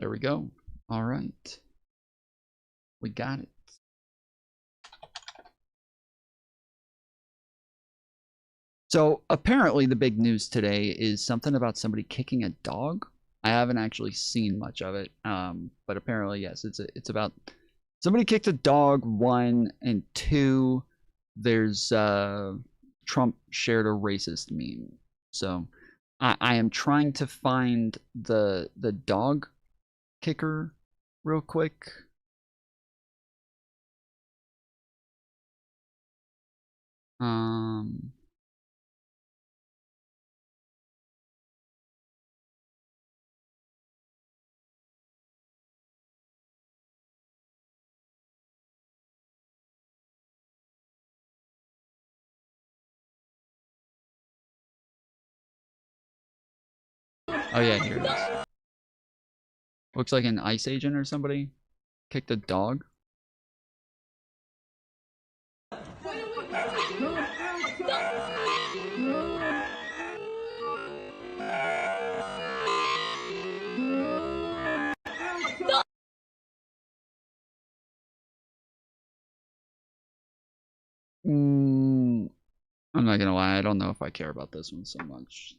There we go. All right. We got it. So apparently the big news today is something about somebody kicking a dog. I haven't actually seen much of it, but apparently yes, it's about somebody kicked a dog. One and two, there's Trump shared a racist meme. So I am trying to find the dog kicker real quick. Um. Oh yeah, here it is. Looks like an ICE agent or somebody kicked a dog. I'm not gonna lie, I don't know if I care about this one so much.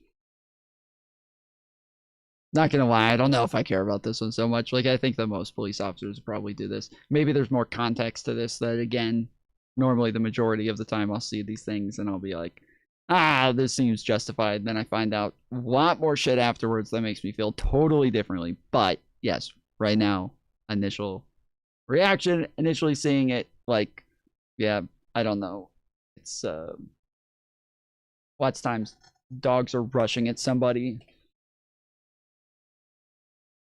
Not gonna lie, I don't know if I care about this one so much. Like, I think that most police officers probably do this. Maybe there's more context to this that, again, normally the majority of the time I'll see these things and I'll be like, ah, this seems justified. Then I find out a lot more shit afterwards that makes me feel totally differently. But, yes, right now, initial reaction, initially seeing it, like, yeah, I don't know. It's, lots of times dogs are rushing at somebody.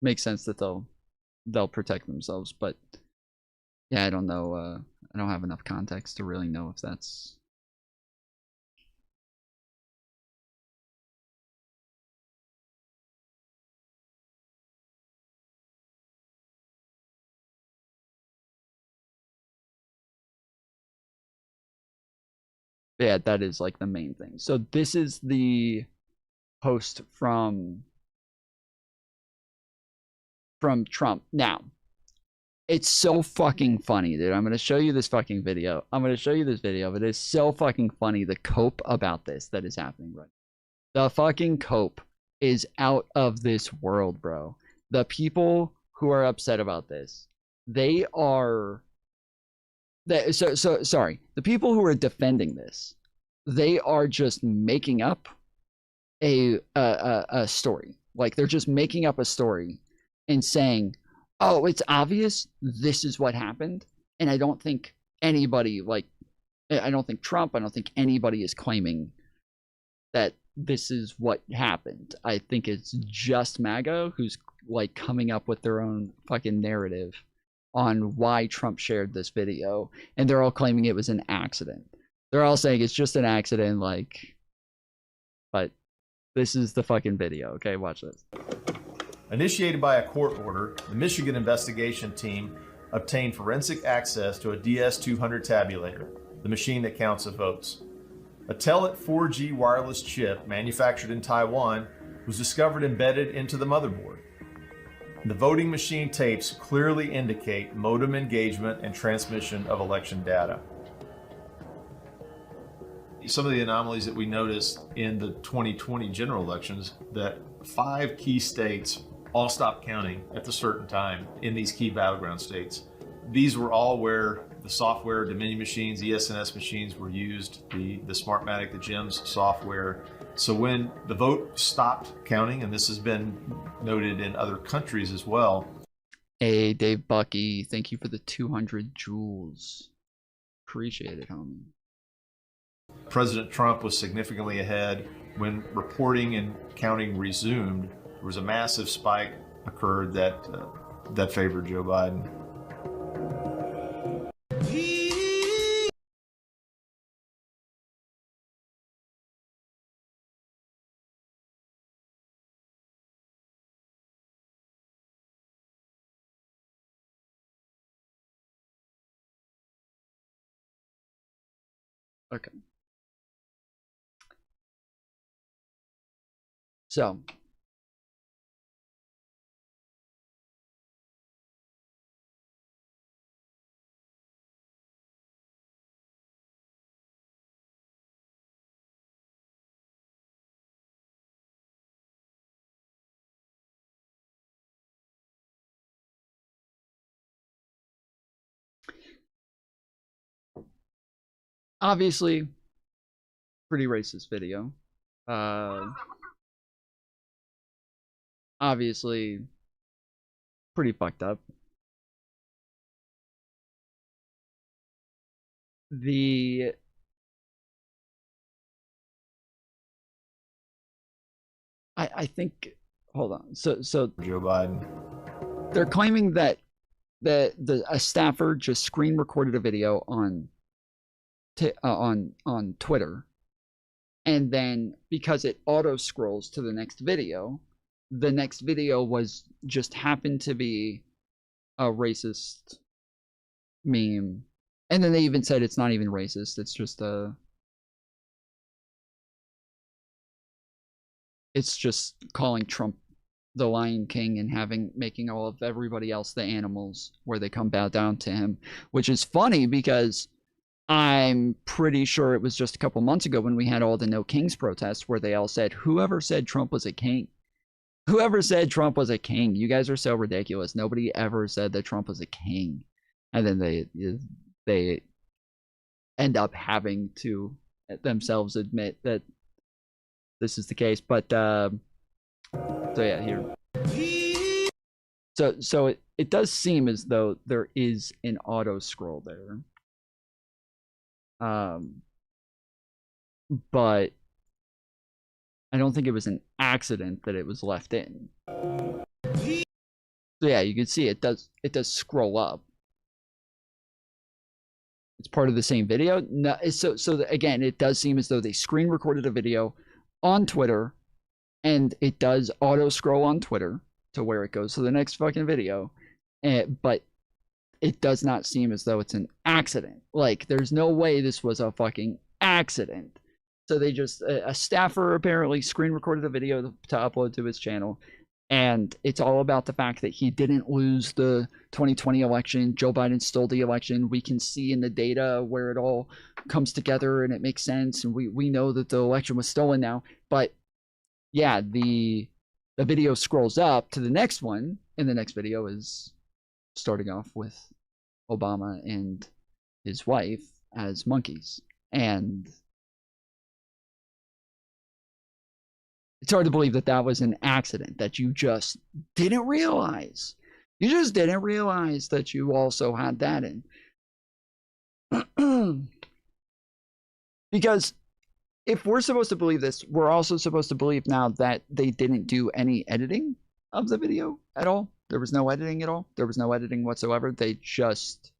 Makes sense that they'll protect themselves, but yeah, I don't know. I don't have enough context to really know if that's. Yeah, that is like the main thing. So this is the post from Trump. Now, it's so fucking funny, dude. I'm gonna show you this fucking video. I'm gonna show you this video, but it's so fucking funny the cope about this that is happening right now. The fucking cope is out of this world, bro. The people who are upset about this, they are so sorry. The people who are defending this, they are just making up a story. Like, they're just making up a story and saying, "Oh, it's obvious this is what happened." And I don't think anybody, like, I don't think Trump, I don't think anybody is claiming that this is what happened. I think it's just MAGA who's like coming up with their own fucking narrative on why Trump shared this video, and they're all claiming it was an accident. They're all saying it's just an accident, like, but this is the fucking video. Okay, watch this. Initiated by a court order, the Michigan investigation team obtained forensic access to a DS200 tabulator, the machine that counts the votes. A Telit 4G wireless chip manufactured in Taiwan was discovered embedded into the motherboard. The voting machine tapes clearly indicate modem engagement and transmission of election data. Some of the anomalies that we noticed in the 2020 general elections, that 5 key states all stopped counting at a certain time in these key battleground states. These were all where the software, Dominion machines, ES&S machines were used, the Smartmatic, the GEMS software. So when the vote stopped counting, and this has been noted in other countries as well. Hey, Dave Bucky, thank you for the 200 joules. Appreciate it, homie. President Trump was significantly ahead. When reporting and counting resumed, there was a massive spike occurred that favored Joe Biden. Okay. So, Obviously, pretty racist video. Uh, obviously, pretty fucked up. The I think hold on. So Joe Biden. they're claiming that a staffer just screen recorded a video on on Twitter, and then because it auto scrolls to the next video was just happened to be a racist meme, and then they even said it's not even racist, it's just calling Trump the Lion King and making all of everybody else the animals where they come bow down to him, which is funny because I'm pretty sure it was just a couple months ago when we had all the No Kings protests where they all said, whoever said Trump was a king? Whoever said Trump was a king? You guys are so ridiculous. Nobody ever said that Trump was a king. And then they end up having to themselves admit that this is the case. But so yeah, here. So it does seem as though there is an auto scroll there. But I don't think it was an accident that it was left in. So yeah, you can see it does scroll up. It's part of the same video. No, so again, it does seem as though they screen recorded a video on Twitter, and it does auto scroll on Twitter to where it goes to the next fucking video. But it does not seem as though it's an accident. Like, there's no way this was a fucking accident. So they just, a staffer apparently screen recorded a video to upload to his channel. And it's all about the fact that he didn't lose the 2020 election. Joe Biden stole the election. We can see in the data where it all comes together and it makes sense. And we know that the election was stolen now. But yeah, the video scrolls up to the next one. And the next video is starting off with Obama and his wife as monkeys. And it's hard to believe that that was an accident, that you just didn't realize. You just didn't realize that you also had that in. Because if we're supposed to believe this, we're also supposed to believe now that they didn't do any editing of the video at all. There was no editing at all. There was no editing whatsoever. They just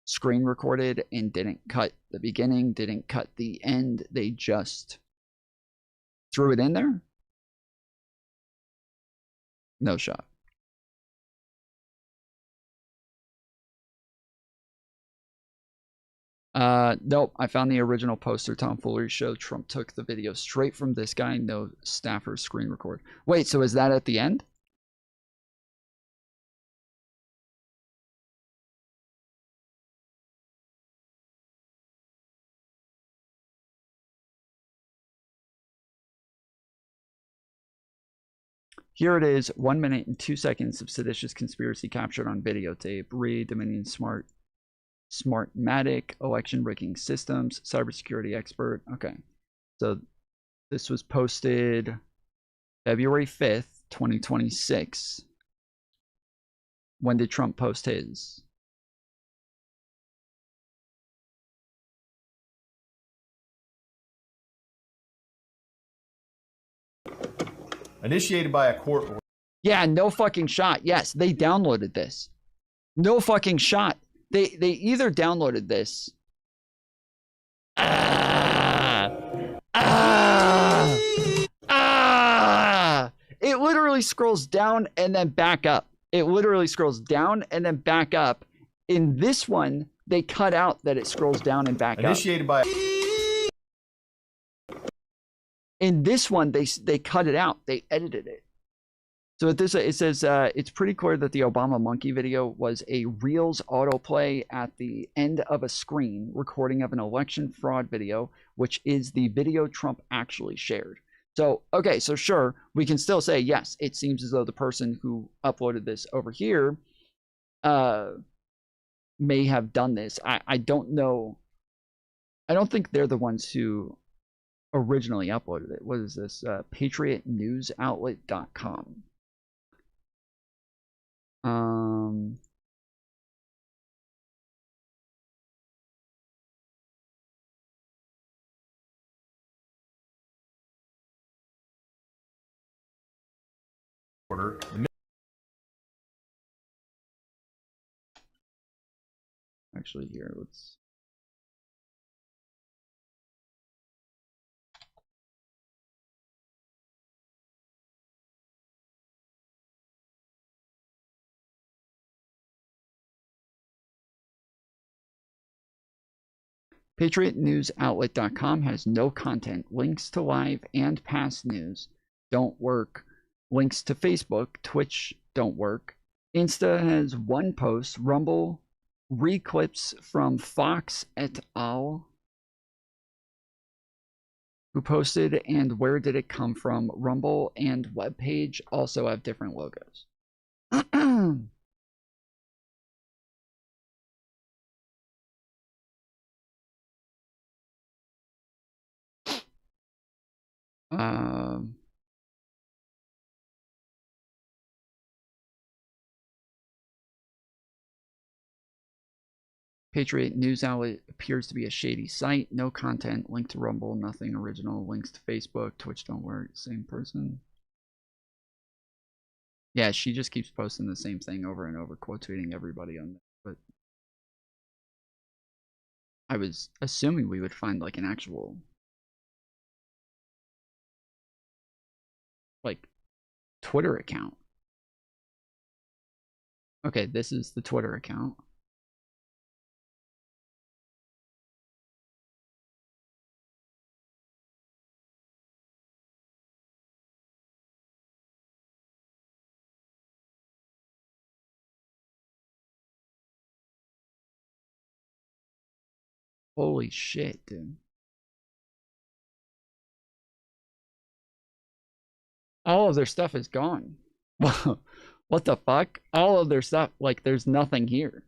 screen recorded and didn't cut the beginning, didn't cut the end. They just threw it in there. No shot. Nope. I found the original poster Tom Foolery showed. Trump took the video straight from this guy. No staffer screen record. Wait, so is that at the end? Here it is, 1 minute and 2 seconds of seditious conspiracy captured on videotape. Read Dominion Smartmatic, election rigging systems, cybersecurity expert. Okay, so this was posted February 5th, 2026. When did Trump post his? Initiated by a court order. Yeah, no fucking shot. Yes, they downloaded this. No fucking shot. They either downloaded this. It literally scrolls down and then back up. It literally scrolls down and then back up. In this one, they cut out that it scrolls down and back up. Initiated by. In this one, they cut it out. They edited it. So at this, it says it's pretty clear that the Obama monkey video was a Reels autoplay at the end of a screen recording of an election fraud video, which is the video Trump actually shared. So, okay, so sure, we can still say, yes, it seems as though the person who uploaded this over here may have done this. I don't know. I don't think they're the ones who originally uploaded it. What is this? PatriotNewsOutlet.com. Order. Actually, here, let's. PatriotNewsOutlet.com has no content. Links to live and past news don't work. Links to Facebook, Twitch don't work. Insta has one post. Rumble, reclips from Fox et al. Who posted and where did it come from? Rumble and webpage also have different logos. Patriot News Outlet appears to be a shady site. No content. Link to Rumble. Nothing original. Links to Facebook. Twitch don't work. Same person. Yeah, she just keeps posting the same thing over and over, quote tweeting everybody on there. But I was assuming we would find like an actual like Twitter account. Okay, this is the Twitter account. Holy shit, dude. All of their stuff is gone. What the fuck? All of their stuff, like, there's nothing here.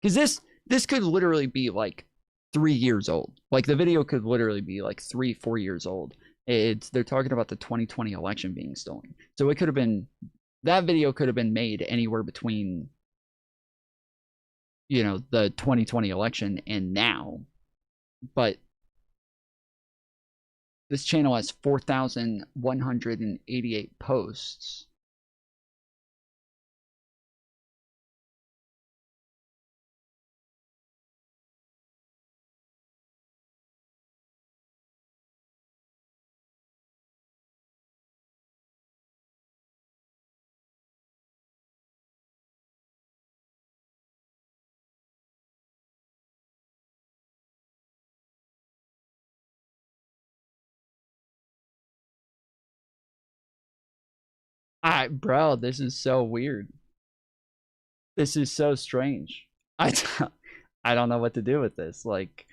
Because this could literally be like 3 years old. Like the video could literally be like 3-4 years old. They're talking about the 2020 election being stolen. So it could have been, that video could have been made anywhere between, you know, the 2020 election and now. But this channel has 4,188 posts. Bro, this is so weird. This is so strange. I don't know what to do with this. Like,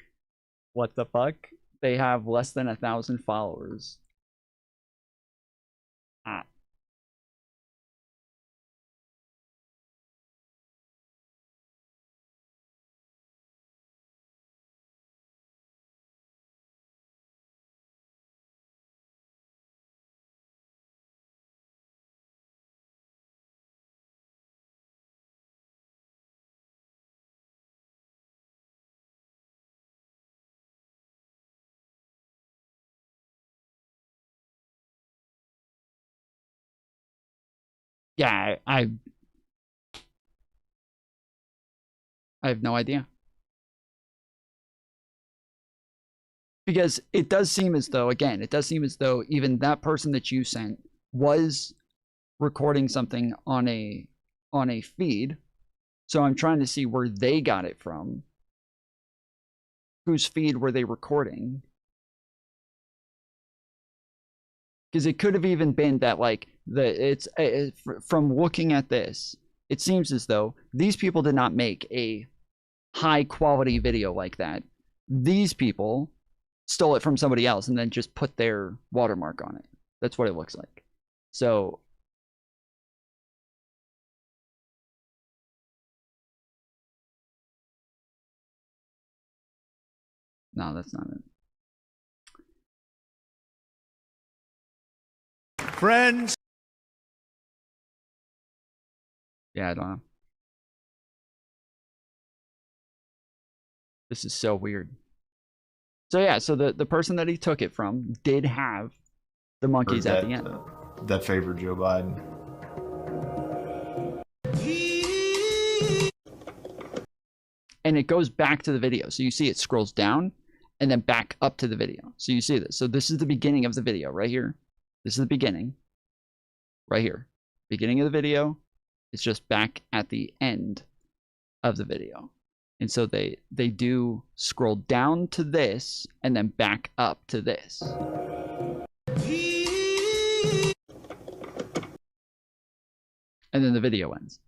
what the fuck? They have less than 1,000 followers. Ah. Yeah, I have no idea. Because it does seem as though, again, it does seem as though even that person that you sent was recording something on a feed. So I'm trying to see where they got it from. Whose feed were they recording? Because it could have even been that, like, from looking at this, it seems as though these people did not make a high quality video like that. These people stole it from somebody else and then just put their watermark on it. That's what it looks like. So No, that's not it. Friends. Yeah, I don't know. This is so weird. So yeah, so the person that he took it from did have the monkeys at the end. That favored Joe Biden. And it goes back to the video. So you see it scrolls down and then back up to the video. So you see this. So this is the beginning of the video right here. This is the beginning. Right here. Beginning of the video. It's just back at the end of the video. And so they do scroll down to this and then back up to this. And then the video ends.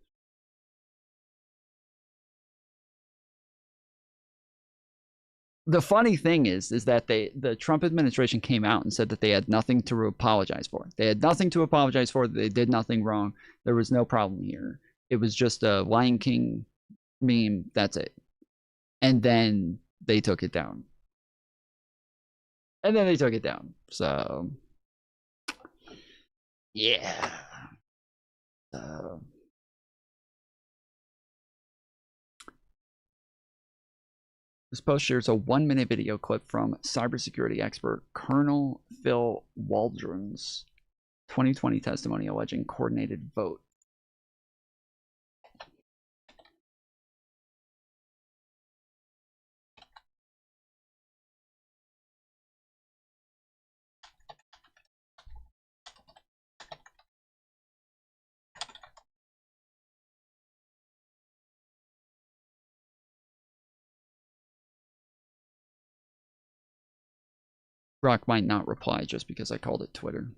The funny thing is that the Trump administration came out and said that they had nothing to apologize for. They had nothing to apologize for. They did nothing wrong. There was no problem here. It was just a Lion King meme. That's it. And then they took it down. So, yeah. This post shares a 1-minute video clip from cybersecurity expert Colonel Phil Waldron's 2020 testimony alleging coordinated vote. Brock might not reply just because I called it Twitter.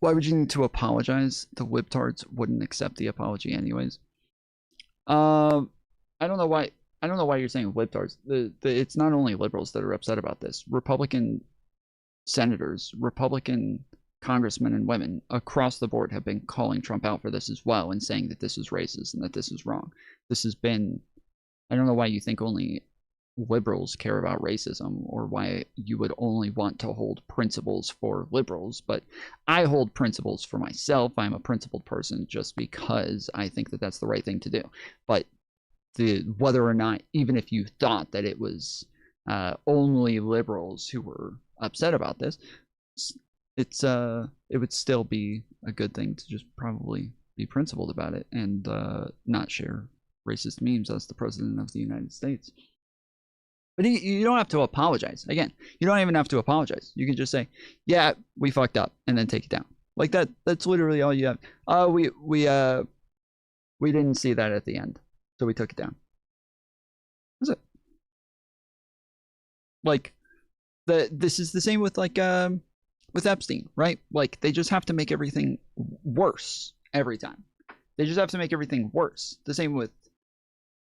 Why would you need to apologize? The libtards wouldn't accept the apology anyways. I don't know why. I don't know why you're saying libtards. It's not only liberals that are upset about this. Republican senators, Republican congressmen and women across the board have been calling Trump out for this as well and saying that this is racist and that this is wrong. This has been. I don't know why you think only liberals care about racism or why you would only want to hold principles for liberals, but I hold principles for myself. I'm a principled person just because I think that that's the right thing to do. But whether or not, even if you thought that it was only liberals who were upset about this, it would still be a good thing to just probably be principled about it and not share racist memes as the president of the United States. But you don't have to apologize. Again, you don't even have to apologize. You can just say, yeah, we fucked up, and then take it down. Like that. That's literally all you have. We didn't see that at the end, so we took it down. That's it. Like, this is the same with with Epstein, right? Like, they just have to make everything worse every time. They just have to make everything worse. The same with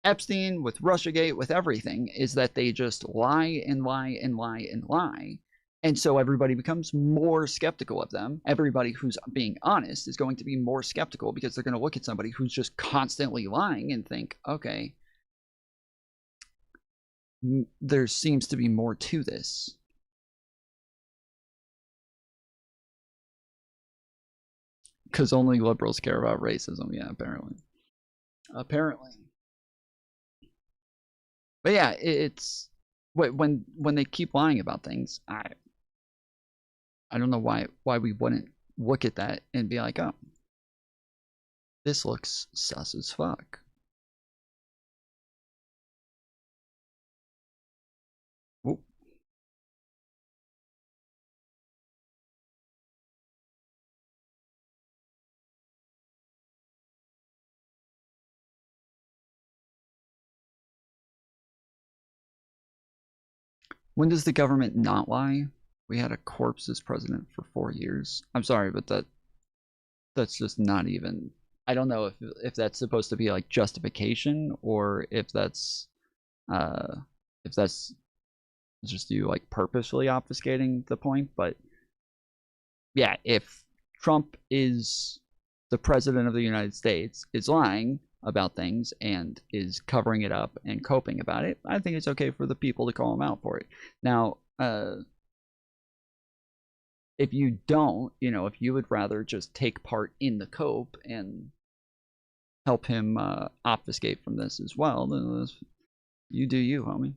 Epstein, with Russiagate, with everything, is that they just lie and lie and lie and lie. And so everybody becomes more skeptical of them. Everybody who's being honest is going to be more skeptical because they're going to look at somebody who's just constantly lying and think, okay, there seems to be more to this. Because only liberals care about racism. Yeah, apparently. But yeah, it's when they keep lying about things, I don't know why we wouldn't look at that and be like, oh, this looks sus as fuck. Ooh. When does the government not lie? We had a corpse as president for 4 years. I'm sorry, but that's just not even. I don't know if that's supposed to be like justification or if that's just you like purposefully obfuscating the point. But yeah, if Trump is the president of the United States, is lying, about things and is covering it up and coping about it, I think it's okay for the people to call him out for it. Now, if you don't, if you would rather just take part in the cope and help him obfuscate from this as well, then you do you, homie.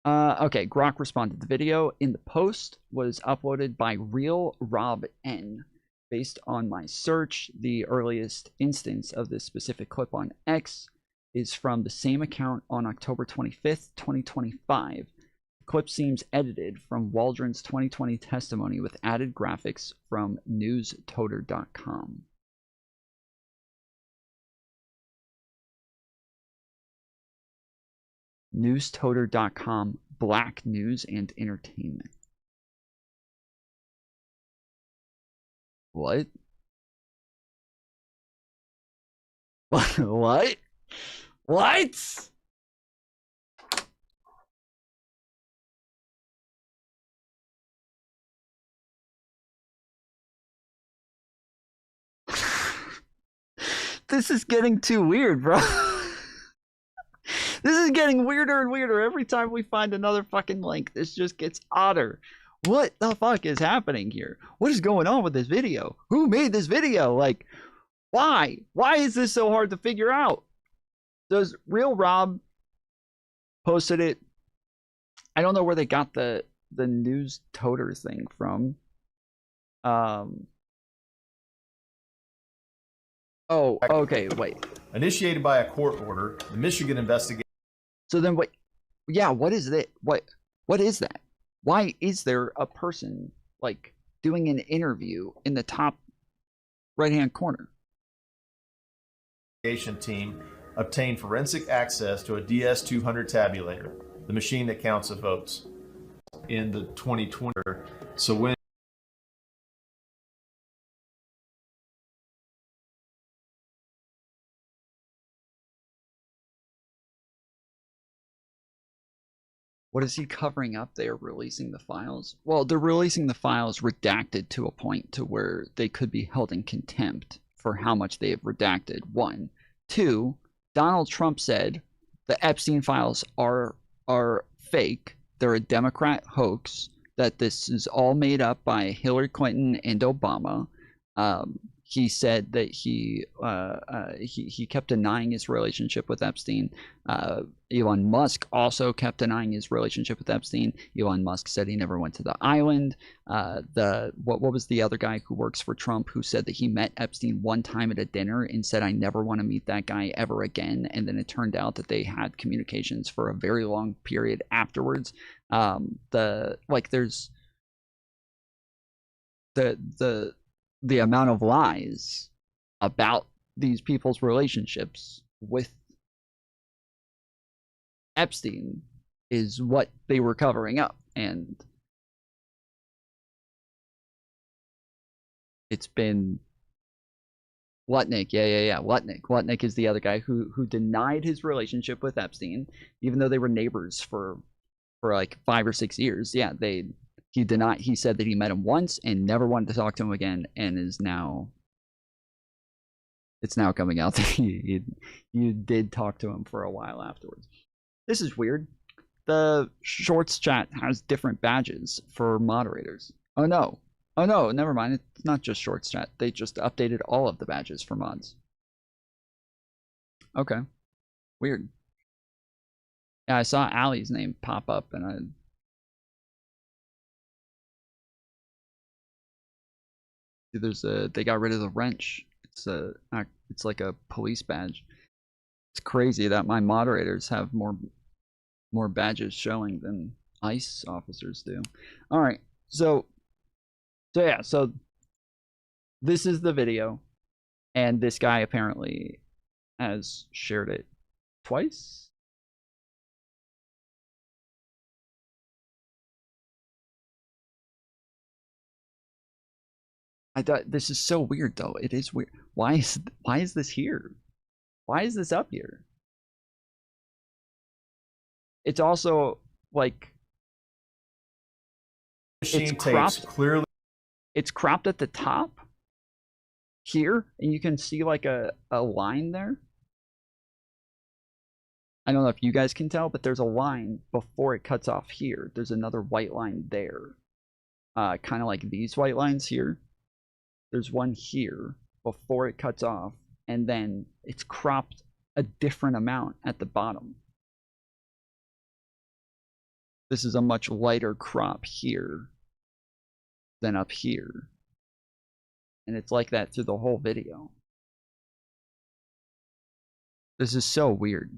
Okay, Grok responded. The video in the post was uploaded by Real Rob N. Based on my search, the earliest instance of this specific clip on X is from the same account on October 25th, 2025. The clip seems edited from Waldron's 2020 testimony with added graphics from newstoter.com. Newstoter.com, Black News and Entertainment. What? What? What? This is getting too weird, bro. This is getting weirder and weirder every time we find another fucking link. This just gets odder. What the fuck is happening here? What is going on with this video? Who made this video? Like, why? Why is this so hard to figure out? Does Real Rob posted it? I don't know where they got the news toter thing from. Oh, okay, wait. Initiated by a court order, the Michigan investigation. So then wait. Yeah, what is that? What is that? Why is there a person like doing an interview in the top right-hand corner? Team obtained forensic access to a DS200 tabulator, the machine that counts the votes, in the 2020. So when what is he covering up? They are releasing the files. Well, they're releasing the files redacted to a point to where they could be held in contempt for how much they have redacted. 1. 2, Donald Trump said the Epstein files are fake. They're a Democrat hoax, that this is all made up by Hillary Clinton and Obama. He said that he kept denying his relationship with Epstein. Elon Musk also kept denying his relationship with Epstein. Elon Musk said he never went to the island. What was the other guy who works for Trump who said that he met Epstein one time at a dinner and said, I never want to meet that guy ever again? And then it turned out that they had communications for a very long period afterwards. There's the amount of lies about these people's relationships with Epstein is what they were covering up. And it's been Lutnick. Yeah. Lutnick is the other guy who denied his relationship with Epstein, even though they were neighbors for like 5 or 6 years. Yeah, he said that he met him once and never wanted to talk to him again, and it's now coming out that you did talk to him for a while afterwards. This is weird. The Shorts chat has different badges for moderators. Oh no, never mind. It's not just Shorts chat. They just updated all of the badges for mods. Okay, weird. Yeah, I saw Allie's name pop up, and they got rid of the wrench. It's like a police badge. It's crazy that my moderators have more badges showing than ICE officers do. All right, so this is the video, and this guy apparently has shared it twice. I thought this is so weird though. It is weird. Why is this here? Why is this up here? It's also like it's cropped. Clearly, it's cropped at the top. here, and you can see like a line there. I don't know if you guys can tell, but there's a line before it cuts off here. There's another white line there. Kind of like these white lines here. There's one here before it cuts off, and then it's cropped a different amount at the bottom. This is a much lighter crop here than up here. And it's like that through the whole video. This is so weird.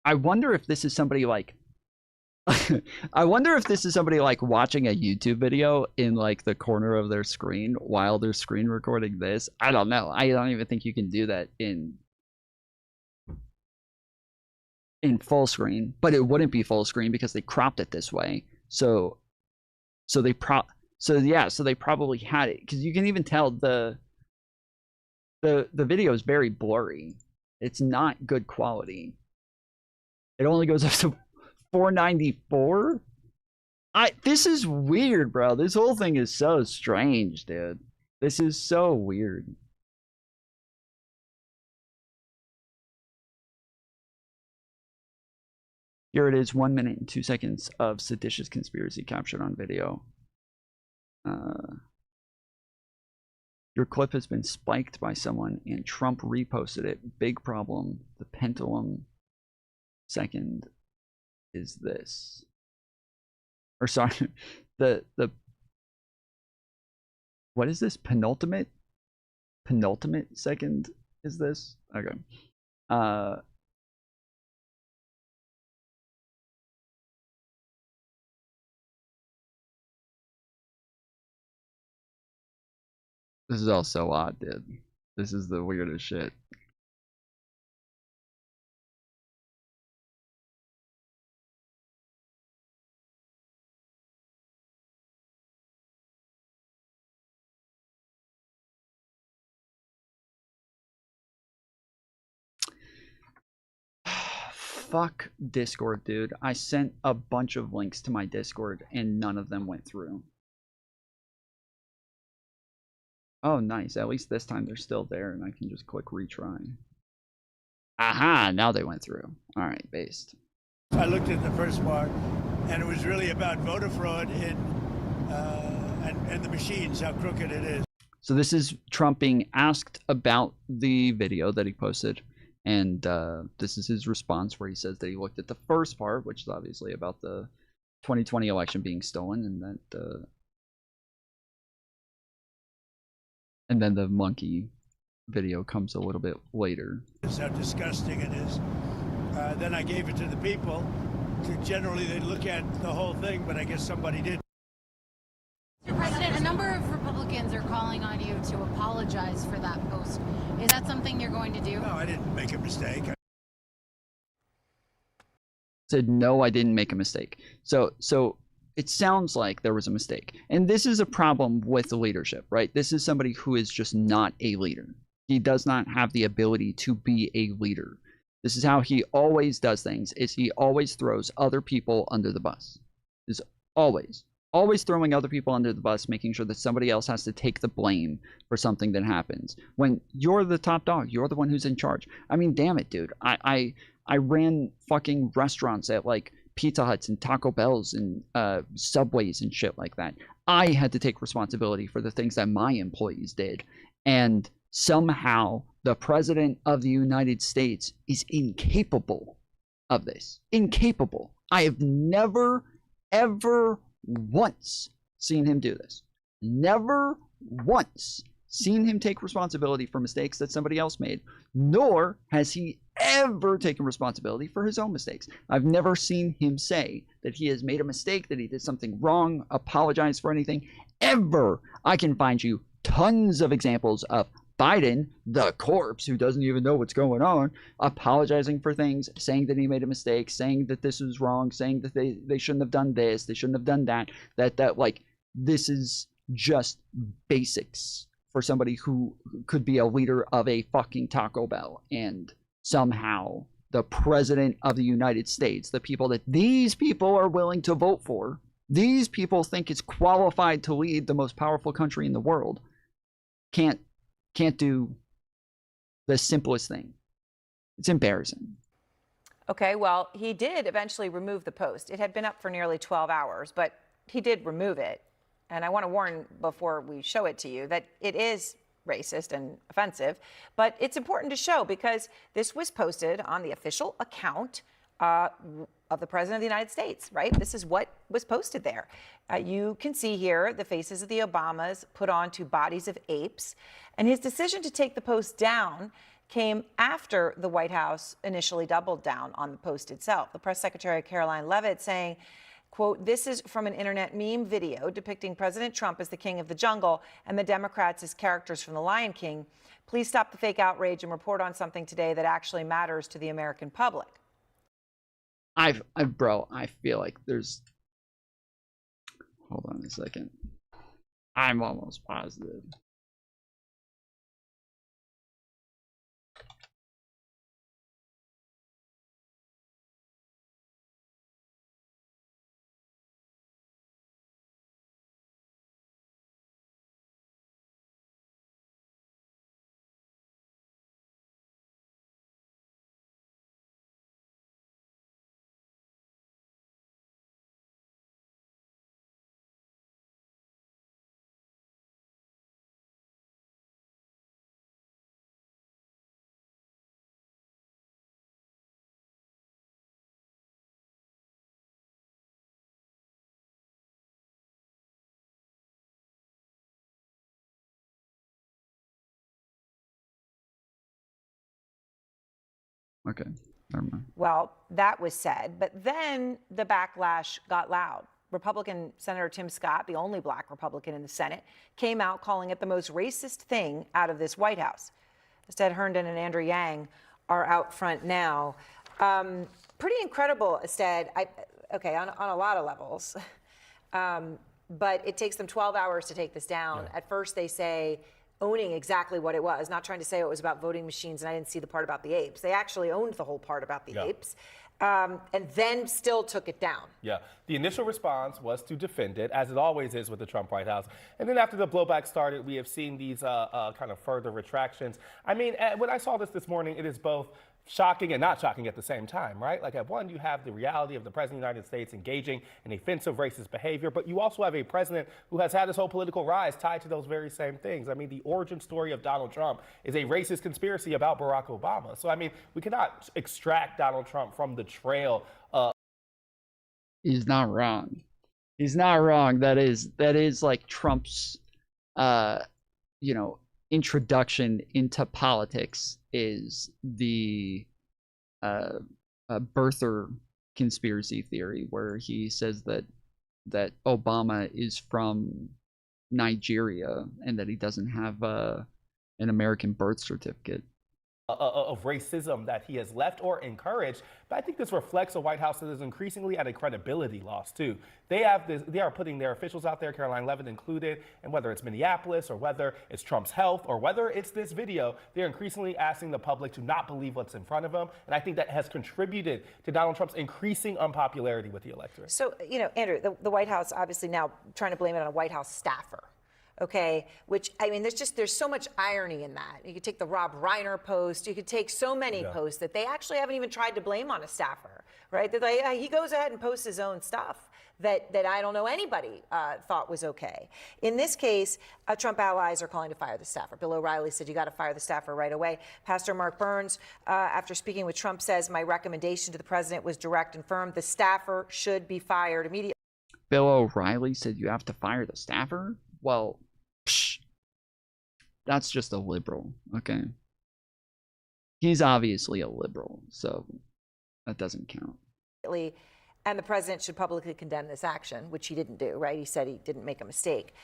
I wonder if this is somebody like I wonder if this is somebody like watching a YouTube video in like the corner of their screen while they're screen recording this. I don't know. I don't even think you can do that in full screen, but it wouldn't be full screen because they cropped it this way. So they probably had it, because you can even tell the video is very blurry. It's not good quality. It only goes up to 494. This is weird, bro. This whole thing is so strange, dude. This is so weird. Here it is, 1 minute and 2 seconds of seditious conspiracy captured on video. Your clip has been spiked by someone and Trump reposted it. Big problem. The pendulum second is this. Or sorry, the what is this? Penultimate second is this? Okay. This is all so odd, dude. This is the weirdest shit. Fuck Discord, dude. I sent a bunch of links to my Discord and none of them went through. Oh, nice. At least this time they're still there and I can just click retry. Aha, now they went through. All right, based. I looked at the first part, and it was really about voter fraud and the machines, how crooked it is. So this is Trump being asked about the video that he posted, and this is his response where he says that he looked at the first part, which is obviously about the 2020 election being stolen, and that and then the monkey video comes a little bit later. This is how disgusting it is. Then I gave it to the people. Generally, they look at the whole thing, but I guess somebody did. Mr. President, a number of Republicans are calling on you to apologize for that post. Is that something you're going to do? No, I didn't make a mistake. Said, no, I didn't make a mistake. So it sounds like there was a mistake. And this is a problem with the leadership, right? This is somebody who is just not a leader. He does not have the ability to be a leader. This is how he always does things, is he always throws other people under the bus. Is always throwing other people under the bus, making sure that somebody else has to take the blame for something that happens. When you're the top dog, you're the one who's in charge. I mean, damn it, dude. I ran fucking restaurants at like Pizza Huts and Taco Bells and Subways and shit like that. I had to take responsibility for the things that my employees did. And somehow the president of the United States is incapable of this. Incapable. I have never, ever once seen him do this. Never once seen him take responsibility for mistakes that somebody else made, nor has he ever taken responsibility for his own mistakes. I've never seen him say that he has made a mistake, that he did something wrong, apologize for anything, ever. I can find you tons of examples of Biden, the corpse who doesn't even know what's going on, apologizing for things, saying that he made a mistake, saying that this was wrong, saying that they shouldn't have done this, they shouldn't have done that, that like, this is just basics for somebody who could be a leader of a fucking Taco Bell. And somehow the president of the United States, the people that these people are willing to vote for, These people think it's qualified to lead the most powerful country in the world. Can't do the simplest thing. It's embarrassing. Okay, well, he did eventually remove the post. It had been up for nearly 12 hours, but he did remove it. And I want to warn before we show it to you that it is racist and offensive, but it's important to show because this was posted on the official account of the President of the United States, right? This is what was posted there. You can see here the faces of the Obamas put onto bodies of apes, and his decision to take the post down came after the White House initially doubled down on the post itself. The press secretary, Caroline Leavitt, saying, quote, "This is from an internet meme video depicting President Trump as the king of the jungle and the Democrats as characters from The Lion King. Please stop the fake outrage and report on something today that actually matters to the American public." Bro, I feel like there's, hold on a second. I'm almost positive. Okay, never mind. Well, that was said, but then the backlash got loud. Republican Senator Tim Scott, the only black Republican in the Senate, came out calling it the most racist thing out of this White House. Ted Herndon and Andrew Yang are out front now. Pretty incredible, Ested, okay, on a lot of levels. But it takes them 12 hours to take this down. Yeah. At first they say, owning exactly what it was, not trying to say it was about voting machines, and I didn't see the part about the apes. They actually owned the whole part about the apes, and then still took it down. Yeah, the initial response was to defend it, as it always is with the Trump White House. And then after the blowback started, we have seen these kind of further retractions. I mean, when I saw this morning, it is both shocking and not shocking at the same time, right? Like at one, you have the reality of the President of the United States engaging in offensive racist behavior, but you also have a president who has had his whole political rise tied to those very same things. I mean, the origin story of Donald Trump is a racist conspiracy about Barack Obama. So, I mean, we cannot extract Donald Trump from the trail. He's not wrong. He's not wrong. That is like Trump's, you know, introduction into politics is the birther conspiracy theory, where he says that Obama is from Nigeria and that he doesn't have an American birth certificate. Of racism that he has left or encouraged, but I think this reflects a White House that is increasingly at a credibility loss too. They are putting their officials out there, Caroline Leavitt included, and whether it's Minneapolis or whether it's Trump's health or whether it's this video, they're increasingly asking the public to not believe what's in front of them, and I think that has contributed to Donald Trump's increasing unpopularity with the electorate. So, you know, Andrew, the White House obviously now trying to blame it on a White House staffer. Okay, which, I mean, there's so much irony in that. You could take the Rob Reiner post, you could take so many posts that they actually haven't even tried to blame on a staffer, right? That he goes ahead and posts his own stuff that I don't know anybody thought was okay. In this case, Trump allies are calling to fire the staffer. Bill O'Reilly said you got to fire the staffer right away. Pastor Mark Burns, after speaking with Trump, says my recommendation to the president was direct and firm. The staffer should be fired immediately. Bill O'Reilly said you have to fire the staffer? Well, that's just a liberal, okay? He's obviously a liberal, so that doesn't count. And the president should publicly condemn this action, which he didn't do, right? He said he didn't make a mistake.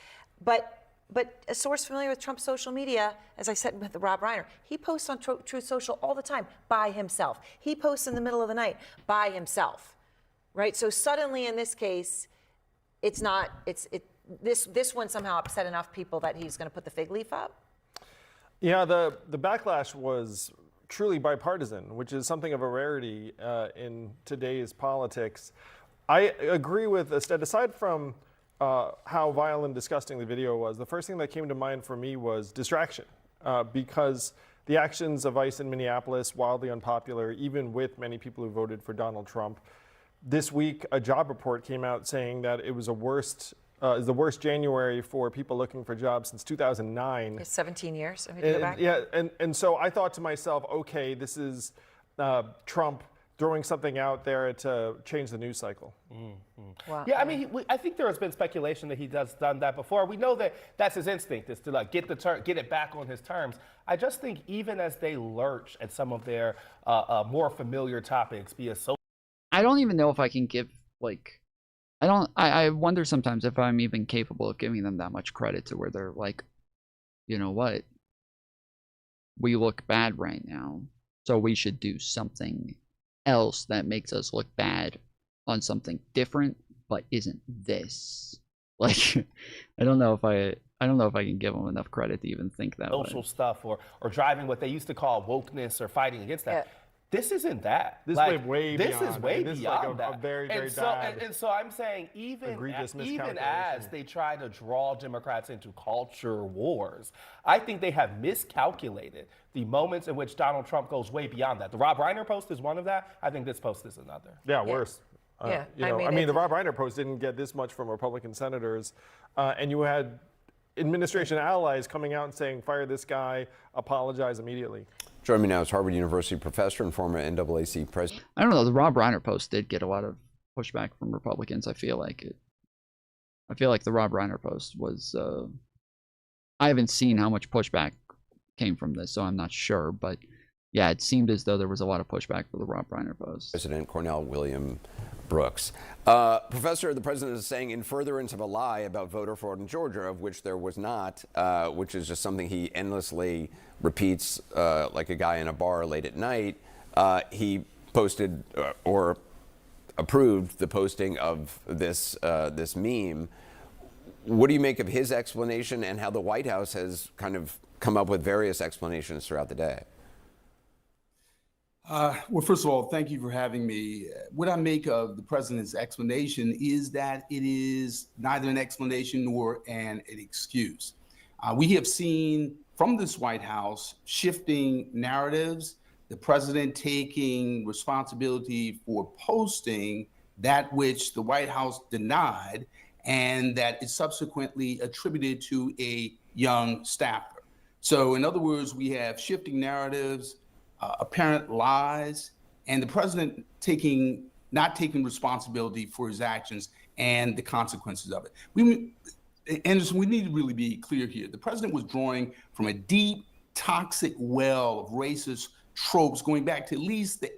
But a source familiar with Trump's social media, as I said with Rob Reiner, he posts on Truth Social all the time by himself. He posts in the middle of the night by himself, right? So suddenly in this case, this one somehow upset enough people that he's going to put the fig leaf up? Yeah, the backlash was truly bipartisan, which is something of a rarity in today's politics. I agree with Ested. Aside from how violent and disgusting the video was, the first thing that came to mind for me was distraction, because the actions of ICE in Minneapolis, wildly unpopular, even with many people who voted for Donald Trump. This week, a job report came out saying that it was the worst January for people looking for jobs since 2009. It's 17 years. I mean, to go back. Yeah, and so I thought to myself, okay, this is Trump throwing something out there to change the news cycle. Wow. Yeah, I mean, I think there has been speculation that he does done that before. We know that that's his instinct, is to like get it back on his terms. I just think even as they lurch at some of their more familiar topics, be it so. I don't even know if I can give, like, I wonder sometimes if I'm even capable of giving them that much credit to where they're like, you know what, we look bad right now, so we should do something else that makes us look bad on something different, but isn't this. Like, I don't know if I can give them enough credit to even think that social way. stuff or driving what they used to call wokeness or fighting against that. Yeah. This isn't that. This like, is way this beyond. is way This is beyond like that. a very, very and bad, so I'm saying even as miscalculation. they try to draw Democrats into culture wars, I think they have miscalculated the moments in which Donald Trump goes way beyond that. The Rob Reiner post is one of that. I think this post is another. Yeah, worse. Yeah, I mean, the Rob Reiner post didn't get this much from Republican senators, and you had administration allies coming out and saying, fire this guy, apologize immediately. Joining me now is Harvard University professor and former NAACP president. I don't know, the Rob Reiner post did get a lot of pushback from Republicans. I feel like the Rob Reiner post was, I haven't seen how much pushback came from this, so I'm not sure, but yeah, it seemed as though there was a lot of pushback for the Rob Reiner post. President Cornell William Brooks. Professor, the president is saying in furtherance of a lie about voter fraud in Georgia, of which there was not, which is just something he endlessly repeats like a guy in a bar late at night. He posted or approved the posting of this meme. What do you make of his explanation and how the White House has kind of come up with various explanations throughout the day? Well, first of all, thank you for having me. What I make of the president's explanation is that it is neither an explanation nor an excuse. We have seen from this White House shifting narratives, the president taking responsibility for posting that which the White House denied and that is subsequently attributed to a young staffer. So in other words, we have shifting narratives, apparent lies, and the president not taking responsibility for his actions and the consequences of it. Anderson, we need to really be clear here. The president was drawing from a deep, toxic well of racist tropes going back to at least the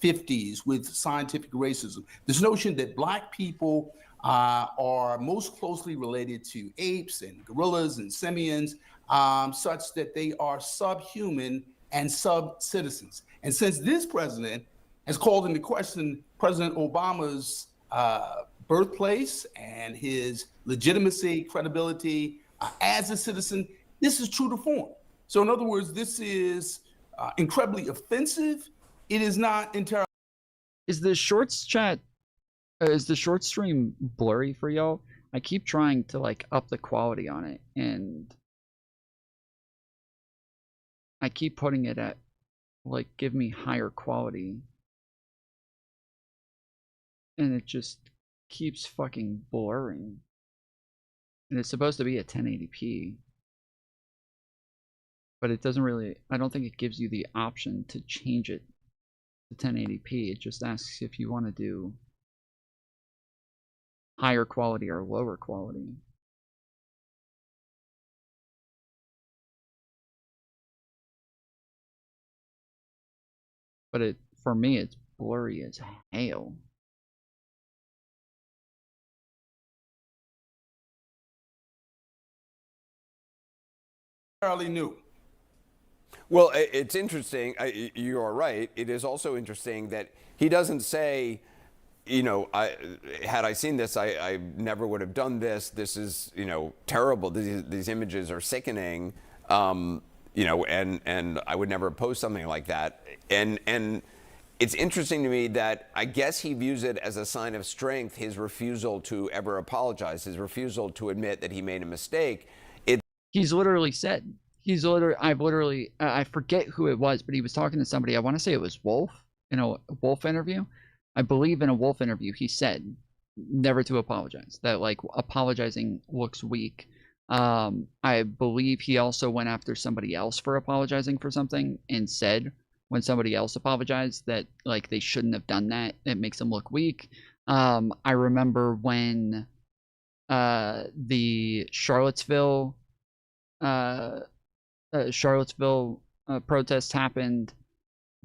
1850s with scientific racism. This notion that Black people are most closely related to apes and gorillas and simians, such that they are subhuman and sub-citizens. And since this president has called into question President Obama's birthplace and his legitimacy, credibility as a citizen, this is true to form. So in other words, this is incredibly offensive. It is not entirely. Is the shorts chat, is the short stream blurry for y'all? I keep trying to like up the quality on it, and I keep putting it at like give me higher quality, and it just keeps fucking blurring. And it's supposed to be at 1080p, but it doesn't really, I don't think it gives you the option to change it to 1080p. It just asks if you want to do higher quality or lower quality. But for me, it's blurry as hell. Entirely new. Well, it's interesting. You are right. It is also interesting that he doesn't say, you know, had I seen this, I never would have done this. This is, you know, terrible. These images are sickening. You know, and I would never post something like that. And it's interesting to me that I guess he views it as a sign of strength, his refusal to ever apologize, his refusal to admit that he made a mistake. He's literally said, I forget who it was, but he was talking to somebody. I want to say it was Wolf, in a Wolf interview. I believe in a Wolf interview, he said never to apologize, that like apologizing looks weak. I believe he also went after somebody else for apologizing for something and said when somebody else apologized that like they shouldn't have done that. It makes them look weak. I remember when the Charlottesville protests happened,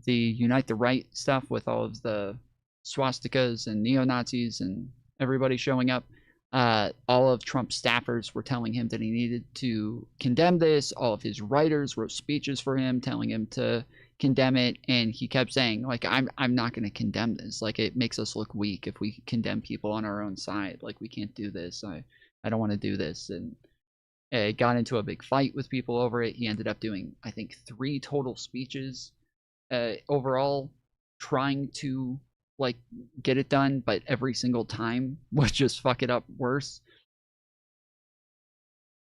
the Unite the Right stuff with all of the swastikas and neo-Nazis and everybody showing up. All of Trump's staffers were telling him that he needed to condemn this. All of his writers wrote speeches for him telling him to condemn it, and he kept saying like, I'm not going to condemn this. Like, it makes us look weak if we condemn people on our own side. Like, we can't do this. I don't want to do this. And it got into a big fight with people over it. He ended up doing, I think, 3 total speeches overall, trying to like get it done, but every single time would just fuck it up worse.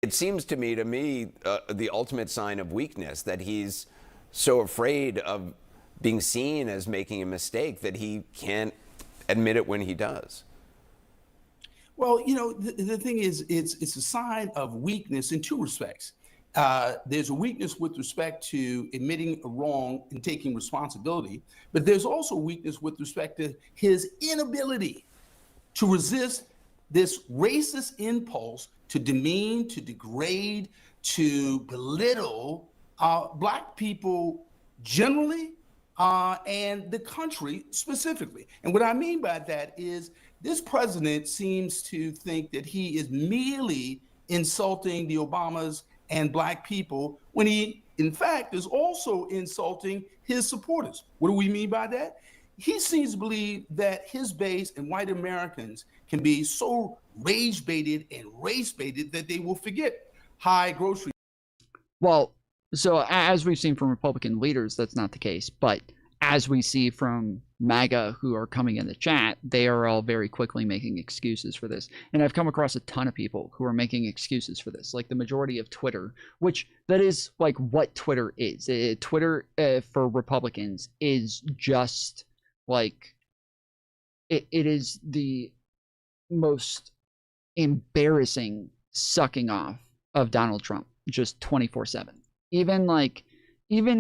It seems to me the ultimate sign of weakness, that he's so afraid of being seen as making a mistake that he can't admit it when he does. Well, you know, the thing is, it's a sign of weakness in 2 respects. There's a weakness with respect to admitting a wrong and taking responsibility, but there's also weakness with respect to his inability to resist this racist impulse to demean, to degrade, to belittle Black people generally and the country specifically. And what I mean by that is this president seems to think that he is merely insulting the Obamas and Black people when he, in fact, is also insulting his supporters. What do we mean by that? He seems to believe that his base and white Americans can be so rage-baited and race-baited that they will forget high grocery. Well, so as we've seen from Republican leaders, that's not the case. But as we see from MAGA who are coming in the chat, they are all very quickly making excuses for this. And I've come across a ton of people who are making excuses for this, like the majority of Twitter, which that is like what Twitter is. Twitter for Republicans is just like, it is the most embarrassing sucking off of Donald Trump, just 24/7. Even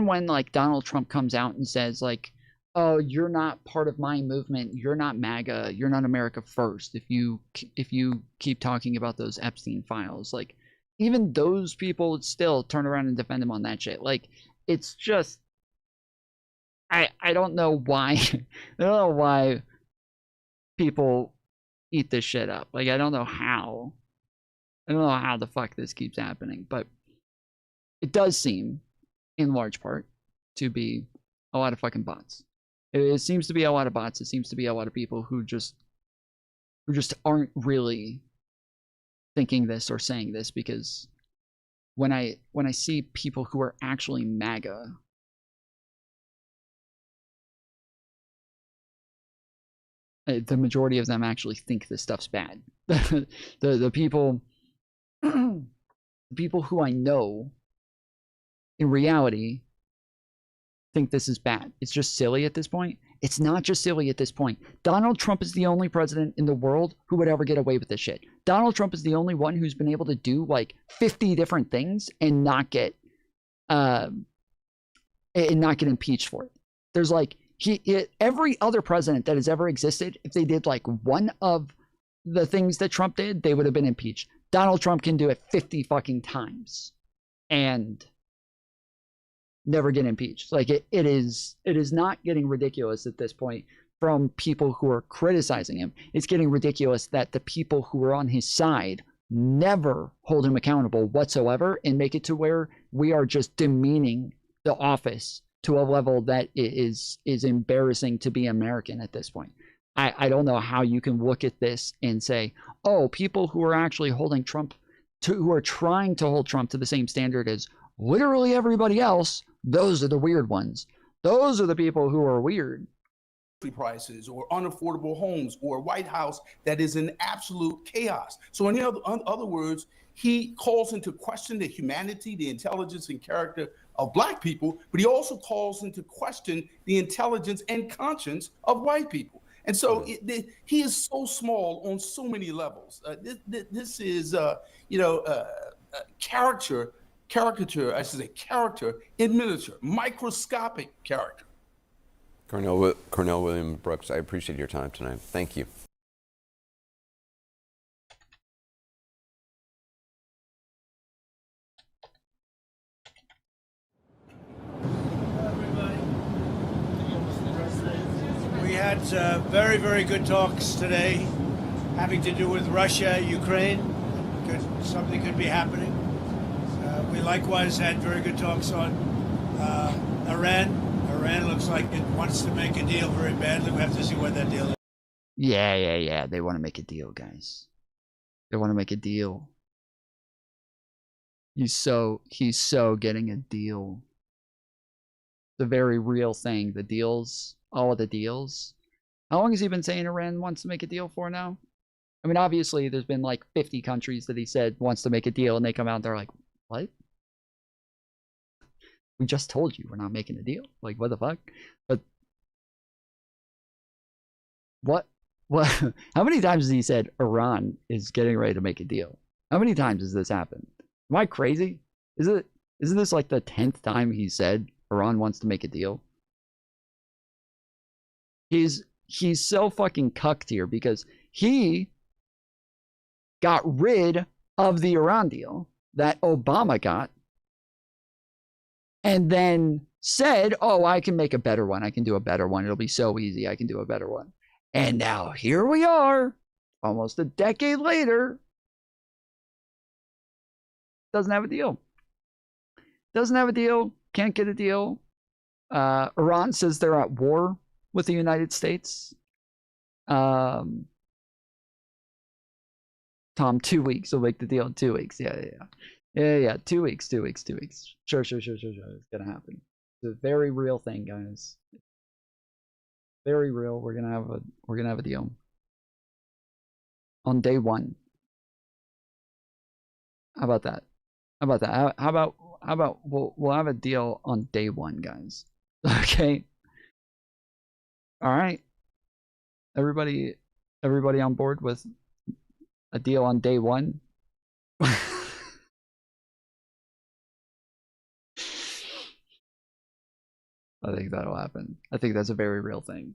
when like Donald Trump comes out and says like, oh, you're not part of my movement, you're not MAGA, you're not America first, if you keep talking about those Epstein files, like even those people would still turn around and defend him on that shit. Like, it's just, I don't know why I don't know why people eat this shit up. Like, I don't know how the fuck this keeps happening, but it does seem, in large part, to be a lot of fucking bots. It seems to be a lot of bots. It seems to be a lot of people who just aren't really thinking this or saying this, because when I see people who are actually MAGA, the majority of them actually think this stuff's bad. the people who I know in reality think this is bad. It's just silly at this point. It's not just silly at this point. Donald Trump is the only president in the world who would ever get away with this shit. Donald Trump is the only one who's been able to do like 50 different things and not get impeached for it. There's like every other president that has ever existed, if they did like one of the things that Trump did, they would have been impeached. Donald Trump can do it 50 fucking times and never get impeached. Like, it is not getting ridiculous at this point from people who are criticizing him. It's getting ridiculous that the people who are on his side never hold him accountable whatsoever and make it to where we are just demeaning the office to a level that is embarrassing to be American at this point. I don't know how you can look at this and say, oh, people who are actually holding Trump who are trying to hold Trump to the same standard as literally everybody else, those are the weird ones. Those are the people who are weird. prices or unaffordable homes or a White House that is in absolute chaos. So in other words, he calls into question the humanity, the intelligence and character of Black people, but he also calls into question the intelligence and conscience of white people. And so he is so small on so many levels. This is, caricature, I should say character in miniature, microscopic character. Cornell William Brooks, I appreciate your time tonight. Thank you. We had very, very good talks today having to do with Russia, Ukraine. Something could be happening. We likewise had very good talks on Iran. Iran looks like it wants to make a deal very badly. We have to see what that deal is. Yeah. They want to make a deal, guys. They want to make a deal. He's so getting a deal. It's a very real thing. The deals, all of the deals. How long has he been saying Iran wants to make a deal for now? I mean, obviously, there's been like 50 countries that he said wants to make a deal, and they come out and they're like, what? We just told you we're not making a deal. Like, what the fuck? But what? How many times has he said Iran is getting ready to make a deal? How many times has this happened? Am I crazy? Isn't this like the 10th time he said Iran wants to make a deal? He's so fucking cucked here because he got rid of the Iran deal that Obama got, and then said, oh, I can make a better one. I can do a better one. It'll be so easy. I can do a better one. And now here we are, almost a decade later. Doesn't have a deal. Doesn't have a deal. Can't get a deal. Iran says they're at war with the United States. Tom, 2 weeks. We'll make the deal in 2 weeks. Yeah. 2 weeks. Sure. It's gonna happen. It's a very real thing, guys. Very real. We're gonna have a deal on day one. How about that? How about we'll have a deal on day one, guys. Okay. All right. Everybody on board with a deal on day one? I think that'll happen. I think that's a very real thing.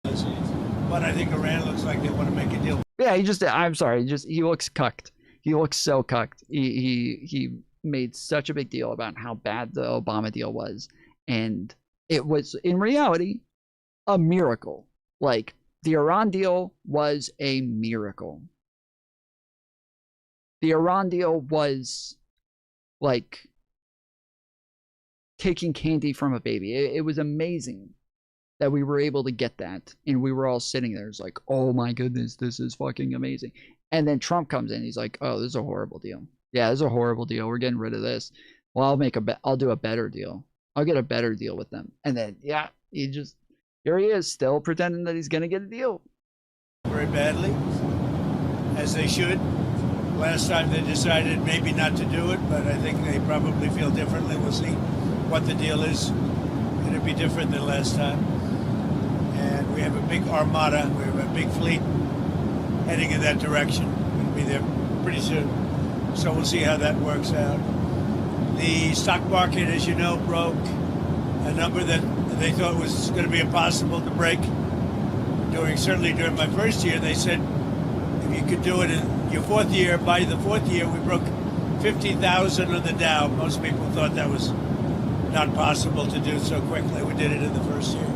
But I think Iran looks like they want to make a deal. Yeah, I'm sorry, he looks cucked. He looks so cucked. He made such a big deal about how bad the Obama deal was. And it was, in reality, a miracle. Like, the Iran deal was a miracle. The Iran deal was like taking candy from a baby. It was amazing that we were able to get that. And we were all sitting there. It's like, oh my goodness, this is fucking amazing. And then Trump comes in. He's like, oh, this is a horrible deal. Yeah, this is a horrible deal. We're getting rid of this. Well, I'll do a better deal. I'll get a better deal with them. And then, yeah, here he is, still pretending that he's going to get a deal. Very badly, as they should. Last time they decided maybe not to do it, but I think they probably feel differently. We'll see what the deal is. It'll be different than last time. And we have a big armada, we have a big fleet heading in that direction. We'll be there pretty soon. So we'll see how that works out. The stock market, as you know, broke a number that they thought was going to be impossible to break. Certainly during my first year, they said if you could do it in your fourth year, by the fourth year, we broke 50,000 on the Dow. Most people thought that was not possible to do so quickly. We did it in the first year.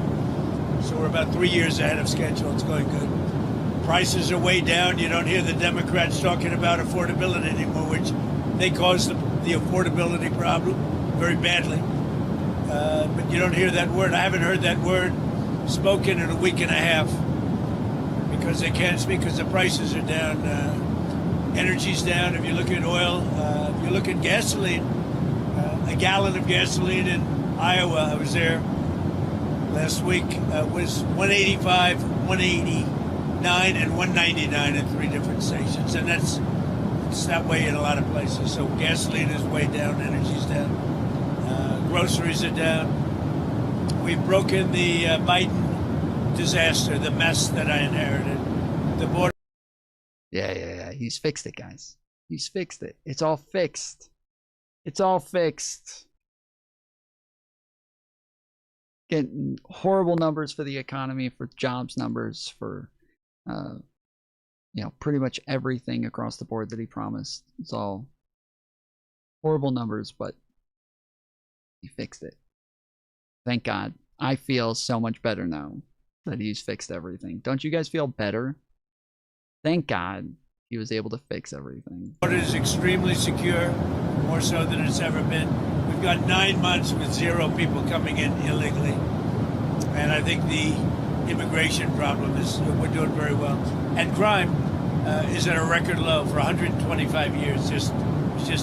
So we're about 3 years ahead of schedule. It's going good. Prices are way down. You don't hear the Democrats talking about affordability anymore, which they caused the affordability problem very badly. But you don't hear that word. I haven't heard that word spoken in a week and a half because they can't speak because the prices are down. Energy's down. If you look at oil, if you look at gasoline, a gallon of gasoline in Iowa, I was there Last week was 185, 189, and 199 at 3 different stations, and it's that way in a lot of places. So gasoline is way down, energy's down, groceries are down. We've broken the Biden disaster, the mess that I inherited. The border. Yeah. He's fixed it, guys. He's fixed it. It's all fixed. It's all fixed. Getting horrible numbers for the economy, for jobs numbers, for pretty much everything across the board that he promised. It's all horrible numbers, but he fixed it. Thank God. I feel so much better now that he's fixed everything. Don't you guys feel better? Thank God he was able to fix everything. The border is extremely secure, more so than it's ever been. We've got 9 months with 0 people coming in illegally. And I think the immigration problem is, we're doing very well. And crime is at a record low for 125 years, just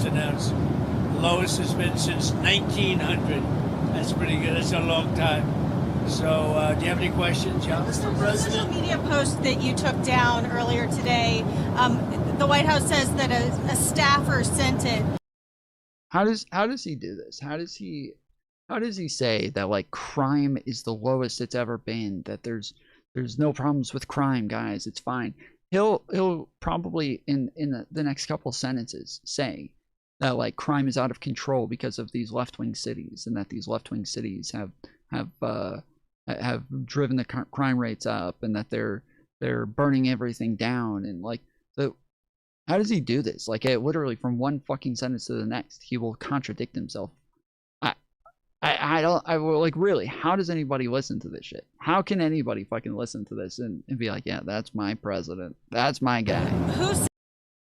announced. Lowest it's been since 1900. That's pretty good. That's a long time. So, do you have any questions, John? Mr. President, social media post that you took down earlier today, the White House says that a staffer sent it. How does he do this? How does he say that like crime is the lowest it's ever been? That there's no problems with crime, guys. It's fine. He'll probably in the next couple sentences say that like crime is out of control because of these left-wing cities, and that these left-wing cities have driven the crime rates up, and that they're burning everything down, and like how does he do this? Like literally from one fucking sentence to the next, he will contradict himself. I will like really. How does anybody listen to this shit? How can anybody fucking listen to this and be like, yeah, that's my president, that's my guy? Who's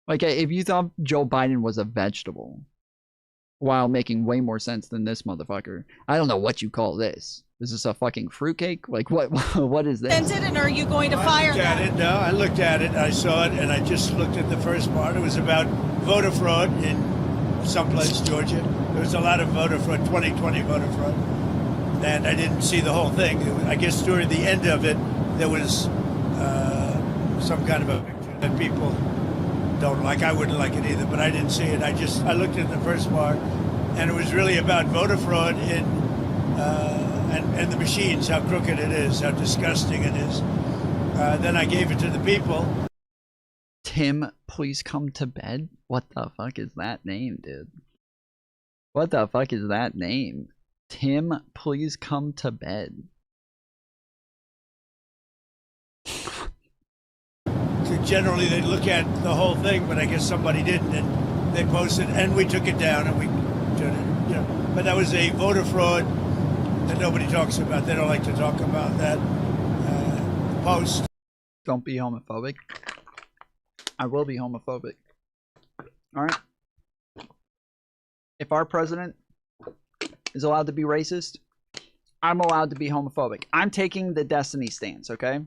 like if you thought Joe Biden was a vegetable, while making way more sense than this motherfucker, I don't know what you call this. Is this a fucking fruitcake? Like what is this? sent it, and are you going to fire them? No, I looked at it, I saw it, and I just looked at the first part. It was about voter fraud in someplace, Georgia. There was a lot of voter fraud, 2020 voter fraud, and I didn't see the whole thing. I guess during the end of it, there was some kind of a picture that people don't like. I wouldn't like it either, but I didn't see it. I looked at the first part, and it was really about voter fraud in and the machines, how crooked it is, how disgusting it is. Then I gave it to the people. Tim, please come to bed? What the fuck is that name, dude? What the fuck is that name? Tim, please come to bed. Generally, they look at the whole thing, but I guess somebody didn't, and they posted, and we took it down, and we turned it, you know. But that was a voter fraud that nobody talks about. They don't like to talk about that post. Don't be homophobic. I will be homophobic. All right. If our president is allowed to be racist, I'm allowed to be homophobic. I'm taking the Destiny stance, okay?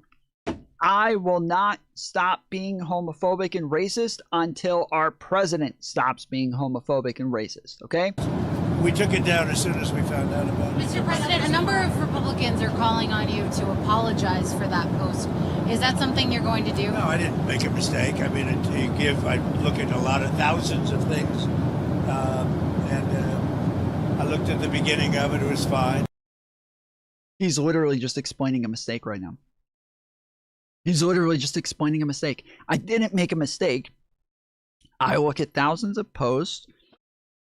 I will not stop being homophobic and racist until our president stops being homophobic and racist, okay? We took it down as soon as we found out about it. Mr. President, a number of Republicans are calling on you to apologize for that post. Is that something you're going to do? No, I didn't make a mistake. I mean, I look at a lot of thousands of things, and I looked at the beginning of it. It was fine. He's literally just explaining a mistake right now. He's literally just explaining a mistake. I didn't make a mistake. I look at thousands of posts.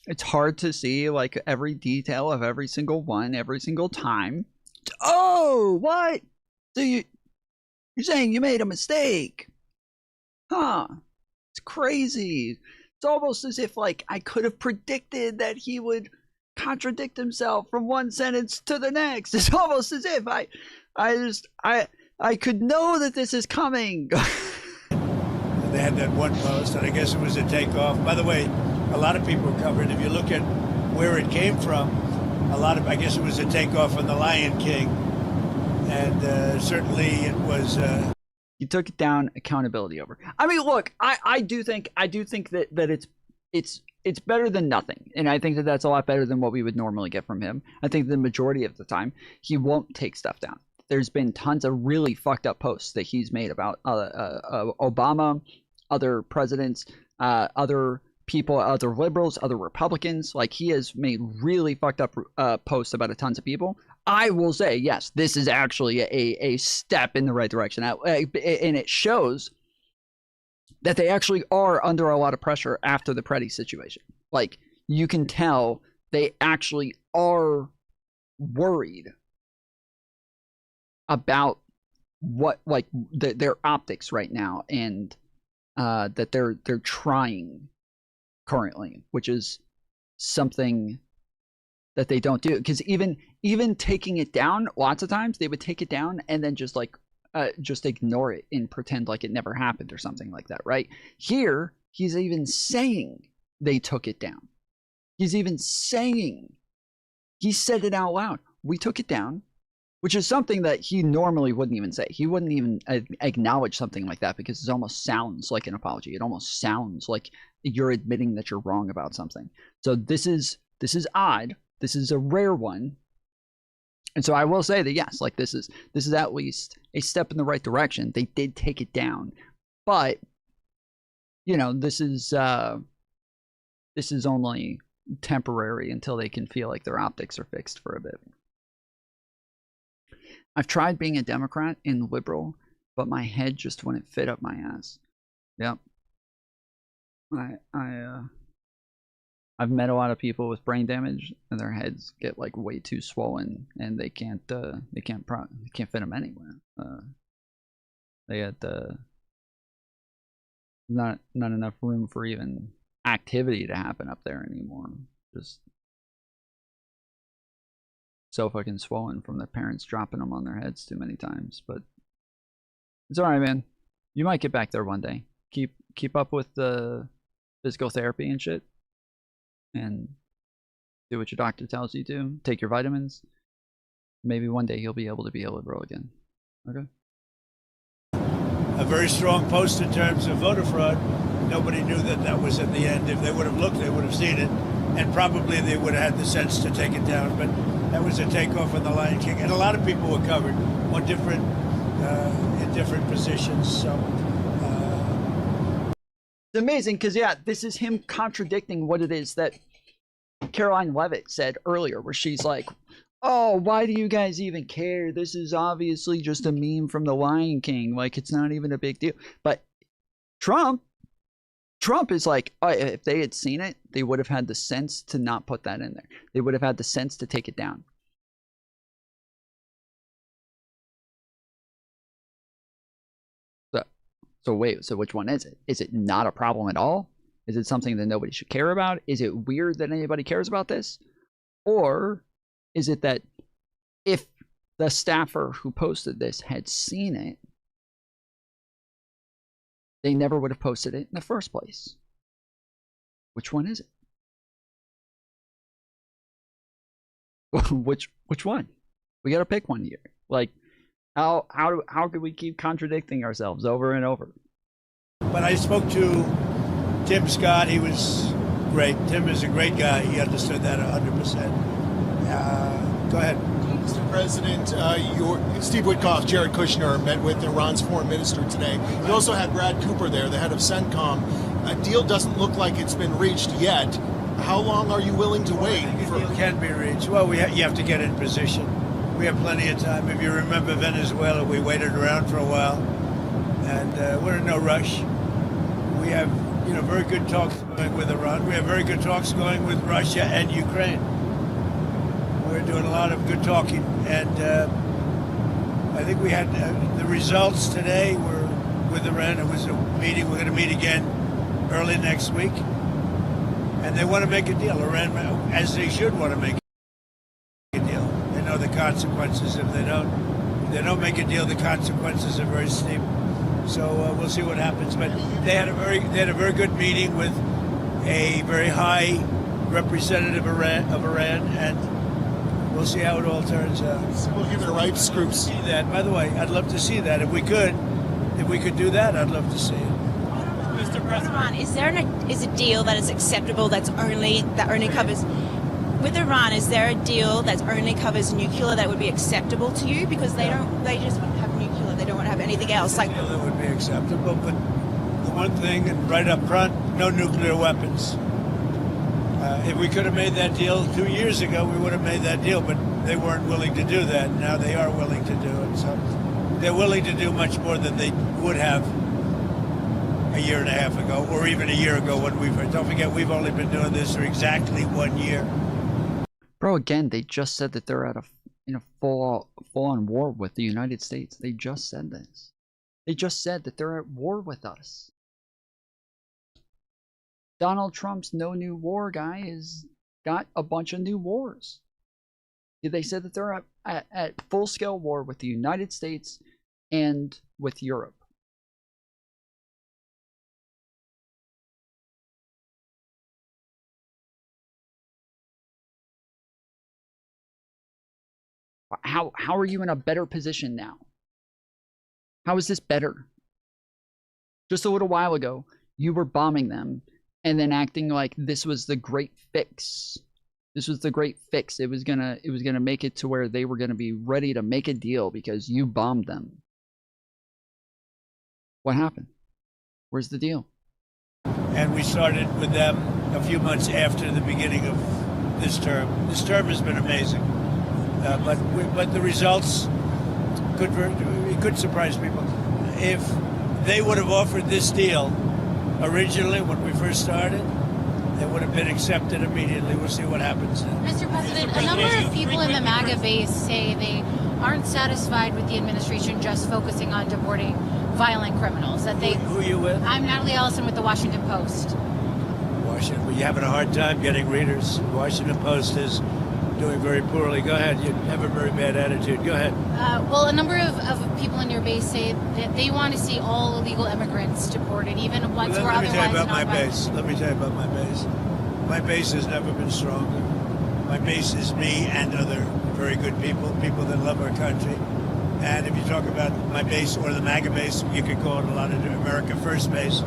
It's hard to see like every detail of every single one every single time. Oh, what? So you're saying you made a mistake? Huh? It's crazy. It's almost as if like I could have predicted that he would contradict himself from one sentence to the next. It's almost as if I could know that this is coming. They had that one post, and I guess it was a takeoff. By the way, a lot of people covered. If you look at where it came from, I guess it was a takeoff from The Lion King, and certainly it was. You took it down. Accountability over. I mean, look, I do think that it's it's better than nothing, and I think that that's a lot better than what we would normally get from him. I think the majority of the time he won't take stuff down. There's been tons of really fucked up posts that he's made about Obama, other presidents, other people, other liberals, other Republicans. Like, he has made really fucked up posts about tons of people. I will say, yes, this is actually a step in the right direction, and it shows that they actually are under a lot of pressure after the Preddy situation. Like, you can tell they actually are worried about what, like, their optics right now, and that they're trying currently, which is something that they don't do. Because even taking it down, lots of times they would take it down and then just ignore it and pretend like it never happened or something like that, right? Here, he's even saying they took it down. He's even saying, he said it out loud, we took it down, which is something that he normally wouldn't even say. He wouldn't even acknowledge something like that, because it almost sounds like an apology. It almost sounds like you're admitting that you're wrong about something. So this is odd. This is a rare one. And so I will say that, yes, like, this is at least a step in the right direction. They did take it down, but you know, this is only temporary until they can feel like their optics are fixed for a bit. I've tried being a Democrat and liberal, but my head just wouldn't fit up my ass. Yep. I've met a lot of people with brain damage, and their heads get like way too swollen, and they can't fit them anywhere. They had not enough room for even activity to happen up there anymore. Just so fucking swollen from their parents dropping them on their heads too many times. But it's all right, man. You might get back there one day. Keep up with the physical therapy and shit, and do what your doctor tells you to. Take your vitamins. Maybe one day you'll be able to be a liberal again. Okay. A very strong post in terms of voter fraud. Nobody knew that was at the end. If they would have looked, they would have seen it, and probably they would have had the sense to take it down. But that was a takeoff on the Lion King, and a lot of people were covered on different in different positions. So it's amazing, because yeah, this is him contradicting what it is that Caroline Leavitt said earlier, where she's like, oh, why do you guys even care? This is obviously just a meme from the Lion King. Like, it's not even a big deal. But Trump is like, oh, if they had seen it, they would have had the sense to not put that in there. They would have had the sense to take it down. So wait, so which one is it? Is it not a problem at all? Is it something that nobody should care about? Is it weird that anybody cares about this? Or is it that if the staffer who posted this had seen it, they never would have posted it in the first place? Which one is it? Which one? We gotta pick one here. Like, how could we keep contradicting ourselves over and over? But I spoke to Tim Scott. He was great. Tim is a great guy. He understood that 100%. Go ahead. Mr. President, Steve Witkoff, Jared Kushner met with Iran's foreign minister today. You also had Brad Cooper there, the head of CENTCOM. A deal doesn't look like it's been reached yet. How long are you willing to wait? A deal can be reached. Well, you have to get in position. We have plenty of time. If you remember Venezuela, we waited around for a while, and we're in no rush. We have, very good talks going with Iran. We have very good talks going with Russia and Ukraine. We're doing a lot of good talking, and I think we had the results today were with Iran. It was a meeting. We're going to meet again early next week, and they want to make a deal. Iran, as they should, want to make a deal. They know the consequences if they don't. If they don't make a deal, the consequences are very steep. So we'll see what happens. But they had a very good meeting with a very high representative of Iran, and we'll see how it all turns out. So we'll give it a ripe scrutiny. See that. By the way, I'd love to see that. If we could do that, I'd love to see it. Mr. President, is there is a deal that is acceptable that only covers? With Iran, is there a deal that only covers nuclear that would be acceptable to you? Because they just want to have nuclear. They don't want to have anything else. Like that would be acceptable, but the one thing, and right up front, no nuclear weapons. If we could have made that deal 2 years ago, we would have made that deal, but they weren't willing to do that. Now they are willing to do it. So they're willing to do much more than they would have a year and a half ago, or even a year ago when don't forget, we've only been doing this for exactly 1 year. Bro, again, they just said that they're in a full-on war with the United States. They just said this. They just said that they're at war with us. Donald Trump's no new war guy has got a bunch of new wars. They said that they're at full-scale war with the United States and with Europe. How are you in a better position now? How is this better? Just a little while ago, you were bombing them and then acting like this was the great fix. This was the great fix. It was gonna make it to where they were gonna be ready to make a deal because you bombed them. What happened? Where's the deal? And we started with them a few months after the beginning of this term. This term has been amazing. But the results could surprise people. If they would have offered this deal originally when we first started, it would have been accepted immediately. We'll see what happens now. Mr. President, a number of people in the MAGA base say they aren't satisfied with the administration just focusing on deporting violent criminals. Who are you with? I'm Natalie Ellison with the Washington Post. Washington, well, you having a hard time getting readers. Washington Post is doing very poorly. Go ahead. You have a very bad attitude. Go ahead. Well, a number of people in your base say that they want to see all illegal immigrants deported, even ones who are otherwise not violent. Let me tell you about my base. My base has never been stronger. My base is me and other very good people that love our country. And if you talk about my base or the MAGA base, you could call it a lot of America First base.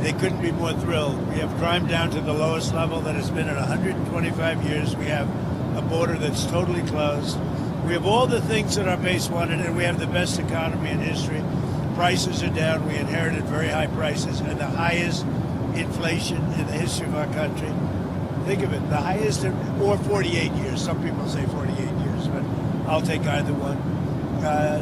They couldn't be more thrilled. We have crime down to the lowest level that it's been in 125 years. We have a border that's totally closed. We have all the things that our base wanted, and we have the best economy in history. Prices are down. We inherited very high prices and the highest inflation in the history of our country. Think of it, the highest or 48 years. Some people say 48 years, but I'll take either one.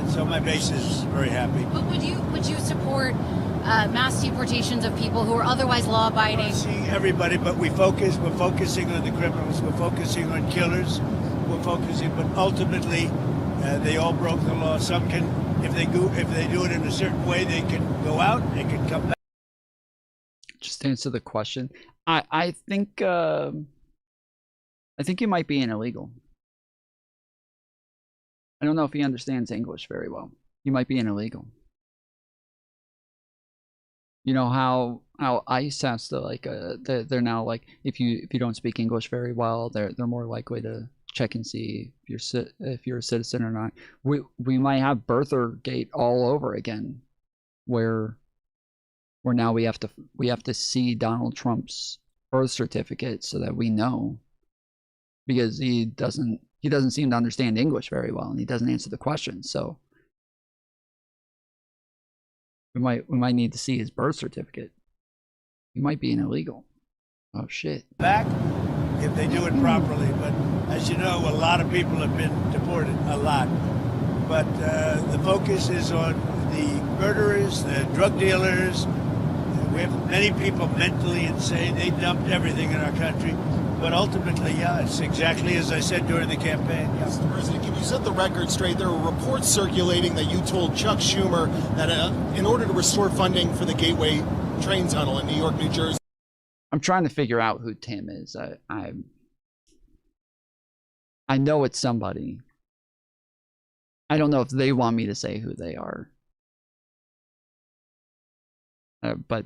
So my base is very happy. But would you support mass deportations of people who are otherwise law-abiding? See everybody, but we're focusing on the criminals. We're focusing on killers. We're focusing, but ultimately, they all broke the law. Some can, if they do it in a certain way, they can go out. They can come back. Just to answer the question, I think he might be an illegal. I don't know if he understands English very well. He might be an illegal. You know how ICE has to like they're now like if you don't speak English very well, they're more likely to check and see if you're a citizen or not. We might have birthergate all over again, where now we have to see Donald Trump's birth certificate so that we know, because he doesn't seem to understand English very well and he doesn't answer the questions. So we might need to see his birth certificate. He might be an illegal. Oh shit. Back if they do it properly, but as you know, a lot of people have been deported, a lot. But the focus is on the murderers, the drug dealers. We have many people mentally insane. They dumped everything in our country. But ultimately, yeah, it's exactly as I said during the campaign. Yeah. Mr. President, can you set the record straight? There were reports circulating that you told Chuck Schumer that in order to restore funding for the Gateway train tunnel in New York, New Jersey. I'm trying to figure out who Tim is. I know it's somebody. I don't know if they want me to say who they are. But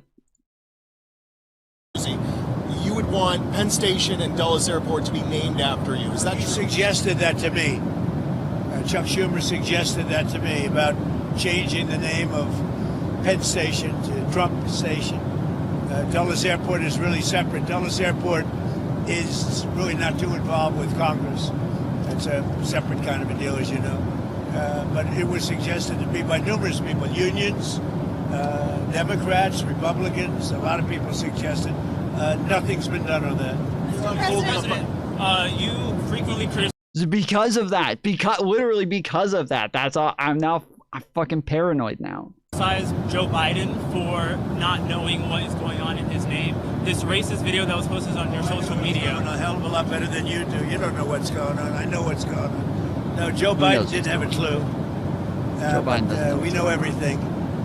you would want Penn Station and Dulles Airport to be named after you. Is that true? He suggested that to me. Chuck Schumer suggested that to me about changing the name of Penn Station to Trump Station. Dulles Airport is really separate. Dulles Airport is really not too involved with Congress. It's a separate kind of a deal, as you know. But it was suggested to me by numerous people, unions, Democrats, Republicans, a lot of people suggested. Nothing's been done on that. You frequently criticize. Because of that, literally because of that. That's all. I'm fucking paranoid now. Joe Biden for not knowing what is going on in his name. This racist video that was posted on your social media. A hell of a lot better than you do. You don't know what's going on. I know what's going on. No, Joe Biden didn't have a clue. Joe Biden doesn't know. We know everything.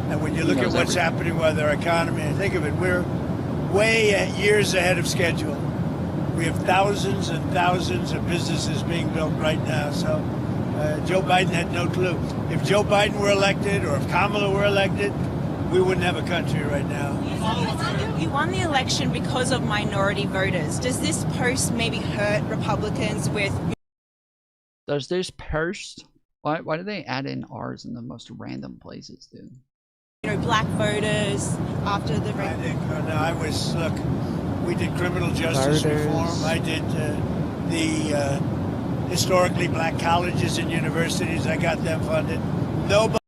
And when you look at what's happening with our economy, and think of it, we're way years ahead of schedule. We have thousands and thousands of businesses being built right now. So Joe Biden had no clue. If Joe Biden were elected or if Kamala were elected, we wouldn't have a country right now. You won the election because of minority voters. Does this post maybe hurt Republicans with... Does this post... Why do they add in R's in the most random places, dude? You know, black voters after the... Look, we did criminal justice reform. I did the historically black colleges and universities. I got them funded. Nobody.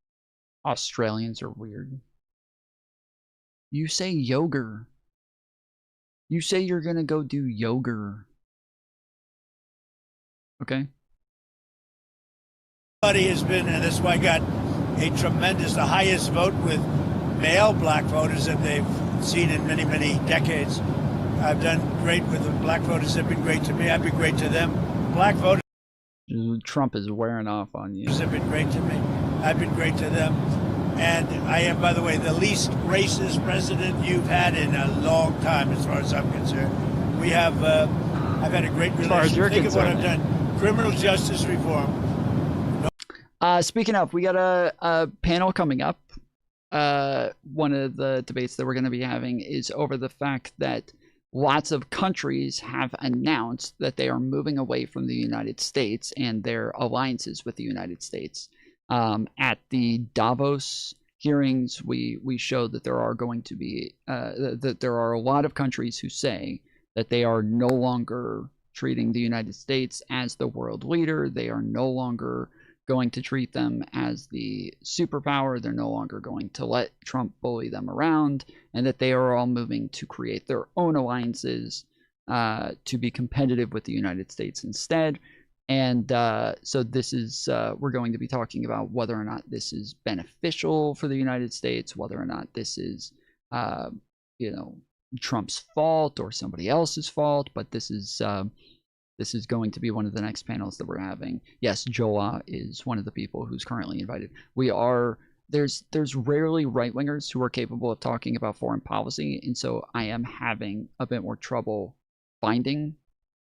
Australians are weird. You say yoga. You say you're gonna go do yoga. Okay. Nobody has been, and that's why I got the highest vote with male black voters that they've seen in many, many decades. I've done great with the black voters. They've been great to me. I've been great to them. Black voters. Trump is wearing off on you. Have been great to me. I've been great to them. And I am, by the way, the least racist president you've had in a long time, as far as I'm concerned. We have, I've had a great relationship. Think of what I've done. Criminal justice reform. Speaking of, we got a panel coming up. One of the debates that we're going to be having is over the fact that lots of countries have announced that they are moving away from the United States and their alliances with the United States. At the Davos hearings, we showed that there are going to be that there are a lot of countries who say that they are no longer treating the United States as the world leader. They are no longer going to treat them as the superpower. They're no longer going to let Trump bully them around, and that they are all moving to create their own alliances to be competitive with the United States instead. And so this is, we're going to be talking about whether or not this is beneficial for the United States, whether or not this is, Trump's fault or somebody else's fault. But this is going to be one of the next panels that we're having. Yes, Joa is one of the people who's currently invited. There's rarely right-wingers who are capable of talking about foreign policy, and so I am having a bit more trouble finding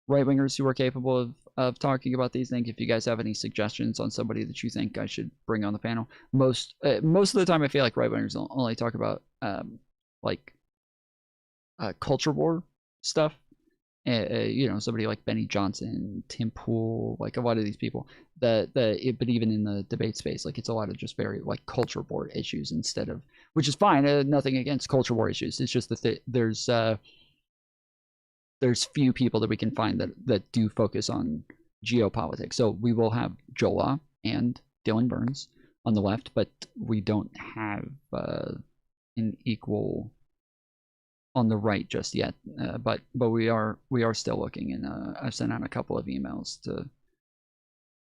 right-wingers who are capable of talking about these things. If you guys have any suggestions on somebody that you think I should bring on the panel, most of the time I feel like right-wingers only talk about culture war stuff. Somebody like Benny Johnson, Tim Pool, like a lot of these people. But even in the debate space, like it's a lot of just very like culture war issues instead of, which is fine. Nothing against culture war issues. It's just that there's few people that we can find that do focus on geopolitics. So we will have Jola and Dylan Burns on the left, but we don't have an equal on the right just yet. But we are still looking, and I've sent out a couple of emails to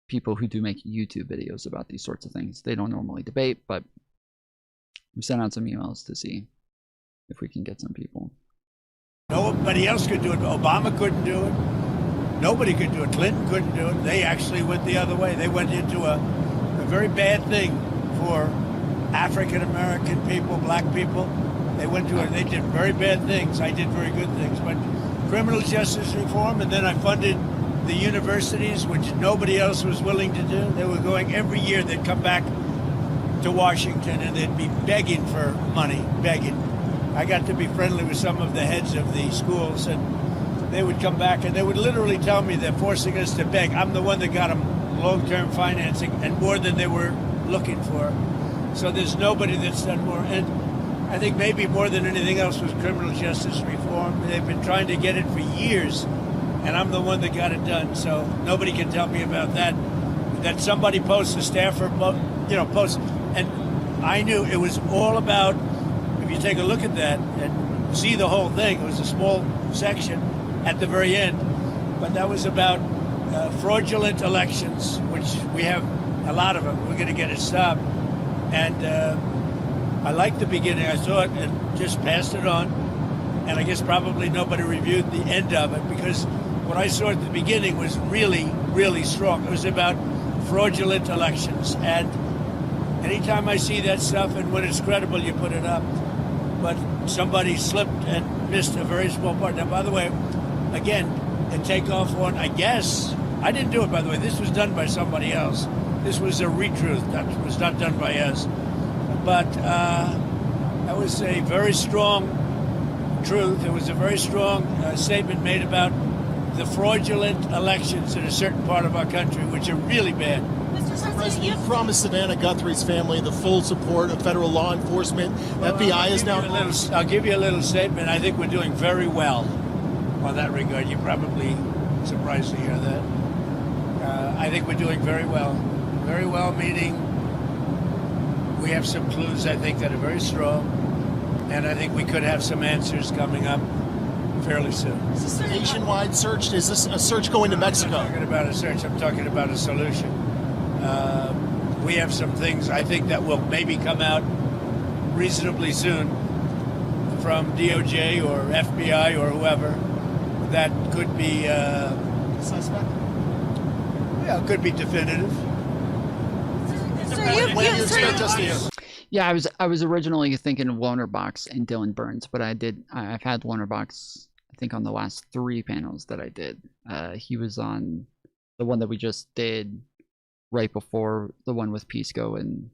people who do make YouTube videos about these sorts of things. They don't normally debate, but we sent out some emails to see if we can get some people. Nobody else could do it. Obama couldn't do it. Nobody could do it. Clinton couldn't do it. They actually went the other way. They went into a very bad thing for African American people, black people. They went to it. They did very bad things. I did very good things. But criminal justice reform, and then I funded the universities, which nobody else was willing to do. They were going every year. They'd come back to Washington and they'd be begging for money, begging. I got to be friendly with some of the heads of the schools, and they would come back and they would literally tell me they're forcing us to beg. I'm the one that got them long-term financing and more than they were looking for. So there's nobody that's done more. And I think maybe more than anything else was criminal justice reform. They've been trying to get it for years, and I'm the one that got it done. So nobody can tell me about that. That somebody posts, a staffer, posts, and I knew it was all about. If you take a look at that and see the whole thing, it was a small section at the very end, but that was about fraudulent elections, which we have a lot of them. We're going to get it stopped, and I liked the beginning. I saw it and just passed it on, and I guess probably nobody reviewed the end of it because what I saw at the beginning was really, really strong. It was about fraudulent elections, and anytime I see that stuff, and when it's credible, you put it up. But somebody slipped and missed a very small part. Now, by the way, again, the takeoff one, I guess, I didn't do it, by the way. This was done by somebody else. This was a retruth. That was not done by us. But that was a very strong truth. It was a very strong statement made about the fraudulent elections in a certain part of our country, which are really bad. Mr. President, you promised Savannah Guthrie's family the full support of federal law enforcement. FBI is now... I'll give you a little statement. I think we're doing very well on that regard. You're probably surprised to hear that. I think we're doing very well. Very well, meaning we have some clues, I think, that are very strong. And I think we could have some answers coming up fairly soon. Is this a nationwide search? Is this a search going to Mexico? I'm not talking about a search. I'm talking about a solution. We have some things I think that will maybe come out reasonably soon from DOJ or FBI or whoever that could be suspect. Yeah, could be definitive. When do you expect us to hear? Yeah, I was originally thinking of Loner Box and Dylan Burns, but I've had Loner Box I think on the last 3 panels that I did. He was on the one that we just did right before the one with Pisco and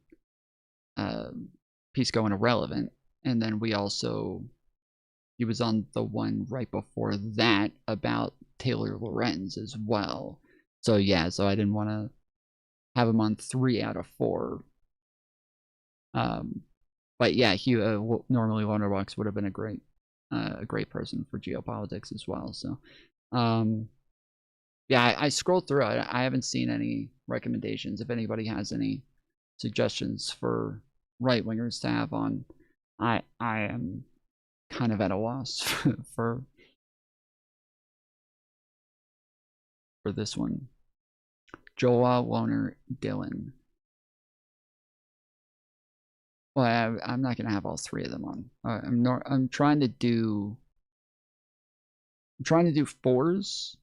Irrelevant, and then he was on the one right before that about Taylor Lorenz as well. So yeah, so I didn't want to have him on 3 out of 4. But yeah, he normally Loner Box would have been a great person for geopolitics as well. So yeah, I scrolled through it. I haven't seen any recommendations. If anybody has any suggestions for right wingers to have on, I am kind of at a loss for this one. Joel, Loner, Dylan. Well, I'm not gonna have all 3 of them on. I'm trying to do 4s.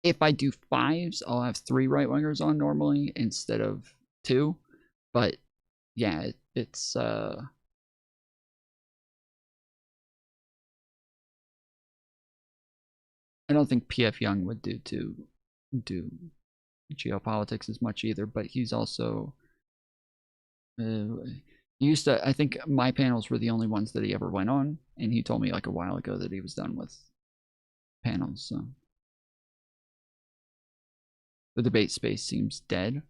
If I do 5s, I'll have 3 right wingers on normally instead of 2. But yeah, it's I don't think PF Young would do geopolitics as much either, but he's also he used to, I think my panels were the only ones that he ever went on, and he told me like a while ago that he was done with panels. So the debate space seems dead.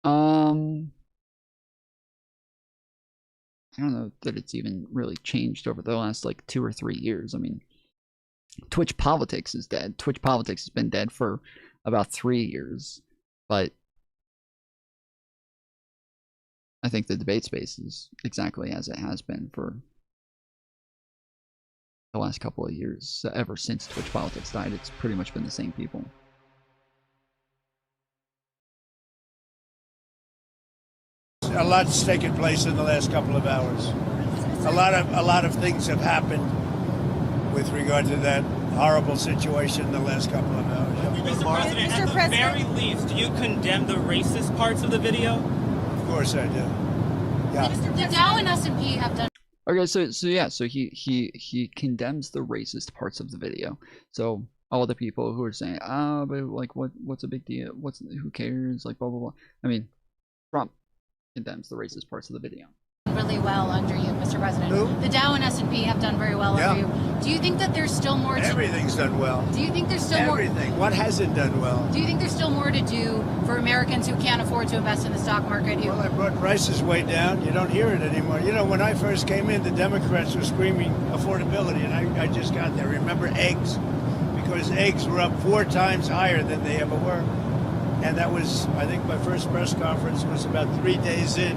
I don't know that it's even really changed over the last like 2 or 3 years. I mean, Twitch politics is dead. Twitch politics has been dead for about 3 years, but I think the debate space is exactly as it has been for the last couple of years. So ever since Twitch politics died, it's pretty much been the same people. A lot's taken place in the last couple of hours. A lot of things have happened with regard to that horrible situation in the last couple of hours. Mr. President, at the very least, do you condemn the racist parts of the video? Of course I do. Yeah. The Dow and S&P have done. Okay, so he condemns the racist parts of the video. So all the people who are saying, but like what's a big deal? Who cares? Like blah blah blah. I mean, Trump condemns the racist parts of the video. really well under you, Mr. President. Who? The Dow and S&P have done very well under you. Do you think that there's still more to Everything's done well. Do you think there's still more? Everything. What hasn't done well? Do you think there's still more to do for Americans who can't afford to invest in the stock market? Well, I brought prices way down. You don't hear it anymore. You know, when I first came in, the Democrats were screaming affordability, and I just got there. Remember eggs? Because eggs were up 4 times higher than they ever were. And that was, I think my first press conference was about 3 days in,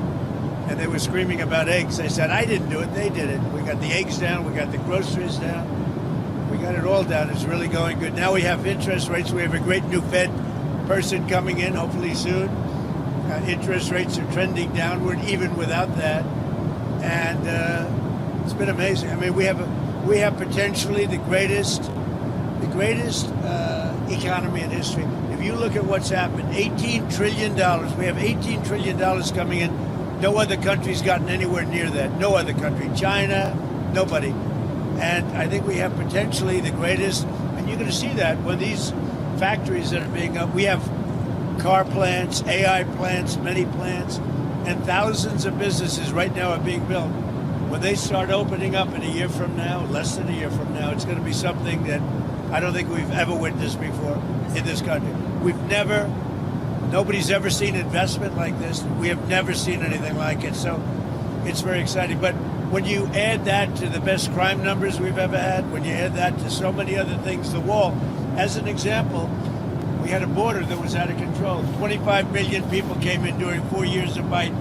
and they were screaming about eggs. I said, I didn't do it, they did it. We got the eggs down, we got the groceries down, we got it all down. It's really going good. Now we have interest rates. We have a great new Fed person coming in, hopefully soon. Interest rates are trending downward, even without that. And it's been amazing. I mean, we have potentially the greatest economy in history. If you look at what's happened, $18 trillion. We have $18 trillion coming in. No other country's gotten anywhere near that. No other country. China, nobody. And I think we have potentially the greatest. And you're going to see that when these factories that are being up, we have car plants, AI plants, many plants, and thousands of businesses right now are being built. When they start opening up in a year from now, less than a year from now, it's going to be something that I don't think we've ever witnessed before in this country. Nobody's ever seen investment like this. We have never seen anything like it. So it's very exciting. But when you add that to the best crime numbers we've ever had, when you add that to so many other things, the wall, as an example, we had a border that was out of control. 25 million people came in during 4 years of Biden.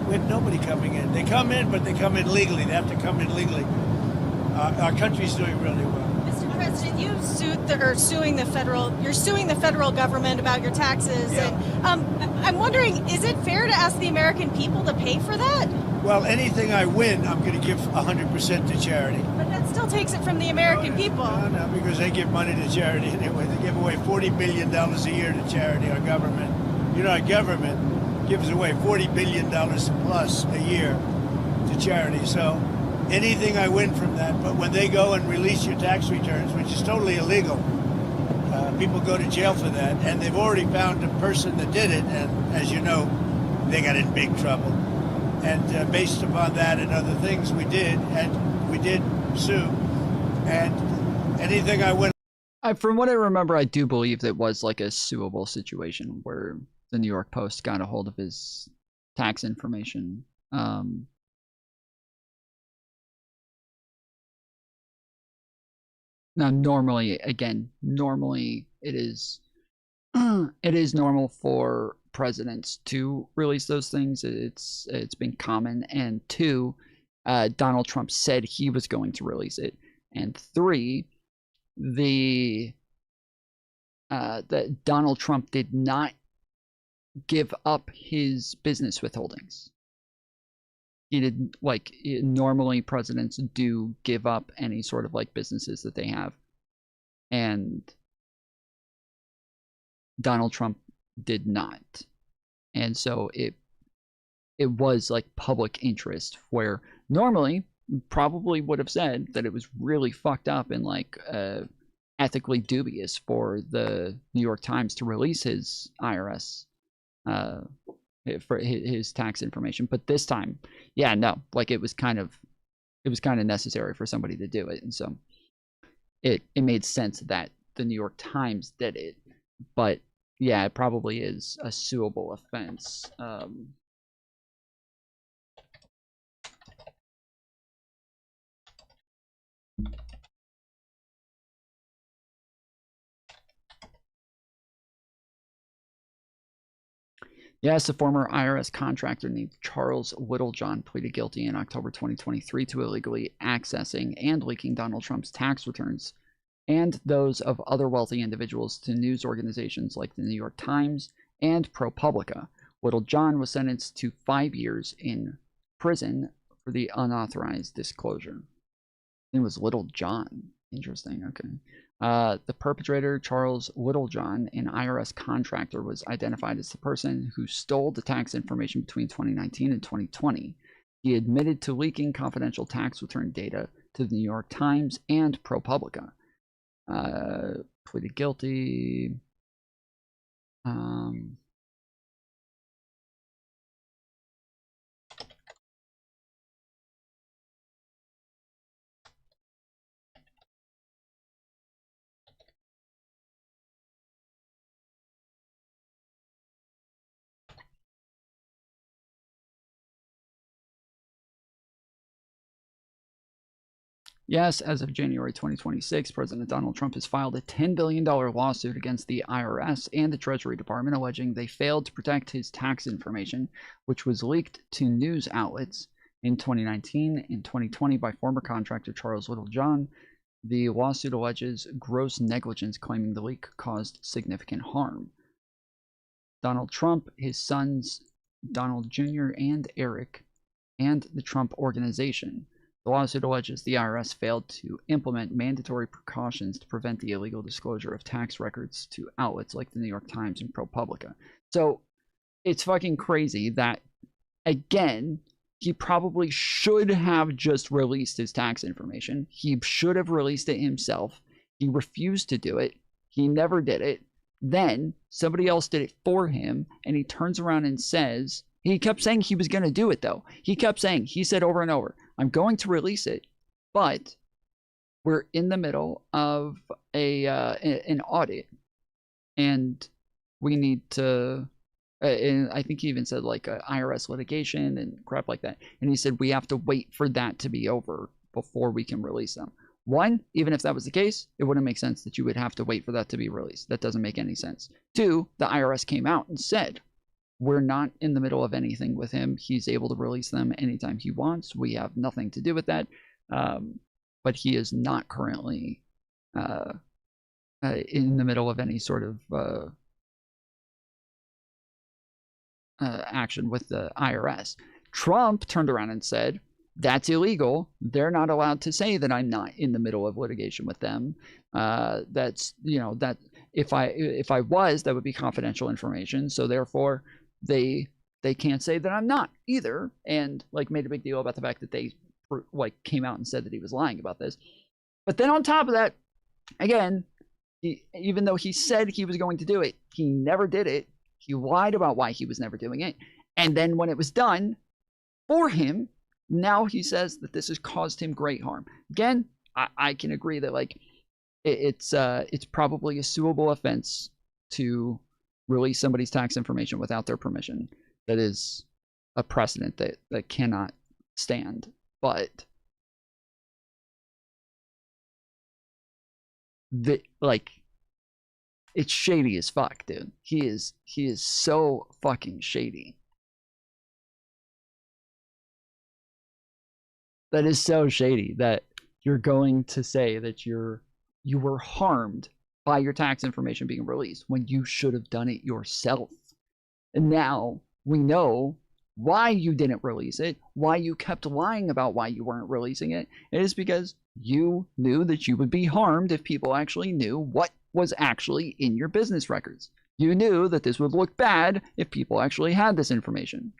We had nobody coming in. They come in, but they come in legally. They have to come in legally. Our country's doing really well. Mr. President, you're suing the federal government about your taxes. Yeah. And I'm wondering, is it fair to ask the American people to pay for that? Well, anything I win, I'm going to give 100% to charity. But that still takes it from the American people. No, because they give money to charity anyway. They give away $40 billion a year to charity, our government. You know, our government gives away $40 billion plus a year to charity. So anything I win from that. But when they go and release your tax returns, which is totally illegal, people go to jail for that. And they've already found a person that did it. And as you know, they got in big trouble. And based upon that and other things we did sue. And anything I win. From what I remember, I do believe that was like a suable situation where the New York Post got a hold of his tax information. Now, normally it is normal for presidents to release those things. It's been common. And 2, Donald Trump said he was going to release it. And 3, that Donald Trump did not give up his business withholdings. He did, like, normally presidents do give up any sort of like businesses that they have, and Donald Trump did not. And so it was like public interest, where normally probably would have said that it was really fucked up and like ethically dubious for the New York Times to release his IRS for his tax information. But this time, yeah, no, like it was kind of necessary for somebody to do it. And so it made sense that the New York Times did it. But yeah, it probably is a suable offense. Yes, a former IRS contractor named Charles Whittlejohn pleaded guilty in October 2023 to illegally accessing and leaking Donald Trump's tax returns and those of other wealthy individuals to news organizations like the New York Times and ProPublica. Whittlejohn was sentenced to 5 years in prison for the unauthorized disclosure. It was Little John. Interesting. Okay. The perpetrator, Charles Whittlejohn, an IRS contractor, was identified as the person who stole the tax information between 2019 and 2020. He admitted to leaking confidential tax return data to the New York Times and ProPublica. Pleaded guilty. Yes, as of January 2026, President Donald Trump has filed a $10 billion lawsuit against the IRS and the Treasury Department, alleging they failed to protect his tax information, which was leaked to news outlets in 2019 and 2020 by former contractor Charles Littlejohn. The lawsuit alleges gross negligence, claiming the leak caused significant harm. Donald Trump, his sons Donald Jr. and Eric, and the Trump Organization. The lawsuit alleges the IRS failed to implement mandatory precautions to prevent the illegal disclosure of tax records to outlets like the New York Times and ProPublica. So it's fucking crazy that, again, he probably should have just released his tax information. He should have released it himself. He refused to do it. He never did it. Then somebody else did it for him, and he turns around and says, he kept saying he was going to do it, though. He kept saying, he said over and over, I'm going to release it, but we're in the middle of an audit, and we need to, and I think he even said like IRS litigation and crap like that. And he said, we have to wait for that to be over before we can release them. One, even if that was the case, it wouldn't make sense that you would have to wait for that to be released. That doesn't make any sense. Two, the IRS came out and said, we're not in the middle of anything with him. He's able to release them anytime he wants. We have nothing to do with that. But he is not currently in the middle of any sort of action with the IRS. Trump turned around and said, that's illegal. They're not allowed to say that I'm not in the middle of litigation with them. That's, you know, that if I was, that would be confidential information. So therefore, they can't say that I'm not either. And like made a big deal about the fact that they like came out and said that he was lying about this. But then on top of that, again, even though he said he was going to do it, he never did it. He lied about why he was never doing it. And then when it was done for him, now he says that this has caused him great harm. Again, I can agree that like it's probably a suable offense to release somebody's tax information without their permission. That is a precedent that cannot stand. But it's shady as fuck, dude. He is so fucking shady. That is so shady that you're going to say that you were harmed by your tax information being released when you should have done it yourself. And now we know why you didn't release it, why you kept lying about why you weren't releasing it. It is because you knew that you would be harmed if people actually knew what was actually in your business records. You knew that this would look bad if people actually had this information.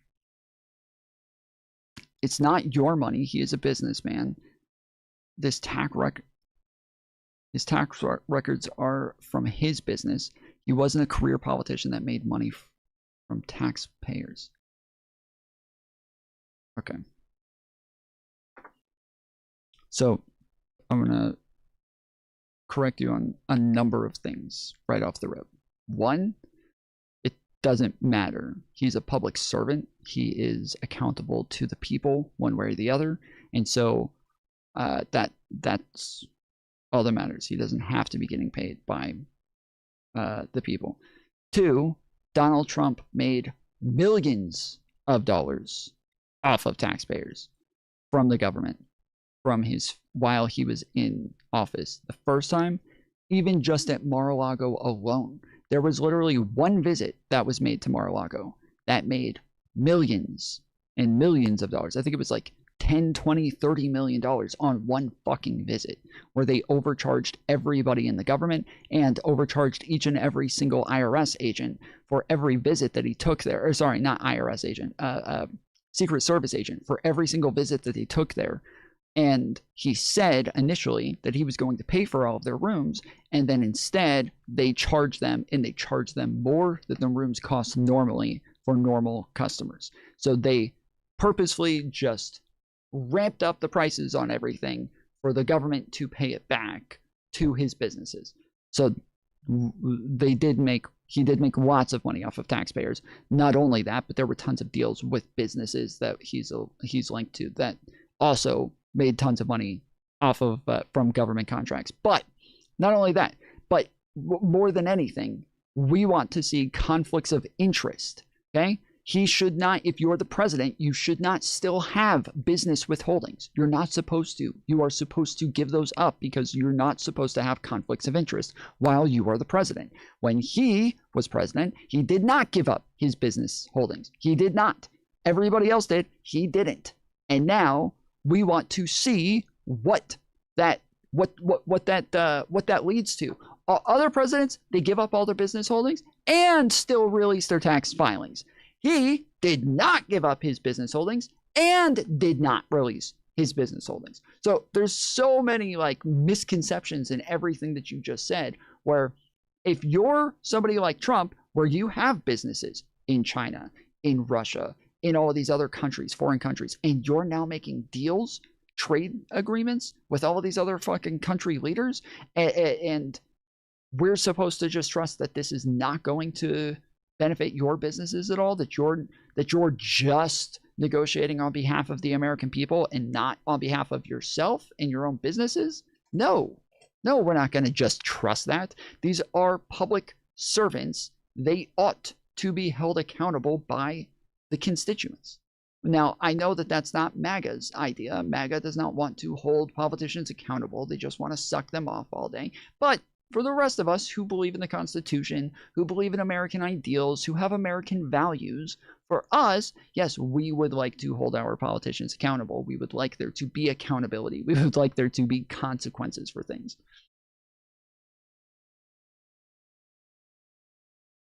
It's not your money. He is a businessman. His tax records are from his business. He wasn't a career politician that made money from taxpayers. Okay. So I'm going to correct you on a number of things right off the rip. One, it doesn't matter. He's a public servant. He is accountable to the people one way or the other. And so that's all that matters. He doesn't have to be getting paid by the people. Two, Donald Trump made millions of dollars off of taxpayers from the government while he was in office. The first time, even just at Mar-a-Lago alone, there was literally one visit that was made to Mar-a-Lago that made millions and millions of dollars. I think it was like 10, 20, 30 million dollars on one fucking visit, where they overcharged everybody in the government and overcharged each and every single IRS agent for every visit that he took there. Or sorry, not IRS agent, Secret Service agent, for every single visit that he took there. And he said initially that he was going to pay for all of their rooms, and then instead they charged them, and they charged them more than the rooms cost normally for normal customers. So they purposefully just ramped up the prices on everything for the government to pay it back to his businesses. So he did make lots of money off of taxpayers. Not only that, but there were tons of deals with businesses that he's linked to that also made tons of money off of from government contracts. But not only that, but more than anything, we want to see conflicts of interest. Okay, he should not. If you're the president, you should not still have business withholdings. You're not supposed to. You are supposed to give those up because you're not supposed to have conflicts of interest while you are the president. When he was president, he did not give up his business holdings. He did not. Everybody else did. He didn't. And now we want to see what that leads to. Other presidents, they give up all their business holdings and still release their tax filings. He did not give up his business holdings and did not release his business holdings. So there's so many like misconceptions in everything that you just said, where if you're somebody like Trump, where you have businesses in China, in Russia, in all of these other countries, foreign countries, and you're now making deals, trade agreements with all of these other fucking country leaders, and we're supposed to just trust that this is not going to benefit your businesses at all, that you're just negotiating on behalf of the American people and not on behalf of yourself and your own businesses? No, we're not going to just trust that. These are public servants. They ought to be held accountable by the constituents. Now, I know that that's not MAGA's idea. MAGA does not want to hold politicians accountable. They just want to suck them off all day. But for the rest of us who believe in the Constitution, who believe in American ideals, who have American values, for us, yes, we would like to hold our politicians accountable. We would like there to be accountability. We would like there to be consequences for things.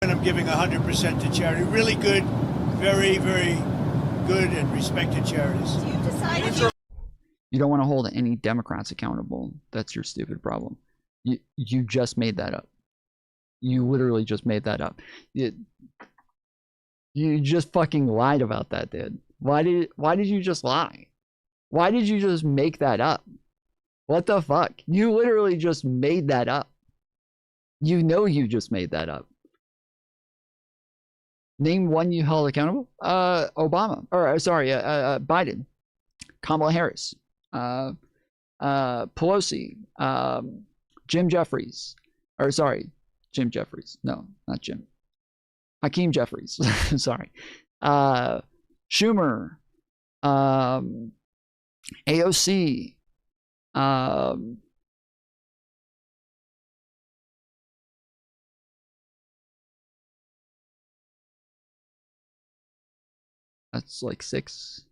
And I'm giving 100% to charity. Really good, very, very good and respected charities. You don't want to hold any Democrats accountable. That's your stupid problem. You just made that up. You literally just made that up. You just fucking lied about that, dude. Why did you just lie? Why did you just make that up? What the fuck? You literally just made that up. You know you just made that up. Name one you held accountable. Obama. Or sorry, Biden. Kamala Harris. Pelosi. Jim Jeffries. Or sorry, Jim Jeffries. No, not Jim. Hakeem Jeffries. Sorry. Schumer. AOC. That's like 6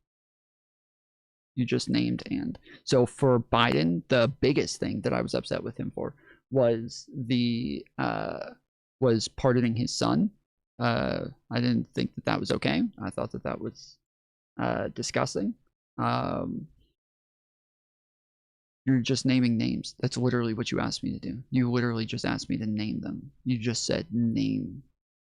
you just named. And so for Biden, the biggest thing that I was upset with him for was was pardoning his son. I didn't think that that was okay. I thought that that was disgusting. You're just naming names. That's literally what you asked me to do. You literally just asked me to name them. You just said name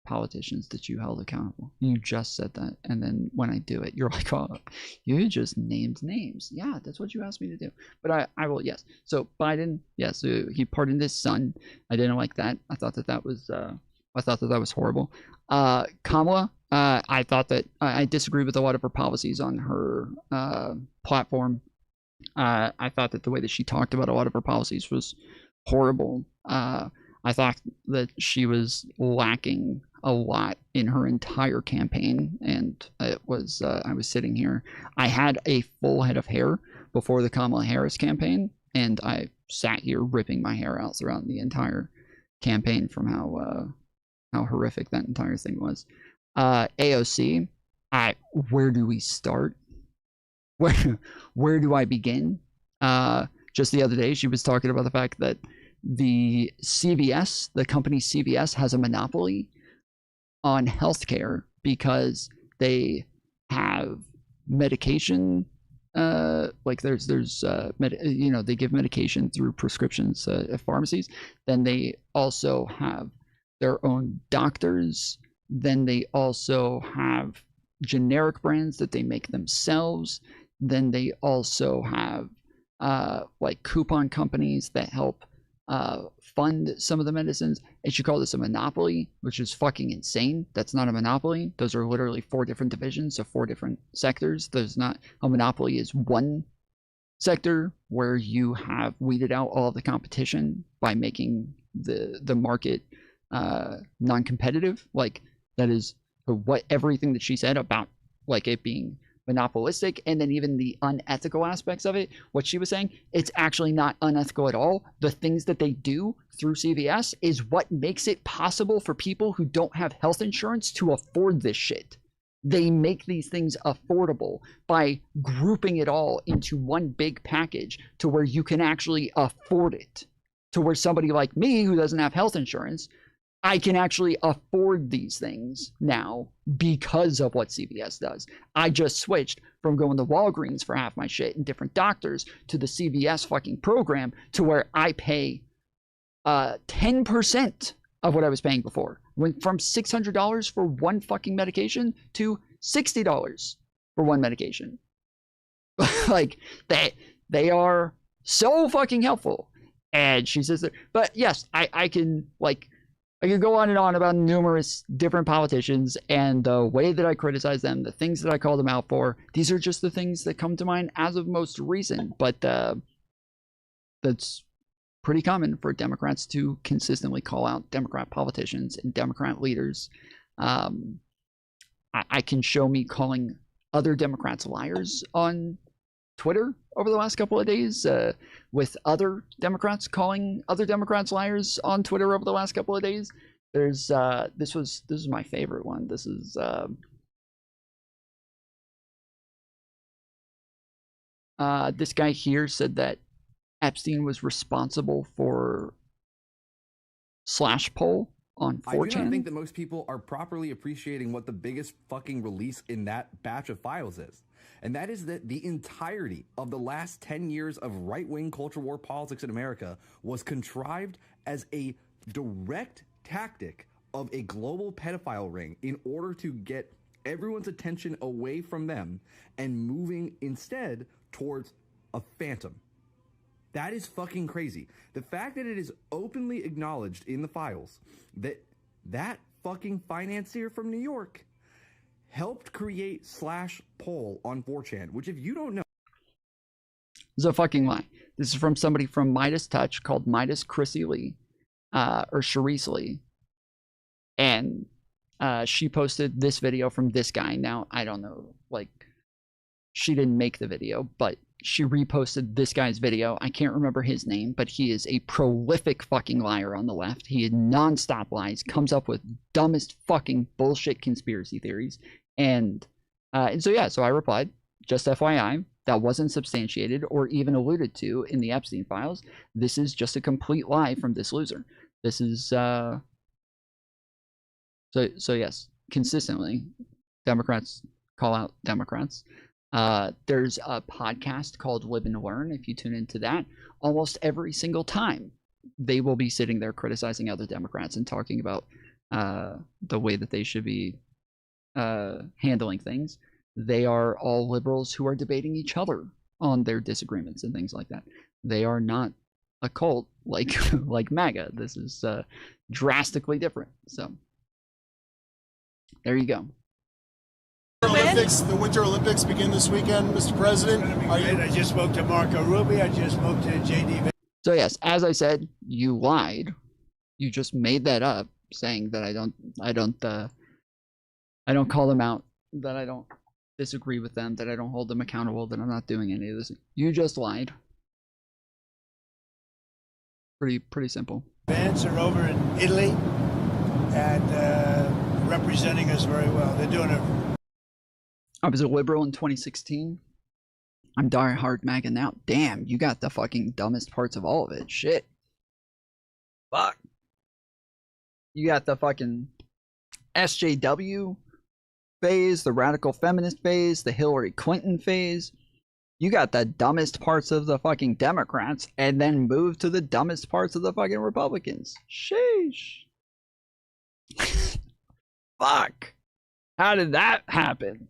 politicians that you held accountable. You just said that, and then when I do it, you're like, oh, you just named names. Yeah, that's what you asked me to do. But I will, yes. So Biden, yes, he pardoned his son. I didn't like that. I thought that that was horrible. Kamala, I thought that I disagree with a lot of her policies on her platform. I thought that the way that she talked about a lot of her policies was horrible. I thought that she was lacking a lot in her entire campaign, and it was I was sitting here. I had a full head of hair before the Kamala Harris campaign, and I sat here ripping my hair out throughout the entire campaign from how horrific that entire thing was. AOC, where do we start? Where do I begin? Just the other day, she was talking about the fact that the CVS, the company CVS, has a monopoly on healthcare because they have medication. Like they give medication through prescriptions at pharmacies. Then they also have their own doctors. Then they also have generic brands that they make themselves. Then they also have like coupon companies that help fund some of the medicines. And she called this a monopoly, which is fucking insane. That's not a monopoly. Those are literally 4 different divisions of 4 different sectors. There's not a monopoly is one sector where you have weeded out all of the competition by making the market non-competitive. Like, that is what everything that she said about like it being monopolistic, and then even the unethical aspects of it, what she was saying, it's actually not unethical at all. The things that they do through CVS is what makes it possible for people who don't have health insurance to afford this shit. They make these things affordable by grouping it all into one big package to where you can actually afford it. To where somebody like me who doesn't have health insurance, I can actually afford these things now because of what CVS does. I just switched from going to Walgreens for half my shit and different doctors to the CVS fucking program to where I pay 10% of what I was paying before. Went from $600 for one fucking medication to $60 for one medication. Like, they are so fucking helpful. And she says that, but yes, I can go on and on about numerous different politicians and the way that I criticize them, the things that I call them out for. These are just the things that come to mind as of most recent, but that's pretty common for Democrats to consistently call out Democrat politicians and Democrat leaders. I can show me calling other Democrats liars on Twitter over the last couple of days, with other Democrats calling other Democrats liars on Twitter over the last couple of days. There's this is my favorite one. This is this guy here said that Epstein was responsible for slash poll on 4chan. I do not think that most people are properly appreciating what the biggest fucking release in that batch of files is. And that is that the entirety of the last 10 years of right-wing culture war politics in America was contrived as a direct tactic of a global pedophile ring in order to get everyone's attention away from them and moving instead towards a phantom. That is fucking crazy. The fact that it is openly acknowledged in the files that that fucking financier from New York helped create slash poll on 4chan, which if you don't know... This is a fucking lie. This is from somebody from Midas Touch called Midas Chrissy Lee, or Charisse Lee. And she posted this video from this guy. Now, I don't know, like, she didn't make the video, but she reposted this guy's video. I can't remember his name, but he is a prolific fucking liar on the left. He had nonstop lies, comes up with dumbest fucking bullshit conspiracy theories. And so yeah, so I replied, just FYI, that wasn't substantiated or even alluded to in the Epstein files. This is just a complete lie from this loser. This is so yes, consistently Democrats call out Democrats. There's a podcast called Live and Learn. If you tune into that, almost every single time they will be sitting there criticizing other Democrats and talking about the way that they should be handling things. They are all liberals who are debating each other on their disagreements and things like that. They are not a cult like like MAGA. This is drastically different. So there you go. The Winter Olympics begin this weekend, Mr. President. I just spoke to Marco Rubio. I just spoke to JD. So yes, as I said, you lied. You just made that up, saying that I don't call them out, that I don't disagree with them, that I don't hold them accountable, that I'm not doing any of this. You just lied. Pretty simple. Fans are over in Italy and representing us very well. They're doing it. I was a liberal in 2016. I'm die-hard MAGA now. Damn, you got the fucking dumbest parts of all of it. Shit. Fuck. You got the fucking SJW phase, the radical feminist phase, the Hillary Clinton phase. You got the dumbest parts of the fucking Democrats and then move to the dumbest parts of the fucking Republicans. Sheesh. Fuck. How did that happen?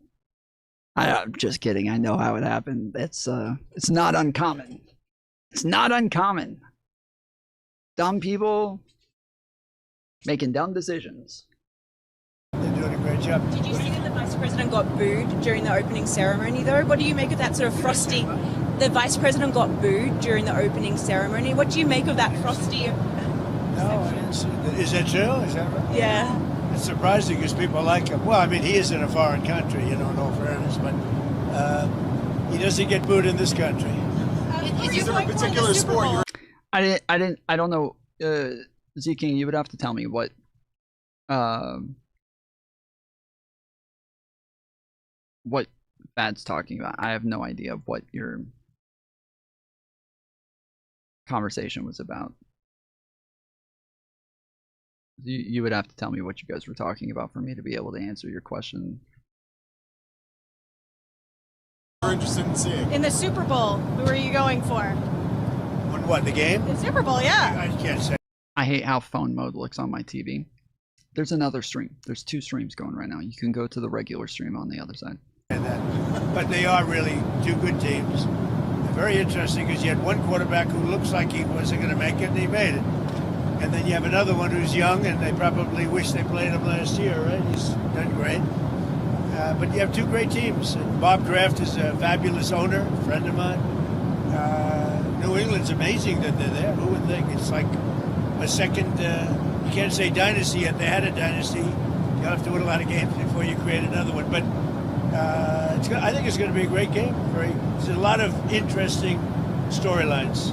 I'm just kidding. I know how it happened. It's not uncommon. It's not uncommon. Dumb people making dumb decisions. They're doing a great job. Did you see that the Vice President got booed during the opening ceremony, though? What do you make of that sort of frosty the vice president got booed during the opening ceremony. What do you make of that frosty? No, I didn't see that. Is that true? Is that right? Yeah. It's surprising because people like him. Well, I mean, he is in a foreign country, in all fairness, but he doesn't get booed in this country. Is there a particular sport you're I don't know. Z King, you would have to tell me what Bad's talking about. I have no idea what your conversation was about. You would have to tell me what you guys were talking about for me to be able to answer your question. interested in seeing? In the Super Bowl, who are you going for? On what, the game? The Super Bowl, yeah. I can't say. I hate how phone mode looks on my TV. There's another stream. There's 2 streams going right now. You can go to the regular stream on the other side. But they are really 2 good teams. They're very interesting because you had one quarterback who looks like he wasn't going to make it, and he made it. And then you have another one who's young, and they probably wish they played him last year, right? He's done great. But you have 2 great teams. And Bob Kraft is a fabulous owner, a friend of mine. New England's amazing that they're there. Who would think? It's like a second, you can't say dynasty yet. They had a dynasty. You'll have to win a lot of games before you create another one. But I think it's going to be a great game. There's a lot of interesting storylines.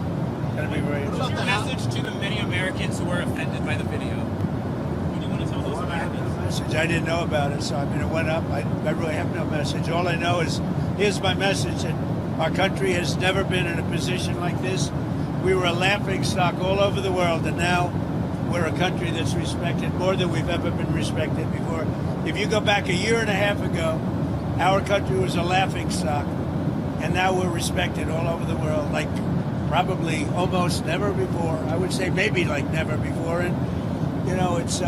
Going to be very interesting. What's your message to the many Americans who were offended by the video? Would you want to tell those Americans? Message. I didn't know about it, so I mean, it went up. I really have no message. All I know is, here's my message, and our country has never been in a position like this. We were a laughing stock all over the world, and now we're a country that's respected more than we've ever been respected before. If you go back a year and a half ago, our country was a laughing stock, and now we're respected all over the world, like probably almost never before. I would say maybe like never before. And, you know, it's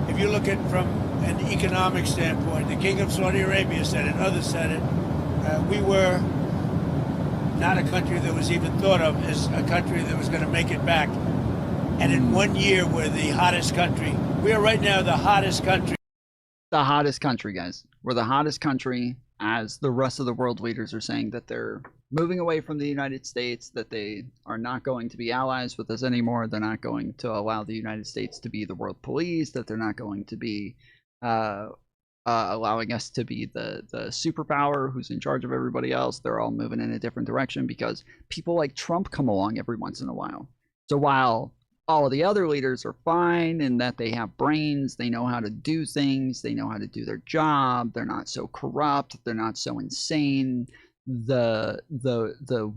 if you look at it from an economic standpoint, the King of Saudi Arabia said it, others said it, we were not a country that was even thought of as a country that was going to make it back. And in 1 year, we're the hottest country. We are right now the hottest country. The hottest country, guys. We're the hottest country, as the rest of the world leaders are saying that they're moving away from the United States, that they are not going to be allies with us anymore. They're not going to allow the United States to be the world police, that they're not going to be allowing us to be the superpower who's in charge of everybody else. They're all moving in a different direction because people like Trump come along every once in a while. So while all of the other leaders are fine and that they have brains, they know how to do things, they know how to do their job, they're not so corrupt, they're not so insane, the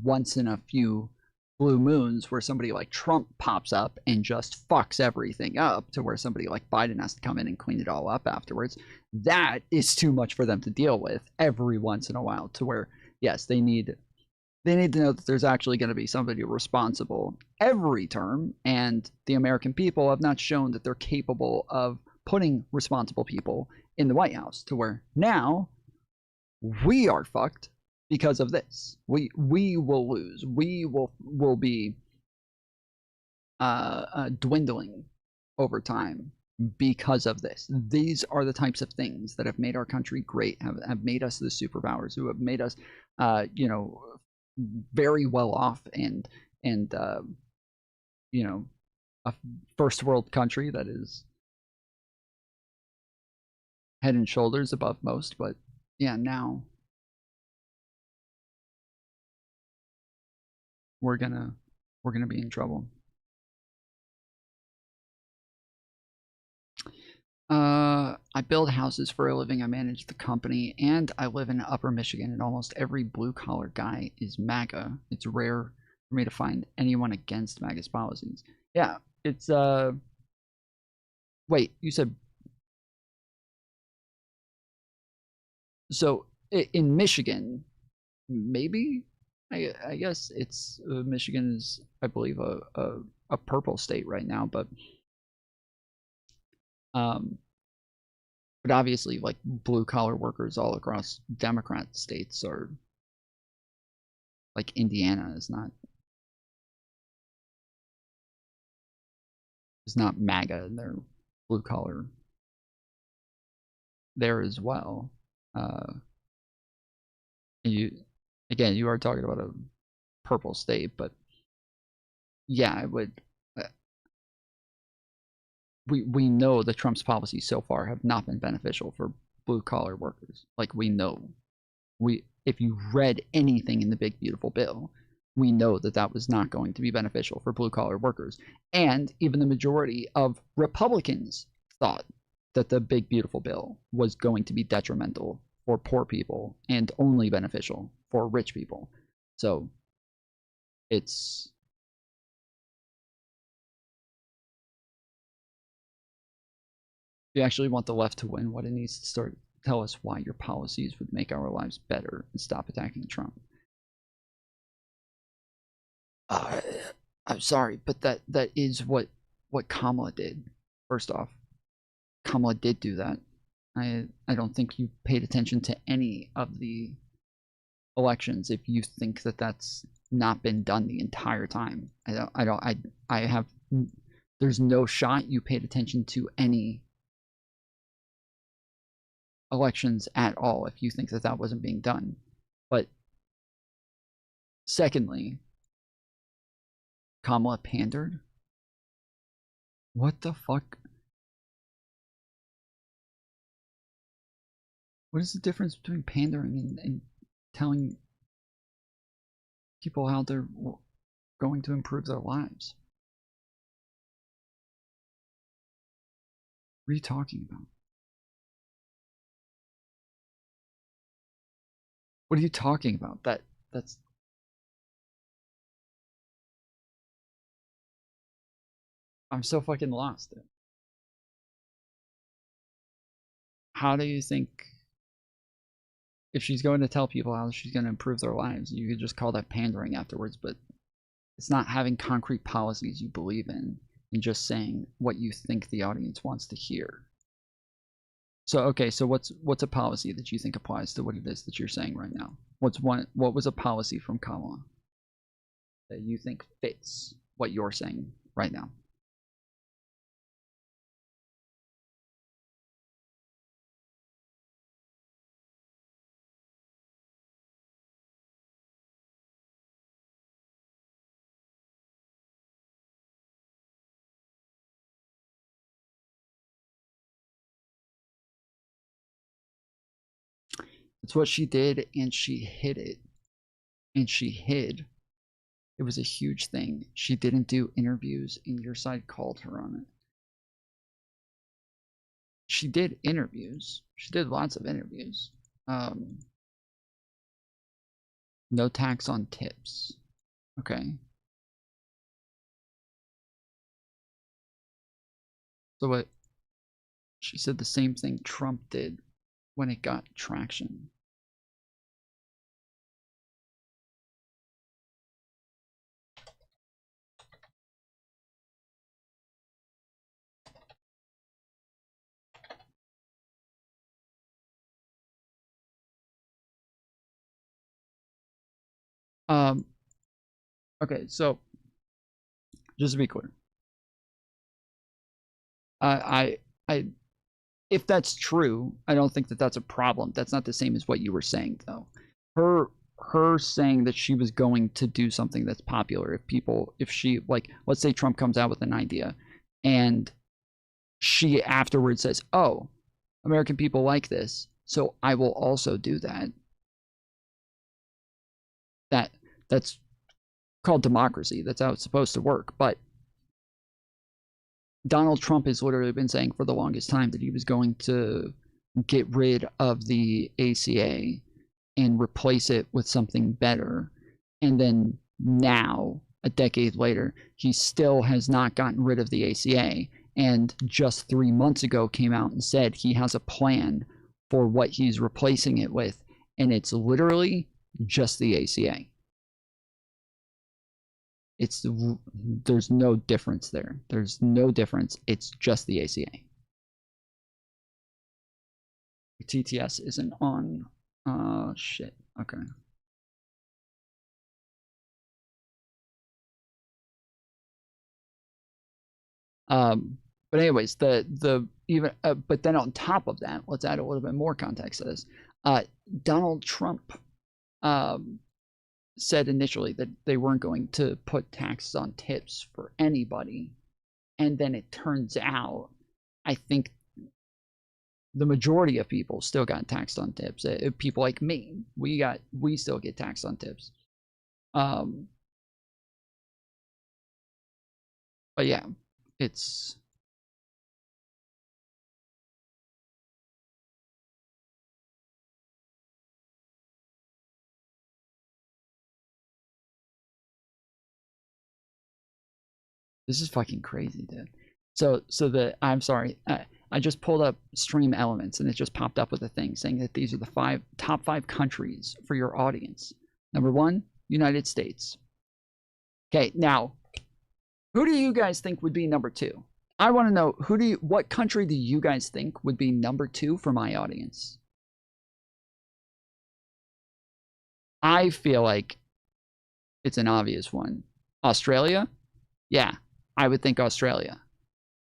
once in a few blue moons where somebody like Trump pops up and just fucks everything up to where somebody like Biden has to come in and clean it all up afterwards, that is too much for them to deal with every once in a while, to where, yes, they need to know that there's actually going to be somebody responsible every term, and the American people have not shown that they're capable of putting responsible people in the White House, to where now we are fucked because of this. We will lose. We will be dwindling over time because of this. These are the types of things that have made our country great, have made us the superpowers, who have made us, you know, very well off, and you know, a first world country that is head and shoulders above most. But yeah, now we're gonna be in trouble. I build houses for a living. I manage the company, and I live in Upper Michigan, and almost every blue-collar guy is MAGA. It's rare for me to find anyone against MAGA's policies. Yeah, it's, wait, you said... So, in Michigan, maybe? I guess it's, Michigan is, I believe, a purple state right now, but obviously, like, blue-collar workers all across Democrat states are, like, Indiana is not MAGA, and they're blue-collar there as well. You are talking about purple state, but yeah, I would. We know that Trump's policies so far have not been beneficial for blue collar workers. Like, we know, if you read anything in the big beautiful bill, we know that that was not going to be beneficial for blue collar workers. And even the majority of Republicans thought that the big beautiful bill was going to be detrimental for poor people and only beneficial for rich people. So it's, if you actually want the left to win, what it needs to start, tell us why your policies would make our lives better and stop attacking Trump. I'm sorry, but that is what Kamala did. First off, Kamala did do that. I don't think you paid attention to any of the elections if you think that that's not been done the entire time. I have, there's no shot you paid attention to any elections at all if you think that that wasn't being done. But secondly, Kamala pandered? What the fuck? What is the difference between pandering and telling people how they're going to improve their lives? What are you talking about? What are you talking about? That's I'm so fucking lost. How do you think, if she's going to tell people how she's going to improve their lives, you could just call that pandering afterwards, but it's not having concrete policies you believe in and just saying what you think the audience wants to hear. So, okay, so what's a policy that you think applies to what it is that you're saying right now? What was a policy from Kamala that you think fits what you're saying right now? It's what she did, and she hid it. And she hid. It was a huge thing. She didn't do interviews, and your side called her on it. She did interviews. She did lots of interviews. No tax on tips. Okay. So what? She said the same thing Trump did when it got traction. Okay, so just to be clear, if that's true, I don't think that that's a problem. That's not the same as what you were saying, though. Her saying that she was going to do something that's popular. If she, like, let's say Trump comes out with an idea, and she afterwards says, "Oh, American people like this, so I will also do that." That's called democracy. That's how it's supposed to work. But Donald Trump has literally been saying for the longest time that he was going to get rid of the ACA and replace it with something better. And then now, a decade later, he still has not gotten rid of the ACA. And just 3 months ago came out and said he has a plan for what he's replacing it with. And it's literally just the ACA. There's no difference there. There's no difference. It's just the ACA. TTS isn't on. Shit. Okay. But anyways, but then on top of that, let's add a little bit more context to this. Donald Trump said initially that they weren't going to put taxes on tips for anybody, and then it turns out, I think the majority of people still got taxed on tips. People like me, we still get taxed on tips. But yeah, it's this is fucking crazy, dude. So I'm sorry, I just pulled up Stream Elements and it just popped up with a thing saying that these are the top five countries for your audience. Number 1, United States. Okay, now, who do you guys think would be number 2? I want to know what country do you guys think would be number 2 for my audience? I feel like it's an obvious one. Australia? Yeah, I would think Australia.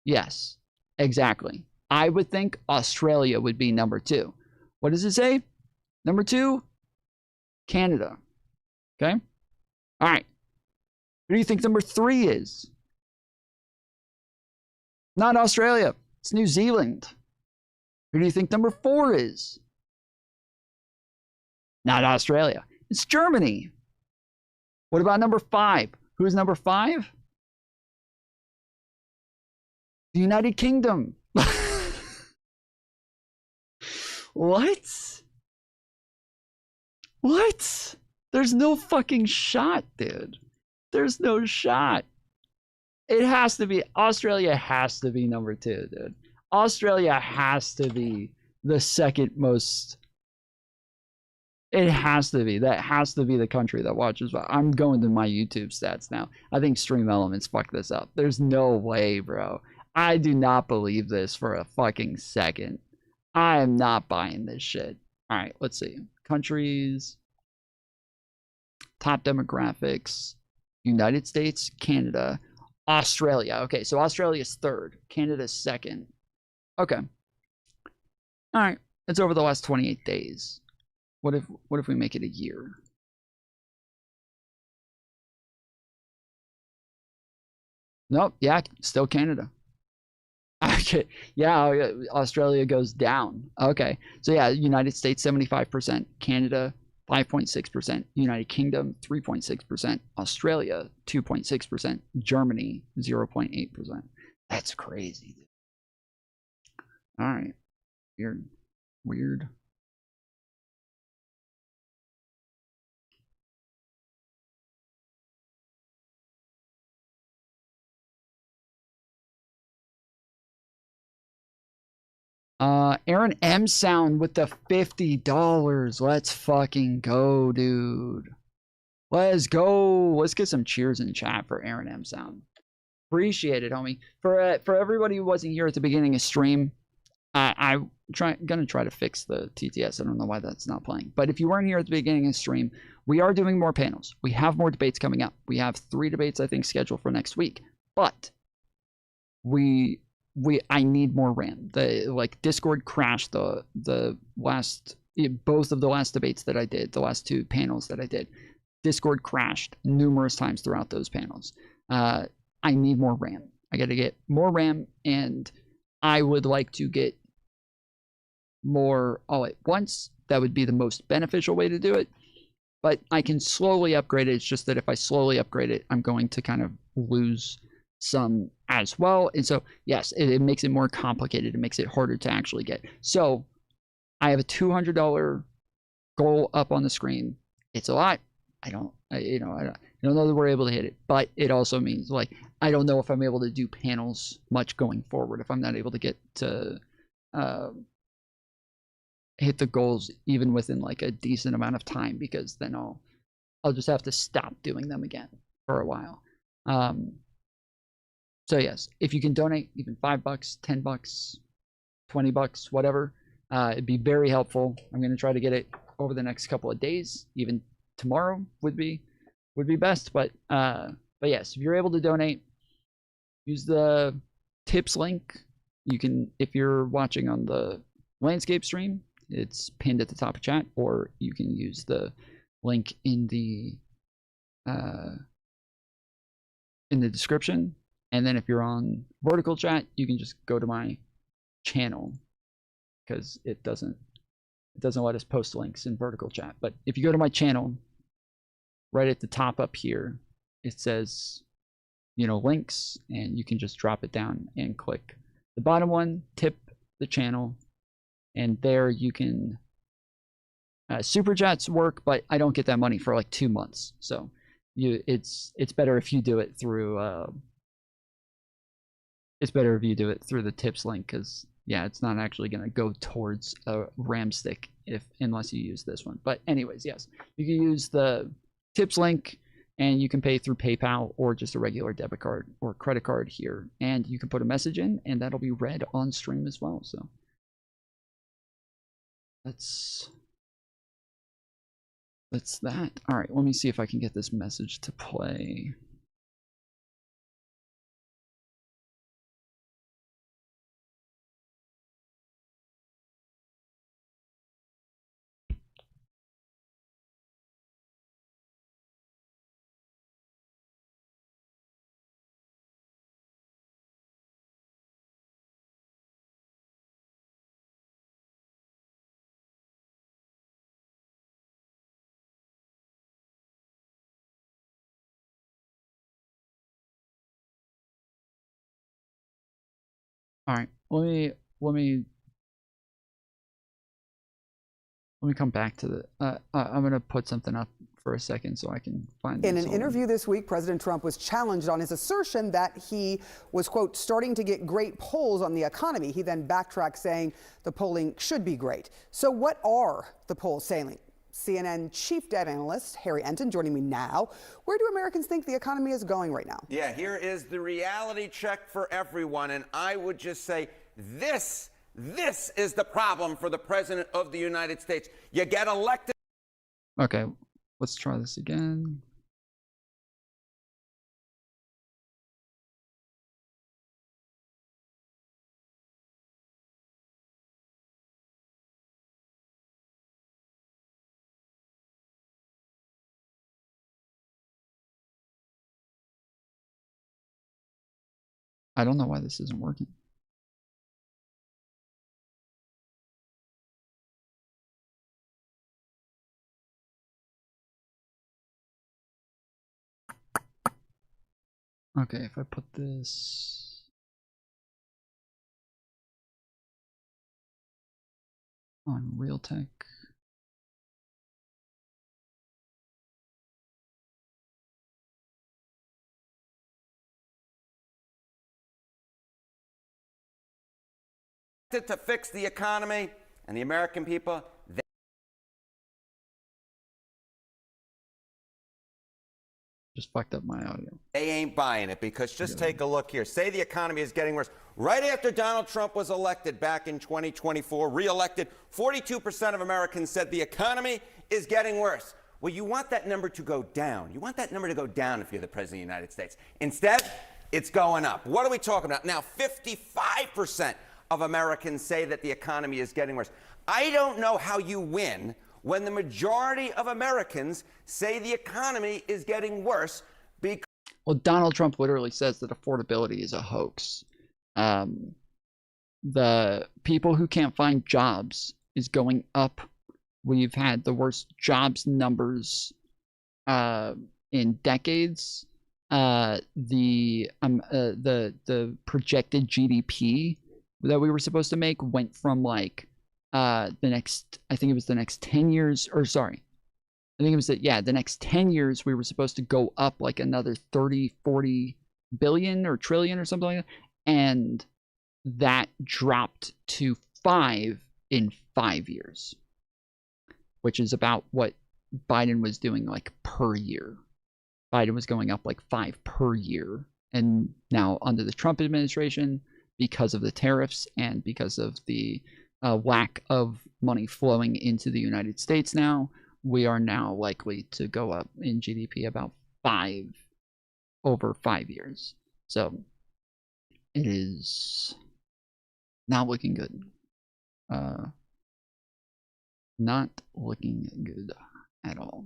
Yes, exactly. I would think Australia would be number 2. What does it say? Number 2, Canada. Okay? All right. Who do you think number 3 is? Not Australia. It's New Zealand. Who do you think number 4 is? Not Australia. It's Germany. What about number 5? Who's number 5? The United Kingdom. What? What? There's no fucking shot, dude. There's no shot. It has to be, Australia has to be number 2, dude. Australia has to be the second most. It has to be. That has to be the country that watches. I'm going to my YouTube stats now. I think Stream Elements fucked this up. There's no way, bro. I do not believe this for a fucking second. I am not buying this shit. All right, let's see. Countries. Top demographics. United States, Canada, Australia. Okay, so Australia's 3rd. Canada's 2nd. Okay. All right. It's over the last 28 days. What if we make it a year? Nope. Yeah, still Canada. Okay. Yeah, Australia goes down. Okay. So yeah, United States 75%, Canada 5.6%, United Kingdom 3.6%, Australia 2.6%, Germany 0.8%. That's crazy. All right. Weird. Aaron M Sound with the $50. Let's fucking go, dude. Let's go. Let's get some cheers in chat for Aaron M Sound. Appreciate it, homie. For everybody who wasn't here at the beginning of stream, I'm gonna try to fix the TTS. I don't know why that's not playing. But if you weren't here at the beginning of the stream, we are doing more panels. We have more debates coming up. We have 3 debates, I think, scheduled for next week. But I need more RAM. Discord crashed the last, both of the last debates that I did, the last 2 panels that I did. Discord crashed numerous times throughout those panels. I need more RAM. I got to get more RAM, and I would like to get more all at once. That would be the most beneficial way to do it. But I can slowly upgrade it. It's just that if I slowly upgrade it, I'm going to kind of lose some as well. And so, yes, it makes it more complicated. It makes it harder to actually get. So I have a $200 goal up on the screen. It's a lot. I don't know that we're able to hit it, but it also means, like, I don't know if I'm able to do panels much going forward if I'm not able to get to hit the goals even within like a decent amount of time, because then I'll just have to stop doing them again for a while. So yes, if you can donate even $5, $10, $20, whatever, it'd be very helpful. I'm going to try to get it over the next couple of days. Even tomorrow would be best. But yes, if you're able to donate, use the tips link. You can, if you're watching on the landscape stream, it's pinned at the top of chat, or you can use the link in the in the description. And then if you're on vertical chat, you can just go to my channel, because it doesn't let us post links in vertical chat. But if you go to my channel, right at the top up here, it says, links, and you can just drop it down and click the bottom one, tip the channel, and there you can super chats work, but I don't get that money for like 2 months. So it's better if you do it through the tips link, because yeah, it's not actually going to go towards a RAM stick unless you use this one. But anyways, yes, you can use the tips link, and you can pay through PayPal or just a regular debit card or credit card here, and you can put a message in, and that'll be read on stream as well. So that's that. All right, let me see if I can get this message to play. All right, let me come back to the. I'm gonna put something up for a second so I can find. In an interview this week, President Trump was challenged on his assertion that he was, quote, starting to get great polls on the economy. He then backtracked, saying the polling should be great. So what are the polls saying? CNN chief data analyst Harry Enton joining me now. Where do Americans think the economy is going right now? Yeah, here is the reality check for everyone. And I would just say this is the problem for the president of the United States. You get elected. Okay, let's try this again. I don't know why this isn't working. Okay, if I put this on Realtek. To fix the economy and the American people. Just fucked up my audio. They ain't buying it, because just take a look here. Say the economy is getting worse. Right after Donald Trump was elected back in 2024, re-elected, 42% of Americans said the economy is getting worse. Well, you want that number to go down. You want that number to go down if you're the president of the United States. Instead, it's going up. What are we talking about? Now, 55% of Americans say that the economy is getting worse. I don't know how you win when the majority of Americans say the economy is getting worse because... Well, Donald Trump literally says that affordability is a hoax. The people who can't find jobs is going up. We've had the worst jobs numbers in decades. The projected GDP that we were supposed to make went from like the next 10 years, or sorry, I think it was the next 10 years we were supposed to go up like another 30-40 billion or trillion or something like that, and that dropped to 5 in 5 years, which is about what Biden was doing like per year. Biden was going up like 5 per year, and now under the Trump administration, because of the tariffs and because of the lack of money flowing into the United States now, we are now likely to go up in GDP about 5 over 5 years. So it is not looking good. Not looking good at all.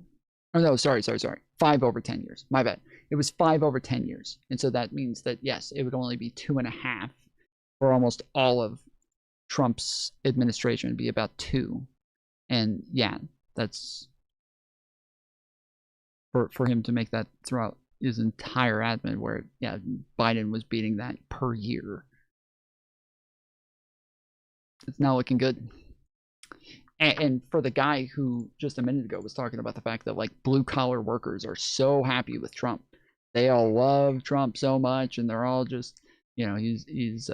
Oh no, sorry. 5 over 10 years. My bad. It was 5 over 10 years. And so that means that, yes, it would only be 2.5 for almost all of Trump's administration. It'd be about 2. And yeah, that's for him to make that throughout his entire admin, where, yeah, Biden was beating that per year. It's not looking good. And for the guy who just a minute ago was talking about the fact that, like, blue collar workers are so happy with Trump, they all love Trump so much, and they're all just, you know, he's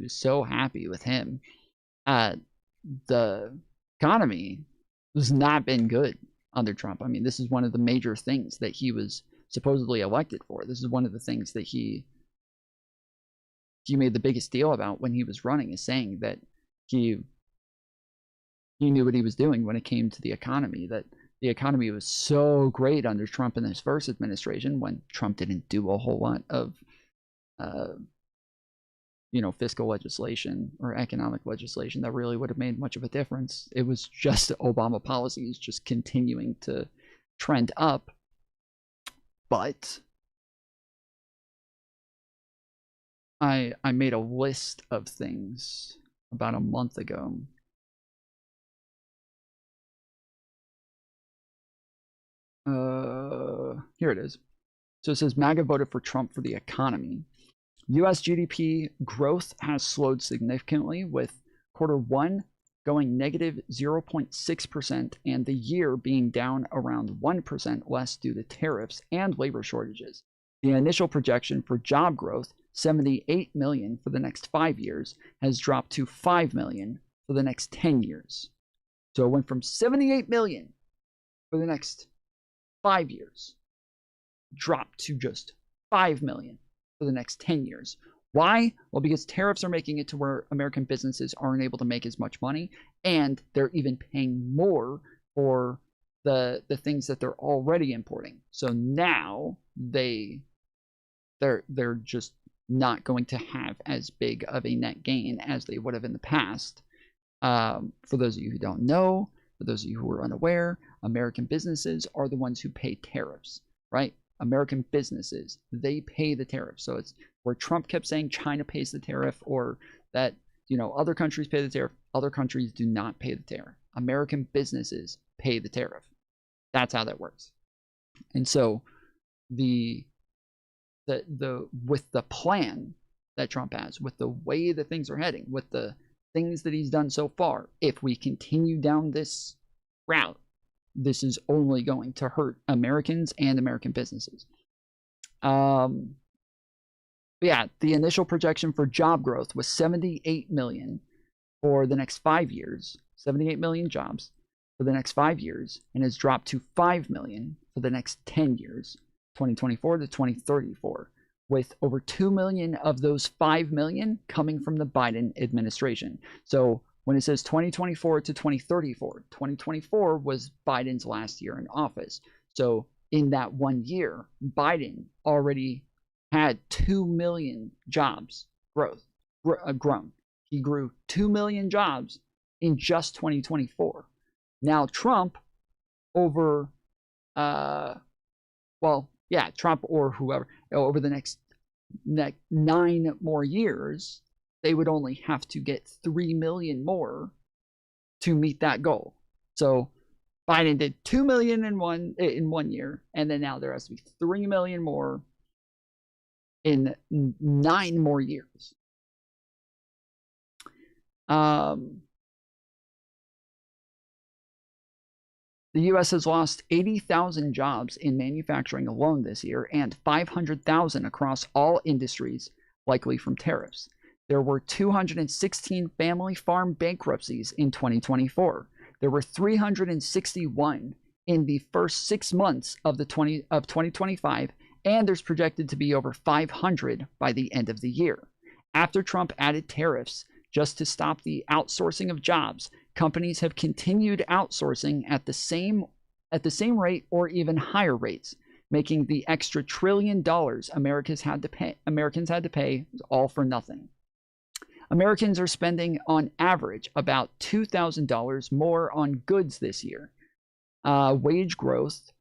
so happy with him. The economy has not been good under Trump. I mean, this is one of the major things that he was supposedly elected for. This is one of the things that he made the biggest deal about when he was running, is saying that he knew what he was doing when it came to the economy, that the economy was so great under Trump in his first administration, when Trump didn't do a whole lot of fiscal legislation or economic legislation that really would have made much of a difference. It was just Obama policies just continuing to trend up. But I made a list of things about a month ago. Here it is. So it says MAGA voted for Trump for the economy. U.S. GDP growth has slowed significantly, with Q1 going negative 0.6% and the year being down around 1% less due to tariffs and labor shortages. The initial projection for job growth, 78 million for the next 5 years, has dropped to 5 million for the next 10 years. So it went from 78 million for the next 5 years, dropped to just 5 million for the next 10 years. Why? Well, because tariffs are making it to where American businesses aren't able to make as much money, and they're even paying more for the things that they're already importing. So now they're just not going to have as big of a net gain as they would have in the past. For those of you who don't know, for those of you who are unaware, American businesses are the ones who pay tariffs, right? American businesses, they pay the tariff. So it's where Trump kept saying China pays the tariff, or that, other countries pay the tariff. Other countries do not pay the tariff. American businesses pay the tariff. That's how that works. And so with the plan that Trump has, with the way that things are heading, with the things that he's done so far, if we continue down this route, this is only going to hurt Americans and American businesses. Yeah, the initial projection for job growth was 78 million for the next 5 years, 78 million jobs for the next 5 years, and has dropped to 5 million for the next 10 years, 2024 to 2034, with over 2 million of those 5 million coming from the Biden administration. So when it says 2024 to 2034, 2024 was Biden's last year in office. So in that 1 year, Biden already had 2 million jobs grown. He grew 2 million jobs in just 2024. Now Trump, Trump or whoever, over the next 9 more years, they would only have to get 3 million more to meet that goal. So Biden did 2 million in one year, and then now there has to be 3 million more in 9 more years. The U.S. has lost 80,000 jobs in manufacturing alone this year, and 500,000 across all industries, likely from tariffs. There were 216 family farm bankruptcies in 2024. There were 361 in the first 6 months of 2025, and there's projected to be over 500 by the end of the year. After Trump added tariffs just to stop the outsourcing of jobs, companies have continued outsourcing at the same rate or even higher rates, making the extra $1 trillion Americans had to pay all for nothing. Americans are spending on average about $2,000 more on goods this year. wage growth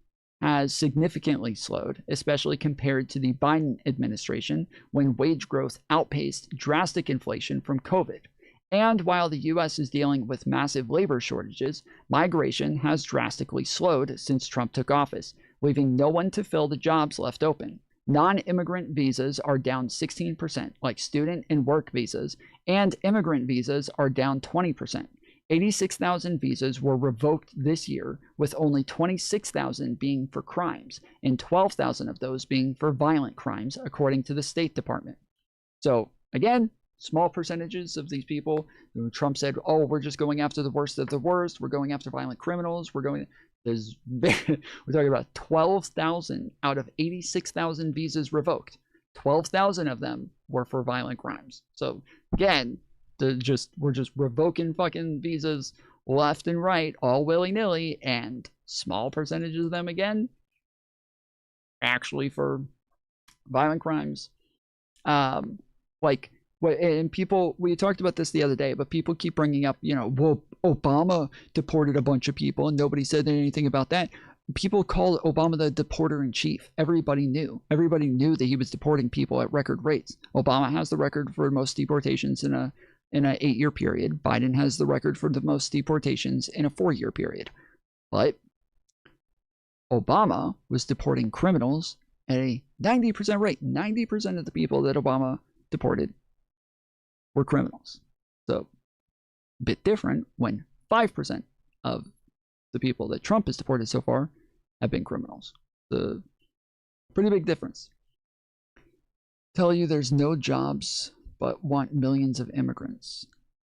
has significantly slowed, especially compared to the Biden administration, when wage growth outpaced drastic inflation from COVID. And while the U.S. is dealing with massive labor shortages, migration has drastically slowed since Trump took office, leaving no one to fill the jobs left open. Non-immigrant visas are down 16%, like student and work visas, and immigrant visas are down 20%. 86,000 visas were revoked this year, with only 26,000 being for crimes, and 12,000 of those being for violent crimes, according to the State Department. So, again, small percentages of these people. Trump said, oh, we're just going after the worst of the worst. We're going after violent criminals. We're talking about 12,000 out of 86,000 visas revoked. 12,000 of them were for violent crimes. So, again, we're just revoking fucking visas left and right, all willy-nilly, and small percentages of them, again, actually for violent crimes. And people, we talked about this the other day, but people keep bringing up, well, Obama deported a bunch of people and nobody said anything about that. People called Obama the deporter in chief. Everybody knew that he was deporting people at record rates. Obama has the record for most deportations in an 8-year period. Biden has the record for the most deportations in a 4-year period. But Obama was deporting criminals at a 90% rate. 90% of the people that Obama deported were criminals. So, a bit different when 5% of the people that Trump has deported so far have been criminals. The pretty big difference. Tell you there's no jobs, but want millions of immigrants.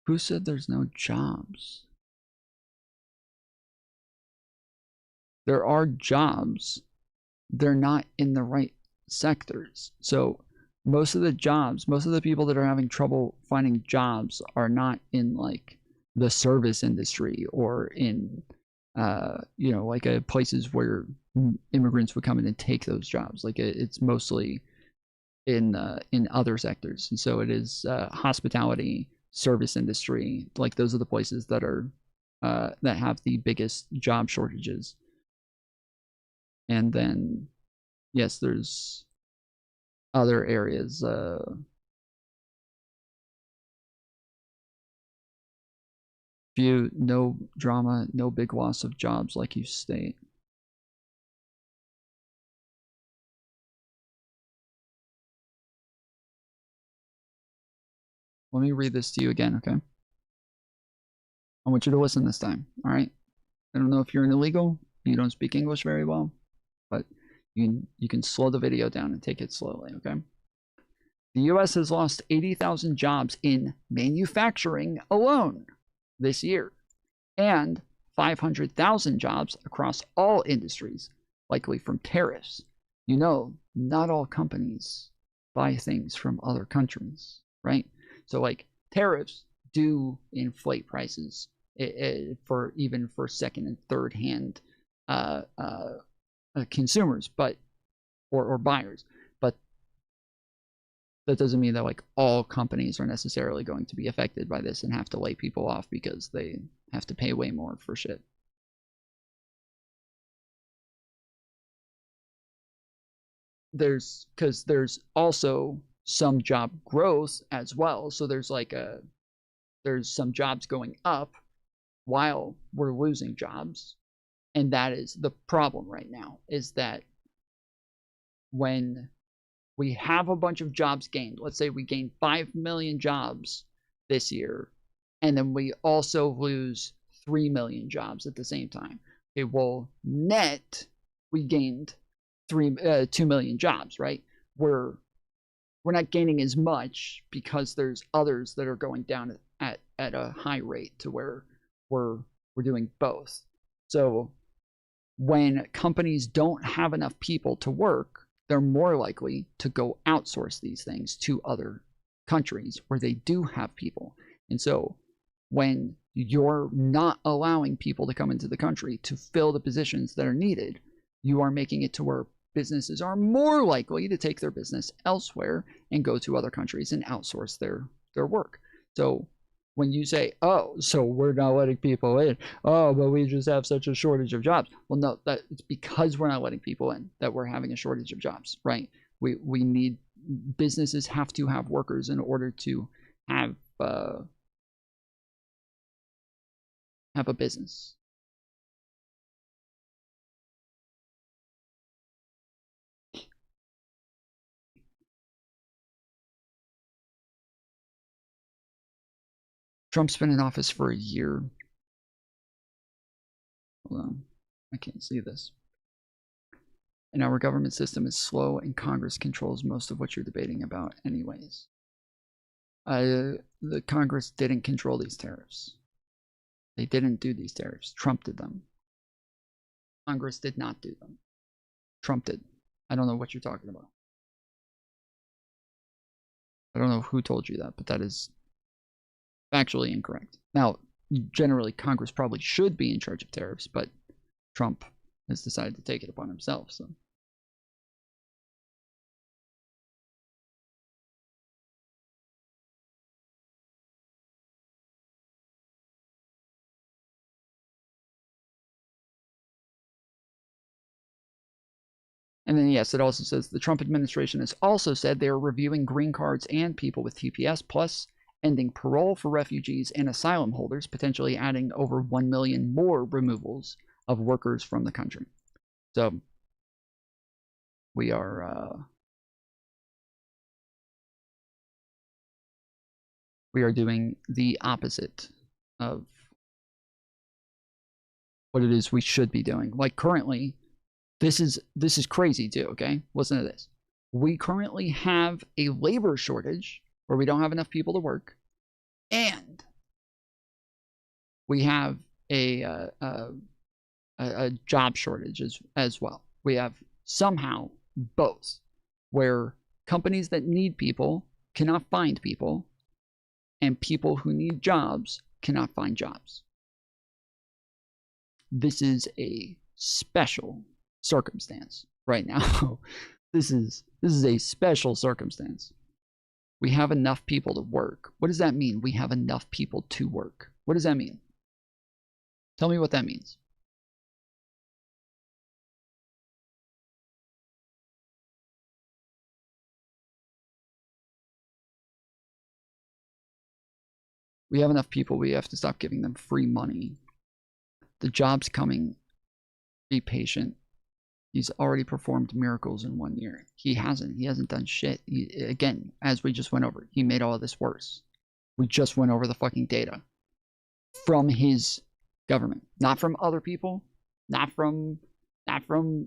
Who said there's no jobs? There are jobs. They're not in the right sectors. So most of the jobs, most of the people that are having trouble finding jobs are not in like the service industry or in places where immigrants would come in and take those jobs. Like it's mostly in other sectors. And so it is hospitality, service industry. Like those are the places that are that have the biggest job shortages. And then yes, there's other areas. No drama, no big loss of jobs, like you state. Let me read this to you again, okay? I want you to listen this time, all right? I don't know if you're an illegal, you don't speak English very well, but you can slow the video down and take it slowly, okay? The U.S. has lost 80,000 jobs in manufacturing alone this year, and 500,000 jobs across all industries, likely from tariffs. Not all companies buy things from other countries, right? So like tariffs do inflate prices for second and third hand consumers, or buyers, but that doesn't mean that like all companies are necessarily going to be affected by this and have to lay people off because they have to pay way more for shit. There's also some job growth as well. So there's some jobs going up while we're losing jobs. And that is the problem right now, is that when we have a bunch of jobs gained, let's say we gain 5 million jobs this year, and then we also lose 3 million jobs at the same time. Okay, well, net, we gained 2 million jobs, right? We're not gaining as much because there's others that are going down at a high rate to where we're doing both. So when companies don't have enough people to work, they're more likely to go outsource these things to other countries where they do have people. And so when you're not allowing people to come into the country to fill the positions that are needed, you are making it to where businesses are more likely to take their business elsewhere and go to other countries and outsource their work. So when you say, oh, so we're not letting people in. Oh, but we just have such a shortage of jobs. Well, no, that it's because we're not letting people in that we're having a shortage of jobs, right? We need, businesses have to have workers in order to have a business. Trump's been in office for a year. Hold on, I can't see this. And our government system is slow, and Congress controls most of what you're debating about anyways. The Congress didn't control these tariffs. They didn't do these tariffs. Trump did them. Congress did not do them. Trump did. I don't know what you're talking about. I don't know who told you that, but that is factually incorrect. Now, generally, Congress probably should be in charge of tariffs, but Trump has decided to take it upon himself. So. And then, yes, it also says the Trump administration has also said they are reviewing green cards and people with TPS, plus ending parole for refugees and asylum holders, potentially adding over 1 million more removals of workers from the country. So we are doing the opposite of what it is we should be doing. Like currently, this is crazy too, okay? Listen to this. We currently have a labor shortage where we don't have enough people to work, and we have a job shortage as well. We have somehow both, where companies that need people cannot find people, and people who need jobs cannot find jobs. This is a special circumstance right now. This is a special circumstance. We have enough people to work. What does that mean? We have enough people to work. What does that mean? Tell me what that means. We have enough people. We have to stop giving them free money. The job's coming. Be patient. He's already performed miracles in 1 year. He hasn't. He hasn't done shit. Again, as we just went over, he made all of this worse. We just went over the fucking data from his government, not from other people, not from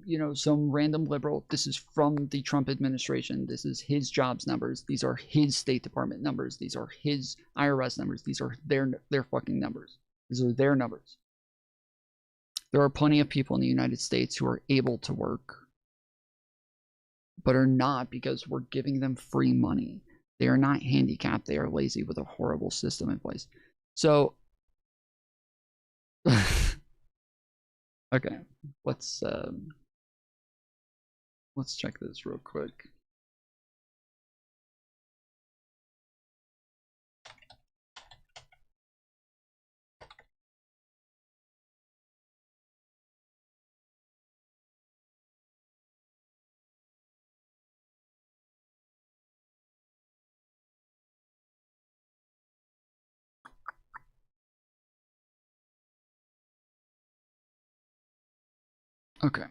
you know, some random liberal. This is from the Trump administration. This is his jobs numbers. These are his State Department numbers. These are his IRS numbers. These are their fucking numbers. These are their numbers. There are plenty of people in the United States who are able to work, but are not because we're giving them free money. They are not handicapped. They are lazy with a horrible system in place. So, okay, let's check this real quick. Okay.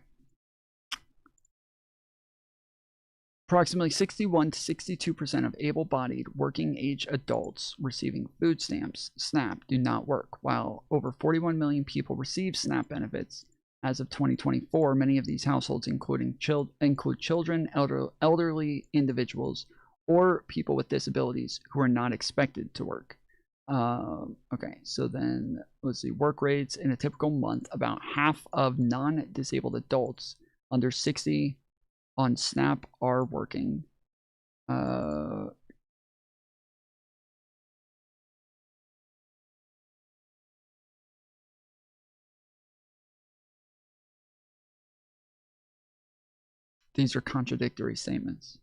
Approximately 61 to 62% of able-bodied working-age adults receiving food stamps, SNAP, do not work, while over 41 million people receive SNAP benefits as of 2024. Many of these households include children, elderly individuals, or people with disabilities who are not expected to work. Okay, so then let's see, work rates in a typical month. About half of non-disabled adults under 60 on SNAP are working. These are contradictory statements.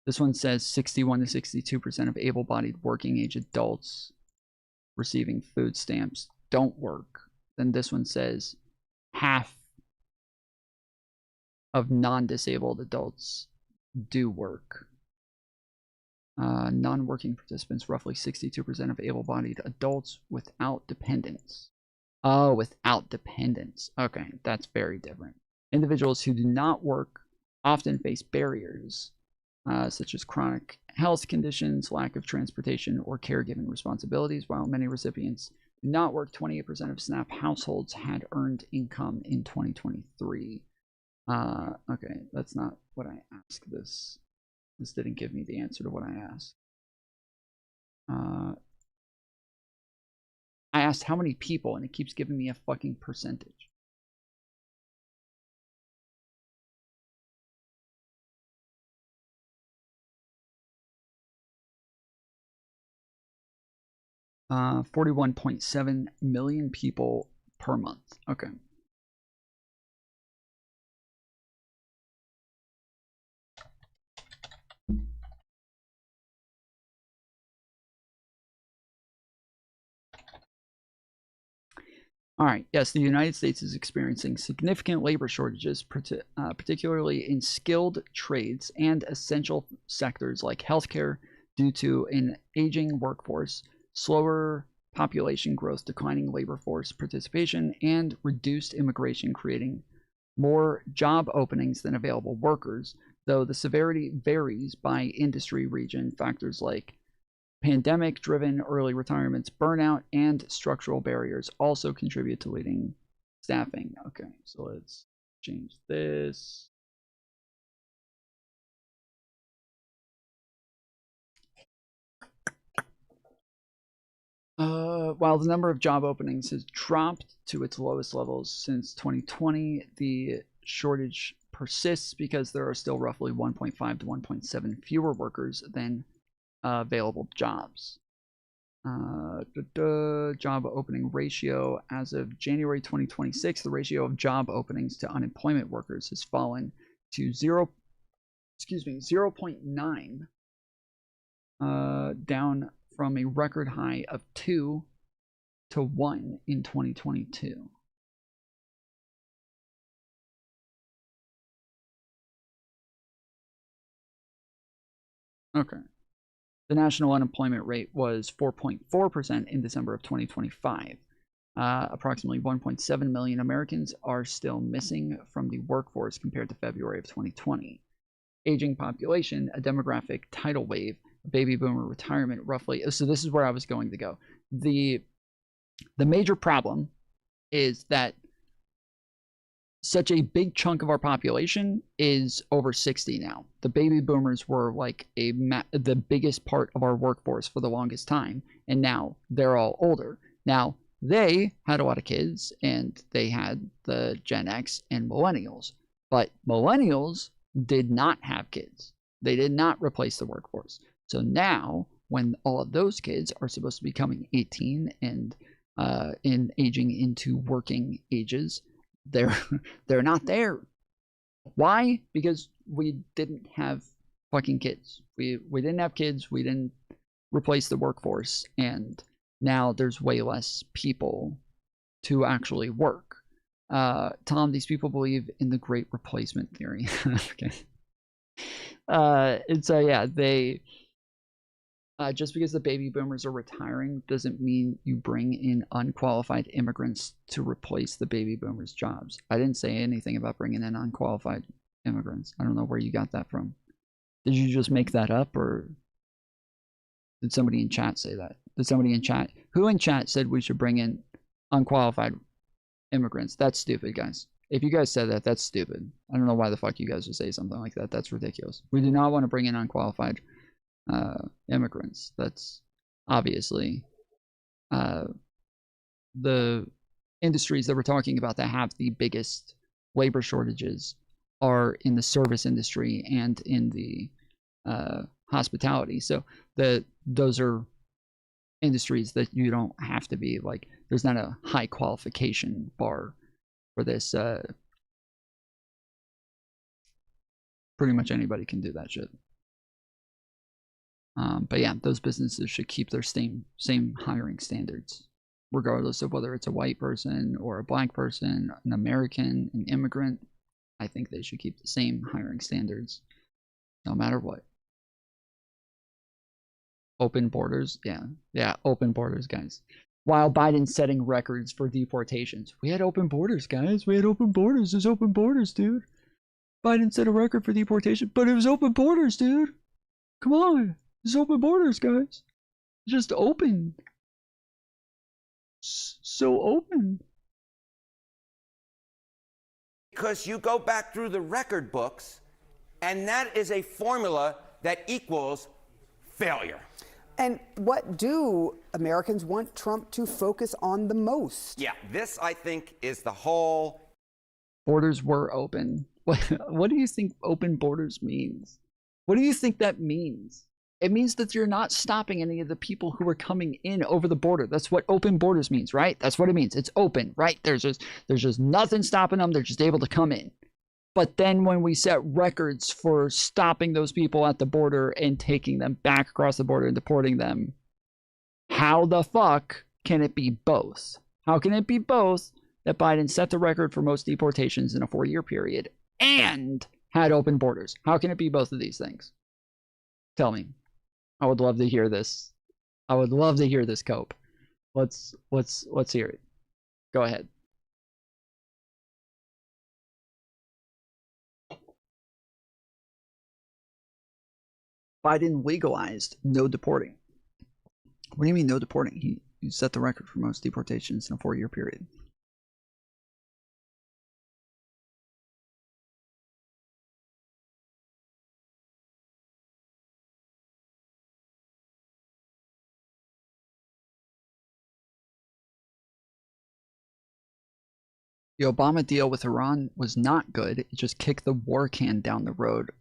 This one says 61 to 62% of able-bodied working age adults receiving food stamps don't work. Then this one says half of non-disabled adults do work. Non-working participants, roughly 62% of able-bodied adults without dependents. Oh, without dependents. Okay, that's very different. Individuals who do not work often face barriers, such as chronic health conditions, lack of transportation, or caregiving responsibilities. While many recipients do not work, 28% of SNAP households had earned income in 2023. Okay, that's not what I asked this. This didn't give me the answer to what I asked. I asked how many people, and it keeps giving me a fucking percentage. Uh, 41.7 million people per month. Okay. All right. Yes, the United States is experiencing significant labor shortages, particularly in skilled trades and essential sectors like healthcare, due to an aging workforce, slower population growth, declining labor force participation, and reduced immigration, creating more job openings than available workers, though the severity varies by industry region. Factors like pandemic-driven early retirements, burnout, and structural barriers also contribute to leading staffing. Okay, so let's change this. While the number of job openings has dropped to its lowest levels since 2020, the shortage persists because there are still roughly 1.5 to 1.7 fewer workers than available jobs. Job opening ratio. As of January 2026, the ratio of job openings to unemployment workers has fallen to 0.9, down from a record high of 2 to 1 in 2022. Okay. The national unemployment rate was 4.4% in December of 2025. Approximately 1.7 million Americans are still missing from the workforce compared to February of 2020. Aging population, a demographic tidal wave, baby boomer retirement, roughly. So this is where I was going to go. The major problem is that such a big chunk of our population is over 60 now. The baby boomers were like the biggest part of our workforce for the longest time, and now they're all older. Now, they had a lot of kids, and they had the Gen X and millennials, but millennials did not have kids. They did not replace the workforce. So now, when all of those kids are supposed to be becoming 18 and aging into working ages, they're not there. Why? Because we didn't have fucking kids. We didn't have kids. We didn't replace the workforce, and now there's way less people to actually work. Tom, these people believe in the Great Replacement theory. Okay. And so yeah, they just because the baby boomers are retiring doesn't mean you bring in unqualified immigrants to replace the baby boomers' jobs. I didn't say anything about bringing in unqualified immigrants. I don't know where you got that from. Did you just make that up, or did somebody in chat say that? Did somebody in chat? Who in chat said we should bring in unqualified immigrants? That's stupid, guys. If you guys said that, that's stupid. I don't know why the fuck you guys would say something like that. That's ridiculous. We do not want to bring in unqualified immigrants. That's obviously the industries that we're talking about that have the biggest labor shortages are in the service industry and in the hospitality. So those are industries that you don't have to be like, there's not a high qualification bar for this. Pretty much anybody can do that shit. But yeah, those businesses should keep their same hiring standards, regardless of whether it's a white person or a black person, an American, an immigrant. I think they should keep the same hiring standards, no matter what. Open borders, yeah, open borders, guys. While Biden's setting records for deportations, we had open borders, guys. We had open borders. There's open borders, dude. Biden set a record for deportation, but it was open borders, dude. Come on. There's open borders, guys. Just open. So open. Because you go back through the record books, and that is a formula that equals failure. And what do Americans want Trump to focus on the most? Yeah, this, I think, is the whole... Borders were open. What do you think open borders means? What do you think that means? It means that you're not stopping any of the people who are coming in over the border. That's what open borders means, right? That's what it means. It's open, right? There's just nothing stopping them. They're just able to come in. But then when we set records for stopping those people at the border and taking them back across the border and deporting them, how the fuck can it be both? How can it be both that Biden set the record for most deportations in a 4-year period and had open borders? How can it be both of these things? Tell me. I would love to hear this. I would love to hear this, Cope. Let's hear it. Go ahead. Biden legalized no deporting. What do you mean no deporting? He set the record for most deportations in a 4-year period. The Obama deal with Iran was not good. It just kicked the war can down the road,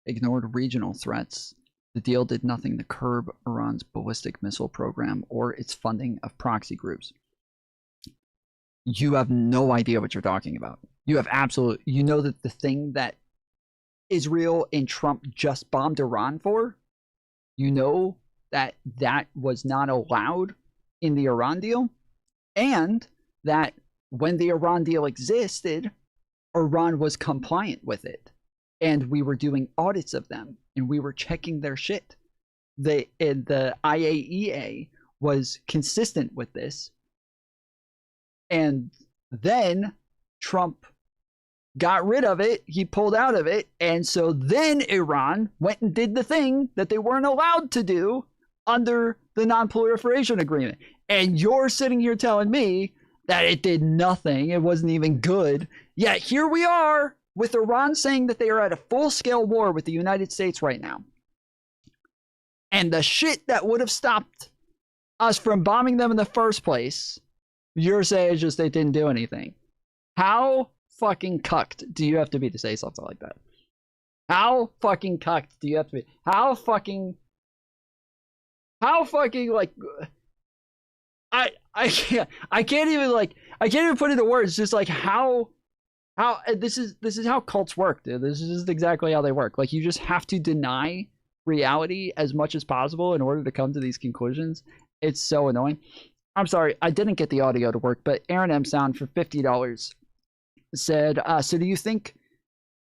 ignored regional threats. The deal did nothing to curb Iran's ballistic missile program or its funding of proxy groups. You have no idea what you're talking about. You have you know that the thing that Israel and Trump just bombed Iran for, you know that that was not allowed in the Iran deal, and that when the Iran deal existed, Iran was compliant with it. And we were doing audits of them, and we were checking their shit. The IAEA was consistent with this. And then Trump got rid of it. He pulled out of it. And so then Iran went and did the thing that they weren't allowed to do under the non-proliferation agreement. And you're sitting here telling me that it did nothing. It wasn't even good. Yet here we are with Iran saying that they are at a full-scale war with the United States right now. And the shit that would have stopped us from bombing them in the first place, you're saying just they didn't do anything. How fucking cucked do you have to be to say something like that? How fucking cucked do you have to be? How fucking like... I can't even put into words. Just like how this is how cults work, dude. This is just exactly how they work. Like, you just have to deny reality as much as possible in order to come to these conclusions. It's so annoying. I'm sorry, I didn't get the audio to work, but Aaron M. Sound for $50 said, so do you think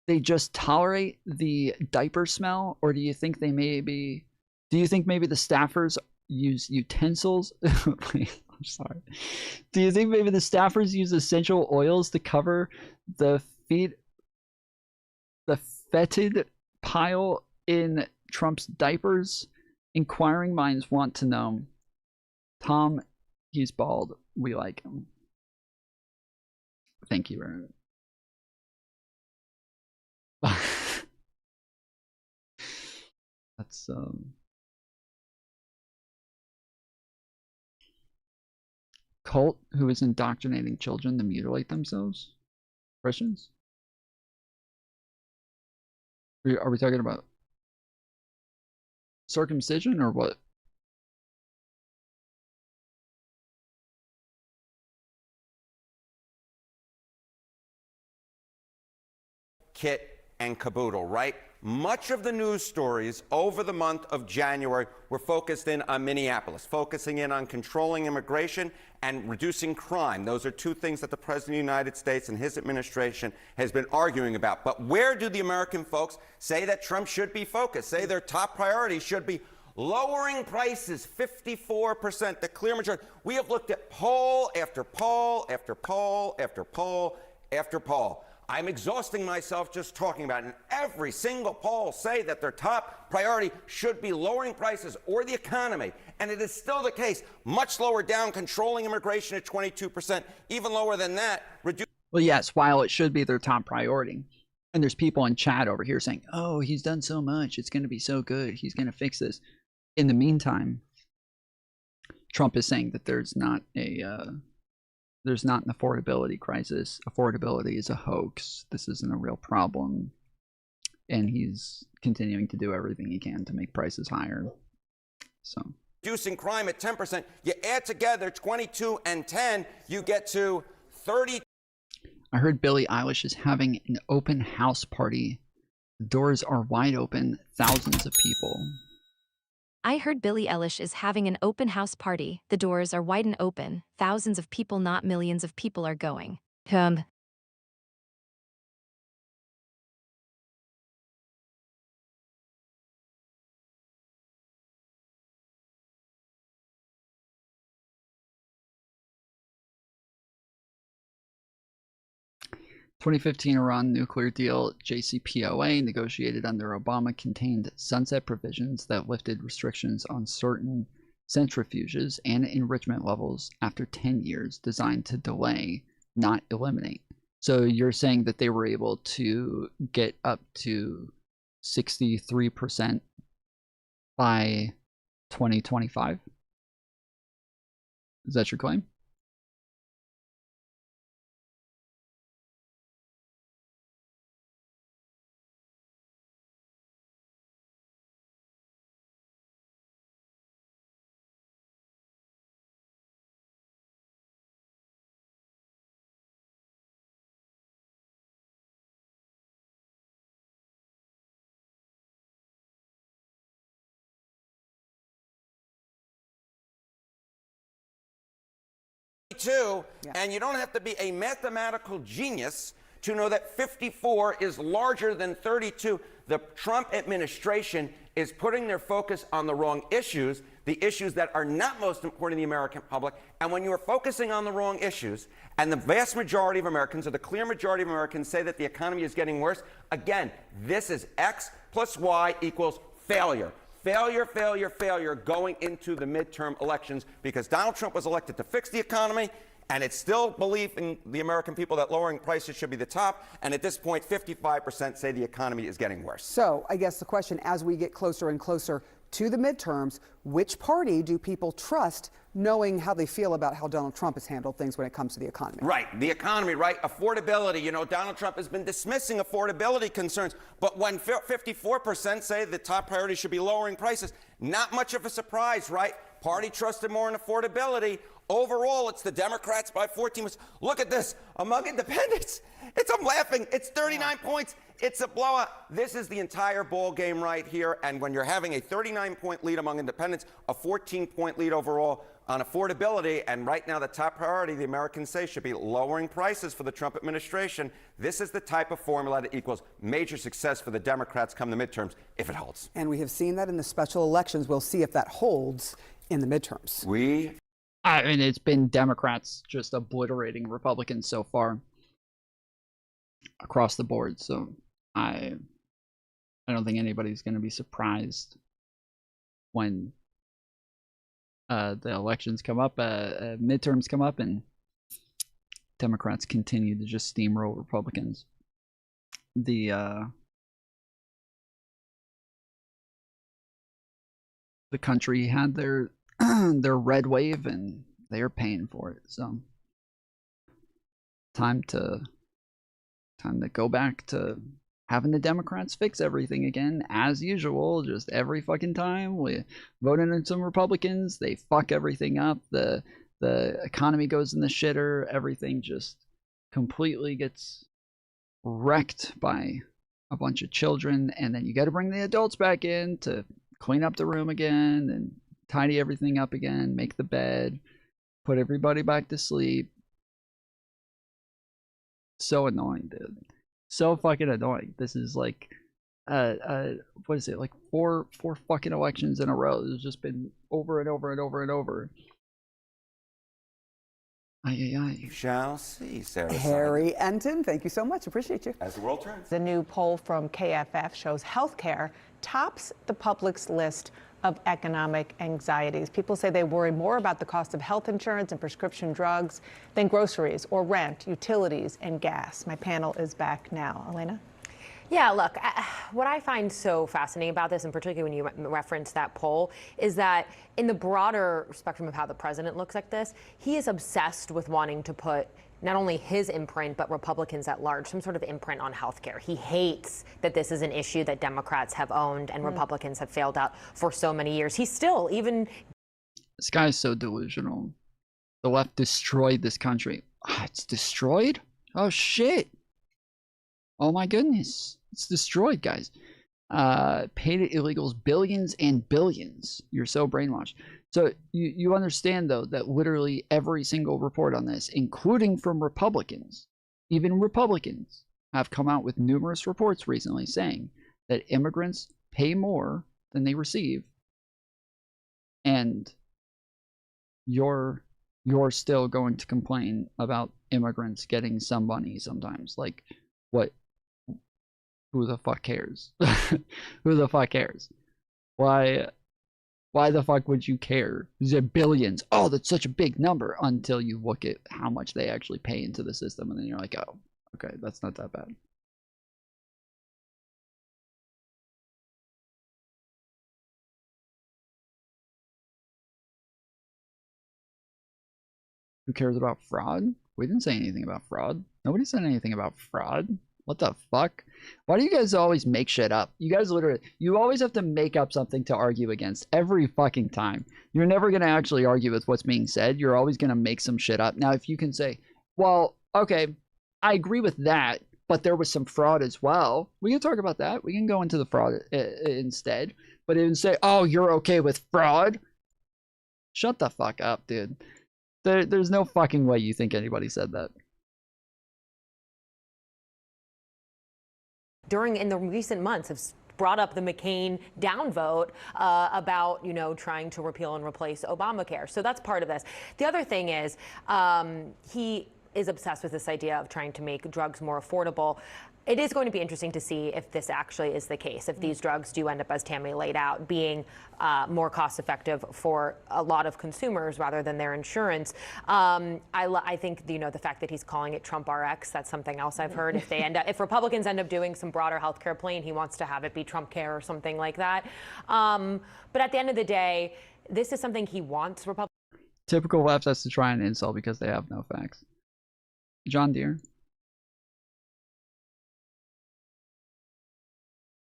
they just tolerate the diaper smell, or do you think maybe the staffers use utensils? I'm sorry. Do you think maybe the staffers use essential oils to cover the fetid pile in Trump's diapers? Inquiring minds want to know. Tom, he's bald. We like him. Thank you, Aaron. That's cult who is indoctrinating children to mutilate themselves? Christians? Are we talking about circumcision or what? Kit and caboodle, right? much of the news stories over the month of January were focused in on Minneapolis, focusing in on controlling immigration and reducing crime. Those are two things that the President of the United States and his administration has been arguing about. But where do the American folks say that Trump should be focused, say their top priority should be lowering prices? 54%, the clear majority. We have looked at poll after poll after poll after poll after poll. I'm exhausting myself just talking about it. And every single poll say that their top priority should be lowering prices or the economy. And it is still the case. Much lower down, controlling immigration at 22%, even lower than that. Well, yes, while it should be their top priority. And there's people in chat over here saying, oh, he's done so much. It's going to be so good. He's going to fix this. In the meantime, Trump is saying that there's not an affordability crisis. Affordability is a hoax. This isn't a real problem. And he's continuing to do everything he can to make prices higher. So reducing crime at 10%. You add together 22 and 10, you get to 30. I heard Billie Eilish is having an open house party. The doors are wide open. Thousands of people. I heard Billie Eilish is having an open house party. The doors are wide and open. Thousands of people, not millions of people, are going. 2015 Iran nuclear deal, JCPOA, negotiated under Obama, contained sunset provisions that lifted restrictions on certain centrifuges and enrichment levels after 10 years, designed to delay, not eliminate. So you're saying that they were able to get up to 63% by 2025? Is that your claim? And you don't have to be a mathematical genius to know that 54 is larger than 32. The Trump administration is putting their focus on the wrong issues, the issues that are not most important to the American public. And when you are focusing on the wrong issues, and the vast majority of Americans, or the clear majority of Americans, say that the economy is getting worse, again, this is X plus Y equals failure. Failure, failure, failure going into the midterm elections, because Donald Trump was elected to fix the economy, and it's still belief in the American people that lowering prices should be the top. And at this point, 55% say the economy is getting worse. So I guess the question, as we get closer and closer to the midterms, which party do people trust, knowing how they feel about how Donald Trump has handled things when it comes to the economy? Right, the economy, right? Affordability. You know, Donald Trump has been dismissing affordability concerns, but when 54% say the top priority should be lowering prices, not much of a surprise, right? Party trusted more in affordability. Overall, it's the Democrats by 14. Look at this. Among independents, I'm laughing. It's 39 points. It's a blowout. This is the entire ball game right here. And when you're having a 39-point lead among independents, a 14-point lead overall on affordability, and right now the top priority, the Americans say, should be lowering prices for the Trump administration. This is the type of formula that equals major success for the Democrats come the midterms, if it holds. And we have seen that in the special elections. We'll see if that holds in the midterms. I mean, it's been Democrats just obliterating Republicans so far across the board. So I don't think anybody's going to be surprised when the elections come up, midterms come up, and Democrats continue to just steamroll Republicans. The country had their their red wave, and they're paying for it. So time to go back to having the Democrats fix everything again, as usual. Just every fucking time we vote in some Republicans, they fuck everything up. The economy goes in the shitter. Everything just completely gets wrecked by a bunch of children, and then you got to bring the adults back in to clean up the room again and tidy everything up again, make the bed, put everybody back to sleep. So annoying, dude. So fucking annoying. This is like what is it, like four fucking elections in a row. There's just been over and over and over and over. Shall see, Sarah. Harry Enton, thank you so much. Appreciate you. As the world turns. The new poll from KFF shows healthcare tops the public's list of economic anxieties. People say they worry more about the cost of health insurance and prescription drugs than groceries or rent, utilities, and gas. My panel is back now. Elena? Yeah, look, what I find so fascinating about this, and particularly when you reference that poll, is that in the broader spectrum of how the president looks at this, he is obsessed with wanting to put not only his imprint, but Republicans at large, some sort of imprint on healthcare. He hates that this is an issue that Democrats have owned and Republicans have failed out for so many years. He's still even... This guy is so delusional. The left destroyed this country. It's destroyed? Oh, shit. Oh my goodness, it's destroyed, guys. Paid illegals billions and billions. You're so brainwashed. So you understand, though, that literally every single report on this, including from Republicans, even Republicans, have come out with numerous reports recently saying that immigrants pay more than they receive. And you're still going to complain about immigrants getting some money sometimes. Like, what? Who the fuck cares? Who the fuck cares? Why the fuck would you care? These are billions. Oh, that's such a big number, until you look at how much they actually pay into the system, and then you're like, oh, okay, that's not that bad. Who cares about fraud? We didn't say anything about fraud. Nobody said anything about fraud. What the fuck? Why do you guys always make shit up? You guys literally, you always have to make up something to argue against every fucking time. You're never going to actually argue with what's being said. You're always going to make some shit up. Now, if you can say, well, okay, I agree with that, but there was some fraud as well. We can talk about that. We can go into the fraud instead. But even say, oh, you're okay with fraud? Shut the fuck up, dude. There's no fucking way you think anybody said that. In the recent months have brought up the McCain downvote about, trying to repeal and replace Obamacare. So that's part of this. The other thing is he is obsessed with this idea of trying to make drugs more affordable. It is going to be interesting to see if this actually is the case, if these drugs do end up, as Tammy laid out, being more cost effective for a lot of consumers rather than their insurance. I think, the fact that he's calling it Trump RX, that's something else I've heard. If Republicans end up doing some broader healthcare plan, he wants to have it be Trump Care or something like that. But at the end of the day, this is something he wants Republicans. Typical left has to try and insult because they have no facts. John Deere.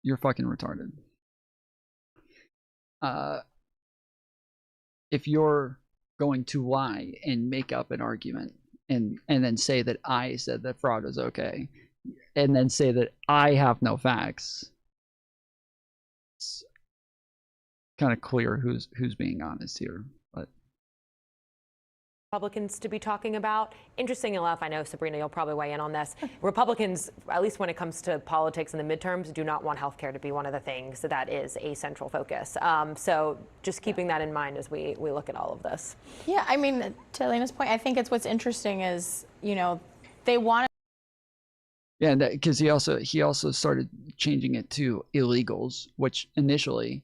You're fucking retarded. If you're going to lie and make up an argument and then say that I said that fraud is okay, and then say that I have no facts, it's kind of clear who's being honest here. But Republicans to be talking about. Interesting enough, I know, Sabrina, you'll probably weigh in on this. Republicans, at least when it comes to politics in the midterms, do not want healthcare to be one of the things that is a central focus. So just keeping that in mind as we look at all of this. Yeah, I mean, to Elena's point, I think it's what's interesting is, they want to. Yeah, because he also started changing it to illegals, which initially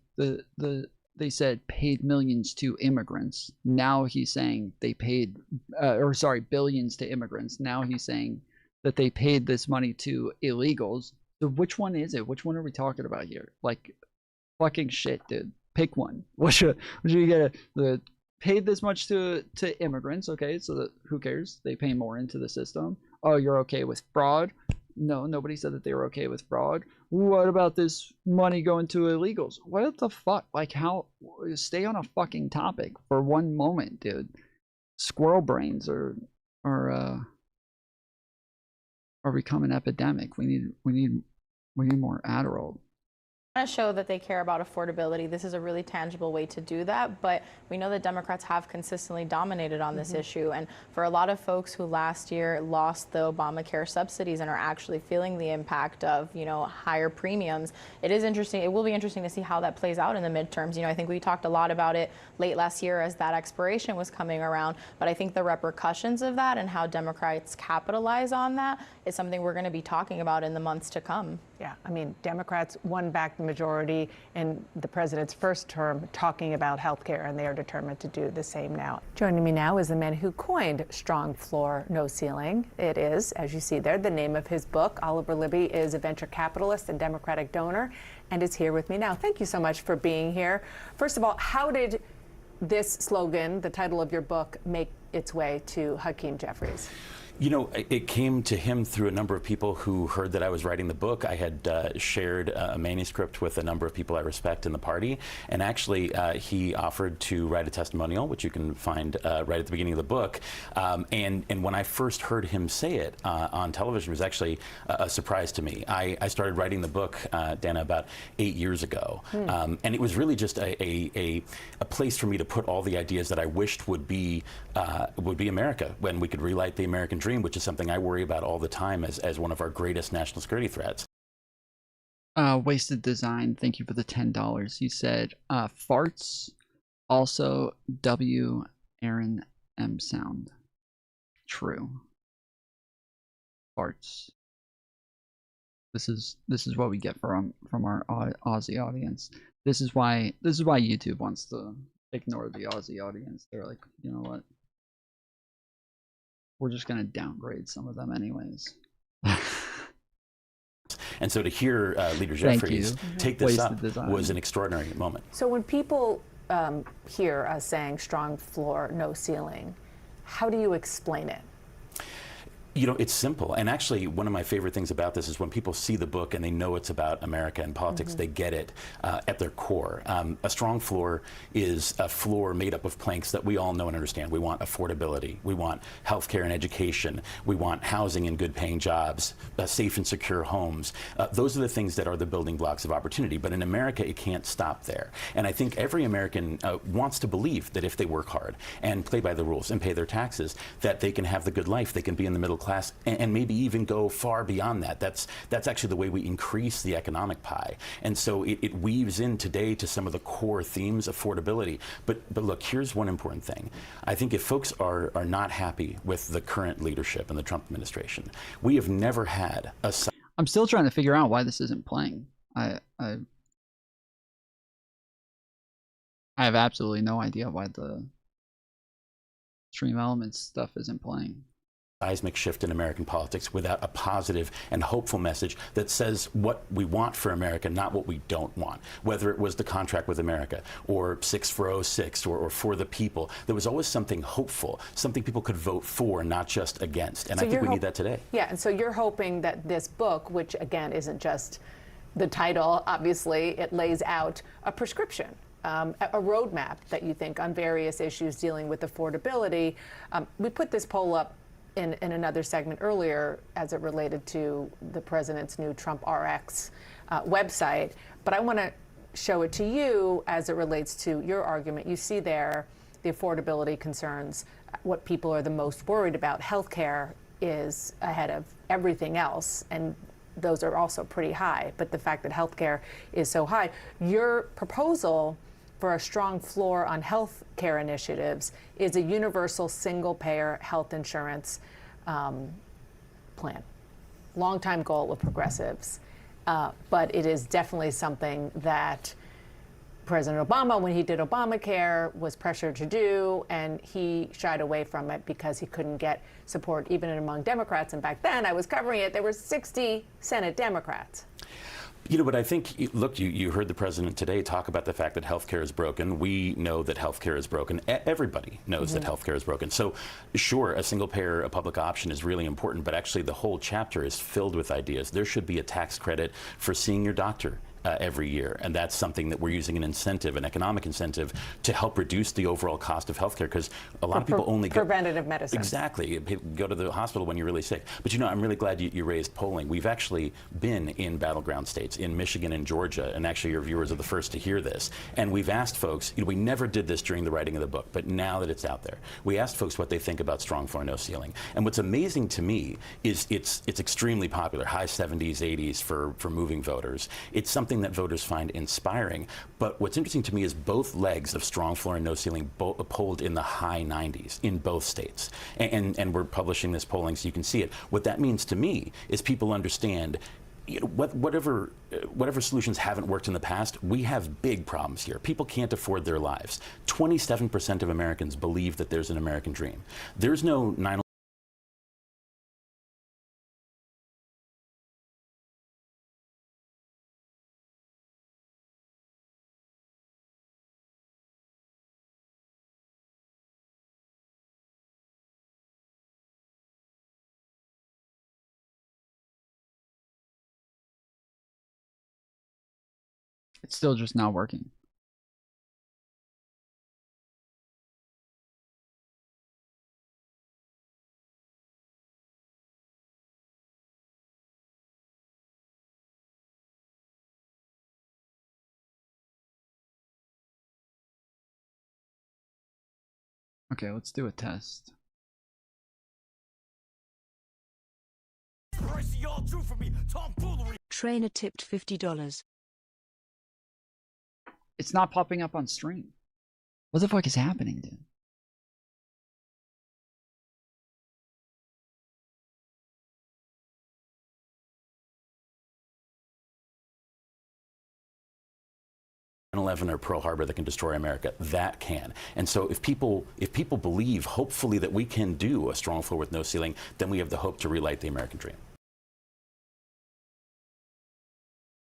they said paid millions to immigrants. Now he's saying they paid, billions to immigrants. Now he's saying that they paid this money to illegals. So which one is it? Which one are we talking about here? Like, fucking shit, dude. Pick one. What should you get? The paid this much to immigrants? Okay, so that, who cares? They pay more into the system. Oh, you're okay with fraud? No, nobody said that they were okay with fraud. What about this money going to illegals? What the fuck? Like, how? Stay on a fucking topic for one moment, dude. Squirrel brains are becoming epidemic. We need We need more Adderall. To show that they care about affordability. This is a really tangible way to do that, but we know that Democrats have consistently dominated on this issue, and for a lot of folks who last year lost the Obamacare subsidies and are actually feeling the impact of, you know, higher premiums, it is interesting. It will be interesting to see how that plays out in the midterms. You know, I think we talked a lot about it late last year as that expiration was coming around, but I think the repercussions of that and how Democrats capitalize on that is something we're going to be talking about in the months to come. Yeah, I mean, Democrats won back the majority in the president's first term talking about health care, and they are determined to do the same now. Joining me now is the man who coined strong floor, no ceiling. It is, as you see there, the name of his book. Oliver Libby is a venture capitalist and Democratic donor and is here with me now. Thank you so much for being here. First of all, how did this slogan, the title of your book, make its way to Hakeem Jeffries? You know, it came to him through a number of people who heard that I was writing the book. I had shared a manuscript with a number of people I respect in the party, and actually he offered to write a testimonial, which you can find right at the beginning of the book. And when I first heard him say it on television, it was actually a surprise to me. I started writing the book, Dana, about 8 years ago, and it was really just a place for me to put all the ideas that I wished would be America, when we could relight the American dream, which is something I worry about all the time as one of our greatest national security threats. Wasted Design, thank you for the $10. He said, farts, also W. Aaron M. Sound. True. Farts. This is what we get from our Aussie audience. This is why YouTube wants to ignore the Aussie audience. They're like, you know what? We're just going to downgrade some of them anyways. And so to hear Leader Jeffries take this up was an extraordinary moment. So when people hear us saying strong floor, no ceiling, how do you explain it? You know, it's simple. And actually, one of my favorite things about this is when people see the book and they know it's about America and politics, they get it at their core. A strong floor is a floor made up of planks that we all know and understand. We want affordability. We want healthcare and education. We want housing and good paying jobs, safe and secure homes. Those are the things that are the building blocks of opportunity. But in America, it can't stop there. And I think every American wants to believe that if they work hard and play by the rules and pay their taxes, that they can have the good life. They can be in the middle class and maybe even go far beyond that. That's actually the way we increase the economic pie. And so it weaves in today to some of the core themes, affordability. But look, here's one important thing. I think if folks are not happy with the current leadership and the Trump administration, we have never had a... I'm still trying to figure out why this isn't playing. I have absolutely no idea why the Extreme Elements stuff isn't playing. Seismic shift in American politics without a positive and hopeful message that says what we want for America, not what we don't want. Whether it was the contract with America or 6 for 06 or for the people, there was always something hopeful, something people could vote for, not just against. And so I think we need that today. Yeah, and so you're hoping that this book, which again isn't just the title, obviously, it lays out a prescription. A roadmap that you think on various issues dealing with affordability. We put this poll up in another segment earlier as it related to the president's new Trump RX website, but I want to show it to you as it relates to your argument. You see there the affordability concerns, what people are the most worried about. Healthcare is ahead of everything else, and those are also pretty high, but the fact that healthcare is so high, your proposal for a strong floor on health care initiatives is a universal single-payer health insurance plan. Long-time goal of progressives, but it is definitely something that President Obama, when he did Obamacare, was pressured to do, and he shied away from it because he couldn't get support even among Democrats. And back then, I was covering it, there were 60 Senate Democrats. You know, but I think, look, you heard the president today talk about the fact that healthcare is broken. We know that healthcare is broken. Everybody knows that healthcare is broken. So, sure, a single payer, a public option is really important, but actually the whole chapter is filled with ideas. There should be a tax credit for seeing your doctor. every year, and that's something that we're using an incentive, an economic incentive, to help reduce the overall cost of healthcare, because a lot of people only go preventative medicine. Exactly, go to the hospital when you're really sick. But you know, I'm really glad you raised polling. We've actually been in battleground states, in Michigan and Georgia, and actually your viewers are the first to hear this. And we've asked folks, we never did this during the writing of the book, but now that it's out there, we asked folks what they think about strong floor, no ceiling. And what's amazing to me is it's extremely popular, high 70s, 80s for moving voters. It's something that voters find inspiring. But what's interesting to me is both legs of strong floor and no ceiling polled in the high 90s in both states. And we're publishing this polling so you can see it. What that means to me is people understand, whatever solutions haven't worked in the past, we have big problems here. People can't afford their lives. 27% of Americans believe that there's an American dream. There's no 9/11. It's still just not working. Okay, let's do a test. Trainer tipped $50. It's not popping up on stream. What the fuck is happening, dude? Or Pearl Harbor that can destroy America, that can. And so if people believe, hopefully, that we can do a strong floor with no ceiling, then we have the hope to relight the American dream.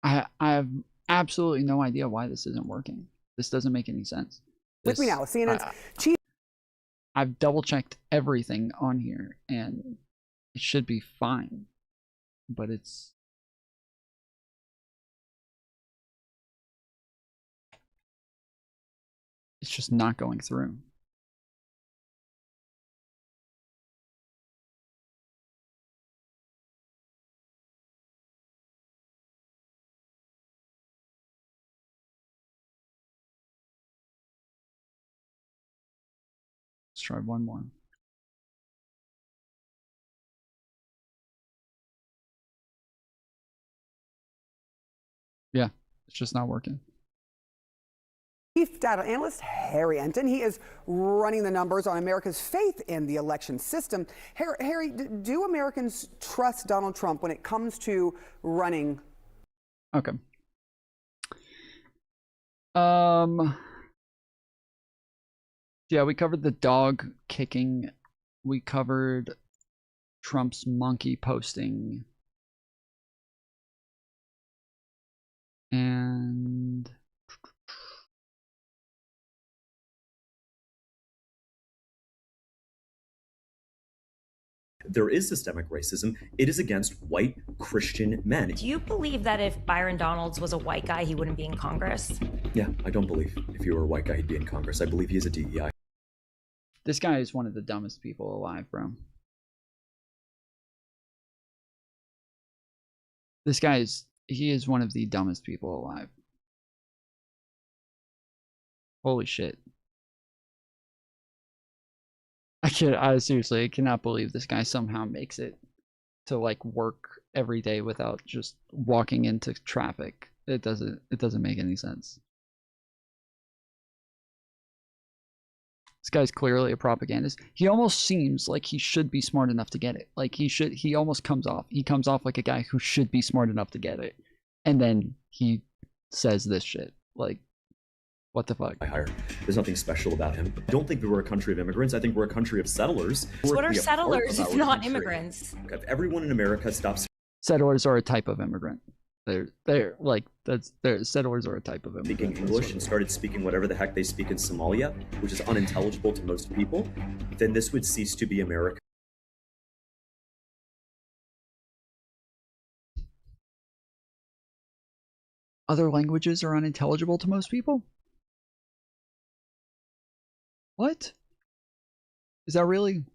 I have absolutely no idea why this isn't working. This doesn't make any sense. With me now, CNN's chief. I've double checked everything on here and it should be fine, but it's just not going through. Let's try one more. Yeah, it's just not working. Chief data analyst Harry Enton. He is running the numbers on America's faith in the election system. Harry, do Americans trust Donald Trump when it comes to running? Okay. Yeah, we covered the dog kicking. We covered Trump's monkey posting. And there is systemic racism. It is against white Christian men. Do you believe that if Byron Donalds was a white guy, he wouldn't be in Congress? Yeah, I don't believe if you were a white guy, he'd be in Congress. I believe he is a DEI. This guy is one of the dumbest people alive, bro. This guy he is one of the dumbest people alive. Holy shit. I seriously, I cannot believe this guy somehow makes it to like work every day without just walking into traffic. It doesn't make any sense. This guy's clearly a propagandist. He almost seems like he should be smart enough to get it. Like he almost comes off like a guy who should be smart enough to get it. And then he says this shit. Like, what the fuck? There's nothing special about him. I don't think that we're a country of immigrants. I think we're a country of settlers. So what are settlers if not immigrants? If everyone in America stops. Settlers are a type of immigrant. They're like settlers are a type of immigrant. Speaking English and started speaking whatever the heck they speak in Somalia, which is unintelligible to most people, then this would cease to be America. other languages are unintelligible to most people? What? Is that really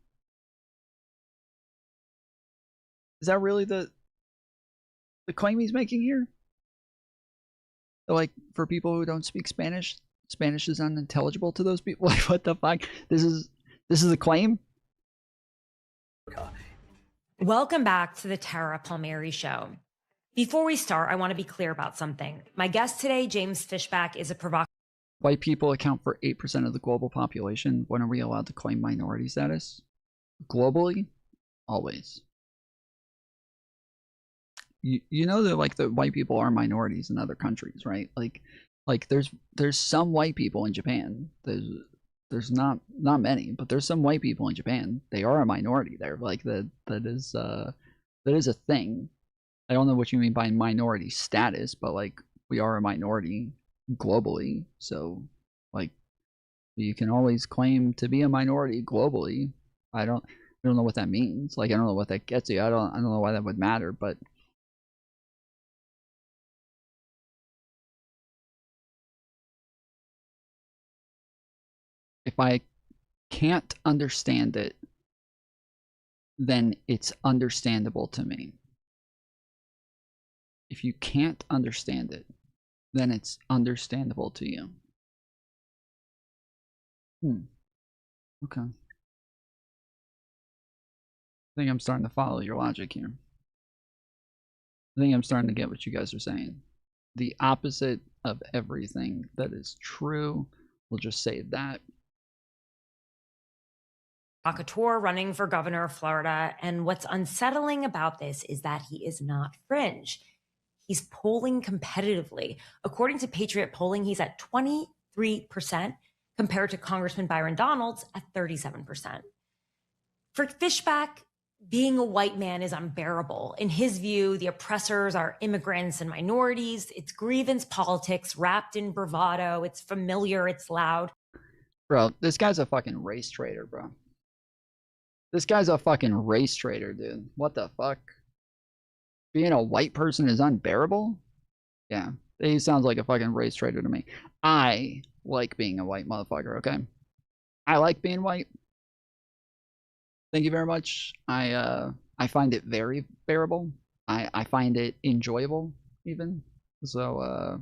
the claim he's making here? Like, for people who don't speak Spanish, Spanish is unintelligible to those people? Like, what the fuck? This is a claim? Welcome back to the Tara Palmieri Show. Before we start, I want to be clear about something. My guest today, James Fishback, is a provocateur. White people account for 8% of the global population. When are we allowed to claim minority status? Globally? Always. You know that, like, the white people are minorities in other countries, right? Like there's some white people in Japan. There's not many, but there's some white people in Japan. They are a minority there. Like that is a thing. I don't know what you mean by minority status, but like we are a minority globally. So like you can always claim to be a minority globally. I don't know what that means. Like I don't know what that gets you. I don't know why that would matter, but if I can't understand it, then it's understandable to me. If you can't understand it, then it's understandable to you. Okay. I think I'm starting to follow your logic here. I think I'm starting to get what you guys are saying. The opposite of everything that is true. We'll just say that. Provocateur running for governor of Florida. And what's unsettling about this is that he is not fringe. He's polling competitively. According to Patriot Polling, he's at 23% compared to Congressman Byron Donalds at 37%. For Fishback, being a white man is unbearable. In his view, the oppressors are immigrants and minorities. It's grievance politics wrapped in bravado. It's familiar. It's loud. Bro, this guy's a fucking race traitor, bro. This guy's a fucking race traitor, dude. What the fuck? Being a white person is unbearable? Yeah, he sounds like a fucking race traitor to me. I like being a white motherfucker, okay? I like being white. Thank you very much. I find it very bearable. I find it enjoyable, even. So,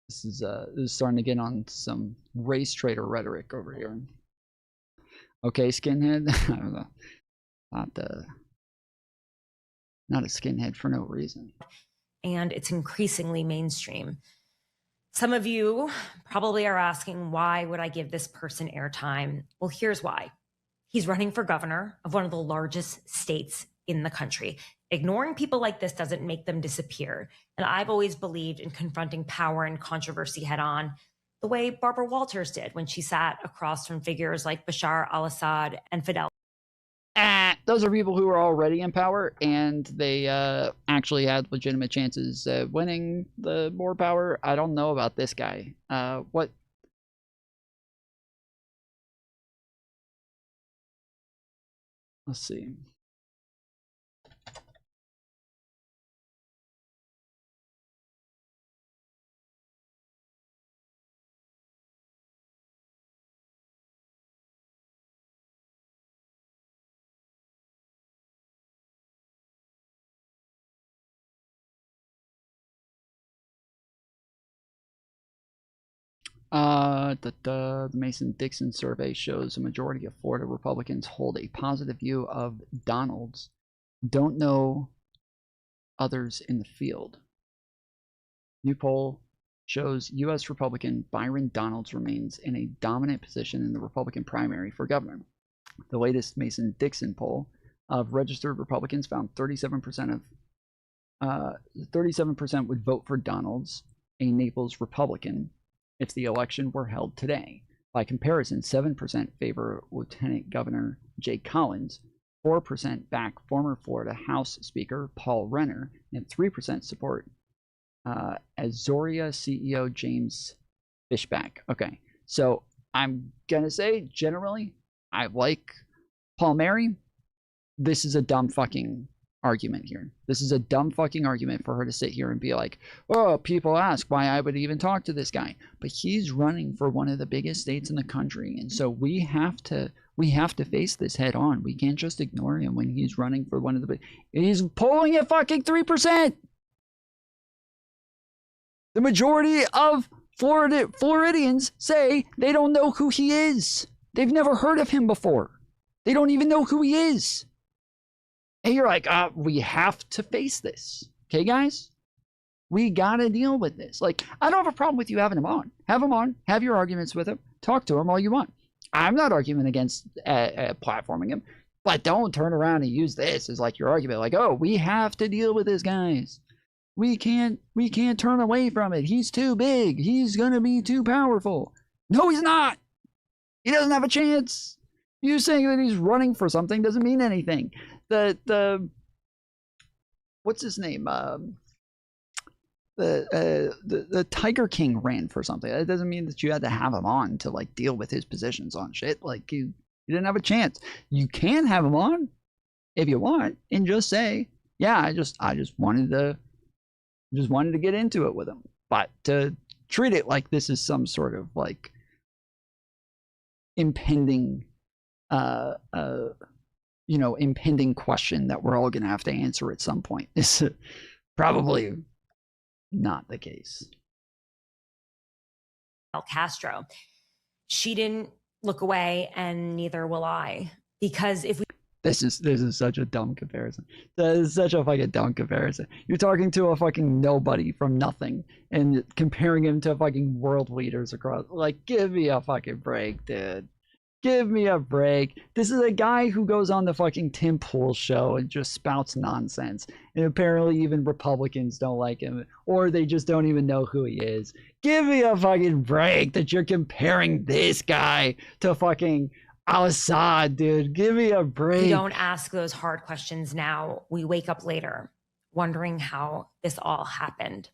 this is starting to get on some race traitor rhetoric over here. Okay, skinhead. I don't know. Not a skinhead for no reason. And it's increasingly mainstream. Some of you probably are asking, why would I give this person airtime? Well, here's why. He's running for governor of one of the largest states in the country. Ignoring people like this doesn't make them disappear. And I've always believed in confronting power and controversy head on, the way Barbara Walters did when she sat across from figures like Bashar al-Assad and Fidel. Those are people who are already in power, and they actually had legitimate chances at winning the more power. I don't know about this guy. What? Let's see. The Mason-Dixon survey shows a majority of Florida Republicans hold a positive view of Donalds. Don't know others in the field. New poll shows U.S. Republican Byron Donalds remains in a dominant position in the Republican primary for governor. The latest Mason-Dixon poll of registered Republicans found 37% would vote for Donalds, a Naples Republican, if the election were held today. By comparison, 7% favor Lieutenant Governor Jay Collins, 4% back former Florida House Speaker Paul Renner, and 3% support Azoria CEO James Fishback. Okay, so I'm gonna say generally I like Palmieri. This is a dumb fucking argument here. This is a dumb fucking argument for her to sit here and be like, oh, people ask why I would even talk to this guy. But he's running for one of the biggest states in the country. And so we have to face this head on. We can't just ignore him when he's running for one of the big. He's polling at fucking 3%. The majority of Floridians say they don't know who he is. They've never heard of him before. They don't even know who he is. And you're like, we have to face this. Okay, guys? We got to deal with this. Like, I don't have a problem with you having him on. Have him on. Have your arguments with him. Talk to him all you want. I'm not arguing against platforming him. But don't turn around and use this as like your argument. Like, oh, we have to deal with this, guys. We can't turn away from it. He's too big. He's going to be too powerful. No, he's not. He doesn't have a chance. You saying that he's running for something doesn't mean anything. The what's his name? The Tiger King ran for something. It doesn't mean that you had to have him on to like deal with his positions on shit. Like you didn't have a chance. You can have him on if you want and just say, yeah, I just wanted to get into it with him. But to treat it like this is some sort of like impending impending question that we're all going to have to answer at some point is probably not the case. Castro. She didn't look away, and neither will I. Because if we This is such a dumb comparison. That is such a fucking dumb comparison. You're talking to a fucking nobody from nothing and comparing him to fucking world leaders across. Like, give me a fucking break, dude. Give me a break. This is a guy who goes on the fucking Tim Pool show and just spouts nonsense. And apparently even Republicans don't like him, or they just don't even know who he is. Give me a fucking break that you're comparing this guy to fucking Al-Assad, dude. Give me a break. we don't ask those hard questions now, we wake up later wondering how this all happened.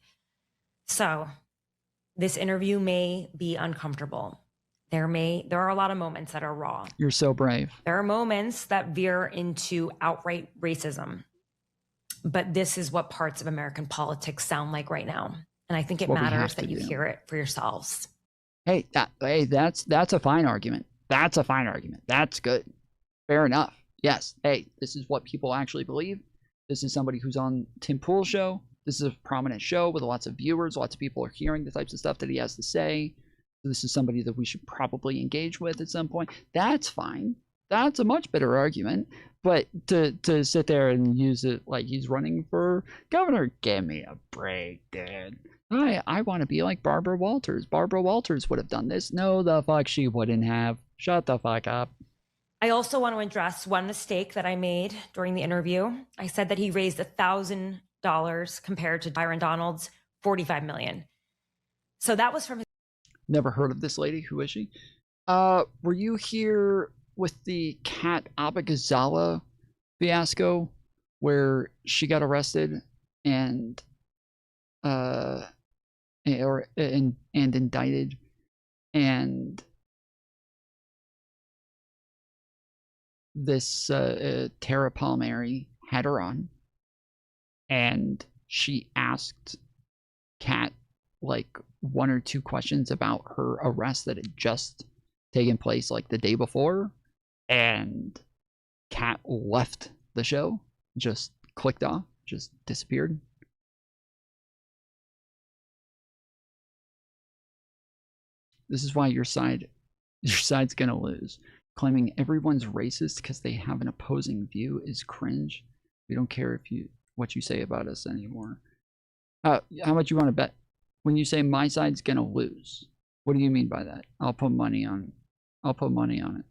So this interview may be uncomfortable. There are a lot of moments that are raw. You're so brave. There are moments that veer into outright racism. But this is what parts of American politics sound like right now. And I think it matters that you hear it for yourselves. Hey, that's a fine argument. That's a fine argument. That's good. Fair enough. Yes. Hey, this is what people actually believe. This is somebody who's on Tim Pool's show. This is a prominent show with lots of viewers. Lots of people are hearing the types of stuff that he has to say. This is somebody that we should probably engage with at some point. That's fine. That's a much better argument. But to sit there and use it like he's running for governor, give me a break, dude. I want to be like Barbara Walters. Barbara Walters would have done this. No, the fuck she wouldn't have. Shut the fuck up. I also want to address one mistake that I made during the interview. I said that he raised $1,000 compared to Byron Donald's $45 million. So that was from his. Never heard of this lady. Who is she? Were you here with the Kat Abagazala fiasco where she got arrested and indicted, and this Tara Palmieri had her on, and she asked Kat like one or two questions about her arrest that had just taken place like the day before, and Kat left the show, just clicked off, just disappeared. This is why your side's gonna lose. Claiming everyone's racist because they have an opposing view is cringe. We don't care what you say about us anymore. How much you want to bet? When you say my side's gonna lose, what do you mean by that? I'll put money on it.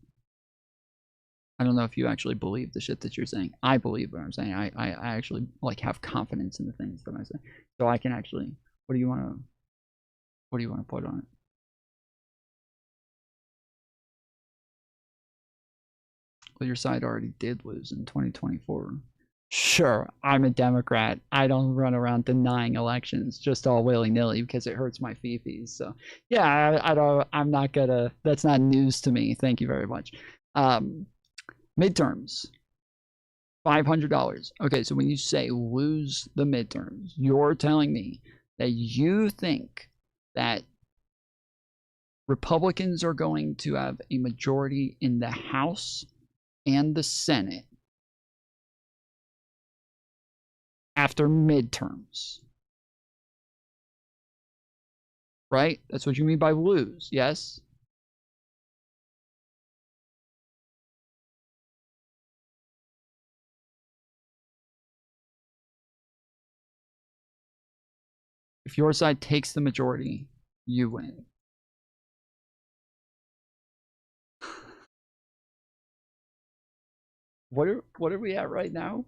I don't know if you actually believe the shit that you're saying. I believe what I'm saying. I actually like have confidence in the things that I say. So I can actually. What do you want to put on it? Well, your side already did lose in 2024. Sure, I'm a Democrat. I don't run around denying elections just all willy-nilly because it hurts my fifis. So yeah, I'm not gonna. That's not news to me. Thank you very much. Midterms. $500. Okay, so when you say lose the midterms, you're telling me that you think that Republicans are going to have a majority in the House and the Senate after midterms. Right? That's what you mean by lose, yes? If your side takes the majority, you win. What are we at right now?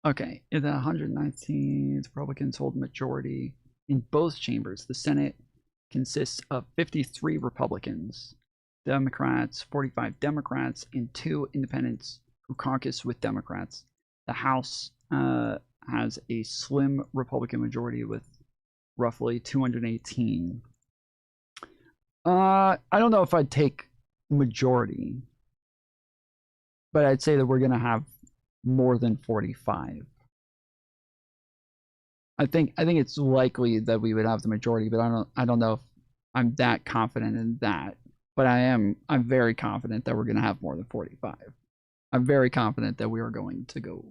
Okay, in the 119th, Republicans hold majority in both chambers. The Senate consists of 53 Republicans, Democrats, 45 Democrats, and 2 independents who caucus with Democrats. The House has a slim Republican majority with roughly 218. I don't know if I'd take majority, but I'd say that we're going to have more than 45. I think it's likely that we would have the majority, but I don't know if I'm that confident in that. But I'm very confident that we're going to have more than 45. I'm very confident that we are going to go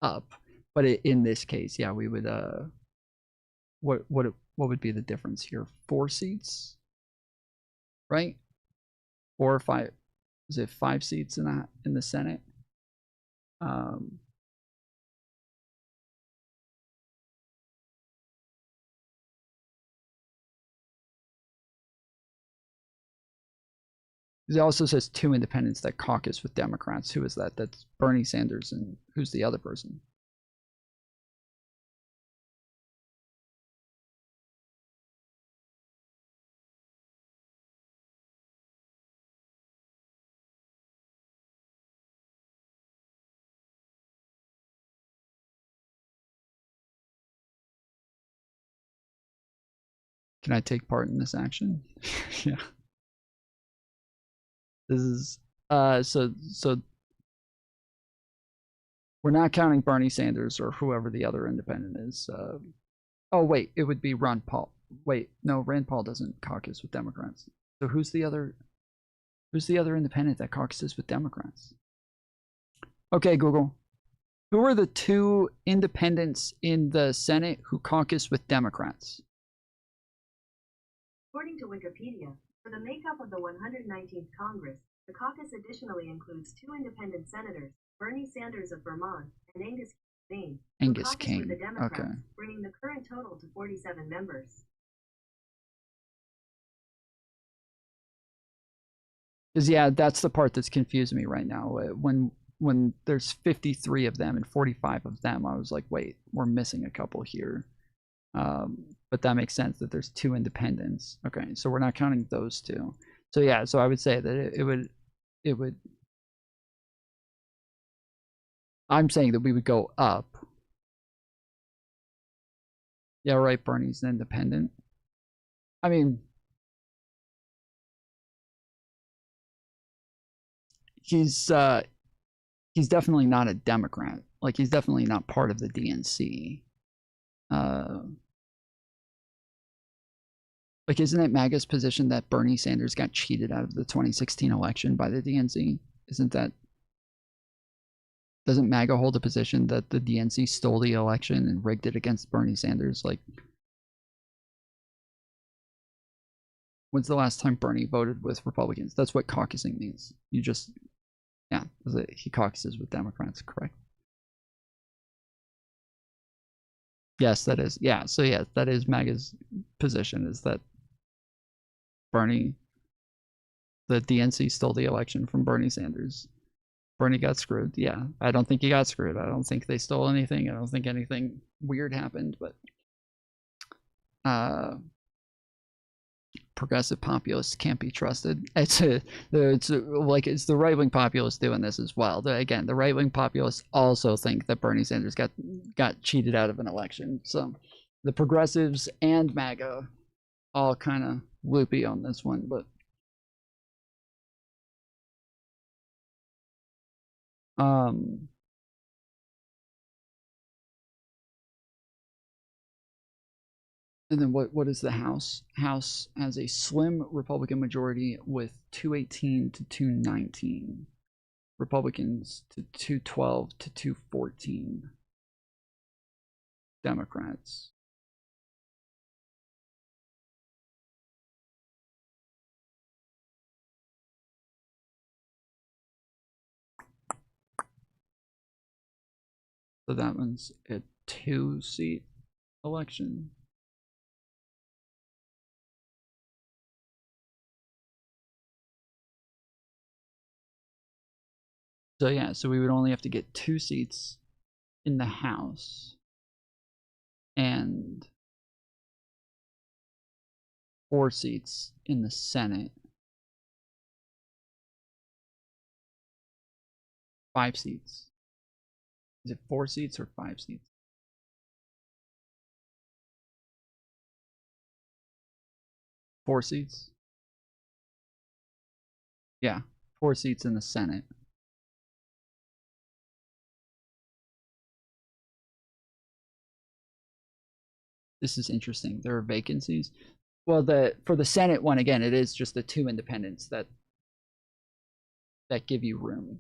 up. But in this case, yeah, we would what would be the difference here? 4 seats? Right? 4 or 5? Is it 5 seats in the Senate? It also says 2 independents that caucus with Democrats. Who is that? That's Bernie Sanders, and who's the other person? Can I take part in this action? Yeah. This is so we're not counting Bernie Sanders or whoever the other independent is. Oh wait, it would be Ron Paul. Wait, no, Rand Paul doesn't caucus with Democrats. So who's the other independent that caucuses with Democrats? Okay, Google. Who are the 2 independents in the Senate who caucus with Democrats? According to Wikipedia, for the makeup of the 119th Congress, the caucus additionally includes 2 independent senators, Bernie Sanders of Vermont and Angus King, who caucus with the Democrats, okay. bringing the current total to 47 members. Because yeah, that's the part that's confusing me right now. When there's 53 of them and 45 of them, I was like, wait, we're missing a couple here. But that makes sense that there's 2 independents. Okay, so we're not counting those 2. So yeah, so I would say that it would. I'm saying that we would go up. Yeah, right. Bernie's an independent. I mean, he's definitely not a Democrat. Like, he's definitely not part of the DNC. Like, isn't it MAGA's position that Bernie Sanders got cheated out of the 2016 election by the DNC? Doesn't MAGA hold a position that the DNC stole the election and rigged it against Bernie Sanders? Like, when's the last time Bernie voted with Republicans? That's what caucusing means. You just, yeah, he caucuses with Democrats, correct? Yes, that is. Yeah, so yeah, that is MAGA's position, is that the DNC stole the election from Bernie Sanders. Bernie got screwed. Yeah, I don't think he got screwed. I don't think they stole anything. I don't think anything weird happened, but progressive populists can't be trusted. It's the right-wing populists doing this as well. Again, the right-wing populists also think that Bernie Sanders got cheated out of an election. So the progressives and MAGA all kind of loopy on this one, but and then what is the House? House has a slim Republican majority with 218 to 219. Republicans to 212 to 214. Democrats. So that one's a 2-seat election. So yeah, so we would only have to get 2 seats in the House and 4 seats in the Senate. 5 seats. Is it 4 seats or 5 seats? 4 seats? Yeah, 4 seats in the Senate. This is interesting. There are vacancies. Well, for the Senate one, again, it is just the 2 independents that give you room.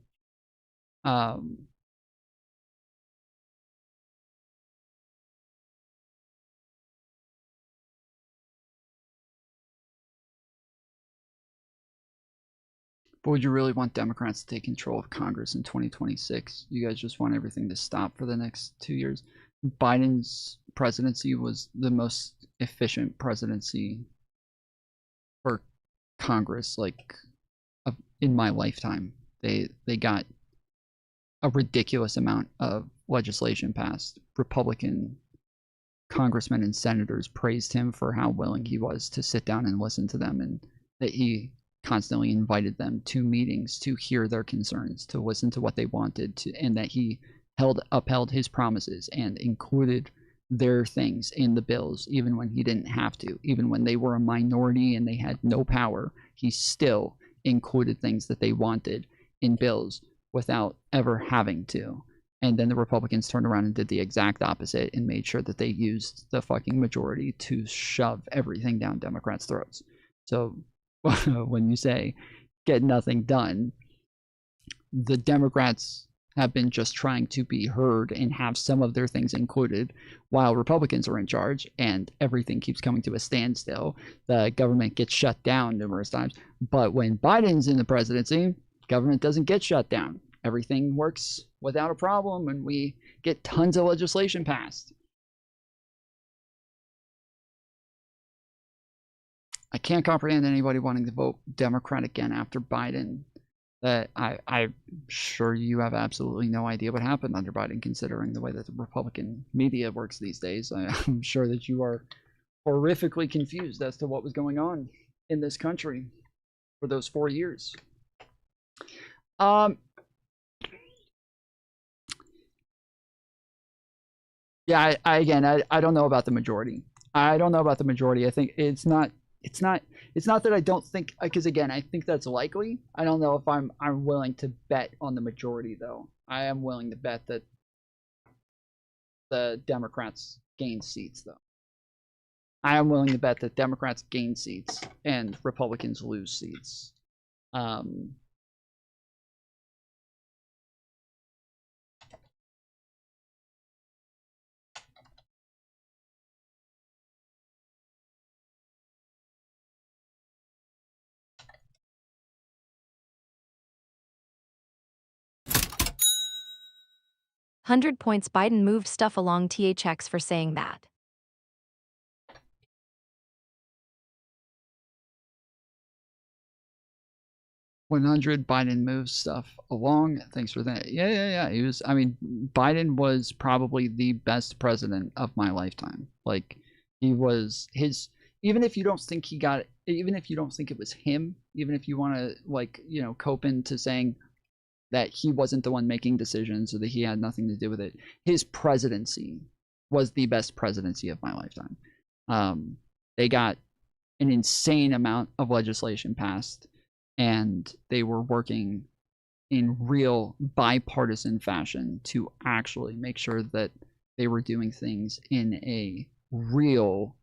But would you really want Democrats to take control of Congress in 2026? You guys just want everything to stop for the next 2 years? Biden's presidency was the most efficient presidency for Congress, like, in my lifetime. They got a ridiculous amount of legislation passed. Republican congressmen and senators praised him for how willing he was to sit down and listen to them, and that he constantly invited them to meetings to hear their concerns, to listen to what they wanted, and that he upheld his promises and included their things in the bills, even when he didn't have to. Even when they were a minority and they had no power, he still included things that they wanted in bills without ever having to. And then the Republicans turned around and did the exact opposite and made sure that they used the fucking majority to shove everything down Democrats' throats. So when you say get nothing done, the Democrats have been just trying to be heard and have some of their things included, while Republicans are in charge and everything keeps coming to a standstill. The government gets shut down numerous times. But when Biden's in the presidency, government doesn't get shut down. Everything works without a problem, and we get tons of legislation passed. I can't comprehend anybody wanting to vote Democrat again after Biden. I'm sure you have absolutely no idea what happened under Biden, considering the way that the Republican media works these days. I'm sure that you are horrifically confused as to what was going on in this country for those 4 years. Yeah, I don't know about the majority. I don't know about the majority. I think it's not that I don't think, because again, I think that's likely. I don't know if I'm willing to bet on the majority, though. I am willing to bet that the Democrats gain seats, though. I am willing to bet that Democrats gain seats and Republicans lose seats. $100 points. Biden moved stuff along THX for saying that. $100 Biden moves stuff along. Thanks for that. Yeah. He was. I mean, Biden was probably the best president of my lifetime. Like, he was his. Even if you don't think he got even if you don't think it was him, even if you want to like, you know, cope into saying that he wasn't the one making decisions or that he had nothing to do with it, his presidency was the best presidency of my lifetime. They got an insane amount of legislation passed, and they were working in real bipartisan fashion to actually make sure that they were doing things in a real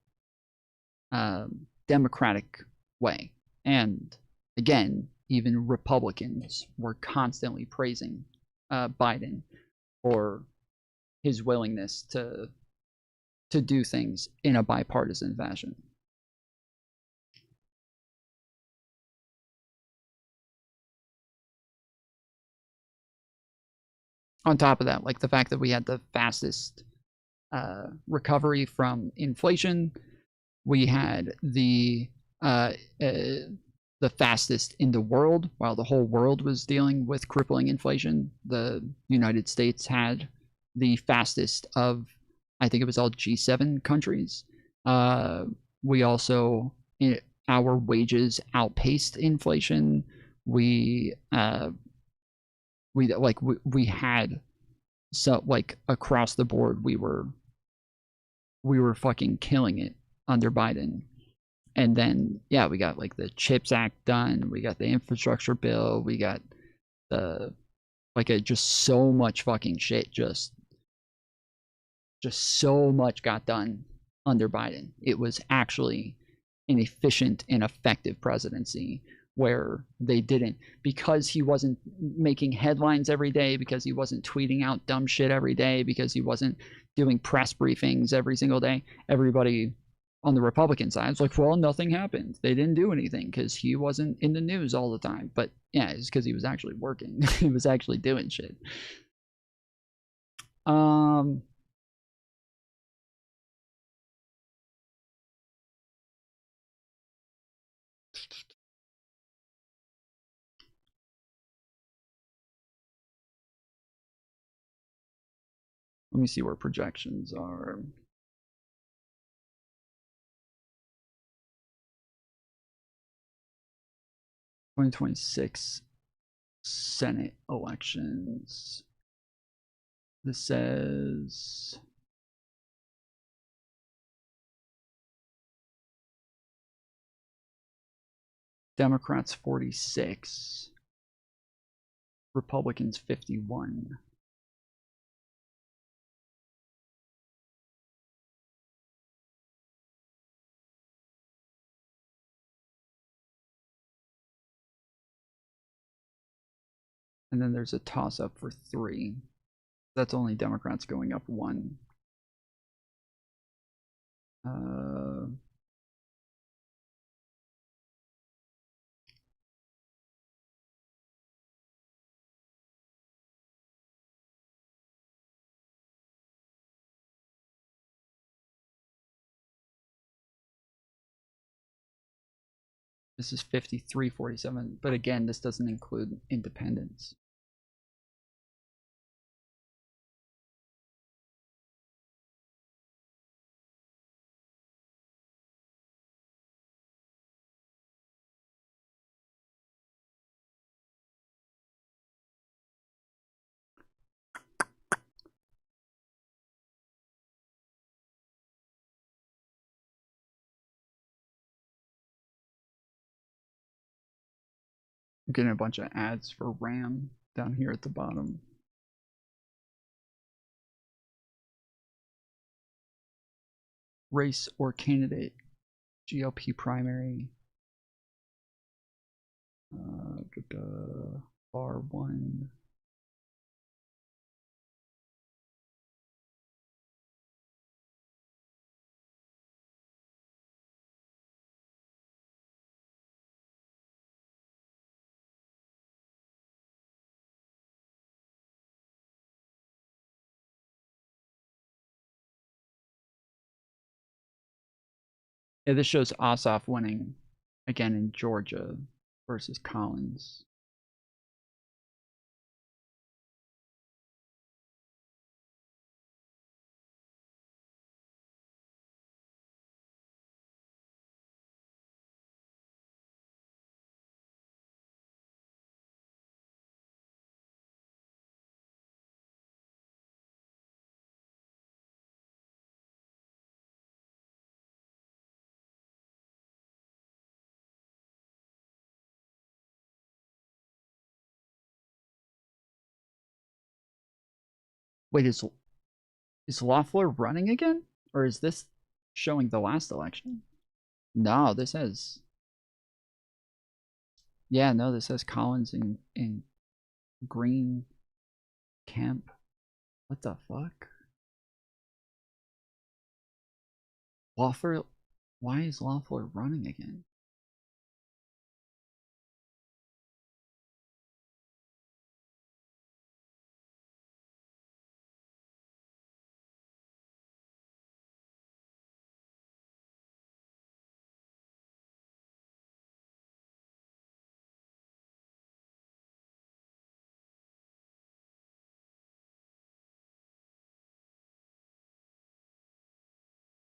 democratic way. And again, even Republicans were constantly praising Biden for his willingness to do things in a bipartisan fashion. On top of that, like the fact that we had the fastest recovery from inflation, we had the fastest in the world. While the whole world was dealing with crippling inflation, the United States had the fastest of, I think it was all G7 countries. We also, our wages outpaced inflation. We had so like across the board we were fucking killing it under Biden. And then yeah, we got like the CHIPS Act done, we got the infrastructure bill, we got the just so much fucking shit, just so much got done under Biden. It was actually an efficient and effective presidency where they didn't, because he wasn't making headlines every day, because he wasn't tweeting out dumb shit every day, because he wasn't doing press briefings every single day. Everybody on the Republican side was like, well, nothing happened. They didn't do anything because he wasn't in the news all the time. But yeah, it's because he was actually working. He was actually doing shit. Let me see where projections are. (2026) Senate elections. This says Democrats 46, Republicans 51. And then there's a toss-up for 3. That's only Democrats going up 1. This is 53-47, but again, this doesn't include independents. I'm getting a bunch of ads for RAM down here at the bottom. Race or candidate, GOP primary. Bar 1. Yeah, this shows Ossoff winning again in Georgia versus Collins. Wait, is Loeffler running again? Or is this showing the last election? No, this has... Yeah, no, this says Collins in Green Kemp. What the fuck? Loeffler... Why is Loeffler running again?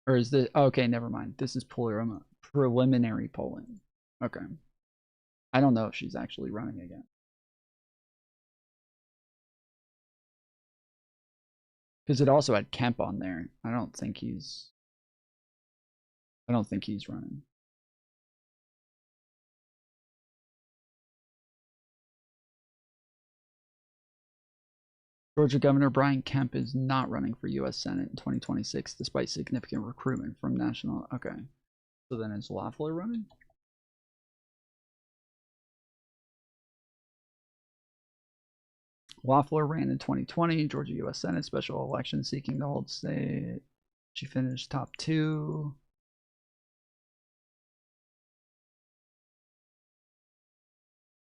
Or is this... Okay, never mind. This is preliminary polling. Okay. I don't know if she's actually running again. Because it also had Kemp on there. I don't think he's running. Georgia Governor Brian Kemp is not running for U.S. Senate in 2026, despite significant recruitment from national... Okay. So then is Loeffler running? Loeffler ran in 2020, Georgia U.S. Senate special election seeking to hold state. She finished top 2.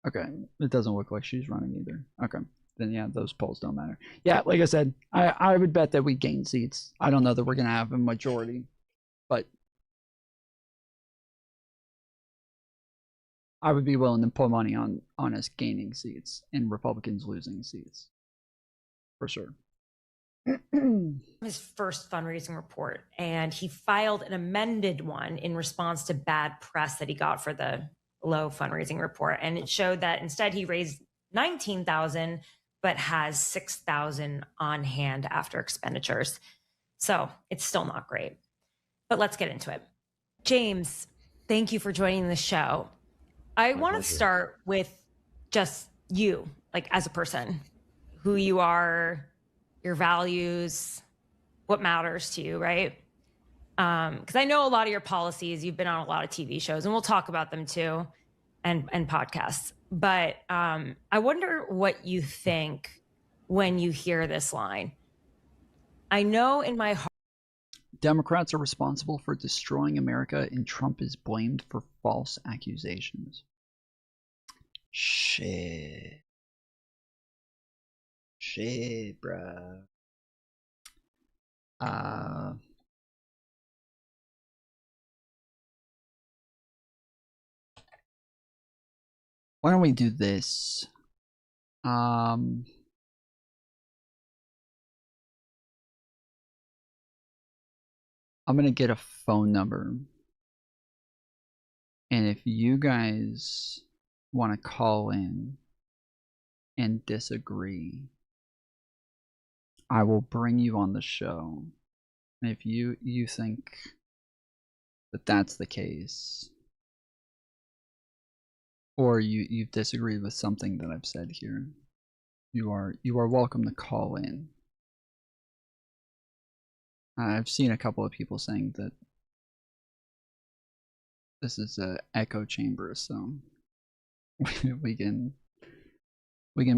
Okay, it doesn't look like she's running either. Okay, then yeah, those polls don't matter. Yeah, like I said, I would bet that we gain seats. I don't know that we're going to have a majority, but I would be willing to put money on us gaining seats and Republicans losing seats. For sure. His first fundraising report, and he filed an amended one in response to bad press that he got for the low fundraising report. And it showed that instead he raised $19,000, but has $6,000 on hand after expenditures. So it's still not great. But let's get into it. James, thank you for joining the show. I want to start with just you, like as a person, who you are, your values, what matters to you, right? Because I know a lot of your policies, you've been on a lot of TV shows, and we'll talk about them too, and podcasts. But I wonder what you think when you hear this line. I know in my heart, Democrats are responsible for destroying America, and Trump is blamed for false accusations. Shit, bruh. Why don't we do this? I'm gonna get a phone number, and if you guys want to call in and disagree, I will bring you on the show. And if you think that that's the case, or you've disagreed with something that I've said here, you are welcome to call in. I've seen a couple of people saying that this is an echo chamber, so we can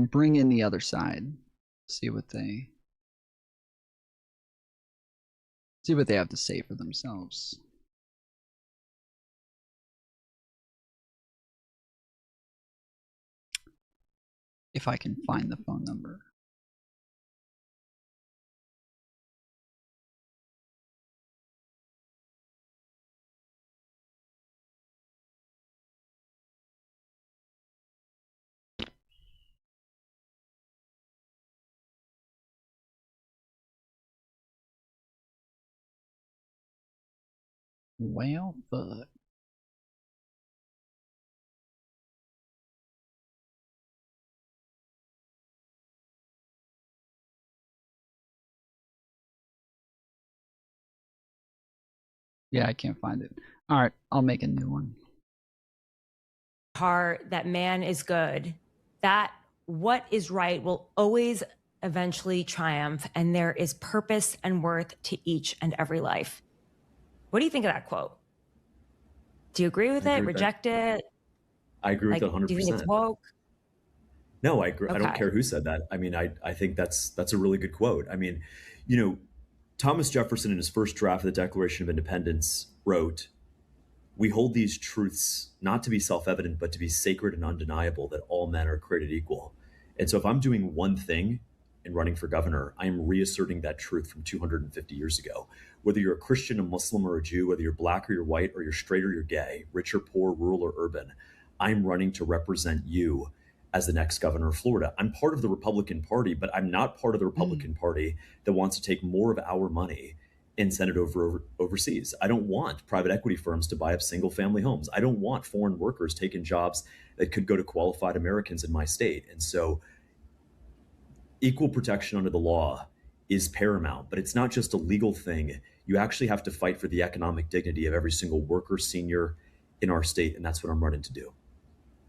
bring in the other side, see what they have to say for themselves. If I can find the phone number. Well, fuck. Yeah, I can't find it. All right, I'll make a new one. heart that man is good, that what is right will always eventually triumph, and there is purpose and worth to each and every life. What do you think of that quote? Do you agree with it? Reject it? I agree with it 100%. Do you think it's woke? No, I agree. I don't Okay. care who said that. I mean, I think that's a really good quote. I mean, Thomas Jefferson in his first draft of the Declaration of Independence wrote, "We hold these truths not to be self-evident, but to be sacred and undeniable, that all men are created equal." And so if I'm doing one thing in running for governor, I am reasserting that truth from 250 years ago. Whether you're a Christian, a Muslim, or a Jew, whether you're black or you're white, or you're straight or you're gay, rich or poor, rural or urban, I'm running to represent you as the next governor of Florida. I'm part of the Republican Party, but I'm not part of the Republican Party that wants to take more of our money and send it overseas. I don't want private equity firms to buy up single family homes. I don't want foreign workers taking jobs that could go to qualified Americans in my state. And so equal protection under the law is paramount, but it's not just a legal thing. You actually have to fight for the economic dignity of every single worker, senior in our state. And that's what I'm running to do.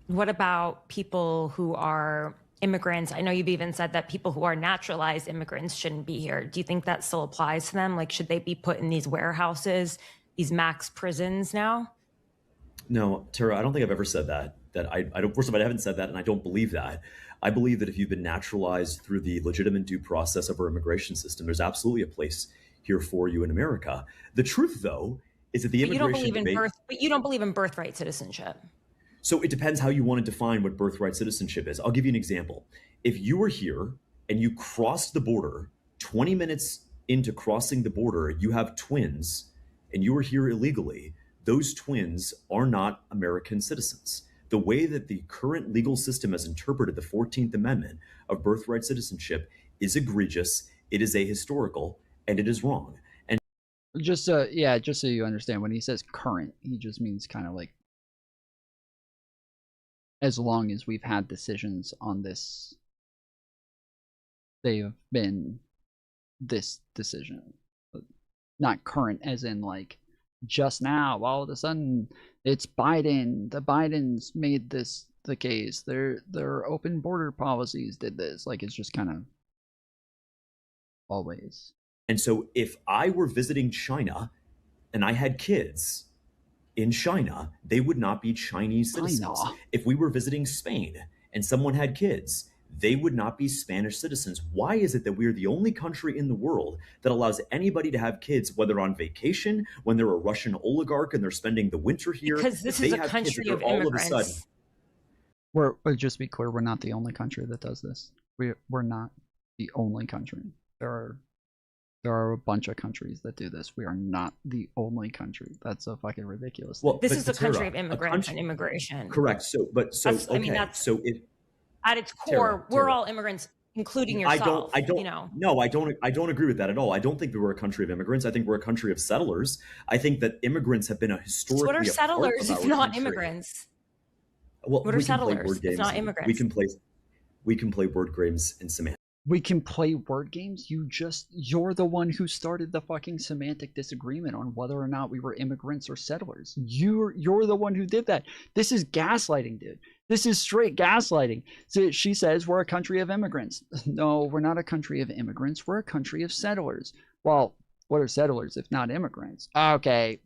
What about people who are immigrants? I know you've even said that people who are naturalized immigrants shouldn't be here. Do you think that still applies to them? Like, should they be put in these warehouses, these max prisons now? No, Tara, I don't think I've ever said that. I don't. First of all, I haven't said that, and I don't believe that. I believe that if you've been naturalized through the legitimate due process of our immigration system, there's absolutely a place here for you in America. The truth, though, is that the immigration debate. But you don't believe in birthright citizenship. So it depends how you want to define what birthright citizenship is. I'll give you an example. If you were here and you crossed the border, 20 minutes into crossing the border, you have twins, and you were here illegally, those twins are not American citizens. The way that the current legal system has interpreted the 14th Amendment of birthright citizenship is egregious, it is ahistorical, and it is wrong. And just so you understand, when he says current, he just means kind of like as long as we've had decisions on this, they've been this decision. Not current as in like just now, all of a sudden it's Biden. The Bidens made this the case. Their open border policies did this. Like, it's just kind of always. And so if I were visiting China and I had kids in China, they would not be Chinese citizens. If we were visiting Spain and someone had kids, they would not be Spanish citizens. Why is it that we're the only country in the world that allows anybody to have kids, whether on vacation, when they're a Russian oligarch and they're spending the winter here? Because this is a country of immigrants. Just be clear, we're not the only country that does this. We're not the only country. There are a bunch of countries that do this. We are not the only country. That's so fucking ridiculous. Well, this is a country of immigrants and immigration. Correct. At its core, we're all immigrants, including yourself. I don't agree with that at all. I don't think that we're a country of immigrants. I think we're a country of settlers. I think that immigrants have been a historically. What are settlers if not immigrants? Well, what are settlers if not immigrants? We can play word games in semantics. We can play word games? You're the one who started the fucking semantic disagreement on whether or not we were immigrants or settlers. You're the one who did that. This is gaslighting, dude. This is straight gaslighting. So she says we're a country of immigrants. No, we're not a country of immigrants. We're a country of settlers. Well, what are settlers if not immigrants? Okay,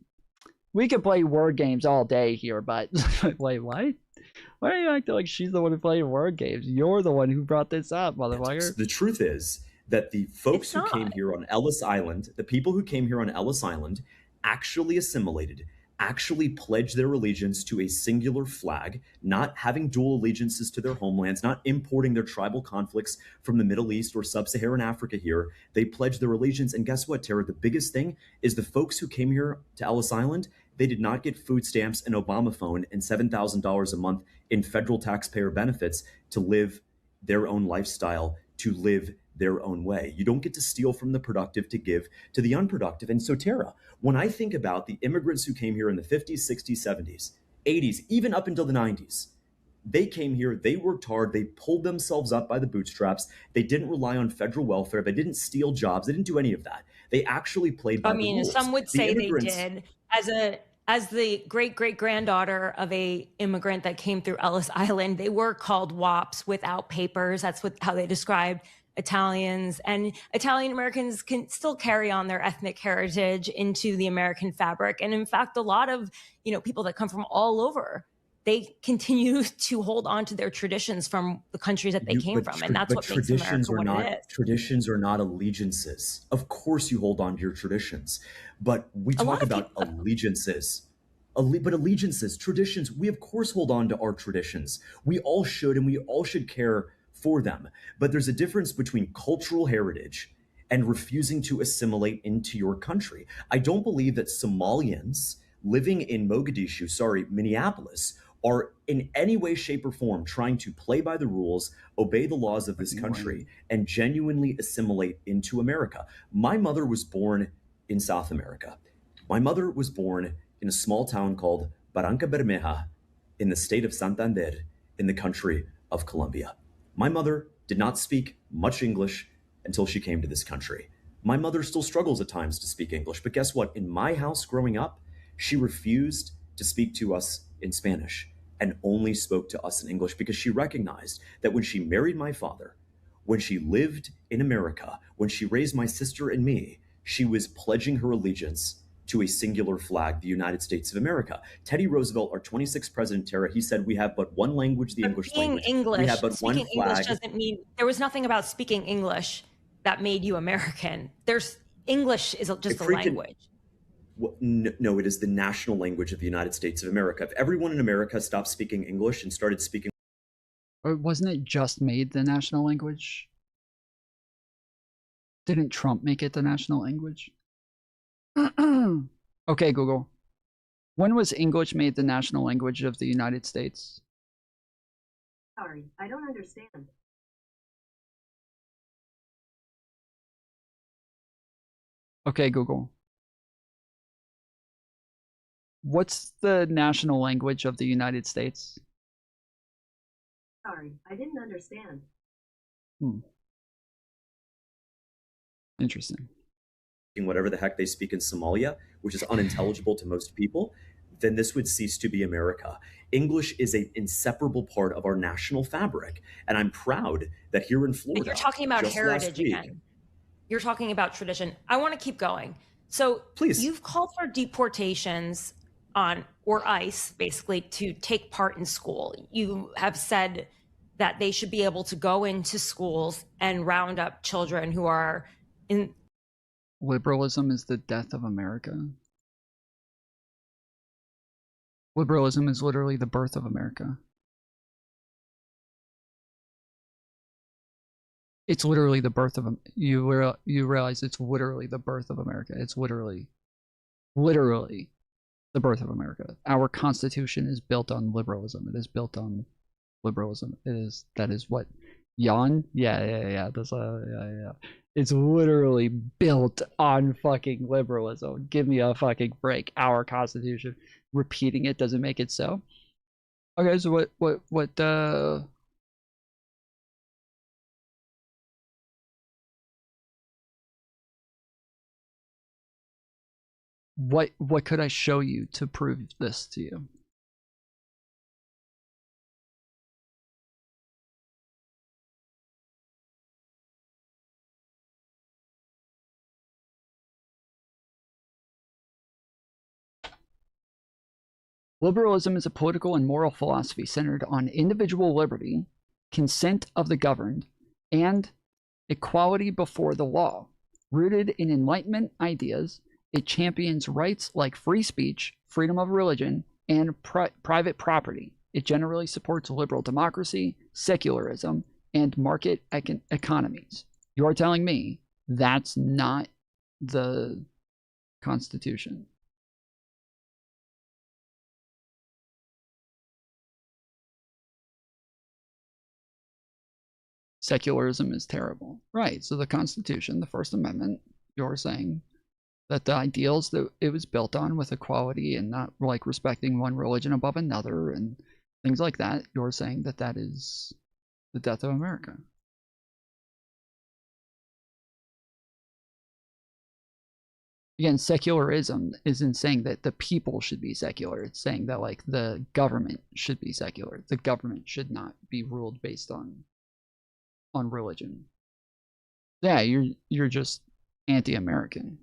we could play word games all day here, but wait, what? Why are you acting like she's the one who played word games? You're the one who brought this up, motherfucker. The truth is that the folks who came here on Ellis Island, the people who came here on Ellis Island, actually assimilated, actually pledged their allegiance to a singular flag, not having dual allegiances to their homelands, not importing their tribal conflicts from the Middle East or sub-Saharan Africa here. They pledged their allegiance. And guess what, Tara? The biggest thing is the folks who came here to Ellis Island, they did not get food stamps, an Obama phone, and $7,000 a month in federal taxpayer benefits to live their own lifestyle, to live their own way. You don't get to steal from the productive to give to the unproductive. And so, Tara, when I think about the immigrants who came here in the 50s, 60s, 70s, 80s, even up until the 90s, they came here, they worked hard, they pulled themselves up by the bootstraps, they didn't rely on federal welfare, they didn't steal jobs, they didn't do any of that. They actually played by the rules. Some would say they did. As the great-great-granddaughter of a immigrant that came through Ellis Island, they were called WAPs, without papers. That's how they described Italians, and Italian Americans can still carry on their ethnic heritage into the American fabric. And in fact, a lot of, people that come from all over, they continue to hold on to their traditions from the countries that they came from. And that's what makes America what it is. Traditions are not allegiances. Of course you hold on to your traditions, but we talk about allegiances. But allegiances, traditions, we of course hold on to our traditions. We all should, and we all should care for them. But there's a difference between cultural heritage and refusing to assimilate into your country. I don't believe that Somalians living in Minneapolis, are in any way, shape, or form trying to play by the rules, obey the laws of this country, and genuinely assimilate into America. My mother was born in South America. My mother was born in a small town called Barranca Bermeja in the state of Santander in the country of Colombia. My mother did not speak much English until she came to this country. My mother still struggles at times to speak English, but guess what? In my house growing up, she refused to speak to us in Spanish and only spoke to us in English because she recognized that when she married my father, when she lived in America, when she raised my sister and me, she was pledging her allegiance to a singular flag, the United States of America. Teddy Roosevelt, our 26th president, Tara, he said, we have but one language, the English language. We have but one flag. Speaking English doesn't mean, there was nothing about speaking English that made you American. English is just a language. No, it is the national language of the United States of America. If everyone in America stopped speaking English and started speaking... Or wasn't it just made the national language? Didn't Trump make it the national language? Okay, Google. When was English made the national language of the United States? Sorry, I don't understand. Okay, Google. What's the national language of the United States? Sorry, I didn't understand. Interesting. Whatever the heck they speak in Somalia, which is unintelligible to most people, then this would cease to be America. English is an inseparable part of our national fabric. And I'm proud that here in Florida, you're talking about heritage again. You're talking about tradition. I want to keep going. So please, you've called for deportations or ICE, basically, to take part in school. You have said that they should be able to go into schools and round up children who are in... Liberalism is the death of America. Liberalism is literally the birth of America. It's literally the birth of... You realize it's literally the birth of America. It's literally the birth of America. Our Constitution is built on liberalism. It is built on liberalism. That is what Jan? Yeah. That's yeah. It's literally built on fucking liberalism. Give me a fucking break. Our Constitution. Repeating it doesn't make it so. Okay, so what could I show you to prove this to you? Liberalism is a political and moral philosophy centered on individual liberty, consent of the governed, and equality before the law. Rooted in Enlightenment ideas, it champions rights like free speech, freedom of religion, and private property. It generally supports liberal democracy, secularism, and market economies. You are telling me that's not the Constitution? Secularism is terrible. Right, so the Constitution, the First Amendment, you're saying that the ideals that it was built on with equality and not like respecting one religion above another and things like that, you're saying that that is the death of America. Again, secularism isn't saying that the people should be secular. It's saying that like the government should be secular. The government should not be ruled based on religion. Yeah, you're just anti-American.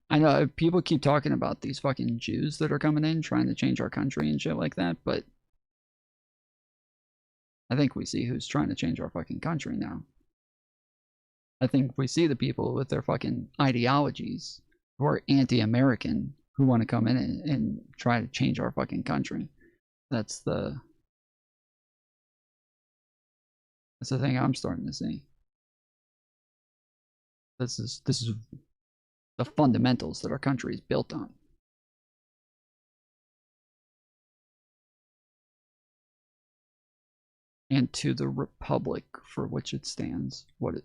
I know people keep talking about these fucking Jews that are coming in trying to change our country and shit like that, but I think we see who's trying to change our fucking country now. I think we see the people with their fucking ideologies who are anti-American who want to come in and try to change our fucking country. That's the thing I'm starting to see. This is the fundamentals that our country is built on. And to the republic for which it stands. What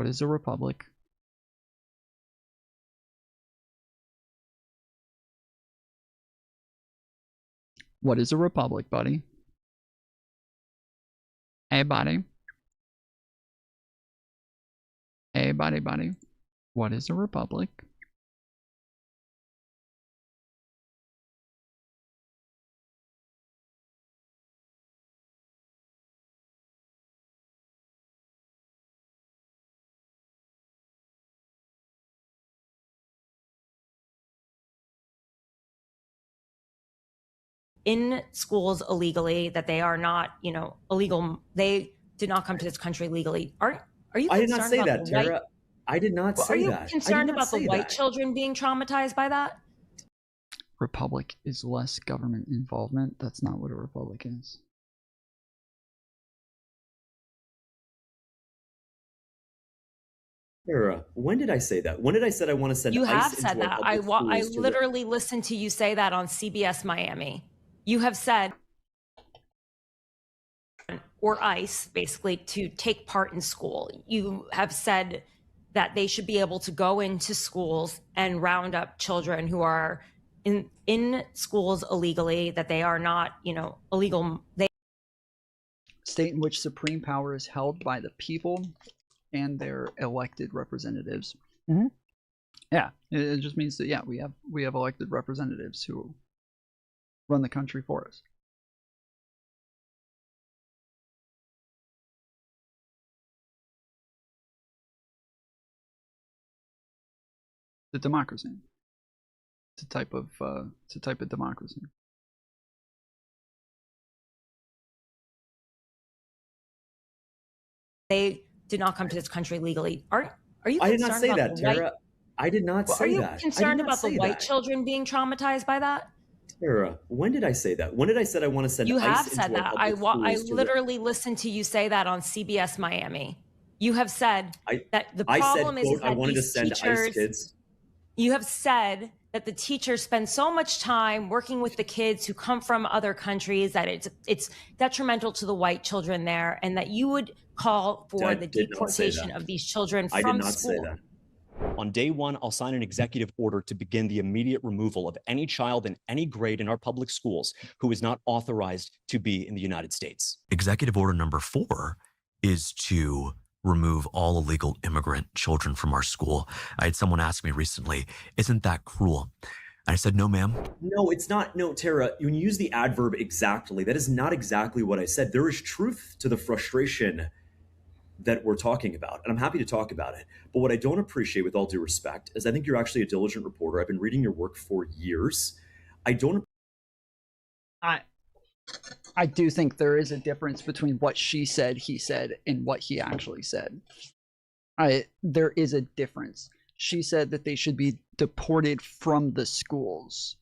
is a republic? What is a republic, buddy? Hey, buddy. Hey, buddy. What is a republic? In schools illegally, that they are not, illegal. They did not come to this country legally. Are you? I did not say about that, the Tara. white- I did not say that. Are you concerned about the white children being traumatized by that? Republic is less government involvement. That's not what a republic is. Tara, when did I say that? When did I say I want to send You have ICE said into our that. public I schools to literally listened to you say that on CBS Miami. You have said, or ICE, basically, to take part in school. You have said that they should be able to go into schools and round up children who are in schools illegally, that they are not, illegal. State in which supreme power is held by the people and their elected representatives. Mm-hmm. Yeah, it just means that, yeah, we have elected representatives who run the country for us. The democracy. It's a type of democracy. They did not come to this country legally. Are you? I did not say that, Tara. White... I did not say that. Are you concerned about the white that. children being traumatized by that? Tara, when did I say that? When did I say I want to send You ICE have into said our that. public I schools to literally listened to you say that on CBS Miami. You have said that the I problem said, is quote, that I wanted to these send teachers, ICE kids. You have said that the teachers spend so much time working with the kids who come from other countries that it's detrimental to the white children there, and that you would call for the deportation of these children from school. I did not say that. On day one, I'll sign an executive order to begin the immediate removal of any child in any grade in our public schools who is not authorized to be in the United States. Executive order number 4 is to remove all illegal immigrant children from our school. I had someone ask me recently, isn't that cruel? And I said, no, ma'am. No, it's not. No, Tara, when you use the adverb exactly, that is not exactly what I said. There is truth to the frustration that we're talking about, and I'm happy to talk about it. But what I don't appreciate, with all due respect, is I think you're actually a diligent reporter. I've been reading your work for years. I do think there is a difference between what she said, he said, and what he actually said. There is a difference. She said that they should be deported from the schools.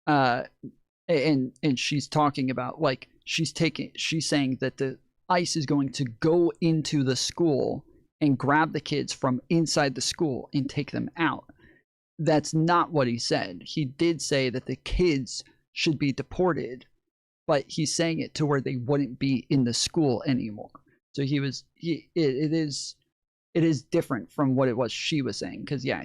And she's talking about, like, she's saying that the ICE is going to go into the school and grab the kids from inside the school and take them out. That's not what he said. He did say that the kids should be deported, but he's saying it to where they wouldn't be in the school anymore. So it is different from what it was she was saying, because yeah,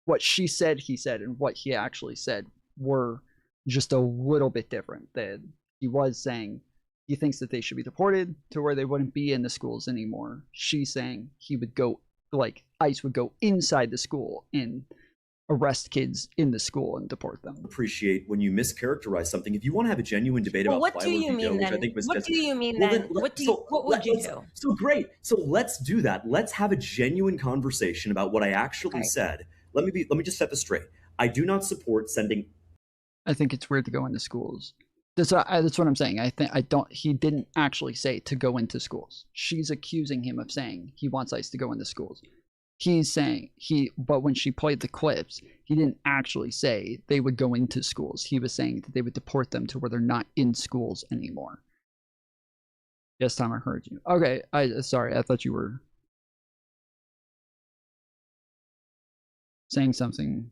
what she said, he said, and what he actually said were just a little bit different. That he was saying he thinks that they should be deported to where they wouldn't be in the schools anymore. She's saying he would go, like, ICE would go inside the school and arrest kids in the school and deport them. Appreciate when you mischaracterize something. If you want to have a genuine debate Well, about what do you mean then? What do you mean then? What would you do? So great. So let's do that. Let's have a genuine conversation about what I actually said. Let me just set this straight. I do not support sending. I think it's weird to go into schools. That's what I'm saying. He didn't actually say to go into schools. She's accusing him of saying he wants ICE to go into schools. He's saying but when she played the clips, he didn't actually say they would go into schools. He was saying that they would deport them to where they're not in schools anymore. Yes, Tom, I heard you. Okay, sorry, I thought you were saying something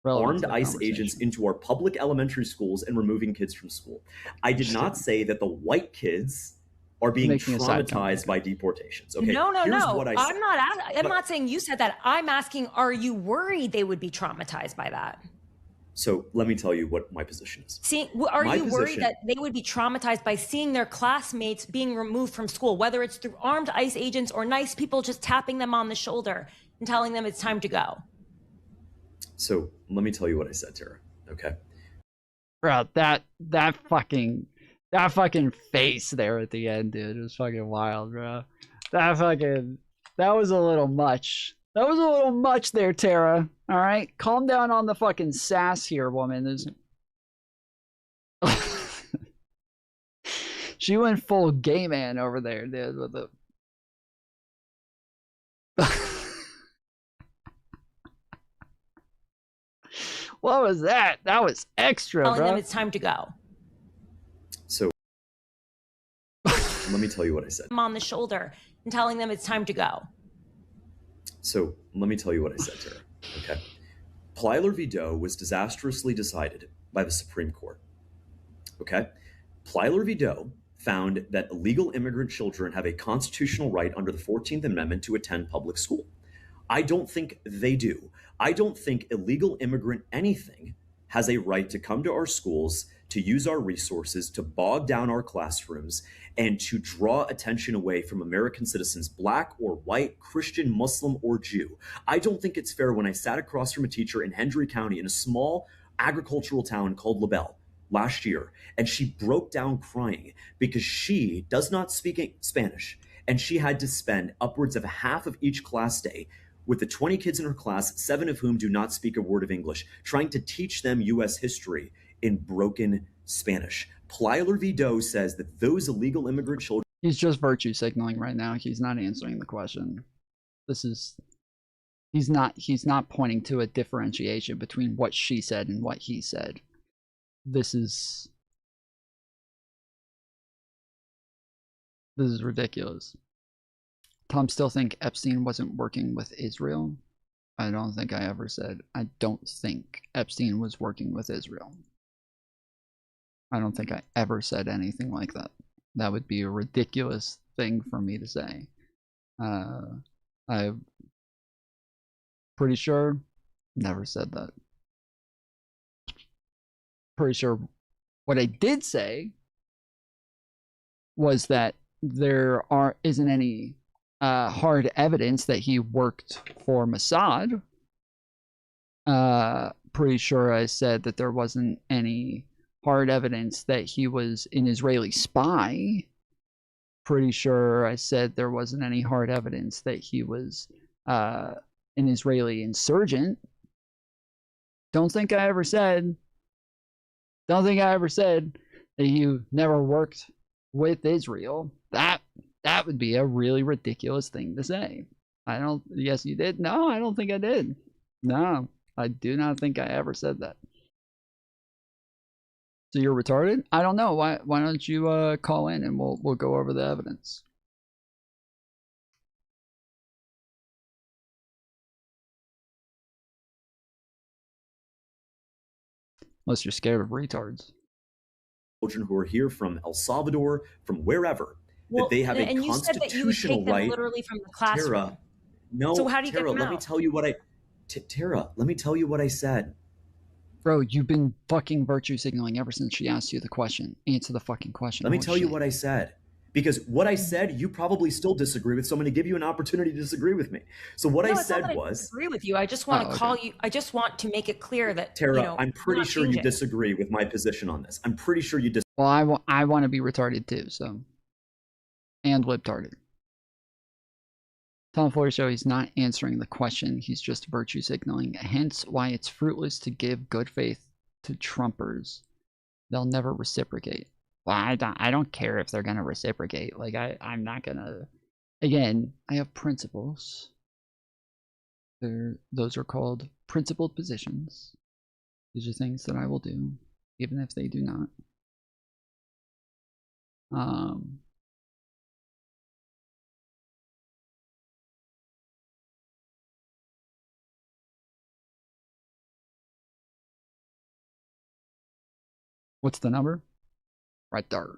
armed ICE agents into our public elementary schools and removing kids from school. I did not say that the white kids are being traumatized by deportations. Okay, no. What I said. I'm not saying you said that. I'm asking, are you worried they would be traumatized by that? So let me tell you what my position is. Are you worried that they would be traumatized by seeing their classmates being removed from school, whether it's through armed ICE agents or nice people just tapping them on the shoulder and telling them it's time to go? So let me tell you what I said, Tara. Okay. Bro, that fucking face there at the end, dude, it was fucking wild, bro. That was a little much. That was a little much there, Tara. All right, calm down on the fucking sass here, woman. She went full gay man over there, dude, with the. What was that? That was extra, telling bro. them it's time to go. So let me tell you what I said. I'm on the shoulder and telling them it's time to go. So let me tell you what I said to her. Okay. Plyler v. Doe was disastrously decided by the Supreme Court. Okay. Plyler v. Doe found that illegal immigrant children have a constitutional right under the 14th Amendment to attend public school. I don't think they do. I don't think illegal immigrant anything has a right to come to our schools, to use our resources, to bog down our classrooms, and to draw attention away from American citizens, black or white, Christian, Muslim, or Jew. I don't think it's fair when I sat across from a teacher in Hendry County in a small agricultural town called LaBelle last year, and she broke down crying because she does not speak Spanish, and she had to spend upwards of half of each class day with the 20 kids in her class, 7 of whom do not speak a word of English, trying to teach them U.S. history in broken Spanish. Plyler v. Doe says that those illegal immigrant children... He's just virtue signaling right now. He's not answering the question. He's not pointing to a differentiation between what she said and what he said. This is ridiculous. Tom still think Epstein wasn't working with Israel? I don't think I ever said. I don't think Epstein was working with Israel. I don't think I ever said anything like that. That would be a ridiculous thing for me to say. I'm pretty sure never said that. Pretty sure what I did say was that there isn't any hard evidence that he worked for Mossad. Pretty sure I said that there wasn't any hard evidence that he was an Israeli spy. Pretty sure I said there wasn't any hard evidence that he was an Israeli insurgent. Don't think I ever said that he never worked with Israel. That would be a really ridiculous thing to say. Yes, you did? No, I don't think I did. No, I do not think I ever said that. So you're retarded? I don't know. Why don't you call in and we'll go over the evidence. Unless you're scared of retards. Children who are here from El Salvador, from wherever, that they have a constitutional you said that you would take them right. literally from the classroom. Tara, no. So how do you Tara, get them let out? me tell you what Tara, let me tell you what I said. Bro, you've been fucking virtue signaling ever since she asked you the question. Answer the fucking question. Let me tell you what I said. because what I said, you probably still disagree with. So I'm going to give you an opportunity to disagree with me. So what I No, it's not said that I was, disagree with you. I just want to okay. call you. I just want to make it clear that, Tara, I'm you're pretty not sure you changing. disagree with my position on this. I'm pretty sure you disagree. Well, I want to be retarded too, so. And libtarded. Tom Foolery show he's not answering the question. He's just virtue signaling. Hence why it's fruitless to give good faith to Trumpers. They'll never reciprocate. Well, I don't care if they're going to reciprocate. Like, I'm not going to. Again, I have principles. Those are called principled positions. These are things that I will do, even if they do not. What's the number? Right there.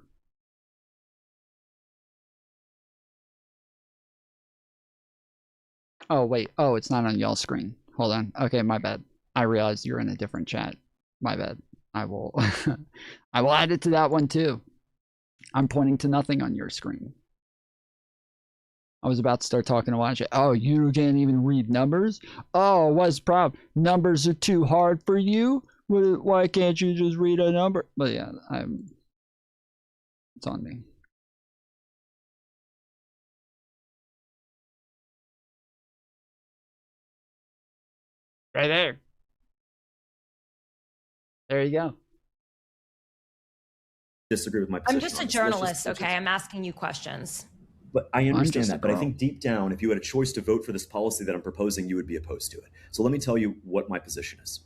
Oh, wait. Oh, it's not on y'all's screen. Hold on. Okay, my bad. I realized you're in a different chat. My bad. I will I will add it to that one too. I'm pointing to nothing on your screen. I was about to start talking to Watch. Oh, you can't even read numbers? Oh, what's the problem? Numbers are too hard for you? Why can't you just read a number? But yeah, it's on me. Right there. There you go. Disagree with my position. I'm just a journalist, okay? I'm asking you questions. But I understand that. But I think deep down, if you had a choice to vote for this policy that I'm proposing, you would be opposed to it. So let me tell you what my position is.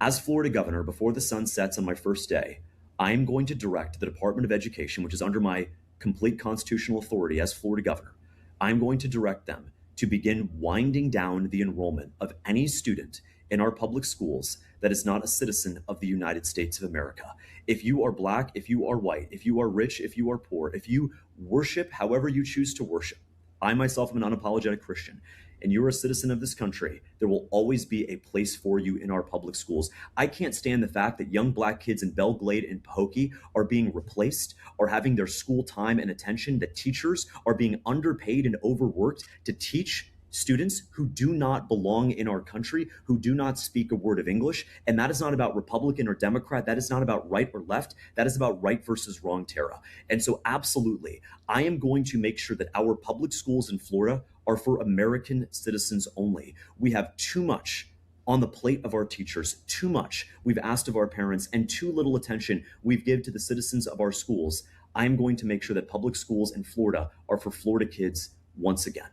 As Florida governor, before the sun sets on my first day, I am going to direct the Department of Education, which is under my complete constitutional authority as Florida governor, I'm going to direct them to begin winding down the enrollment of any student in our public schools that is not a citizen of the United States of America. If you are black, if you are white, if you are rich, if you are poor, if you worship however you choose to worship, I myself am an unapologetic Christian, and you're a citizen of this country, there will always be a place for you in our public schools. I can't stand the fact that young black kids in Belle Glade and Pahokee are being replaced, are having their school time and attention, that teachers are being underpaid and overworked to teach students who do not belong in our country, who do not speak a word of English. And that is not about Republican or Democrat. That is not about right or left. That is about right versus wrong, Tara. And so absolutely, I am going to make sure that our public schools in Florida are for American citizens only. We have too much on the plate of our teachers, too much we've asked of our parents, and too little attention we've given to the citizens of our schools. I'm going to make sure that public schools in Florida are for Florida kids once again.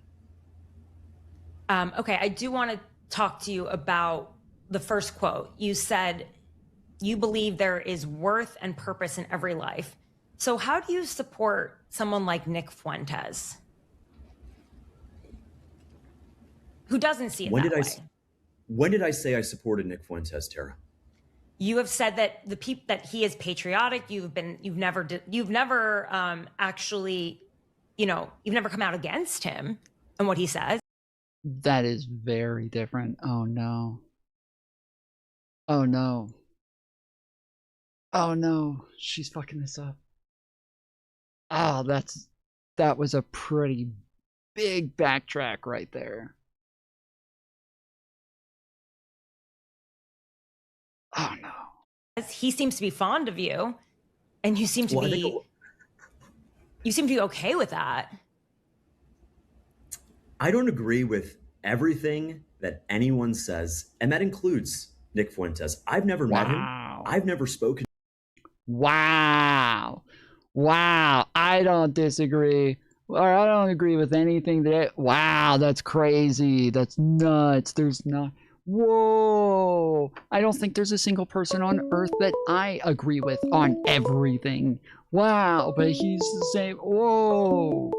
Okay, I do want to talk to you about the first quote. You said you believe there is worth and purpose in every life. So how do you support someone like Nick Fuentes, who doesn't see it that way? When did I say I supported Nick Fuentes, Tara? You have said that that he is patriotic. You've never actually, you've never come out against him and what he says. That is very different. Oh no. Oh no. Oh no. She's fucking this up. Oh, that was a pretty big backtrack right there. Oh no. He seems to be fond of you, and you seem to be okay with that. I don't agree with everything that anyone says, and that includes Nick Fuentes. I've never met him. I've never spoken. Wow. I don't disagree. Or I don't agree with anything that. Wow, that's crazy. That's nuts. There's not. Whoa. I don't think there's a single person on earth that I agree with on everything. Wow, but he's the same. Whoa.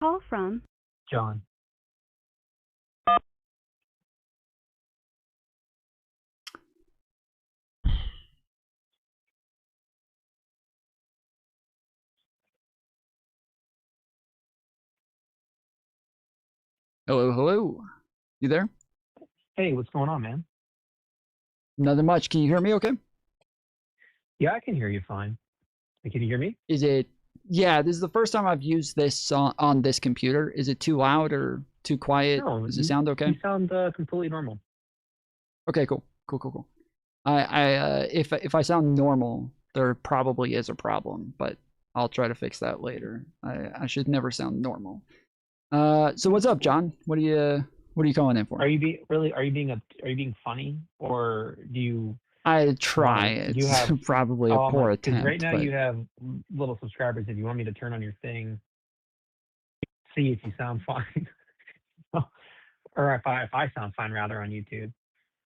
Call from John. Hello, hello. You there? Hey, what's going on, man? Nothing much. Can you hear me okay? Yeah, I can hear you fine. Can you hear me? Is it... Yeah, this is the first time I've used this on this computer. Is it too loud or too quiet? No, Does it sound okay? You sound completely normal. Okay, cool. Cool. If I sound normal, there probably is a problem, but I'll try to fix that later. I should never sound normal. So what's up, John? What are you calling in for? Are you being funny, or do you? I try. It's probably a poor attempt. Right now but... you have little subscribers. If you want me to turn on your thing, see if you sound fine, or if I sound fine rather on YouTube,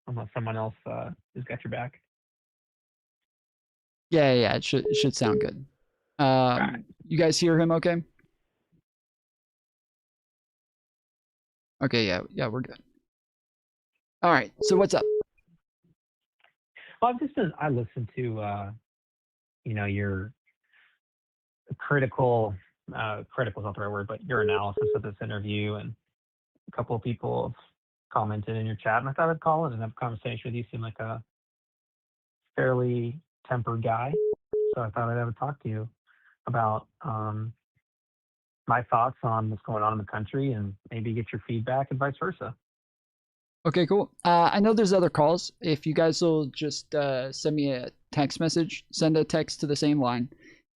unless someone else has got your back. Yeah, it should sound good. You guys hear him okay? Okay, yeah, we're good. All right, so what's up? Well, I listened to your critical is not the right word, but your analysis of this interview, and a couple of people have commented in your chat, and I thought I'd call it and have a conversation with you. You seem like a fairly tempered guy, so I thought I'd have a talk to you about my thoughts on what's going on in the country, and maybe get your feedback and vice versa. Okay, cool. I know there's other calls. If you guys will just send me a text message, send a text to the same line,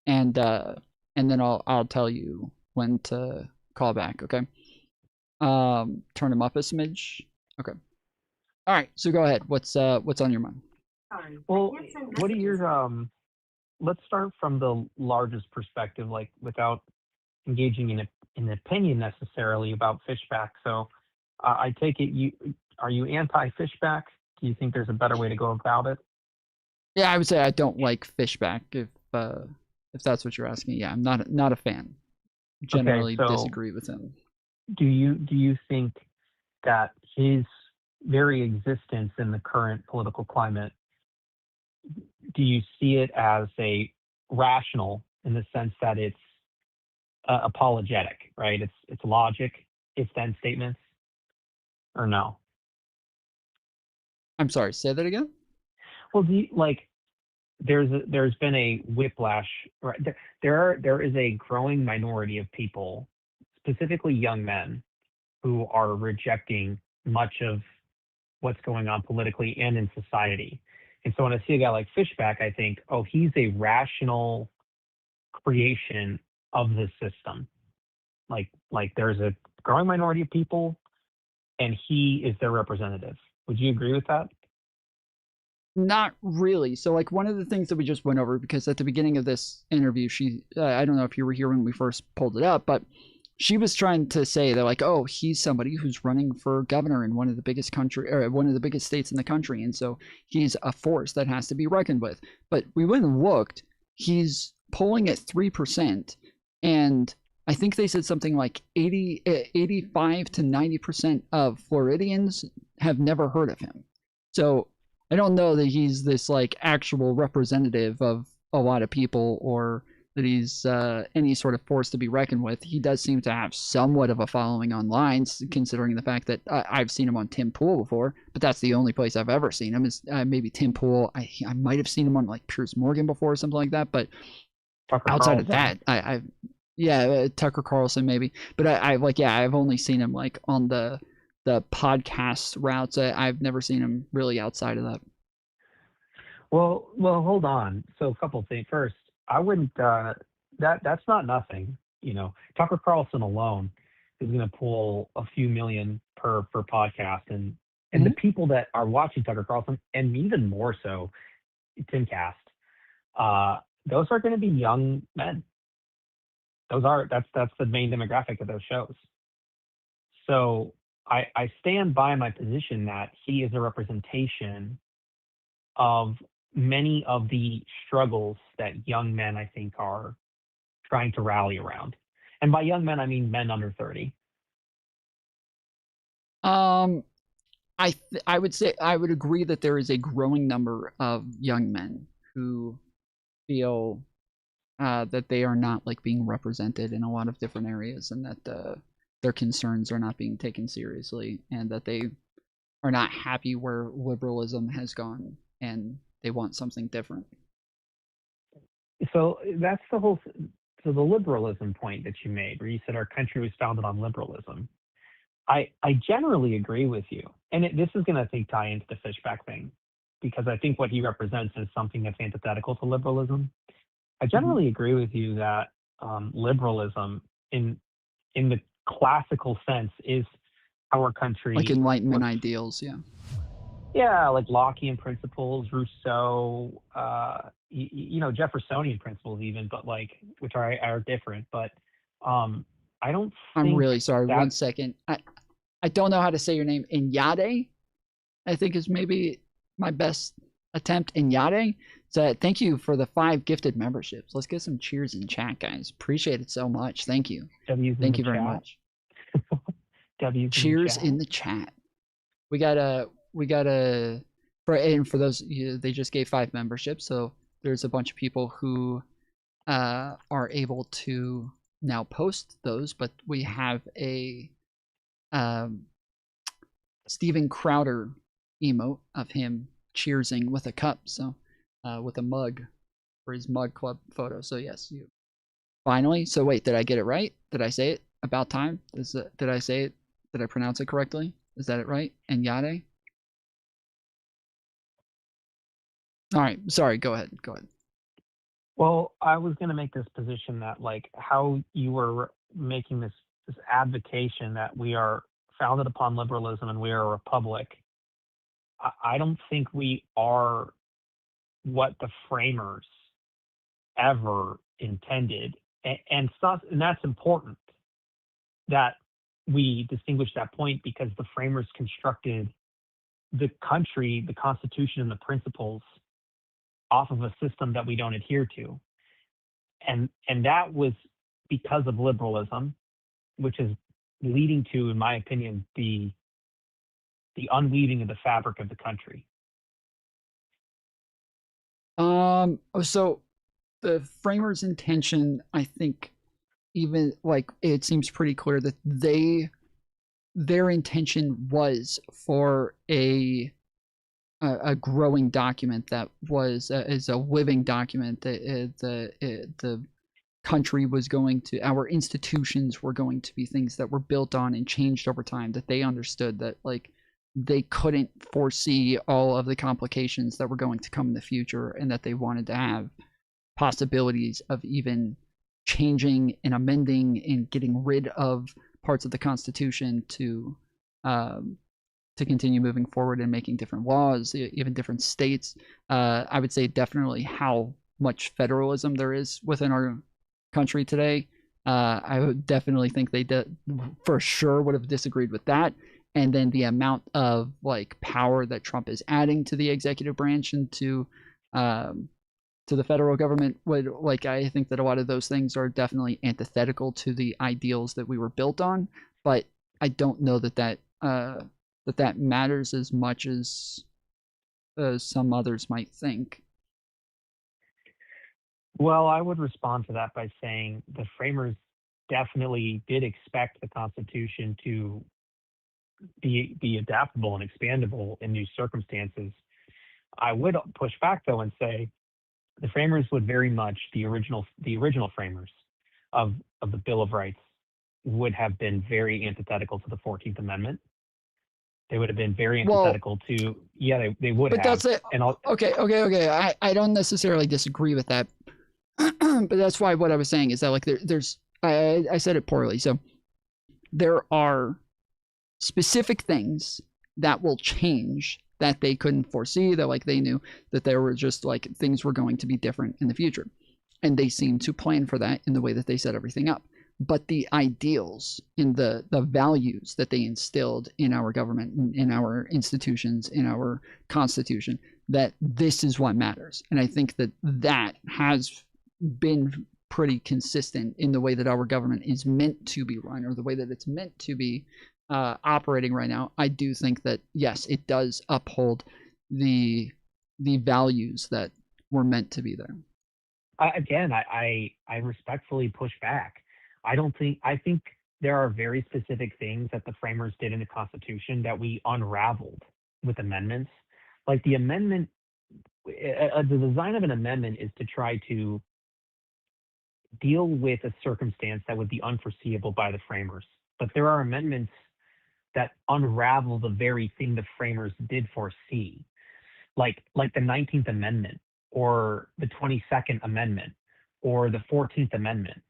and then I'll tell you when to call back. Okay. Turn them up a smidge. Okay. All right. So go ahead. What's on your mind? Well, what are your let's start from the largest perspective, like without engaging in an opinion necessarily about fishback. So I take it are you anti-fishback? Do you think there's a better way to go about it? Yeah, I would say I don't like fishback. If that's what you're asking, yeah, I'm not a fan. Generally disagree with him. Do you think that his very existence in the current political climate, do you see it as a rational in the sense that it's apologetic, right? It's logic, it's then statements, or no? I'm sorry, say that again? Well, there's been a whiplash, right? There is a growing minority of people, specifically young men, who are rejecting much of what's going on politically and in society. And so when I see a guy like Fishback, I think, oh, he's a rational creation of the system. Like there's a growing minority of people, and he is their representative. Would you agree with that? Not really. So like one of the things that we just went over, because at the beginning of this interview, she, I don't know if you were here when we first pulled it up, but she was trying to say that like, oh, he's somebody who's running for governor in one of the biggest states in the country. And so he's a force that has to be reckoned with. But we went and looked, he's polling at 3%. And I think they said something like 85 to 90% of Floridians have never heard of him. So I don't know that he's this like actual representative of a lot of people, or that he's any sort of force to be reckoned with. He does seem to have somewhat of a following online, considering the fact that I've seen him on Tim Pool before, but that's the only place I've ever seen him is maybe Tim Pool. I might have seen him on like Piers Morgan before or something like that, but outside of that, Tucker Carlson maybe. But I've only seen him like on the podcast routes. I've never seen him really outside of that. Well, hold on. So a couple of things. First, I wouldn't. That's not nothing. You know, Tucker Carlson alone is going to pull a few million per podcast, and the people that are watching Tucker Carlson, and even more so, Timcast, those are going to be young men. That's the main demographic of those shows. So I stand by my position that he is a representation of many of the struggles that young men, I think, are trying to rally around. And by young men, I mean men under 30. I would say I would agree that there is a growing number of young men who feel that they are not like being represented in a lot of different areas, and that their concerns are not being taken seriously, and that they are not happy where liberalism has gone, and they want something different. So that's the whole. So the liberalism point that you made, where you said our country was founded on liberalism, I generally agree with you, and this is going to, I think, tie into the Fishback thing, because I think what he represents is something that's antithetical to liberalism. I generally agree with you that liberalism, in the classical sense, is our country, like Enlightenment ideals, yeah. Yeah, like Lockean principles, Rousseau, Jeffersonian principles even, but like, which are different. But I don't think I'm really sorry. that, 1 second. I don't know how to say your name. Inyade, I think, is maybe my best attempt. Inyade. So thank you for the 5 gifted memberships. Let's get some cheers in chat, guys. Appreciate it so much. Thank you. Thank you very much. Cheers in the chat. We got a for those, they just gave 5 memberships, so there's a bunch of people who are able to now post those, but we have a Steven Crowder emote of him cheersing with a cup, so with a mug for his mug club photo. So yes, you finally. So wait, did I get it right? Did I say it about time? Did I say it? Did I pronounce it correctly? Is that it right? Enyade? All right, sorry, go ahead. well, I was going to make this position that, like, how you were making this advocation that we are founded upon liberalism and we are a republic. I don't think we are what the framers ever intended, and that's important that we distinguish that point, because the framers constructed the country, the Constitution, and the principles off of a system that we don't adhere to, and that was because of liberalism, which is leading to, in my opinion, the unweaving of the fabric of the country. So the framers' intention, I think, even like, it seems pretty clear that their intention was for a growing document that was is a living document, that the country was going to, our institutions were going to be things that were built on and changed over time, that they understood that, like, they couldn't foresee all of the complications that were going to come in the future, and that they wanted to have possibilities of even changing and amending and getting rid of parts of the Constitution to continue moving forward and making different laws, even different states. I would say definitely how much federalism there is within our country today. I would definitely think they for sure would have disagreed with that. And then the amount of, like, power that Trump is adding to the executive branch and to the federal government would, like, I think that a lot of those things are definitely antithetical to the ideals that we were built on. But I don't know that that matters as much as some others might think. Well, I would respond to that by saying the framers definitely did expect the Constitution to be adaptable and expandable in new circumstances. I would push back, though, and say the framers would very much, the original framers of the Bill of Rights would have been very antithetical to the 14th Amendment. They would have been very antithetical to, they would have. But that's it. And okay. I don't necessarily disagree with that. But that's why what I was saying is that, like, there's I said it poorly. So there are specific things that will change that they couldn't foresee, that, like, they knew that there were just, like, things were going to be different in the future, and they seemed to plan for that in the way that they set everything up. But the ideals and the values that they instilled in our government, in our institutions, in our Constitution, that this is what matters. And I think that has been pretty consistent in the way that our government is meant to be run, or the way that it's meant to be operating right now. I do think that, yes, it does uphold the values that were meant to be there. Again, I respectfully push back. I think there are very specific things that the framers did in the Constitution that we unraveled with amendments. Like the amendment, the design of an amendment is to try to deal with a circumstance that would be unforeseeable by the framers. But there are amendments that unravel the very thing the framers did foresee, like the 19th Amendment or the 22nd Amendment or the 14th Amendment.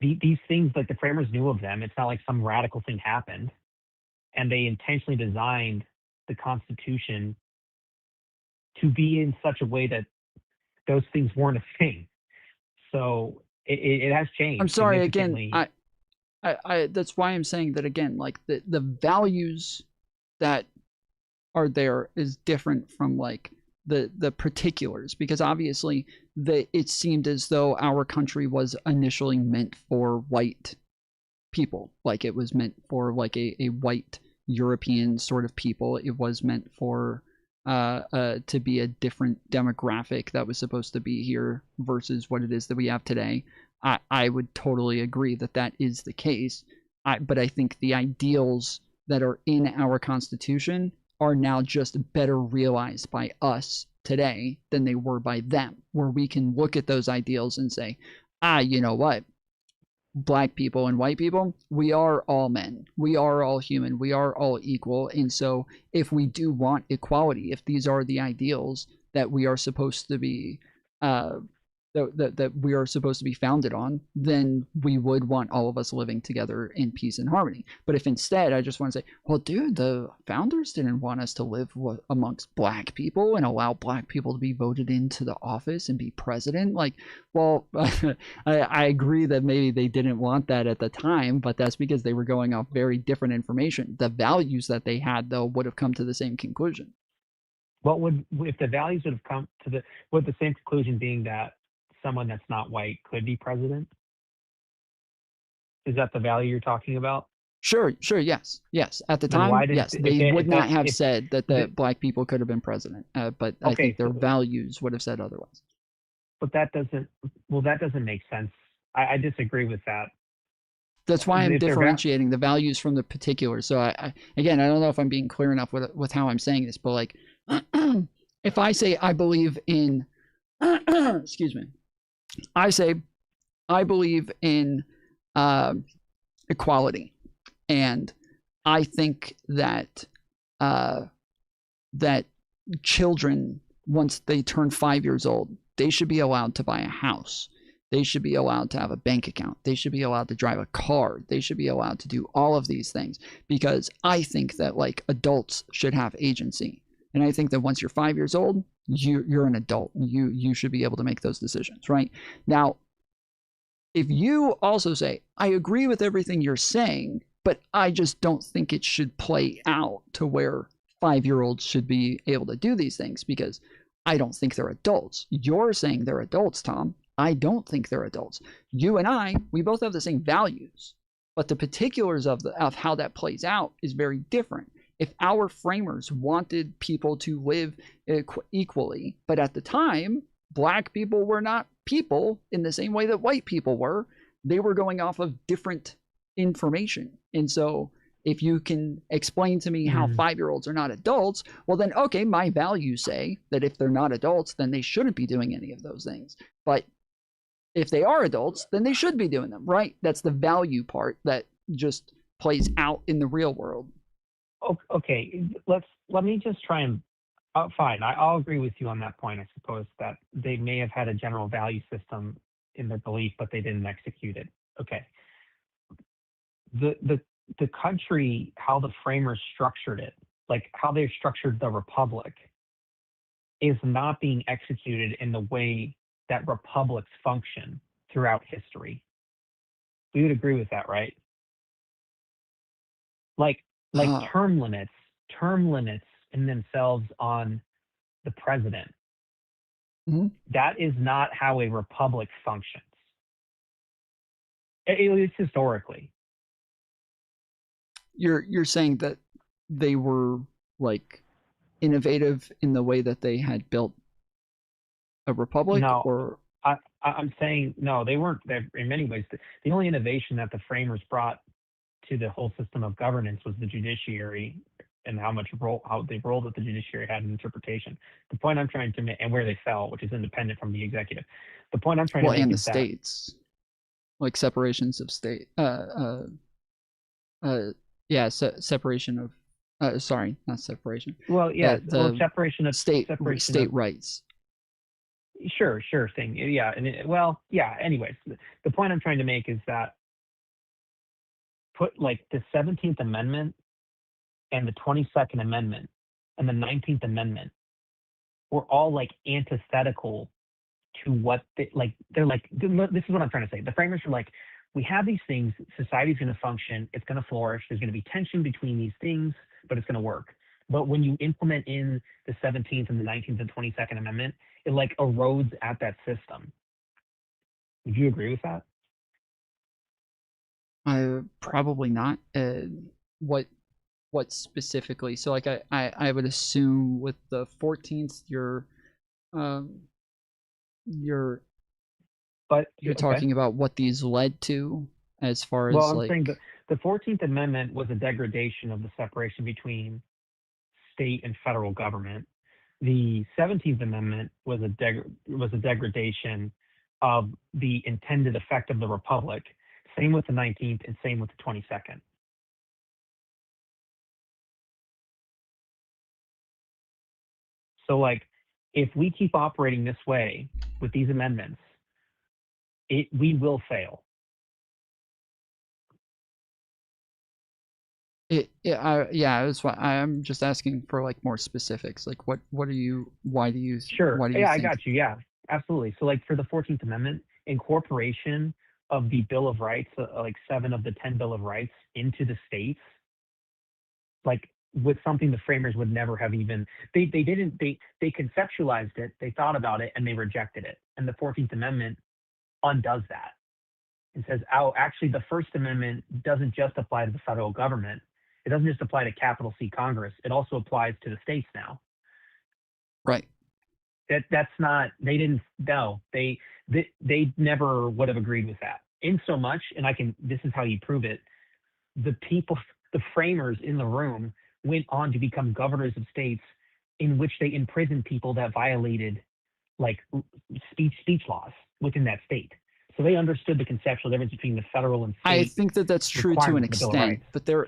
These things, like the framers knew of them. It's not like some radical thing happened, and they intentionally designed the Constitution to be in such a way that those things weren't a thing. So it has changed. I'm sorry, again, I that's why I'm saying that again, like the values that are there is different from like the particulars, because obviously it seemed as though our country was initially meant for white people, like it was meant for like a white European sort of people. It was meant for to be a different demographic that was supposed to be here versus what it is that we have today. I would totally agree that that is the case. But I think the ideals that are in our Constitution are now just better realized by us today than they were by them, where we can look at those ideals and say, you know what? Black people and white people, we are all men. We are all human. We are all equal. And so if we do want equality, if these are the ideals that we are supposed to be that we are supposed to be founded on, then we would want all of us living together in peace and harmony. But if instead I just want to say, well, dude, the founders didn't want us to live amongst black people and allow black people to be voted into the office and be president, like, well, I agree that maybe they didn't want that at the time, but that's because they were going off very different information. The values that they had, though, would have come to the same conclusion. What would, if the values would have come to the same conclusion being that someone that's not white could be president? Is that the value you're talking about? Sure, yes. At the time, yes, they would not have said that the black people could have been president, but I think their values would have said otherwise. But that doesn't make sense. I disagree with that. That's why I'm differentiating the values from the particulars. So I don't know if I'm being clear enough with how I'm saying this, but like, if I say I believe in, excuse me, I say I believe in equality, and I think that that children, once they turn 5 years old, they should be allowed to buy a house. They should be allowed to have a bank account. They should be allowed to drive a car. They should be allowed to do all of these things, because I think that like adults should have agency. And I think that once you're 5 years old, you're an adult. You should be able to make those decisions, right? Now, if you also say, I agree with everything you're saying, but I just don't think it should play out to where 5-year-olds should be able to do these things, because I don't think they're adults. You're saying they're adults, Tom. I don't think they're adults. You and I, we both have the same values, but the particulars of how that plays out is very different. If our framers wanted people to live equally, but at the time, black people were not people in the same way that white people were, they were going off of different information. And so if you can explain to me how 5-year-olds are not adults, well then, okay, my values say that if they're not adults, then they shouldn't be doing any of those things. But if they are adults, then they should be doing them, right? That's the value part that just plays out in the real world. Okay, let me just try and fine. I'll agree with you on that point. I suppose that they may have had a general value system in their belief, but they didn't execute it. Okay. The country, how the framers structured it, like how they structured the republic, is not being executed in the way that republics function throughout history. We would agree with that, right? Like term limits in themselves on the president. That is not how a republic functions, at least historically. You're saying that they were like innovative in the way that they had built a republic? No, or I'm saying no, they weren't. In many ways, the only innovation that the framers brought to the whole system of governance was the judiciary and how the role that the judiciary had in interpretation. The point I'm trying to make, and where they fell, which is independent from the executive. The point I'm trying to make and the is that states, like separations of state, separation of, sorry, not separation. well, yeah, the separation of state of rights. sure thing, yeah, Anyways, the point I'm trying to make is that put like the 17th Amendment and the 22nd Amendment and the 19th Amendment were all like antithetical to what they're like. This is what I'm trying to say. The framers were like, we have these things, society's going to function, it's going to flourish, there's going to be tension between these things, but it's going to work. But when you implement in the 17th and the 19th and 22nd Amendment, it like erodes at that system. Would you agree with that? Probably not. What specifically? So like I would assume with the 14th, you're talking about what these led to as far as I'm saying the 14th Amendment was a degradation of the separation between state and federal government. The 17th Amendment was a degradation of the intended effect of the Republic. Same with the 19th and same with the 22nd. So like, if we keep operating this way with these amendments, we will fail. That's why I'm just asking for like more specifics. Like why do you Sure. I got you. Yeah, absolutely. So like for the 14th Amendment, incorporation of the Bill of Rights, like 7 of the 10 Bill of Rights into the states, like with something the framers would never have even, they conceptualized it, they thought about it, and they rejected it. And the 14th Amendment undoes that and says, oh, actually the First Amendment doesn't just apply to the federal government. It doesn't just apply to capital C Congress. It also applies to the states now. Right. That's not, they didn't, no, they never would have agreed with that. In so much, and this is how you prove it, the framers in the room went on to become governors of states in which they imprisoned people that violated like speech laws within that state. So they understood the conceptual difference between the federal and state. I think that's true to an extent, but there,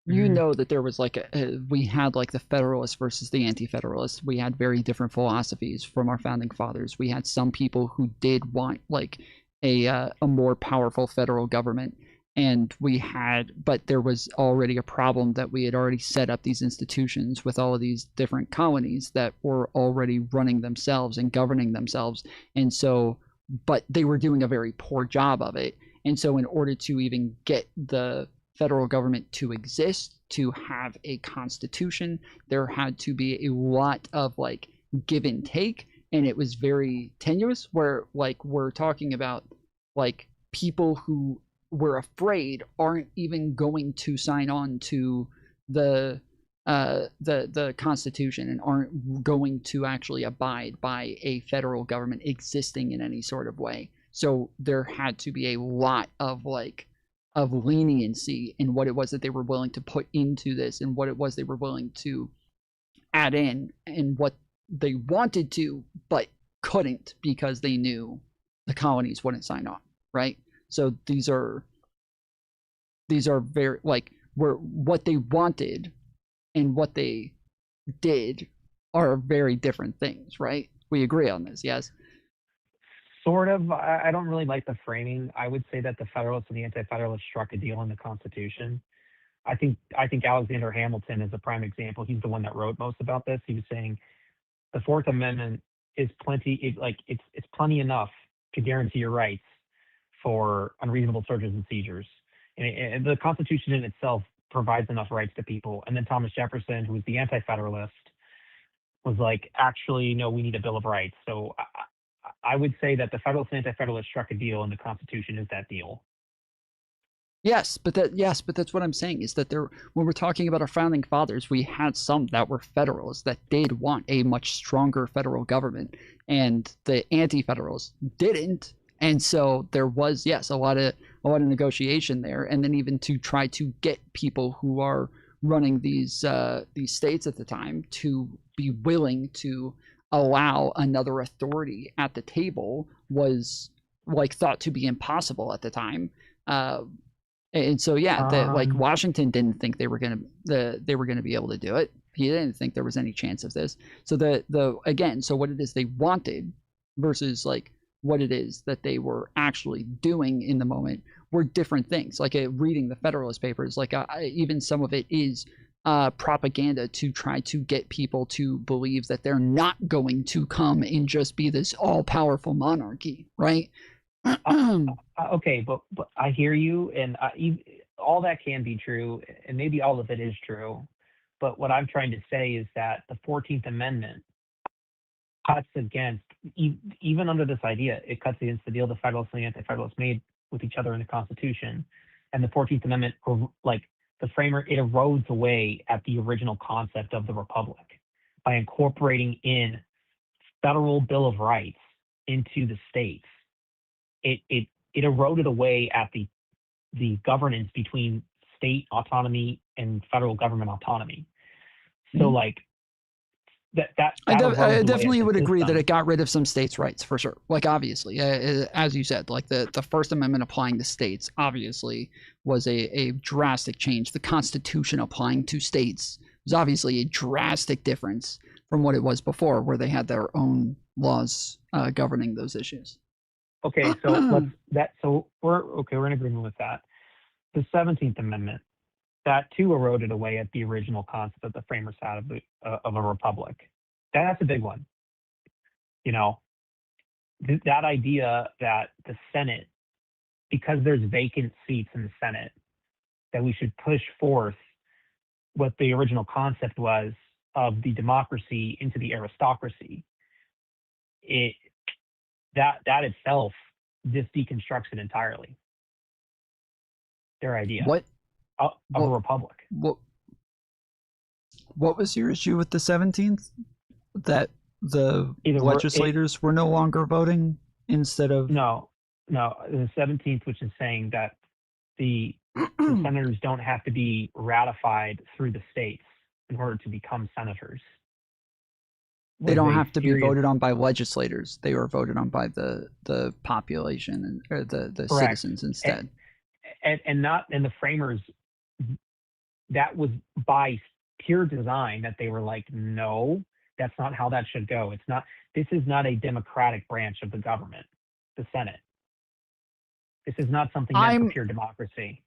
you know that there was like we had like the Federalists versus the Anti-Federalists. We had very different philosophies from our founding fathers. We had some people who did want like a more powerful federal government, but there was already a problem that we had already set up these institutions with all of these different colonies that were already running themselves and governing themselves, and so, but they were doing a very poor job of it. And so in order to even get the federal government to exist, to have a constitution, there had to be a lot of like give and take, and it was very tenuous, where like we're talking about like people who were afraid aren't even going to sign on to the Constitution and aren't going to actually abide by a federal government existing in any sort of way. So there had to be a lot of like of leniency in what it was that they were willing to put into this, and what it was they were willing to add in, and what they wanted to but couldn't because they knew the colonies wouldn't sign on, right? So these are very like where what they wanted and what they did are very different things, right? We agree on this, yes? Sort of. I don't really like the framing. I would say that the Federalists and the Anti-Federalists struck a deal in the Constitution. I think Alexander Hamilton is a prime example. He's the one that wrote most about this. He was saying the Fourth Amendment is plenty. It's plenty enough to guarantee your rights for unreasonable searches and seizures. And the Constitution in itself provides enough rights to people. And then Thomas Jefferson, who was the Anti-Federalist, was like, actually, no, we need a Bill of Rights. So I would say that the Federalists and Anti-Federalists struck a deal, and the Constitution is that deal. Yes, but that's what I'm saying is that when we're talking about our founding fathers, we had some that were federalists that did want a much stronger federal government, and the anti-federalists didn't. And so there was, yes, a lot of negotiation there, and then even to try to get people who are running these states at the time to be willing to allow another authority at the table was like thought to be impossible at the time. And so yeah, like Washington didn't think they were gonna be able to do it. He didn't think there was any chance of this. So so what it is they wanted versus like what it is that they were actually doing in the moment were different things. Like reading the Federalist Papers, like even some of it is propaganda to try to get people to believe that they're not going to come and just be this all-powerful monarchy, right? Okay, but I hear you, and all that can be true, and maybe all of it is true. But what I'm trying to say is that the 14th Amendment cuts against, even under this idea, it cuts against the deal the Federalists and the Anti-Federalists made with each other in the Constitution. And the 14th Amendment, like the framer, it erodes away at the original concept of the Republic by incorporating in federal Bill of Rights into the states. It eroded away at the governance between state autonomy and federal government autonomy. So like I definitely would agree that it got rid of some states' rights for sure. Like obviously, as you said, like the First Amendment applying to states obviously was a drastic change. The Constitution applying to states was obviously a drastic difference from what it was before, where they had their own laws governing those issues. Okay, so we're in agreement with that. The 17th Amendment, that too eroded away at the original concept that the framers had of a republic. That's a big one. You know, that idea that the Senate, because there's vacant seats in the Senate, that we should push forth what the original concept was of the democracy into the aristocracy. That itself just deconstructs it entirely. Their idea. What? Of a republic. What was your issue with the 17th? That the legislators were no longer voting instead of... No, the 17th, which is saying that the senators don't have to be ratified through the states in order to become senators. They don't have to be voted on by legislators. They were voted on by the population or the citizens instead. And the framers, that was by pure design that they were like, no, that's not how that should go. This is not a democratic branch of the government, the Senate. This is not something meant for pure democracy.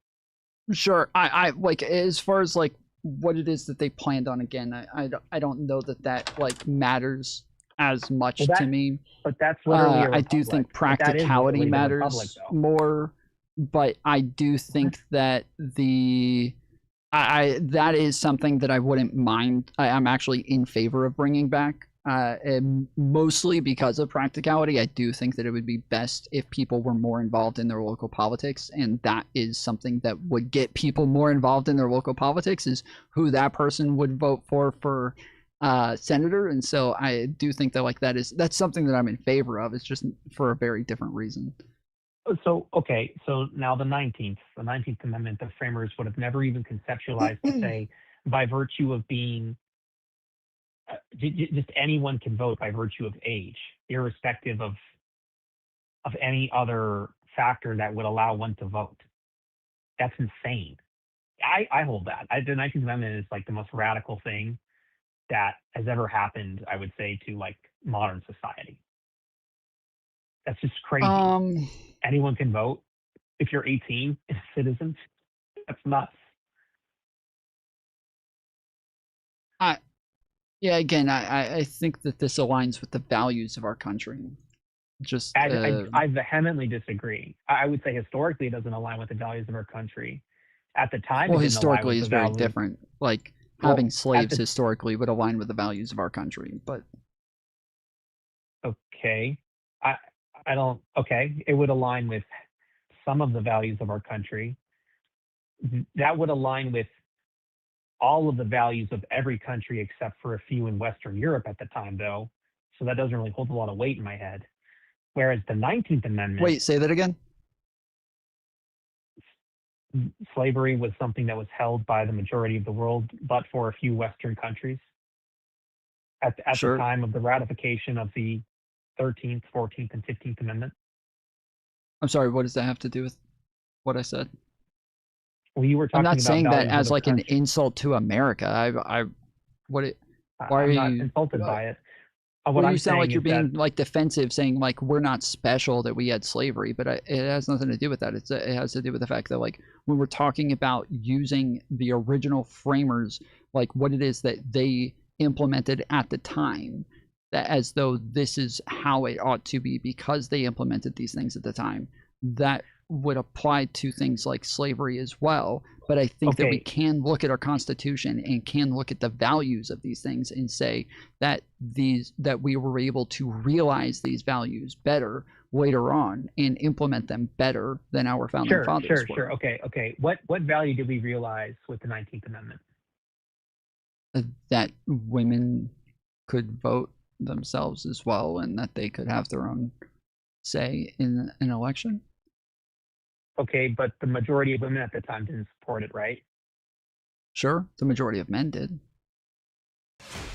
Sure. I like, as far as like what it is that they planned on, again, I don't know that like matters as much to me. But that's literally a I do think practicality matters more, but I do think that that is something that I wouldn't mind. I'm actually in favor of bringing back, and mostly because of practicality. I do think that it would be best if people were more involved in their local politics, and that is something that would get people more involved in their local politics, is who that person would vote for senator. And so I do think that like that's something that I'm in favor of. It's just for a very different reason. So now the 19th Amendment, the framers would have never even conceptualized to say, by virtue of being, just anyone can vote by virtue of age, irrespective of any other factor that would allow one to vote. That's insane. I hold that. The 19th Amendment is like the most radical thing that has ever happened, I would say, to like modern society. That's just crazy. Anyone can vote if you're 18 and a citizen. That's nuts. Yeah, again, I think that this aligns with the values of our country. Just I vehemently disagree. I would say historically it doesn't align with the values of our country. At the time, well, historically is very different. Like having slaves historically would align with the values of our country, but okay. I don't. Okay, it would align with some of the values of our country, that would align with all of the values of every country except for a few in Western Europe at the time, though. So that doesn't really hold a lot of weight in my head. Whereas the 19th Amendment. Wait, say that again. Slavery was something that was held by the majority of the world, but for a few Western countries. At Sure. the time of the ratification of the 13th, 14th, and 15th Amendment. I'm sorry, what does that have to do with what I said? Well, you were talking I'm not about saying that values of as a like an country. insult to America. Why are I'm not you insulted by it. What Well, I'm you sound like saying you're is that being like defensive, saying like we're not special that we had slavery, but it has nothing to do with that. It has to do with the fact that like when we're talking about using the original framers, like what it is that they implemented at the time, that as though this is how it ought to be because they implemented these things at the time, that would apply to things like slavery as well. But I think that we can look at our Constitution and can look at the values of these things and say that we were able to realize these values better later on and implement them better than our founding fathers were. Sure. Okay. What value did we realize with the 19th Amendment? That women could vote themselves as well, and that they could have their own say in an election. Okay, but the majority of women at the time didn't support it, right? Sure, the majority of men did.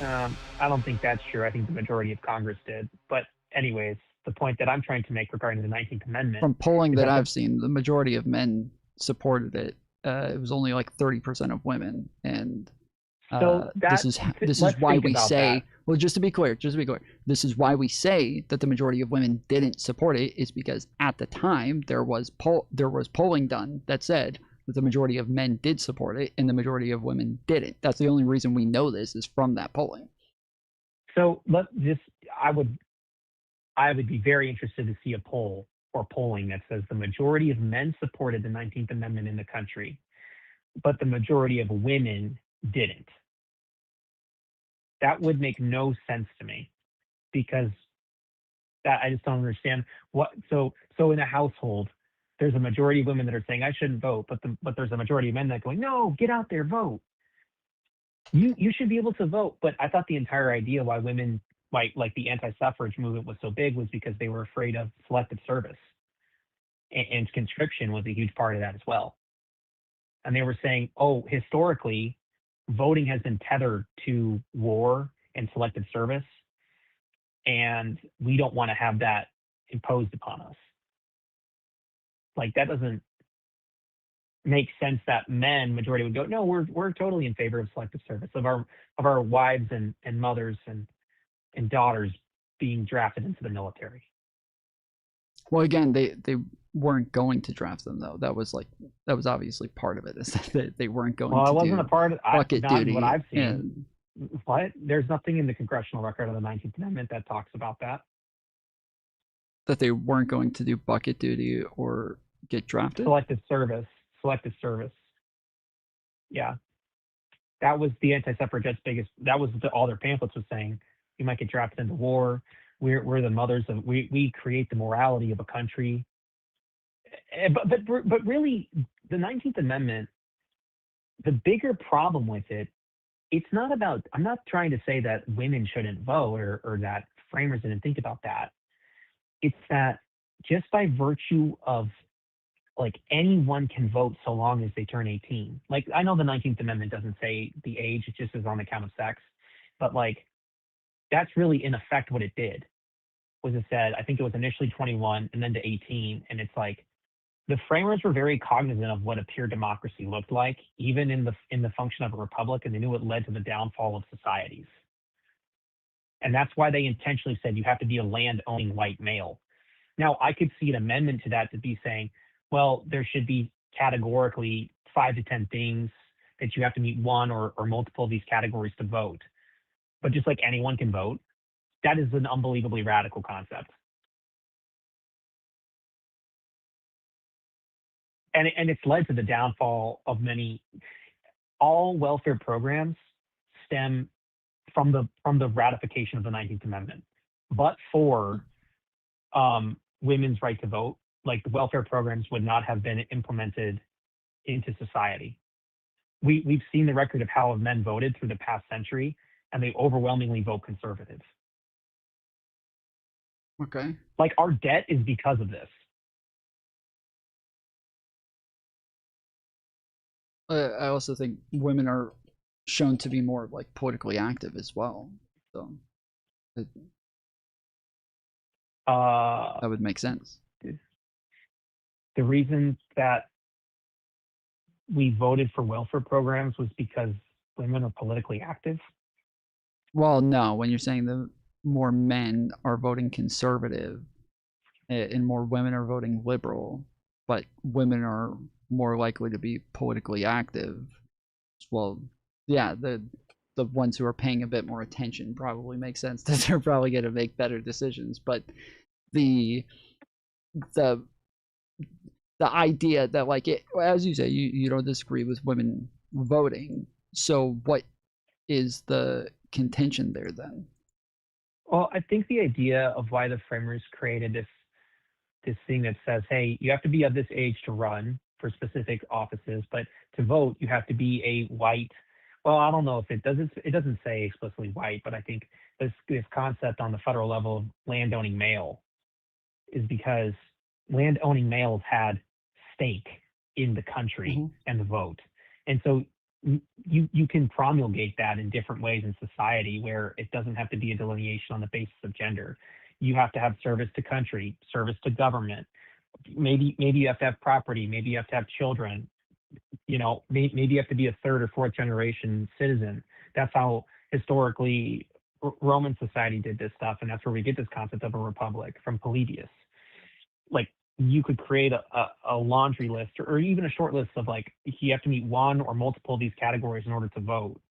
I don't think that's true. I think the majority of Congress did. But anyways, the point that I'm trying to make regarding the 19th Amendment. From polling that I've seen, the majority of men supported it. It was only like 30% of women, and this is why we say. Well, just to be clear, this is why we say that the majority of women didn't support it, is because at the time there was polling done that said that the majority of men did support it and the majority of women didn't. That's the only reason we know this is from that polling. So I would be very interested to see a poll or polling that says the majority of men supported the 19th Amendment in the country, but the majority of women didn't. That would make no sense to me, because that I just don't understand what. So in a household, there's a majority of women that are saying I shouldn't vote, but there's a majority of men that are going, no, get out there, vote. You should be able to vote. But I thought the entire idea why women, like the anti-suffrage movement was so big, was because they were afraid of selective service, and conscription was a huge part of that as well. And they were saying, oh, historically, voting has been tethered to war and selective service, and we don't want to have that imposed upon us. Like, that doesn't make sense that majority would go, no, we're totally in favor of selective service, of our wives and mothers and daughters being drafted into the military. Well, again, they weren't going to draft them, though. That was obviously part of it, is that they weren't going to do bucket duty. What I've seen. What? There's nothing in the congressional record of the 19th Amendment that talks about that. That they weren't going to do bucket duty or get drafted? Selective service. Yeah. That was the anti-suffragettes' biggest, that was all their pamphlets was saying. You might get drafted into war. We're the mothers of, we create the morality of a country. But really, the 19th Amendment, the bigger problem with it, it's not about, I'm not trying to say that women shouldn't vote or that framers didn't think about that. It's that just by virtue of, like, anyone can vote so long as they turn 18. Like, I know the 19th Amendment doesn't say the age, it just is on account of sex. But, like, that's really in effect what it did. Was it said, I think it was initially 21 and then to 18. And it's like, the framers were very cognizant of what a pure democracy looked like, even in the function of a republic, and they knew it led to the downfall of societies. And that's why they intentionally said you have to be a land-owning white male. Now, I could see an amendment to that to be saying, well, there should be categorically 5 to 10 things that you have to meet one or multiple of these categories to vote. But just like anyone can vote, that is an unbelievably radical concept. And it's led to the downfall of many. All welfare programs stem from the ratification of the 19th Amendment. But for women's right to vote, like, the welfare programs would not have been implemented into society. We've seen the record of how men voted through the past century, and they overwhelmingly vote conservative. Okay. Like, our debt is because of this. I also think women are shown to be more like politically active as well. So that would make sense. The reason that we voted for welfare programs was because women are politically active. Well, no, when you're saying the more men are voting conservative and more women are voting liberal, but women are more likely to be politically active. Well, yeah, the ones who are paying a bit more attention probably make sense that they're probably going to make better decisions. But the idea that, like, it, as you say, you don't disagree with women voting. So what is the contention there then? Well, I think the idea of why the framers created this thing that says, hey, you have to be of this age to run for specific offices, but to vote, you have to be a white. Well, I don't know if it doesn't say explicitly white, but I think this concept on the federal level of landowning male is because landowning males had stake in the country and the vote. And so you can promulgate that in different ways in society where it doesn't have to be a delineation on the basis of gender. You have to have service to country, service to government. Maybe you have to have property. Maybe you have to have children. Maybe you have to be a third or fourth generation citizen. That's how historically Roman society did this stuff, and that's where we get this concept of a republic from Polybius. Like, you could create a laundry list or even a short list of, like, you have to meet one or multiple of these categories in order to vote,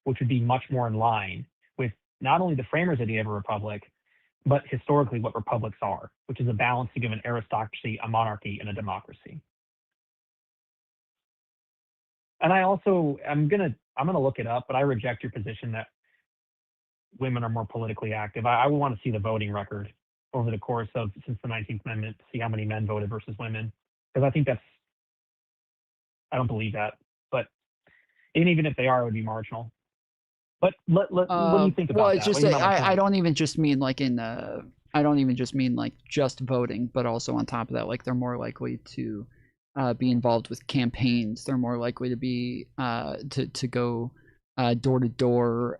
which would be much more in line with not only the framers' idea of a republic, but historically what republics are, which is a balancing of an aristocracy, a monarchy, and a democracy. And I'm gonna look it up, but I reject your position that women are more politically active. I would want to see the voting record over the course of since the 19th Amendment to see how many men voted versus women, because I don't believe that. But even if they are, it would be marginal. But what do you think about well, that? it's just I don't even just mean like I don't even just mean like just voting, but also on top of that, like, they're more likely to be involved with campaigns. They're more likely to be to go door to door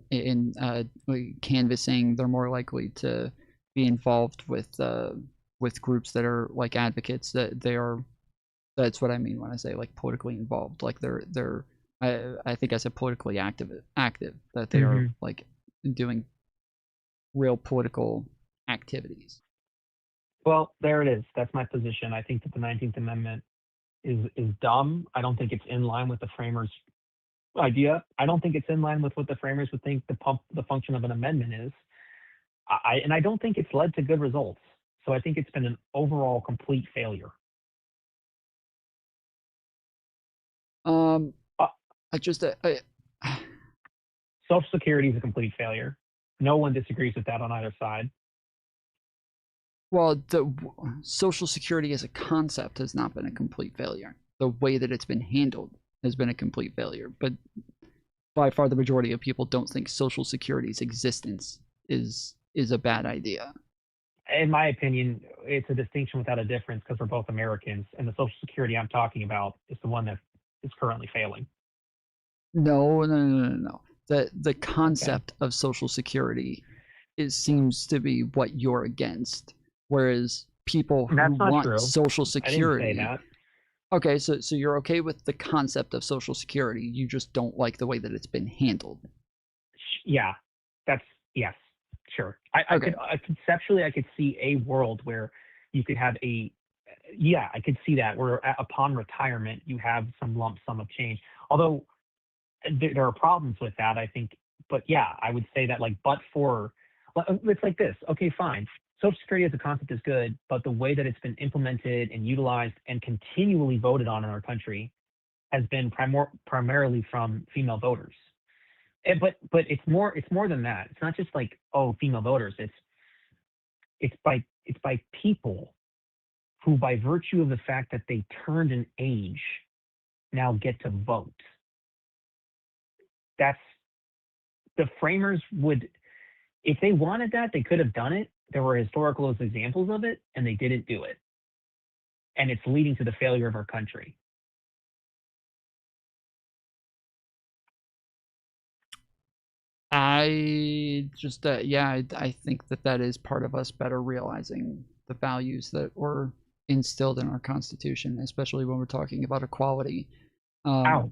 in canvassing. They're more likely to be involved with groups that are like advocates. That's what I mean when I say like politically involved. Like, they're I think I said politically active, that they are like doing real political activities. Well, there it is. That's my position. I think that the 19th Amendment is dumb. I don't think it's in line with the framers' idea. I don't think it's in line with what the framers would think the function of an amendment is. And I don't think it's led to good results. So I think it's been an overall complete failure. Social Security is a complete failure. No one disagrees with that on either side. Well, the Social Security as a concept has not been a complete failure. The way that it's been handled has been a complete failure. But by far the majority of people don't think Social Security's existence is a bad idea. In my opinion, it's a distinction without a difference because we're both Americans, and the Social Security I'm talking about is the one that is currently failing. No. The concept of Social Security seems to be what you're against, whereas people who want Social Security. I didn't say that. Okay, so you're okay with the concept of Social Security. You just don't like the way that it's been handled. Yeah, yes, sure. Conceptually, I could see a world where you could have I could see that where upon retirement you have some lump sum of change. Although there are problems with that, I think. But yeah, I would say that, like, it's like this. Okay, fine. Social Security as a concept is good, but the way that it's been implemented and utilized and continually voted on in our country has been primarily from female voters. But it's more than that. It's not just like, oh, female voters. It's by people who, by virtue of the fact that they turned an age now get to vote. That's the framers would, if they wanted that, they could have done it. There were historical examples of it, and they didn't do it. And it's leading to the failure of our country. I just, I think that is part of us better realizing the values that were instilled in our Constitution, especially when we're talking about equality. Well,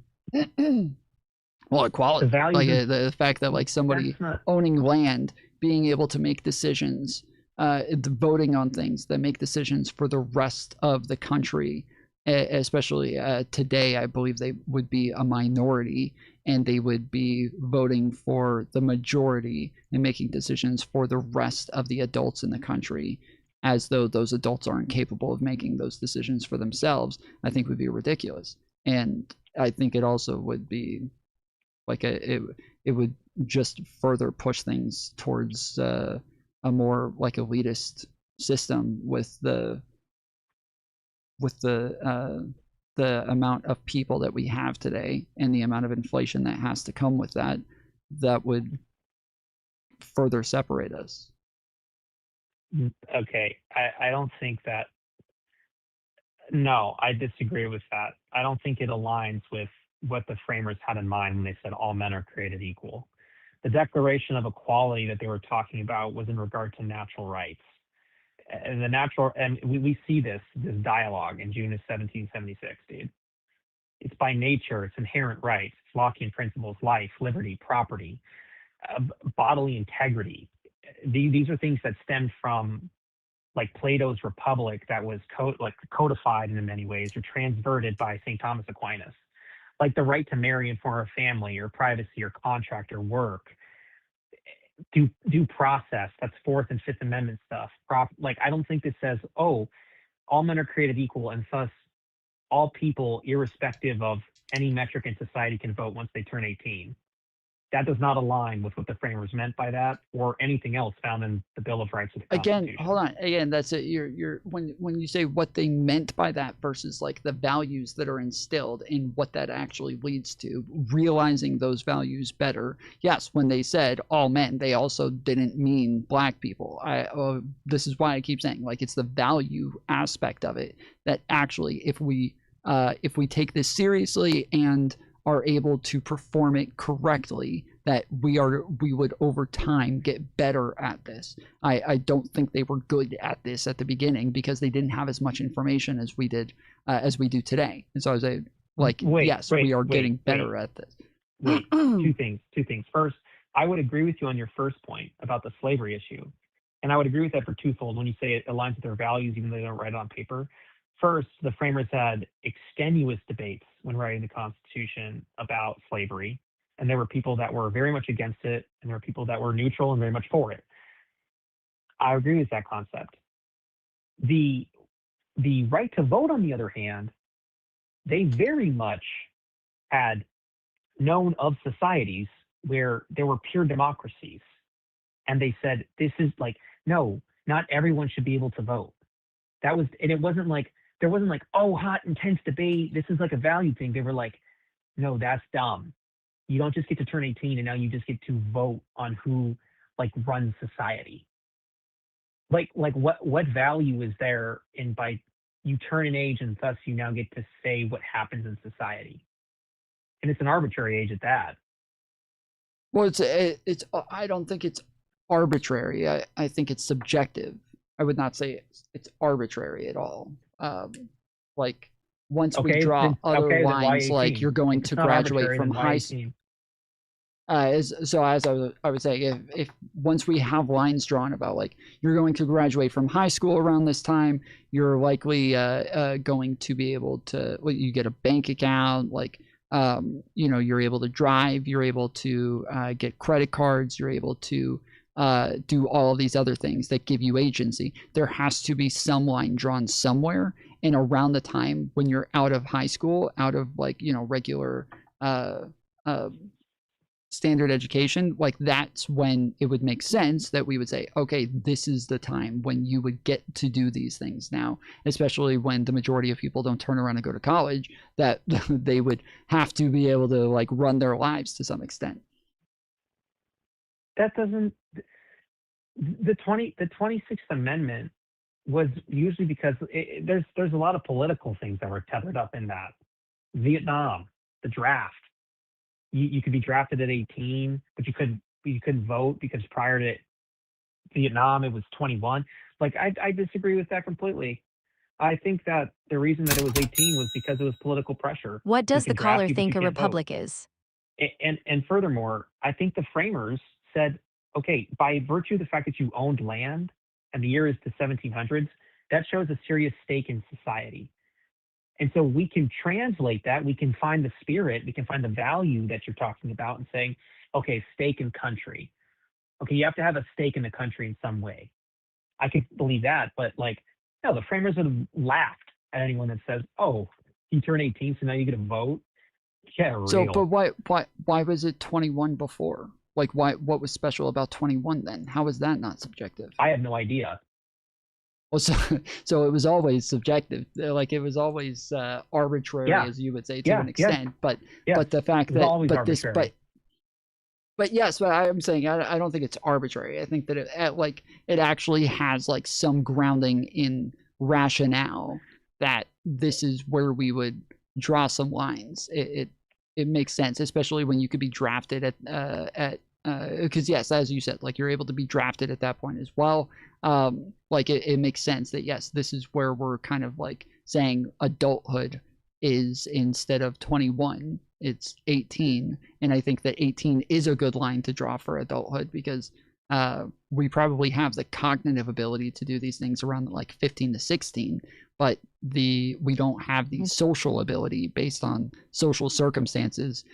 equality, like the fact that like somebody owning land, being able to make decisions, voting on things that make decisions for the rest of the country, especially today, I believe they would be a minority and they would be voting for the majority and making decisions for the rest of the adults in the country, as though those adults aren't capable of making those decisions for themselves, I think would be ridiculous. And I think it also would be like it would just further push things towards a more like elitist system with the amount of people that we have today and the amount of inflation that has to come with that, that would further separate us. Okay, I don't think that. No, I disagree with that. I don't think it aligns with what the framers had in mind when they said all men are created equal. The Declaration of Equality that they were talking about was in regard to natural rights. And we see this dialogue in June of 1776, dude. It's by nature, it's inherent rights, it's Lockean principles, life, liberty, property, bodily integrity. These are things that stem from like Plato's Republic that was codified in many ways or transverted by St. Thomas Aquinas, like the right to marry and form a family or privacy or contract or work, due process, that's Fourth and Fifth Amendment stuff. Like, I don't think this says, oh, all men are created equal and thus all people, irrespective of any metric in society, can vote once they turn 18. That does not align with what the framers meant by that or anything else found in the Bill of Rights of the Constitution. Again, hold on. Again, that's it. You're when you say what they meant by that versus like the values that are instilled and what that actually leads to, realizing those values better. Yes, when they said all men, they also didn't mean black people. This is why I keep saying like it's the value aspect of it that actually, if we take this seriously and are able to perform it correctly, that we would over time get better at this. I don't think they were good at this at the beginning because they didn't have as much information as we did as we do today. And so I was like, we are getting better at this. Two things. First, I would agree with you on your first point about the slavery issue. And I would agree with that for twofold. When you say it aligns with their values, even though they don't write it on paper. First, the framers had extenuous debates when writing the Constitution about slavery. And there were people that were very much against it, and there were people that were neutral and very much for it. I agree with that concept. The right to vote, on the other hand, they very much had known of societies where there were pure democracies. And they said, this is like, no, not everyone should be able to vote. That was, and it wasn't like, there wasn't like, oh, hot, intense debate. This is like a value thing. They were like, no, that's dumb. You don't just get to turn 18 and now you just get to vote on who like runs society. Like what value is there in by you turn an age and thus you now get to say what happens in society? And it's an arbitrary age at that. Well, it's I don't think it's arbitrary. I think it's subjective. I would not say it's arbitrary at all. Like once we draw other lines, like you're going to graduate from high school. So as I would say, if once we have lines drawn about like you're going to graduate from high school around this time, you're likely going to be able to, you get a bank account, like you're able to drive, you're able to get credit cards, you're able to do all of these other things that give you agency. There has to be some line drawn somewhere, and around the time when you're out of high school, out of like regular standard education, like that's when it would make sense that we would say, okay, this is the time when you would get to do these things now, especially when the majority of people don't turn around and go to college, that they would have to be able to like run their lives to some extent. That doesn't, the 26th Amendment was usually because there's a lot of political things that were tethered up in that. Vietnam, the draft. You could be drafted at 18, but you couldn't vote because prior to Vietnam it was 21. Like I disagree with that completely. I think that the reason that it was 18 was because it was political pressure. What does the caller think a can't republic vote. is? And furthermore, I think the framers said, okay, by virtue of the fact that you owned land and the year is the 1700s, that shows a serious stake in society. And so we can translate that. We can find the spirit. We can find the value that you're talking about and saying, okay, stake in country. Okay, you have to have a stake in the country in some way. I could believe that, but like, no, the framers would have laughed at anyone that says, oh, you turn 18, so now you get a vote. Yeah, real. So, but why was it 21 before? Like, what was special about 21 then? How is that not subjective? I have no idea. Well, so it was always subjective. Like it was always arbitrary, as you would say, to an extent. But the fact that but yes, but I'm saying I don't think it's arbitrary. I think that it actually has like some grounding in rationale that this is where we would draw some lines. It makes sense, especially when you could be drafted at because yes, as you said, like you're able to be drafted at that point as well. Like it makes sense that yes, this is where we're kind of like saying adulthood is instead of 21, it's 18. And I think that 18 is a good line to draw for adulthood because we probably have the cognitive ability to do these things around like 15 to 16, but we don't have the social ability based on social circumstances,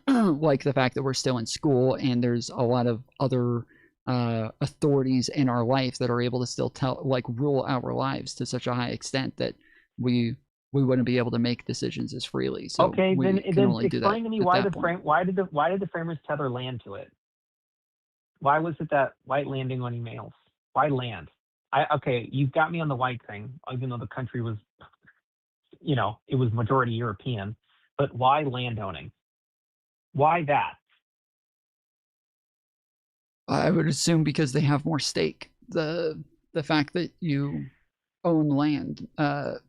like the fact that we're still in school and there's a lot of other authorities in our life that are able to still rule our lives to such a high extent that we wouldn't be able to make decisions as freely. So okay, we then only do that explain to me why did the framers tether land to it? Why was it that white landing on males? Why land? Okay, you've got me on the white thing, even though the country was, it was majority European, but why landowning? Why that? I would assume because they have more stake. The fact that you own land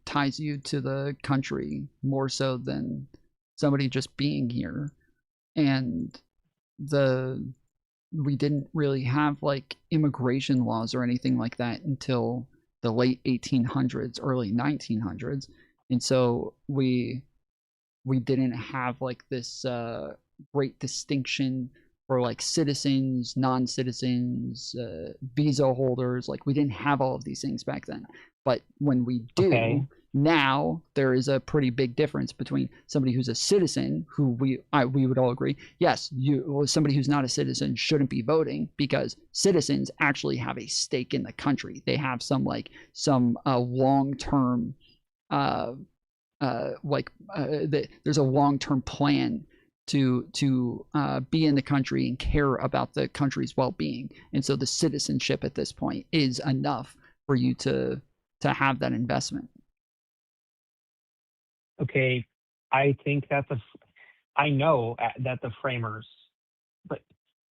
ties you to the country more so than somebody just being here. And we didn't really have like immigration laws or anything like that until the late 1800s, early 1900s. And so we didn't have like this great distinction for like citizens, non-citizens, visa holders. Like we didn't have all of these things back then. But when we do, now there is a pretty big difference between somebody who's a citizen, who we would all agree, yes, somebody who's not a citizen shouldn't be voting because citizens actually have a stake in the country. They have some long-term, there's a long-term plan to be in the country and care about the country's well-being. And so the citizenship at this point is enough for you to have that investment. Okay, I think I know that the framers, but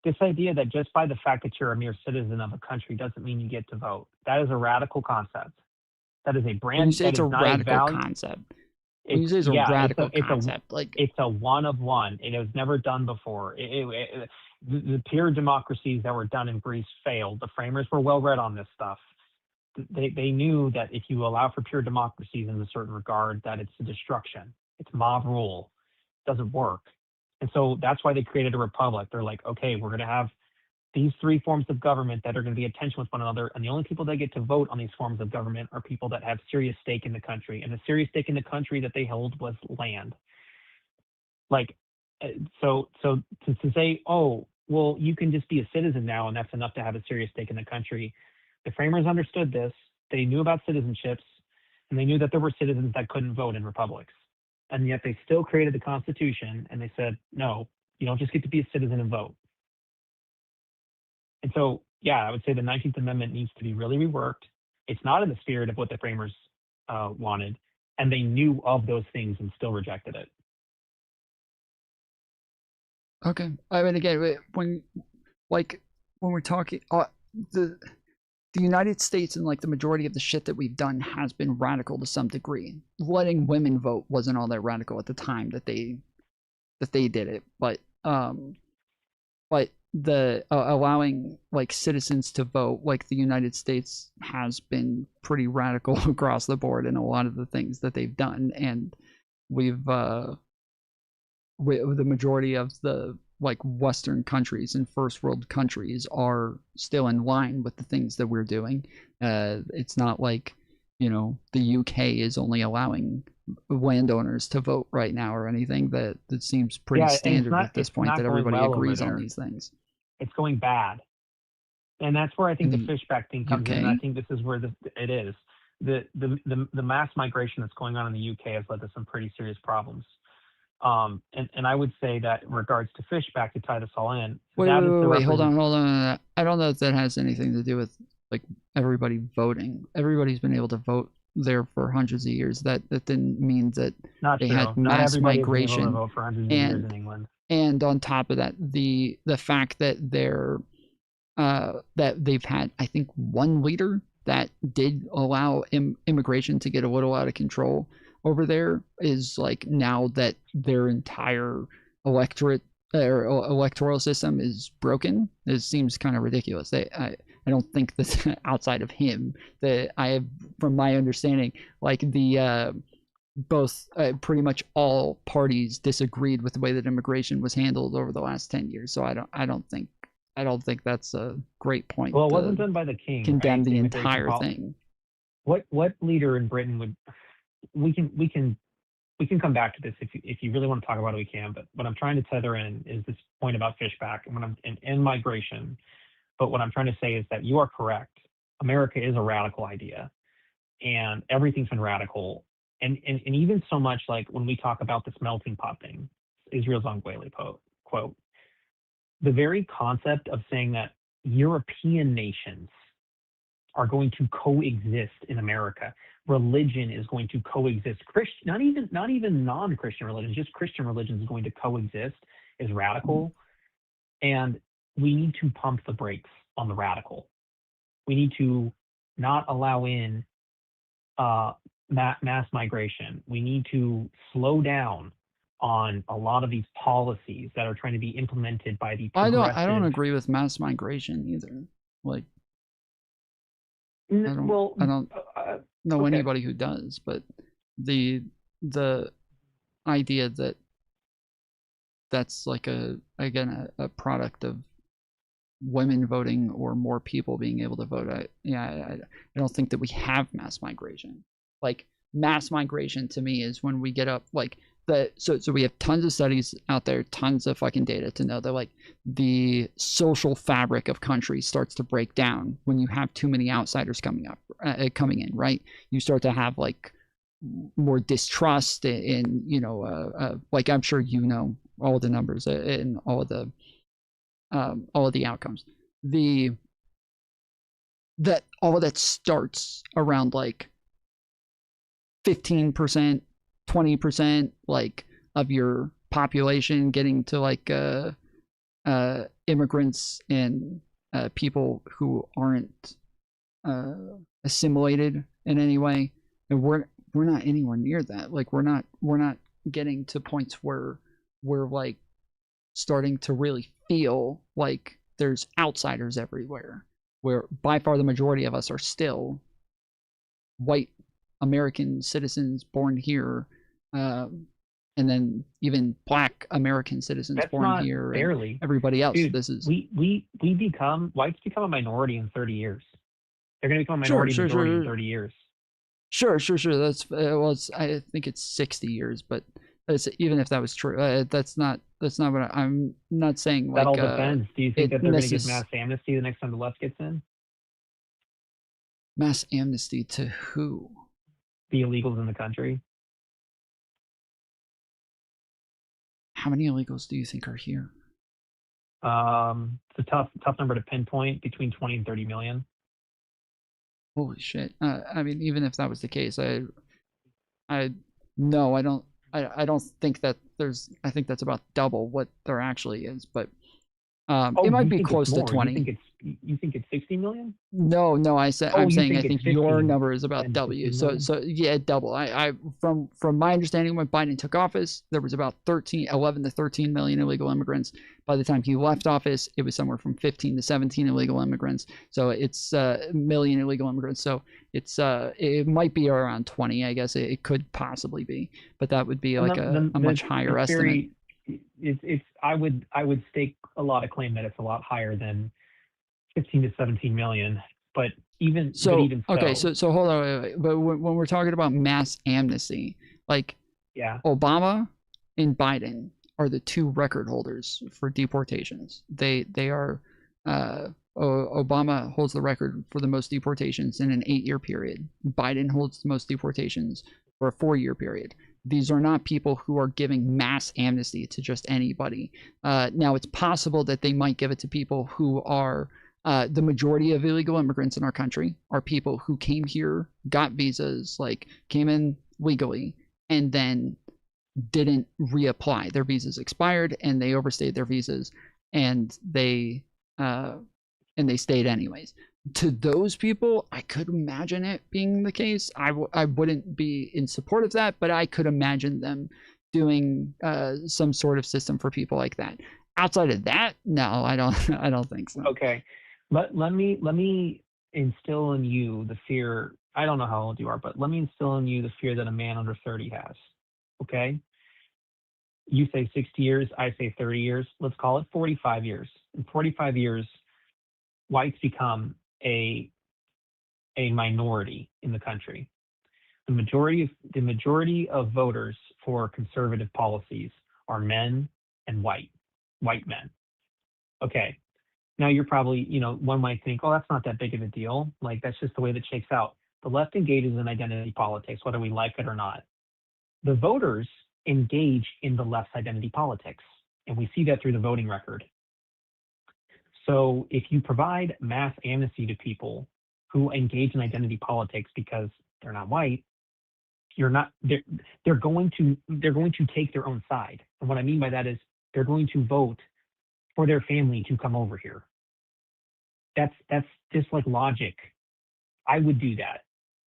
this idea that just by the fact that you're a mere citizen of a country doesn't mean you get to vote. That is a radical concept. That is a brand. When you say it's a radical concept, when you say it's a radical concept, like it's a one of one. It was never done before. The pure democracies that were done in Greece failed. The framers were well read on this stuff. They knew that if you allow for pure democracies in a certain regard, that it's a destruction. It's mob rule. It doesn't work. And so that's why they created a republic. They're like, okay, we're going to have these three forms of government that are going to be in tension with one another. And the only people that get to vote on these forms of government are people that have serious stake in the country. And the serious stake in the country that they held was land. Like, so to say, oh, well, you can just be a citizen now and that's enough to have a serious stake in the country. The framers understood this. They knew about citizenships, and they knew that there were citizens that couldn't vote in republics. And yet they still created the Constitution, and they said, no, You don't just get to be a citizen and vote. And so, yeah, I would say the 19th Amendment needs to be really reworked. It's not in the spirit of what the framers wanted, and they knew of those things and still rejected it. Okay. I mean, again, when we're talking, the United States and like the majority of the shit that we've done has been radical to some degree. Letting women vote wasn't all that radical at the time that they did it, but the allowing like citizens to vote, like the United States has been pretty radical across the board in a lot of the things that they've done, and the majority of the like Western countries and first world countries are still in line with the things that we're doing. It's not like, you know, the UK is only allowing landowners to vote right now or anything. That seems pretty standard at this point, that everybody agrees on these things. It's going bad. And that's where I think the fishback thing comes in. And I think this is where it is. The mass migration that's going on in the UK has led to some pretty serious problems. And I would say that in regards to fishback, to tie this all in. Wait, hold on. I don't know if that has anything to do with like everybody voting. Everybody's been able to vote there for hundreds of years. That didn't mean that they had mass migration. Vote for hundreds of years in England. And on top of that, the fact that that they've had, I think, one leader that did allow immigration to get a little out of control over there is like, now that their entire electoral system is broken, it seems kind of ridiculous. I don't think that outside of him, that I have, from my understanding, like the both pretty much all parties disagreed with the way that immigration was handled over the last 10 years. So I don't think that's a great point. Well, it wasn't done by the king. Condemn right? the entire thing. What leader in Britain would? We can come back to this if you really want to talk about it. We can. But what I'm trying to tether in is this point about fishback and migration. But what I'm trying to say is that you are correct. America is a radical idea, and everything's been radical. And even so much like when we talk about this melting pot thing, Israel's Zongweli quote, the very concept of saying that European nations are going to coexist in America, religion is going to coexist, not even non-Christian religion, just Christian religion is going to coexist, is radical. And we need to pump the brakes on the radical. We need to not allow in mass migration. We need to slow down on a lot of these policies that are trying to be implemented by the progressive. I don't agree with mass migration either. Like, I don't know anybody who does, but the idea that that's like a product of women voting or more people being able to vote. I don't think that we have mass migration. Like, mass migration to me is when we get up like so we have tons of studies out there, tons of fucking data to know that like the social fabric of countries starts to break down when you have too many outsiders coming in, right? You start to have like more distrust in, you know, like I'm sure you know all the numbers and all of the outcomes. That all of that starts around like 15%, 20% like of your population getting to like immigrants and people who aren't assimilated in any way. And we're not anywhere near that. Like we're not getting to points where we're like starting to really feel like there's outsiders everywhere, where by far the majority of us are still white American citizens born here, and then even Black American citizens born here. Barely. Everybody else. Dude, this is whites become a minority in 30 years. They're going to become a minority in 30 years. Sure. That's I think it's 60 years, but even if that was true, that's not what I'm not saying. That all depends. Do you think that they're going to give mass amnesty the next time the left gets in? Mass amnesty to who? The illegals in the country. How many illegals do you think are here? It's a tough number to pinpoint, between 20 and 30 million. Holy shit. I mean, even if that was the case, no, I don't think that I think that's about double what there actually is, but it might be close to 20. You think it's 60 million? No, I'm saying I think your 15 number is about and W. 15 So million? yeah, double. From my understanding, when Biden took office, there was about 11 to 13 million illegal immigrants. By the time he left office, it was somewhere from 15 to 17 illegal immigrants. So it's million illegal immigrants. So it might be around 20, I guess. It could possibly be, but that would be like a much higher estimate. I would stake a lot of claim that it's a lot higher than 15 to 17 million, but even so. Okay, so hold on, wait. But when we're talking about mass amnesty, like Obama and Biden are the two record holders for deportations. They are Obama holds the record for the most deportations in an 8-year period. Biden holds the most deportations for a 4-year period. These are not people who are giving mass amnesty to just anybody. Now, it's possible that they might give it to people who are the majority of illegal immigrants in our country are people who came here, got visas, like came in legally, and then didn't reapply. Their visas expired and they overstayed their visas, and they stayed anyways. To those people, I could imagine it being the case. I wouldn't be in support of that, but I could imagine them doing some sort of system for people like that. Outside of that, no, I don't think so. Okay. Let me instill in you the fear. I don't know how old you are, but let me instill in you the fear that a man under 30 has. Okay? You say 60 years, I say 30 years. Let's call it 45 years. In 45 years, whites become a minority in the country. The majority of voters for conservative policies are men and white men. Okay. Now you're probably, one might think, oh, that's not that big of a deal. Like, that's just the way that shakes out. The left engages in identity politics, whether we like it or not. The voters engage in the left's identity politics, and we see that through the voting record. So if you provide mass amnesty to people who engage in identity politics because they're not white, they're going to take their own side. And what I mean by that is they're going to vote for their family to come over here. That's just like logic. I would do that.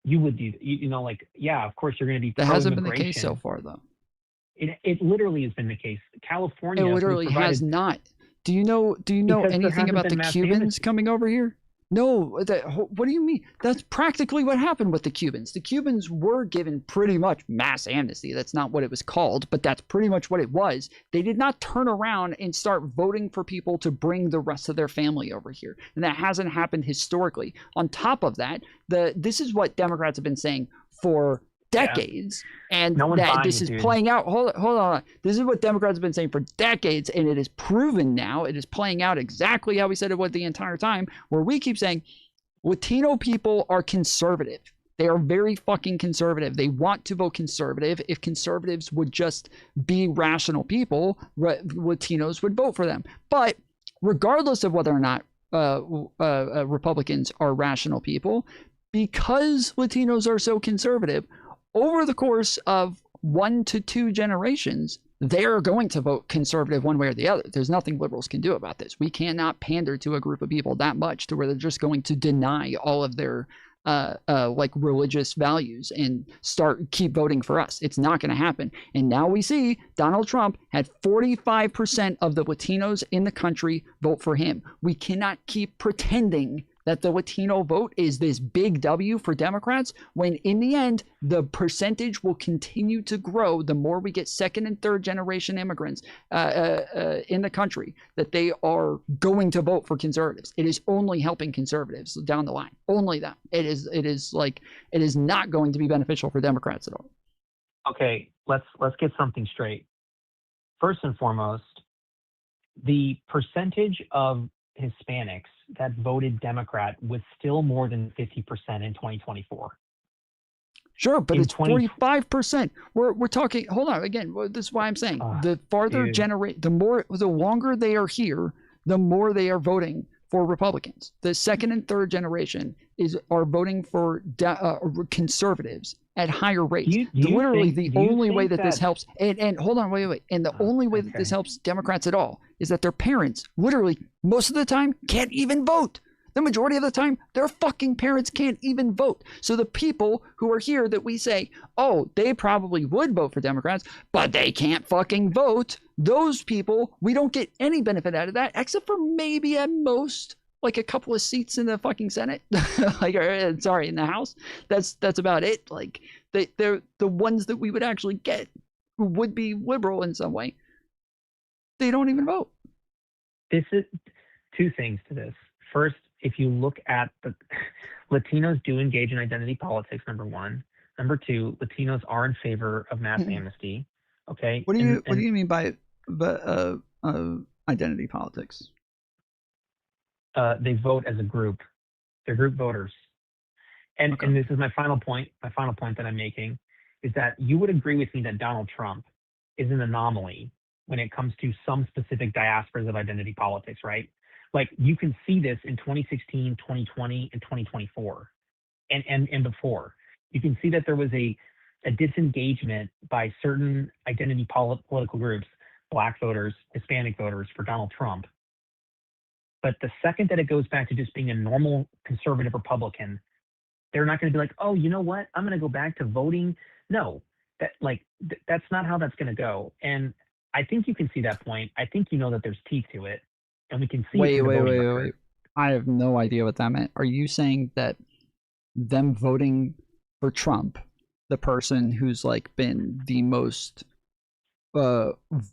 You would do, of course you're going to be pro-immigration. That hasn't been the case so far, though. It literally has been the case. California. It literally has not. Do you know anything about the Cubans coming over here? No, what do you mean? That's practically what happened with the Cubans. The Cubans were given pretty much mass amnesty. That's not what it was called, but that's pretty much what it was. They did not turn around and start voting for people to bring the rest of their family over here. And that hasn't happened historically. On top of that, this is what Democrats have been saying for decades, and that this is playing out. Hold on. This is what Democrats have been saying for decades, and it is proven now. It is playing out exactly how we said it would the entire time, where we keep saying Latino people are conservative. They are very fucking conservative. They want to vote conservative. If conservatives would just be rational people, Latinos would vote for them. But regardless of whether or not Republicans are rational people, because Latinos are so conservative, over the course of 1 to 2 generations, they're going to vote conservative one way or the other. There's nothing liberals can do about this. We cannot pander to a group of people that much to where they're just going to deny all of their religious values and keep voting for us. It's not going to happen. And now we see Donald Trump had 45% of the Latinos in the country vote for him. We cannot keep pretending that the Latino vote is this big W for Democrats, when in the end, the percentage will continue to grow the more we get second and third generation immigrants in the country, that they are going to vote for conservatives. It is only helping conservatives down the line. Only that. It is not going to be beneficial for Democrats at all. Okay, let's get something straight. First and foremost, the percentage of Hispanics that voted Democrat was still more than 50% in 2024. Sure, but In it's 45%. We're talking. Hold on, again. This is why I'm saying the farther the longer they are here, the more they are voting for Republicans. The second and third generation are voting for conservatives at higher rates. Literally, the only way that this helps, and hold on, wait. And the only way that this helps Democrats at all is that their parents, literally, most of the time, can't even vote. The majority of the time, their fucking parents can't even vote. So the people who are here that we say, oh, they probably would vote for Democrats, but they can't fucking vote. Those people, we don't get any benefit out of that, except for maybe at most like a couple of seats in the fucking Senate, in the House. That's about it. Like they're the ones that we would actually get who would be liberal in some way. They don't even vote. This is two things to this. First, if you look at the Latinos do engage in identity politics, number one. Number two, Latinos are in favor of mass amnesty. Okay. What do you mean by identity politics? They vote as a group. They're group voters. And this is my final point. My final point that I'm making is that you would agree with me that Donald Trump is an anomaly when it comes to some specific diasporas of identity politics, right? Like you can see this in 2016, 2020, and 2024, and before. You can see that there was a disengagement by certain identity political groups, Black voters, Hispanic voters, for Donald Trump. But the second that it goes back to just being a normal conservative Republican, they're not going to be like, oh, you know what? I'm going to go back to voting. No, that's not how that's going to go. And I think you can see that point. I think you know that there's teeth to it. And we can see Wait. I have no idea what that meant. Are you saying that them voting for Trump, the person who's like been the most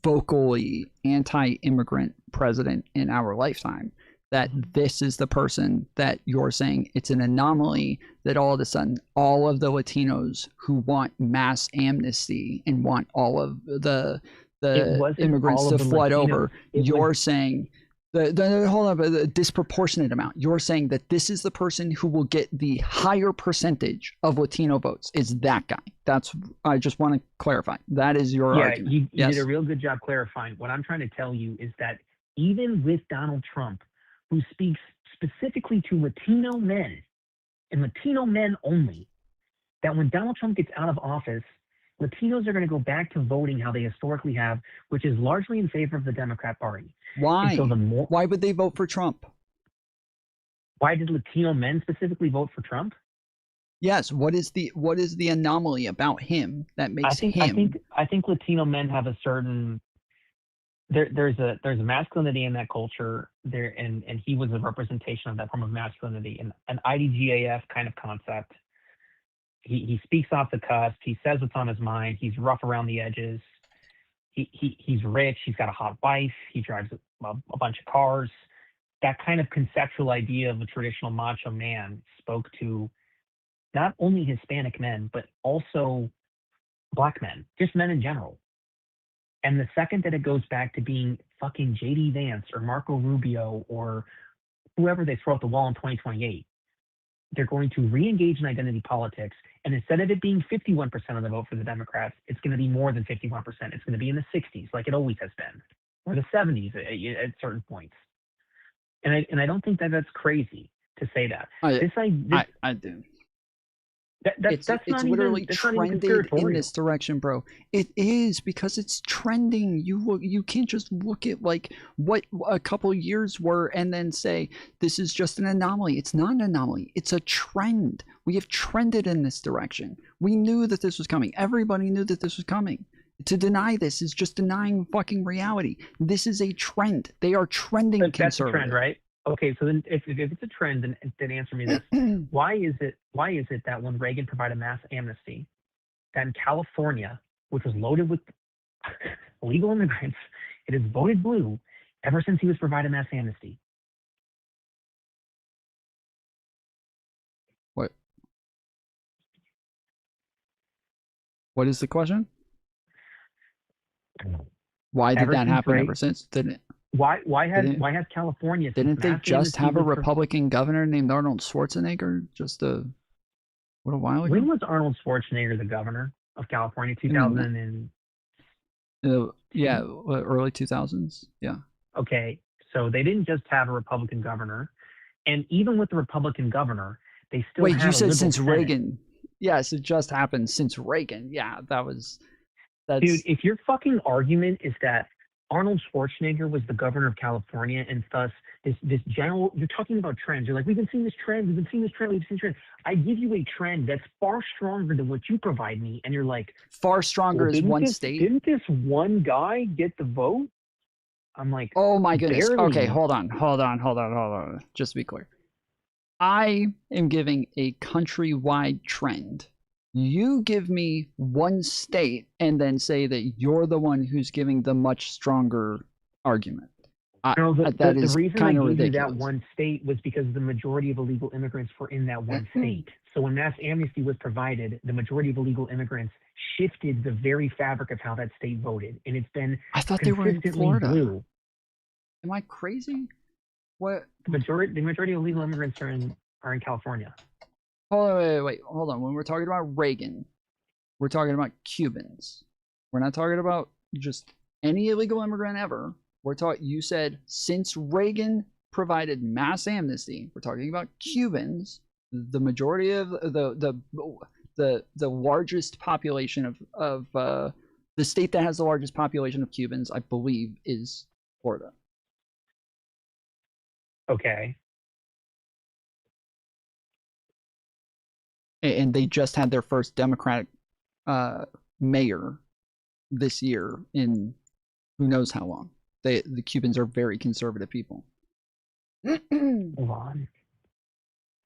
vocally anti-immigrant president in our lifetime, that this is the person that you're saying it's an anomaly that all of a sudden all of the Latinos who want mass amnesty and want all of the immigrants to flood over, you're saying the disproportionate amount. You're saying that this is the person who will get the higher percentage of Latino votes. Is that guy? I just want to clarify. That is your argument. You did a real good job clarifying. What I'm trying to tell you is that even with Donald Trump, who speaks specifically to Latino men and Latino men only, that when Donald Trump gets out of office, Latinos are going to go back to voting how they historically have, which is largely in favor of the Democrat Party. Why? So why would they vote for Trump? Why did Latino men specifically vote for Trump? Yes. What is the anomaly about him that makes him? I think Latino men have a certain there's a masculinity in that culture there, and he was a representation of that form of masculinity, and an IDGAF kind of concept. He speaks off the cusp. He says what's on his mind. He's rough around the edges. He's rich. He's got a hot wife. He drives a bunch of cars. That kind of conceptual idea of a traditional macho man spoke to not only Hispanic men, but also Black men, just men in general. And the second that it goes back to being fucking J.D. Vance or Marco Rubio or whoever they throw at the wall in 2028, they're going to re-engage in identity politics. And instead of it being 51% of the vote for the Democrats, it's going to be more than 51%. It's going to be in the 60s, like it always has been, or the 70s at certain points. And I don't think that that's crazy to say that. I do. It's literally trended in this direction, bro. It is, because it's trending. You can't just look at like what a couple years were and then say this is just an anomaly. It's not an anomaly. It's a trend. We have trended in this direction. We knew that this was coming. Everybody knew that this was coming. To deny this is just denying fucking reality. This is a trend. They are trending conservative. That's a trend, right? Okay, so then if it's a trend, then answer me this. Why is it that when Reagan provided mass amnesty, that in California, which was loaded with illegal immigrants, it has voted blue ever since he was provided mass amnesty? What is the question? Why did that happen ever since? Why has California? Didn't they just have a Republican governor named Arnold Schwarzenegger? What, a while ago? When was Arnold Schwarzenegger the governor of California? 2000 and yeah, early 2000s. Yeah. okay, so they didn't just have a Republican governor, and even with the Republican governor, they still Wait, had you a said liberal since Senate. Reagan? Yes, it just happened since Reagan. Yeah, that's Dude, if your fucking argument is that Arnold Schwarzenegger was the governor of California and thus this general, you're talking about trends. You're like, we've been seeing this trend, we've seen this trend. I give you a trend that's far stronger than what you provide me, and you're like, far stronger well, is one state. Didn't this one guy get the vote? I'm like, oh my goodness. barely. Okay, hold on. Just to be clear. I am giving a countrywide trend. You give me one state and then say that you're the one who's giving the much stronger argument. That is the reason kind I of gave you ridiculous. that one state was because the majority of illegal immigrants were in that one state. So when mass amnesty was provided, the majority of illegal immigrants shifted the very fabric of how that state voted, and it's been I thought they were in consistently Florida. blue. Am I crazy? What? The majority of illegal immigrants are in California. Hold on, wait, hold on. When we're talking about Reagan, we're talking about Cubans. We're not talking about just any illegal immigrant ever. We're talking. You said since Reagan provided mass amnesty, we're talking about Cubans. The majority of the largest population of the state that has the largest population of Cubans, I believe, is Florida. Okay. And they just had their first Democratic mayor this year in who knows how long. The Cubans are very conservative people. Hold on.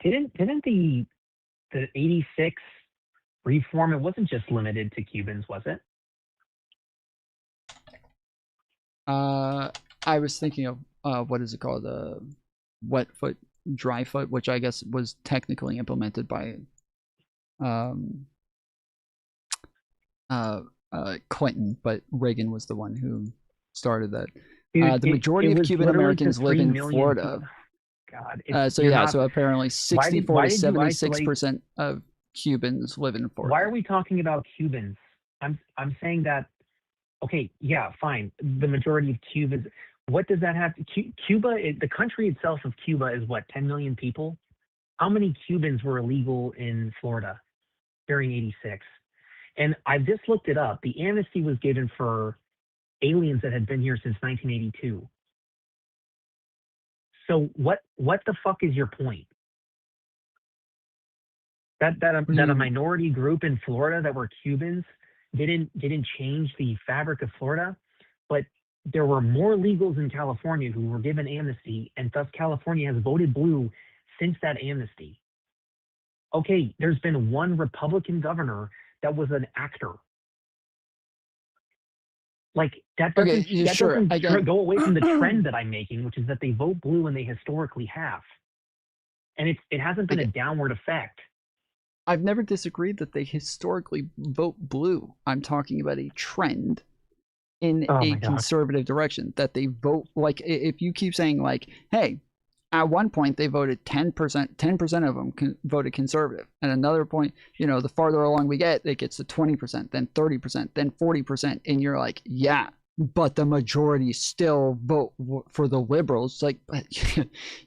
Didn't the 86 reform, it wasn't just limited to Cubans, was it? I was thinking of what is it called? Wet foot, dry foot, which I guess was technically implemented by Clinton, but Reagan was the one who started that. Dude, the majority of Cuban Americans live in Florida. God. So yeah, so apparently 64 to 76% of Cubans live in Florida. Why are we talking about Cubans? I'm saying that, okay, yeah, fine. The majority of Cubans, what does that have to, Cuba, the country itself of Cuba is what, 10 million people? How many Cubans were illegal in Florida during 86? And I've just looked it up. The amnesty was given for aliens that had been here since 1982. So what the fuck is your point? That a minority group in Florida that were Cubans didn't change the fabric of Florida, but there were more illegals in California who were given amnesty, and thus California has voted blue since that amnesty. Okay, there's been one Republican governor that was an actor. Like, that doesn't go away from the trend that I'm making, which is that they vote blue and they historically have. And it hasn't been a downward effect. I've never disagreed that they historically vote blue. I'm talking about a trend in a conservative direction, that they vote, like, if you keep saying, like, hey, at one point they voted 10% of them voted conservative. At another point, you know, the farther along we get, it gets to 20%, then 30%, then 40%. And you're like, yeah, but the majority still vote for the liberals. Like,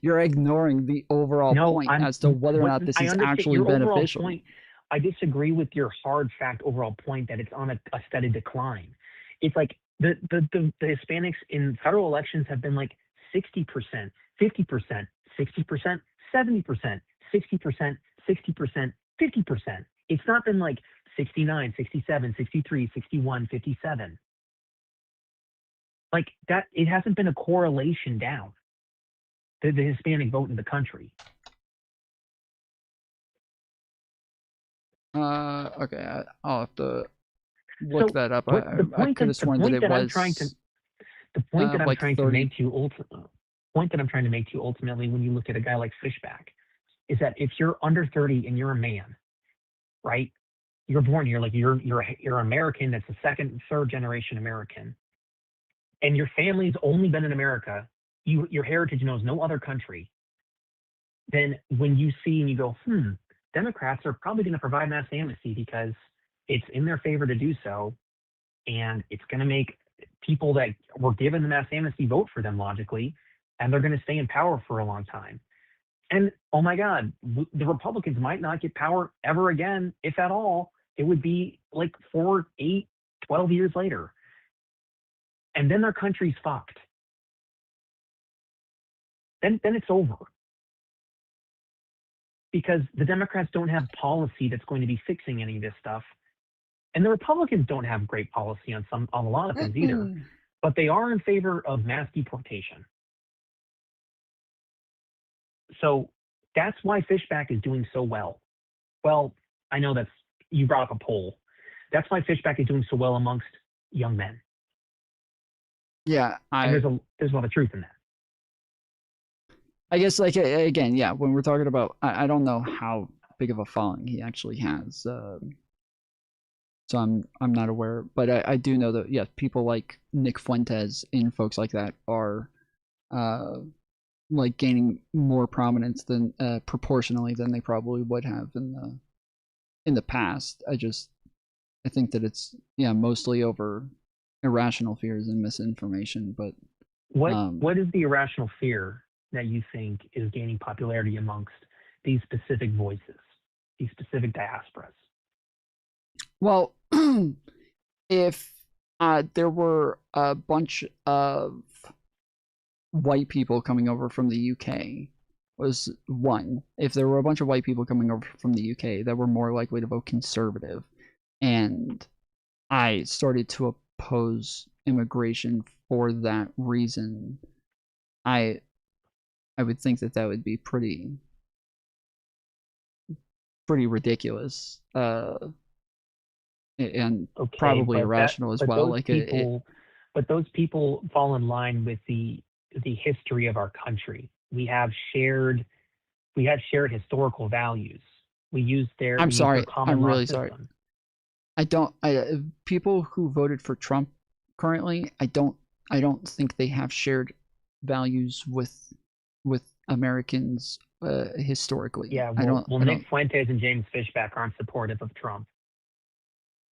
you're ignoring the overall point as to whether or not this is actually beneficial. Point, I disagree with your hard fact overall point that it's on a steady decline. It's like the Hispanics in federal elections have been like 60%, 50%, 60%, 70%, 60%, 60%, 50%. It's not been like 69, 67, 63, 61, 57. Like that, it hasn't been a correlation down to the Hispanic vote in the country. Okay, I'll have to look that up. I could have sworn that it was. The point that I'm trying to make to you ultimately, when you look at a guy like Fishback, is that if you're under 30 and you're a man, right? You're born here, like you're American. That's a second, third generation American, and your family's only been in America. Your heritage knows no other country. Then when you see and you go, Democrats are probably going to provide mass amnesty because it's in their favor to do so, and it's going to make people that were given the mass amnesty vote for them logically, and they're going to stay in power for a long time. And oh my God, the Republicans might not get power ever again, if at all. It would be like 4, 8, 12 years later. And then their country's fucked. Then it's over. Because the Democrats don't have policy that's going to be fixing any of this stuff. And the Republicans don't have great policy on a lot of things either. But they are in favor of mass deportation. So that's why Fishback is doing so well. Well, I know you brought up a poll. That's why Fishback is doing so well amongst young men. Yeah, and there's a lot of truth in that. I guess, like, again, yeah, when we're talking about, I don't know how big of a following he actually has. So I'm not aware, but I do know that, yeah, people like Nick Fuentes and folks like that are like gaining more prominence than proportionally than they probably would have in the past. I think that it's, yeah, mostly over irrational fears and misinformation. But what is the irrational fear that you think is gaining popularity amongst these specific voices, these specific diasporas? Well, if there were a bunch of white people coming over from the UK, was one. If there were a bunch of white people coming over from the UK that were more likely to vote conservative, and I started to oppose immigration for that reason, I would think that would be pretty ridiculous, and probably irrational as well. But those people fall in line with the history of our country. We have shared historical values. We use their. I'm sorry. I'm really system. sorry. I don't. People who voted for Trump currently, I don't think they have shared values with Americans historically. Yeah. Well, Nick Fuentes and James Fishback aren't supportive of Trump.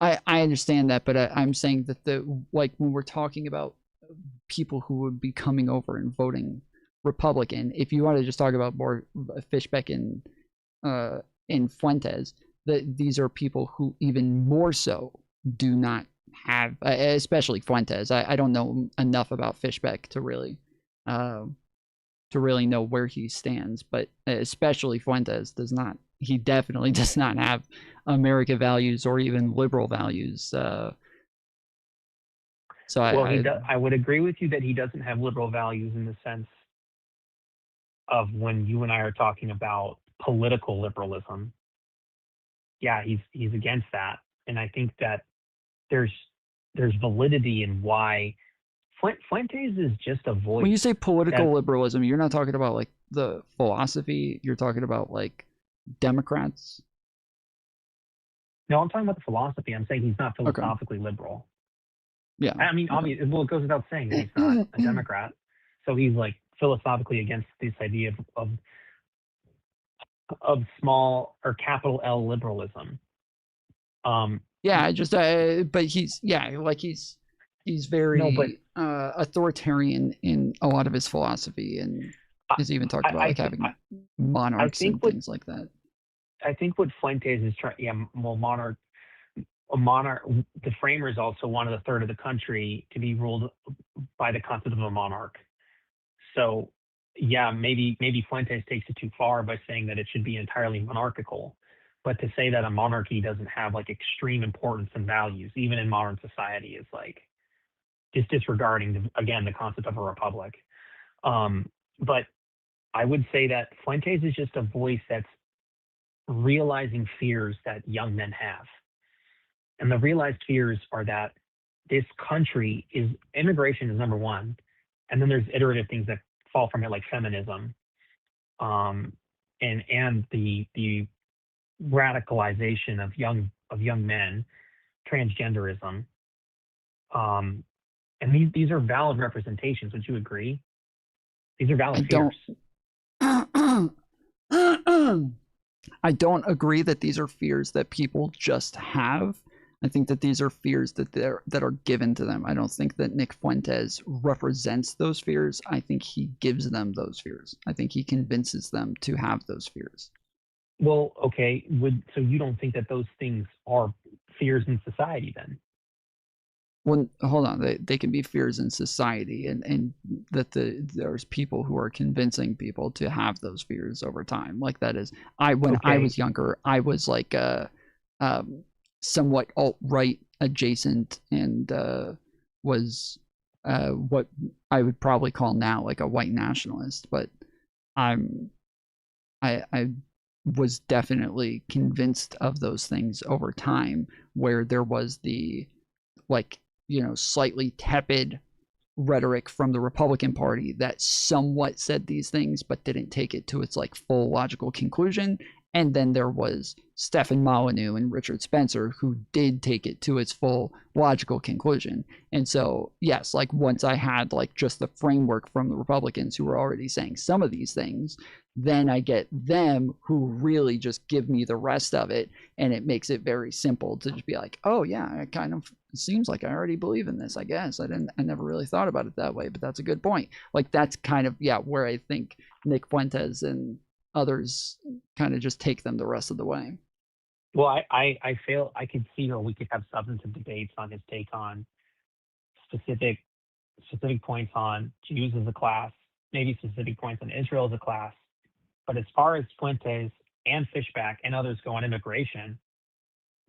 I understand that, but I'm saying that when we're talking about people who would be coming over and voting Republican, if you want to just talk about more Fishback and Fuentes, these are people who even more so do not have, especially Fuentes. I don't know enough about Fishback to really know where he stands, but especially Fuentes does not. He definitely does not have American values or even liberal values. So I would agree with you that he doesn't have liberal values in the sense of when you and I are talking about political liberalism. Yeah, he's against that, and I think that there's validity in why Fuentes is just a voice. When you say political liberalism, you're not talking about like the philosophy. You're talking about like Democrats. No, I'm talking about the philosophy. I'm saying he's not philosophically liberal. Yeah. I mean, obviously, well, it goes without saying that he's not a Democrat. So he's like philosophically against this idea of small or capital L liberalism. Yeah, but he's very authoritarian in a lot of his philosophy, and has even talked about having monarchs and things like that. I think what Fuentes is trying, a monarch. The framers also wanted a third of the country to be ruled by the concept of a monarch. So, yeah, maybe Fuentes takes it too far by saying that it should be entirely monarchical. But to say that a monarchy doesn't have like extreme importance and values, even in modern society, is like just disregarding the concept of a republic. But I would say that Fuentes is just a voice that's realizing fears that young men have. And the realized fears are that this country immigration is number one. And then there's iterative things that fall from it, like feminism, and the radicalization of young men, transgenderism. And these are valid representations. Would you agree? These are valid fears. I don't agree that these are fears that people just have. I think that these are fears that are given to them. I don't think that Nick Fuentes represents those fears. I think he gives them those fears. I think he convinces them to have those fears. Well, okay. So you don't think that those things are fears in society then? Well, hold on. They can be fears in society, and that there's people who are convincing people to have those fears over time. Like that is, when I was younger, I was like somewhat alt-right adjacent, and was what I would probably call now like a white nationalist. But I was definitely convinced of those things over time, where there was the like, you know, slightly tepid rhetoric from the Republican Party that somewhat said these things but didn't take it to its like full logical conclusion. And then there was Stephen Molyneux and Richard Spencer, who did take it to its full logical conclusion. And so, yes, like once I had like just the framework from the Republicans who were already saying some of these things, then I get them who really just give me the rest of it. And it makes it very simple to just be like, oh yeah, it kind of seems like I already believe in this, I guess. I never really thought about it that way, but that's a good point. Like that's kind of, yeah, where I think Nick Fuentes and others kind of just take them the rest of the way. Well, I could see how we could have substantive debates on his take on specific points on Jews as a class, maybe specific points on Israel as a class. But as far as Fuentes and Fishback and others go on immigration,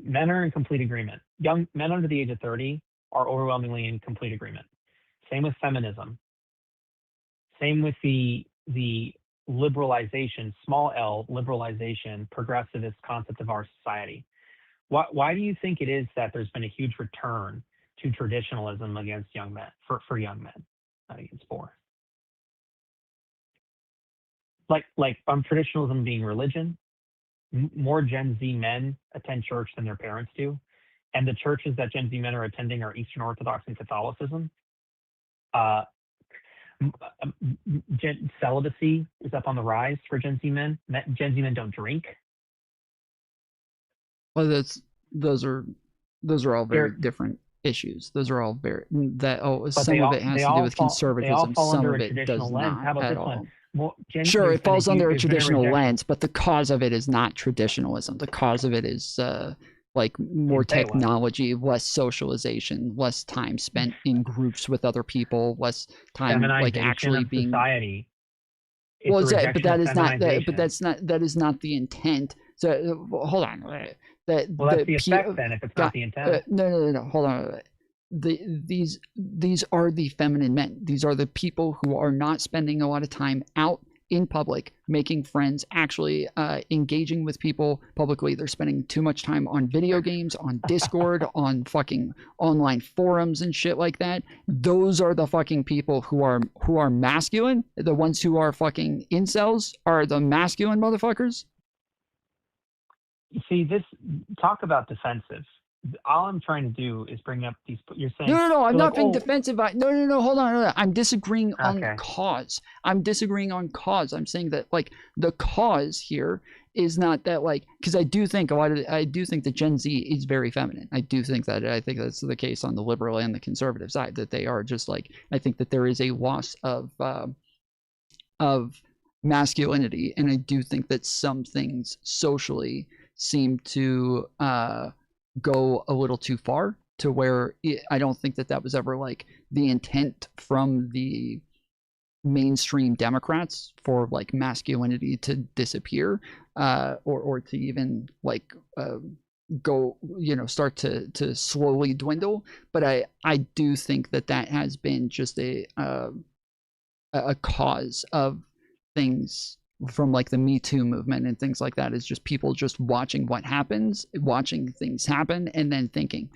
men are in complete agreement. Young men under the age of 30 are overwhelmingly in complete agreement. Same with feminism. Same with the liberalization, small L liberalization, progressivist concept of our society. Why do you think it is that there's been a huge return to traditionalism against young men, for young men, not against poor? Like traditionalism being religion, more Gen Z men attend church than their parents do, and the churches that Gen Z men are attending are Eastern Orthodox and Catholicism. Celibacy is up on the rise for Gen Z men. Gen Z men don't drink. Well, those are all very different issues. Those are all very some of it has to do with conservatism. Some of it does not at all. Sure, it falls under a traditional lens, but the cause of it is not traditionalism. The cause of it is like more technology, less socialization, less time spent in groups with other people, less time like actually being society. Well, but that is not that is not the intent. So hold on. That's the effect then, if it's not the intent. No. Hold on. These are the feminine men. These are the people who are not spending a lot of time out in public, making friends, actually engaging with people publicly. They're spending too much time on video games, on Discord, on fucking online forums and shit like that. Those are the fucking people who are masculine. The ones who are fucking incels are the masculine motherfuckers. You see, this talk about defensive. All I'm trying to do is bring up these. You're saying no. I'm not being defensive. No. Hold on. I'm disagreeing on cause. I'm disagreeing on cause. I'm saying that like the cause here is not that like, because I do think that Gen Z is very feminine. I think that's the case on the liberal and the conservative side, that they are just like, I think that there is a loss of masculinity, and I do think that some things socially seem to go a little too far, to where I don't think that was ever like the intent from the mainstream Democrats for like masculinity to disappear, or to even like go, start to slowly dwindle. But I do think that has been just a cause of things from like the Me Too movement and things like that, is just people just watching things happen and then thinking,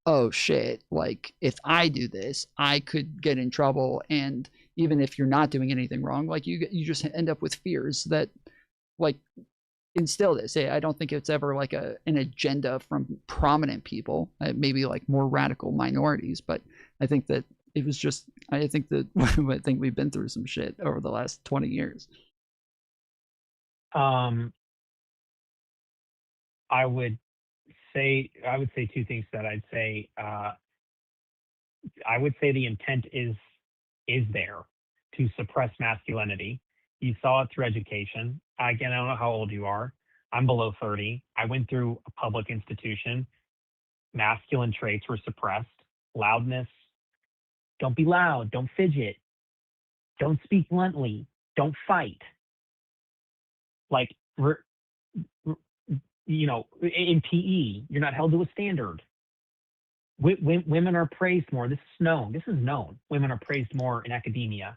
oh shit, like if I do this, I could get in trouble. And even if you're not doing anything wrong, like you just end up with fears that like instill this. I don't think it's ever like an agenda from prominent people, maybe like more radical minorities, but I think that it was just, I think we've been through some shit over the last 20 years. I would say two things that I'd say. I would say the intent is there to suppress masculinity. You saw it through education. Again, I don't know how old you are. I'm below 30. I went through a public institution. Masculine traits were suppressed. Loudness. Don't be loud. Don't fidget. Don't speak bluntly. Don't fight. Like, you know, in PE, you're not held to a standard. Women are praised more. This is known. Women are praised more in academia,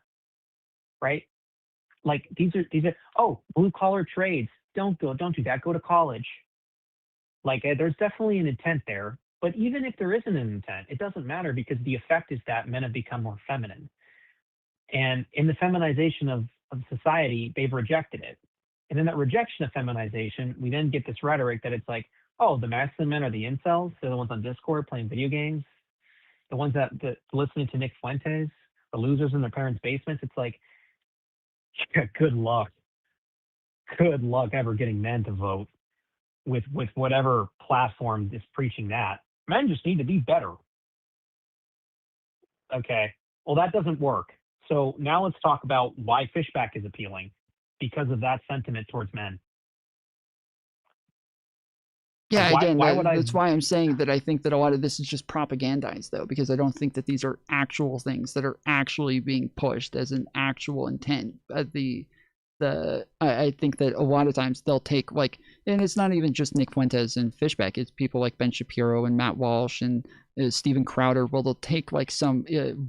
right? Like these are blue collar trades. Don't do that. Go to college. Like there's definitely an intent there. But even if there isn't an intent, it doesn't matter because the effect is that men have become more feminine. And in the feminization of society, they've rejected it. And in that rejection of feminization, we then get this rhetoric that it's like, oh, the masculine men are the incels. They're the ones on Discord playing video games. The ones that listening to Nick Fuentes, the losers in their parents' basements. It's like, yeah, good luck. Good luck ever getting men to vote with whatever platform is preaching that. Men just need to be better. Okay, well, that doesn't work. So now let's talk about why Fishback is appealing, because of that sentiment towards men. Yeah, again, that's why I'm saying that I think that a lot of this is just propagandized, though, because I don't think that these are actual things that are actually being pushed as an actual intent. I think that a lot of times they'll take, like, and it's not even just Nick Fuentes and Fishback, it's people like Ben Shapiro and Matt Walsh and Steven Crowder. Well, they'll take like some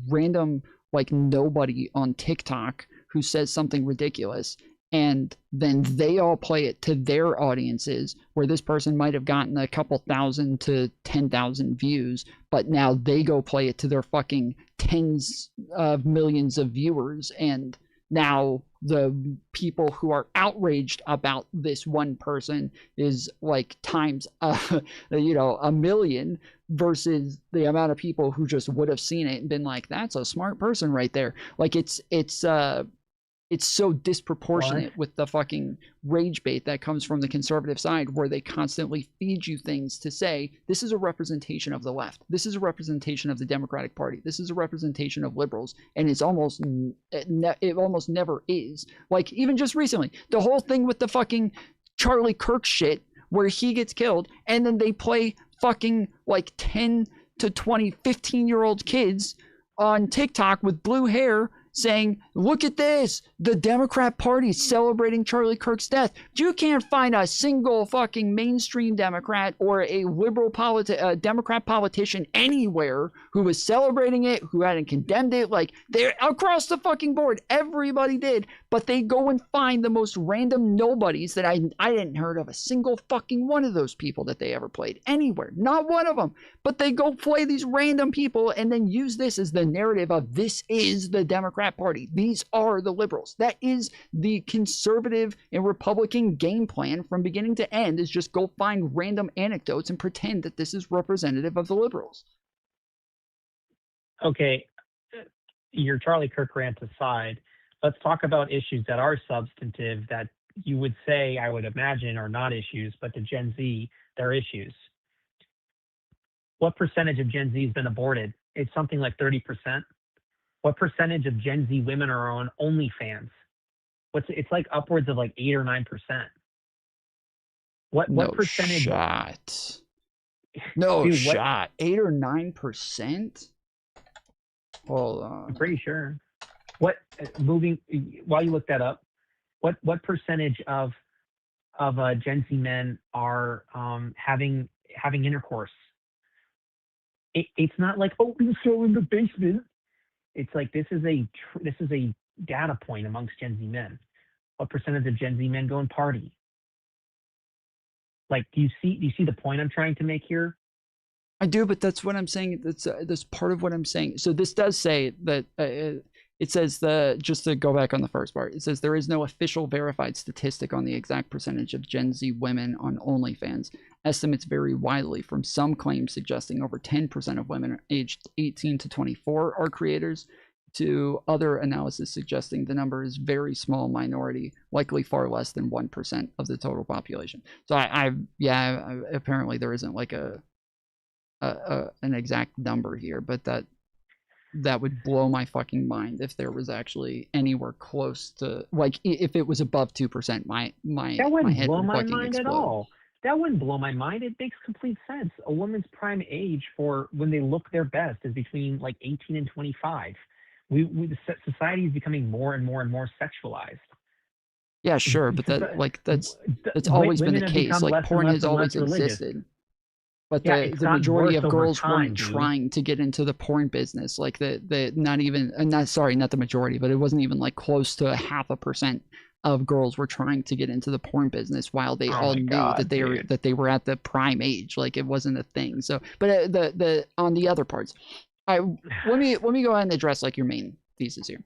random like nobody on TikTok who says something ridiculous, and then they all play it to their audiences, where this person might have gotten a couple thousand to 10,000 views, but now they go play it to their fucking tens of millions of viewers, and now the people who are outraged about this one person is like times a million, versus the amount of people who just would have seen it and been like, that's a smart person right there. Like it's so disproportionate with the fucking rage bait that comes from the conservative side, where they constantly feed you things to say, this is a representation of the left. This is a representation of the Democratic Party. This is a representation of liberals. And it almost never is. Like, even just recently, the whole thing with the fucking Charlie Kirk shit, where he gets killed, and then they play fucking like 10 to 20, 15-year-old kids on TikTok with blue hair saying, look at this, the Democrat Party celebrating Charlie Kirk's death. You can't find a single fucking mainstream Democrat or a liberal Democrat politician anywhere who was celebrating it, who hadn't condemned it. Like, they're across the fucking board, everybody did, but they go and find the most random nobodies that I didn't heard of a single fucking one of those people that they ever played anywhere, not one of them. But they go play these random people and then use this as the narrative of, this is the Democrat Party. These are the liberals. That is the conservative and Republican game plan from beginning to end, is just go find random anecdotes and pretend that this is representative of the liberals. Okay, your Charlie Kirk rant aside, let's talk about issues that are substantive, that you would say, I would imagine, are not issues, but to Gen Z, they're issues. What percentage of Gen Z has been aborted? It's something like 30%. What percentage of Gen Z women are on OnlyFans? It's like upwards of like 8 or 9%. What percentage? No shot. 8 or 9%? Hold on. I'm pretty sure. While you look that up, what percentage of Gen Z men are having intercourse? It's not like, oh, we're so in the basement. It's like, this is a data point amongst Gen Z men. What percentage of Gen Z men go and party? Like, do you see the point I'm trying to make here? I do, but that's what I'm saying. That's part of what I'm saying. So this does say that it says just to go back on the first part, it says there is no official verified statistic on the exact percentage of Gen Z women on OnlyFans. Estimates vary widely, from some claims suggesting over 10% of women aged 18 to 24 are creators, to other analysis suggesting the number is very small minority, likely far less than 1% of the total population. So apparently there isn't like an exact number here, but that would blow my fucking mind if there was actually anywhere close to, like, if it was above 2%, my That wouldn't head blow would my fucking mind at explode. all. That wouldn't blow my mind. It makes complete sense. A woman's prime age for when they look their best is between like 18 and 25. Society is becoming more and more and more sexualized. Yeah, sure, but that's always been the Women have case. become Like less porn and has less and always less religious. existed. But Yeah, the it's the gotten majority worse of over girls time, weren't dude. trying to get into the porn business. Like the not even not the majority, but it wasn't even like close to 0.5% of girls were trying to get into the porn business while they all knew that they were at the prime age. Like it wasn't a thing. So, but the on the other parts, let me go ahead and address like your main thesis here.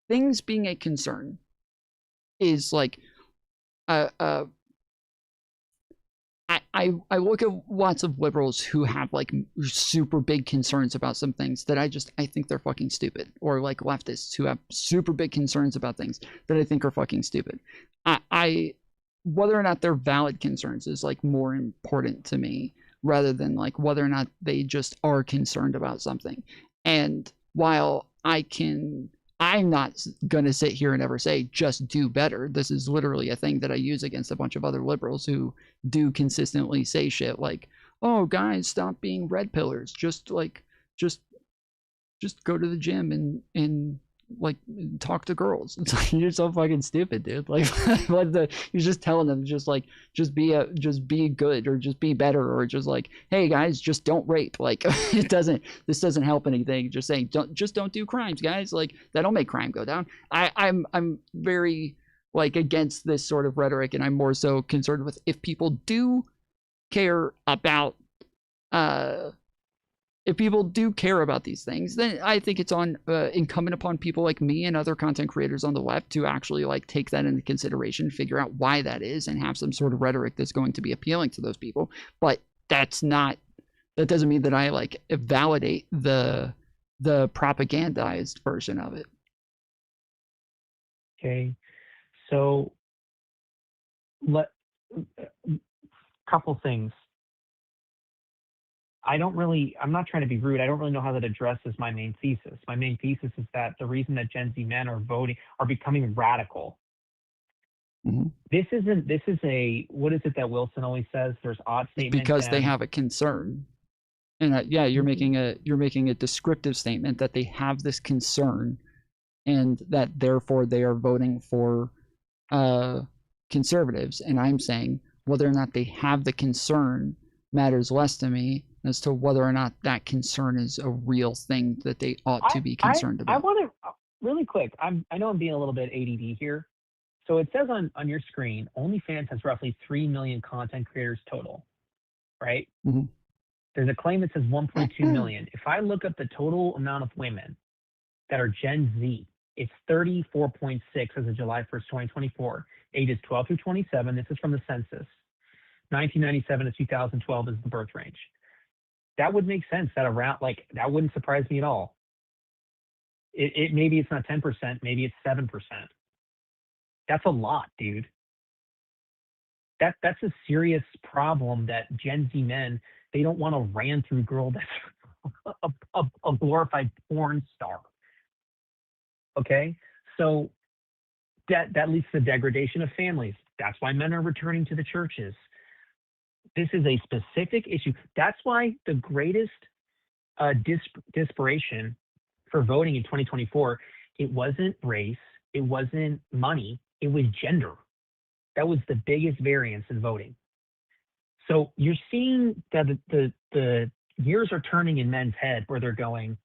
Things being a concern is like I look at lots of liberals who have like super big concerns about some things that I think they're fucking stupid, or like leftists who have super big concerns about things that I think are fucking stupid. I whether or not they're valid concerns is like more important to me rather than like whether or not they just are concerned about something. And while I'm not going to sit here and ever say, just do better. This is literally a thing that I use against a bunch of other liberals who do consistently say shit like, oh, guys, stop being red pillars. Just go to the gym and like talk to girls. It's like, you're so fucking stupid, dude. Like you're just telling them just be good, or just be better, or just like, hey guys, just don't rape. Like this doesn't help anything. Just saying don't do crimes, guys. Like that'll make crime go down. I'm very like against this sort of rhetoric, and I'm more so concerned with if people do care about these things, then I think it's incumbent upon people like me and other content creators on the left to actually like take that into consideration, figure out why that is, and have some sort of rhetoric that's going to be appealing to those people. But that doesn't mean that I like validate the propagandized version of it. Okay, so couple things. I'm not trying to be rude. I don't really know how that addresses my main thesis. My main thesis is that the reason that Gen Z men are becoming radical. Mm-hmm. This is what is it that Wilson always says? There's odd statements. Because they have a concern. And you're making a descriptive statement that they have this concern, and that therefore they are voting for conservatives. And I'm saying whether or not they have the concern matters less to me as to whether or not that concern is a real thing that they ought to be concerned about. I want to really quick. I know I'm being a little bit ADD here. So it says on your screen, OnlyFans has roughly 3 million content creators total, right? Mm-hmm. There's a claim that says 1.2 million. If I look up the total amount of women that are Gen Z, it's 34.6 as of July 1st, 2024. Ages 12 through 27. This is from the census. 1997 to 2012 is the birth range. That would make sense. That wouldn't surprise me at all. It maybe it's not 10%, maybe it's 7%. That's a lot, dude. That's a serious problem that Gen Z men, they don't want to ran through girl that's a glorified porn star. Okay? So that leads to the degradation of families. That's why men are returning to the churches. This is a specific issue. That's why the greatest desperation for voting in 2024, it wasn't race, it wasn't money, it was gender. That was the biggest variance in voting. So you're seeing that the gears are turning in men's head where they're going,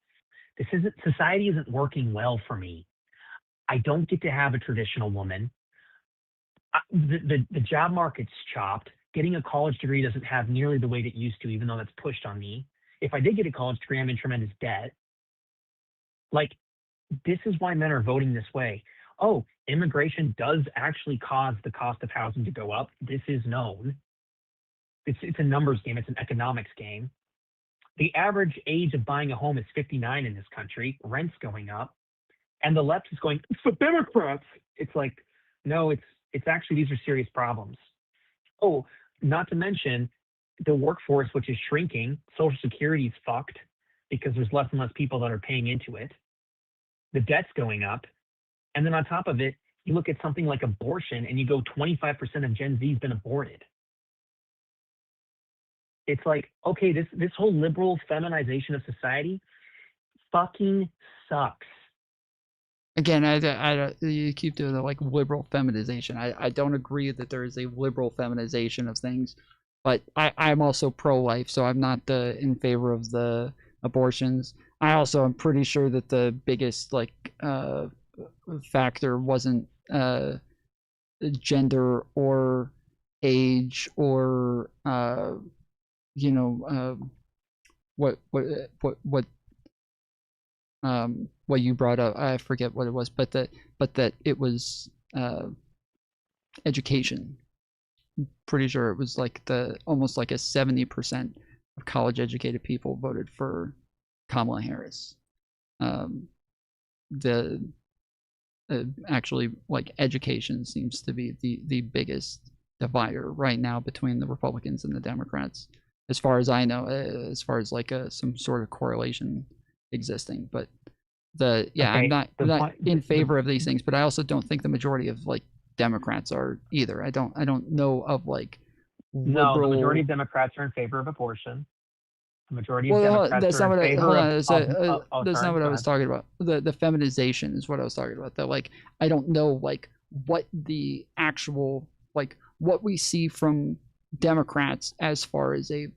society isn't working well for me. I don't get to have a traditional woman. The job market's chopped. Getting a college degree doesn't have nearly the weight it used to, even though that's pushed on me. If I did get a college degree, I'm in tremendous debt. Like, this is why men are voting this way. Oh, immigration does actually cause the cost of housing to go up. This is known. It's a numbers game. It's an economics game. The average age of buying a home is 59 in this country. Rent's going up. And the left is going, it's the Democrats. It's like, no, it's actually, these are serious problems. Oh, not to mention the workforce, which is shrinking. Social Security is fucked because there's less and less people that are paying into it. The debt's going up. And then on top of it, you look at something like abortion and you go 25% of Gen Z has been aborted. It's like, okay, this whole liberal feminization of society fucking sucks. Again, you keep doing the like liberal feminization. I don't agree that there is a liberal feminization of things, but I'm also pro-life, so I'm not in favor of the abortions. I also am pretty sure that the biggest like factor wasn't gender or age or what you brought up. I forget what it was, but that it was education. I'm pretty sure it was like almost like a 70% of college educated people voted for Kamala Harris. Actually, like, education seems to be the biggest divider right now between the Republicans and the Democrats, as far as I know, as far as like some sort of correlation existing. But I'm not in favor of these things, but I also don't think the majority of like Democrats are either. I don't know of like liberal... No, the majority of Democrats are in favor of abortion. The majority of Well, Democrats that's are not in what favor that's not what I was talking about. The feminization is what I was talking about. That like I don't know like what the actual like what we see from Democrats as far as a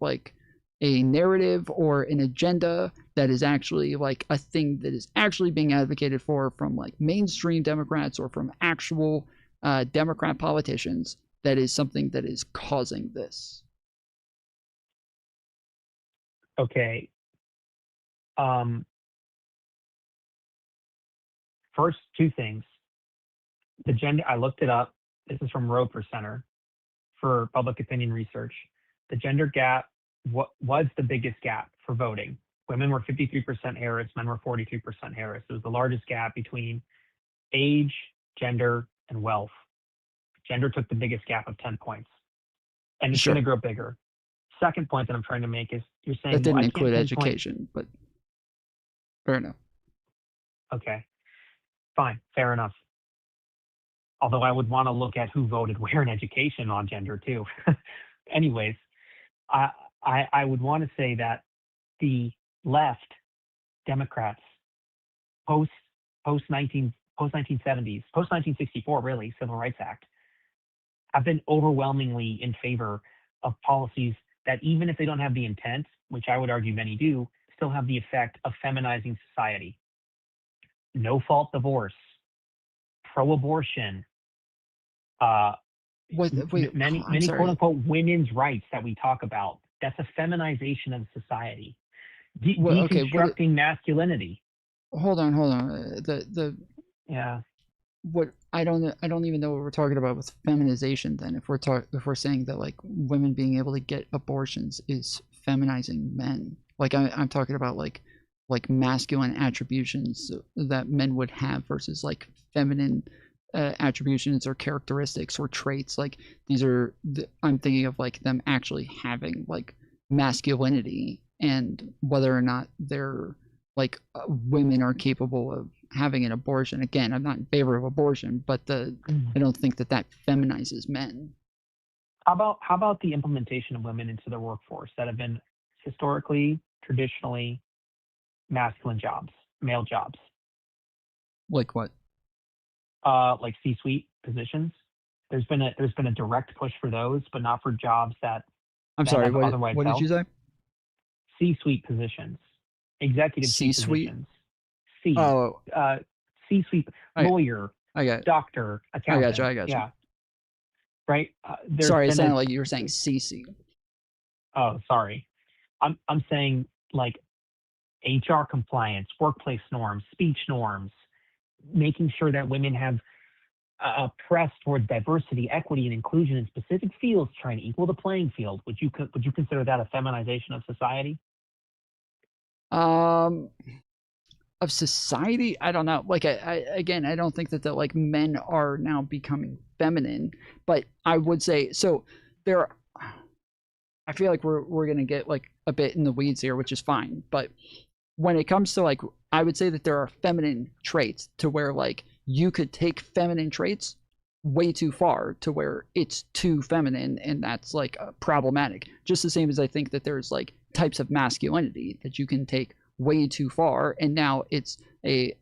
narrative or an agenda that is actually like a thing that is actually being advocated for from like mainstream Democrats or from actual Democrat politicians that is something that is causing this. Okay. First, two things. The gender, I looked it up. This is from Roper Center for Public Opinion Research. The gender gap, what was the biggest gap for voting? Women were 53% Harris, men were 43% Harris. It was the largest gap between age, gender, and wealth. Gender took the biggest gap of 10 points. And it's going to grow bigger. Second point that I'm trying to make is you're saying... That didn't include education, but fair enough. Okay. Fine. Fair enough. Although I would want to look at who voted where in education on gender too. Anyways, I would want to say that the left Democrats post 1970s, post 1964 really, Civil Rights Act, have been overwhelmingly in favor of policies that even if they don't have the intent, which I would argue many do, still have the effect of feminizing society. No fault divorce, pro-abortion, many quote unquote women's rights that we talk about. That's a feminization of society, deconstructing masculinity. Hold on. What I don't even know what we're talking about with feminization. Then, if we're saying that like women being able to get abortions is feminizing men, like I'm talking about like masculine attributions that men would have versus like feminine attributions or characteristics or traits. Like these are I'm thinking of like them actually having like masculinity and whether or not they're like women are capable of having an abortion. Again, I'm not in favor of abortion, but I don't think that feminizes men. How about the implementation of women into the workforce that have been historically, traditionally masculine jobs, male jobs? Like what? Like C-suite positions. There's been a direct push for those, but not for jobs that. I'm sorry. What did you say? C-suite positions, executive C-suite. positions. C-suite lawyer. I got it. Doctor, accountant. I got you. Yeah. Right. Sorry, it sounded like you were saying CC. Oh, sorry. I'm saying like HR compliance, workplace norms, speech norms, making sure that women have a press towards diversity, equity, and inclusion in specific fields, trying to equal the playing field. Would you consider that a feminization of society? of society, I don't know. Like again, I don't think that like men are now becoming feminine, but I would say so. There, I feel like we're gonna get like a bit in the weeds here, which is fine. But when it comes to like, I would say that there are feminine traits to where like you could take feminine traits way too far to where it's too feminine, and that's like problematic. Just the same as I think that there's like types of masculinity that you can take way too far, and now it's a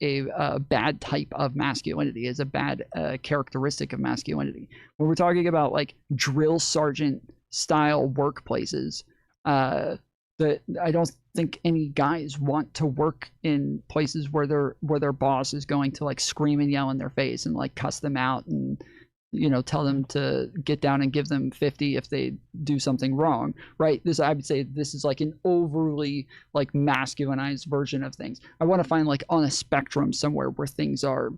bad type of masculinity, is a bad characteristic of masculinity. When we're talking about like drill sergeant style workplaces, I don't think any guys want to work in places where their boss is going to like scream and yell in their face and like cuss them out and tell them to get down and give them 50 if they do something wrong, right? This, I would say, this is like an overly like masculinized version of things. I want to find like on a spectrum somewhere where things are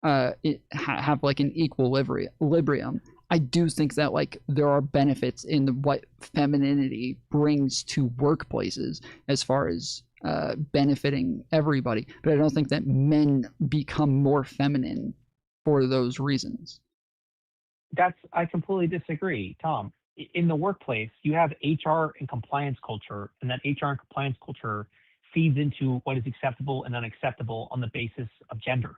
have like an equilibrium. I do think that like there are benefits in what femininity brings to workplaces as far as benefiting everybody, but I don't think that men become more feminine for those reasons. I completely disagree, Tom. In the workplace, you have HR and compliance culture, and that HR and compliance culture feeds into what is acceptable and unacceptable on the basis of gender.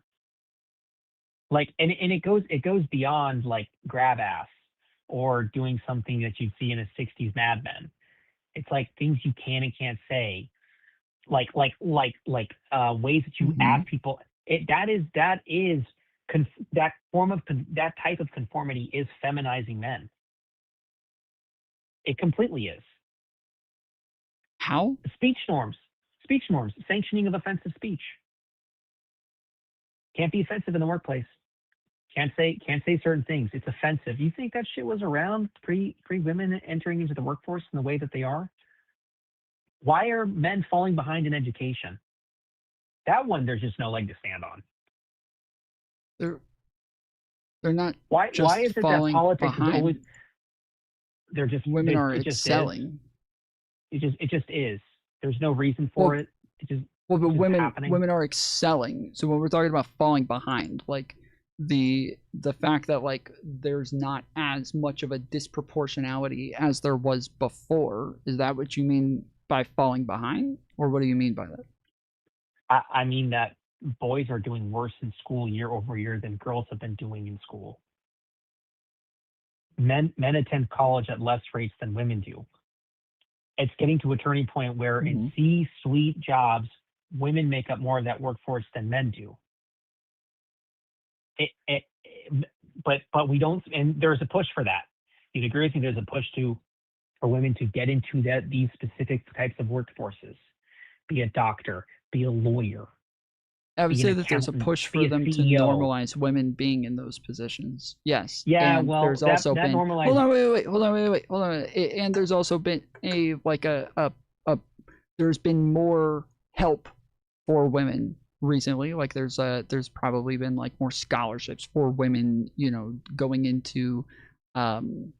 Like, and it goes beyond like grab ass or doing something that you'd see in a 60s Mad Men. It's like things you can and can't say, like ways that you ask people. That type of conformity is feminizing men. It completely is. How? Speech norms, sanctioning of offensive speech. Can't be offensive in the workplace. Can't say certain things. It's offensive. You think that shit was around pre women entering into the workforce in the way that they are? Why are men falling behind in education? That one, there's just no leg to stand on. They're not. Why is it that politics behind. is always? They're just women are it excelling. It just is. There's no reason for it. But women happening. Women are excelling. So when we're talking about falling behind, like the fact that like there's not as much of a disproportionality as there was before, is that what you mean by falling behind, or what do you mean by that? I mean that boys are doing worse in school year over year than girls have been doing in school. Men attend college at less rates than women do. It's getting to a turning point where in C-suite jobs, women make up more of that workforce than men do. But we don't, and there's a push for that. You'd agree with me? There's a push for women to get into these specific types of workforces. Be a doctor, be a lawyer. I would say that there's a push for them to normalize women being in those positions. Yes. Yeah. And well, there's also been. Normalized... Hold on. And there's also been there's been more help for women recently. Like there's probably been like more scholarships for women, going into I'm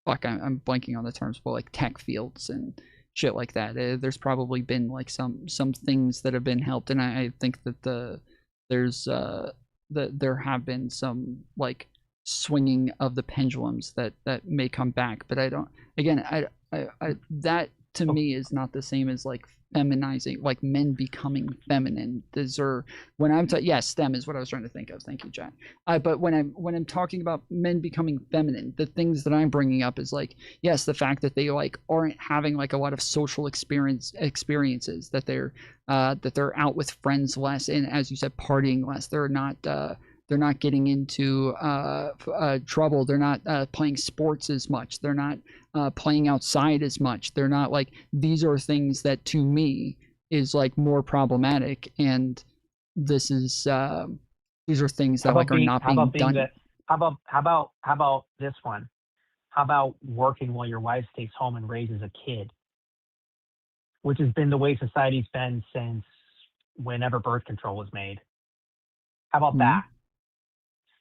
blanking on the terms, but like tech fields and shit like that. There's probably been like some things that have been helped, and I think that there have been some like swinging of the pendulums that may come back, but I don't. Again, I that to me is not the same as like feminizing, like men becoming feminine. Yes, STEM is what I was trying to think of. Thank you, Jack. But when I'm talking about men becoming feminine, the things that I'm bringing up is like, yes, the fact that they like aren't having like a lot of social experiences, that they're out with friends less, and as you said, partying less. They're not getting into trouble. They're not playing sports as much. They're not playing outside as much. They're not like, these are things that to me is like more problematic. And this is these are things that like are not being done. How about this one? How about working while your wife stays home and raises a kid? Which has been the way society's been since whenever birth control was made. How about that?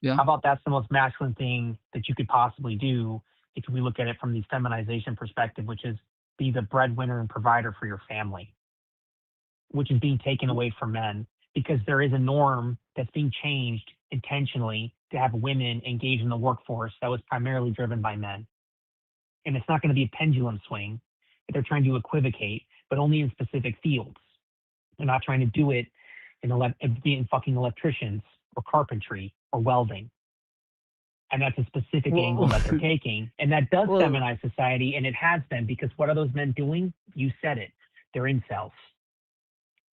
Yeah. How about that's the most masculine thing that you could possibly do if we look at it from the feminization perspective, which is be the breadwinner and provider for your family, which is being taken away from men because there is a norm that's being changed intentionally to have women engage in the workforce that was primarily driven by men. And it's not going to be a pendulum swing that they're trying to equivocate, but only in specific fields. They're not trying to do it in fucking electricians or carpentry or welding. And that's a specific angle that they're taking. And that does feminize society, and it has been, because what are those men doing? You said it. They're incels.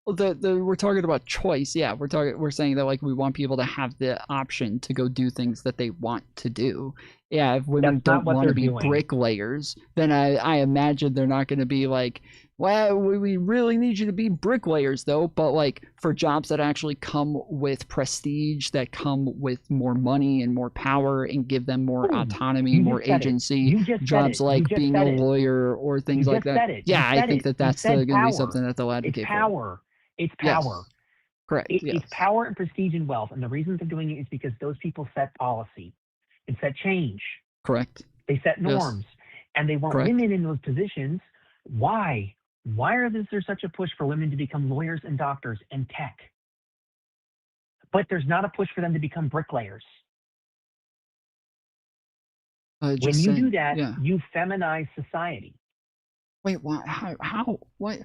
Well, we're talking about choice. Yeah, we're saying that like we want people to have the option to go do things that they want to do. Yeah, if women don't want to be bricklayers, then I imagine they're not going to be like, well, we really need you to be bricklayers though. But like for jobs that actually come with prestige, that come with more money and more power and give them more autonomy, more agency, jobs like being a lawyer or things like that. Yeah, I think that's going to be something that they'll advocate for. It's power. Yes. Correct. It's power and prestige and wealth. And the reason they're doing it is because those people set policy and set change. Correct. They set norms. And they want women in those positions. Why? Why is there such a push for women to become lawyers and doctors and tech? But there's not a push for them to become bricklayers. When you do that, you feminize society. Wait, what? How? What?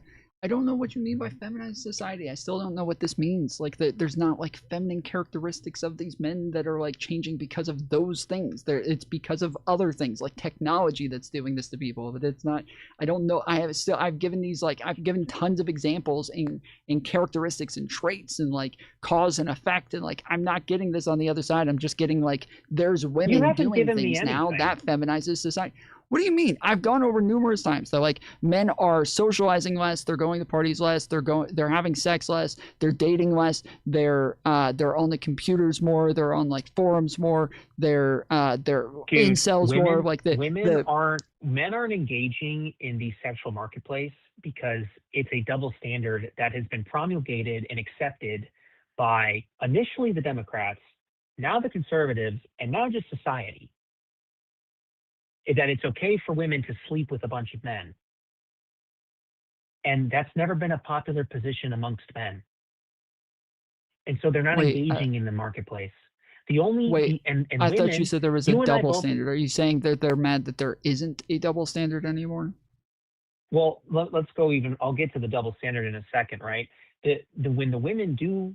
I don't know what you mean by feminized society. I still don't know what this means. Like, there's not like feminine characteristics of these men that are like changing because of those things. It's because of other things like technology that's doing this to people. But it's not. I don't know. I've given tons of examples in characteristics and traits and like cause and effect, and like I'm not getting this on the other side. I'm just getting like there's women doing things now that feminizes society. What do you mean? I've gone over numerous times that like men are socializing less, they're going to parties less, they're having sex less, they're dating less, they're on the computers more, they're on like forums more, they're incels more. Like men aren't engaging in the sexual marketplace because it's a double standard that has been promulgated and accepted by initially the Democrats, now the conservatives, and now just society. That it's okay for women to sleep with a bunch of men. And that's never been a popular position amongst men. And so they're not engaging in the marketplace. The only I thought you said there was a double standard. Are you saying that they're mad that there isn't a double standard anymore? Well, let's go even. I'll get to the double standard in a second, right? When the women do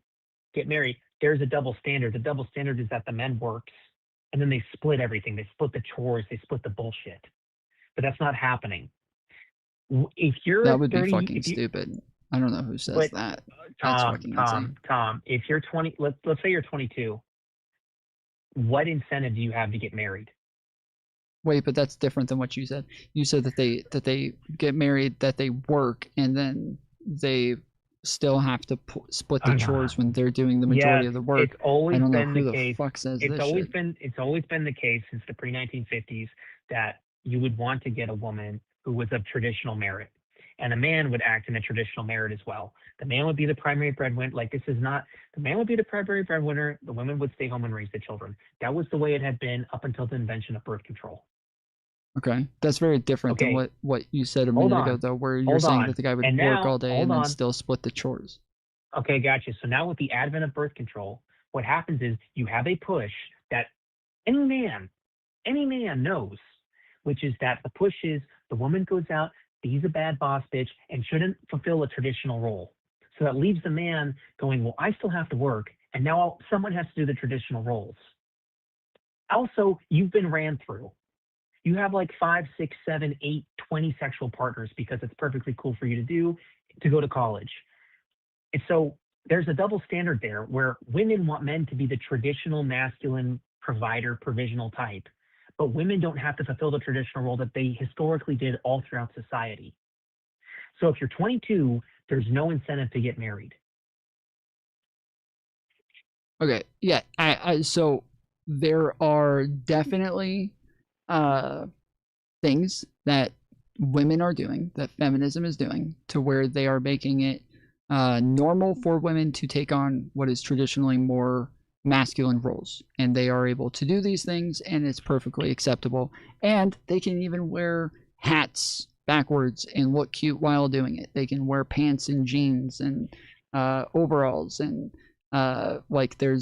get married, there's a double standard. The double standard is that the men works. And then they split everything. They split the chores. They split the bullshit. But that's not happening. If you're that would be fucking stupid. I don't know who says that. That's fucking insane. Tom, if you're 20, let's say you're 22. What incentive do you have to get married? Wait, but that's different than what you said. You said that they get married, that they work, and then they still have to split the chores when they're doing the majority of the work. It's always I don't know been who the the case. fuck says It's this always shit. been the case since the pre-1950s that you would want to get a woman who was of traditional merit, and a man would act in a traditional merit as well. The man would be the primary breadwinner. The man would be the primary breadwinner. The women would stay home and raise the children. That was the way it had been up until the invention of birth control. Okay, that's very different than what you said a minute ago, though, where you're saying that the guy would work all day and then still split the chores. Okay, gotcha. So now with the advent of birth control, what happens is you have a push that any man knows, which is that the push is the woman goes out, he's a bad boss bitch, and shouldn't fulfill a traditional role. So that leaves the man going, well, I still have to work, and now someone has to do the traditional roles. Also, you've been ran through. You have like 5, 6, 7, 8, 20 sexual partners because it's perfectly cool for you to go to college. And so there's a double standard there where women want men to be the traditional masculine provider, provisional type, but women don't have to fulfill the traditional role that they historically did all throughout society. So if you're 22, there's no incentive to get married. Okay, yeah, so there are definitely things that women are doing, that feminism is doing, to where they are making it normal for women to take on what is traditionally more masculine roles, and they are able to do these things, and it's perfectly acceptable. And they can even wear hats backwards and look cute while doing it. They can wear pants and jeans and overalls, and like they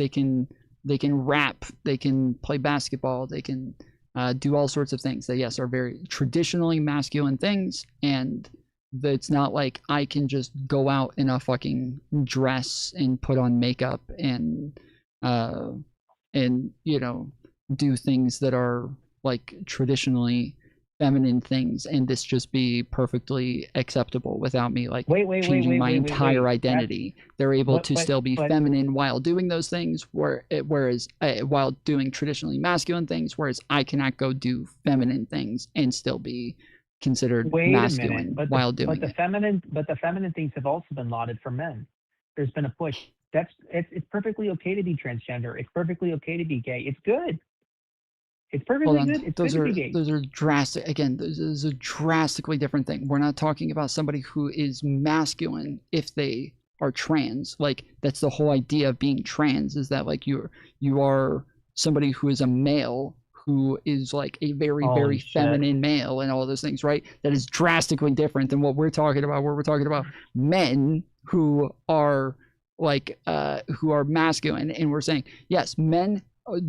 can rap, they can play basketball, they can do all sorts of things that, yes, are very traditionally masculine things. And it's not like I can just go out in a fucking dress and put on makeup and you know, do things that are like traditionally feminine things, and this just be perfectly acceptable without me like changing my entire identity. They're able to still be feminine while doing those things, whereas while doing traditionally masculine things, whereas I cannot go do feminine things and still be considered masculine while doing it. But the feminine things have also been lauded for men. There's been a push. It's perfectly okay to be transgender. It's perfectly okay to be gay. It's good. It's perfectly good. It's those good are to be gay. those are drastic. Again, this is a drastically different thing. We're not talking about somebody who is masculine if they are trans. Like, that's the whole idea of being trans, is that like you are somebody who is a male who is like a very feminine male and all those things, right? That is drastically different than what we're talking about, where we're talking about men who are like who are masculine, and we're saying, yes, men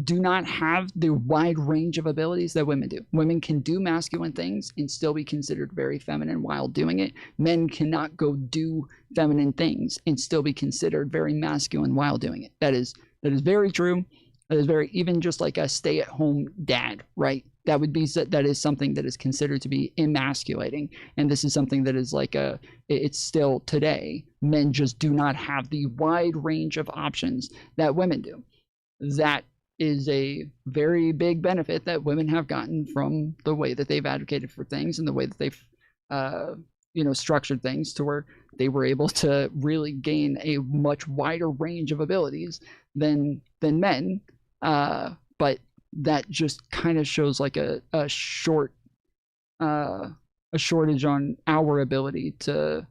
do not have the wide range of abilities that women do. Women can do masculine things and still be considered very feminine while doing it. Men cannot go do feminine things and still be considered very masculine while doing it. That is very true. That is very, even just like a stay-at-home dad, right? That is something that is considered to be emasculating, and this is something that is like it's still today. Men just do not have the wide range of options that women do. That is a very big benefit that women have gotten from the way that they've advocated for things and the way that they've structured things to where they were able to really gain a much wider range of abilities than men. But that just kind of shows like a shortage on our ability to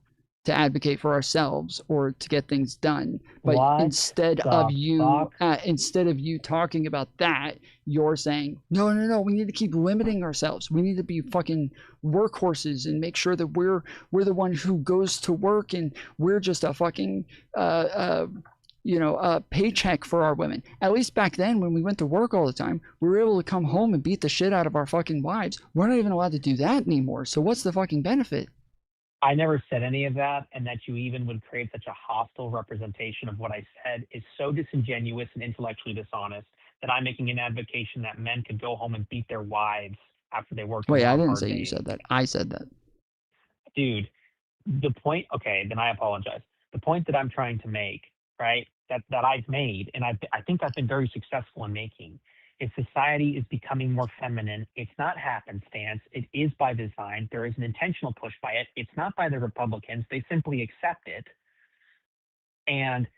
advocate for ourselves or to get things done. But instead of you talking about that, you're saying, no, we need to keep limiting ourselves. We need to be fucking workhorses and make sure that we're the one who goes to work, and we're just a fucking a paycheck for our women. At least back then, when we went to work all the time, we were able to come home and beat the shit out of our fucking wives. We're not even allowed to do that anymore. So what's the fucking benefit? I never said any of that, and that you even would create such a hostile representation of what I said is so disingenuous and intellectually dishonest that I'm making an advocation that men could go home and beat their wives after they worked. Wait, I didn't say you said that. I said that. Dude, the point, okay, then I apologize. The point that I'm trying to make, right, that I've made, and I think I've been very successful in making, is society is becoming more feminine. It's not happenstance. It is by design. There is an intentional push by it. It's not by the Republicans. They simply accept it. And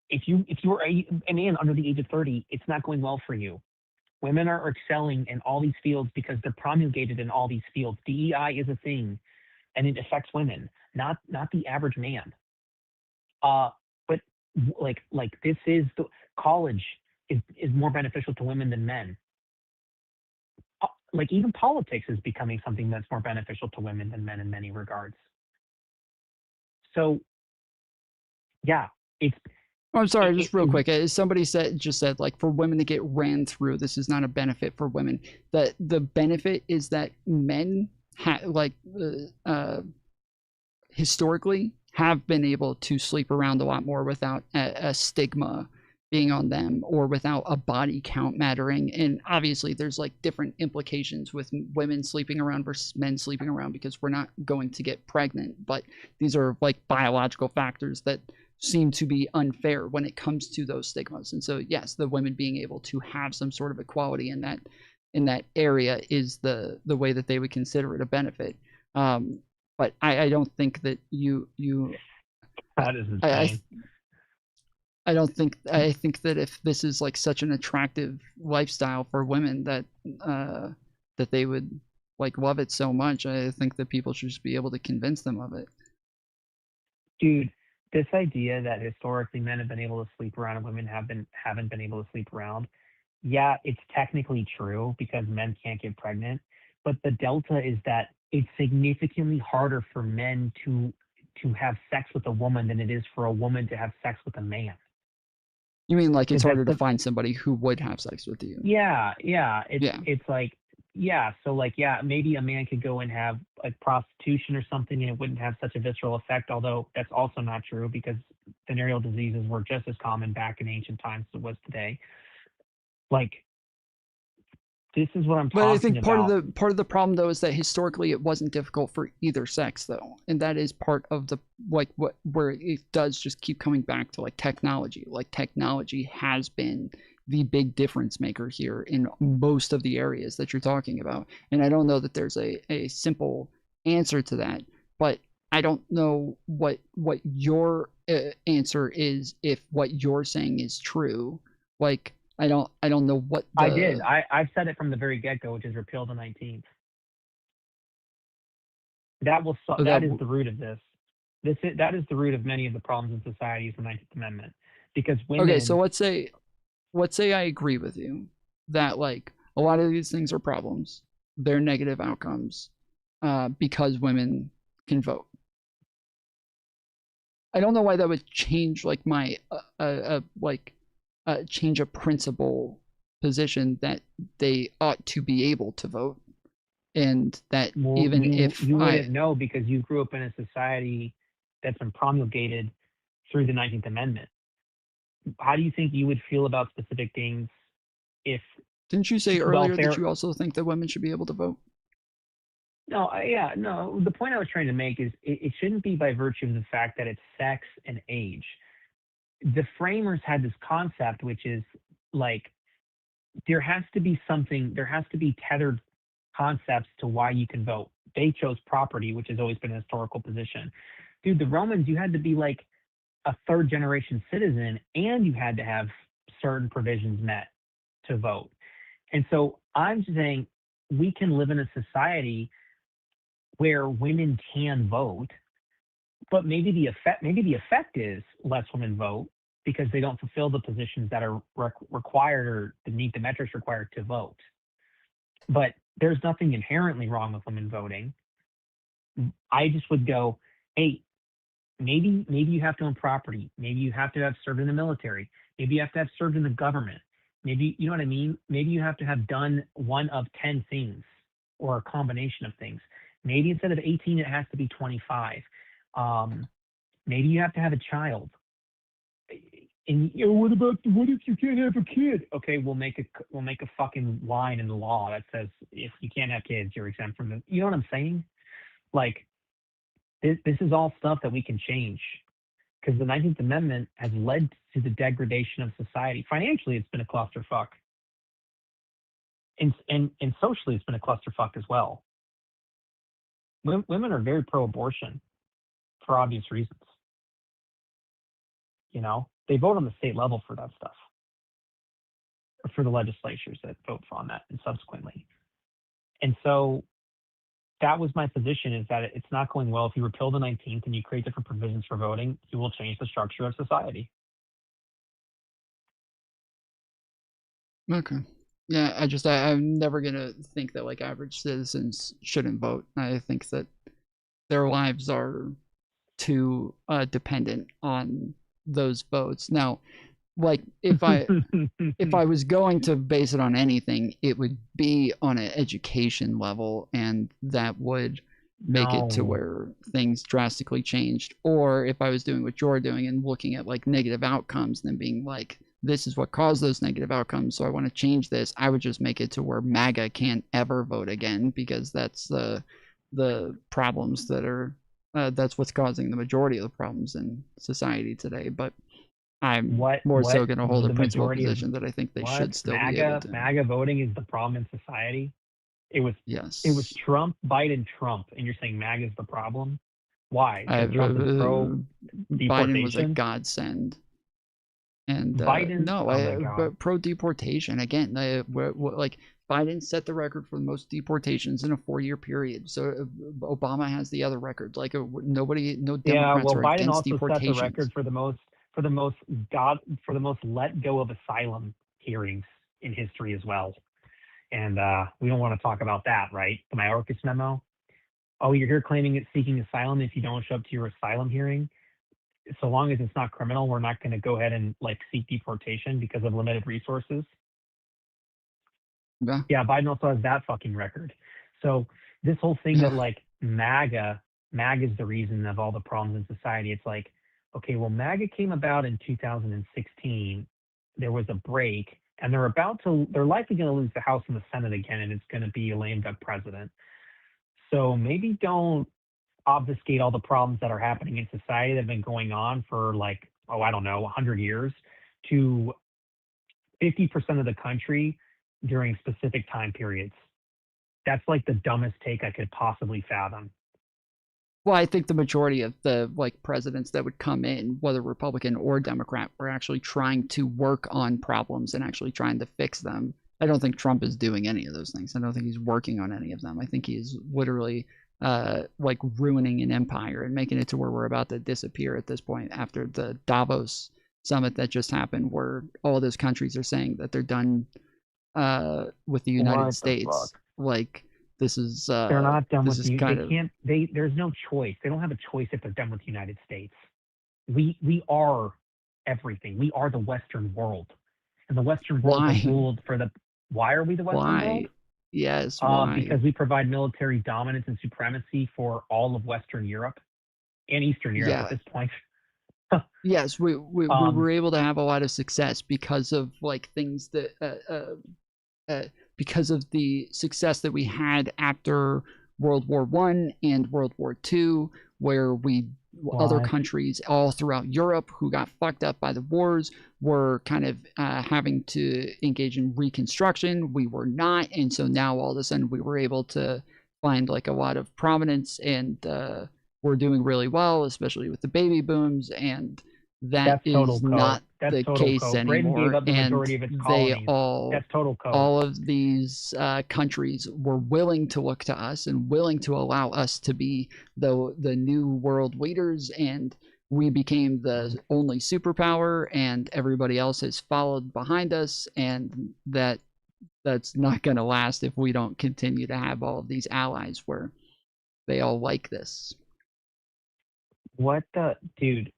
if you are a man under the age of 30, it's not going well for you. Women are excelling in all these fields because they're promulgated in all these fields. DEI is a thing, and it affects women, not the average man. But like this is the college is more beneficial to women than men. Like even politics is becoming something that's more beneficial to women than men in many regards. So, yeah, it's. Oh, I'm sorry, just real quick. Somebody just said like for women to get ran through, this is not a benefit for women. The benefit is that men historically have been able to sleep around a lot more without a stigma being on them or without a body count mattering. And obviously there's like different implications with women sleeping around versus men sleeping around because we're not going to get pregnant, but these are like biological factors that seem to be unfair when it comes to those stigmas. And so yes, the women being able to have some sort of equality in that area is the way that they would consider it a benefit. But I don't think that you that is insane. I think that if this is like such an attractive lifestyle for women that that they would like love it so much, I think that people should just be able to convince them of it. Dude, this idea that historically men have been able to sleep around and women haven't been able to sleep around, yeah, it's technically true because men can't get pregnant, but the delta is that it's significantly harder for men to have sex with a woman than it is for a woman to have sex with a man. You mean like it's That's harder to the find somebody who would have sex with you? yeah, Yeah. it's like so like maybe a man could go and have like prostitution or something and it wouldn't have such a visceral effect, although that's also not true because venereal diseases were just as common back in ancient times as it was today. Like this is what I'm But I talking think about. part of the problem though is that historically it wasn't difficult for either sex though, and that is part of the like where it does just keep coming back to like technology. Like technology has been the big difference maker here in most of the areas that you're talking about, and I don't know that there's a simple answer to that, but I don't know what your answer is if what you're saying is true. Like I don't know what the... I did. I've said it from the very get-go, which is repeal the 19th. That is the root of this. That is the root of many of the problems in society is the 19th Amendment. Because women... Okay, so let's say I agree with you that like a lot of these things are problems. They're negative outcomes because women can vote. I don't know why that would change like my change a principle position that they ought to be able to vote, and that you wouldn't know because you grew up in a society that's been promulgated through the 19th Amendment. How do you think you would feel about specific things if... Didn't you say earlier that you also think that women should be able to vote? No, no. The point I was trying to make is it shouldn't be by virtue of the fact that it's sex and age. The framers had this concept, which is like there has to be tethered concepts to why you can vote. They chose property, which has always been a historical position. Dude, the Romans, you had to be like a third generation citizen and you had to have certain provisions met to vote. And so I'm saying we can live in a society where women can vote, but maybe the effect is less women vote because they don't fulfill the positions that are required or meet the metrics required to vote. But there's nothing inherently wrong with women voting. I just would go, hey, maybe you have to own property. Maybe you have to have served in the military. Maybe you have to have served in the government. Maybe, you know what I mean? Maybe you have to have done one of 10 things or a combination of things. Maybe instead of 18, it has to be 25. Maybe you have to have a child. And what if you can't have a kid? Okay, we'll make a fucking line in the law that says if you can't have kids, you're exempt from the. You know what I'm saying? Like this is all stuff that we can change because the 19th Amendment has led to the degradation of society. Financially, it's been a clusterfuck, and socially, it's been a clusterfuck as well. Women are very pro-abortion for obvious reasons. You know, they vote on the state level for that stuff, or for the legislatures that vote on that, and subsequently. And so that was my position, is that it's not going well. If you repeal the 19th and you create different provisions for voting, you will change the structure of society. Okay. Yeah, I'm never gonna think that like average citizens shouldn't vote. I think that their lives are too dependent on those votes. Now, like if I was going to base it on anything, it would be on an education level, and that would make it to where things drastically changed. Or if I was doing what you're doing and looking at like negative outcomes and then being like, this is what caused those negative outcomes, so I want to change this, I would just make it to where MAGA can't ever vote again, because that's the problems that are that's what's causing the majority of the problems in society today. But I'm more so going to hold a principled position that I think they should still be able to. MAGA voting is the problem in society. It was Trump, Biden, Trump, and you're saying MAGA is the problem? Why? Trump is Biden was a godsend. And but pro deportation again. Like Biden set the record for the most deportations in a 4-year period. So Obama has the other record. Like no Democrats are Biden against also deportations. set the record for the most let go of asylum hearings in history as well. And we don't want to talk about that, right? The Mayorkas memo. Oh, you're here claiming it's seeking asylum if you don't show up to your asylum hearing. So long as it's not criminal, we're not going to go ahead and like seek deportation because of limited resources. Yeah, Biden also has that fucking record. So this whole thing that like MAGA is the reason of all the problems in society. It's like, okay, well, MAGA came about in 2016. There was a break, and they're likely going to lose the House and the Senate again, and it's going to be a lame duck president. So maybe don't obfuscate all the problems that are happening in society that have been going on for like, oh, I don't know, 100 years to 50% of the country during specific time periods. That's like the dumbest take I could possibly fathom. Well, I think the majority of the like presidents that would come in, whether Republican or Democrat, were actually trying to work on problems and actually trying to fix them. I don't think Trump is doing any of those things. I don't think he's working on any of them. I think he's literally like ruining an empire and making it to where we're about to disappear at this point after the Davos summit that just happened, where all of those countries are saying that they're done with the United States. Like, this is they're not done with you. They can't. There's no choice. They don't have a choice if they're done with the United States. We are everything. We are the Western world, and the Western world has ruled for the. Why are we the Western world? Yes, why? Because we provide military dominance and supremacy for all of Western Europe and Eastern Europe at this point. Yes, we were able to have a lot of success because of like things that because of the success that we had after World War I and World War II, where other countries all throughout Europe who got fucked up by the wars were kind of having to engage in reconstruction. We were not, and so now all of a sudden we were able to find like a lot of prominence, and we're doing really well, especially with the baby booms, and that's not the case anymore. And all of these countries were willing to look to us and willing to allow us to be the new world leaders, and we became the only superpower, and everybody else has followed behind us, and that's not going to last if we don't continue to have all of these allies where they all like this. What the dude?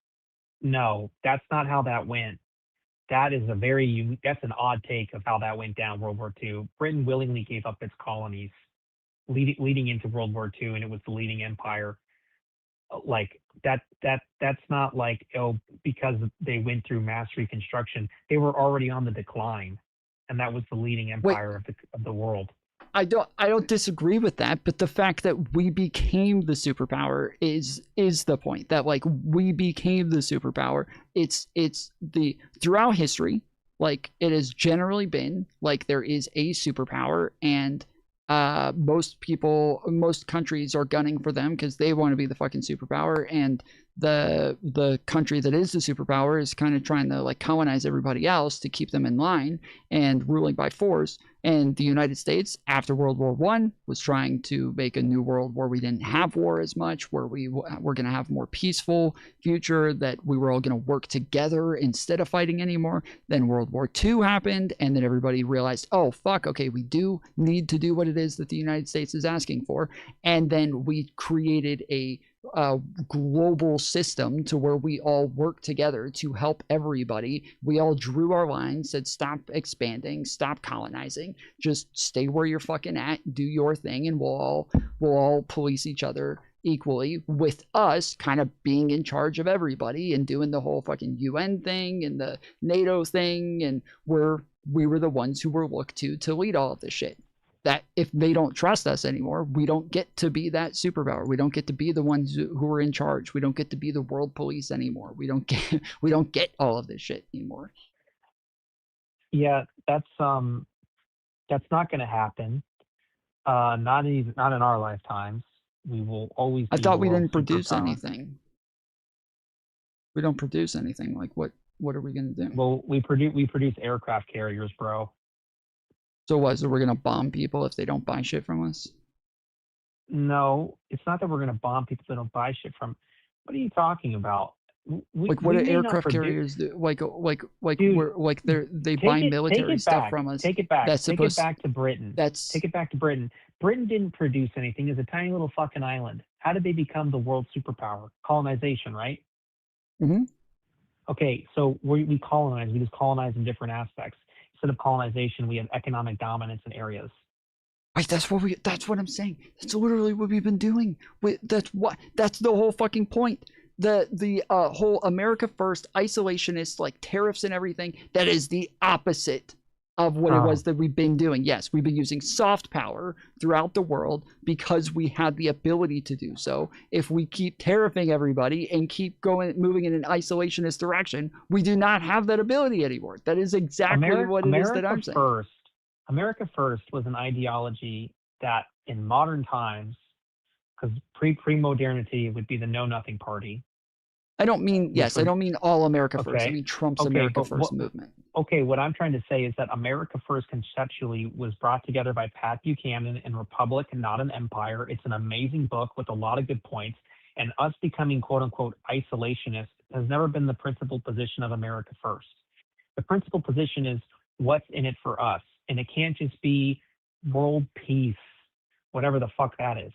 No, that's not how that went. That is that's an odd take of how that went down World War II. Britain willingly gave up its colonies leading into World War II, and it was the leading empire. Like that's not like, oh, because they went through mass reconstruction. They were already on the decline, and that was the leading empire of the world. I don't disagree with that, but the fact that we became the superpower is the point. That like we became the superpower. It's the throughout history, like it has generally been like there is a superpower, and most countries are gunning for them because they want to be the fucking superpower, and the country that is the superpower is kind of trying to like colonize everybody else to keep them in line and ruling by force. And the United States, after World War I, was trying to make a new world where we didn't have war as much, where we were going to have a more peaceful future, that we were all going to work together instead of fighting anymore. Then World War II happened, and then everybody realized, oh, fuck, okay, we do need to do what it is that the United States is asking for. And then we created a global system to where we all work together to help everybody. We all drew our lines, said stop expanding, stop colonizing, just stay where you're fucking at, do your thing, and we'll all police each other equally, with us kind of being in charge of everybody and doing the whole fucking UN thing and the NATO thing, and we were the ones who were looked to lead all of this shit. That if they don't trust us anymore, we don't get to be that superpower. We don't get to be the ones who are in charge. We don't get to be the world police anymore. We don't get all of this shit anymore. Yeah, that's not going to happen. Not in our lifetimes. We will always. I thought we didn't produce anything. We don't produce anything. Like what are we going to do? Well, we produce aircraft carriers, bro. So what? So we're going to bomb people if they don't buy shit from us? No, it's not that we're going to bomb people that don't buy shit from. What are you talking about? Like, what we do may not aircraft produce. carriers do? Dude, we're like they buy military stuff from us. Take it back. That's Take it supposed. back to Britain. That's Take it back to Britain. Britain didn't produce anything. It's a tiny little fucking island. How did they become the world superpower? Colonization, right? Mm-hmm. Okay, so we colonize. We just colonize in different aspects. Instead of colonization, we have economic dominance in areas. Right, that's what I'm saying. That's literally what we've been doing. That's the whole fucking point. The whole America first isolationist, like tariffs and everything, that is the opposite of what it was that we've been doing. Yes, we've been using soft power throughout the world because we had the ability to do so. If we keep tariffing everybody and keep moving in an isolationist direction, we do not have that ability anymore. That is exactly what it is that I'm saying. America First was an ideology that in modern times, because pre-modernity would be the Know Nothing Party. I don't mean, I don't mean all America First. Okay. I mean Trump's America First movement. Okay, what I'm trying to say is that America First conceptually was brought together by Pat Buchanan in Republic and Not an Empire. It's an amazing book with a lot of good points. And us becoming quote unquote isolationist has never been the principal position of America First. The principal position is what's in it for us. And it can't just be world peace, whatever the fuck that is.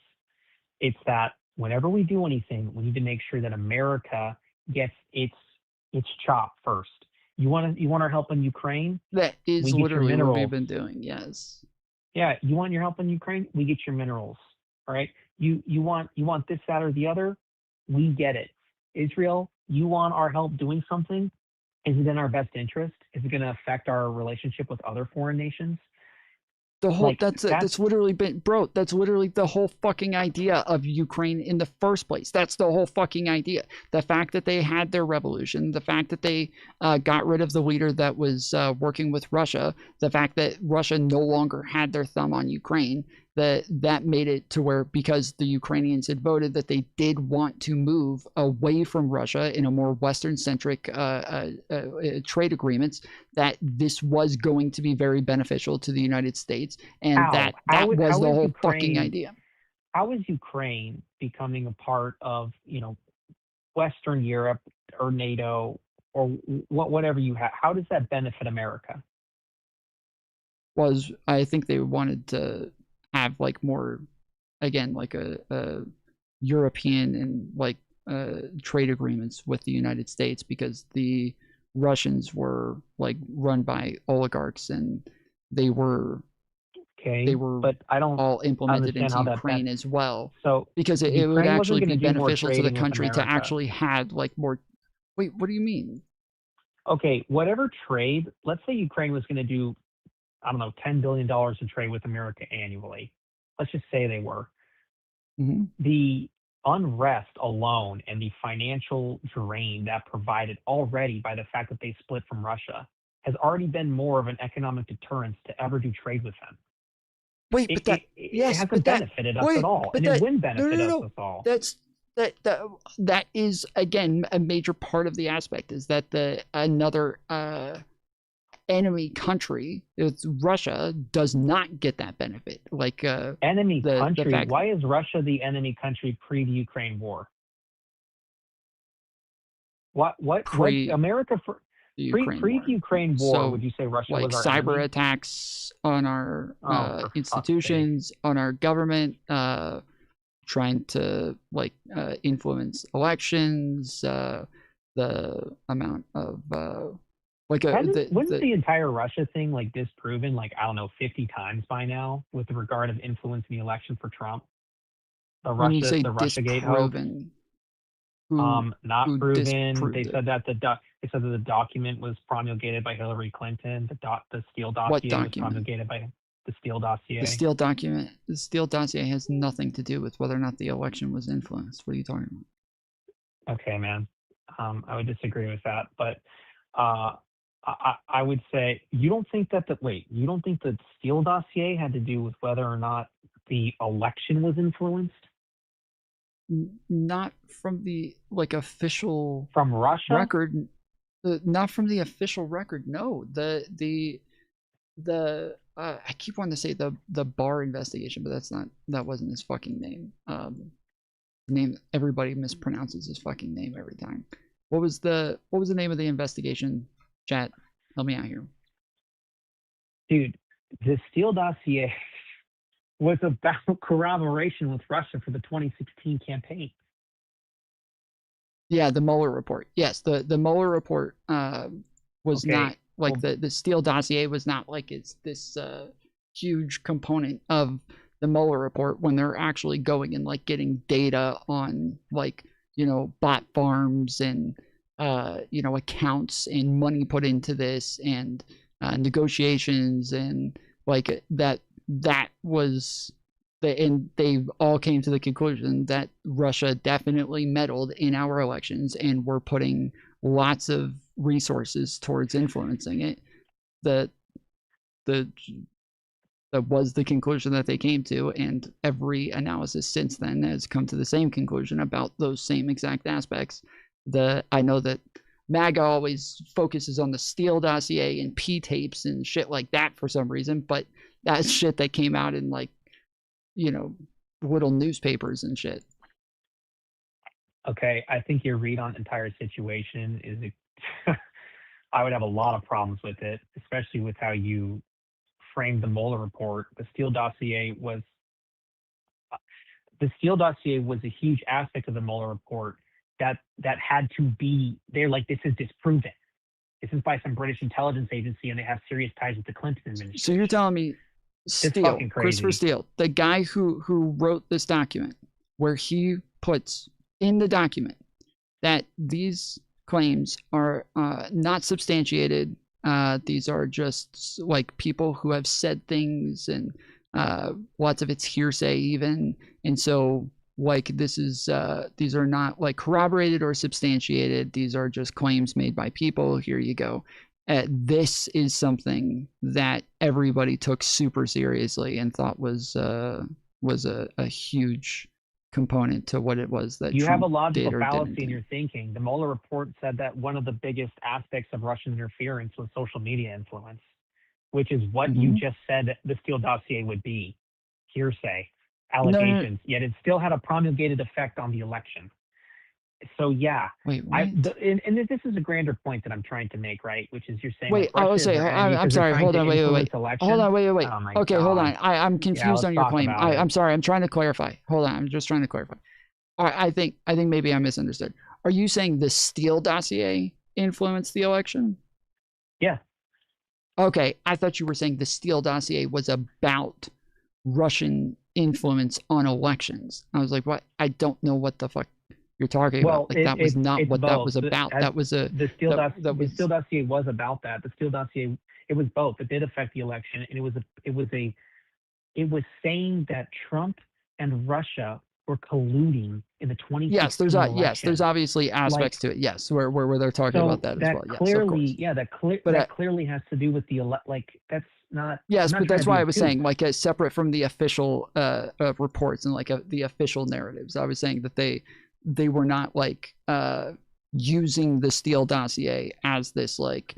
It's that whenever we do anything, we need to make sure that America gets its chop first. You want our help in Ukraine? That is literally what we've been doing. Yes. Yeah, you want your help in Ukraine? We get your minerals. All right. You want this, that, or the other? We get it. Israel, you want our help doing something? Is it in our best interest? Is it going to affect our relationship with other foreign nations? The whole that's literally been, bro, that's literally the whole fucking idea of Ukraine in the first place. That's the whole fucking idea. The fact that they had their revolution, the fact that they got rid of the leader that was working with Russia, the fact that Russia no longer had their thumb on Ukraine, that made it to where, because the Ukrainians had voted that they did want to move away from Russia in a more Western-centric trade agreements, that this was going to be very beneficial to the United States, and that was the whole fucking idea. How is Ukraine becoming a part of, Western Europe or NATO or whatever you have? How does that benefit America? I think they wanted to have like more, again, like a European and like trade agreements with the United States, because the Russians were like run by oligarchs and they were but I don't all implemented into Ukraine as well. So because it would actually be beneficial to the country to actually had like more. Wait, what do you mean? Okay, whatever trade, let's say Ukraine was going to do, I don't know, $10 billion in trade with America annually. Let's just say they were. Mm-hmm. The unrest alone and the financial drain that provided already by the fact that they split from Russia has already been more of an economic deterrence to ever do trade with them. Wait, but that it hasn't benefited us at all, and it wouldn't benefit us at all. That is, again, a major part of the aspect, is that another enemy country, it's Russia, does not get that benefit. Like enemy country. Why is Russia the enemy country pre the Ukraine war? What America for pre Ukraine war? So, would you say Russia like was our cyber enemy? attacks on our institutions, on our government, trying to like influence elections, the amount of wasn't the entire Russia thing like disproven, like, I don't know, 50 times by now with regard of influencing the election for Trump? The Russiagate hoax. Not proven. They said that the document was promulgated by Hillary Clinton. The Steele dossier was promulgated by the Steele dossier. The Steele dossier has nothing to do with whether or not the election was influenced. What are you talking about? Okay, man. I would disagree with that, but I would say you don't think that the Steele dossier had to do with whether or not the election was influenced? Not from the official from Russia record. Not from the official record. No, the I keep wanting to say the Barr investigation, but that wasn't his fucking name. Name everybody mispronounces his fucking name every time. What was the name of the investigation? Chat, help me out here. Dude, the Steele dossier was about corroboration with Russia for the 2016 campaign. Yeah, the Mueller report. Yes, the Mueller report was not like the Steele dossier was not like it's this huge component of the Mueller report when they're actually going and like getting data on like, you know, bot farms and you know, accounts and money put into this and negotiations and like that was and they all came to the conclusion that Russia definitely meddled in our elections and were putting lots of resources towards influencing it. That was the conclusion that they came to, and every analysis since then has come to the same conclusion about those same exact aspects. I know that MAGA always focuses on the Steele dossier and P tapes and shit like that for some reason, but that's shit that came out in like, you know, little newspapers and shit. Okay, I think your read on the entire situation is I would have a lot of problems with it, especially with how you framed the Mueller report. The Steele dossier was a huge aspect of the Mueller report that had to be there. Like, this is disproven. This is by some British intelligence agency, and they have serious ties with the Clinton administration. So you're telling me Steele, Christopher Steele, the guy who wrote this document, where he puts in the document that these claims are not substantiated. These are just like people who have said things, and lots of it's hearsay even. And so like this is these are not like corroborated or substantiated. These are just claims made by people. Here you go. This is something that everybody took super seriously and thought was a huge component to what it was that you Trump have a logical did or fallacy didn't in do. your thinking. The Mueller report said that one of the biggest aspects of Russian interference was social media influence, which is what you just said the Steele dossier would be: hearsay, allegations. Yet it still had a promulgated effect on the election. So yeah, wait, what? And this is a grander point that I'm trying to make, right? Which is you're saying, wait, I was saying, I'm sorry, hold on, wait. Hold on, wait. Oh my Okay, God. hold on. I'm confused on your claim. I'm it. sorry, I'm trying to clarify. Hold on, I'm just trying to clarify. I think maybe I misunderstood. Are you saying the Steele dossier influenced the election? Yeah. Okay, I thought you were saying the Steele dossier was about Russian influence on elections. I was like, what? I don't know what the fuck you're talking about. Like that was not what that was about. That was a the Steele dossier was about that. The Steele dossier, it was both. It did affect the election, and it was saying that Trump and Russia were colluding in the 2016 election. Yes, there's obviously aspects to it. Yes, where they're talking about that as well. Clearly, yes, of course. That clearly has to do with the that's not. Yes, but that's why I was saying, like, separate from the official reports and like the official narratives. I was saying that they were not like using the Steele dossier as this like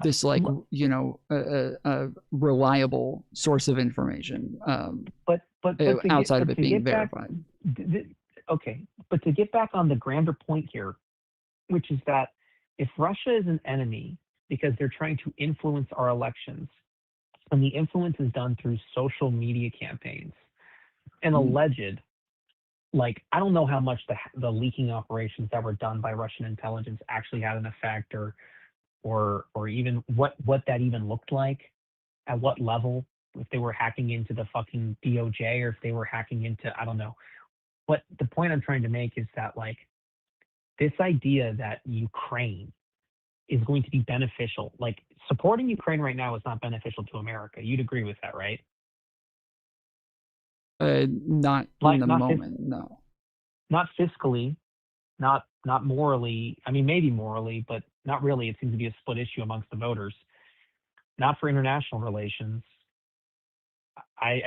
this like, you know, a reliable source of information. But outside of it being verified. But to get back on the grander point here, which is that if Russia is an enemy because they're trying to influence our elections, and the influence is done through social media campaigns, and alleged, like, I don't know how much the leaking operations that were done by Russian intelligence actually had an effect, or even what that even looked like, at what level, if they were hacking into the fucking DOJ or if they were hacking into, I don't know. But the point I'm trying to make is that, like, this idea that Ukraine is going to be beneficial, like supporting Ukraine right now is not beneficial to America. You'd agree with that, right? Not in the moment, no. Not fiscally, not morally. I mean, maybe morally, but not really. It seems to be a split issue amongst the voters. Not for international relations. I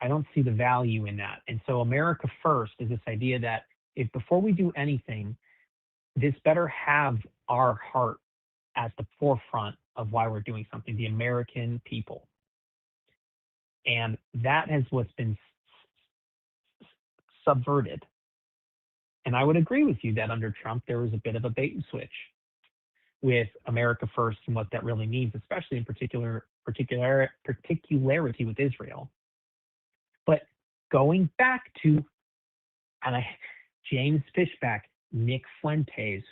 don't see the value in that. And so America first is this idea that if before we do anything, this better have our heart at the forefront of why we're doing something, the American people. And that has what's been subverted And I would agree with you that under Trump, there was a bit of a bait and switch with America first and what that really means, especially in particularity with Israel. But going back to, James Fishback, Nick Fuentes,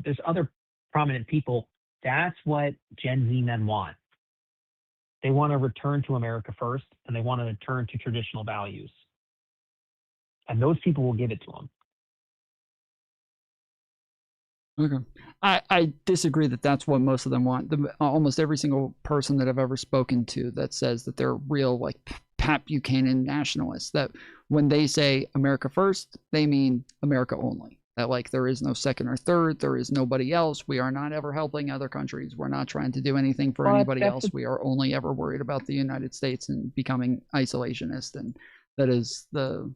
there's other prominent people. That's what Gen Z men want. They want to return to America first, and they want to return to traditional values. And those people will give it to them. Okay. I disagree that that's what most of them want. Almost every single person that I've ever spoken to that says that they're real, like, Pat Buchanan nationalists, that when they say America first, they mean America only. That, like, there is no second or third, there is nobody else. We are not ever helping other countries. We're not trying to do anything for anybody else. We are only ever worried about the United States and becoming isolationist. And that is the...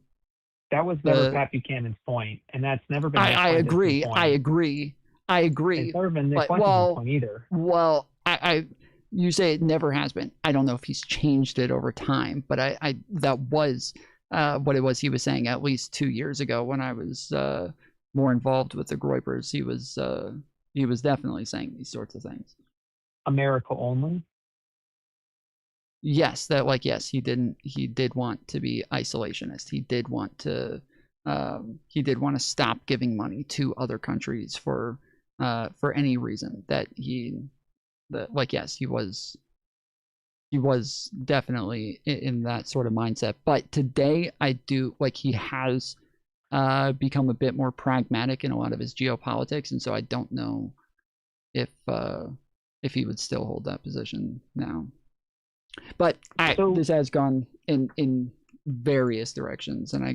That was never Pat Buchanan's point, and that's never been. I agree. I agree. It's never been Nick Fuentes' point either. Well, you say it never has been. I don't know if he's changed it over time, but that was what it was he was saying at least 2 years ago when I was more involved with the Groypers. He was definitely saying these sorts of things. America only. Yes, yes, he did want to be isolationist. He did want to stop giving money to other countries for any reason. Yes, he was definitely in that sort of mindset. But today I do he has become a bit more pragmatic in a lot of his geopolitics, and so I don't know if he would still hold that position now. But this has gone in various directions, and I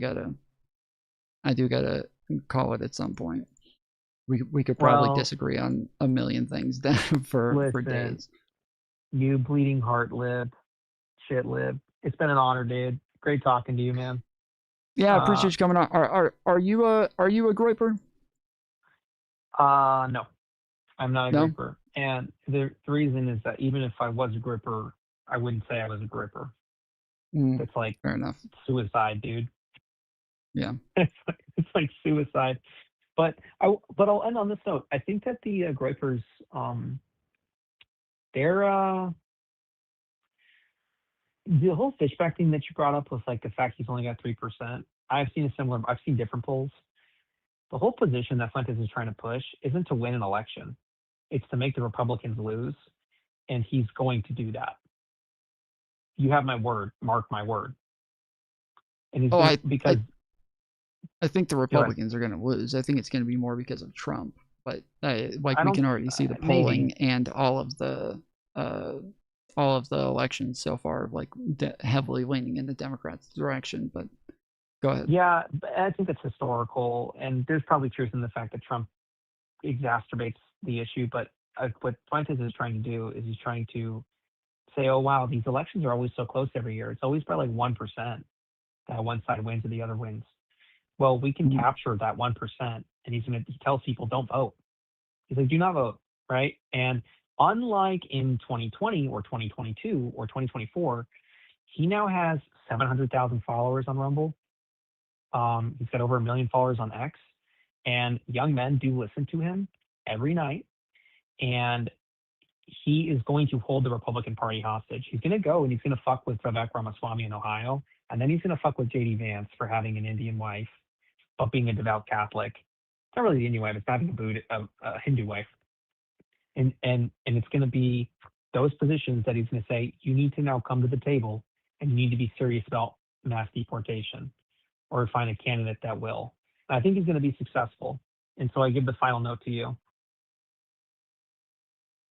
do gotta call it at some point. We could probably disagree on a million things for days. You bleeding heart lib, shit lib. It's been an honor, dude. Great talking to you, man. Yeah, I appreciate you coming on. Are you a Groyper? No, I'm not a Groyper. And the reason is that even if I was a Groyper, I wouldn't say I was a Groyper. It's like fair enough. Suicide, dude. Yeah. It's like suicide. But I'll end on this note. I think that the Groypers, they're the whole Fishback thing that you brought up was like the fact he's only got 3%. I've seen different polls. The whole position that Fuentes is trying to push isn't to win an election. It's to make the Republicans lose, and he's going to do that. You have my word. Mark my word. And he's I think the Republicans are going to lose. I think it's going to be more because of Trump. But we can already see the polling and all of the elections so far, heavily leaning in the Democrats' direction. But go ahead. Yeah, I think that's historical, and there's probably truth in the fact that Trump exacerbates the issue. But what Fuentes is trying to do is he's trying to say, oh, wow, these elections are always so close every year. It's always by 1% that one side wins or the other wins. Well, we can capture that 1%, and he tells people, don't vote. He's like, do not vote, right? And unlike in 2020 or 2022 or 2024, he now has 700,000 followers on Rumble. He's got over 1 million followers on X, and young men do listen to him every night. And he is going to hold the Republican Party hostage. He's going to go and he's going to fuck with Vivek Ramaswamy in Ohio, and then he's going to fuck with J.D. Vance for having an Indian wife, but being a devout Catholic. It's not really the Indian wife; it's having a Hindu wife. And it's going to be those positions that he's going to say, you need to now come to the table, and you need to be serious about mass deportation, or find a candidate that will. And I think he's going to be successful. And so I give the final note to you.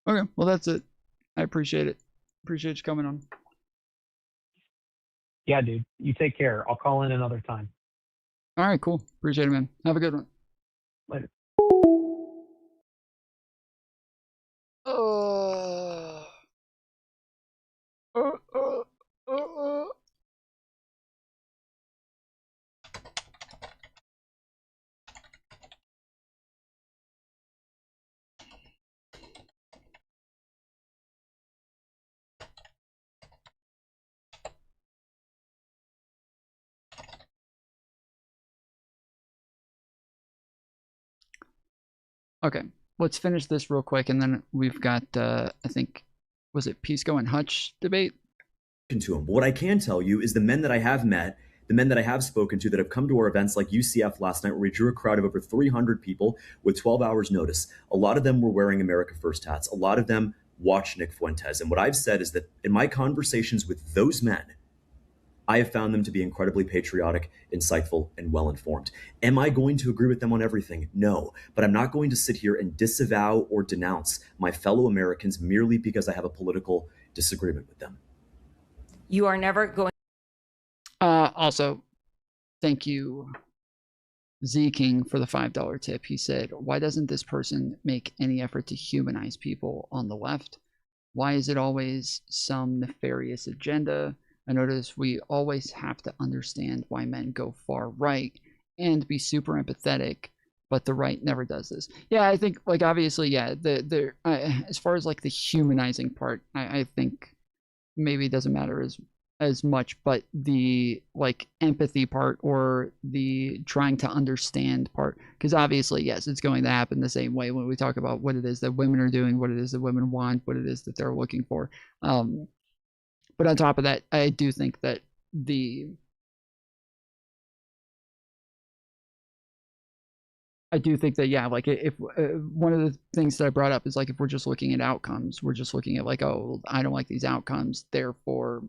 Okay, well, that's it. I appreciate it. Appreciate you coming on. Yeah, dude. You take care. I'll call in another time. All right, cool. Appreciate it, man. Have a good one. Later. Okay, let's finish this real quick, and then we've got I think, was it Pisco and Hutch debate? To him. But what I can tell you is the men that I have met, the men that I have spoken to that have come to our events like UCF last night, where we drew a crowd of over 300 people with 12 hours notice. A lot of them were wearing America First hats. A lot of them watched Nick Fuentes. And what I've said is that in my conversations with those men, I have found them to be incredibly patriotic, insightful, and well-informed. Am I going to agree with them on everything? No, but I'm not going to sit here and disavow or denounce my fellow Americans merely because I have a political disagreement with them. You are never going. Also, thank you, Z King, for the $5 tip. He said, why doesn't this person make any effort to humanize people on the left? Why is it always some nefarious agenda? I notice we always have to understand why men go far right and be super empathetic, but the right never does this. Yeah, I think, like, obviously, yeah, as far as, like, the humanizing part, I think maybe it doesn't matter as much, but the, like, empathy part or the trying to understand part, because obviously, yes, it's going to happen the same way when we talk about what it is that women are doing, what it is that women want, what it is that they're looking for. But on top of that, I do think that yeah, like, if one of the things that I brought up is, like, if we're just looking at outcomes, we're just looking at, like, oh, I don't like these outcomes, therefore,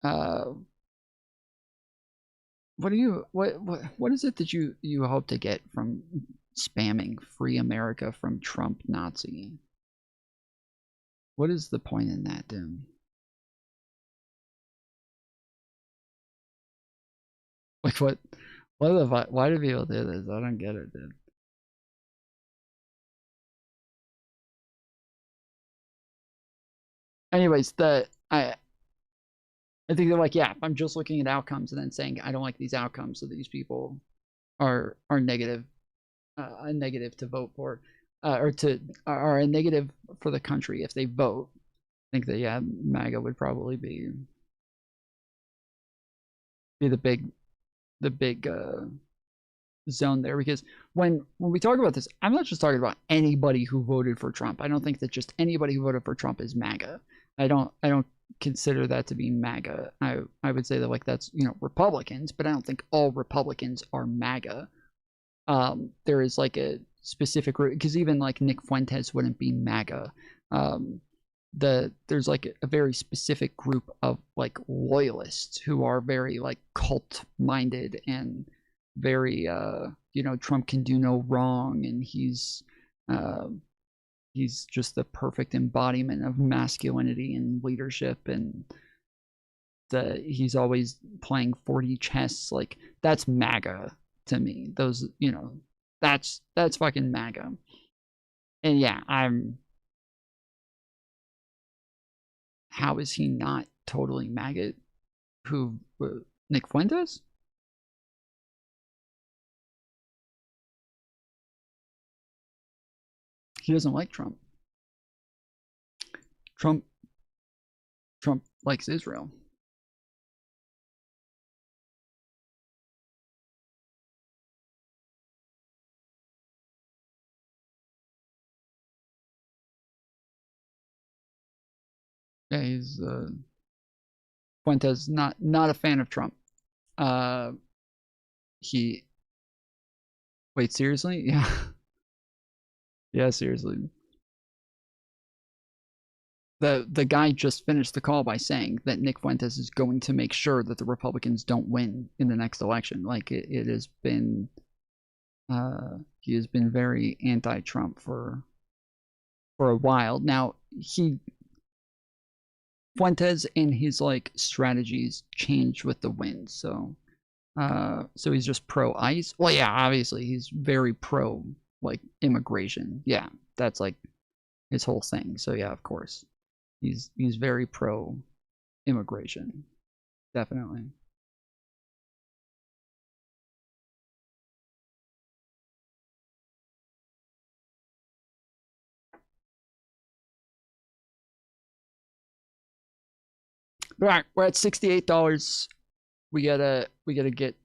what is it that you hope to get from spamming "Free America" from Trump Nazi? What is the point in that, dude? Like, why do people do this? I don't get it, dude. Anyways, I think they're like, yeah, if I'm just looking at outcomes and then saying I don't like these outcomes, so these people are negative, a negative to vote for, or are a negative for the country if they vote. I think that, yeah, MAGA would probably be the big zone there, because when we talk about this, I'm not just talking about anybody who voted for Trump. I don't think that just anybody who voted for Trump is MAGA. I don't consider that to be MAGA. I would say that, like, that's, you know, Republicans, but I don't think all Republicans are MAGA. There is, like, a specific group, because even, like, Nick Fuentes wouldn't be MAGA. There's, like, a very specific group of, like, loyalists who are very, like, cult minded and very you know, Trump can do no wrong, and he's just the perfect embodiment of masculinity and leadership, and he's always playing 4D chess. Like, that's MAGA to me. Those, you know, that's fucking MAGA. And yeah, how is he not totally MAGA? Who, Nick Fuentes? He doesn't like Trump. Trump likes Israel. Yeah, he's Fuentes not a fan of Trump. He wait, seriously? Yeah. Yeah, seriously. The guy just finished the call by saying that Nick Fuentes is going to make sure that the Republicans don't win in the next election. Like, it has been he has been very anti-Trump for a while. Now, Fuentes and his, like, strategies changed with the wind, so he's just pro-ICE. Well, yeah, obviously he's very pro, like, immigration. Yeah, that's, like, his whole thing. So yeah, of course, he's very pro immigration, definitely. All right, we're at $68. We gotta get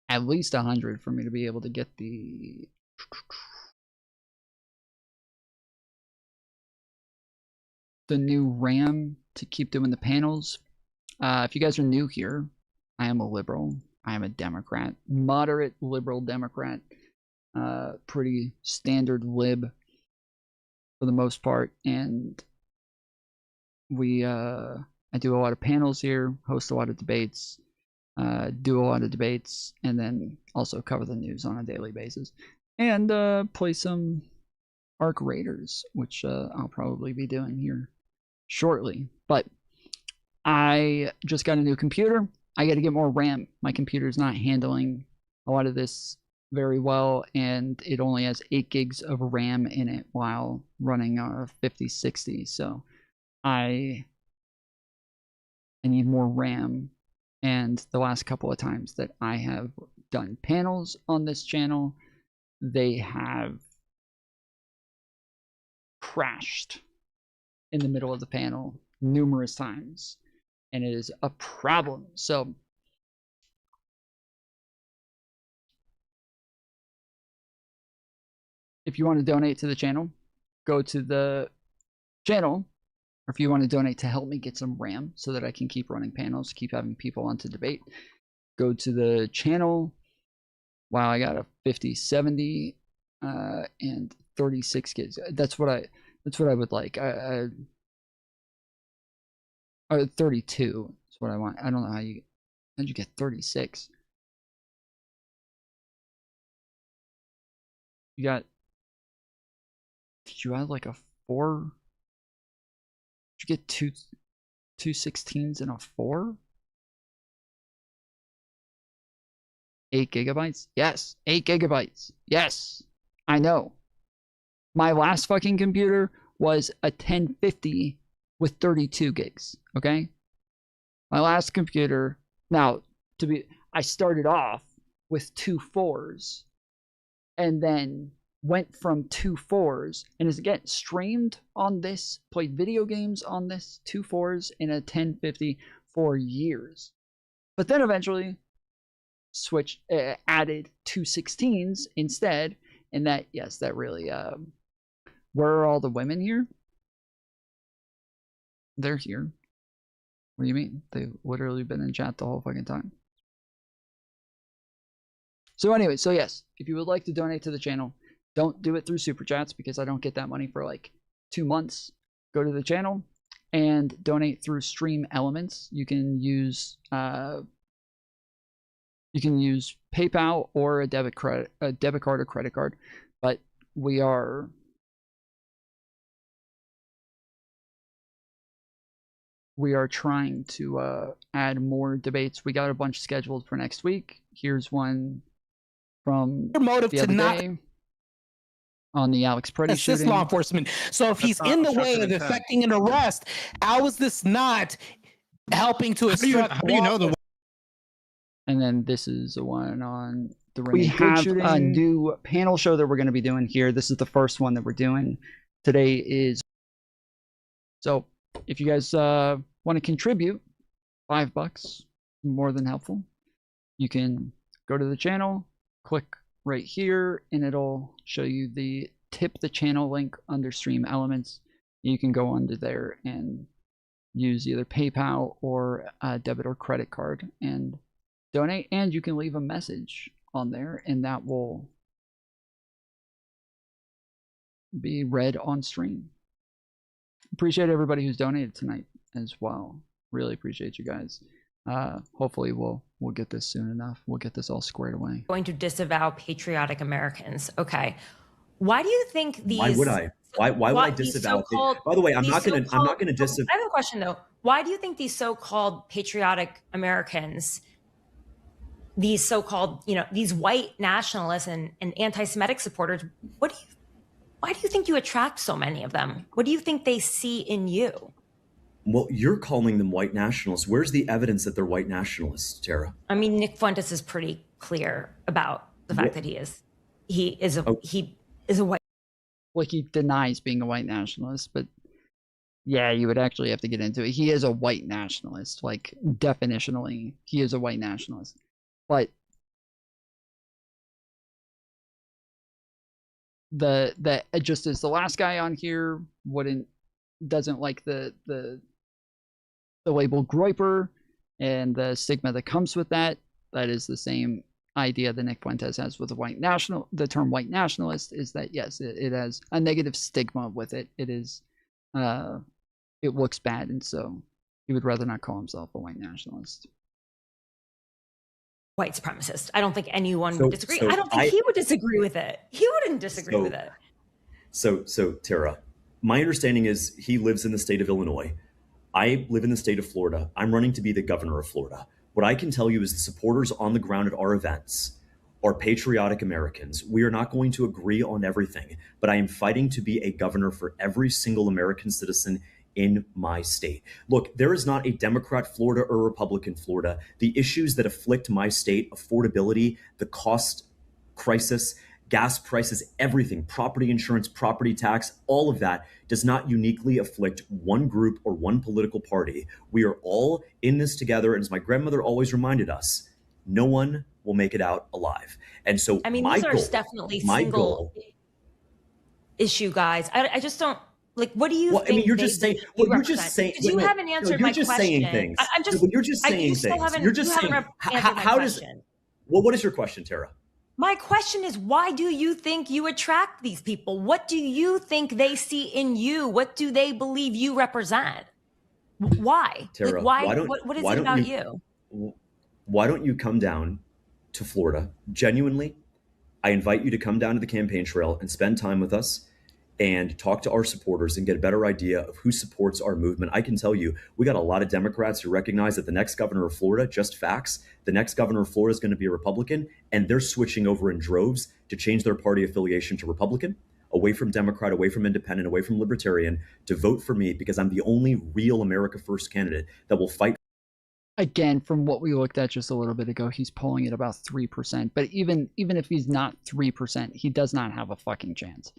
at least 100 for me to be able to get the the new RAM to keep doing the panels. If you guys are new here, I am a liberal. I am a Democrat, moderate liberal Democrat, pretty standard lib for the most part. And I do a lot of panels here, host a lot of debates, do a lot of debates, and then also cover the news on a daily basis. And play some Arc Raiders, which I'll probably be doing here shortly. But I just got a new computer. I got to get more RAM. My computer's not handling a lot of this very well, and it only has 8 gigs of RAM in it while running a 5060. So I need more RAM. And the last couple of times that I have done panels on this channel, they have crashed in the middle of the panel numerous times, and it is a problem. So if you want to donate to the channel, go to the channel, or if you want to donate to help me get some RAM so that I can keep running panels, keep having people on to debate, go to the channel. Wow, I got a 5070 and 36 gigs. That's what I would like. I 32 is what I want. I don't know how'd you get 36? Did you add like a 4? Did you get two 16s and a 4? 8 gigabytes? Yes, 8 gigabytes. Yes, I know. My last fucking computer was a 1050 with 32 gigs, okay? My last computer, now, I started off with 2 4s and then went from 2 4s and is again streamed on this, played video games on this 2 4s in a 1050 for years. But then eventually switched, added 2 16s instead, and that, yes, that really, where are all the women here? They're here. What do you mean? They've literally been in chat the whole fucking time. So anyway, so yes, if you would like to donate to the channel, don't do it through Super Chats because I don't get that money for like 2 months. Go to the channel and donate through Stream Elements. You can use PayPal or a debit card or credit card, but we are trying to add more debates. We got a bunch scheduled for next week. Here's one from the other day on the Alex Preddy shooting. Law enforcement. So if he's in the way of effecting an arrest, how is this not helping to obstruct? How do you know the? And then this is the one on the we have a new panel show that we're going to be doing here. This is the first one that we're doing. Today is, so if you guys want to contribute, $5, more than helpful. You can go to the channel, click right here, and it'll show you the tip the channel link under Stream Elements. You can go under there and use either PayPal or a debit or credit card and donate, and you can leave a message on there, and that will be read on stream. Appreciate everybody who's donated tonight as well. Really appreciate you guys. Hopefully we'll get this soon enough. We'll get this all squared away. Going to disavow patriotic Americans. Okay. Why do you think these? Why would I? Why would I disavow? By the way, I'm not going to disavow. I have a question though. Why do you think these so-called patriotic Americans, these so-called, these white nationalists and anti-Semitic supporters, why do you think you attract so many of them? What do you think they see in you? Well, you're calling them white nationalists. Where's the evidence that they're white nationalists, Tara? I mean, Nick Fuentes is pretty clear about the fact that he is a white. Well, he denies being a white nationalist, but yeah, you would actually have to get into it. He is a white nationalist, like definitionally, he is a white nationalist. But just as the last guy on here wouldn't doesn't like the label Groiper and the stigma that comes with that. That is the same idea that Nick Fuentes has with the term white nationalist, is that yes, it has a negative stigma with it. It is, it looks bad, and so he would rather not call himself a white nationalist. White supremacist. I don't think anyone would disagree. I don't think he would disagree with it. He wouldn't disagree with it. So Tara, my understanding is he lives in the state of Illinois. I live in the state of Florida. I'm running to be the governor of Florida. What I can tell you is the supporters on the ground at our events are patriotic Americans. We are not going to agree on everything, but I am fighting to be a governor for every single American citizen in my state. Look, there is not a Democrat Florida or Republican Florida. The issues that afflict my state, affordability, the cost crisis, gas prices, everything, property insurance, property tax, all of that does not uniquely afflict one group or one political party. We are all in this together. And as my grandmother always reminded us, no one will make it out alive. And so I mean, these are definitely single issue guys. I just don't, like, what do you think? I mean, you're just saying, you're just saying, you haven't answered my question. Saying things. I'm just, you're just saying things. You're just saying, how does, well, what is your question, Tara? My question is, why do you think you attract these people? What do you think they see in you? What do they believe you represent? Why? Tara, like, what is it about you? Why don't you come down to Florida? Genuinely, I invite you to come down to the campaign trail and spend time with us and talk to our supporters and get a better idea of who supports our movement. I can tell you, we got a lot of Democrats who recognize that the next governor of Florida, just facts, the next governor of Florida is going to be a Republican, and they're switching over in droves to change their party affiliation to Republican, away from Democrat, away from Independent, away from Libertarian, to vote for me because I'm the only real America First candidate that will fight. Again, from what we looked at just a little bit ago, he's polling at about 3%. But even if he's not 3%, he does not have a fucking chance.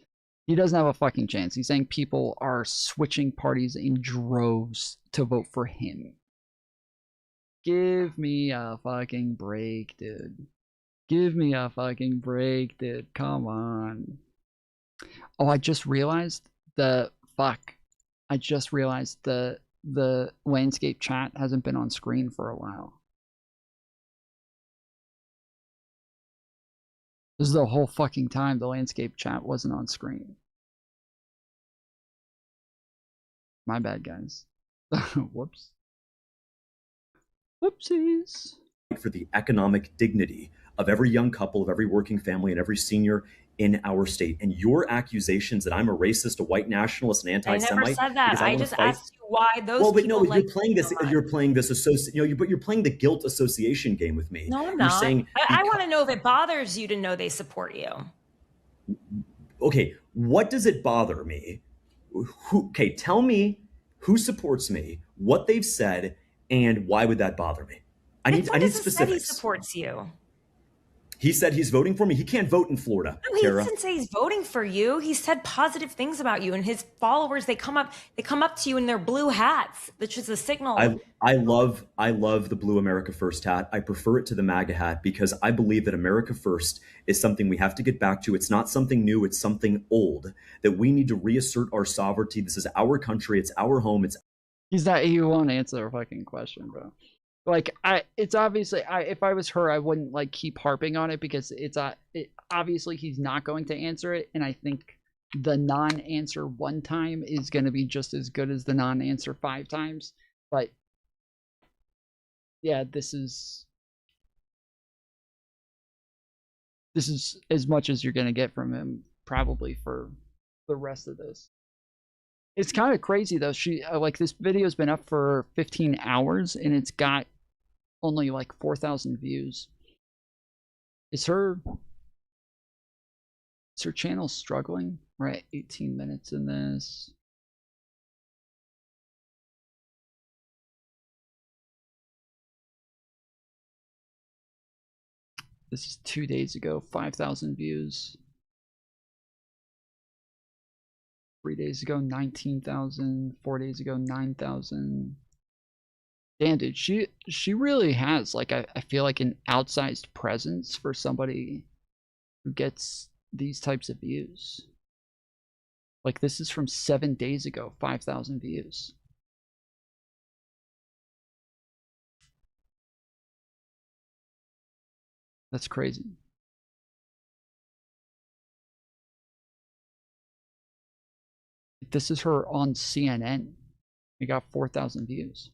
He doesn't have a fucking chance. He's saying people are switching parties in droves to vote for him. Give me a fucking break, dude. Give me a fucking break, dude. Come on. Oh, I just realized the landscape chat hasn't been on screen for a while. This is the whole fucking time the landscape chat wasn't on screen. My bad, guys. Whoops. Whoopsies. For the economic dignity of every young couple, of every working family, and every senior in our state. And your accusations that I'm a racist, a white nationalist, an anti-Semite. I never said that. I just asked you why those people. But no, you're playing this. You're playing this but you're playing the guilt association game with me. No, I'm not. I want to know if it bothers you to know they support you. Okay, what does it bother me? Okay, tell me who supports me, what they've said, and why would that bother me? I need specifics. Said he supports you. He said he's voting for me. He can't vote in Florida. No, he didn't say he's voting for you. He said positive things about you, and his followers, they come up to you in their blue hats, which is a signal. I love the blue America First hat. I prefer it to the MAGA hat because I believe that America First is something we have to get back to. It's not something new. It's something old that we need to reassert our sovereignty. This is our country. It's our home. He won't answer a fucking question, bro. Like, it's obviously, if I was her, I wouldn't like keep harping on it because obviously he's not going to answer it. And I think the non-answer one time is going to be just as good as the non-answer 5 times. But yeah, this is as much as you're going to get from him probably for the rest of this. It's kind of crazy though. This video's been up for 15 hours and it's got only like 4,000 views. Is her channel struggling? We're at 18 minutes in this. This is 2 days ago, 5,000 views. 3 days ago, 19,000. 4 days ago, 9,000. Damn, dude, she really has, like, I feel like an outsized presence for somebody who gets these types of views. Like, this is from 7 days ago, 5,000 views. That's crazy. This is her on CNN. We got 4,000 views.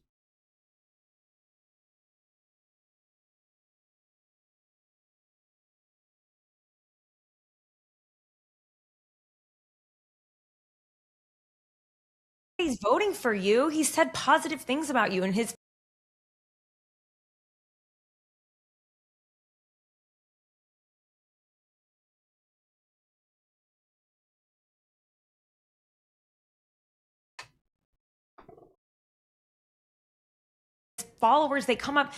He's voting for you. He said positive things about you in his followers. They come up.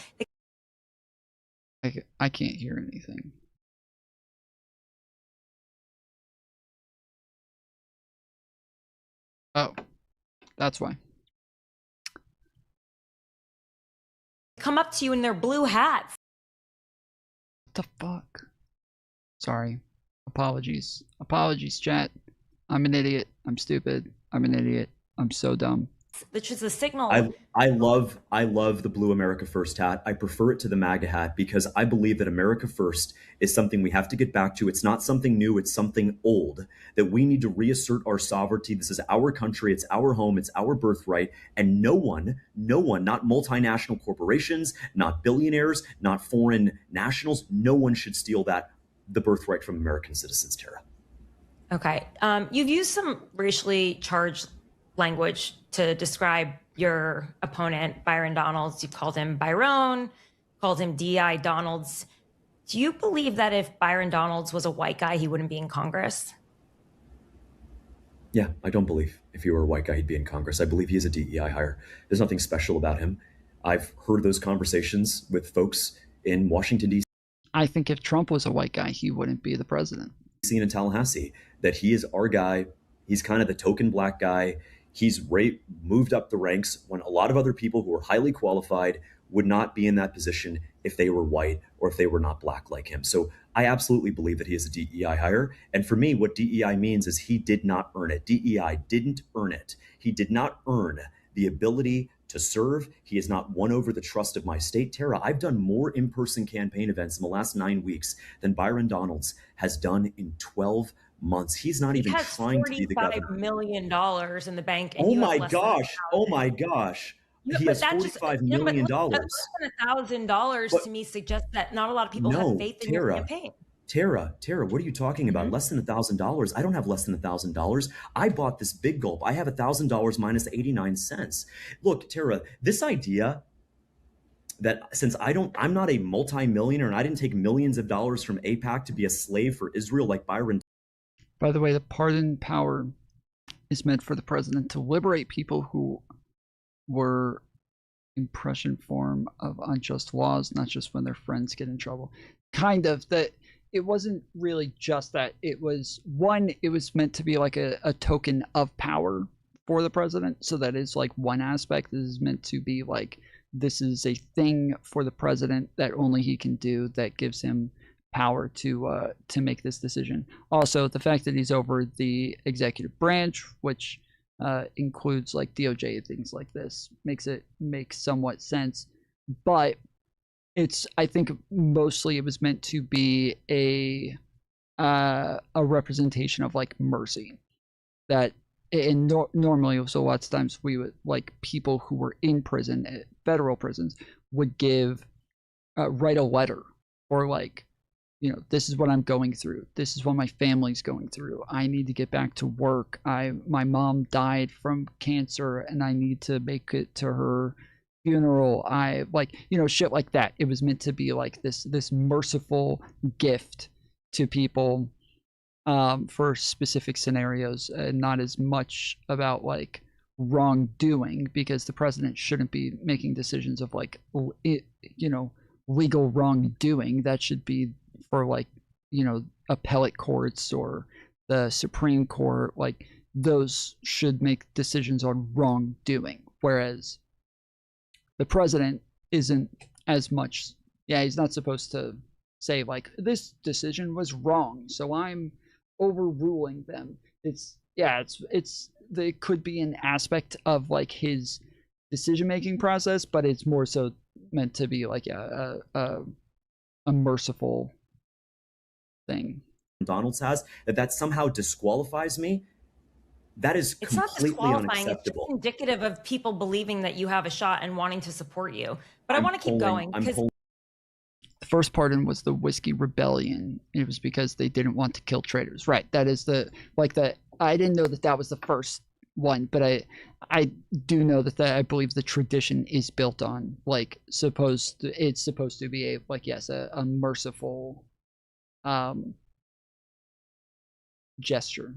I can't hear anything. Oh, that's why. Come up to you in their blue hats. What the fuck? Sorry. Apologies. Apologies, chat. I'm an idiot. I'm stupid. I'm an idiot. I'm so dumb. Which is a signal. I love the Blue America First hat. I prefer it to the MAGA hat because I believe that America First is something we have to get back to. It's not something new, it's something old, that we need to reassert our sovereignty. This is our country, it's our home, it's our birthright, and no one, not multinational corporations, not billionaires, not foreign nationals, no one should steal the birthright from American citizens, Tara. Okay. You've used some racially charged language to describe your opponent, Byron Donalds. You've called him Byron, called him D.I. Donalds. Do you believe that if Byron Donalds was a white guy, he wouldn't be in Congress? Yeah, I don't believe if he were a white guy, he'd be in Congress. I believe he is a DEI hire. There's nothing special about him. I've heard those conversations with folks in Washington, D.C. I think if Trump was a white guy, he wouldn't be the president. And in Tallahassee, that he is our guy. He's kind of the token black guy. He's moved up the ranks when a lot of other people who are highly qualified would not be in that position if they were white or if they were not black like him. So I absolutely believe that he is a DEI hire. And for me, what DEI means is he did not earn it. DEI didn't earn it. He did not earn the ability to serve. He has not won over the trust of my state. Tara, I've done more in-person campaign events in the last 9 weeks than Byron Donalds has done in 12 months. He's not even trying to be the governor. $45 million in the bank. And Oh my gosh. Oh my gosh. He has $45 million. Less than $1,000 to me suggests that not a lot of people have faith in your campaign. Tara, what are you talking about? Less than $1,000? I don't have less than $1,000. I bought this big gulp. I have $1,000 minus 89 cents. Look, Tara, this idea that since I'm not a multimillionaire and I didn't take millions of dollars from AIPAC to be a slave for Israel like Byron. By the way, the pardon power is meant for the president to liberate people who were impression form of unjust laws, not just when their friends get in trouble. Kind of that. It wasn't really just that. It was meant to be like a token of power for the president. So that is like one aspect. This is meant to be like, this is a thing for the president that only he can do, that gives him power to make this decision. Also, the fact that he's over the executive branch, which includes like DOJ and things like this, makes somewhat sense. But I think mostly it was meant to be a representation of like mercy, that and normally, so lots of times we would, like, people who were in prison, federal prisons, would write a letter, or like, this is what I'm going through. This is what my family's going through. I need to get back to work. My mom died from cancer and I need to make it to her funeral. Shit like that. It was meant to be like this merciful gift to people for specific scenarios, and not as much about like wrongdoing, because the president shouldn't be making decisions of like legal wrongdoing. That should be for like appellate courts or the Supreme Court. Like, those should make decisions on wrongdoing, whereas the president isn't as much. He's not supposed to say like, this decision was wrong, so I'm overruling them. It could be an aspect of like his decision making process, but it's more so meant to be like a merciful thing. McDonald's has, that somehow disqualifies me. That is It's not completely disqualifying. It's just unacceptable. indicative of people believing that you have a shot and wanting to support you. But I want to keep going because The first pardon was the Whiskey Rebellion. It was because they didn't want to kill traitors. Right. That is I didn't know that was the first one, but I do know that I believe the tradition is built on like it's supposed to be a merciful gesture.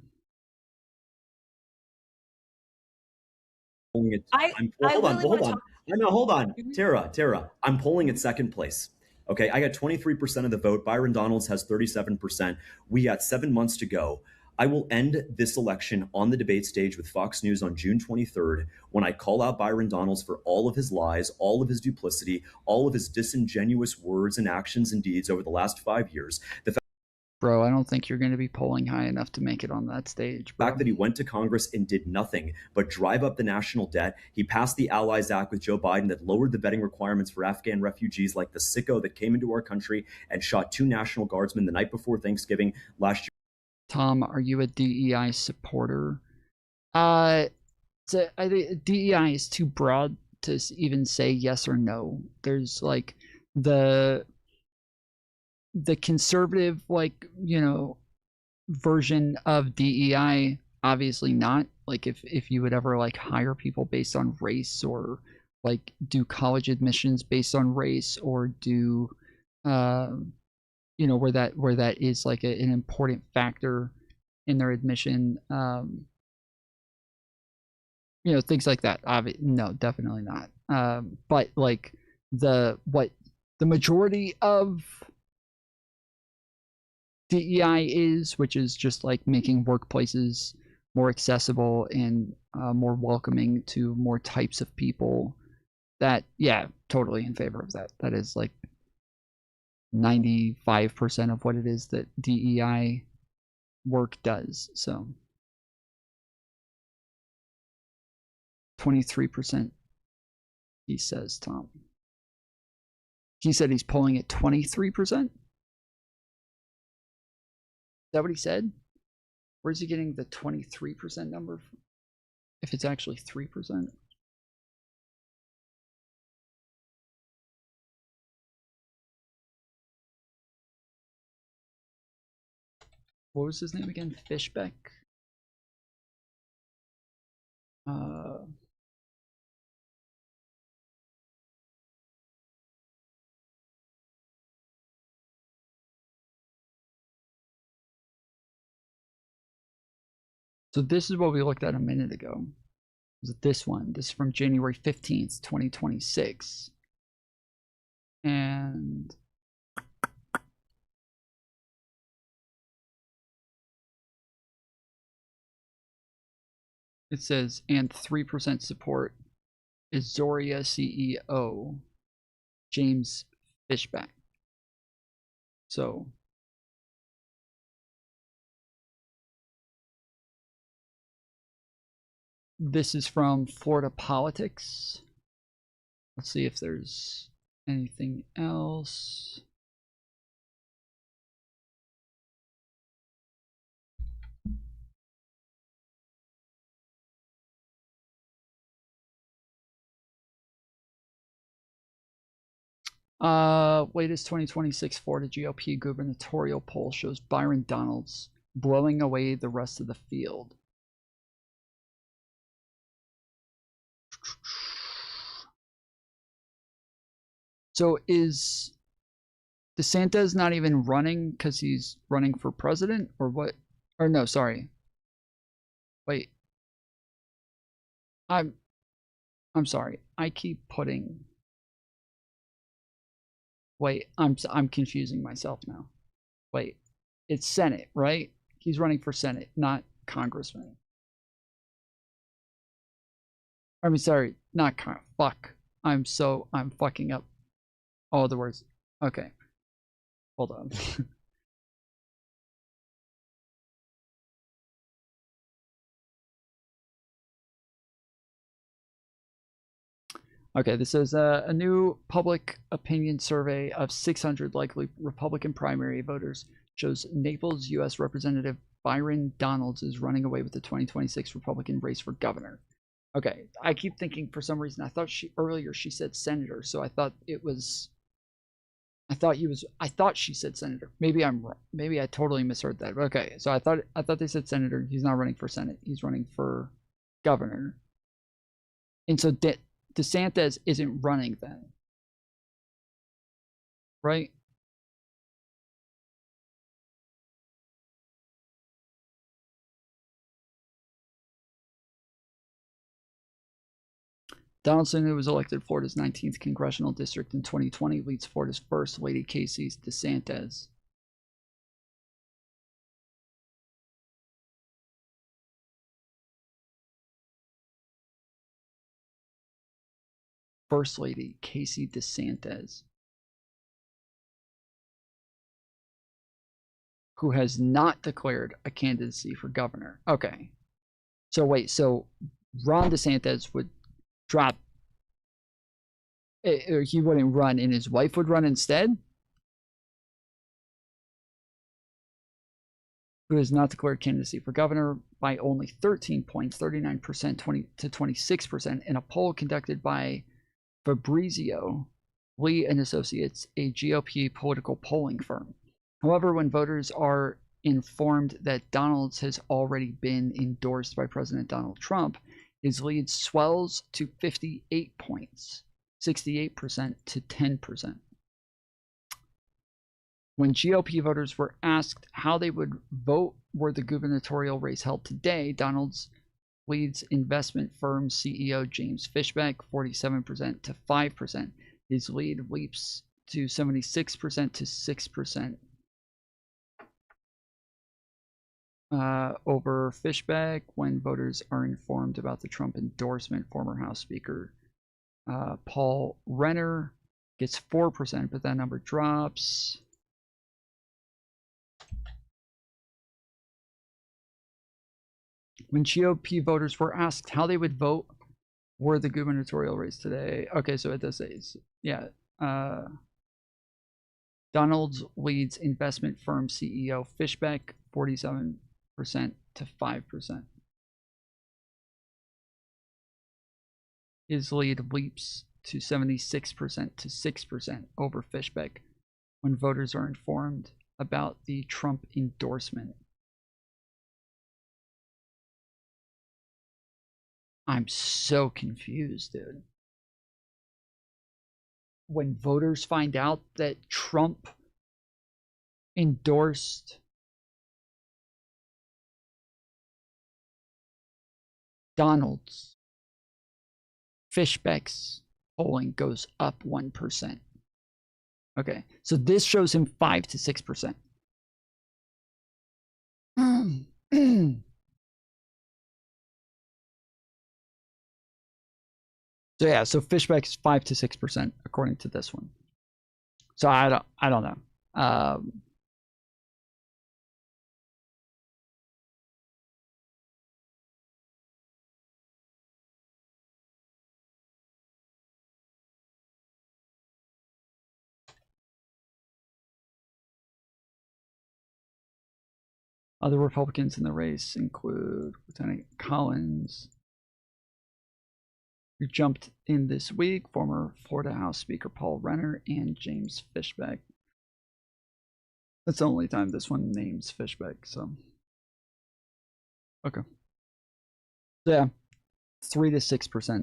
Hold on. Tara, I'm polling at second place. Okay, I got 23% of the vote. Byron Donalds has 37%. We got 7 months to go. I will end this election on the debate stage with Fox News on June 23rd when I call out Byron Donalds for all of his lies, all of his duplicity, all of his disingenuous words and actions and deeds over the last 5 years. Bro, I don't think you're going to be polling high enough to make it on that stage. Bro. The fact that he went to Congress and did nothing but drive up the national debt. He passed the Allies Act with Joe Biden that lowered the vetting requirements for Afghan refugees like the sicko that came into our country and shot 2 National Guardsmen the night before Thanksgiving last year. Tom, are you a DEI supporter? I think DEI is too broad to even say yes or no. There's like the conservative version of DEI, obviously not. Like if you would ever like hire people based on race or like do college admissions based on race or do where that is like an important factor in their admission, things like that. No, definitely not. But like the majority of DEI is, which is just like making workplaces more accessible and more welcoming to more types of people. That, yeah, totally in favor of that. That is like 95% of what it is that DEI work does. So 23%, he says, Tom. He said he's polling at 23%. Is that what he said? Where's he getting the 23% number from? If it's actually 3%? What was his name again? Fishbeck? So this is what we looked at a minute ago. Was it this one? This is from January 15th, 2026. And it says, and 3% support is Zoria CEO James Fishback. So this is from Florida Politics. Let's see if there's anything else. Latest 2026 Florida GOP gubernatorial poll shows Byron Donalds blowing away the rest of the field. So is DeSantis not even running because he's running for president, or what? Or no, sorry. Wait. I'm sorry. I keep putting. Wait, I'm confusing myself now. Wait, it's Senate, right? He's running for Senate, not congressman. I mean, sorry, not fuck. I'm fucking up all the words. Okay, hold on. Okay, this is a new public opinion survey of 600 likely Republican primary voters shows Naples U.S. Representative Byron Donalds is running away with the 2026 Republican race for governor. Okay, I keep thinking for some reason I thought she said senator, so I thought she said senator. Maybe I'm wrong. Maybe I totally misheard that. Okay, so I thought they said senator. He's not running for Senate. He's running for governor. And so DeSantis isn't running then, right? Donaldson, who was elected Florida's 19th congressional district in 2020, leads Florida's First Lady Casey DeSantis. First Lady Casey DeSantis, who has not declared a candidacy for governor. Okay. So wait, so Ron DeSantis would drop, or he wouldn't run and his wife would run instead? Who has not declared candidacy for governor by only 13 points, 39% 20 to 26%, in a poll conducted by Fabrizio Lee and Associates, a GOP political polling firm. However, when voters are informed that Donalds has already been endorsed by President Donald Trump, his lead swells to 58 points, 68% to 10%. When GOP voters were asked how they would vote were the gubernatorial race held today, Donalds leads investment firm CEO James Fishbeck 47% to 5%. His lead leaps to 76% to 6%. Over Fishbeck, when voters are informed about the Trump endorsement, former House Speaker Paul Renner gets 4%, but that number drops. When GOP voters were asked how they would vote were the gubernatorial race today. Okay, so it does say, yeah. Donalds leads investment firm CEO Fishbeck 47% to 5%. His lead leaps to 76% to 6% over Fishbeck when voters are informed about the Trump endorsement. I'm so confused, dude. When voters find out that Trump endorsed Donalds, Fishbeck's polling goes up 1%. Okay, so this shows him 5 to 6%. So yeah, so Fishbeck is 5 to 6% according to this one. So I don't know. Other Republicans in the race include Lieutenant Collins, who jumped in this week, former Florida House Speaker Paul Renner, and James Fishbeck. That's the only time this one names Fishbeck, so. Okay. Yeah, 3 to 6%.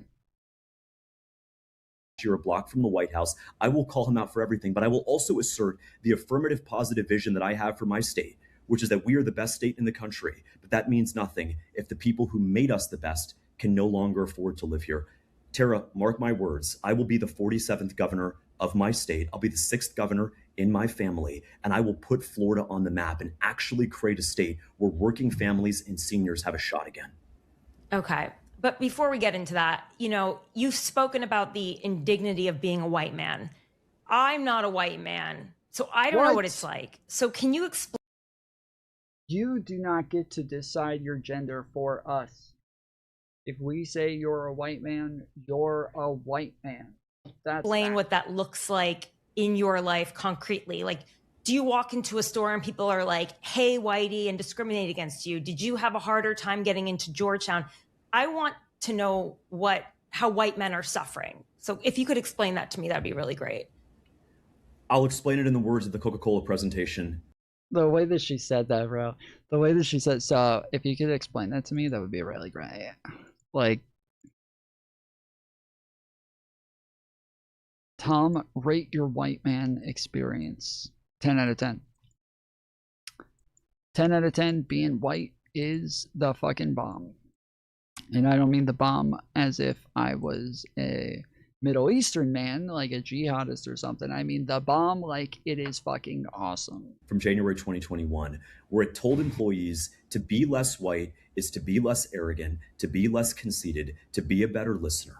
You're a block from the White House. I will call him out for everything, but I will also assert the affirmative positive vision that I have for my state, which is that we are the best state in the country. But that means nothing if the people who made us the best can no longer afford to live here. Tara, mark my words, I will be the 47th governor of my state. I'll be the 6th governor in my family, and I will put Florida on the map and actually create a state where working families and seniors have a shot again. Okay. But before we get into that, you know, you've spoken about the indignity of being a white man. I'm not a white man, so I don't know what it's like. So can you explain? You do not get to decide your gender for us. If we say you're a white man, you're a white man. That's explain what that looks like in your life concretely. Like, do you walk into a store and people are like, hey, whitey, and discriminate against you? Did you have a harder time getting into Georgetown? I want to know how white men are suffering. So if you could explain that to me, that'd be really great. I'll explain it in the words of the Coca-Cola presentation. The way that she said that, bro. The way that she said, so if you could explain that to me, that would be really great. Like, Tom, rate your white man experience. 10 out of 10. 10 out of 10, being white is the fucking bomb. And I don't mean the bomb as if I was a Middle Eastern man, like a jihadist or something. I mean the bomb like it is fucking awesome. From January 2021, where it told employees to be less white is to be less arrogant, to be less conceited, to be a better listener.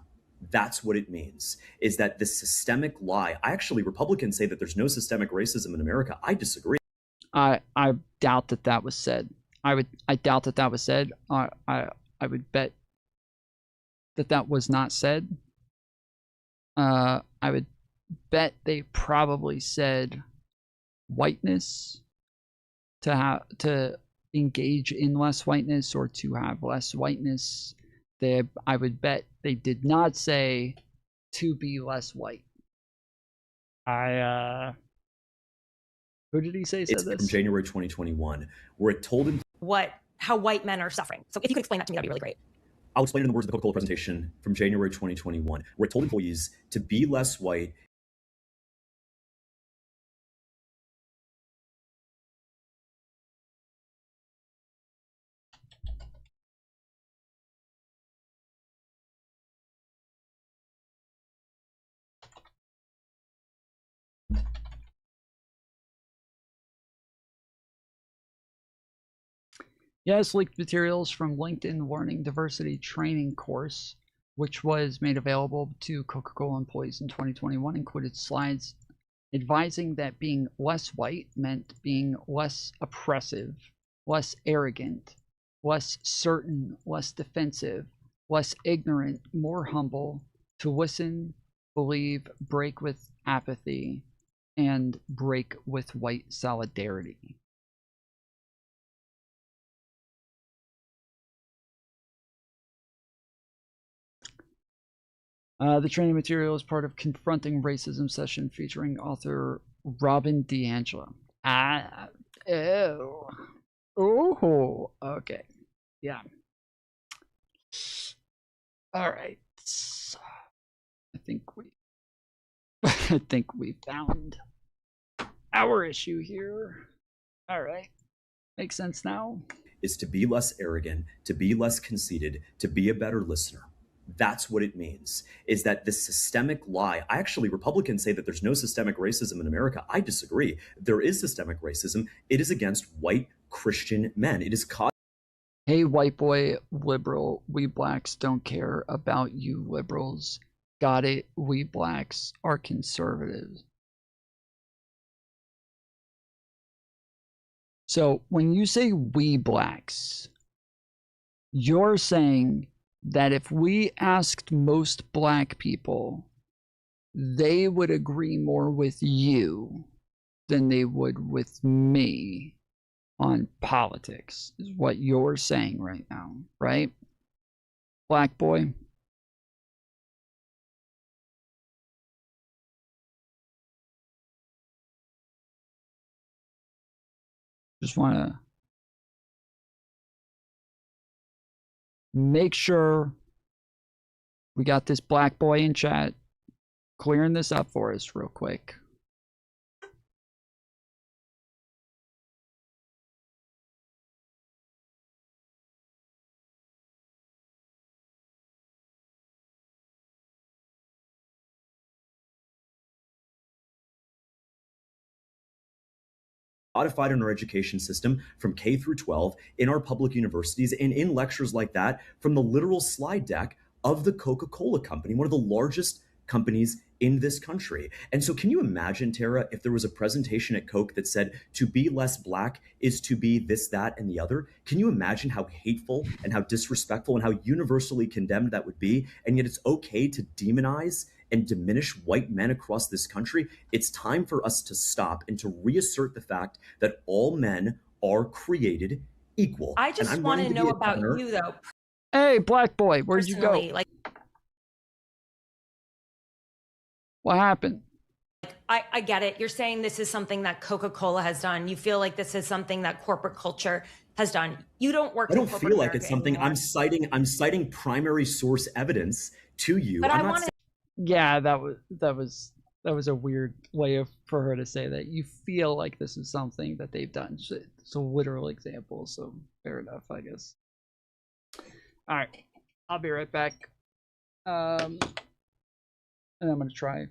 That's what it means, is that this systemic lie. Republicans say that there's no systemic racism in America. I disagree. I doubt that was said. I doubt that was said. I would bet that was not said. I would bet they probably said whiteness to engage in less whiteness or to have less whiteness. I would bet they did not say to be less white. Who did he say said this? From January 2021, where it told him how white men are suffering. So if you could explain that to me, that'd be really great. I'll explain it in the words of the Coca-Cola presentation from January 2021, where it told employees to be less white. Yes, leaked materials from LinkedIn Learning Diversity Training course, which was made available to Coca-Cola employees in 2021, included slides advising that being less white meant being less oppressive, less arrogant, less certain, less defensive, less ignorant, more humble, to listen, believe, break with apathy, and break with white solidarity. The training material is part of Confronting Racism session featuring author Robin DiAngelo. Oh, okay. Yeah. All right. I think we found our issue here. All right. Makes sense now. Is to be less arrogant, to be less conceited, to be a better listener. That's what it means, is that this systemic lie. Republicans say that there's no systemic racism in America. I disagree. There is systemic racism. It is against white Christian men. It is caused. Hey, white boy liberal, we blacks don't care about you liberals. Got it? We blacks are conservatives. So when you say we blacks, you're saying that if we asked most black people, they would agree more with you than they would with me on politics, is what you're saying right now, right? Black boy? Just want to make sure we got this black boy in chat clearing this up for us real quick. Modified in our education system from K through 12 in our public universities and in lectures like that from the literal slide deck of the Coca-Cola company, one of the largest companies in this country. And so can you imagine, Tara, if there was a presentation at Coke that said to be less black is to be this, that, and the other? Can you imagine how hateful and how disrespectful and how universally condemned that would be? And yet it's okay to demonize and diminish white men across this country. It's time for us to stop and to reassert the fact that all men are created equal. I just want to know about you, though. Hey, black boy, where'd you go? Like, what happened? I get it. You're saying this is something that Coca-Cola has done. You feel like this is something that corporate culture has done. You don't work. I don't feel like it's something I'm citing primary source evidence to you. But I'm I not want to. Yeah, that was a weird way for her to say that. You feel like this is something that they've done. It's a literal example, so fair enough, I guess. All right, I'll be right back. And I'm gonna try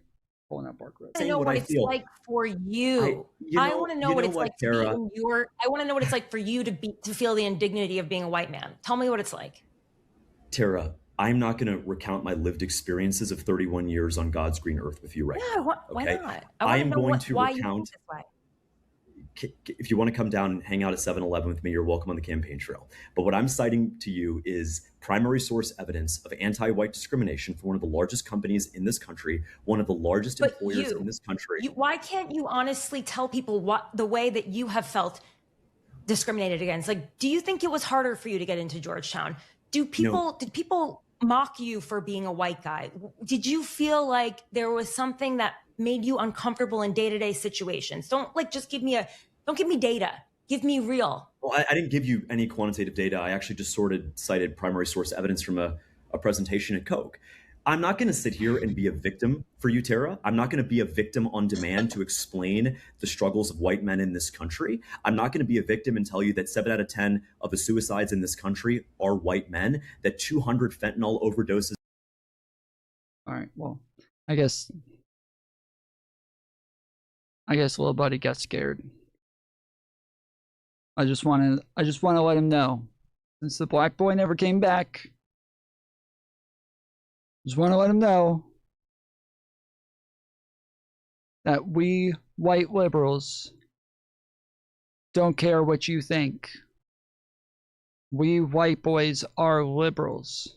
pulling up our group. I know what it's like for you. I want to know what it's like to be in your. I want to know what it's like for you to feel the indignity of being a white man. Tell me what it's like. Tara, I'm not going to recount my lived experiences of 31 years on God's green earth with you right now. Why okay? not? I am going to why recount. You feel this way. If you want to come down and hang out at 7-Eleven with me, you're welcome on the campaign trail. But what I'm citing to you is primary source evidence of anti-white discrimination for one of the largest companies in this country, one of the largest employers in this country. Why can't you honestly tell people what the way that you have felt discriminated against? Like, do you think it was harder for you to get into Georgetown? Did people mock you for being a white guy? Did you feel like there was something that made you uncomfortable in day-to-day situations? Don't just give me data. Give me real. Well, I didn't give you any quantitative data. I actually just cited primary source evidence from a presentation at Coke. I'm not going to sit here and be a victim for you, Tara. I'm not going to be a victim on demand to explain the struggles of white men in this country. I'm not going to be a victim and tell you that 7 out of 10 of the suicides in this country are white men, that 200 fentanyl overdoses. All right, well, I guess little buddy got scared. I just want to let him know, since the black boy never came back. Just want to let him know that we white liberals don't care what you think. We white boys are liberals.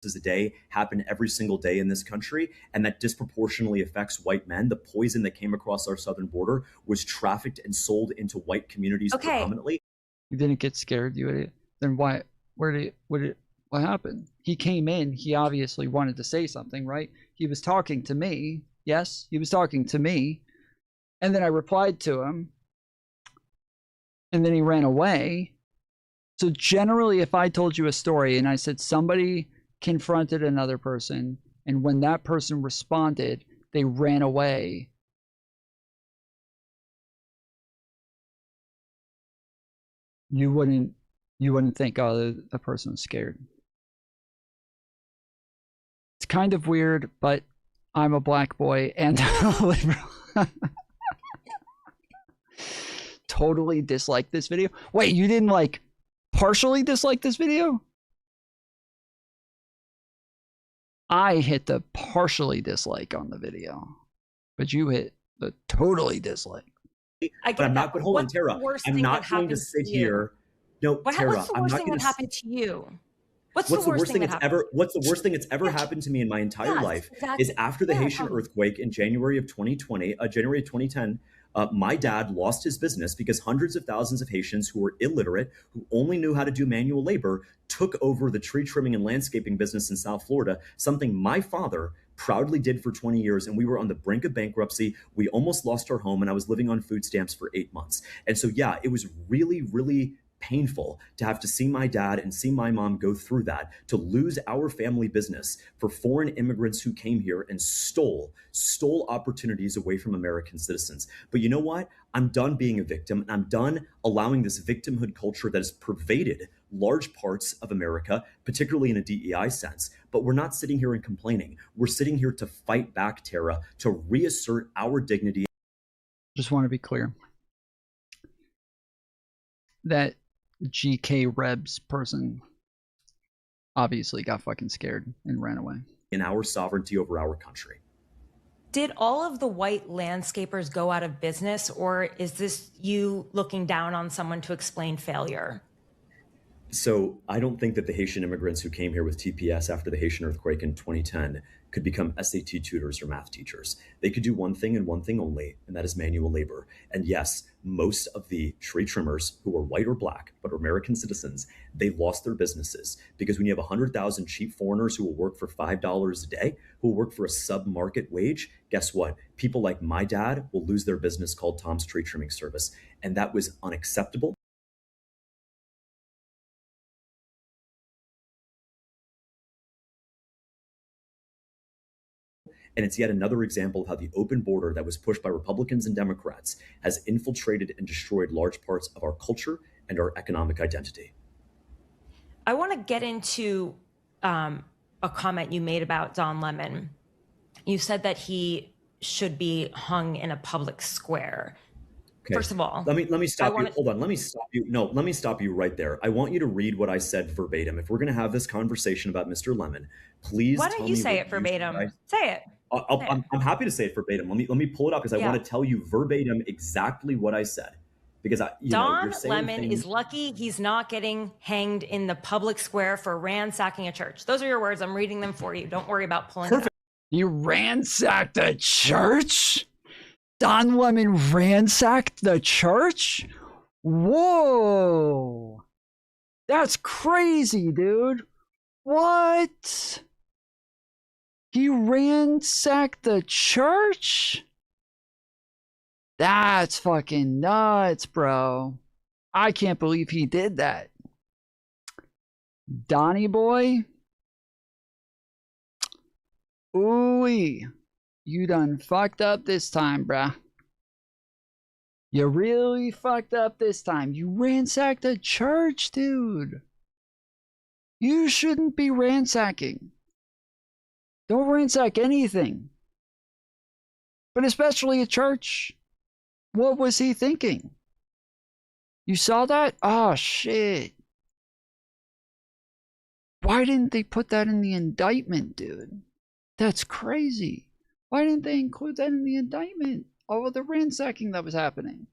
A day happen every single day in this country, and that disproportionately affects white men. The poison that came across our southern border was trafficked and sold into white communities predominantly. You didn't get scared, you idiot. Then why? What happened? He came in. He obviously wanted to say something, right? He was talking to me. Yes, he was talking to me, and then I replied to him, and then he ran away. So generally, if I told you a story and I said somebody confronted another person, and when that person responded, they ran away, you wouldn't think, oh, the person was scared. It's kind of weird, but I'm a black boy and a liberal. Totally dislike this video. Wait, you didn't partially dislike this video? I hit the partially dislike on the video, but you hit the totally dislike. But I'm not. But hold on, Tara. I'm not going to sit here. No, Tara. What's the worst thing that happened to you? What's the worst thing that's ever happened to me in my entire life is after the Haitian earthquake in January of 2010. My dad lost his business because hundreds of thousands of Haitians who were illiterate, who only knew how to do manual labor, took over the tree trimming and landscaping business in South Florida, something my father proudly did for 20 years. And we were on the brink of bankruptcy. We almost lost our home, and I was living on food stamps for 8 months. And so, yeah, it was really, really painful to have to see my dad and see my mom go through that, to lose our family business for foreign immigrants who came here and stole opportunities away from American citizens. But you know what? I'm done being a victim, and I'm done allowing this victimhood culture that has pervaded large parts of America, particularly in a DEI sense. But we're not sitting here and complaining. We're sitting here to fight back, Tara, to reassert our dignity. Just want to be clear that GK Rebs person obviously got fucking scared and ran away. in our sovereignty over our country. Did all of the white landscapers go out of business, or is this you looking down on someone to explain failure? So I don't think that the Haitian immigrants who came here with TPS after the Haitian earthquake in 2010 could become SAT tutors or math teachers. They could do one thing and one thing only, and that is manual labor. And yes, most of the tree trimmers who were white or black, but are American citizens, they lost their businesses because when you have 100,000 cheap foreigners who will work for $5 a day, who will work for a sub-market wage, guess what? People like my dad will lose their business called Tom's Tree Trimming Service. And that was unacceptable. And it's yet another example of how the open border that was pushed by Republicans and Democrats has infiltrated and destroyed large parts of our culture and our economic identity. I want to get into a comment you made about Don Lemon. You said that he should be hung in a public square. Okay. First of all, let me stop you. Hold on. Let me stop you. No, let me stop you right there. I want you to read what I said verbatim. If we're going to have this conversation about Mr. Lemon, please. Why don't you say it verbatim? Say it. I'm happy to say it verbatim. Let me pull it up because I want to tell you verbatim exactly what I said. Because Don Lemon is lucky he's not getting hanged in the public square for ransacking a church. Those are your words. I'm reading them for you. Don't worry about pulling it up. You ransacked a church? Don Lemon ransacked the church? Whoa. That's crazy, dude. What? He ransacked the church? That's fucking nuts, bro. I can't believe he did that. Donnie boy? Ooh-wee. You done fucked up this time, bruh. You really fucked up this time. You ransacked a church, dude. You shouldn't be ransacking. Don't ransack anything. But especially a church. What was he thinking? You saw that? Oh, shit. Why didn't they put that in the indictment, dude? That's crazy. Why didn't they include that in the indictment? All of the ransacking that was happening.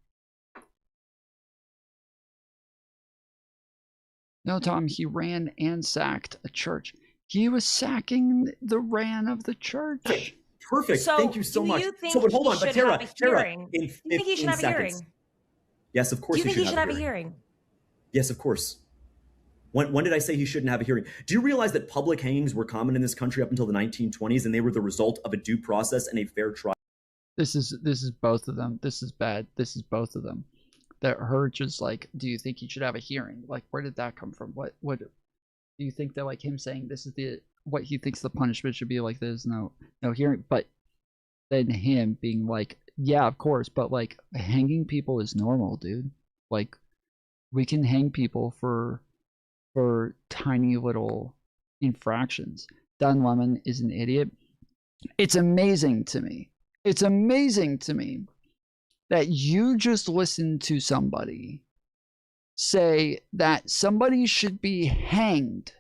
No, Tom, he ran and sacked a church. He was sacking the ran of the church. Perfect. So, thank you so much. But hold on, but Tara, do you think he should have a hearing? Yes, of course. Do you think he should have a hearing? Yes, of course. When did I say he shouldn't have a hearing? Do you realize that public hangings were common in this country up until the 1920s, and they were the result of a due process and a fair trial? This is both of them. This is bad. This is both of them. That her just like, do you think he should have a hearing? Like, where did that come from? What do you think that like him saying this is what he thinks the punishment should be? Like, there's no hearing, but then him being like, yeah, of course, but like hanging people is normal, dude. Like, we can hang people for tiny little infractions. Don Lemon is an idiot. It's amazing to me. It's amazing to me that you just listened to somebody say that somebody should be hanged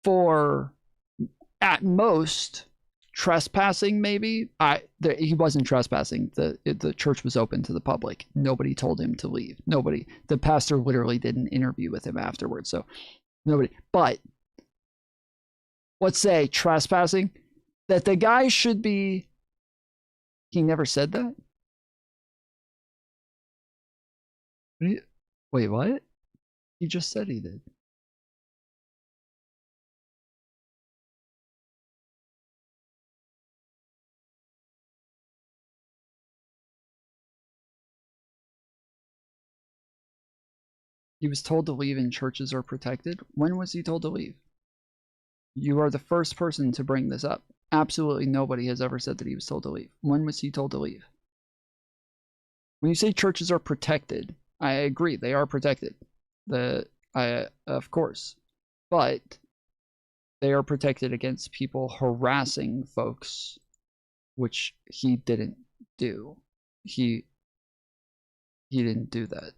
for, at most, trespassing, maybe. He wasn't trespassing. The church was open to the public. Nobody told him to leave. Nobody. The pastor literally did an interview with him afterwards. So nobody. But let's say trespassing, that the guy should be. He never said that. Wait, what? He just said he did. He was told to leave and churches are protected. When was he told to leave? You are the first person to bring this up. Absolutely nobody has ever said that he was told to leave. When was he told to leave? When you say churches are protected, I agree, they are protected. Of course. But they are protected against people harassing folks, which he didn't do. He didn't do that.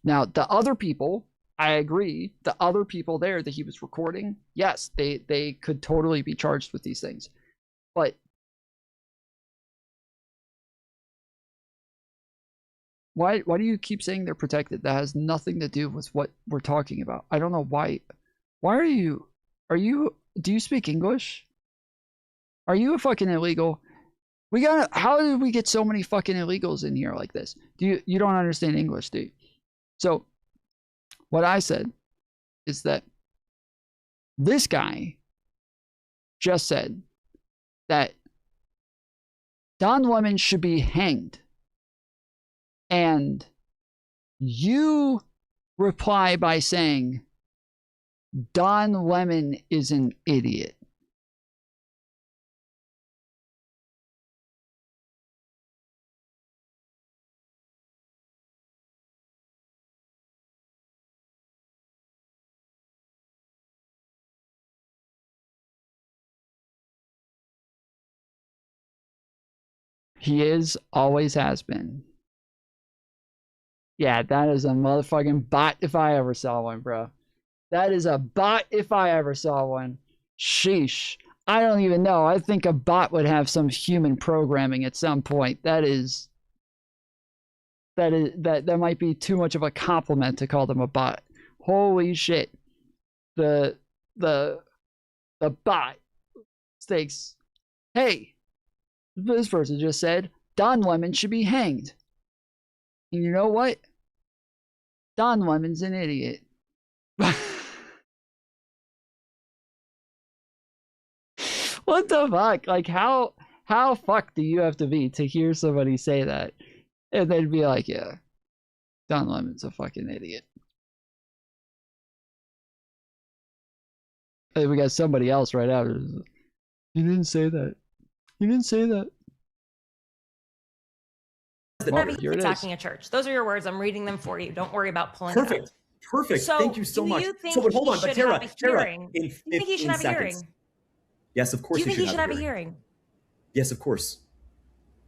Now, the other people I agree. The other people there that he was recording, yes, they could totally be charged with these things. But why do you keep saying they're protected? That has nothing to do with what we're talking about. I don't know why. Why are you do you speak English? Are you a fucking illegal? How did we get so many fucking illegals in here like this? You don't understand English, do you? So what I said is that this guy just said that Don Lemon should be hanged. And you reply by saying Don Lemon is an idiot. He is, always has been. Yeah, that is a motherfucking bot if I ever saw one, bro. That is a bot if I ever saw one. Sheesh. I don't even know. I think a bot would have some human programming at some point. That might be too much of a compliment to call them a bot. Holy shit. The bot thinks, hey, this person just said Don Lemon should be hanged. And you know what? Don Lemon's an idiot. What the fuck? Like, how fucked do you have to be to hear somebody say that and then be like, yeah, Don Lemon's a fucking idiot? Hey, we got somebody else right after. You didn't say that. You didn't say that. Well, he's attacking a church. Those are your words. I'm reading them for you. Don't worry about pulling it Perfect. up. Perfect. So, Thank you so much. You think So, but hold on. But Tara, do you think he should have a hearing? Yes, of course. Do you think he should have a hearing? Yes, of course.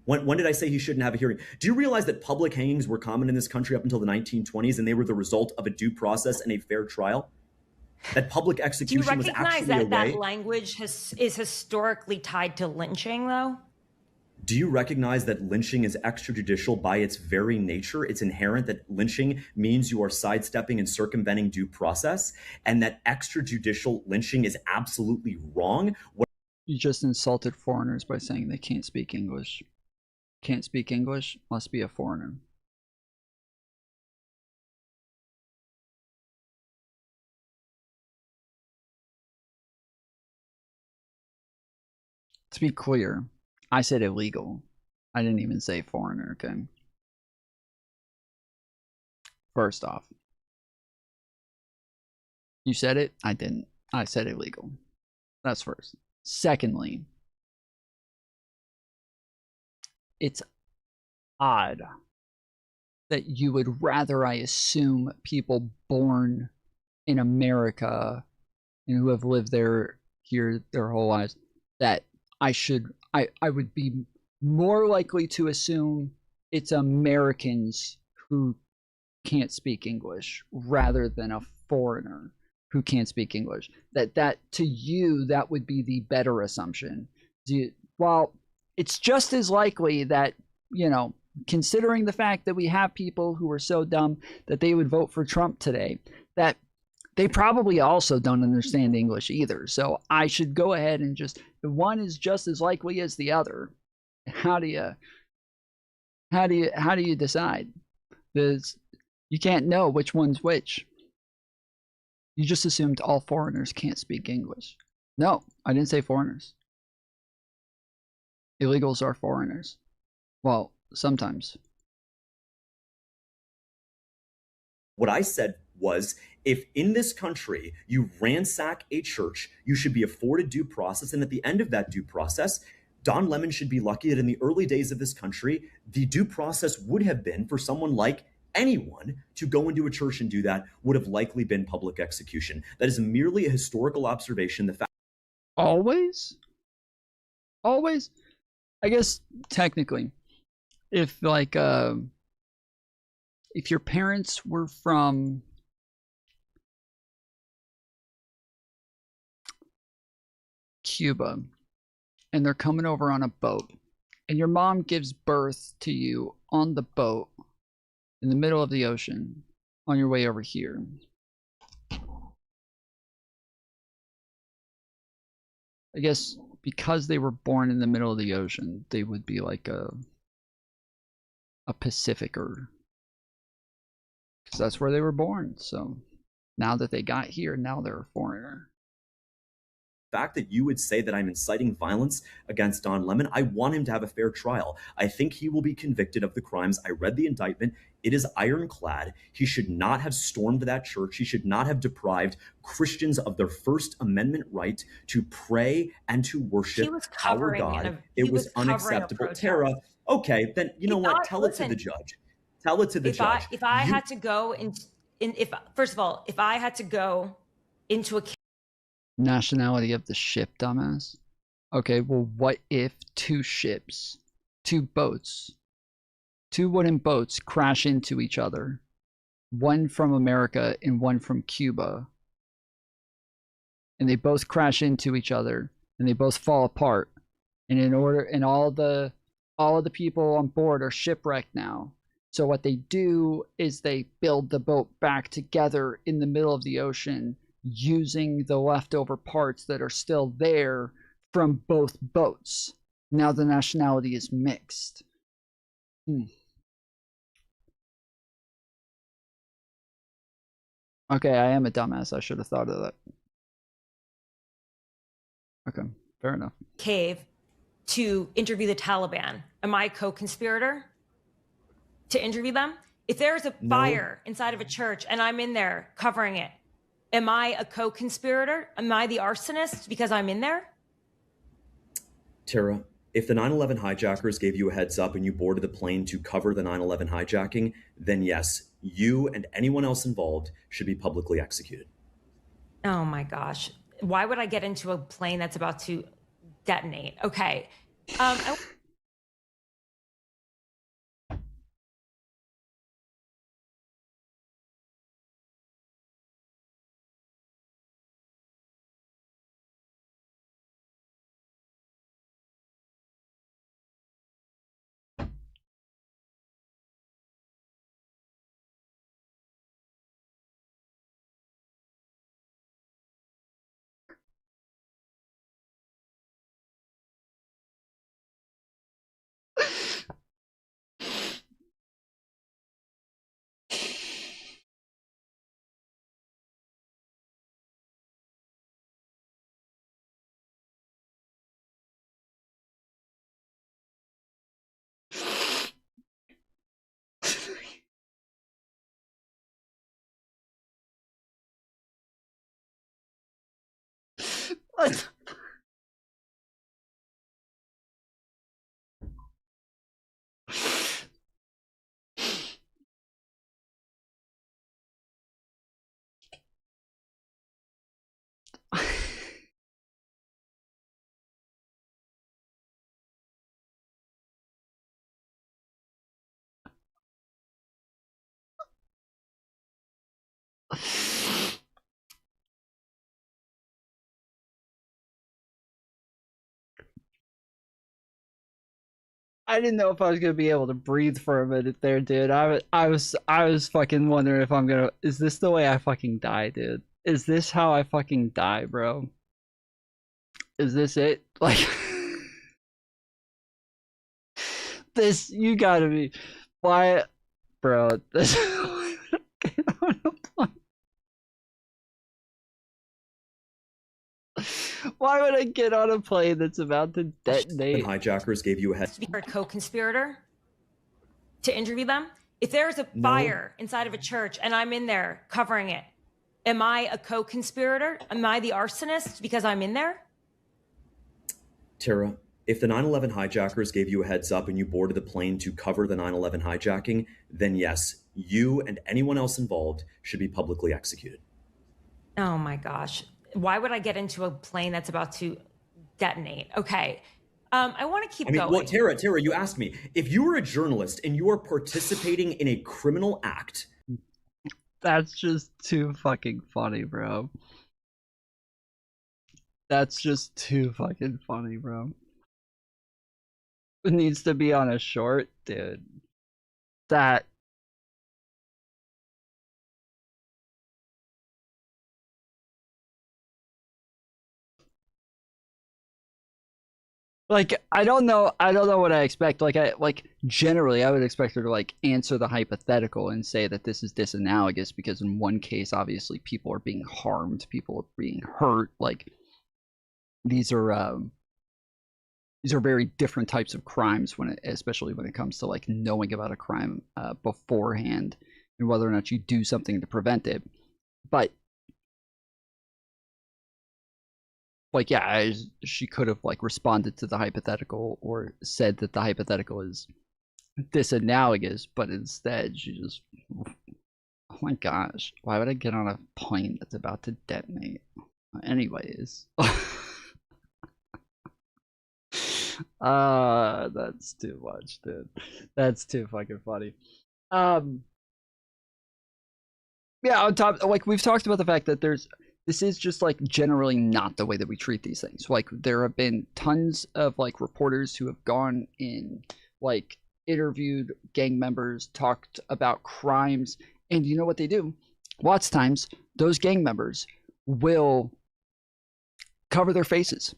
When did I say he shouldn't have a hearing? Do you realize that public hangings were common in this country up until the 1920s, and they were the result of a due process and a fair trial? That public execution was actually a way. Do you recognize that language is historically tied to lynching, though? Do you recognize that lynching is extrajudicial by its very nature? It's inherent that lynching means you are sidestepping and circumventing due process, and that extrajudicial lynching is absolutely wrong. You just insulted foreigners by saying they can't speak English. Can't speak English, must be a foreigner. To be clear, I said illegal. I didn't even say foreigner, okay? First off. You said it, I didn't. I said illegal. That's first. Secondly, it's odd that you would rather, I assume, people born in America and who have lived here their whole lives, that I would be more likely to assume it's Americans who can't speak English rather than a foreigner who can't speak English. That to you, that would be the better assumption. Well, it's just as likely that, you know, considering the fact that we have people who are so dumb that they would vote for Trump today, that they probably also don't understand English either. So I should go ahead and just, one is just as likely as the other. How do you decide? Because you can't know which one's which. You just assumed all foreigners can't speak English. No, I didn't say foreigners. Illegals are foreigners. Well, sometimes. What I said was, if in this country you ransack a church, you should be afforded due process. And at the end of that due process, Don Lemon should be lucky that in the early days of this country, the due process would have been for someone like anyone to go into a church and do that would have likely been public execution. That is merely a historical observation. The fact. Always? I guess technically, if like if your parents were from Cuba, and they're coming over on a boat, and your mom gives birth to you on the boat in the middle of the ocean on your way over here. I guess because they were born in the middle of the ocean, they would be like a Pacificer, because that's where they were born. So now that they got here, now they're a foreigner. The fact that you would say that I'm inciting violence against Don Lemon, I want him to have a fair trial. I think he will be convicted of the crimes. I read the indictment. It is ironclad. He should not have stormed that church. He should not have deprived Christians of their First Amendment right to pray and to worship our God. It was unacceptable. Tara, okay, then you know what? Tell it to the judge. Tell it to the judge. If I had to go if first of all, if I had to go into a Nationality of the ship, dumbass. Okay, well, what if two ships, two boats, two wooden boats crash into each other, one from America and one from Cuba, and they both crash into each other and they both fall apart, and all the people on board are shipwrecked now. So what they do is they build the boat back together in the middle of the ocean using the leftover parts that are still there from both boats. Now the nationality is mixed. Okay, I am a dumbass. I should have thought of that. Okay, fair enough. Cave to interview the Taliban. Am I a co-conspirator to interview them? If there's a fire inside of a church and I'm in there covering it, am I a co-conspirator? Am I the arsonist because I'm in there? Tara, if the 9/11 hijackers gave you a heads up and you boarded the plane to cover the 9/11 hijacking, then yes, you and anyone else involved should be publicly executed. Oh my gosh. Why would I get into a plane that's about to detonate? Okay. What? I didn't know if I was gonna be able to breathe for a minute there, dude. I was fucking wondering if I'm gonna. Is this the way I fucking die, dude? Is this how I fucking die, bro? Is this it? Like, this, you gotta be. Why, bro? This. Why would I get on a plane that's about to detonate? Hijackers gave you a head. You're a co-conspirator to interview them? If there's a fire inside of a church and I'm in there covering it, am I a co-conspirator? Am I the arsonist because I'm in there? Tara, if the 9/11 hijackers gave you a heads up and you boarded the plane to cover the 9/11 hijacking, then yes, you and anyone else involved should be publicly executed. Oh my gosh. Why would I get into a plane that's about to detonate? Okay. I want to keep going. Well, Tara, you asked me, if you were a journalist and you are participating in a criminal act. That's just too fucking funny, bro. That's just too fucking funny, bro. It needs to be on a short, dude. That. Like, I don't know what I expect. Like generally I would expect her to like answer the hypothetical and say that this is disanalogous because in one case obviously people are being harmed, people are being hurt. Like these are very different types of crimes especially when it comes to like knowing about a crime beforehand and whether or not you do something to prevent it. But like, yeah, she could have like responded to the hypothetical or said that the hypothetical is disanalogous, but instead she just, oh my gosh, why would I get on a plane that's about to detonate? Anyways. That's too much, dude. That's too fucking funny. Yeah, on top, like we've talked about the fact that this is just like generally not the way that we treat these things. Like there have been tons of like reporters who have gone in, like interviewed gang members, talked about crimes, and you know what they do? Lots of times those gang members will cover their faces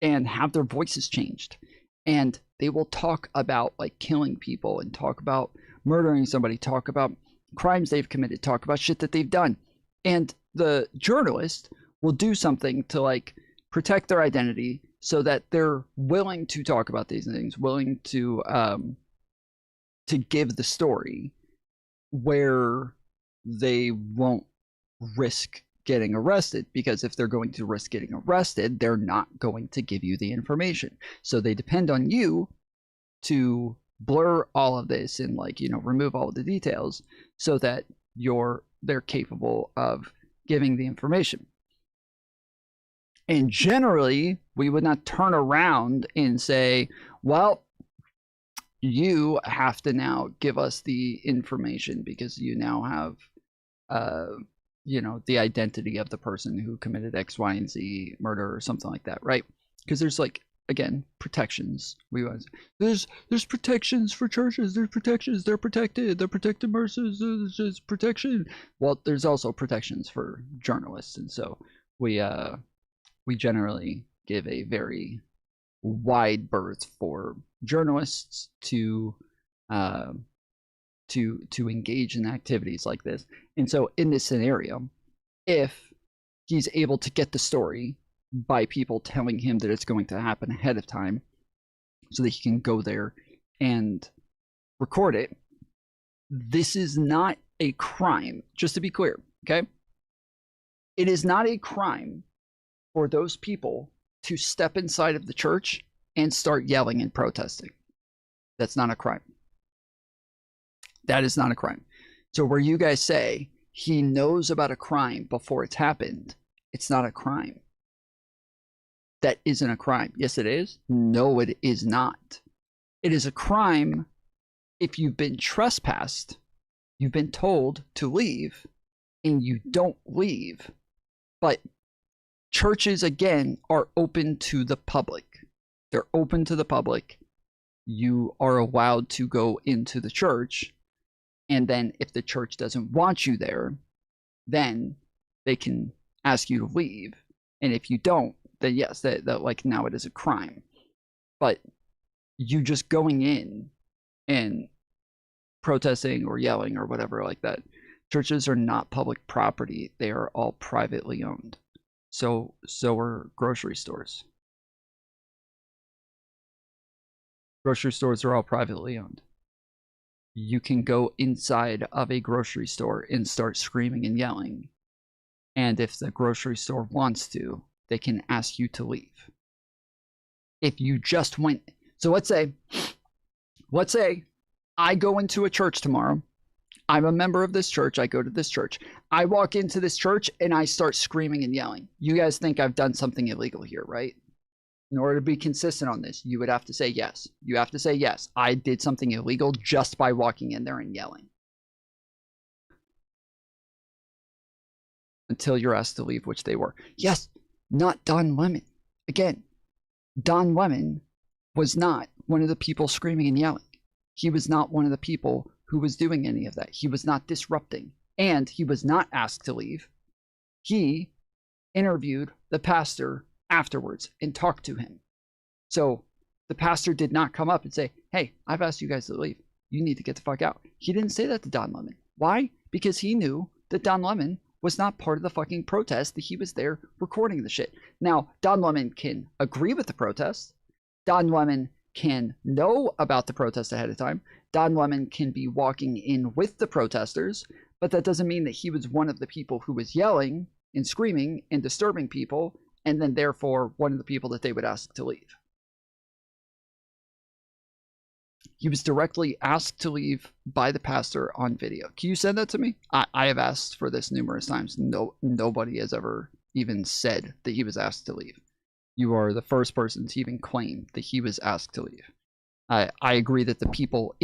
and have their voices changed, and they will talk about like killing people and talk about murdering somebody, talk about crimes they've committed, talk about shit that they've done. And the journalist will do something to like protect their identity so that they're willing to talk about these things, willing to give the story where they won't risk getting arrested, because if they're going to risk getting arrested, they're not going to give you the information. So they depend on you to blur all of this and like, you know, remove all of the details so that they're capable of giving the information. And generally, we would not turn around and say, well, you have to now give us the information because you now have, you know, the identity of the person who committed X, Y, and Z murder or something like that, right? Because there's like, again, protections. There's protections for churches. There's protections. They're protected. They're protected mercies. There's just protection. Well, there's also protections for journalists, and so we generally give a very wide berth for journalists to engage in activities like this. And so in this scenario, if he's able to get the story by people telling him that it's going to happen ahead of time so that he can go there and record it, this is not a crime, just to be clear, okay? It is not a crime for those people to step inside of the church and start yelling and protesting. That's not a crime. That is not a crime. So where you guys say he knows about a crime before it's happened, it's not a crime. That isn't a crime. Yes, it is. No, it is not. It is a crime if you've been trespassed, you've been told to leave, and you don't leave. But churches, again, are open to the public. They're open to the public. You are allowed to go into the church. And then if the church doesn't want you there, then they can ask you to leave. And if you don't, then yes, that like now it is a crime. But you just going in and protesting or yelling or whatever like that, churches are not public property. They are all privately owned. So are grocery stores. Grocery stores are all privately owned. You can go inside of a grocery store and start screaming and yelling. And if the grocery store wants to, they can ask you to leave. If you just went, so let's say I go into a church tomorrow. I'm a member of this church. I go to this church. I walk into this church and I start screaming and yelling. You guys think I've done something illegal here, right? In order to be consistent on this, you would have to say yes. You have to say yes. I did something illegal just by walking in there and yelling. Until you're asked to leave, which they were. Yes, not Don Lemon. Again, Don Lemon was not one of the people screaming and yelling. He was not one of the people who was doing any of that. He was not disrupting, and he was not asked to leave. He interviewed the pastor afterwards and talked to him. So the pastor did not come up and say, hey, I've asked you guys to leave. You need to get the fuck out. He didn't say that to Don Lemon. Why? Because he knew that Don Lemon was not part of the fucking protest, that he was there recording the shit. Now, Don Lemon can agree with the protest. Don Lemon can know about the protest ahead of time. Don Lemon can be walking in with the protesters, but that doesn't mean that he was one of the people who was yelling and screaming and disturbing people, and then therefore one of the people that they would ask to leave. He was directly asked to leave by the pastor on video. Can you send that to me? I have asked for this numerous times. Nobody has ever even said that he was asked to leave. You are the first person to even claim that he was asked to leave. I agree that the people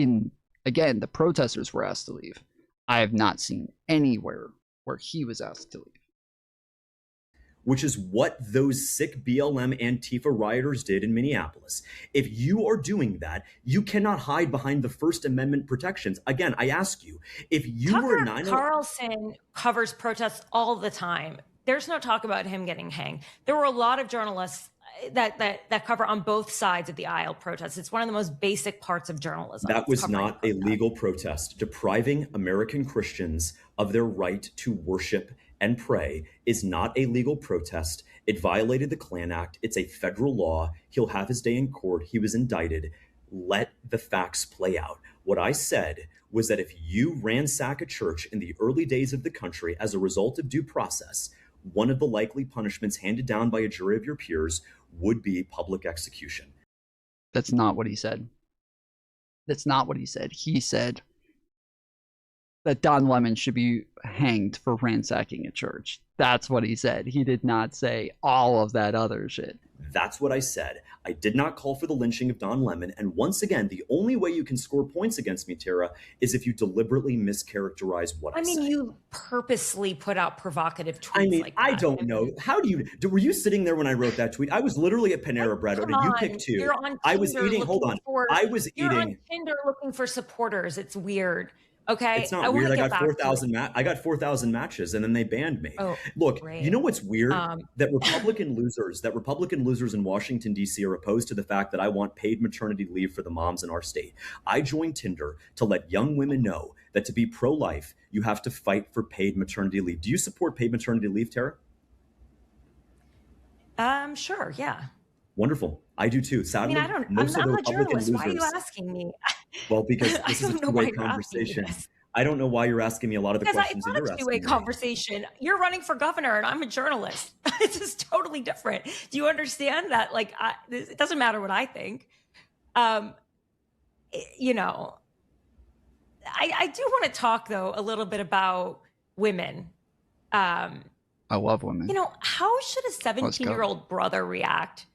again, the protesters were asked to leave. I have not seen anywhere where he was asked to leave. Which is what those sick BLM Antifa rioters did in Minneapolis. If you are doing that, you cannot hide behind the First Amendment protections. Again, I ask you, if you were Tucker Carlson covers protests all the time. There's no talk about him getting hanged. There were a lot of journalists that cover on both sides of the aisle protests. It's one of the most basic parts of journalism. That was not a legal protest. Depriving American Christians of their right to worship and pray is not a legal protest. It violated the Klan Act. It's a federal law. He'll have his day in court. He was indicted. Let the facts play out. What I said was that if you ransack a church in the early days of the country as a result of due process, one of the likely punishments handed down by a jury of your peers would be public execution. That's not what he said. That's not what he said. He said that Don Lemon should be hanged for ransacking a church. That's what he said. He did not say all of that other shit. That's what I said. I did not call for the lynching of Don Lemon. And once again, the only way you can score points against me, Tara, is if you deliberately mischaracterize what I said. You purposely put out provocative tweets like that. I don't know. How do you, were you sitting there when I wrote that tweet? I was literally at Panera Bread. Or you picked two. You're on I was eating, You're on Tinder looking for supporters. It's weird. Okay. It's not weird. I got 4,000 I got 4,000 matches and then they banned me. Look, great. You know what's weird? That Republican losers in Washington, D.C. are opposed to the fact that I want paid maternity leave for the moms in our state. I joined Tinder to let young women know that to be pro-life, you have to fight for paid maternity leave. Do you support paid maternity leave, Tara? Sure. Yeah. Wonderful. I do too. Sadly, I'm not a journalist. Why are you asking me? Well, because this is a two-way conversation. I don't know why you're asking me a lot of the questions that you're asking. It's not a two-way conversation. You're running for governor and I'm a journalist. It's just totally different. Do you understand that? Like, it doesn't matter what I think. I do want to talk though a little bit about women. I love women. How should a 17-year-old brother react?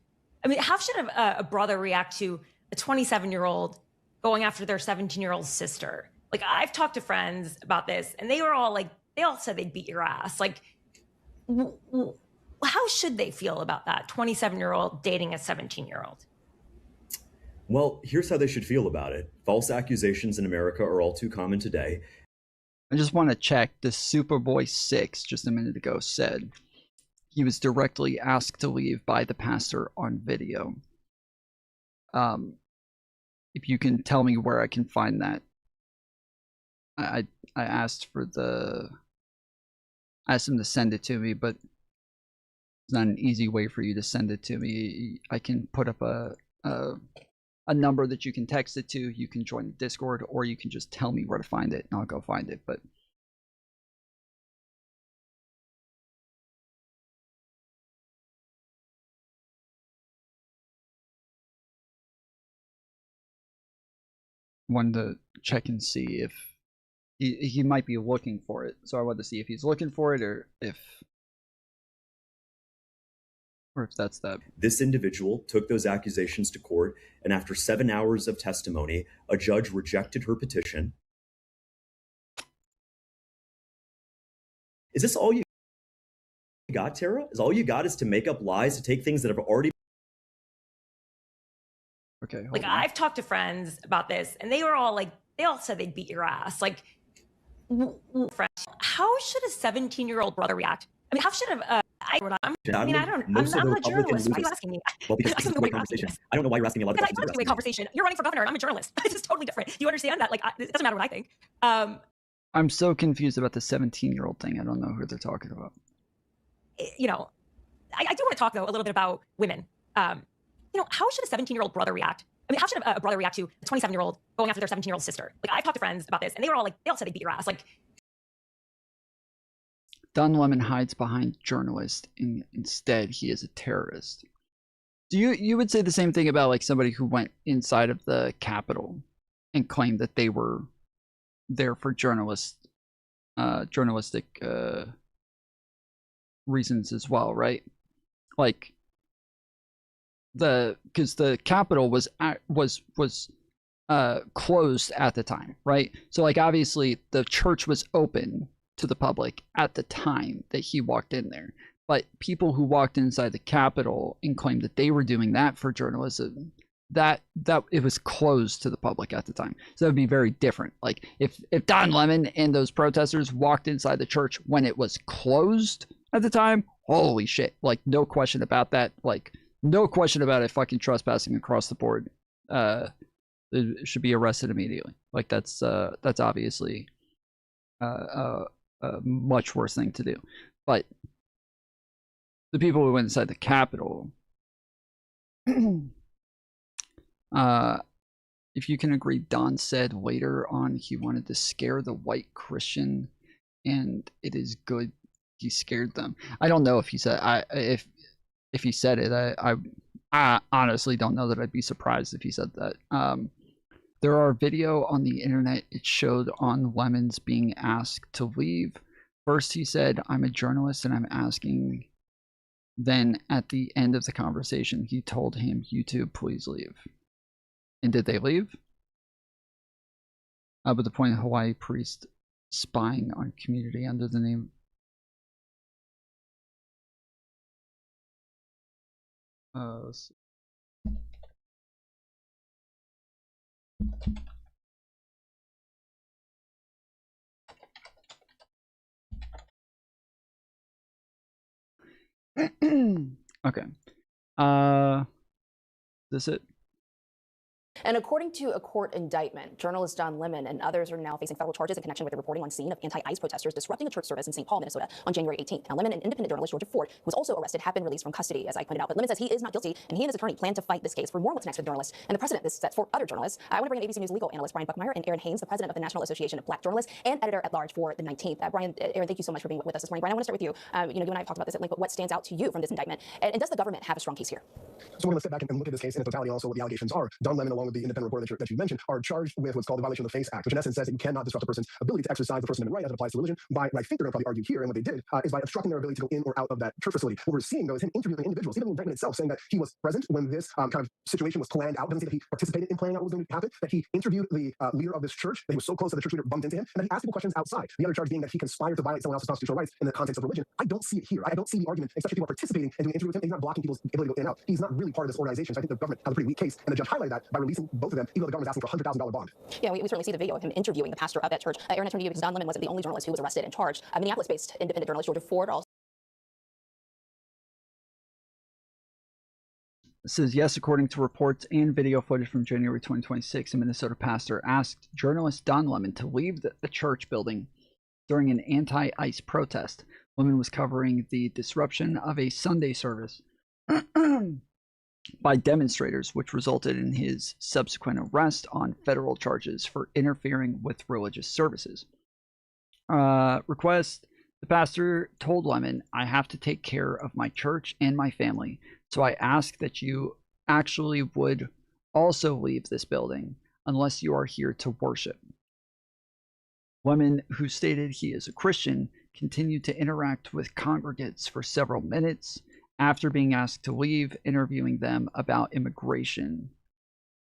I mean, how should a brother react to a 27-year-old going after their 17-year-old sister? Like, I've talked to friends about this, and they were all like, they all said they'd beat your ass. Like, how should they feel about that 27-year-old dating a 17-year-old? Well, here's how they should feel about it. False accusations in America are all too common today. I just want to check. The Superboy 6 just a minute ago said he was directly asked to leave by the pastor on video. If you can tell me where I can find that. I asked him to send it to me, but it's not an easy way for you to send it to me. I can put up a number that you can text it to. You can join the Discord, or you can just tell me where to find it, and I'll go find it. But wanted to check and see if he might be looking for it. So I wanted to see if he's looking for it, or if that's that. This individual took those accusations to court, and after 7 hours of testimony, a judge rejected her petition. Is this all you got, Tara, is all you got is to make up lies, to take things that have already. Okay. Like, I've talked to friends about this, and they were all like, they all said they'd beat your ass. Like, how should a 17-year-old brother react? I mean, how should I'm a journalist. Why are you asking me? Well, because this is a great conversation. I don't know why you're asking me a lot of questions. It's a great conversation. You're running for governor. I'm a journalist. It's just totally different. You understand that? Like, it doesn't matter what I think. I'm so confused about the 17-year-old thing. I don't know who they're talking about. You know, I do want to talk, though, a little bit about women. You know, how should a 17-year-old brother react? I mean, how should a brother react to a 27-year-old going after their 17-year-old sister? Like, I've talked to friends about this, and they were all like, they all said they'd beat your ass. Like, Don Lemon hides behind journalist, and instead he is a terrorist. Do you would say the same thing about like somebody who went inside of the Capitol and claimed that they were there for journalistic reasons as well, right? Like because the Capitol was closed at the time, right? So like obviously the church was open to the public at the time that he walked in there, but people who walked inside the Capitol and claimed that they were doing that for journalism, that it was closed to the public at the time. So that would be very different. Like if Don Lemon and those protesters walked inside the church when it was closed at the time, holy shit, like no question about that. Like no question about it, fucking trespassing across the board. It should be arrested immediately. Like that's obviously a much worse thing to do. But the people who went inside the Capitol, if you can agree, Don said later on he wanted to scare the white Christian, and it is good he scared them. I don't know if he said if he said it. I honestly don't know that I'd be surprised if he said that. There are video on the internet. It showed on Lemons being asked to leave. First he said, "I'm a journalist and I'm asking." Then at the end of the conversation, he told him, "YouTube, please leave." And did they leave? But the point of Hawaii priest spying on community under the name. Let's see. Okay. This it? And according to a court indictment, journalist Don Lemon and others are now facing federal charges in connection with the reporting on scene of anti-ICE protesters disrupting a church service in St. Paul, Minnesota on January 18th. Now, Lemon and independent journalist Georgia Ford, who was also arrested, have been released from custody, as I pointed out. But Lemon says he is not guilty, and he and his attorney plan to fight this case. For more what's next with journalists and the precedent this sets for other journalists, I want to bring in ABC News legal analyst Brian Buckmeyer and Aaron Haynes, the president of the National Association of Black Journalists and editor-at-large for the 19th. Aaron, thank you so much for being with us this morning. Brian, I want to start with you. You and I have talked about this at length, but what stands out to you from this indictment? And does the government have a strong case here? So we're going to step back and look at this case in its totality, also what the allegations are. Don Lemon, along with the independent reporter that you mentioned, are charged with what's called the violation of the FACE Act, which in essence says that you cannot disrupt a person's ability to exercise the First Amendment right as it applies to religion by, what I think they're going to probably argue here, and what they did, is by obstructing their ability to go in or out of that church facility. What we're seeing, though, is him interviewing individuals, even the indictment itself, saying that he was present when this kind of situation was planned out. It doesn't say that he participated in planning out what was going to happen, that he interviewed the leader of this church, that he was so close that the church leader bumped into him, and that he asked people questions outside. The other charge being that he conspired to violate someone else's constitutional rights in the context of religion. I don't see it here. I don't see the argument, especially people are participating and doing an interview with him. He's not blocking people's ability to go in and out. He's not really part of this organization. So I think the government has a pretty weak case, and the judge highlighted that by releasing both of them, even though the government is asking for a $100,000 bond. Yeah, we certainly see the video of him interviewing the pastor of that church. Aaron, I turn to you because Don Lemon wasn't the only journalist who was arrested and charged. Minneapolis-based independent journalist Georgia Ford also. It says, yes, according to reports and video footage from January 2026, a Minnesota pastor asked journalist Don Lemon to leave the church building during an anti-ICE protest. Lemon was covering the disruption of a Sunday service by demonstrators, which resulted in his subsequent arrest on federal charges for interfering with religious services. Request: the pastor told Lemon, "I have to take care of my church and my family, so I ask that you actually would also leave this building unless you are here to worship." Lemon, who stated he is a Christian, continued to interact with congregants for several minutes after being asked to leave, interviewing them about immigration,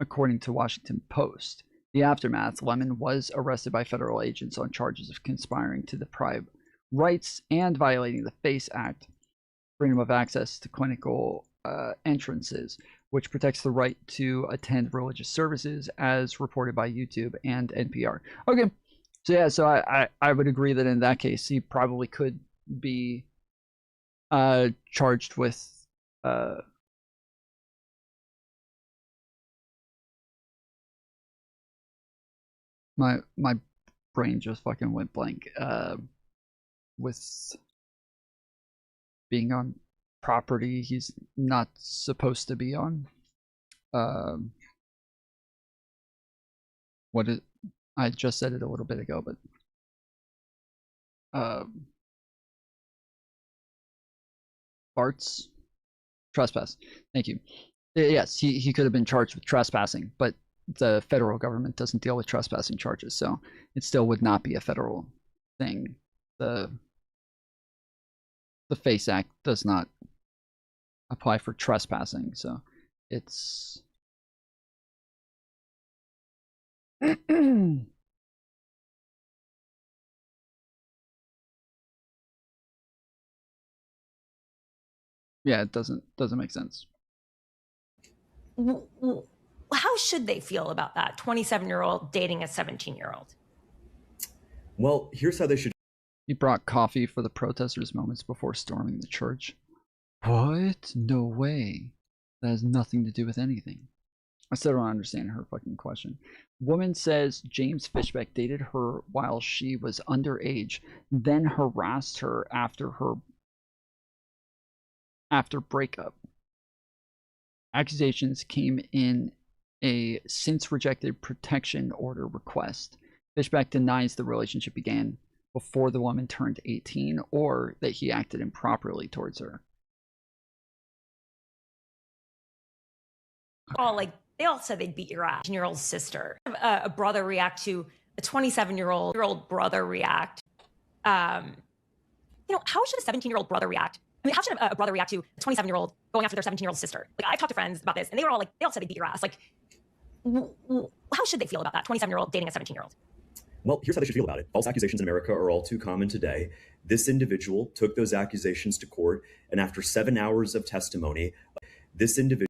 according to Washington Post. The aftermath: Lemon was arrested by federal agents on charges of conspiring to deprive rights and violating the FACE Act. freedom of access to clinical entrances, which protects the right to attend religious services, as reported by YouTube and NPR. Okay, so yeah, so I would agree that in that case, he probably could be charged with my brain just fucking went blank. With being on property he's not supposed to be on. What is, I just said it a little bit ago, but Bart's trespass. Thank you. Yes, he could have been charged with trespassing, but the federal government doesn't deal with trespassing charges, so it still would not be a federal thing. The FACE Act does not apply for trespassing, so it's yeah, it doesn't make sense. How should they feel about that 27-year-old dating a 17-year-old? Well, here's how they should. He brought coffee for the protesters moments before storming the church. What? No way. That has nothing to do with anything. I still don't understand her fucking question. Woman says James Fishbeck dated her while she was underage, then harassed her after breakup. Accusations came in a since rejected protection order request. Fishbeck denies the relationship began before the woman turned 18 or that he acted improperly towards her. Oh, like they all said they'd beat your ass. Year-old sister, a brother react to a 27-year-old brother react. How should a 17-year-old brother react? I mean, how should a brother react to a 27-year-old going after their 17-year-old sister? Like, I've talked to friends about this, and they were all like, they all said they'd beat your ass. Like, how should they feel about that 27-year-old dating a 17-year-old? Well, here's how they should feel about it. False accusations in America are all too common today. This individual took those accusations to court, and after 7 hours of testimony, this individual...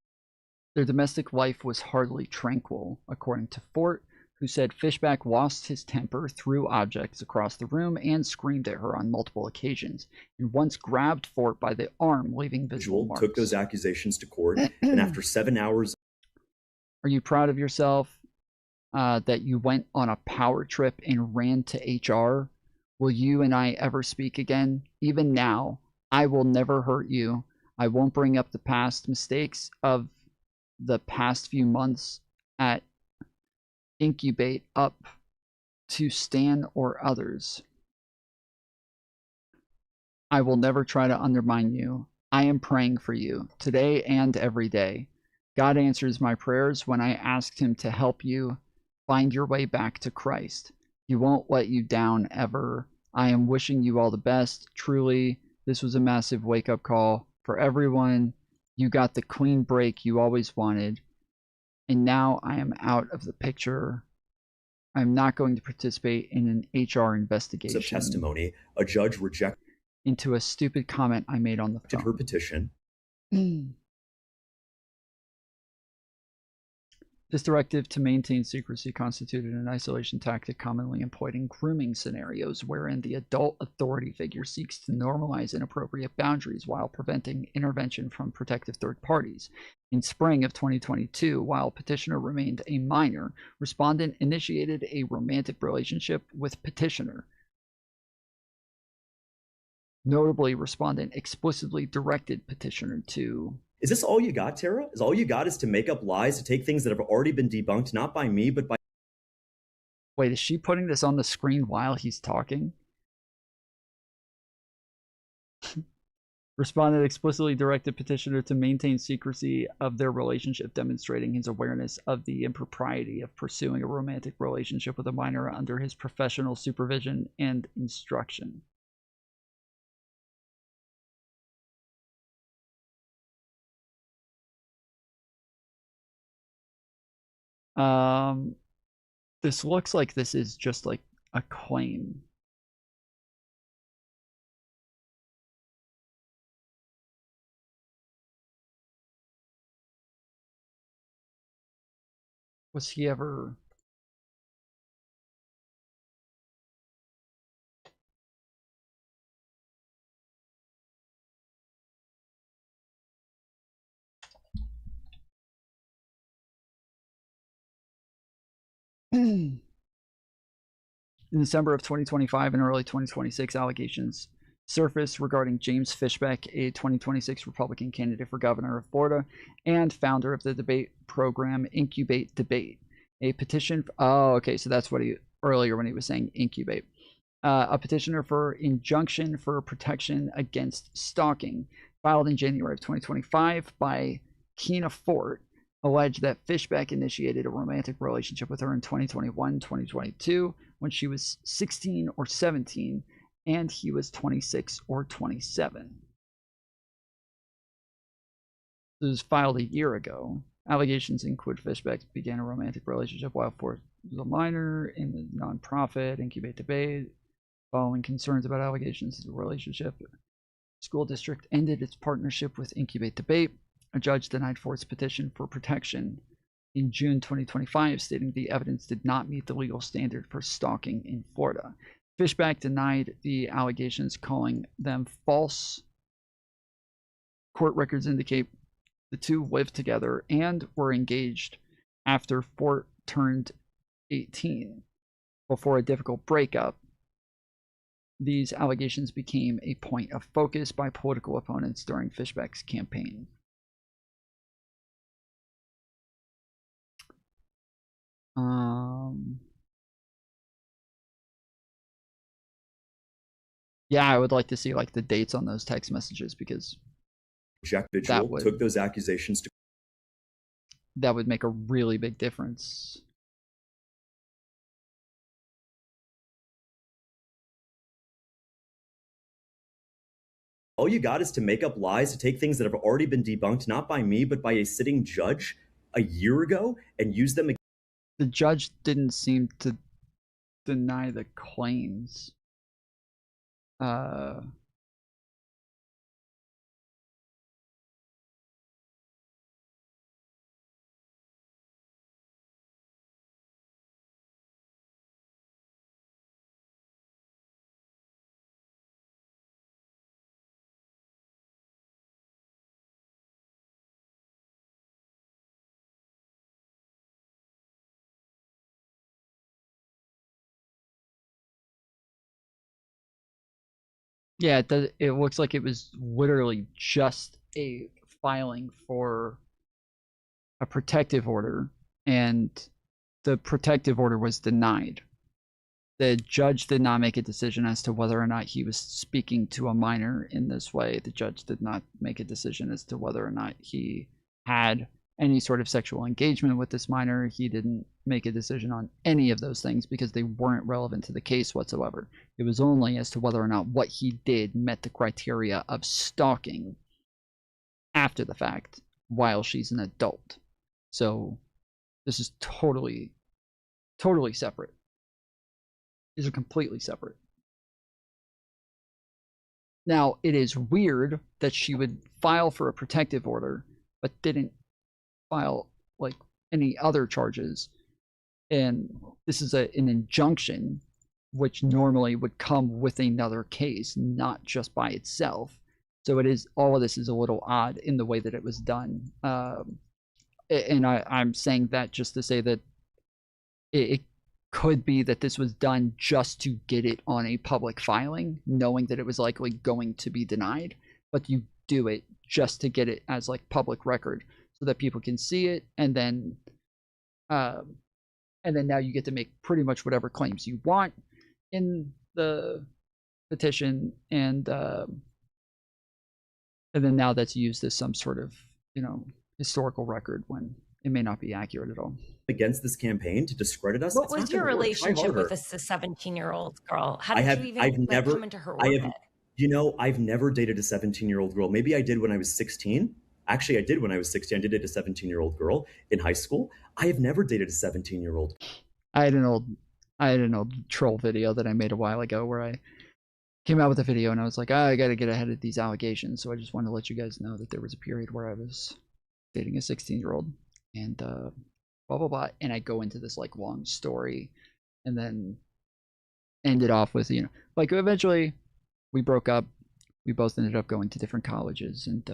Their domestic life was hardly tranquil, according to Fort, who said Fishback lost his temper, threw objects across the room, and screamed at her on multiple occasions, and once grabbed Fort by the arm, leaving visual marks. Took those accusations to court, and after 7 hours... Are you proud of yourself that you went on a power trip and ran to HR? Will you and I ever speak again? Even now, I will never hurt you. I won't bring up the past mistakes of the past few months at Incubate up to Stan or others. I will never try to undermine you. I am praying for you today and every day. God answers my prayers when I asked him to help you find your way back to Christ. He won't let you down ever. I am wishing you all the best. Truly, this was a massive wake-up call for everyone. You got the clean break you always wanted. And now I am out of the picture. I'm not going to participate in an HR investigation. Testimony, a judge rejected into a stupid comment I made on the phone. Her petition. This directive to maintain secrecy constituted an isolation tactic commonly employed in grooming scenarios wherein the adult authority figure seeks to normalize inappropriate boundaries while preventing intervention from protective third parties. In spring of 2022, while petitioner remained a minor, respondent initiated a romantic relationship with petitioner. Notably, respondent explicitly directed petitioner to... Is this all you got, Tara? Is all you got is to make up lies, to take things that have already been debunked, not by me, but by... Wait, is she putting this on the screen while he's talking? Respondent explicitly directed petitioner to maintain secrecy of their relationship, demonstrating his awareness of the impropriety of pursuing a romantic relationship with a minor under his professional supervision and instruction. This looks like this is just like a claim. Was he ever... In December of 2025 and early 2026, allegations surfaced regarding James Fishbeck, a 2026 Republican candidate for governor of Florida and founder of the debate program Incubate Debate. A petition... Oh, okay, so that's what he... Earlier when he was saying incubate. A petitioner for injunction for protection against stalking filed in January of 2025 by Keena Fort alleged that Fishbeck initiated a romantic relationship with her in 2021-2022 when she was 16 or 17 and he was 26 or 27. This was filed a year ago. Allegations include Fishbeck began a romantic relationship while Fort was a minor in the nonprofit Incubate Debate. Following concerns about allegations of the relationship, the school district ended its partnership with Incubate Debate. A judge denied Fort's petition for protection in June 2025, stating the evidence did not meet the legal standard for stalking in Florida. Fishbeck denied the allegations, calling them false. Court records indicate the two lived together and were engaged after Fort turned 18. Before a difficult breakup, these allegations became a point of focus by political opponents during Fishbeck's campaign. Yeah, I would like to see like the dates on those text messages because Jack Vigil took those accusations to... That would make a really big difference. All you got is to make up lies, to take things that have already been debunked, not by me, but by a sitting judge a year ago, and use them again. The judge didn't seem to deny the claims. Yeah, it does. It looks like it was literally just a filing for a protective order, and the protective order was denied. The judge did not make a decision as to whether or not he was speaking to a minor in this way. The judge did not make a decision as to whether or not he had any sort of sexual engagement with this minor. He didn't make a decision on any of those things because they weren't relevant to the case whatsoever. It was only as to whether or not what he did met the criteria of stalking after the fact while she's an adult. So this is totally separate. These are completely separate. Now, it is weird that she would file for a protective order but didn't file like any other charges, and this is an injunction which normally would come with another case, not just by itself. So it is, all of this is a little odd in the way that it was done, and I'm saying that just to say that it could be that this was done just to get it on a public filing, knowing that it was likely going to be denied, but you do it just to get it as like public record so that people can see it, and then now you get to make pretty much whatever claims you want in the petition, and then now that's used as some sort of, you know, historical record when it may not be accurate at all. Against this campaign to discredit us. What was your relationship with this 17-year-old girl? How did you even come into her orbit? You know, I've never dated a 17-year-old girl. Maybe I did when I was 16. Actually, I did when I was 16. I did date a 17-year-old girl in high school. I have never dated a 17-year-old. I had an old troll video that I made a while ago where I came out with a video and I was like, oh, I got to get ahead of these allegations. So I just wanted to let you guys know that there was a period where I was dating a 16-year-old, and blah blah blah, and I go into this like long story, and then end it off with, you know, like eventually we broke up. We both ended up going to different colleges, and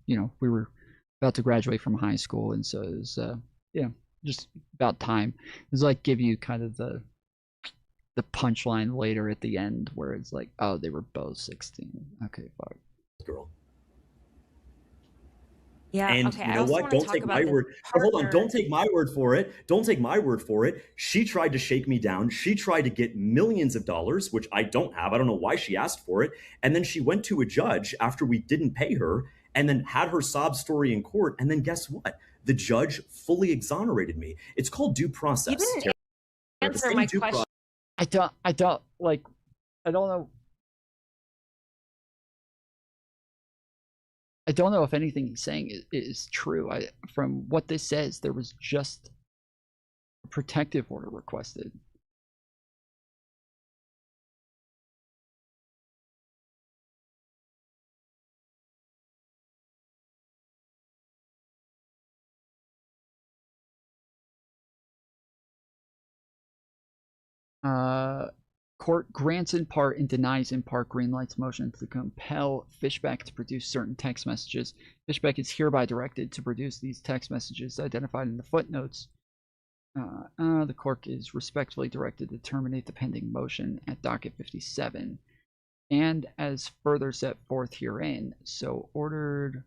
you know, we were about to graduate from high school, and so it was you know, just about time. It was like give you kind of the punchline later at the end where it's like, oh, they were both 16. Okay, fuck. Girl. Yeah. And Okay. you I know also what? want to Don't talk take about my the word. But hold on. partner. Don't take my word for it. Don't take my word for it. She tried to shake me down. She tried to get millions of dollars, which I don't have. I don't know why she asked for it. And then she went to a judge after we didn't pay her, and then had her sob story in court. And then guess what? The judge fully exonerated me. It's called due process. You didn't Tara. The answer same my due question. I don't like, I don't know. I don't know if anything he's saying is true. From what this says, there was just a protective order requested. Court grants in part and denies in part Greenlight's motion to compel Fishback to produce certain text messages. Fishback is hereby directed to produce these text messages identified in the footnotes. The court is respectfully directed to terminate the pending motion at docket 57, and as further set forth herein, so ordered.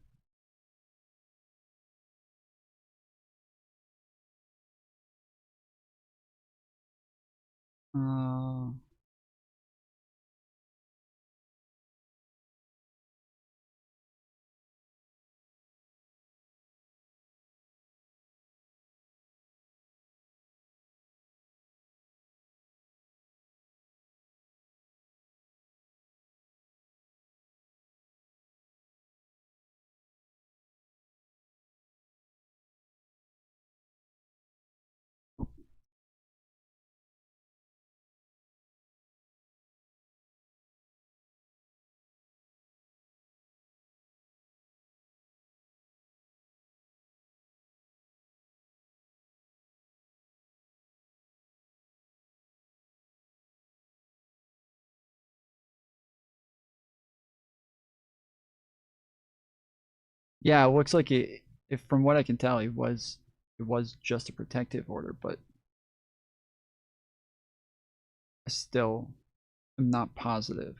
Yeah, it looks like it. If from what I can tell, it was just a protective order, but I still am not positive.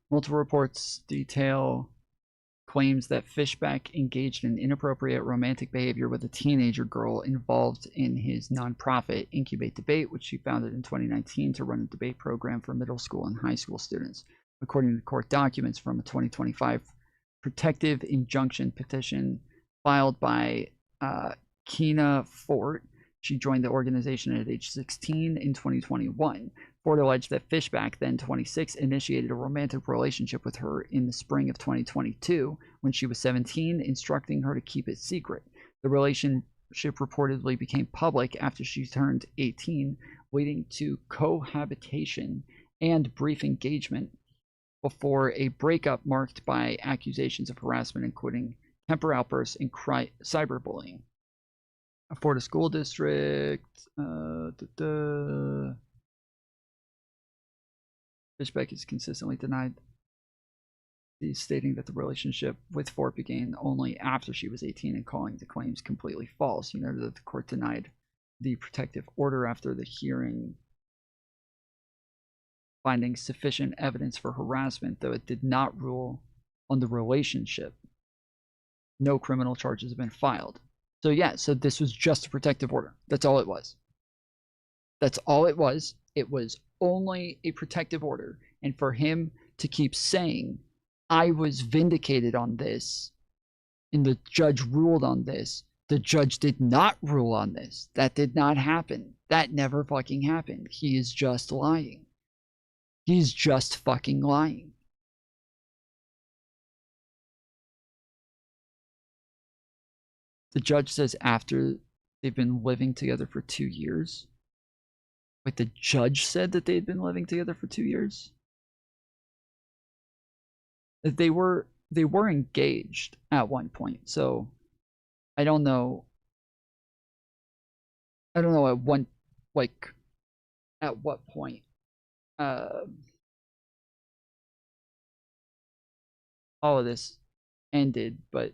Multiple reports detail claims that Fishback engaged in inappropriate romantic behavior with a teenager girl involved in his nonprofit Incubate Debate, which he founded in 2019 to run a debate program for middle school and high school students. According to court documents from a 2025 protective injunction petition filed by Keena Fort, she joined the organization at age 16 in 2021. Ford alleged that Fishback, then 26, initiated a romantic relationship with her in the spring of 2022 when she was 17, instructing her to keep it secret. The relationship reportedly became public after she turned 18, leading to cohabitation and brief engagement before a breakup marked by accusations of harassment, including temper outbursts and cyberbullying. Florida School District. Fishback is consistently denied these, stating that the relationship with Fort began only after she was 18 and calling the claims completely false. You know that the court denied the protective order after the hearing, finding sufficient evidence for harassment, though it did not rule on the relationship. No criminal charges have been filed. So yeah, so this was just a protective order. That's all it was. That's all it was. It was only a protective order. And for him to keep saying, I was vindicated on this, and the judge ruled on this, the judge did not rule on this. That did not happen. That never fucking happened. He is just lying. He's just fucking lying. The judge says after they've been living together for 2 years. Like the judge said that they'd been living together for 2 years. They were engaged at one point, so I don't know. I don't know at one, like, at what point all of this ended, but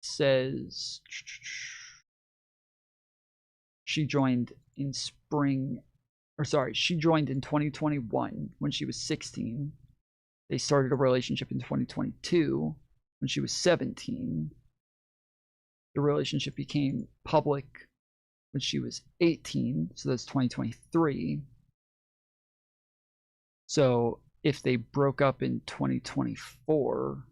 says she joined in spring, or sorry, she joined in 2021 when she was 16. They started a relationship in 2022 when she was 17. The relationship became public when she was 18, so that's 2023. So if they broke up in 2024,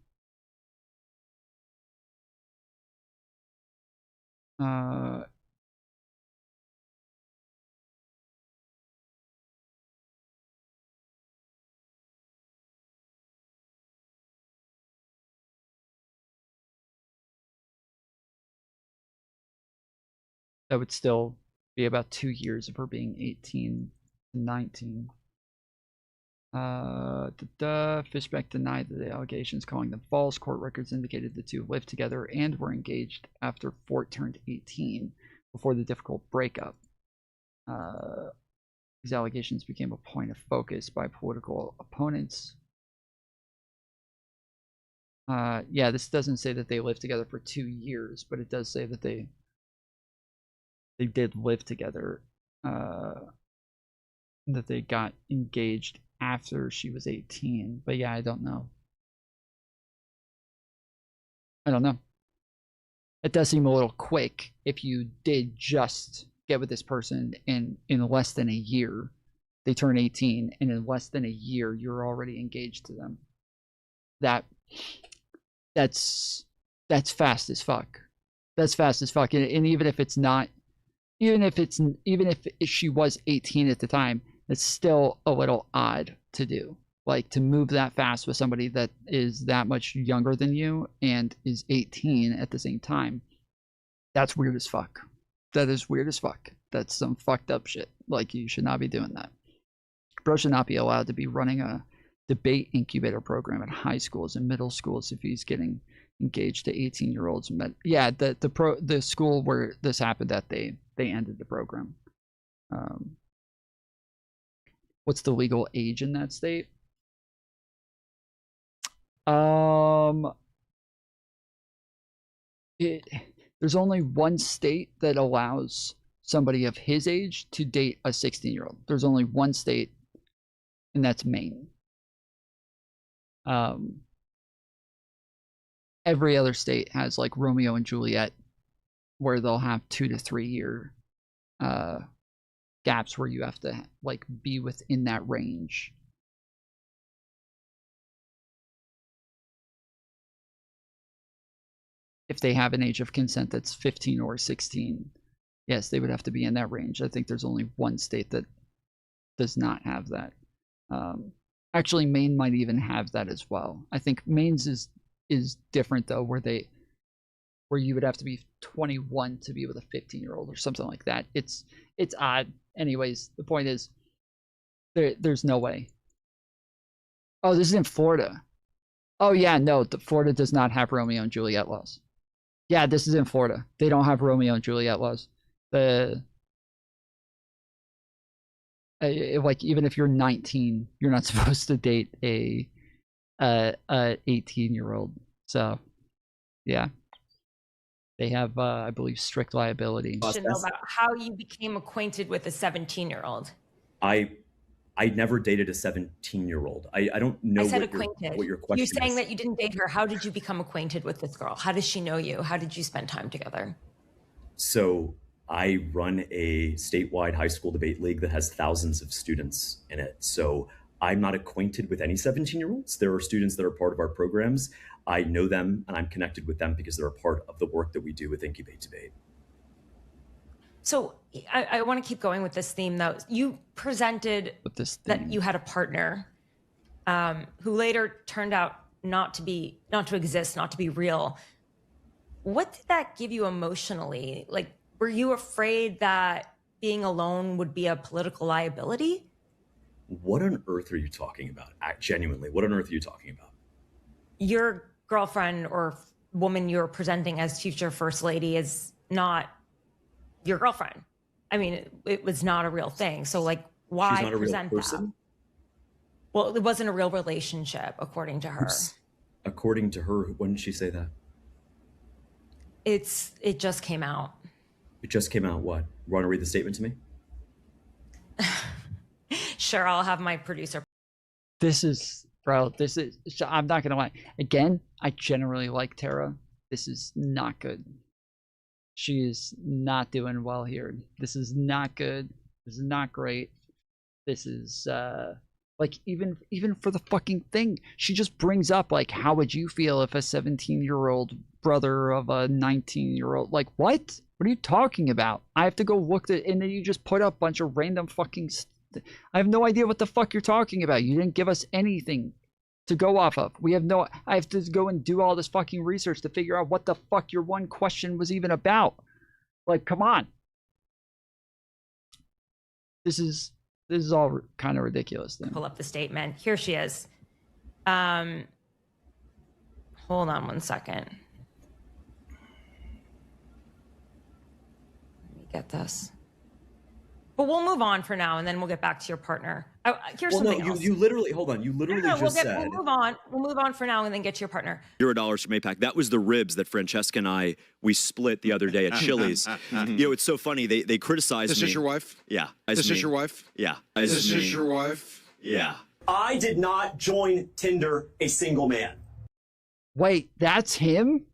that would still be about 2 years of her being 18 to 19. Fishbeck denied the allegations, calling them false. Court records indicated the two lived together and were engaged after Fort turned 18, before the difficult breakup. These allegations became a point of focus by political opponents. Yeah, this doesn't say that they lived together for 2 years, but it does say that they did live together, that they got engaged after she was 18. But yeah, I don't know. It does seem a little quick if you did just get with this person in less than a year. They turn 18, and in less than a year you're already engaged to them. That's fast as fuck. That's fast as fuck. And even if it's not, even if she was 18 at the time, it's still a little odd to do. Like, to move that fast with somebody that is that much younger than you and is 18 at the same time. That's weird as fuck. That is weird as fuck. That's some fucked up shit. Like, you should not be doing that. Bro should not be allowed to be running a debate incubator program at high schools and middle schools if he's getting engaged to 18-year-olds. Yeah, the school where this happened, that they ended the program. What's the legal age in that state? There's only one state that allows somebody of his age to date a 16-year-old. There's only one state, and that's Maine. Every other state has like Romeo and Juliet, where they'll have 2 to 3 year gaps where you have to like be within that range. If they have an age of consent that's 15 or 16, yes, they would have to be in that range. I think there's only one state that does not have that. Actually, Maine might even have that as well. I think Maine's is different though, where you would have to be 21 to be with a 15-year-old or something like that. It's odd. Anyways, the point is, there's no way. Oh, this is in Florida. Oh yeah, no, Florida does not have Romeo and Juliet laws. Yeah, this is in Florida. They don't have Romeo and Juliet laws. Like, even if you're 19, you're not supposed to date a 18-year-old. So, yeah. They have, I believe, strict liability. To know about how you became acquainted with a 17-year-old. I never dated a 17-year-old. I don't know I said what your question is. You're saying that you didn't date her. How did you become acquainted with this girl? How does she know you? How did you spend time together? So I run a statewide high school debate league that has thousands of students in it. So I'm not acquainted with any 17-year-olds. There are students that are part of our programs. I know them and I'm connected with them because they're a part of the work that we do with Incubate Debate. So I want to keep going with this theme, though. You presented that you had a partner who later turned out not to exist, not to be real. What did that give you emotionally? Like, Were you afraid that being alone would be a political liability? What on earth are you talking about? Genuinely, what on earth are you talking about? Your girlfriend or woman you're presenting as future first lady is not your girlfriend. I mean, it was not a real thing. So like, why She's not a real present that? person? Well, it wasn't a real relationship, according to her. According to her, when did she say that? It just came out. It just came out. What? You want to read the statement to me? Sure, I'll have my producer. This is, bro, I'm not going to lie. Again, I generally like Tara. This is not good. She is not doing well here. This is not good. This is not great. This is, like, even for the fucking thing, she just brings up, like, how would you feel if a 17-year-old brother of a 19-year-old, like, what? What are you talking about? I have to go look at, and then you just put up a bunch of random fucking, I have no idea what the fuck you're talking about. You didn't give us anything to go off of. I have to go and do all this fucking research to figure out what the fuck your one question was even about. Like, come on. This is all kind of ridiculous then. Pull up the statement. Here she is. Hold on one second. Let me get this. But we'll move on for now, and then we'll get back to your partner. Here's something else. You literally, hold on. You literally just said. We'll move on. We'll move on for now, and then get to your partner. $0 from APAC. That was the ribs that Francesca and we split the other day at Chili's. You know, it's so funny. They criticized me. This is your wife? Yeah. This is your wife? Yeah. This is your wife? Yeah. I did not join Tinder a single man. Wait, that's him?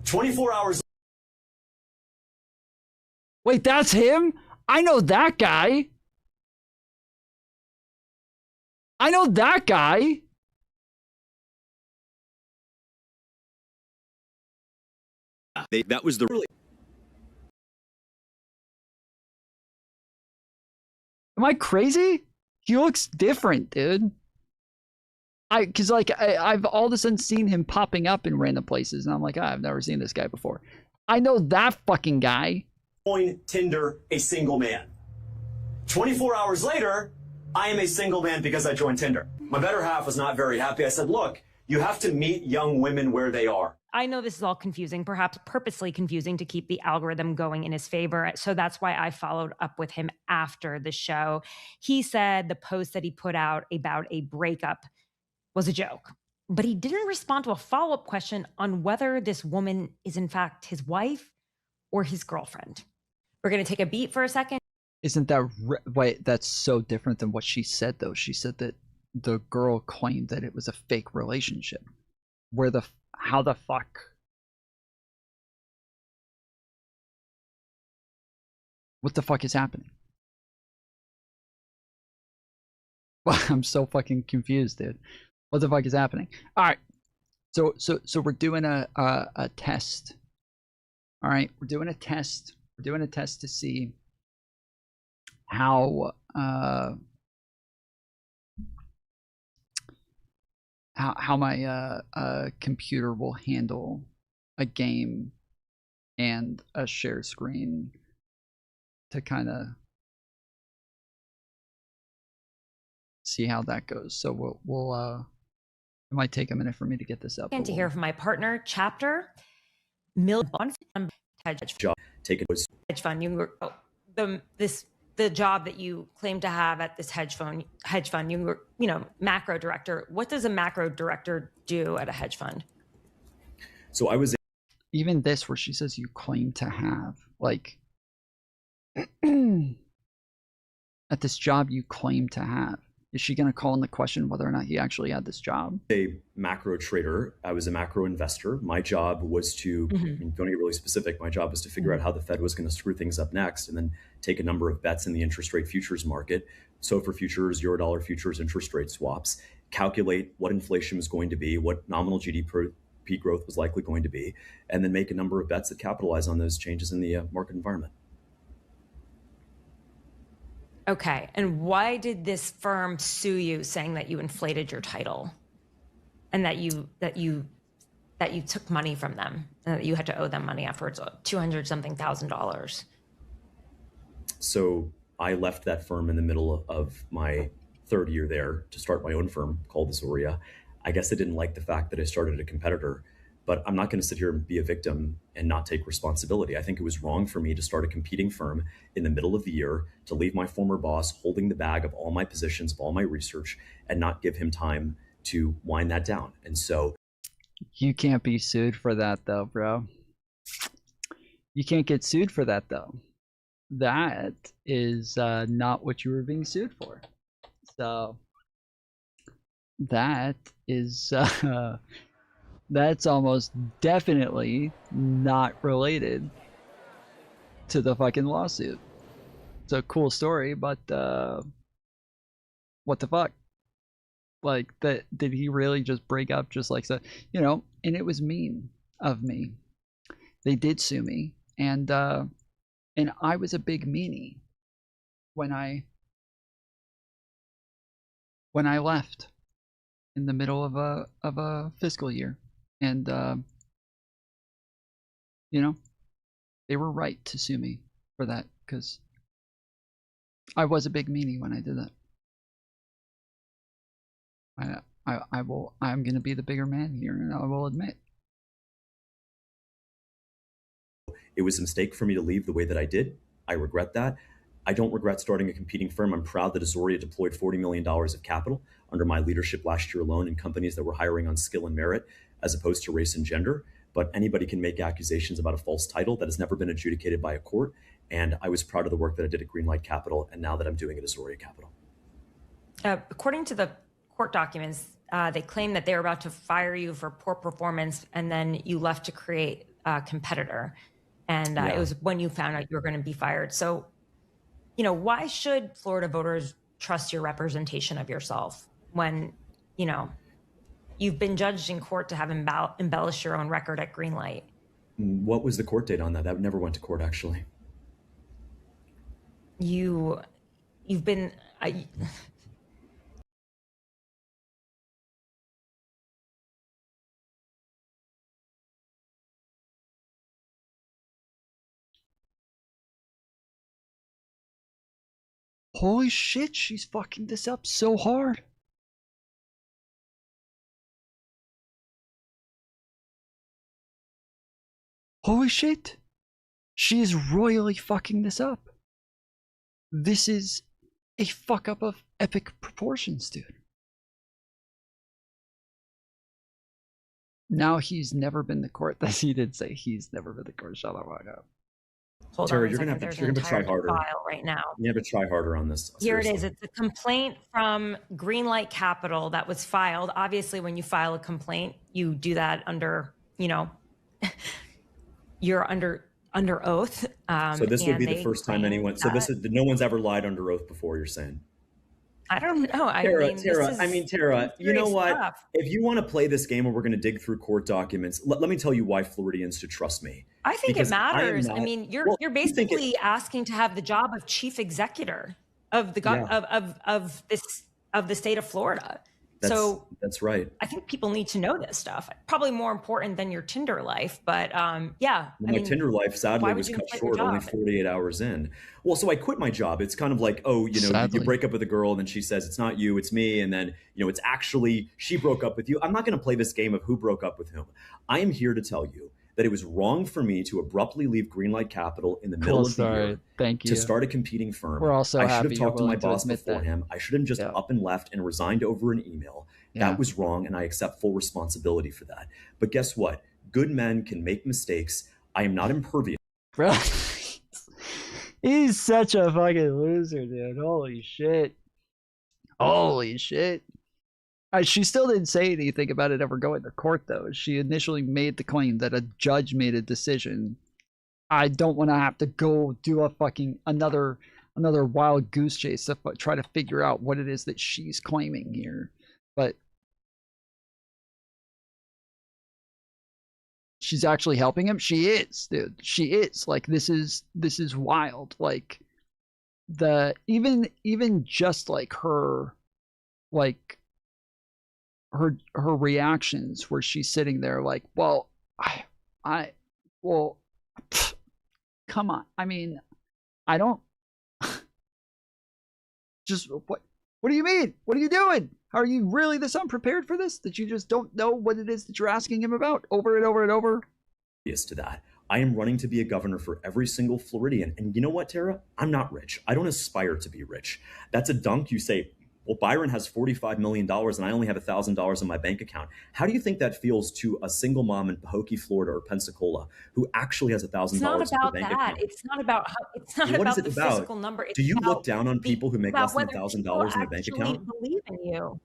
$24. Wait, that's him? I know that guy. I know that guy. That was the really. Am I crazy? He looks different, dude. Cause like I've all of a sudden seen him popping up in random places, and I'm like, I've never seen this guy before. I know that fucking guy. Join Tinder a single man. 24 hours later, I am a single man because I joined Tinder. My better half was not very happy. I said, look, you have to meet young women where they are. I know this is all confusing, perhaps purposely confusing to keep the algorithm going in his favor. So that's why I followed up with him after the show. He said the post that he put out about a breakup was a joke, but he didn't respond to a follow-up question on whether this woman is in fact his wife or his girlfriend. We're going to take a beat for a second. Isn't that wait? That's so different than what she said, though. She said that the girl claimed that it was a fake relationship. How the fuck? What the fuck is happening? Well, I'm so fucking confused, dude. What the fuck is happening? All right, so we're doing a test. All right, we're doing a test. We're doing a test to see how my computer will handle a game and a share screen to kind of see how that goes. So we'll it might take a minute for me to get this up. And to hear from my partner, Chapter hedge fund. You were the job that you claim to have at this hedge fund. You were, macro director. What does a macro director do at a hedge fund? So I was even this where she says you claim to have, like, at this job you claim to have. Is she going to call in the question whether or not he actually had this job? A macro trader. I was a macro investor. My job was to, don't get really specific, my job was to figure out how the Fed was going to screw things up next and then take a number of bets in the interest rate futures market. SOFR futures, Eurodollar futures, interest rate swaps, calculate what inflation was going to be, what nominal GDP growth was likely going to be, and then make a number of bets that capitalize on those changes in the market environment. Okay, and why did this firm sue you saying that you inflated your title and that you that you took money from them, and that you had to owe them money afterwards, $200-something thousand. So I left that firm in the middle of my third year there to start my own firm called Azoria. I guess I didn't like the fact that I started a competitor, but I'm not going to sit here and be a victim and not take responsibility. I think it was wrong for me to start a competing firm in the middle of the year, to leave my former boss holding the bag of all my positions, of all my research, and not give him time to wind that down. And so you can't be sued for that though, bro. You can't get sued for that though. That is not what you were being sued for. So that is that's almost definitely not related to the fucking lawsuit. It's a cool story, but what the fuck? Like, that, did he really just break up just like so? You know, and it was mean of me. They did sue me, and I was a big meanie when I left in the middle of a fiscal year, and you know, they were right to sue me for that because I was a big meanie when I did that. I'm gonna be the bigger man here, and I will admit. It was a mistake for me to leave the way that I did. I regret that. I don't regret starting a competing firm. I'm proud that Azoria deployed $40 million of capital under my leadership last year alone in companies that were hiring on skill and merit as opposed to race and gender. But anybody can make accusations about a false title that has never been adjudicated by a court. And I was proud of the work that I did at Greenlight Capital, and now that I'm doing it at Azoria Capital. According to the court documents, they claim that they were about to fire you for poor performance, and then you left to create a competitor. And it was when you found out you were going to be fired. So, you know, why should Florida voters trust your representation of yourself when, you know, you've been judged in court to have embellished your own record at Greenlight? What was the court date on that? That never went to court, actually. You've been... Holy shit, she's fucking this up so hard. Holy shit. She is royally fucking this up. This is a fuck up of epic proportions, dude. Now he's never been to court. He did say he's never been to court. Shut up, I know. Hold Tara, on you're gonna have to try harder. Right now. You have to try harder on this. Here it is. It's a complaint from Greenlight Capital that was filed. Obviously, when you file a complaint, you do that under, you know, you're under oath. So this would be the first time anyone. So this is no one's ever lied under oath before. You're saying? I don't know. Tara, you know what? Stuff. If you want to play this game where we're going to dig through court documents, let me tell you why Floridians should trust me. I think it matters. I mean, you're basically asking to have the job of chief executive of the state of Florida. That's right. I think people need to know this stuff. Probably more important than your Tinder life, but yeah. My Tinder life sadly was cut short only 48 hours in. Well, so I quit my job. It's kind of like, oh, you know, you break up with a girl and then she says, it's not you, it's me. And then, you know, it's actually, she broke up with you. I'm not going to play this game of who broke up with whom. I am here to tell you that it was wrong for me to abruptly leave Greenlight Capital in the middle of the year to start a competing firm. We're also I should have talked to my boss before him. I should have just up and left and resigned over an email. That was wrong, and I accept full responsibility for that. But guess what? Good men can make mistakes. I am not impervious. Bro, he's such a fucking loser, dude. Holy shit. Holy shit. She still didn't say anything about it ever going to court, though. She initially made the claim that a judge made a decision. I don't want to have to go do a fucking another wild goose chase to try to figure out what it is that she's claiming here. But she's actually helping him. She is, dude. She is. Like, this is wild. Like, even just like her, like, her reactions where she's sitting there like, well, well, come on. I mean, I don't just what do you mean? What are you doing? Are you really this unprepared for this? That you just don't know what it is that you're asking him about over and over and over? Yes, to that. I am running to be a governor for every single Floridian. And you know what, Tara? I'm not rich. I don't aspire to be rich. That's a dunk. You say, well, Byron has $45 million and I only have $1,000 in my bank account. How do you think that feels to a single mom in Pahokee, Florida or Pensacola who actually has $1,000 in her bank account? It's not about how, it's not What about is it the about? physical number. It's Do you about look down on people who make less than $1,000 in their bank account? Believe in you,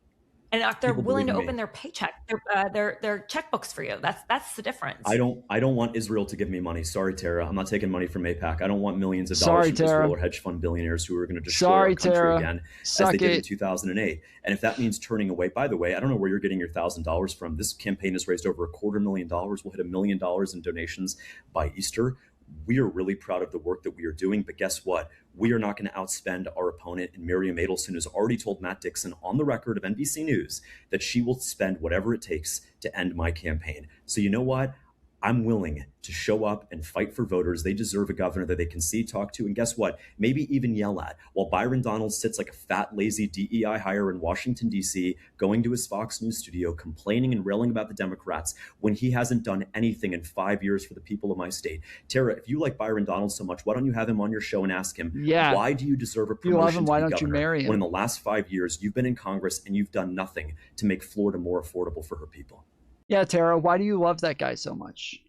and if they're People willing to believe in open me. their paycheck, their checkbooks for you. That's the difference. I don't want Israel to give me money. Sorry, Tara. I'm not taking money from AIPAC. I don't want millions of Sorry, dollars from Tara. Israel or hedge fund billionaires who are going to destroy Sorry, our country Tara. again, Suck as they did in it. 2008. And if that means turning away, by the way, I don't know where you're getting your $1,000 from. This campaign has raised over $250,000. We'll hit $1 million in donations by Easter. We are really proud of the work that we are doing, but guess what? We are not going to outspend our opponent. And Miriam Adelson has already told Matt Dixon on the record of NBC News that she will spend whatever it takes to end my campaign. So you know what? I'm willing to show up and fight for voters. They deserve a governor that they can see, talk to, and guess what? Maybe even yell at. While Byron Donalds sits like a fat, lazy DEI hire in Washington, D.C., going to his Fox News studio, complaining and railing about the Democrats when he hasn't done anything in 5 years for the people of my state. Tara, if you like Byron Donalds so much, why don't you have him on your show and ask him, why do you deserve a promotion You love him, to why be don't governor you marry him? when in the last 5 years you've been in Congress and you've done nothing to make Florida more affordable for her people? Yeah, Tara, why do you love that guy so much?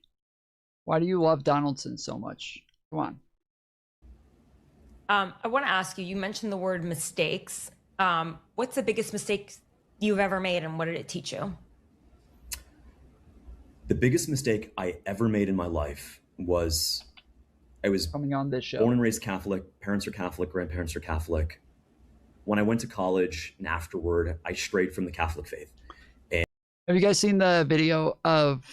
Why do you love Donaldson so much? Come on. I want to ask you. You mentioned the word mistakes. What's the biggest mistake you've ever made, and what did it teach you? The biggest mistake I ever made in my life was I was coming on this show. Born and raised Catholic. Parents are Catholic. Grandparents are Catholic. When I went to college and afterward, I strayed from the Catholic faith. And have you guys seen the video of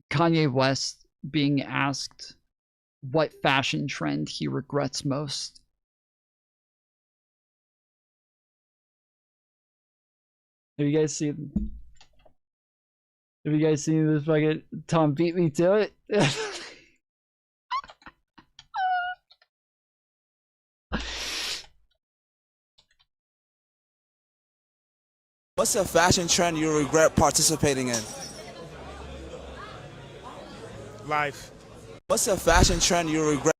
Kanye West being asked what fashion trend he regrets most? Have you guys seen this fucking Tom beat me to it? What's a fashion trend you regret participating in? Life. What's a fashion trend you regret?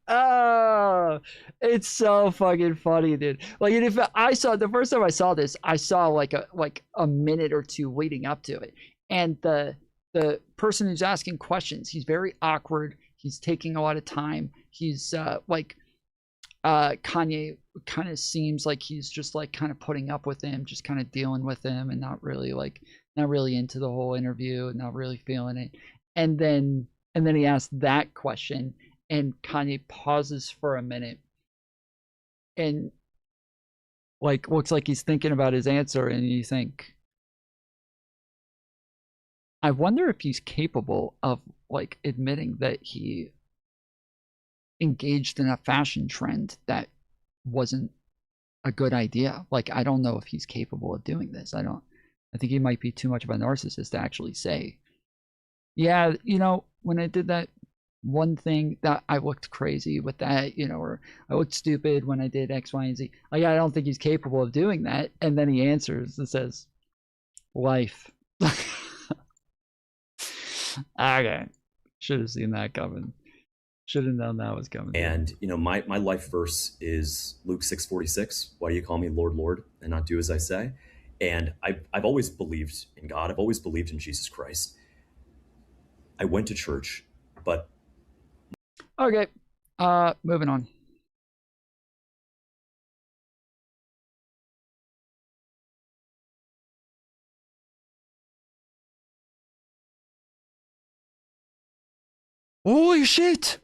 Oh, it's so fucking funny, dude. Like, if I saw the first time I saw this, I saw like a minute or two leading up to it, and the person who's asking questions, he's very awkward. He's taking a lot of time. He's Kanye kind of seems like he's just like kind of putting up with him, just kind of dealing with him, and not really into the whole interview, not really feeling it. And then he asked that question, and Kanye pauses for a minute and like looks like he's thinking about his answer, and you think, I wonder if he's capable of like admitting that he engaged in a fashion trend that wasn't a good idea. Like, I don't know if he's capable of doing this. I think he might be too much of a narcissist to actually say, yeah, you know, when I did that one thing that I looked crazy with that, you know, or I looked stupid when I did X, Y, and Z. Like, I don't think he's capable of doing that. And then he answers and says, life. Okay. Should have seen that coming. Should have known that was coming. And you know, my life verse is Luke 6:46. Why do you call me Lord, Lord, and not do as I say? And I've always believed in God. I've always believed in Jesus Christ. I went to church, but okay. Moving on. Holy shit!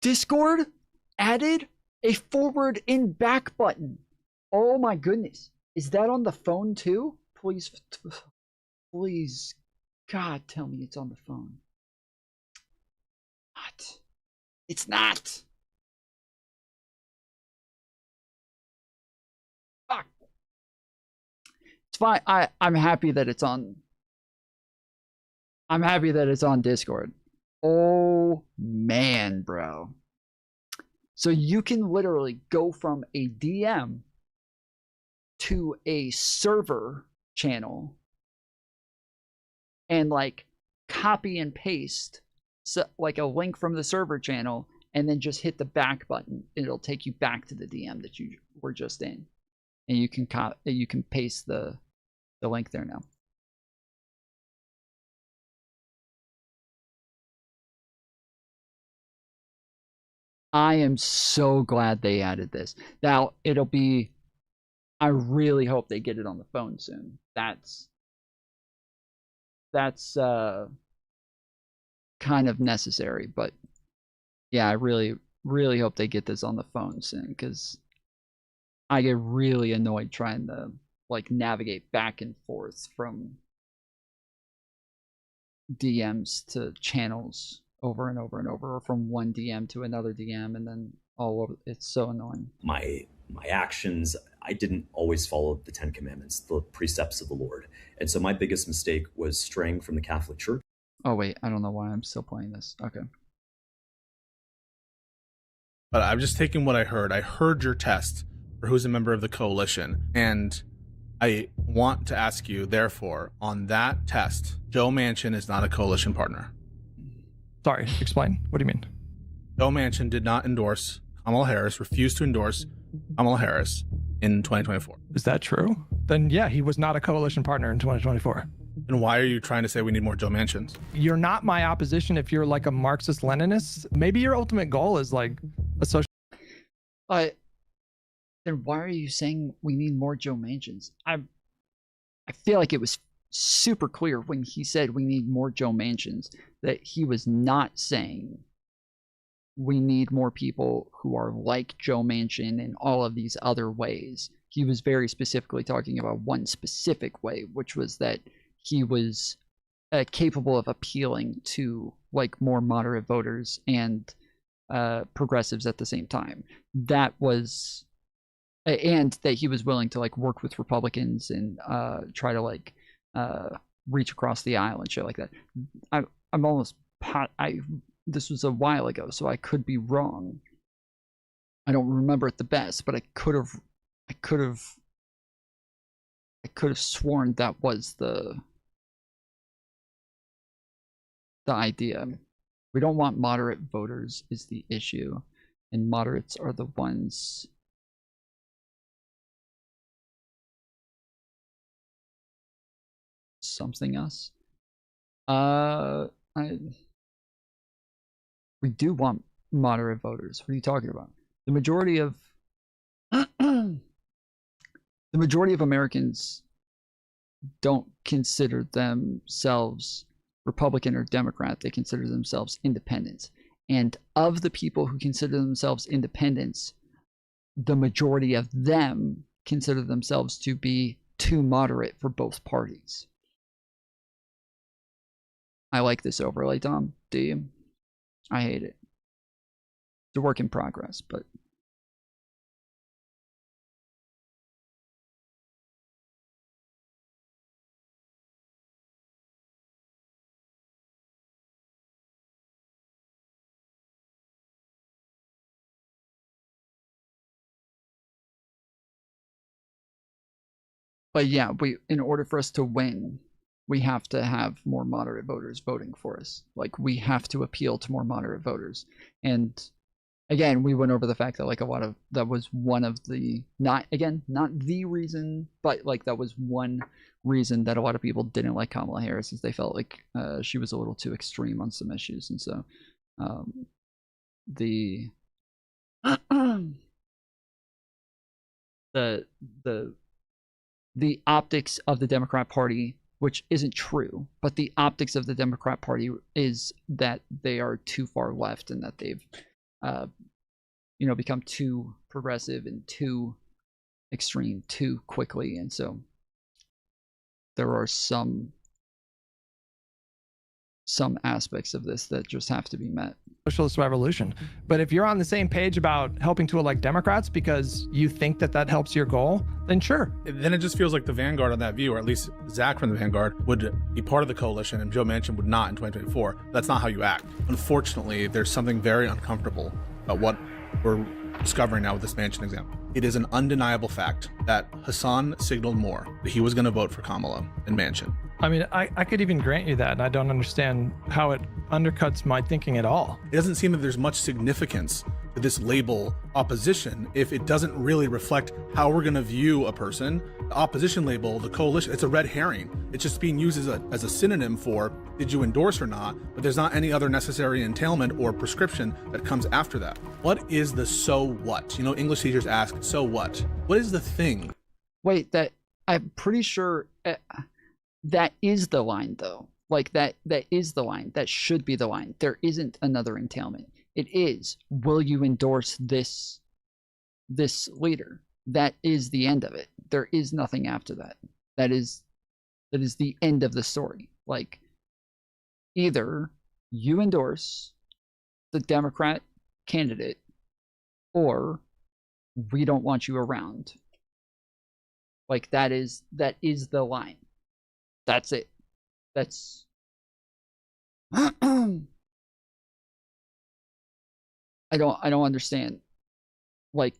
Discord added a forward and back button. Oh my goodness. Is that on the phone too? Please God, tell me it's on the phone. What? It's not. Fuck. It's fine. I'm happy that it's on. I'm happy that it's on Discord. Oh man, bro. So you can literally go from a DM to a server channel and like copy and paste like a link from the server channel and then just hit the back button. It'll take you back to the DM that you were just in. And you can paste the link there now. I am so glad they added this. Now, it'll be... I really hope they get it on the phone soon. That's kind of necessary, but yeah, I really hope they get this on the phone soon, because I get really annoyed trying to like navigate back and forth from DMs to channels over and over and over, or from one DM to another DM, and then all over. It's so annoying. My actions, I didn't always follow the 10 Commandments, the precepts of the Lord. And so my biggest mistake was straying from the Catholic Church. Oh wait, I don't know why I'm still playing this. Okay. But I'm just taking what I heard. I heard your test for who's a member of the coalition. And I want to ask you, therefore, on that test, Joe Manchin is not a coalition partner. Sorry, explain. What do you mean? Joe Manchin did not endorse Kamala Harris, refused to endorse Kamala Harris in 2024. Is that true? Then yeah, he was not a coalition partner in 2024. And why are you trying to say we need more Joe Manchins? You're not my opposition if you're like a Marxist-Leninist. Maybe your ultimate goal is like a social... Then why are you saying we need more Joe Manchins? I feel like it was super clear when he said we need more Joe Manchins that he was not saying we need more people who are like Joe Manchin in all of these other ways. He was very specifically talking about one specific way, which was that he was capable of appealing to like more moderate voters and progressives at the same time. That was, and that he was willing to like work with Republicans and try to like reach across the aisle and shit like that. I'm almost this was a while ago, so I could be wrong. I don't remember it the best, but I could have sworn that was the idea. We don't want moderate voters is the issue, and moderates are the ones something us. We do want moderate voters. What are you talking about? The majority of Americans don't consider themselves Republican or Democrat. They consider themselves independents. And of the people who consider themselves independents, the majority of them consider themselves to be too moderate for both parties. I like this overlay, Tom. Do you? I hate it. It's a work in progress, but yeah, in order for us to win, we have to have more moderate voters voting for us. Like, we have to appeal to more moderate voters. And again, we went over the fact that like a lot of that was one of the not the reason, but like that was one reason that a lot of people didn't like Kamala Harris, is they felt like she was a little too extreme on some issues. And so the optics of the Democrat Party, which isn't true, but the optics of the Democrat Party is that they are too far left and that they've become too progressive and too extreme too quickly. And so there are some some aspects of this that just have to be met. Socialist revolution. But if you're on the same page about helping to elect Democrats because you think that that helps your goal, then sure. Then it just feels like the vanguard on that view, or at least Zach from the vanguard, would be part of the coalition and Joe Manchin would not in 2024. That's not how you act. Unfortunately, there's something very uncomfortable about what we're discovering now with this Manchin example. It is an undeniable fact that Hassan signaled more that he was going to vote for Kamala and Manchin. I mean, I could even grant you that, and I don't understand how it undercuts my thinking at all. It doesn't seem that there's much significance to this label opposition if it doesn't really reflect how we're going to view a person. The opposition label, the coalition, it's a red herring. It's just being used as a synonym for did you endorse or not, but there's not any other necessary entailment or prescription that comes after that. What is the so what? You know, English teachers ask, so what? What is the thing? Wait, that I'm pretty sure that is the line, though. Like that is the line. That should be the line. There isn't another entailment. It is, will you endorse this leader? That is the end of it. There is nothing after that. That is the end of the story. Like, either you endorse the Democrat candidate or we don't want you around. Like, that is the line. That's it. That's I don't understand. Like,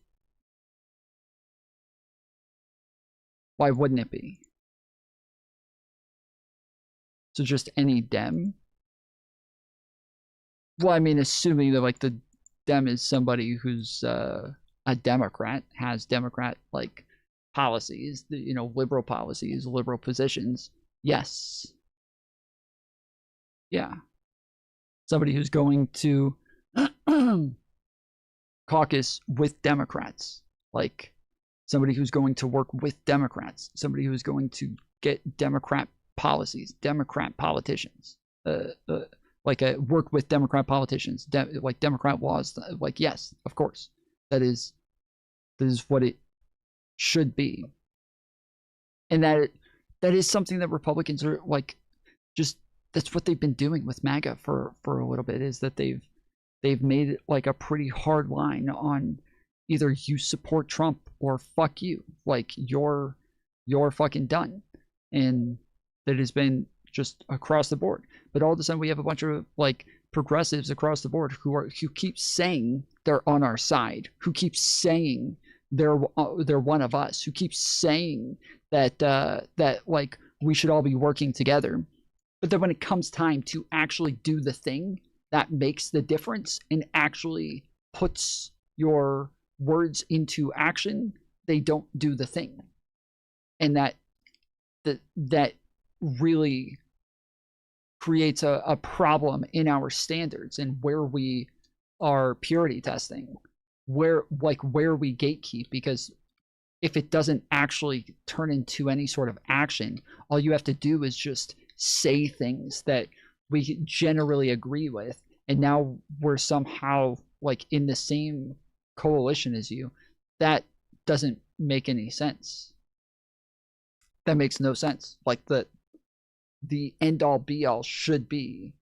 why wouldn't it be? So just any Dem? Well, I mean, assuming that like the Dem is somebody who's a Democrat, has Democrat like policies, you know, liberal policies, liberal positions. Yes. Yeah. Somebody who's going to caucus with Democrats, like somebody who's going to work with Democrats, somebody who's going to get Democrat policies, Democrat politicians, work with Democrat politicians, like Democrat laws. Like, yes, of course, that is what it should be, and that is something that Republicans are like, just that's what they've been doing with MAGA for a little bit, is that they've made it like a pretty hard line on either you support Trump or fuck you, like you're fucking done, and that has been just across the board. But all of a sudden we have a bunch of like progressives across the board who keep saying they're on our side, who keep saying they're one of us, who keep saying that like we should all be working together. But then when it comes time to actually do the thing that makes the difference and actually puts your words into action, they don't do the thing. And that really creates a problem in our standards and where we are purity testing, where we gatekeep, because if it doesn't actually turn into any sort of action, all you have to do is just say things that we generally agree with, and now we're somehow like in the same coalition as you. That doesn't make any sense. That makes no sense. Like the end all be all should be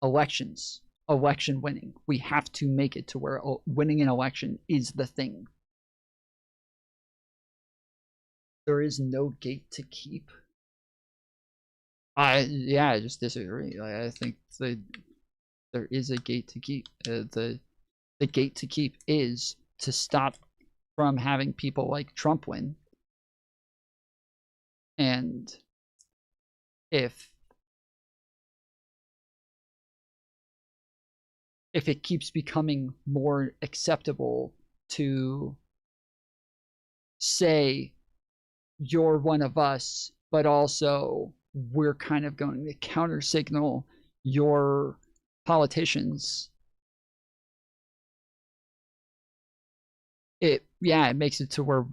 elections, election winning. We have to make it to where winning an election is the thing. There is no gate to keep. I just disagree. I think there is a gate to keep. The gate to keep is to stop from having people like Trump win. And if it keeps becoming more acceptable to say you're one of us, but also we're kind of going to counter signal your politicians, it makes it to where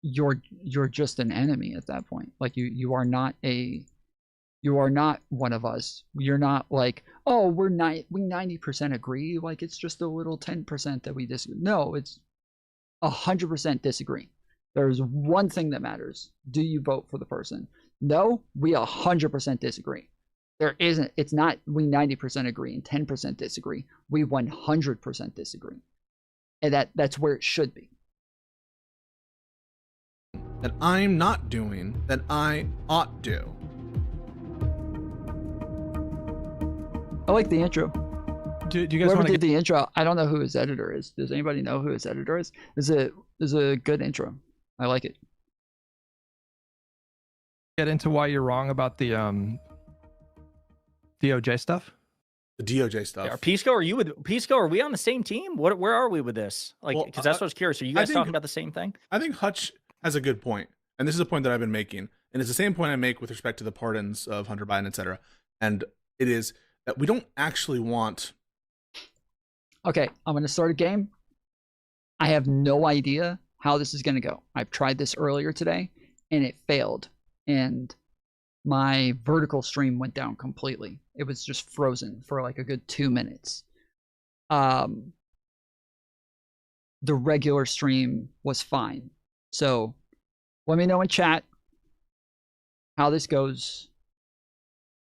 you're just an enemy at that point. Like you are not one of us. You're not like, oh, we 90% agree, like it's just a little 10% that we disagree. No, it's 100% disagree. There's one thing that matters. Do you vote for the person? No, we 100% disagree. There isn't. It's not we 90% agree and 10% disagree. We 100% disagree. And that's where it should be. That I'm not doing that I ought to. I like the intro. Do you guys Whoever want to did the intro? I don't know who his editor is. Does anybody know who his editor is? This is a good intro. I like it. get into why you're wrong about the DOJ stuff? The DOJ stuff. Yeah, Pisco, are we on the same team? Where are we with this? Like, because that's what I was curious. Are you guys talking about the same thing? I think Hutch has a good point, and this is a point that I've been making, and it's the same point I make with respect to the pardons of Hunter Biden, etc. And it is that we don't actually want. Okay, I'm going to start a game. I have no idea how this is going to go. I've tried this earlier today, and it failed, and my vertical stream went down completely. It was just frozen for like a good 2 minutes. The regular stream was fine. So let me know in chat how this goes.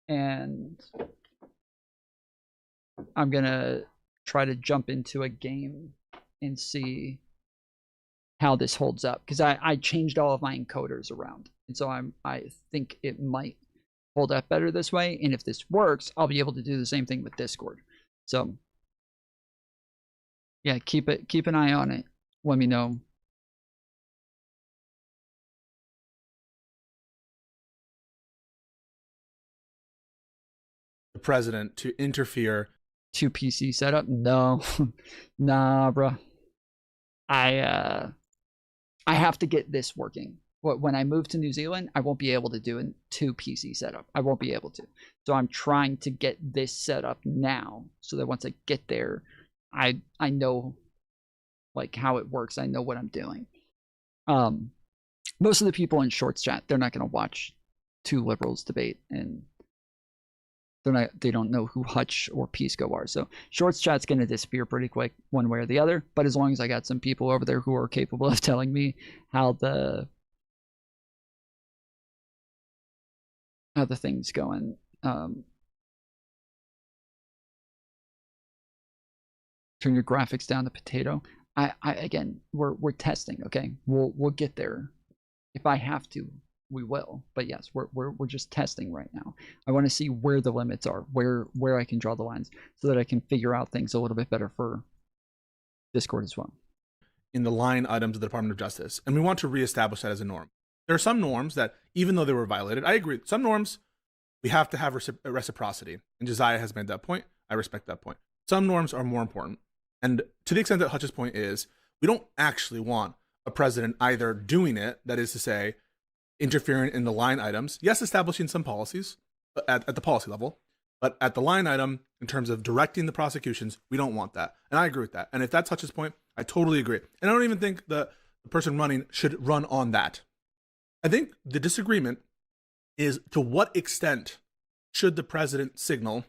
And I'm going to try to jump into a game and see how this holds up. Because I changed all of my encoders around. And so I think it might hold up better this way. And if this works, I'll be able to do the same thing with Discord. So yeah, keep an eye on it. Let me know. The president to interfere. 2 PC setup? No. Nah, bro. I have to get this working. When I move to New Zealand, I won't be able to do a 2 PC setup. I won't be able to. So I'm trying to get this set up now so that once I get there, I know like how it works. I know what I'm doing. Most of the people in Shorts chat, they're not going to watch 2 liberals debate, and they don't know who Hutch or Pisco are. So Shorts chat's going to disappear pretty quick one way or the other. But as long as I got some people over there who are capable of telling me how the thing's going. Turn your graphics down to potato. Again, we're testing. Okay, we'll get there. If I have to, we will. But yes, we're just testing right now. I want to see where the limits are, where I can draw the lines, so that I can figure out things a little bit better for Discord as well. In the line items of the Department of Justice, and we want to reestablish that as a norm. There are some norms that, even though they were violated, I agree. Some norms, we have to have reciprocity. And Josiah has made that point. I respect that point. Some norms are more important. And to the extent that Hutch's point is, we don't actually want a president either doing it, that is to say, interfering in the line items. Yes, establishing some policies at the policy level, but at the line item, in terms of directing the prosecutions, we don't want that. And I agree with that. And if that's Hutch's point, I totally agree. And I don't even think the person running should run on that. I think the disagreement is to what extent should the president signal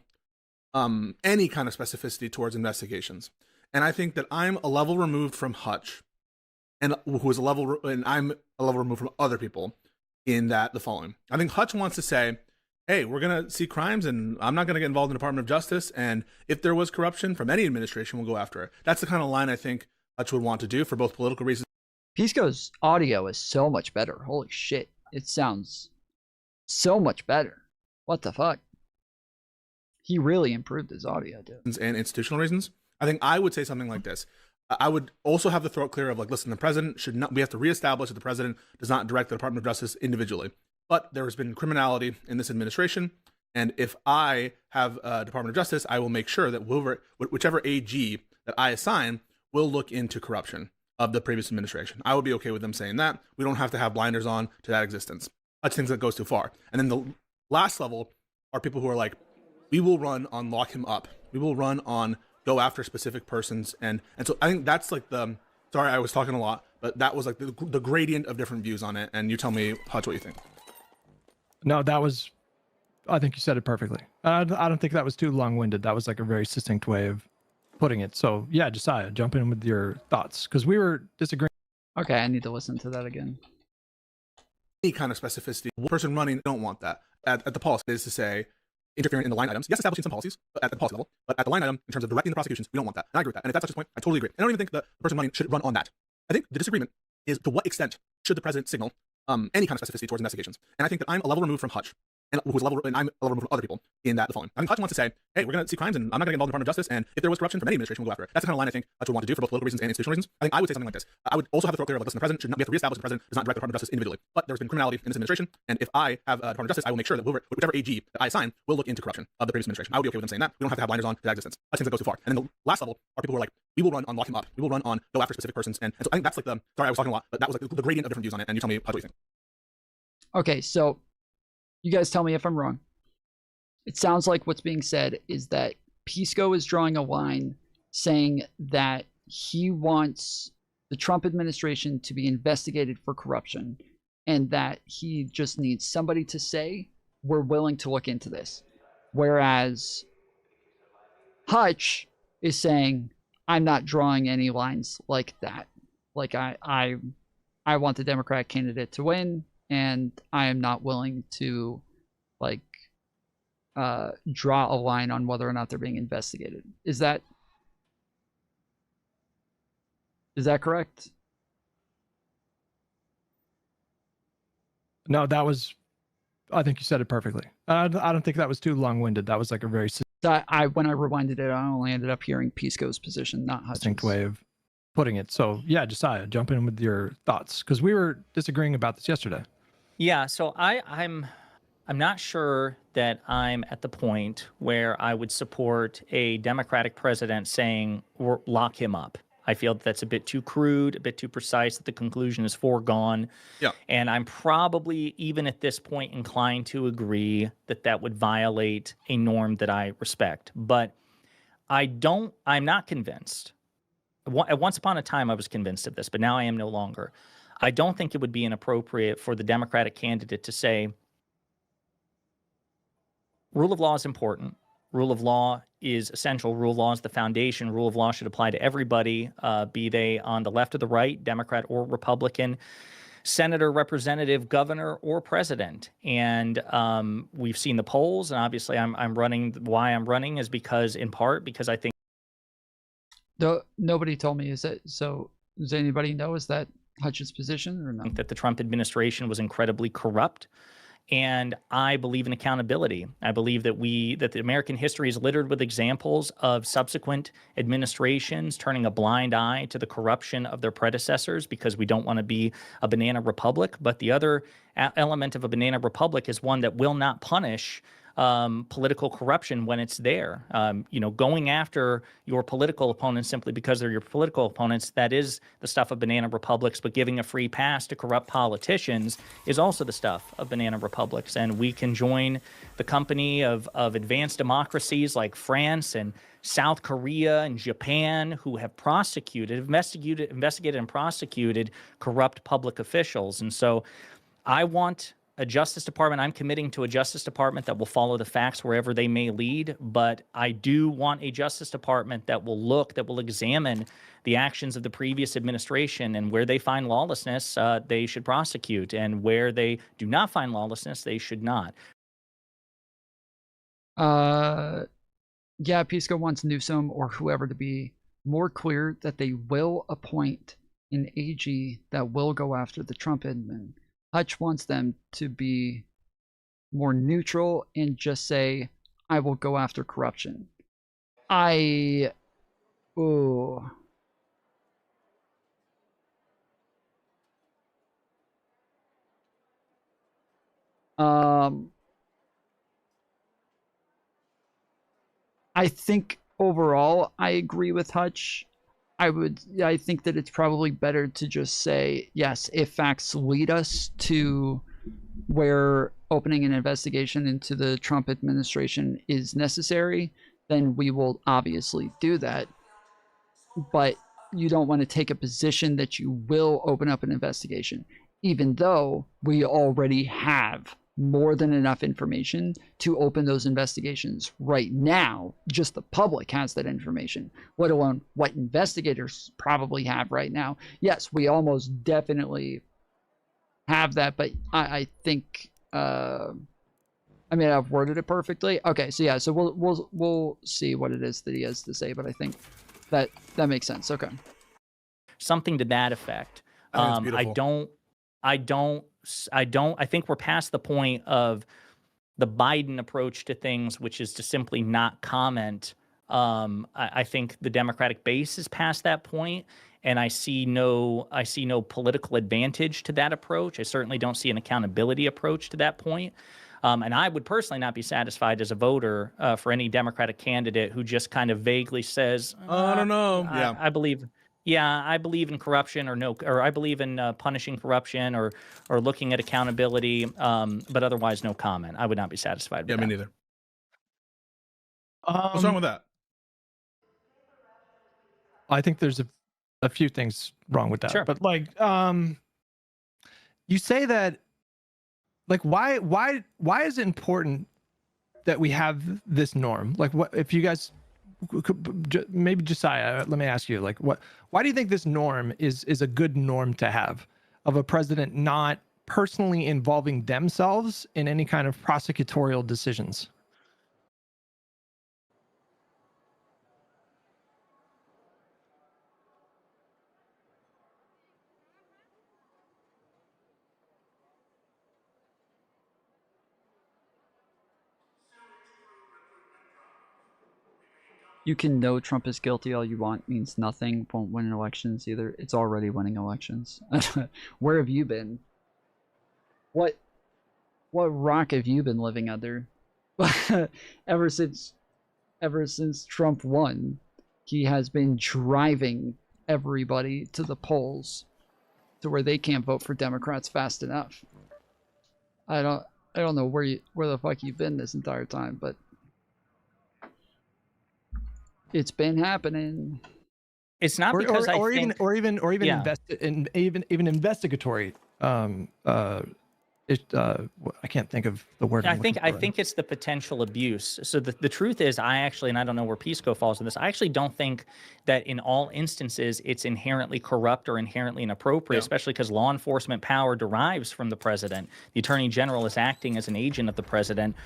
any kind of specificity towards investigations. And I think that I'm a level removed from Hutch, and I'm a level removed from other people in that the following. I think Hutch wants to say, hey, we're going to see crimes and I'm not going to get involved in the Department of Justice. And if there was corruption from any administration, we'll go after it. That's the kind of line I think Hutch would want to do for both political reasons. Pisco's audio is so much better. Holy shit. It sounds so much better. What the fuck? He really improved his audio, dude. And institutional reasons. I think I would say something like this. I would also have the throat clear of like, listen, the president should not, we have to reestablish that the president does not direct the Department of Justice individually. But there has been criminality in this administration. And if I have a Department of Justice, I will make sure that whichever AG that I assign will look into corruption of the previous administration. I would be okay with them saying that. We don't have to have blinders on to that existence. That's things that goes too far. And then the last level are people who are like, we will run on lock him up. We will run on go after specific persons. And so I think that's like sorry, I was talking a lot, but that was like the gradient of different views on it. And you tell me, Hutch, what you think. No, I think you said it perfectly. I don't think that was too long-winded. That was like a very succinct way of putting it. So yeah, Josiah, jump in with your thoughts, because we were disagreeing. Okay, I need to listen to that again. Any kind of specificity, one person running don't want that. At the policy is to say, interfering in the line items. Yes, establishing some policies at the policy level, but at the line item, in terms of directing the prosecutions, we don't want that. And I agree with that. And if that's Hutch's point, I totally agree. And I don't even think the person running should run on that. I think the disagreement is to what extent should the president signal any kind of specificity towards investigations. And I think that I'm a level removed from Hutch, and I'm a level removed from other people in that the following. I mean, Hutch wants to say, hey, we're going to see crimes, and I'm not going to get involved in the Department of Justice, and if there was corruption from any administration, we'll go after it. That's the kind of line I think Hutch would want to do for both political reasons and institutional reasons. I think I would say something like this. I would also have the throat clear of, listen, the president should not, we have to reestablish the president does not direct the Department of Justice individually. But there's been criminality in this administration, and if I have a Department of Justice, I will make sure that whichever AG that I assign will look into corruption of the previous administration. I would be okay with them saying that. We don't have to have blinders on to that existence. I think that goes too far. And then the last level are people who are like, we will run on lock him up. We will run on go after specific persons. And so I think that's like sorry, I was talking a lot, but that was like the gradient of different views on it. And you tell me how do you think? Okay, so you guys tell me if I'm wrong. It sounds like what's being said is that Pisco is drawing a line saying that he wants the Trump administration to be investigated for corruption and that he just needs somebody to say, we're willing to look into this. Whereas Hutch is saying, I'm not drawing any lines like that. Like I want the Democratic candidate to win, and I am not willing to like draw a line on whether or not they're being investigated. Is that correct? No, that was, I think you said it perfectly. I don't think that was too long-winded. That was like a very when I rewinded it, I only ended up hearing Pisco's position, not Hutch's. Distinct way of putting it. So yeah, Josiah, jump in with your thoughts, because we were disagreeing about this yesterday. Yeah, so I'm not sure that I'm at the point where I would support a Democratic president saying, lock him up. I feel that that's a bit too crude, a bit too precise, that the conclusion is foregone. Yeah. And I'm probably, even at this point, inclined to agree that that would violate a norm that I respect. But I'm not convinced. Once upon a time, I was convinced of this, but now I am no longer. I don't think it would be inappropriate for the Democratic candidate to say, rule of law is important. Rule of law is essential. Rule of law is the foundation. Rule of law should apply to everybody, be they on the left or the right, Democrat or Republican, senator, representative, governor, or president. And we've seen the polls, and obviously I'm running. Why I'm running is in part because I think. Nobody told me, is that so? Does anybody know, is that Hutch's position or not? That the Trump administration was incredibly corrupt. And I believe in accountability. I believe that the American history is littered with examples of subsequent administrations turning a blind eye to the corruption of their predecessors because we don't want to be a banana republic. But the other element of a banana republic is one that will not punish political corruption when it's there. Going after your political opponents simply because they're your political opponents, that is the stuff of banana republics, but giving a free pass to corrupt politicians is also the stuff of banana republics. And we can join the company of advanced democracies like France and South Korea and Japan, who have investigated and prosecuted corrupt public officials. And so I want a Justice Department. I'm committing to a Justice Department that will follow the facts wherever they may lead. But I do want a Justice Department that will examine the actions of the previous administration, and where they find lawlessness, they should prosecute. And where they do not find lawlessness, they should not. Yeah, Pisco wants Newsom or whoever to be more clear that they will appoint an AG that will go after the Trump admin. Hutch wants them to be more neutral and just say, I will go after corruption. I think overall I agree with Hutch. I think that it's probably better to just say, yes, if facts lead us to where opening an investigation into the Trump administration is necessary, then we will obviously do that. But you don't want to take a position that you will open up an investigation, even though we already have more than enough information to open those investigations right now. Just the public has that information, let alone what investigators probably have right now. Yes, we almost definitely have that, but I think I mean, I've worded it perfectly. Okay, so yeah, so we'll see what it is that he has to say, but I think that makes sense. Okay. Something to that effect. I think we're past the point of the Biden approach to things, which is to simply not comment. I think the Democratic base is past that point, and I see no political advantage to that approach. I certainly don't see an accountability approach to that point. And I would personally not be satisfied as a voter for any Democratic candidate who just kind of vaguely says, I don't know. Yeah. I believe in corruption or I believe in punishing corruption or looking at accountability, but otherwise no comment. I would not be satisfied with that. Me neither. What's wrong with that? I think there's a few things wrong with that. Sure. But like, you say that, like, why is it important that we have this norm? Like, what if you guys maybe Josiah, let me ask you, like, why do you think this norm is a good norm to have, of a president not personally involving themselves in any kind of prosecutorial decisions? You can know Trump is guilty all you want means nothing. Won't win elections either. It's already winning elections. Where have you been? What rock have you been living under? ever since Trump won, he has been driving everybody to the polls to where they can't vote for Democrats fast enough. I don't know where the fuck you've been this entire time, but it's been happening. It's not because even investigatory. I can't think of the word. I think it's the potential abuse. So the truth is, and I don't know where Pisco falls in this, I actually don't think that in all instances it's inherently corrupt or inherently inappropriate, especially because law enforcement power derives from the president. The attorney general is acting as an agent of the president.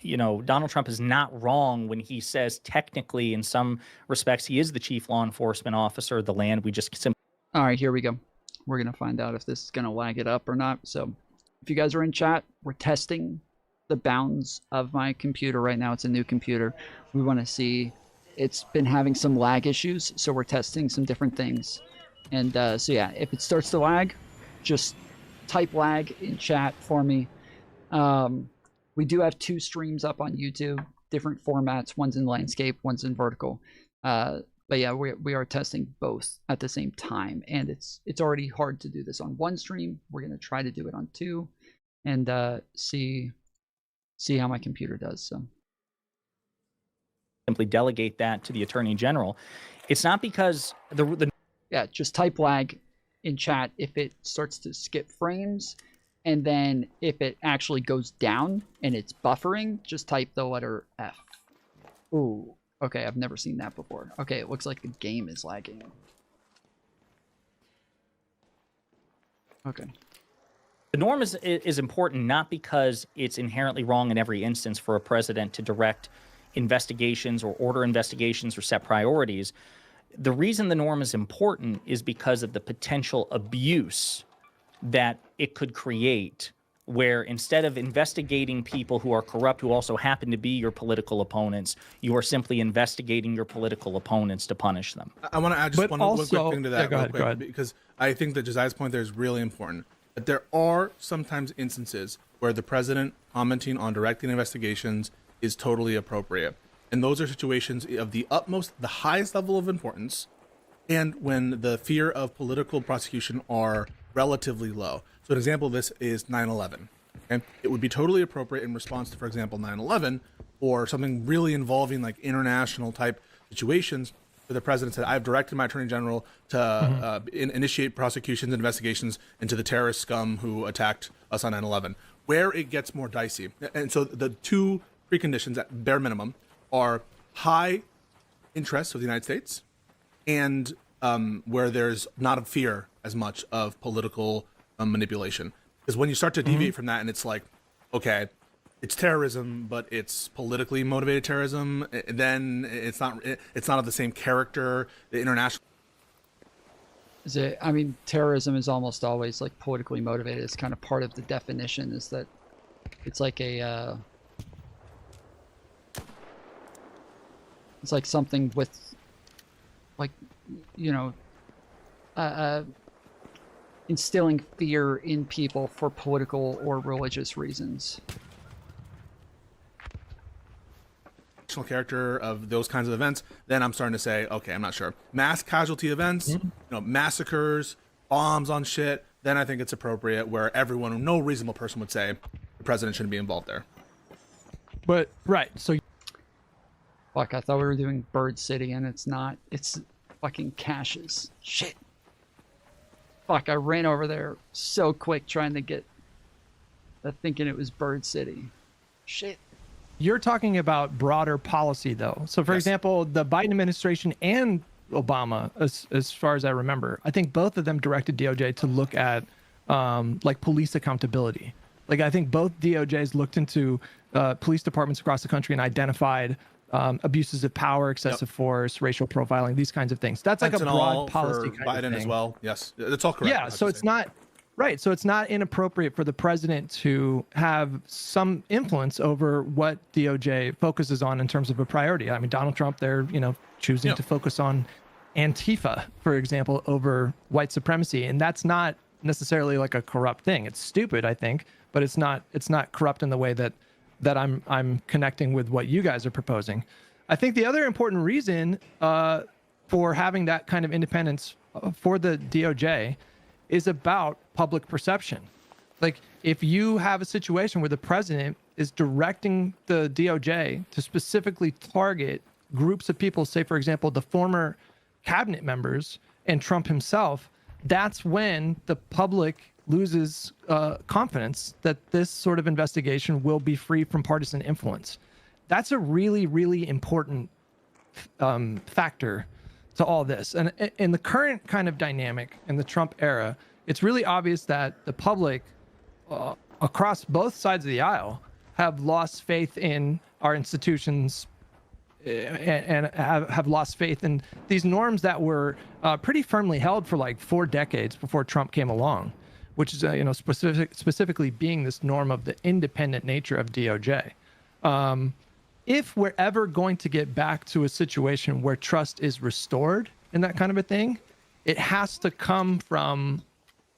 Donald Trump is not wrong when he says technically, in some respects, he is the chief law enforcement officer of the land. We just simply. All right, here we go. We're going to find out if this is going to lag it up or not. So if you guys are in chat, we're testing the bounds of my computer right now. It's a new computer. We want to see, it's been having some lag issues, so we're testing some different things. And so yeah, if it starts to lag, just type lag in chat for me. We do have 2 streams up on YouTube, different formats. One's in landscape, one's in vertical. But yeah, we are testing both at the same time, and it's already hard to do this on 1 stream. We're gonna try to do it on 2, and see how my computer does. So simply delegate that to the attorney general. It's not because yeah, just type lag in chat if it starts to skip frames. And then if it actually goes down and it's buffering, just type the letter F. Ooh, okay, I've never seen that before. Okay, it looks like the game is lagging. Okay. The norm is important not because it's inherently wrong in every instance for a president to direct investigations or order investigations or set priorities. The reason the norm is important is because of the potential abuse that it could create, where instead of investigating people who are corrupt, who also happen to be your political opponents, you are simply investigating your political opponents to punish them. I want to add just one quick thing to that real quick, because I think that Josiah's point there is really important. But there are sometimes instances where the president commenting on directing investigations is totally appropriate. And those are situations of the highest level of importance, and when the fear of political prosecution are relatively low. So an example of this is 9/11. Okay? It would be totally appropriate in response to, for example, 9/11, or something really involving like international type situations, where the president said, I've directed my attorney general to initiate prosecutions and investigations into the terrorist scum who attacked us on 9/11. Where it gets more dicey. And so the 2 preconditions at bare minimum are high interests of the United States and where there's not a fear as much of political manipulation. Because when you start to deviate from that, and it's like, okay, it's terrorism, but it's politically motivated terrorism, then it's not of the same character. The international. Is it? I mean, terrorism is almost always like politically motivated. It's kind of part of the definition. Is that it's like a it's like something with, like, you know, instilling fear in people for political or religious reasons. Character of those kinds of events, then I'm starting to say, okay, I'm not sure. Mass casualty events, massacres, bombs on shit, then I think it's appropriate, where everyone, no reasonable person would say the president shouldn't be involved there. But right, so fuck, I thought we were doing Bird City, and it's not. It's fucking Caches. Shit. Fuck, I ran over there so quick trying to get thinking it was Bird City. Shit. You're talking about broader policy, though. So, for example, the Biden administration and Obama, as far as I remember, I think both of them directed DOJ to look at like police accountability. Like, I think both DOJs looked into police departments across the country and identified abuses of power, excessive force, racial profiling, these kinds of things. That's like a broad policy kind Biden of thing. as well. Yes, that's all correct. Yeah, so it's not right. So it's not inappropriate for the president to have some influence over what DOJ focuses on in terms of a priority. I mean, Donald Trump, they're choosing to focus on Antifa, for example, over white supremacy, and that's not necessarily like a corrupt thing. It's stupid, I think, but it's not corrupt in the way that I'm connecting with what you guys are proposing. I think the other important reason for having that kind of independence for the DOJ is about public perception. Like, if you have a situation where the president is directing the DOJ to specifically target groups of people, say, for example, the former cabinet members and Trump himself, that's when the public loses confidence that this sort of investigation will be free from partisan influence. That's a really, really important factor to all this. And in the current kind of dynamic in the Trump era, it's really obvious that the public across both sides of the aisle have lost faith in our institutions and have lost faith in these norms that were pretty firmly held for like 4 decades before Trump came along, which is specifically being this norm of the independent nature of DOJ. If we're ever going to get back to a situation where trust is restored in that kind of a thing, it has to come from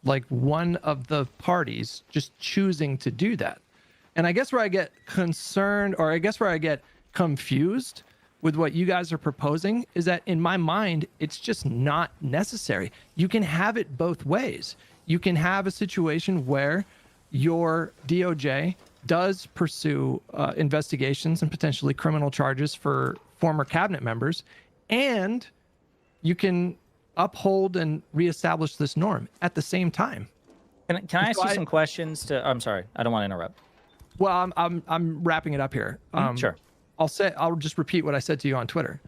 like one of the parties just choosing to do that. And I guess where I get concerned, or I guess where I get confused with what you guys are proposing, is that in my mind, it's just not necessary. You can have it both ways. You can have a situation where your DOJ does pursue investigations and potentially criminal charges for former cabinet members, and you can uphold and reestablish this norm at the same time. Can I ask you some questions? I'm sorry, I don't want to interrupt. Well, I'm wrapping it up here. Sure. I'll just repeat what I said to you on Twitter.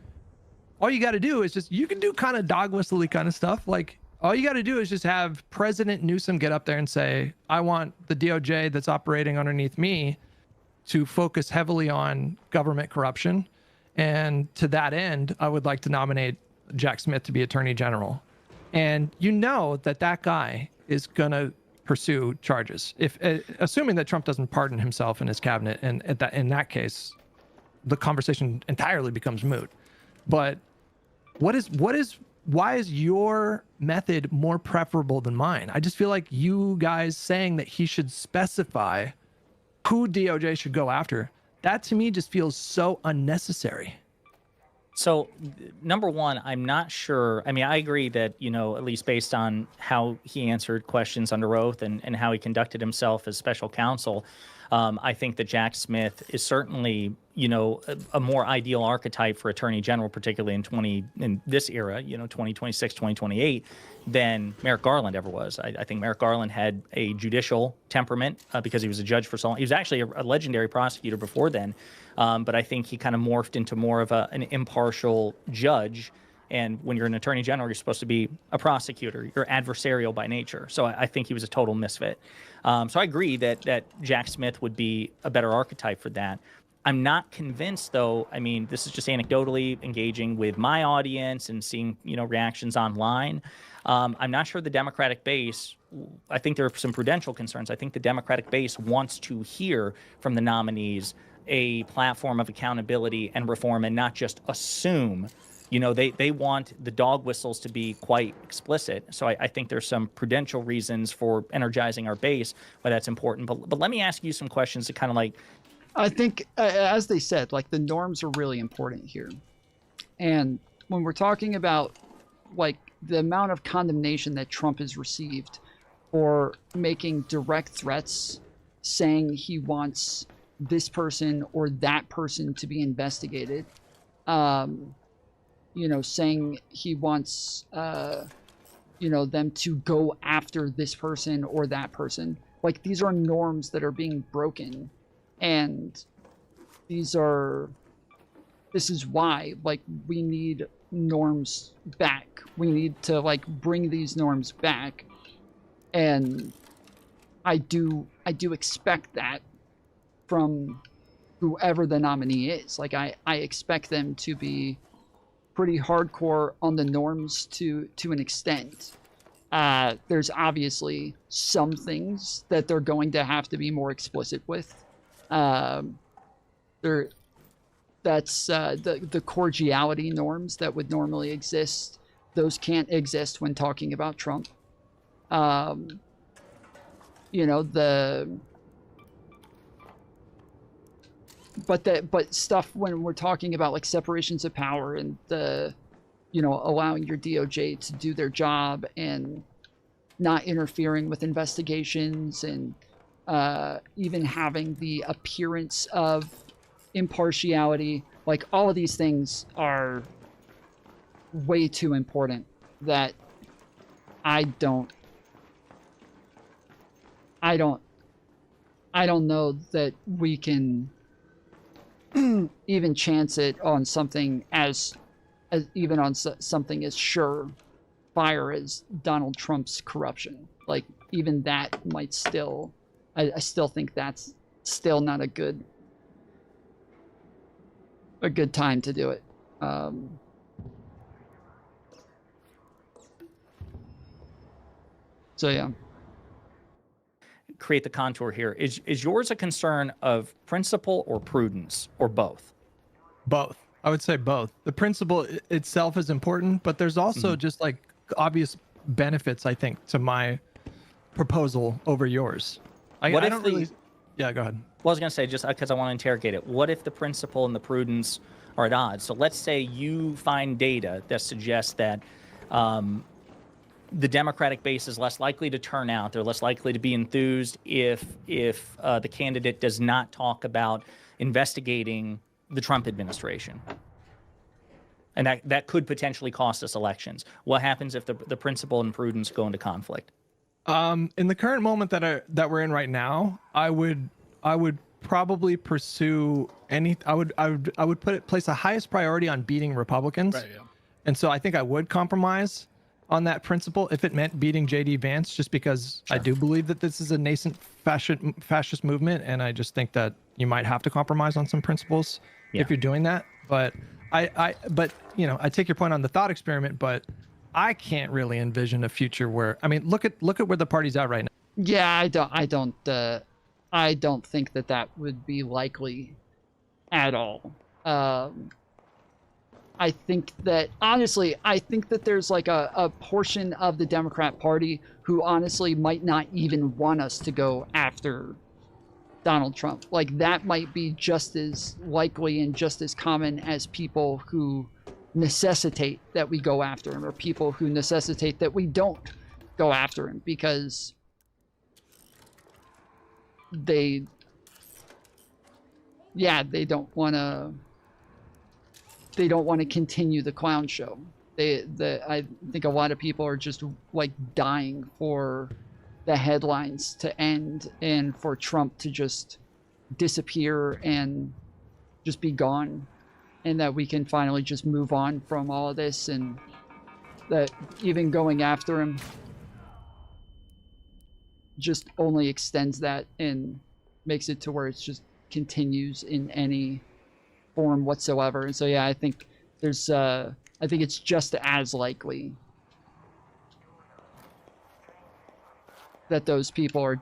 All you got to do is you can do kind of dog whistly kind of stuff. Like, all you got to do is just have President Newsom get up there and say, I want the DOJ that's operating underneath me to focus heavily on government corruption. And to that end, I would like to nominate Jack Smith to be Attorney General. And that guy is going to pursue charges, assuming that Trump doesn't pardon himself and his cabinet. And in that case, the conversation entirely becomes moot. But why is your method more preferable than mine? I just feel like you guys saying that he should specify who DOJ should go after, that to me just feels so unnecessary. So, number one, I'm not sure. I mean, I agree that, at least based on how he answered questions under oath and how he conducted himself as special counsel, I think that Jack Smith is certainly, a more ideal archetype for Attorney General, particularly in this era, 2026, 2028, than Merrick Garland ever was. I think Merrick Garland had a judicial temperament because he was a judge for so long. He was actually a legendary prosecutor before then, but I think he kind of morphed into more of an impartial judge And when you're an attorney general, you're supposed to be a prosecutor. You're adversarial by nature. So I think he was a total misfit. So I agree that Jack Smith would be a better archetype for that. I'm not convinced, though. I mean, this is just anecdotally engaging with my audience and seeing, reactions online. I'm not sure the Democratic base, I think there are some prudential concerns. I think the Democratic base wants to hear from the nominees a platform of accountability and reform and not just assume. They want the dog whistles to be quite explicit. So I think there's some prudential reasons for energizing our base why that's important. But let me ask you some questions to kind of I think, as they said, like the norms are really important here. And when we're talking about like the amount of condemnation that Trump has received for making direct threats, saying he wants this person or that person to be investigated, saying he wants, them to go after this person or that person. Like, these are norms that are being broken. And this is why, like, we need norms back. We need to, like, bring these norms back. And I do expect that from whoever the nominee is. Like, I expect them to be pretty hardcore on the norms to an extent. There's obviously some things that they're going to have to be more explicit with. That's the cordiality norms that would normally exist. Those can't exist when talking about Trump. But stuff when we're talking about like separations of power and allowing your DOJ to do their job and not interfering with investigations and even having the appearance of impartiality, like all of these things are way too important that I don't know that we can even chance it on something as even on something as surefire as Donald Trump's corruption. Like, even that might still, I still think that's still not a good time to do it. So yeah. Create the contour here. Is yours a concern of principle or prudence, or both? Both. I would say both. The principle itself is important, but there's also just like obvious benefits, I think, to my proposal over yours. Yeah, go ahead. Well, I was going to say, just because I want to interrogate it, what if the principle and the prudence are at odds? So let's say you find data that suggests that the Democratic base is less likely to turn out. They're less likely to be enthused if the candidate does not talk about investigating the Trump administration. And that could potentially cost us elections. What happens if the principle and prudence go into conflict? In the current moment that we're in right now, I would probably pursue I would place the highest priority on beating Republicans. Right, yeah. And so I think I would compromise on that principle if it meant beating JD Vance, just because I do believe that this is a nascent fascist movement, and I just think that you might have to compromise on some principles if you're doing that. But I take your point on the thought experiment, but I can't really envision a future where, I mean, look at where the party's at right now. Yeah, I don't think that would be likely at all. I think that, honestly, there's like a portion of the Democrat Party who honestly might not even want us to go after Donald Trump. Like, that might be just as likely and just as common as people who necessitate that we go after him, or people who necessitate that we don't go after him because they don't want to continue the clown show. I think a lot of people are just like dying for the headlines to end and for Trump to just disappear and just be gone. and that we can finally just move on from all of this, and that even going after him just only extends that and makes it to where it's just continues in any form whatsoever. And so yeah, I think there's I think it's just as likely that those people are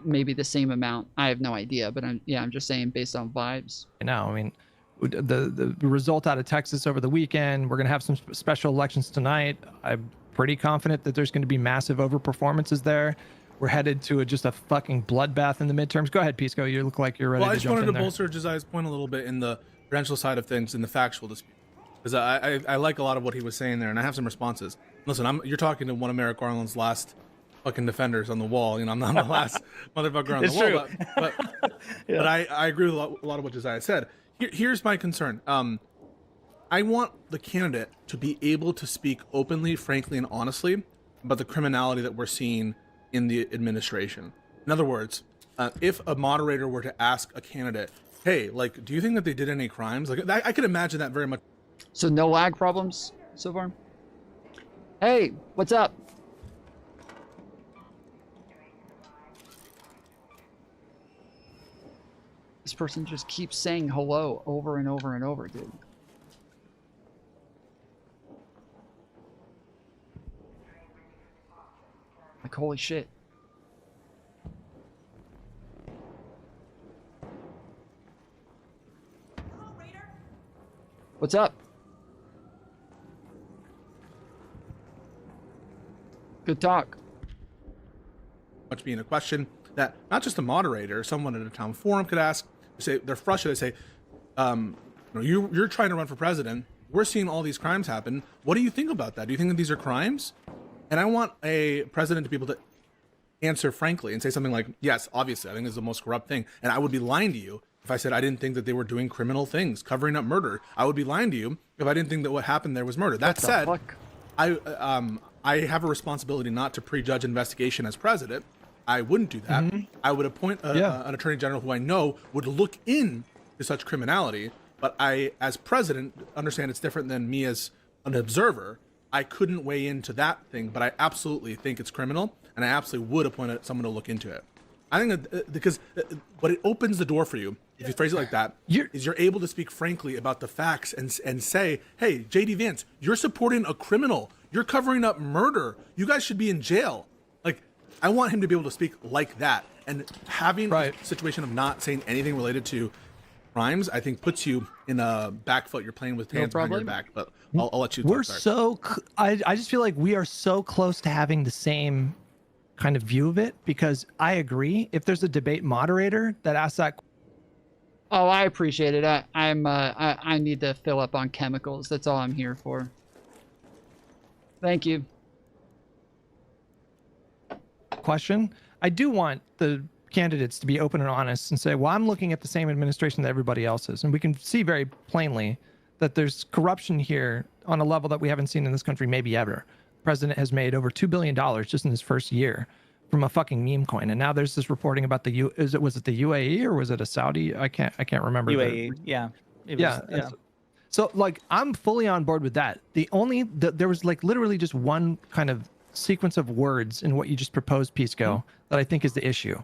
maybe the same amount. I have no idea, but I'm just saying based on vibes. I mean, the result out of Texas over the weekend, we're going to have some special elections tonight. I'm pretty confident that there's going to be massive overperformances there. We're headed to just a fucking bloodbath in the midterms. Go ahead, Pisco. You look like you're ready to jump in there. Well, I just wanted to bolster Josiah's point a little bit in the credential side of things, in the factual dispute, because I like a lot of what he was saying there, and I have some responses. Listen, you're talking to one of Merrick Garland's last fucking defenders on the wall. I'm not the last motherfucker on the wall. But I agree with a lot of what Josiah said. Here's my concern. I want the candidate to be able to speak openly, frankly, and honestly about the criminality that we're seeing in the administration. In other words, if a moderator were to ask a candidate, hey, like, do you think that they did any crimes? Like, I could imagine that very much. So no lag problems so far? Hey, what's up? This person just keeps saying hello over and over and over, dude. Like, holy shit. What's up? Good talk. Much being a question that not just a moderator, someone at a town forum could ask. Say they're frustrated. Say, you're trying to run for president. We're seeing all these crimes happen. What do you think about that? Do you think that these are crimes? And I want a president to be able to answer frankly and say something like, yes, obviously, I think this is the most corrupt thing. And I would be lying to you if I said I didn't think that they were doing criminal things, covering up murder. I would be lying to you if I didn't think that what happened there was murder. That said, I have a responsibility not to prejudge investigation as president. I wouldn't do that. I would appoint an attorney general who I know would look into such criminality. But I, as president, understand it's different than me as an observer. I couldn't weigh into that thing, but I absolutely think it's criminal, and I absolutely would appoint someone to look into it. I think that because what it opens the door for you, if you phrase it like that, is you're able to speak frankly about the facts and say, hey, JD Vance, you're supporting a criminal. You're covering up murder. You guys should be in jail. Like, I want him to be able to speak like that. And having a situation of not saying anything related to crimes, I think puts you in a back foot. You're playing with hands behind your back. But I'll let you talk. I just feel like we are so close to having the same kind of view of it, because I agree. If there's a debate moderator that asks that. Oh, I appreciate it. I need to fill up on chemicals. That's all I'm here for. Thank you. Question. I do want the candidates to be open and honest and say, well, I'm looking at the same administration that everybody else is. And we can see very plainly that there's corruption here on a level that we haven't seen in this country maybe ever. The president has made over $2 billion just in his first year from a fucking meme coin. And now there's this reporting about was it the UAE or was it a Saudi? I can't remember. UAE, yeah. So like, I'm fully on board with that. There was like literally just one kind of sequence of words in what you just proposed, Pisco, that I think is the issue,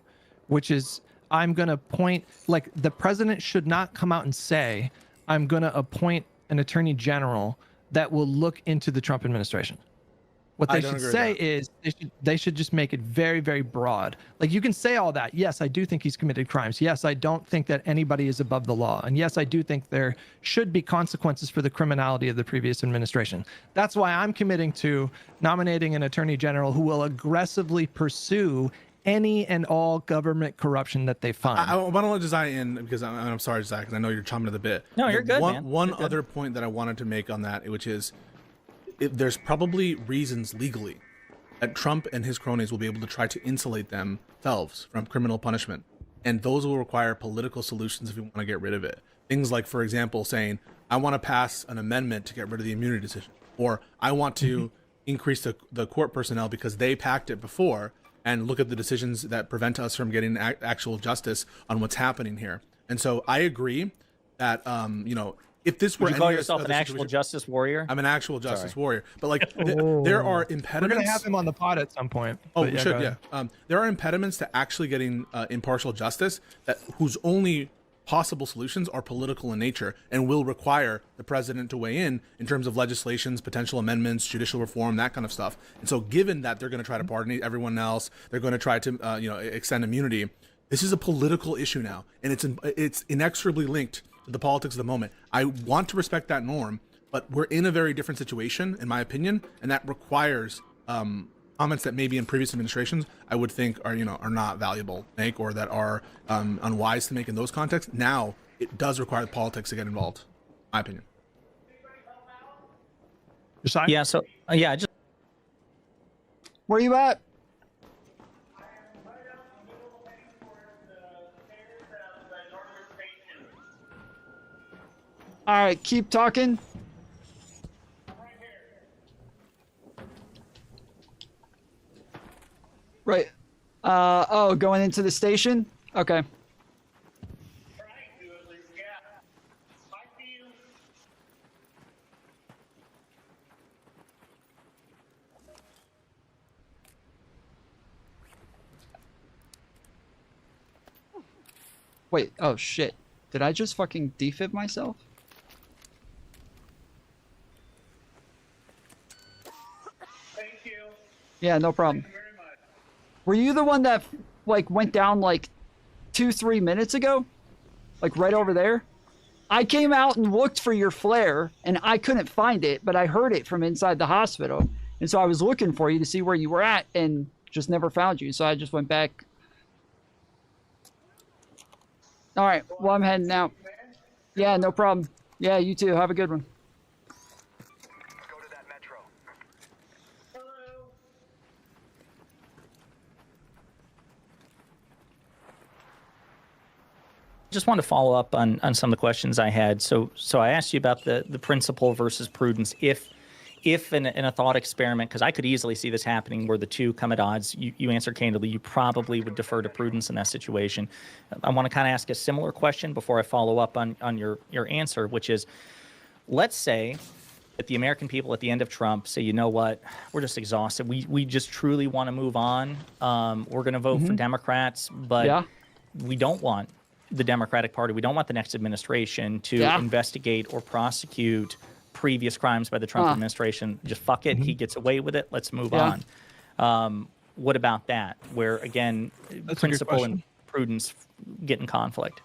which is I'm going to point, like, the president should not come out and say, I'm going to appoint an attorney general that will look into the Trump administration. What they should say is they should just make it very, very broad. Like, you can say all that. Yes, I do think he's committed crimes. Yes, I don't think that anybody is above the law. And yes, I do think there should be consequences for the criminality of the previous administration. That's why I'm committing to nominating an attorney general who will aggressively pursue any and all government corruption that they find. I want to let Josiah in, because I'm sorry, Josiah, because I know you're chomping at the bit. No, you're good, man. One other point that I wanted to make on that, which is, there's probably reasons legally that Trump and his cronies will be able to try to insulate themselves from criminal punishment. And those will require political solutions if you want to get rid of it. Things like, for example, saying, I want to pass an amendment to get rid of the immunity decision. Or I want to increase the court personnel because they packed it before, and look at the decisions that prevent us from getting actual justice on what's happening here. And so I agree that, if this were Would you call any yourself other an actual situation- justice warrior? I'm an actual justice Sorry. warrior, but like there are impediments. We're gonna have him on the pod at some point. Oh, but we go should, ahead. yeah. There are impediments to actually getting impartial justice whose only possible solutions are political in nature and will require the president to weigh in terms of legislations, potential amendments, judicial reform, that kind of stuff. And so given that they're going to try to pardon everyone else, they're going to try to extend immunity, this is a political issue now, and it's inexorably linked to the politics of the moment. I want to respect that norm, but we're in a very different situation, in my opinion, and that requires comments that maybe in previous administrations I would think are not valuable to make, or that are unwise to make in those contexts. Now it does require politics to get involved, in my opinion. Yeah. So yeah, just Where you at? All right, keep talking. Right. Oh, going into the station? Okay. Wait, oh shit. Did I just fucking defib myself? Thank you. Yeah, no problem. Were you the one that like went down like 2-3 minutes ago? Like right over there? I came out and looked for your flare and I couldn't find it, but I heard it from inside the hospital. And so I was looking for you to see where you were at and just never found you. So I just went back. All right, well, I'm heading out. Yeah, no problem. Yeah, you too. Have a good one. just want to follow up on some of the questions I had. So I asked you about the principle versus prudence. If in a thought experiment, because I could easily see this happening where the two come at odds, you answer candidly, you probably would defer to prudence in that situation. I want to kind of ask a similar question before I follow up on your answer, which is, let's say that the American people at the end of Trump say, you know what, we're just exhausted. We just truly want to move on. We're going to vote for Democrats, but we don't want the Democratic Party. We don't want the next administration to investigate or prosecute previous crimes by the Trump administration. Just fuck it. He gets away with it. Let's move on. What about that? Where, again, That's principle and prudence get in conflict.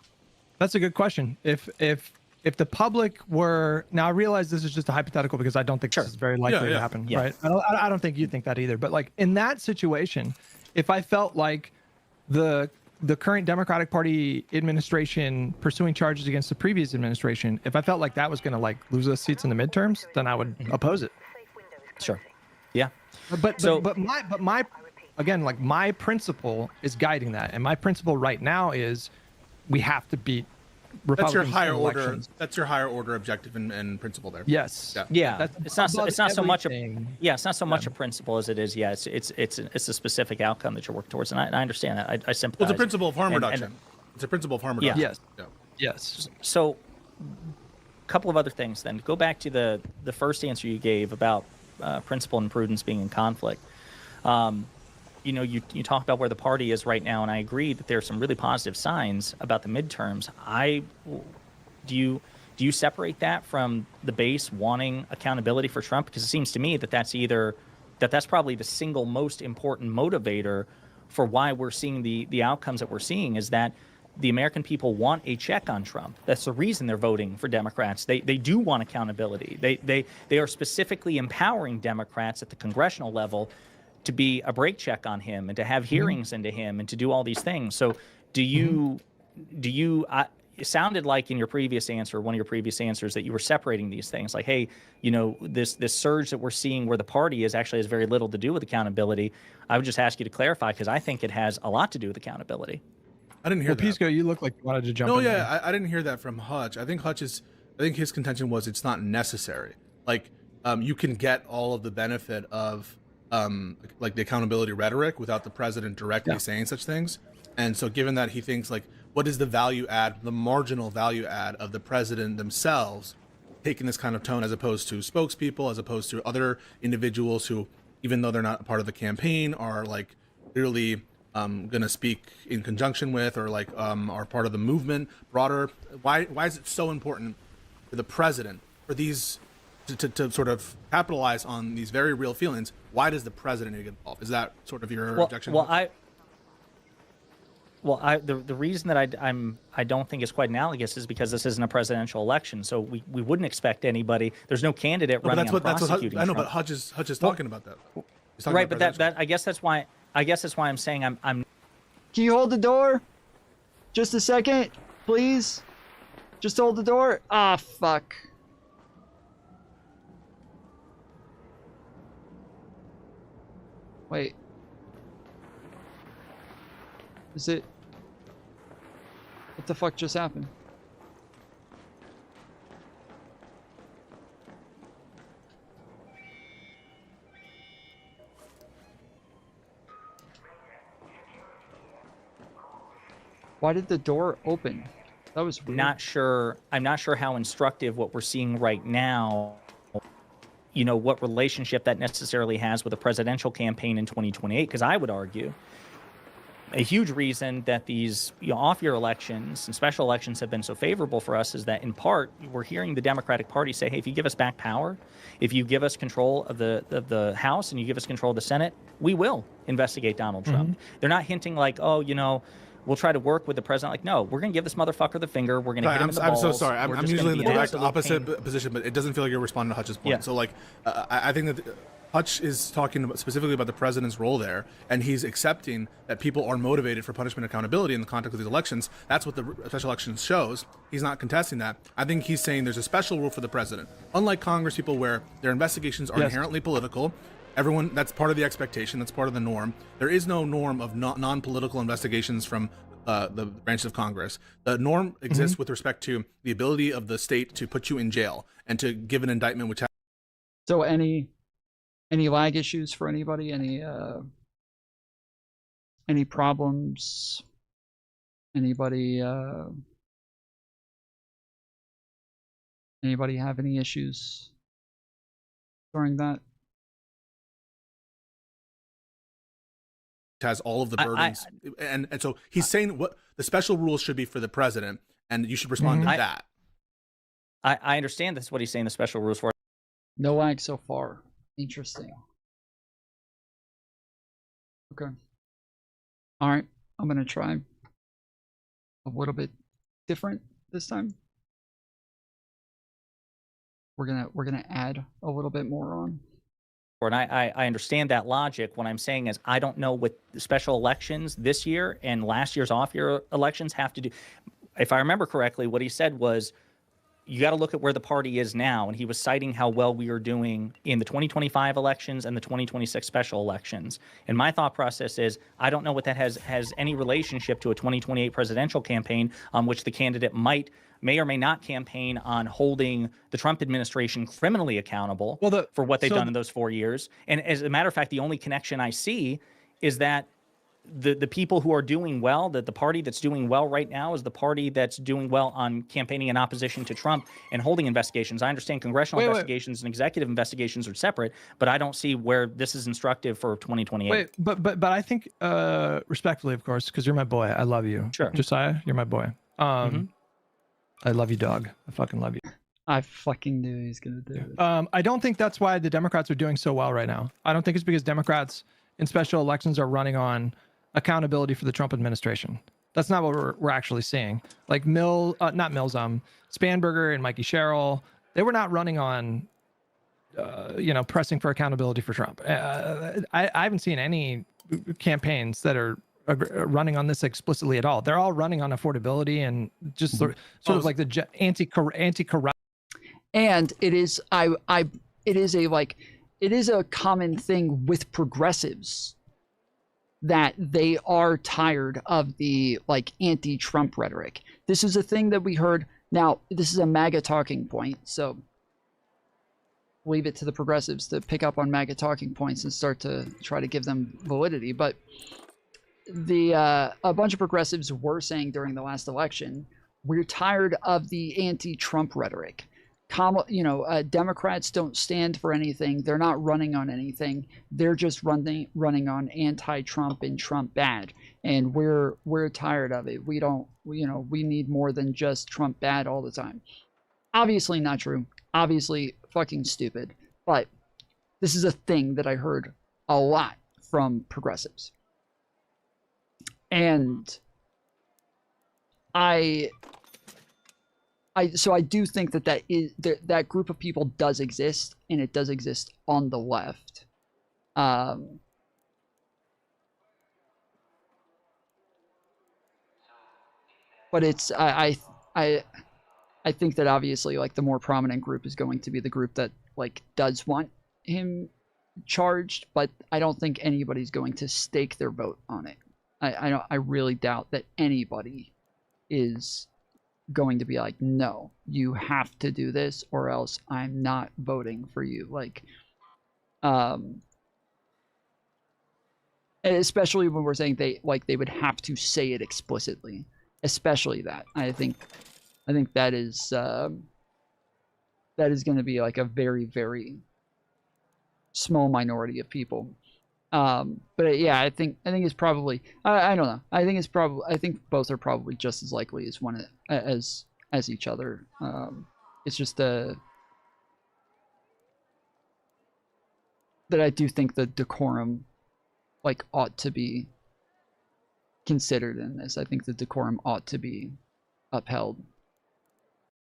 That's a good question. If the public were, now I realize this is just a hypothetical because I don't think this is very likely to happen, right? I don't think you think that either. But like in that situation, if I felt like the current Democratic Party administration pursuing charges against the previous administration, if I felt like that was going to like lose us seats in the midterms, then I would oppose it. Sure. Yeah. But my again, like my principle is guiding that, and my principle right now is we have to beat Republicans. That's your higher in order. elections. That's your higher order objective and principle there. Yes. Yeah. It's not so much a a principle as it is. Yeah. It's a specific outcome that you're working towards, and I understand that. I sympathize. Well, it's a principle of harm reduction. It's a principle of harm reduction. Yes. Yes. So, a couple of other things then. Go back to the first answer you gave about principle and prudence being in conflict. You talk about where the party is right now, and I agree that there are some really positive signs about the midterms. Do you separate that from the base wanting accountability for Trump? Because it seems to me that that's probably the single most important motivator for why we're seeing the outcomes that we're seeing, is that the American people want a check on Trump. That's the reason they're voting for Democrats. They do want accountability. They are specifically empowering Democrats at the congressional level to be a brake check on him and to have hearings into him and to do all these things. So it sounded like in your previous answer, one of your previous answers, that you were separating these things. Like, hey, this surge that we're seeing where the party actually has very little to do with accountability. I would just ask you to clarify, because I think it has a lot to do with accountability. I didn't hear that. Pisco, you look like you wanted to jump in. No, yeah, I didn't hear that from Hutch. I think his contention was it's not necessary. Like, you can get all of the benefit of like the accountability rhetoric without the president directly saying such things. And so given that he thinks, like, what is the value add, the marginal value add of the president themselves taking this kind of tone as opposed to spokespeople, as opposed to other individuals who, even though they're not a part of the campaign, are like clearly going to speak in conjunction with, or like are part of the movement broader? Why is it so important for the president, for these to sort of capitalize on these very real feelings? Why does the president need to get involved? Is that sort of your objection? The reason that I don't think it's quite analogous is because this isn't a presidential election, so we wouldn't expect anybody. There's no candidate running on prosecuting Trump. I know, but Hutch is talking about that. Right, but that I guess that's why I'm saying I'm. Can you hold the door? Just a second, please. Just hold the door. Ah, fuck. Wait. Is it? What the fuck just happened? Why did the door open? That was weird. I'm not sure how instructive what we're seeing right now, you know, what relationship that necessarily has with a presidential campaign in 2028, because I would argue a huge reason that these off-year elections and special elections have been so favorable for us is that, in part, we're hearing the Democratic Party say, hey, if you give us back power, if you give us control of the House and you give us control of the Senate, we will investigate Donald Trump. They're not hinting like, oh, you know, we'll try to work with the president. Like, no, we're going to give this motherfucker the finger. We're going to hit him in the balls. I'm so sorry. I'm usually in the direct opposite position, but it doesn't feel like you're responding to Hutch's point. Yeah. So, like, I think that Hutch is talking specifically about the president's role there, and he's accepting that people are motivated for punishment and accountability in the context of these elections. That's what the special elections shows. He's not contesting that. I think he's saying there's a special rule for the president. Unlike Congress people where their investigations are inherently political, everyone, that's part of the expectation, that's part of the norm. There is no norm of non-political investigations from the branches of Congress. The norm exists with respect to the ability of the state to put you in jail and to give an indictment which has... So any lag issues for anybody? Any problems? Anybody have any issues during that? Has all of the burdens, and so he's saying what the special rules should be for the president, and you should respond to that. I understand that's what he's saying the special rules for. No lag so far. Interesting. Okay. All right. I'm gonna try a little bit different this time. We're gonna add a little bit more on. And I understand that logic. What I'm saying is I don't know what the special elections this year and last year's off-year elections have to do. If I remember correctly, what he said was, you got to look at where the party is now. And he was citing how well we are doing in the 2025 elections and the 2026 special elections. And my thought process is, I don't know what that has any relationship to a 2028 presidential campaign on which the candidate may or may not campaign on holding the Trump administration criminally accountable for what they've done in those 4 years. And as a matter of fact, the only connection I see is that the people who are doing well, that the party that's doing well right now is the party that's doing well on campaigning in opposition to Trump and holding investigations. I understand congressional investigations and executive investigations are separate, but I don't see where this is instructive for 2028. But I think, respectfully, of course, because you're my boy, I love you. Sure. Josiah, you're my boy. I love you, dog. I fucking love you. I fucking knew he was gonna do it. I don't think that's why the Democrats are doing so well right now. I don't think it's because Democrats in special elections are running on accountability for the Trump administration. That's not what we're actually seeing. Like Spanberger and Mikey Sherrill, they were not running on, pressing for accountability for Trump. I haven't seen any campaigns that are running on this explicitly at all. They're all running on affordability and just sort of like the anti-corrupt. And it is it is a common thing with progressives that they are tired of the anti-Trump rhetoric. This is a thing that we heard. Now, this is a MAGA talking point, so leave it to the progressives to pick up on MAGA talking points and start to try to give them validity. But a bunch of progressives were saying during the last election, we're tired of the anti-Trump rhetoric. Democrats don't stand for anything. They're not running on anything. They're just running on anti-Trump and Trump bad. And we're tired of it. We don't, we need more than just Trump bad all the time. Obviously not true. Obviously fucking stupid. But this is a thing that I heard a lot from progressives. And so I do think that group of people does exist, and it does exist on the left. But it's I think that obviously like the more prominent group is going to be the group that like does want him charged, but I don't think anybody's going to stake their vote on it. I really doubt that anybody is going to be like, no, you have to do this or else I'm not voting for you. Like, especially when we're saying they would have to say it explicitly, especially that. I think that is going to be like a very, very small minority of people. But yeah, I think it's probably, I don't know. I think both are probably just as likely as one as each other. It's just that I do think the decorum like ought to be considered in this. I think the decorum ought to be upheld.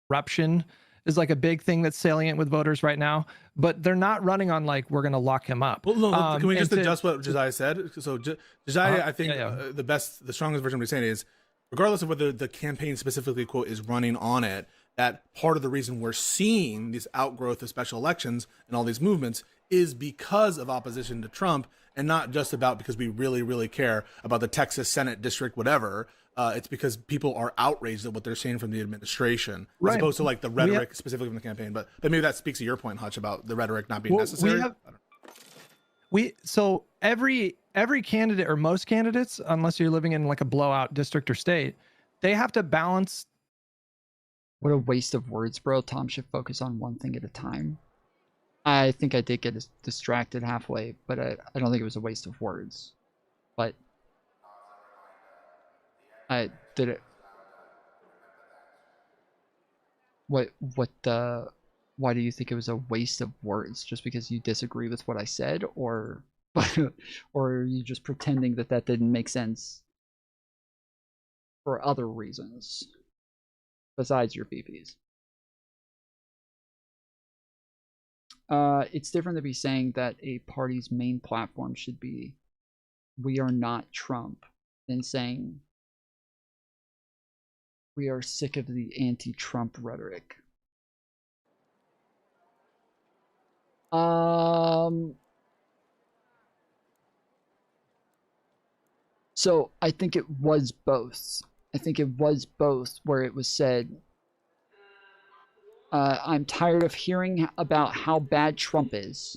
Corruption is like a big thing that's salient with voters right now, but they're not running on like, we're going to lock him up. Well, no, can we just adjust what Josiah said? So Josiah, I think the strongest version of what he's saying is, regardless of whether the campaign specifically, quote, is running on it, that part of the reason we're seeing this outgrowth of special elections and all these movements is because of opposition to Trump, and not just because we really, really care about the Texas Senate district, whatever. It's because people are outraged at what they're seeing from the administration, as opposed to like the rhetoric specifically from the campaign. But maybe that speaks to your point, Hutch, about the rhetoric not being necessary. So every candidate, or most candidates, unless you're living in like a blowout district or state, they have to balance. What a waste of words, bro. Tom should focus on one thing at a time. I think I did get distracted halfway, but I don't think it was a waste of words. But I did it. Why do you think it was a waste of words? Just because you disagree with what I said, or are you just pretending that didn't make sense for other reasons besides your BPs? It's different to be saying that a party's main platform should be "We are not Trump" than saying we are sick of the anti-Trump rhetoric. So I think it was both. I think it was both, where it was said, I'm tired of hearing about how bad Trump is.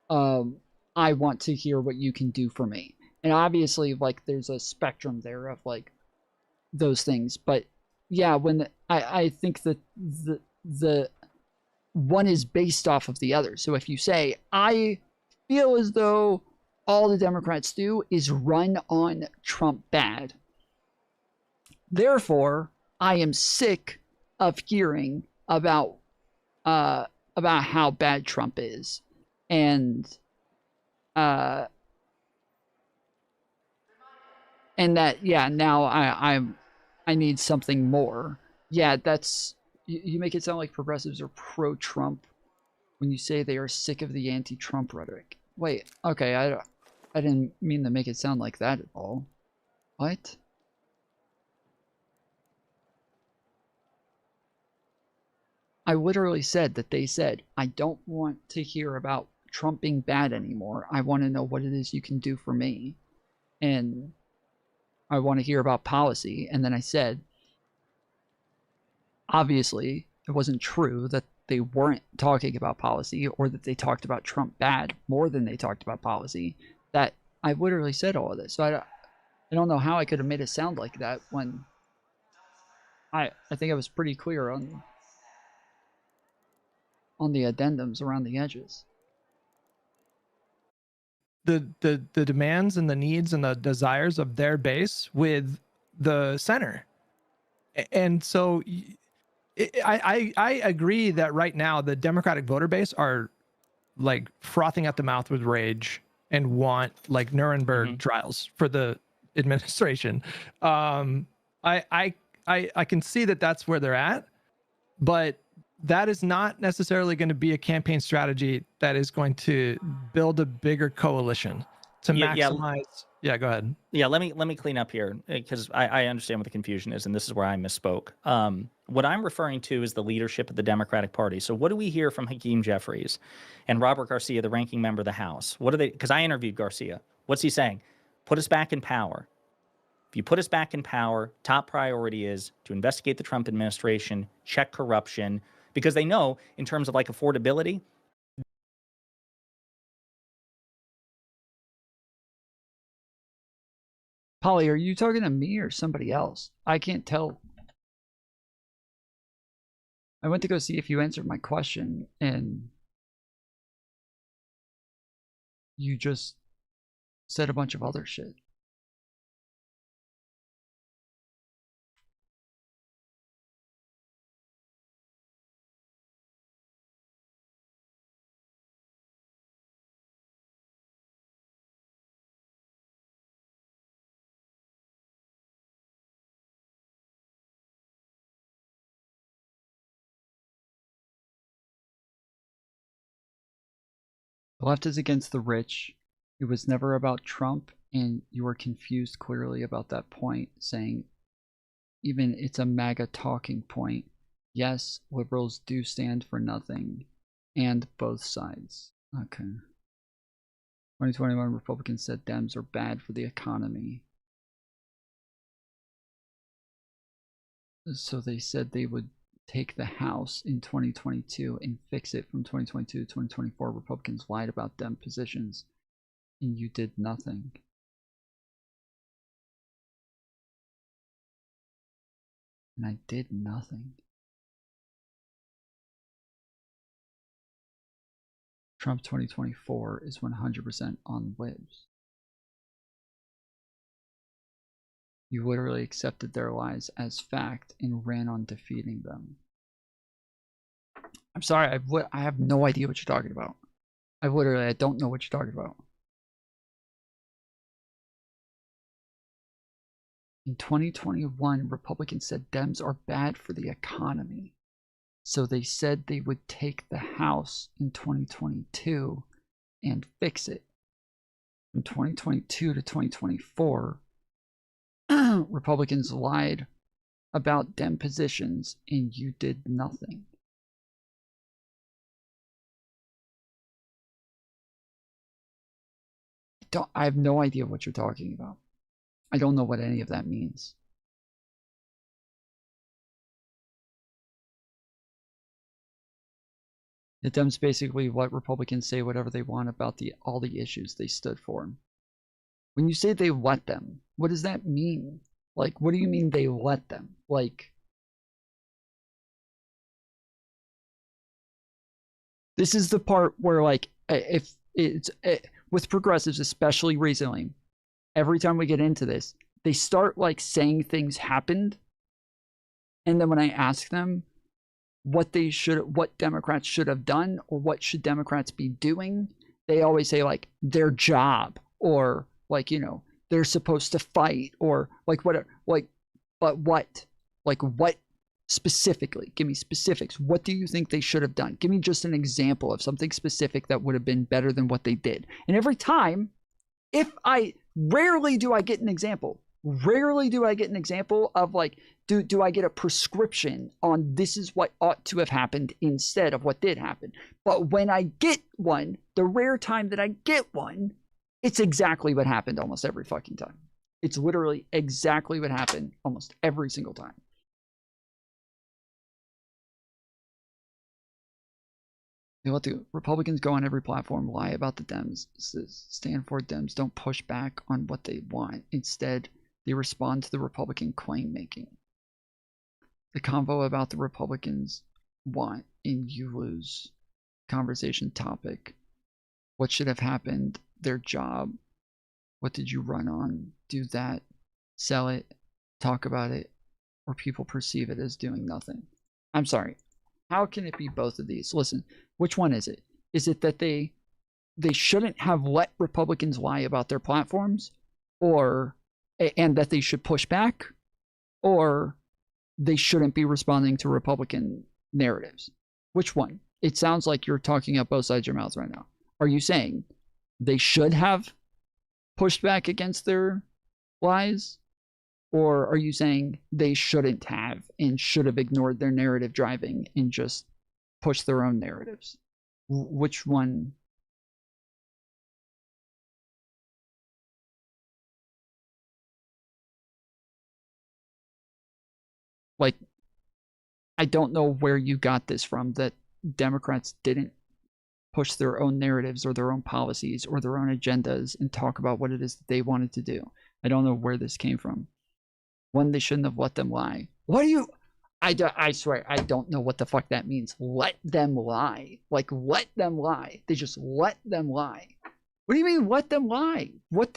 I want to hear what you can do for me. And obviously, like, there's a spectrum there of, like, those things. But, yeah, when I think that the one is based off of the other. So if you say, I feel as though all the Democrats do is run on Trump bad, therefore, I am sick of hearing about how bad Trump is. And that, yeah, now I need something more. Yeah, that's, you make it sound like progressives are pro-Trump when you say they are sick of the anti-Trump rhetoric. Wait, okay, I didn't mean to make it sound like that at all. What? I literally said that they said, I don't want to hear about Trump being bad anymore. I want to know what it is you can do for me. And I want to hear about policy. And then I said, obviously, it wasn't true that they weren't talking about policy, or that they talked about Trump bad more than they talked about policy. That I literally said all of this. So I don't know how I could have made it sound like that when I think I was pretty clear on the addendums around the edges. The demands and the needs and the desires of their base with the center. And so I agree that right now the Democratic voter base are like frothing at the mouth with rage and want like Nuremberg trials for the administration. I can see that that's where they're at, but that is not necessarily going to be a campaign strategy that is going to build a bigger coalition to maximize. Yeah, go ahead. Yeah, let me clean up here because I understand what the confusion is, and this is where I misspoke. What I'm referring to is the leadership of the Democratic Party. So what do we hear from Hakeem Jeffries and Robert Garcia, the ranking member of the House? What are they? Because I interviewed Garcia. What's he saying? Put us back in power. If you put us back in power, top priority is to investigate the Trump administration, check corruption, because they know in terms of like affordability. Polly, are you talking to me or somebody else? I can't tell. I went to go see if you answered my question, and you just said a bunch of other shit. The left is against the rich. It was never about Trump, and you were confused clearly about that point, saying even it's a MAGA talking point. Yes, liberals do stand for nothing, and both sides. Okay. 2021 Republicans said Dems are bad for the economy. So they said they would take the House in 2022 and fix it from 2022 to 2024. Republicans lied about Dem positions, and you did nothing. And I did nothing. Trump 2024 is 100% on libs. You literally accepted their lies as fact and ran on defeating them. I'm sorry, I have no idea what you're talking about. I don't know what you're talking about. In 2021, Republicans said Dems are bad for the economy. So they said they would take the House in 2022 and fix it. From 2022 to 2024, Republicans lied about Dem positions, and you did nothing. I have no idea what you're talking about. I don't know what any of that means. The Dems basically let Republicans say whatever they want about all the issues they stood for. When you say they let them, what does that mean? Like, what do you mean they let them? Like, this is the part where, like, if it's with progressives, especially recently, every time we get into this, they start like saying things happened, and then when I ask them what Democrats should have done or what should Democrats be doing, they always say like their job, or like, you know, they're supposed to fight, or like whatever. Like, but what? Like, what specifically? Give me specifics. What do you think they should have done? Give me just an example of something specific that would have been better than what they did. And every time, rarely do I get an example. Rarely do I get an example of like, do I get a prescription on this is what ought to have happened instead of what did happen. But when I get one, the rare time that I get one, it's exactly what happened almost every fucking time. It's literally exactly what happened almost every single time. They let the Republicans go on every platform, lie about the Dems, stand for Dems, don't push back on what they want. Instead, they respond to the Republican claim making. the convo about the Republicans want and you lose conversation topic. What should have happened? Their job. What did you run on? Do that, sell it, talk about it, or people perceive it as doing nothing. I'm sorry. How can it be both of these? Listen, which one is it? Is it that they shouldn't have let Republicans lie about their platforms, and that they should push back, or they shouldn't be responding to Republican narratives? Which one? It sounds like you're talking out both sides of your mouth right now. Are you saying they should have pushed back against their lies? Or are you saying they shouldn't have and should have ignored their narrative driving and just pushed their own narratives? Which one? Like, I don't know where you got this from, that Democrats didn't push their own narratives or their own policies or their own agendas and talk about what it is that they wanted to do. I don't know where this came from. One, they shouldn't have let them lie. What do you... I swear, I don't know what the fuck that means. Let them lie. Like, let them lie. They just let them lie. What do you mean, let them lie? What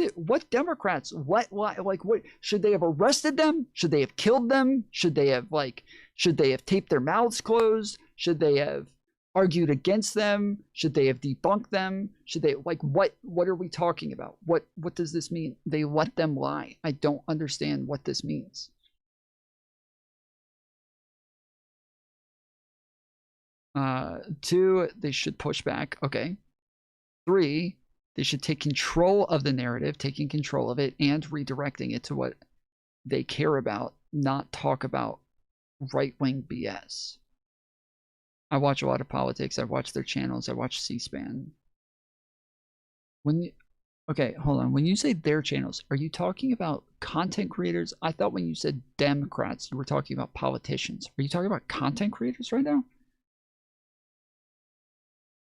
Democrats? What lie? Like, what? Should they have arrested them? Should they have killed them? Should they have taped their mouths closed? Should they have argued against them? Should they have debunked them? Should they, like, what are we talking about? What does this mean? They let them lie. I don't understand what this means. Two, they should push back. Okay. Three, they should take control of the narrative, taking control of it and redirecting it to what they care about, not talk about right-wing BS. I watch a lot of politics. I watch their channels. I watch C-SPAN. Okay, hold on. When you say their channels, are you talking about content creators? I thought when you said Democrats, you were talking about politicians. Are you talking about content creators right now?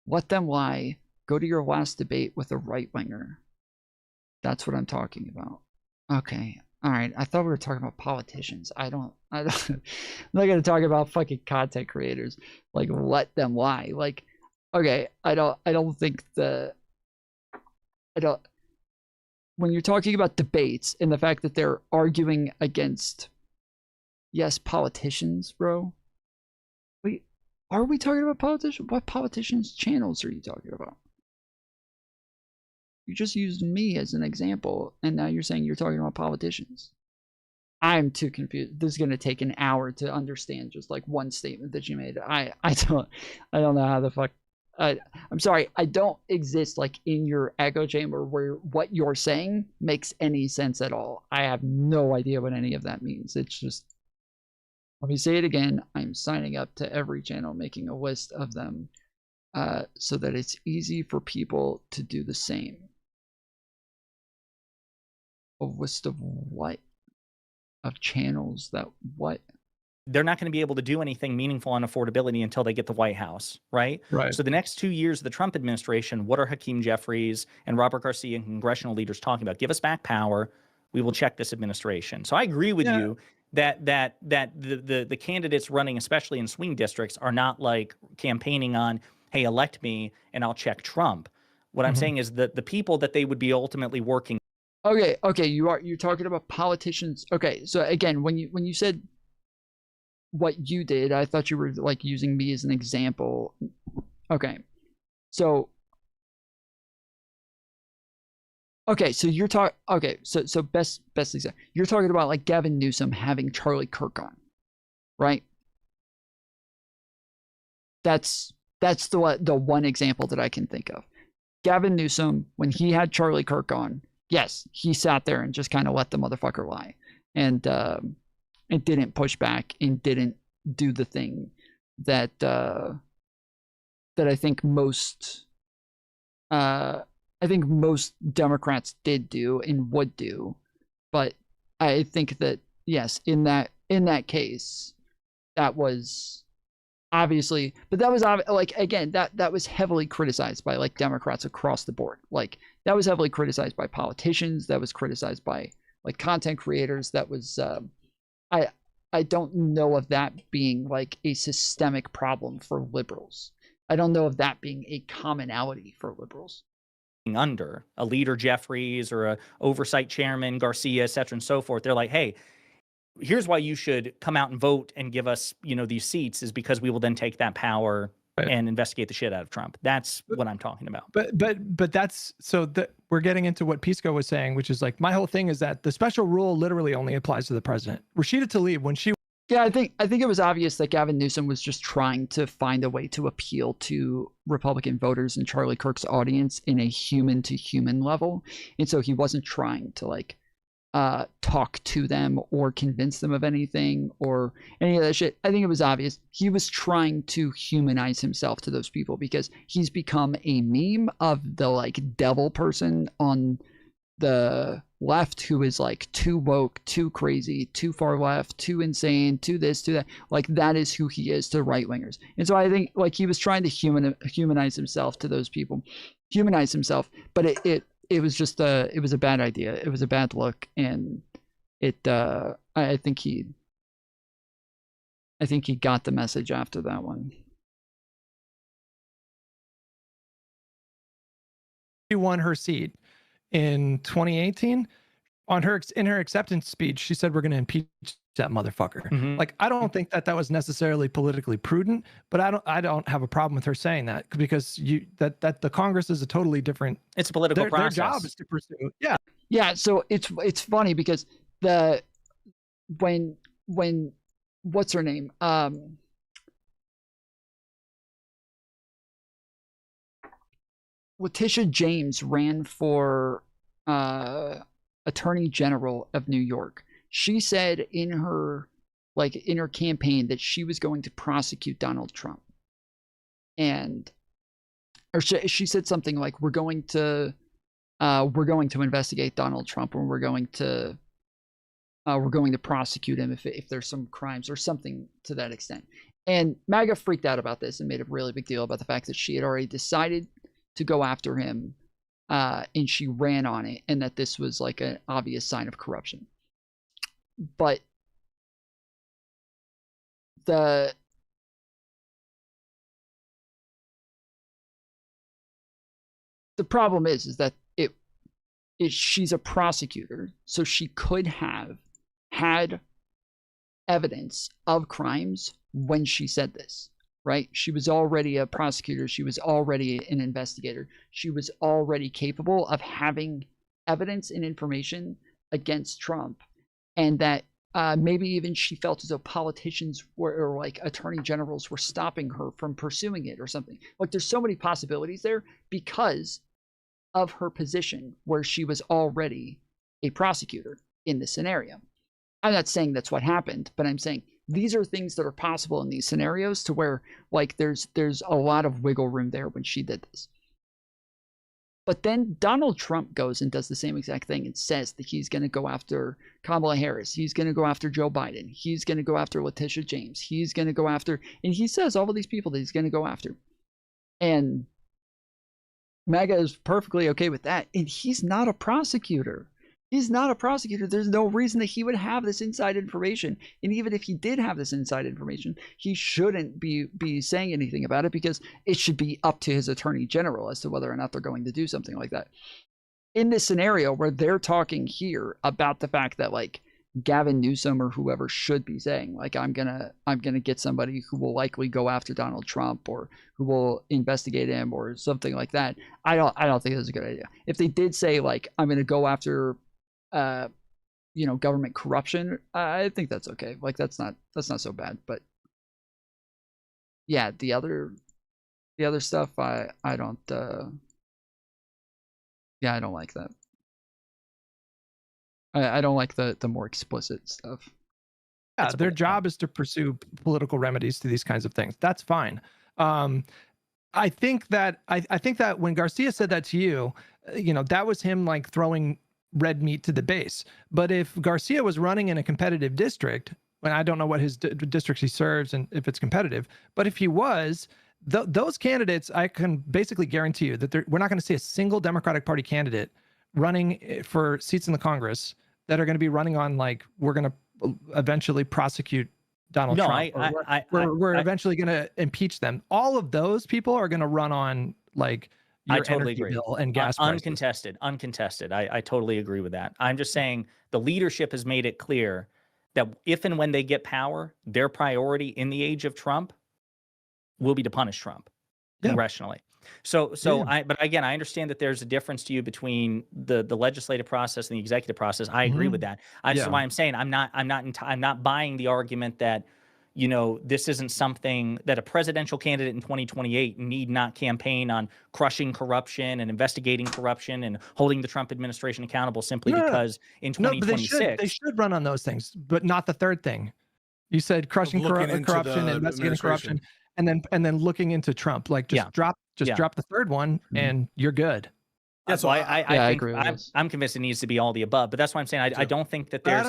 Let them lie. Go to your last debate with a right-winger. That's what I'm talking about. Okay. All right. I thought we were talking about politicians. I'm not going to talk about fucking content creators. Like, let them lie. Like, okay. When you're talking about debates and the fact that they're arguing against, yes, politicians, bro. Wait, are we talking about politicians? What politicians' channels are you talking about? You just used me as an example, and now you're saying you're talking about politicians. I'm too confused. This is going to take an hour to understand just like one statement that you made. I don't know how the fuck. I'm sorry. I don't exist like in your echo chamber where what you're saying makes any sense at all. I have no idea what any of that means. It's just, let me say it again. I'm signing up to every channel, making a list of them so that it's easy for people to do the same. A list of what? Of channels that what? They're not going to be able to do anything meaningful on affordability until they get the White House, right? Right. So the next 2 years of the Trump administration, what are Hakeem Jeffries and Robert Garcia and congressional leaders talking about? Give us back power. We will check this administration. So I agree with you that the candidates running, especially in swing districts, are not like campaigning on, hey, elect me and I'll check Trump. What I'm saying is that the people that they would be ultimately working. Okay, you're talking about politicians. Okay, so again, when you said what you did, I thought you were like using me as an example. Okay, so you're talking. Okay, so best example. You're talking about like Gavin Newsom having Charlie Kirk on, right? That's the one example that I can think of. Gavin Newsom, when he had Charlie Kirk on, yes, he sat there and just kind of let the motherfucker lie, and didn't push back and didn't do the thing that I think most Democrats did do and would do. But I think that yes, in that case, that was obviously, but that was like, again, that was heavily criticized by like Democrats across the board. Like that was heavily criticized by politicians. That was criticized by like content creators. That was I I don't know of that being like a systemic problem for liberals. I don't know of that being a commonality for liberals. Under a leader Jeffries or a oversight chairman Garcia, et cetera, and so forth. They're like, hey, here's why you should come out and vote and give us, these seats, is because we will then take that power and investigate the shit out of Trump. That's what I'm talking about. But that's so that we're getting into what Pisco was saying, which is like, my whole thing is that the special rule literally only applies to the president. Rashida Tlaib, when she Yeah, I think it was obvious that Gavin Newsom was just trying to find a way to appeal to Republican voters and Charlie Kirk's audience in a human to human level. And so he wasn't trying to like talk to them or convince them of anything or any of that shit. I think it was obvious he was trying to humanize himself to those people because he's become a meme of the like devil person on the left who is like too woke, too crazy, too far left, too insane, too this, too that. Like that is who he is to right wingers. And so I think like he was trying to humanize himself to those people, humanize himself, but it was just it was a bad idea. It was a bad look, and I think he got the message after that one. She won her seat in 2018. In her acceptance speech, she said, we're going to impeach that motherfucker. Like, I don't think that was necessarily politically prudent, but I don't have a problem with her saying that, because that the Congress is a totally different. It's a political process. Their job is to pursue. Yeah. Yeah. So it's funny because when what's her name? Letitia James ran for Attorney General of New York. She said in her campaign that she was going to prosecute Donald Trump, or she said something like, we're going to investigate Donald Trump, and we're going to prosecute him if there's some crimes or something to that extent. And MAGA freaked out about this and made a really big deal about the fact that she had already decided to go after him, and she ran on it, and that this was like an obvious sign of corruption. But the problem is that she's a prosecutor, so she could have had evidence of crimes when she said this, right? She was already a prosecutor. She was already an investigator. She was already capable of having evidence and information against Trump, and that maybe even she felt as though politicians or like attorney generals were stopping her from pursuing it or something. Like, there's so many possibilities there because of her position where she was already a prosecutor in this scenario. I'm not saying that's what happened, but I'm saying these are things that are possible in these scenarios to where like there's a lot of wiggle room there when she did this. But then Donald Trump goes and does the same exact thing and says that he's going to go after Kamala Harris. He's going to go after Joe Biden. He's going to go after Letitia James. He's going to go after, and he says all of these people that he's going to go after. And MAGA is perfectly okay with that. And he's not a prosecutor. He's not a prosecutor. There's no reason that he would have this inside information. And even if he did have this inside information, he shouldn't be saying anything about it, because it should be up to his attorney general as to whether or not they're going to do something like that. In this scenario where they're talking here about the fact that like Gavin Newsom or whoever should be saying like, I'm gonna get somebody who will likely go after Donald Trump or who will investigate him or something like that, I don't think that's a good idea. If they did say like, I'm gonna go after government corruption, I think that's okay. Like that's not so bad. But yeah, the other stuff, I don't I don't like that. I don't like the more explicit stuff. Yeah, their job is to pursue political remedies to these kinds of things. That's fine. I think that when Garcia said that to you, that was him like throwing red meat to the base. But if Garcia was running in a competitive district, and I don't know what his districts he serves and if it's competitive, but if he was, those candidates, I can basically guarantee you that we're not going to see a single Democratic Party candidate running for seats in the Congress that are going to be running on like, we're going to eventually prosecute Donald No, Trump. We're eventually going to impeach them. All of those people are going to run on like your I totally energy agree. bill and gas prices. Uncontested. I totally agree with that. I'm just saying the leadership has made it clear that if and when they get power, their priority in the age of Trump will be to punish Trump congressionally. But again, I understand that there's a difference to you between the legislative process and the executive process. I agree with that. That's why I'm saying I'm not buying the argument that, you know, this isn't something that a presidential candidate in 2028 need not campaign on crushing corruption and investigating corruption and holding the Trump administration accountable simply because in 2026 but they should run on those things, but not the third thing. You said crushing corruption, investigating corruption, and then looking into Trump. Like drop the third one, and you're good. Yeah, so I agree. I'm convinced it needs to be all the above, but that's why I'm saying I don't think that there's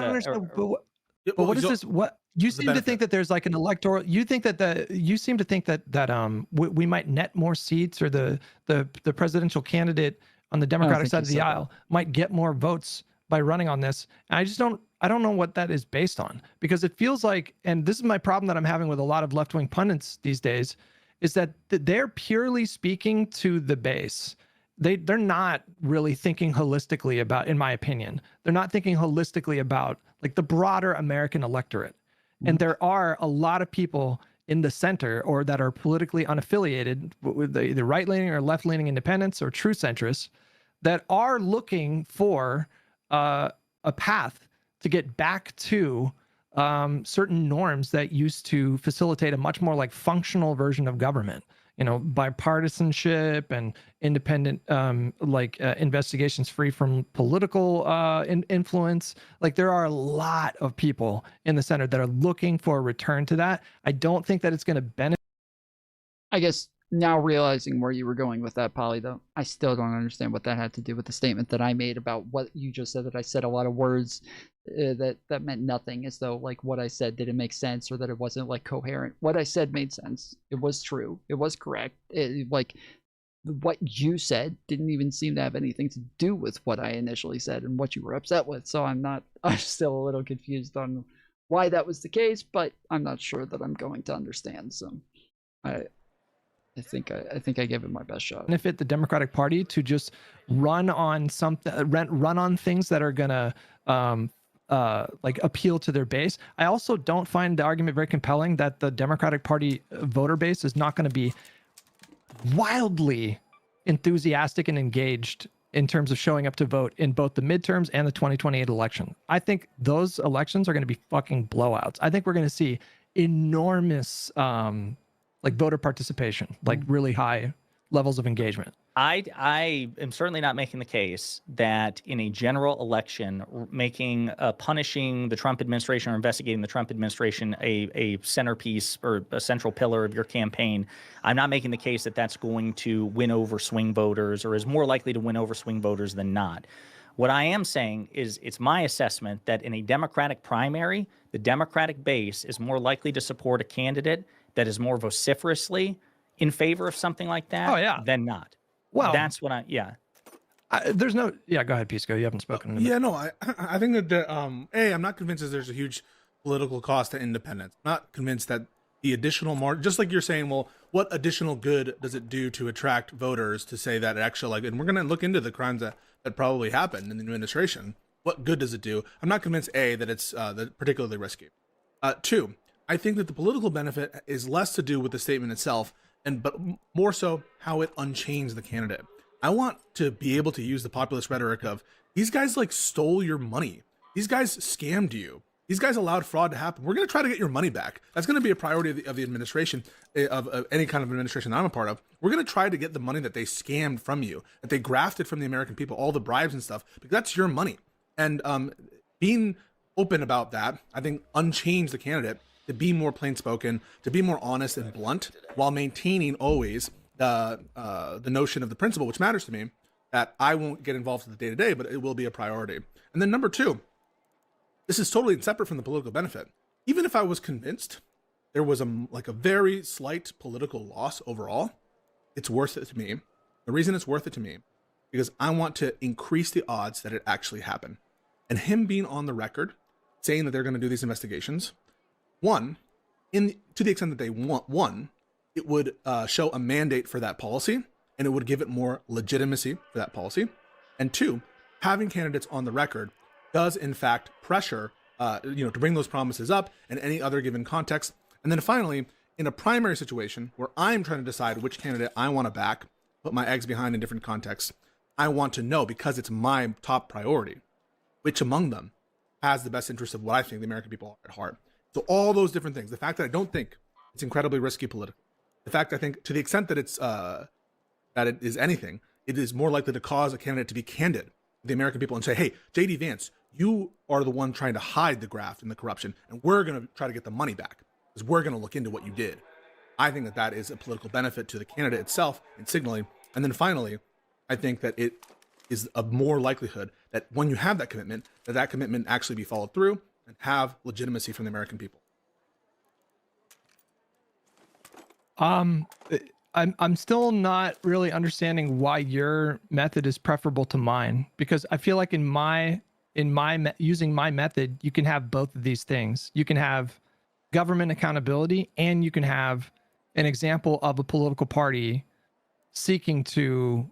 but what is this? What you seem to think that there's like an electoral? You think that you seem to think that we might net more seats, or the presidential candidate on the Democratic side of the aisle might get more votes by running on this. And I don't know what that is based on, because it feels like, and this is my problem that I'm having with a lot of left-wing pundits these days, is that they're purely speaking to the base. They're not really thinking holistically about, in my opinion, they're not thinking holistically about like the broader American electorate. And there are a lot of people in the center, or that are politically unaffiliated with either right-leaning or left-leaning independents or true centrists, that are looking for a path to get back to certain norms that used to facilitate a much more like functional version of government. You know, bipartisanship and independent investigations free from political influence. Like, there are a lot of people in the center that are looking for a return to that. I don't think that it's going to benefit. I guess now realizing where you were going with that, Polly, though, I still don't understand what that had to do with the statement that I made about what you just said, that I said a lot of words that meant nothing, as though like what I said didn't make sense, or that it wasn't like coherent. What I said made sense. It was true. It was correct. Like what you said didn't even seem to have anything to do with what I initially said and what you were upset with. So I'm still a little confused on why that was the case, but I'm not sure that I'm going to understand. So I think I gave it my best shot. Benefit the Democratic Party to just run on something, run on things that are gonna like appeal to their base. I also don't find the argument very compelling that the Democratic Party voter base is not going to be wildly enthusiastic and engaged in terms of showing up to vote in both the midterms and the 2028 election. I think those elections are going to be fucking blowouts. I think we're going to see enormous like voter participation, like really high levels of engagement. I am certainly not making the case that in a general election, punishing the Trump administration or investigating the Trump administration a centerpiece or a central pillar of your campaign. I'm not making the case that that's going to win over swing voters, or is more likely to win over swing voters than not. What I am saying is, it's my assessment that in a Democratic primary, the Democratic base is more likely to support a candidate that is more vociferously in favor of something like that than not. Well, that's what there's no, go ahead, Pisco. You haven't spoken. I think that I'm not convinced that there's a huge political cost to independence. I'm not convinced that the additional just like you're saying, well, what additional good does it do to attract voters to say that it actually, and we're going to look into the crimes that probably happened in the administration. What good does it do? I'm not convinced, that it's particularly risky. Two, I think that the political benefit is less to do with the statement itself, but more so how it unchains the candidate. I want to be able to use the populist rhetoric of, these guys like stole your money. These guys scammed you. These guys allowed fraud to happen. We're going to try to get your money back. That's going to be a priority of the administration, of any kind of administration I'm a part of. We're going to try to get the money that they scammed from you, that they grafted from the American people, all the bribes and stuff, because that's your money. And being open about that, I think, unchains the candidate to be more plain-spoken, to be more honest and blunt, while maintaining always the notion of the principle, which matters to me, that I won't get involved in the day-to-day, but it will be a priority. And then number two, this is totally separate from the political benefit. Even if I was convinced there was a very slight political loss overall, it's worth it to me. The reason it's worth it to me, because I want to increase the odds that it actually happened. And him being on the record saying that they're going to do these investigations. One, to the extent that they want, one, it would show a mandate for that policy, and it would give it more legitimacy for that policy. And two, having candidates on the record does in fact pressure, to bring those promises up in any other given context. And then finally, in a primary situation where I'm trying to decide which candidate I want to back, put my eggs behind in different contexts, I want to know, because it's my top priority, which among them has the best interest of what I think the American people are at heart. So all those different things, the fact that I don't think it's incredibly risky politically, the fact I think to the extent that it's that it is anything, it is more likely to cause a candidate to be candid with the American people and say, hey, J.D. Vance, you are the one trying to hide the graft and the corruption, and we're going to try to get the money back because we're going to look into what you did. I think that that is a political benefit to the candidate itself in signaling. And then finally, I think that it is a more likelihood that when you have that commitment actually be followed through and have legitimacy from the American people. I'm still not really understanding why your method is preferable to mine, because I feel like using my method, you can have both of these things. You can have government accountability, and you can have an example of a political party seeking to,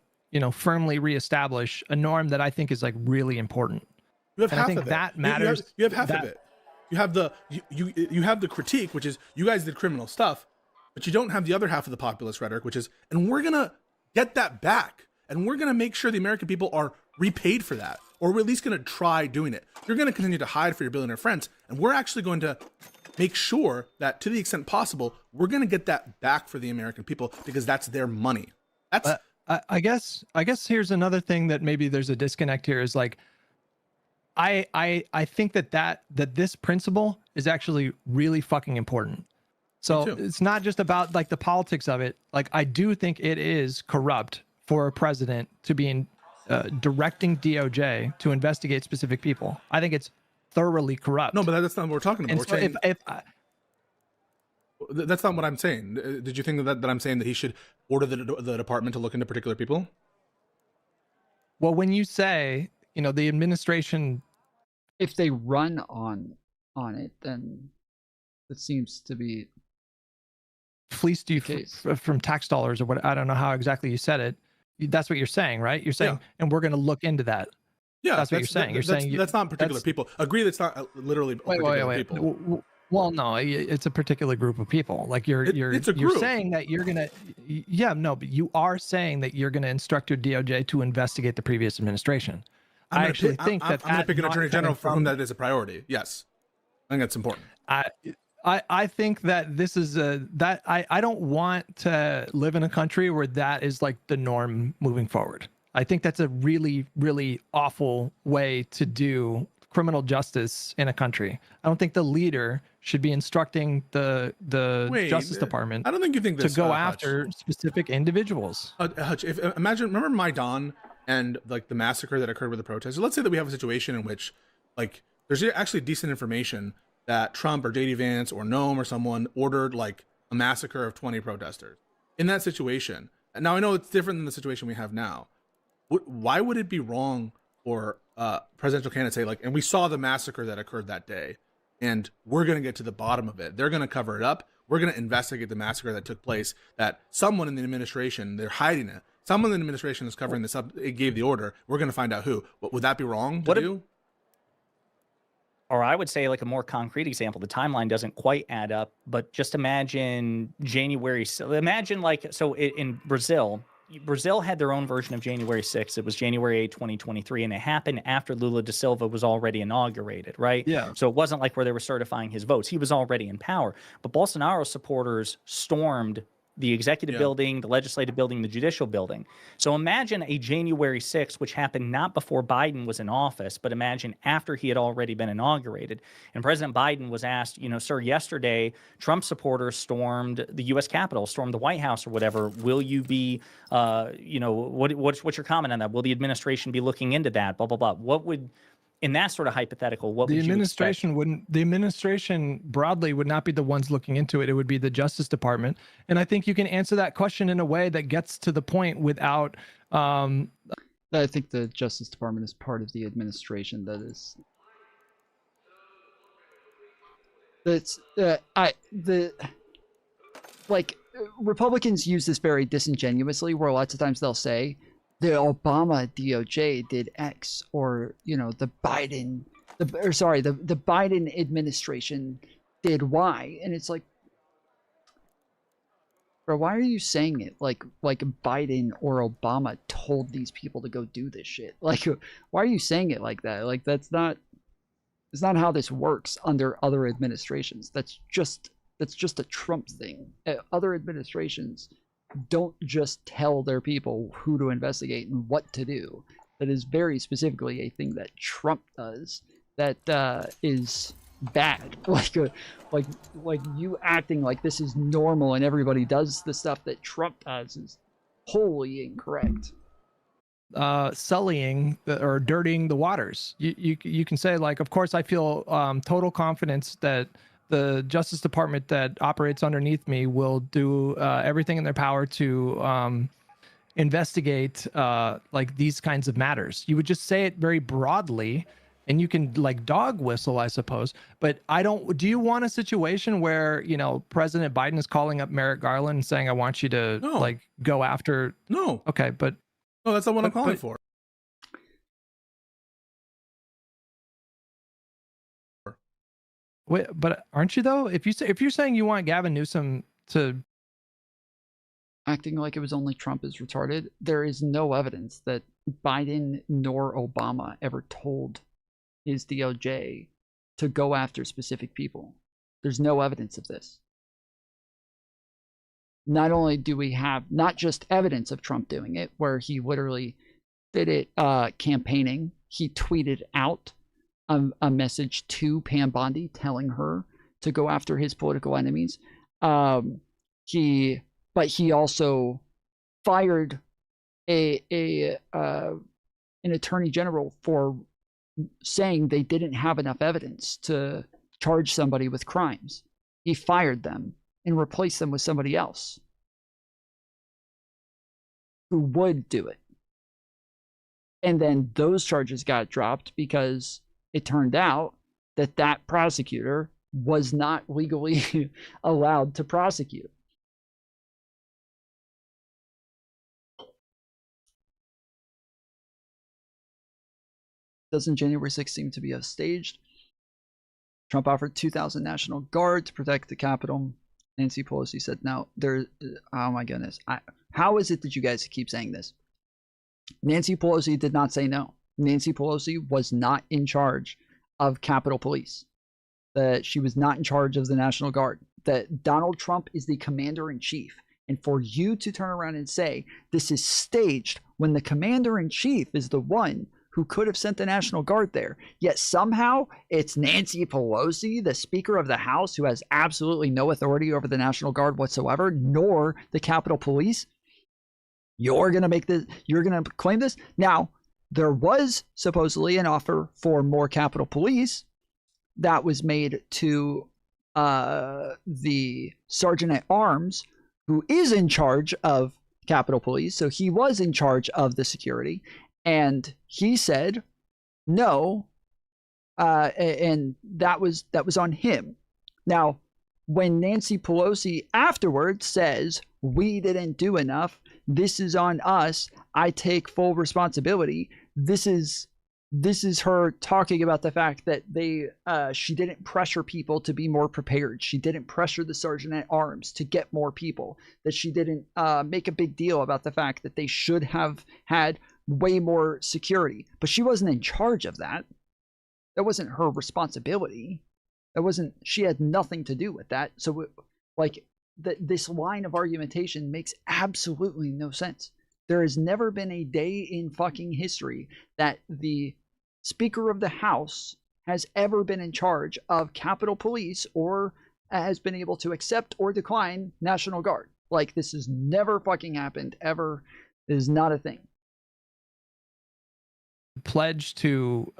firmly reestablish a norm that I think is like really important. You have and half I think of it. that matters. You have half of it. You have you have the critique, which is you guys did criminal stuff, but you don't have the other half of the populist rhetoric, which is, and we're gonna get that back, and we're gonna make sure the American people are repaid for that, or we're at least gonna try doing it. You're gonna continue to hide for your billionaire friends, and we're actually going to make sure that, to the extent possible, we're gonna get that back for the American people because that's their money. That's. I guess here's another thing that maybe there's a disconnect here is like, I think that this principle is actually really fucking important. So it's not just about like the politics of it. Like, I do think it is corrupt for a president to be directing DOJ to investigate specific people. I think it's thoroughly corrupt. No, but that's not what we're talking about. And we're saying, that's not what I'm saying. Did you think that I'm saying that he should order the department to look into particular people? Well, when you say, the administration, if they run on it, then it seems to be fleeced you from tax dollars or what? I don't know how exactly you said it. That's what you're saying, right? You're saying, and we're going to look into that. Yeah, that's what you're saying. You're saying that's not particular people. Agree, that's not literally particular people. Well, no, it's a particular group of people. Like you're saying that you're gonna, but you are saying that you're gonna instruct your DOJ to investigate the previous administration. I'm going to pick an attorney general for whom that is a priority. Yes, I think that's important. I think that this is I don't want to live in a country where that is like the norm moving forward. I think that's a really, really awful way to do criminal justice in a country. I don't think the leader should be instructing the Justice Department. I don't think you think this, to go after specific individuals. Hutch, remember Maidan and like the massacre that occurred with the protesters. Let's say that we have a situation in which like there's actually decent information that Trump or J.D. Vance or Noam or someone ordered like a massacre of 20 protesters. In that situation, now I know it's different than the situation we have now. Why would it be wrong for presidential candidates say like, and we saw the massacre that occurred that day, and we're going to get to the bottom of it. They're going to cover it up. We're going to investigate the massacre that took place, that someone in the administration, they're hiding it. Someone in the administration is covering this up. It gave the order. We're going to find out who. Would that be wrong to do? Or I would say like a more concrete example, the timeline doesn't quite add up, but just imagine January. Imagine like, so in Brazil had their own version of January 6th. It was January 8, 2023, and it happened after Lula da Silva was already inaugurated, right? Yeah. So it wasn't like where they were certifying his votes. He was already in power. But Bolsonaro supporters stormed the executive building, the legislative building, the judicial building. So imagine a January 6th, which happened not before Biden was in office, but imagine after he had already been inaugurated. And President Biden was asked, sir, yesterday, Trump supporters stormed the U.S. Capitol, stormed the White House or whatever. Will you be, what's your comment on that? Will the administration be looking into that? Blah, blah, blah. What would... In that sort of hypothetical, what would you expect? The administration broadly would not be the ones looking into it. It would be the Justice Department. And I think you can answer that question in a way that gets to the point without. I think the Justice Department is part of the administration that is. That's Republicans use this very disingenuously, where lots of times they'll say the Obama DOJ did X, or the Biden administration did Y, and it's like, bro, why are you saying it like Biden or Obama told these people to go do this shit? Like, why are you saying it like that? Like, it's not how this works under other administrations. That's just a Trump thing. Other administrations don't just tell their people who to investigate and what to do. That is very specifically a thing that Trump does that is bad. Like you acting like this is normal and everybody does the stuff that Trump does is wholly incorrect. Sullying or dirtying the waters. You can say, like, of course I feel total confidence that the Justice Department that operates underneath me will do everything in their power to investigate like these kinds of matters. You would just say it very broadly, and you can like dog whistle, I suppose. But do you want a situation where, President Biden is calling up Merrick Garland and saying, I want you to like go after? No. Okay, but no, that's not what I'm calling for. Wait, but aren't you though? If you're saying you want Gavin Newsom to acting like it was only Trump is retarded, there is no evidence that Biden nor Obama ever told his DOJ to go after specific people. There's no evidence of this. Not only do we have not just evidence of Trump doing it, where he literally did it campaigning, he tweeted out a message to Pam Bondi telling her to go after his political enemies. He also fired an attorney general for saying they didn't have enough evidence to charge somebody with crimes. He fired them and replaced them with somebody else who would do it. And then those charges got dropped because it turned out that prosecutor was not legally allowed to prosecute. Doesn't January 6th seem to be staged? Trump offered 2,000 National Guard to protect the Capitol. Nancy Pelosi said no. Oh my goodness. How is it that you guys keep saying this? Nancy Pelosi did not say no. Nancy Pelosi was not in charge of Capitol Police. That she was not in charge of the National Guard. That Donald Trump is the commander-in-chief. And for you to turn around and say this is staged when the commander-in-chief is the one who could have sent the National Guard there, yet somehow it's Nancy Pelosi, the Speaker of the House, who has absolutely no authority over the National Guard whatsoever, nor the Capitol Police. You're going to claim this? Now, there was supposedly an offer for more Capitol Police that was made to the Sergeant at Arms, who is in charge of Capitol Police. So he was in charge of the security. And he said no, and that was on him. Now, when Nancy Pelosi afterwards says, we didn't do enough, this is on us, I take full responsibility, this is her talking about the fact that she didn't pressure people to be more prepared. She didn't pressure the Sergeant at Arms to get more people. That she didn't make a big deal about the fact that they should have had way more security. But she wasn't in charge of that. That wasn't her responsibility. She had nothing to do with that. So this line of argumentation makes absolutely no sense. There has never been a day in fucking history that the Speaker of the House has ever been in charge of Capitol Police or has been able to accept or decline National Guard. Like, this has never fucking happened ever. It is not a thing. Pledge to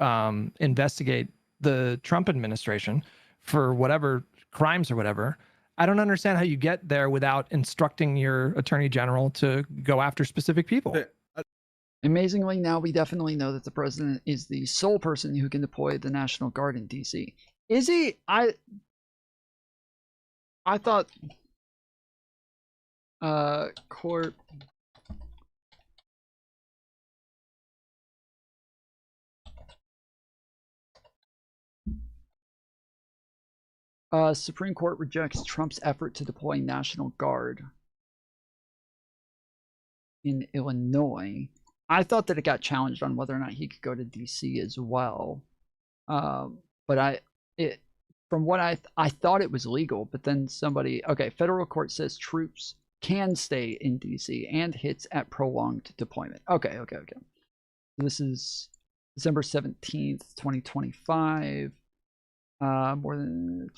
investigate the Trump administration for whatever crimes or whatever. I don't understand how you get there without instructing your attorney general to go after specific people. Amazingly, now we definitely know that the president is the sole person who can deploy the National Guard in DC. Is he? I thought court Supreme Court rejects Trump's effort to deploy National Guard in Illinois. I thought that it got challenged on whether or not he could go to DC as well. But from what I thought it was legal, but then somebody, okay, federal court says troops can stay in DC and hits at prolonged deployment. Okay. This is December 17th, 2025. More than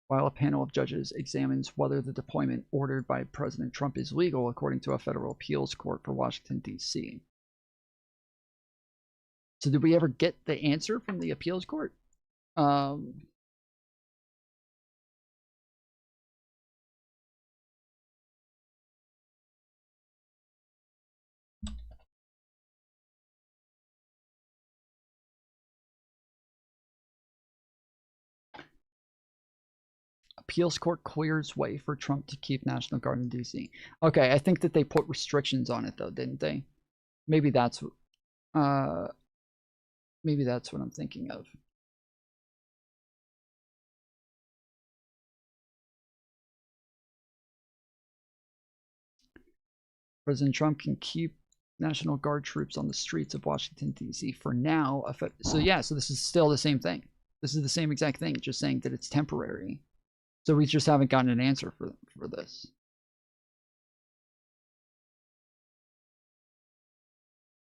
while a panel of judges examines whether the deployment ordered by President Trump is legal, according to a federal appeals court for Washington, D.C. So did we ever get the answer from the appeals court? Appeals court clears way for Trump to keep National Guard in D.C. Okay, I think that they put restrictions on it though, didn't they? Maybe that's what I'm thinking of. President Trump can keep National Guard troops on the streets of Washington, D.C. for now. So yeah, so this is still the same thing. This is the same exact thing, just saying that it's temporary. So we just haven't gotten an answer for this.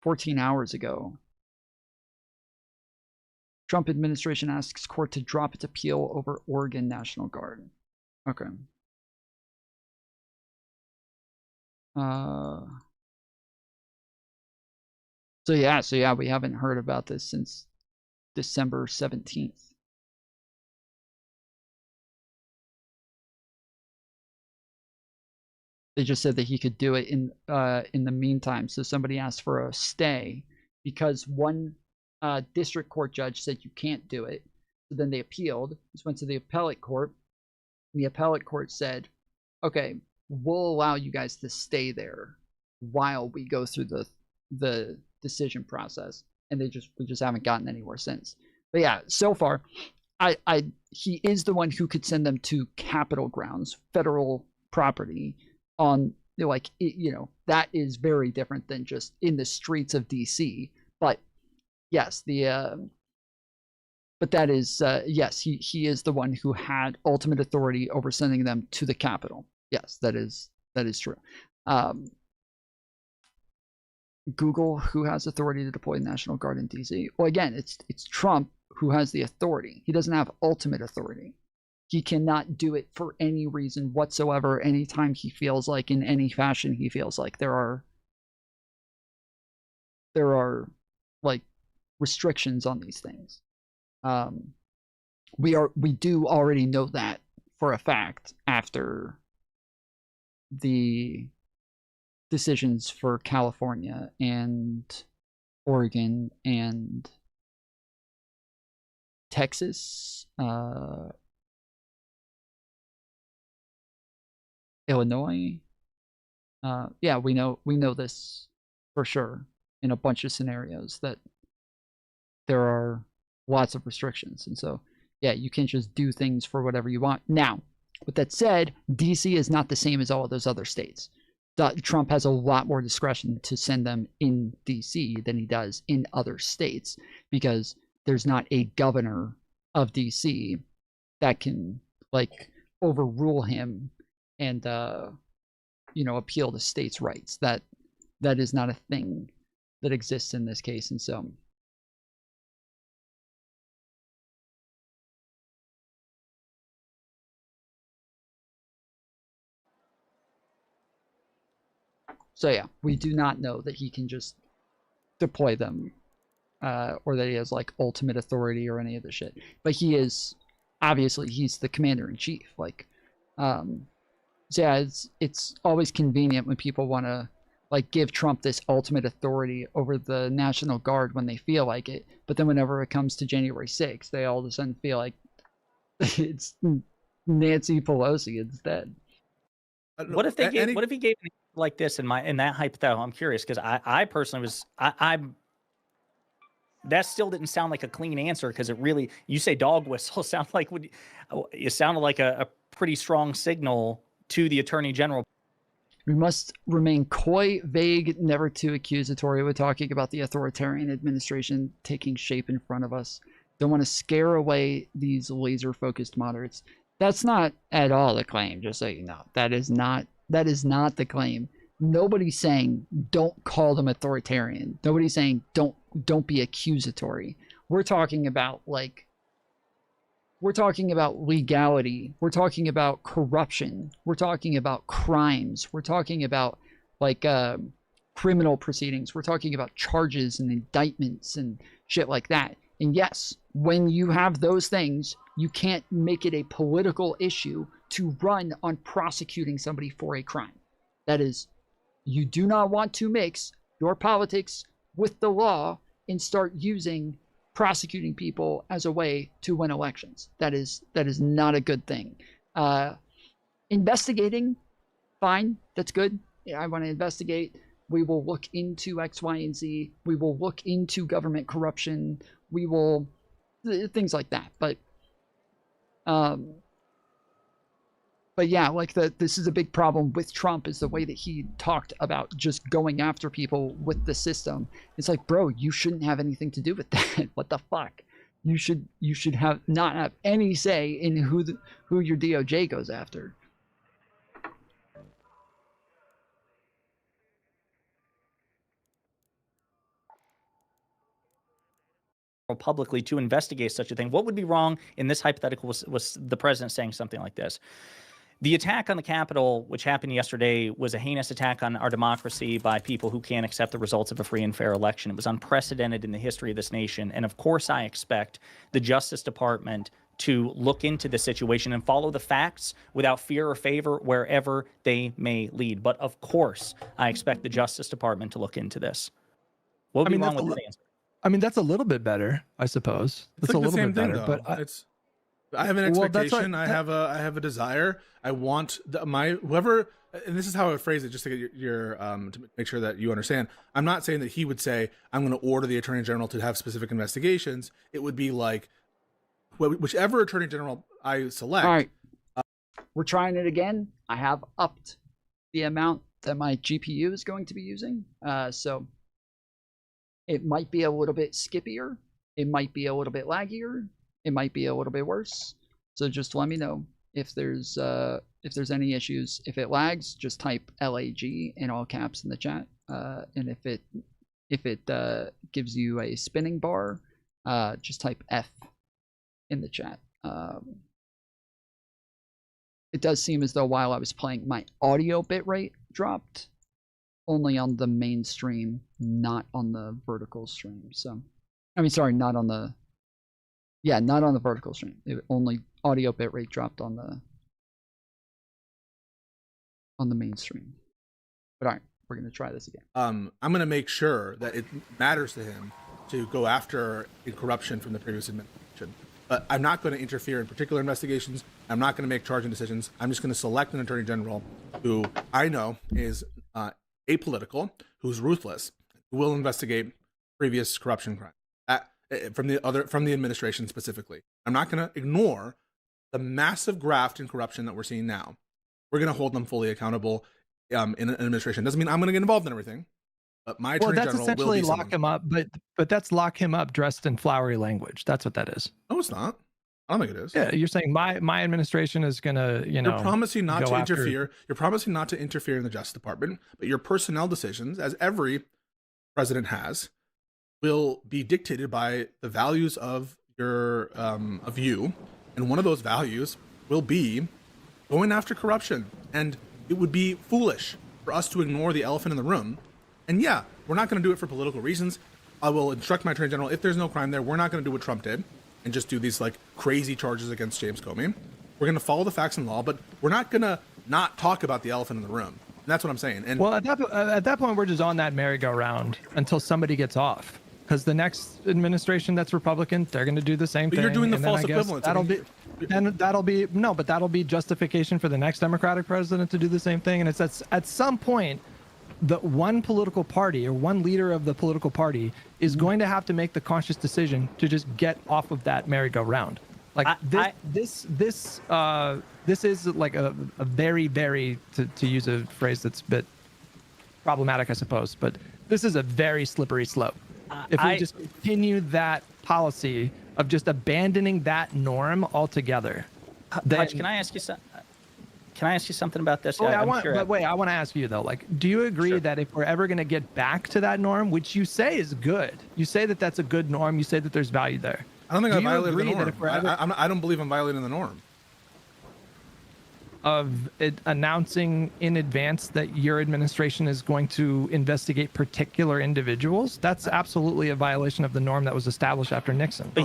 "14 hours ago, Trump administration asks court to drop its appeal over Oregon National Guard." Okay. So yeah, we haven't heard about this since December 17th. They just said that he could do it in the meantime. So somebody asked for a stay because one district court judge said you can't do it. So then they appealed. This went to the appellate court. The appellate court said, okay, we'll allow you guys to stay there while we go through the decision process. And we just haven't gotten anywhere since. But yeah, so far, he is the one who could send them to Capitol grounds, federal property, on, like, that is very different than just in the streets of DC. But yes, but that is yes, he is the one who had ultimate authority over sending them to the Capitol. Yes, that is true. Google, who has authority to deploy the National Guard in DC? Well, again, it's Trump who has the authority. He doesn't have ultimate authority. He cannot do it for any reason whatsoever, anytime he feels like, in any fashion he feels like. There are like restrictions on these things. We do already know that for a fact after the decisions for California and Oregon and Texas, Illinois. Yeah, we know this for sure in a bunch of scenarios that there are lots of restrictions. And so, yeah, you can't just do things for whatever you want. Now, with that said, DC is not the same as all of those other states. Trump has a lot more discretion to send them in DC than he does in other states, because there's not a governor of DC that can, like, overrule him and appeal the state's rights. That is not a thing that exists in this case. And so yeah, we do not know that he can just deploy them, or that he has like ultimate authority or any of the shit. But he is, obviously, he's the commander in chief. Like, so yeah, it's always convenient when people want to, like, give Trump this ultimate authority over the National Guard when they feel like it. But then whenever it comes to January 6th, they all of a sudden feel like it's Nancy Pelosi instead. What if they gave, what if he gave an like this in that hypothetical? I'm curious because I personally was I'm that still didn't sound like a clean answer because it really, you say dog whistle, sound like it sounded like a pretty strong signal to the attorney general. We must remain coy, vague, never too accusatory. We're talking about the authoritarian administration taking shape in front of us. Don't want to scare away these laser-focused moderates. That's not at all the claim, just so you know. That is not the claim. Nobody's saying don't call them authoritarian. Nobody's saying don't be accusatory. We're talking about legality. We're talking about corruption. We're talking about crimes. We're talking about criminal proceedings. We're talking about charges and indictments and shit like that. And yes, when you have those things, you can't make it a political issue to run on prosecuting somebody for a crime. That is, you do not want to mix your politics with the law and start using prosecuting people as a way to win elections. That is not a good thing. Investigating, fine, that's good. I want to investigate. We will look into X, Y, and Z. We will look into government corruption. We will things like that. But yeah, this is a big problem with Trump, is the way that he talked about just going after people with the system. It's like, bro, you shouldn't have anything to do with that. What the fuck? You should not have any say in who your DOJ goes after. Publicly to investigate such a thing. What would be wrong in this hypothetical was the president saying something like this. The attack on the Capitol, which happened yesterday, was a heinous attack on our democracy by people who can't accept the results of a free and fair election. It was unprecedented in the history of this nation. And of course, I expect the Justice Department to look into the situation and follow the facts without fear or favor wherever they may lead. But of course, I expect the Justice Department to look into this. What would be wrong with that answer? I mean, that's a little bit better, I suppose. It's like a little the same bit thing, better, though. but I have an expectation. I have a desire. I want whoever, and this is how I would phrase it, just to get your to make sure that you understand. I'm not saying that he would say, I'm going to order the Attorney General to have specific investigations. It would be like, whichever Attorney General I select. All right. We're trying it again. I have upped the amount that my GPU is going to be using. So it might be a little bit skippier. It might be a little bit laggier. It might be a little bit worse. So just let me know if there's any issues. If it lags, just type LAG in all caps in the chat. And if it gives you a spinning bar, just type F in the chat. It does seem as though while I was playing, my audio bitrate dropped only on the main stream, not on the vertical stream. So, I mean, sorry, not on the vertical stream. Only audio bitrate dropped on the mainstream. But all right, we're gonna try this again. I'm gonna make sure that it matters to him to go after corruption from the previous administration. But I'm not going to interfere in particular investigations. I'm not going to make charging decisions. I'm just going to select an attorney general who I know is apolitical, who's ruthless, who will investigate previous corruption crimes from the administration specifically. I'm not going to ignore the massive graft and corruption that we're seeing now. We're going to hold them fully accountable in an administration. Doesn't mean I'm going to get involved in everything, but my attorney general will be essentially lock him up. But that's lock him up dressed in flowery language. That's what that is. No, it's not. I don't think it is. Yeah, you're saying my administration is going to, You're promising not to interfere. You're promising not to interfere in the Justice Department, but your personnel decisions, as every president has, will be dictated by the values of you, and one of those values will be going after corruption. And it would be foolish for us to ignore the elephant in the room. And yeah, we're not going to do it for political reasons. I will instruct my attorney general, if there's no crime there, we're not going to do what Trump did and just do these like crazy charges against James Comey. We're going to follow the facts and law, but we're not going to not talk about the elephant in the room. And that's what I'm saying. And well, at that point, we're just on that merry-go-round until somebody gets off. Because the next administration that's Republican, they're going to do the same thing. But you're doing the false equivalence. then that'll be justification for the next Democratic president to do the same thing. And it's at some point, the one political party or one leader of the political party is going to have to make the conscious decision to just get off of that merry-go-round. Like this is like a very, very, to use a phrase that's a bit problematic, I suppose, but this is a very slippery slope. If we just continue that policy of just abandoning that norm altogether, then... Hutch, can I ask you something? Can I ask you something about this? I want to ask you though, like, do you agree that if we're ever going to get back to that norm, which you say is good, you say that that's a good norm, you say that there's value there. I don't think I violated the norm. I don't believe I'm violating the norm. Of announcing in advance that your administration is going to investigate particular individuals, that's absolutely a violation of the norm that was established after Nixon. But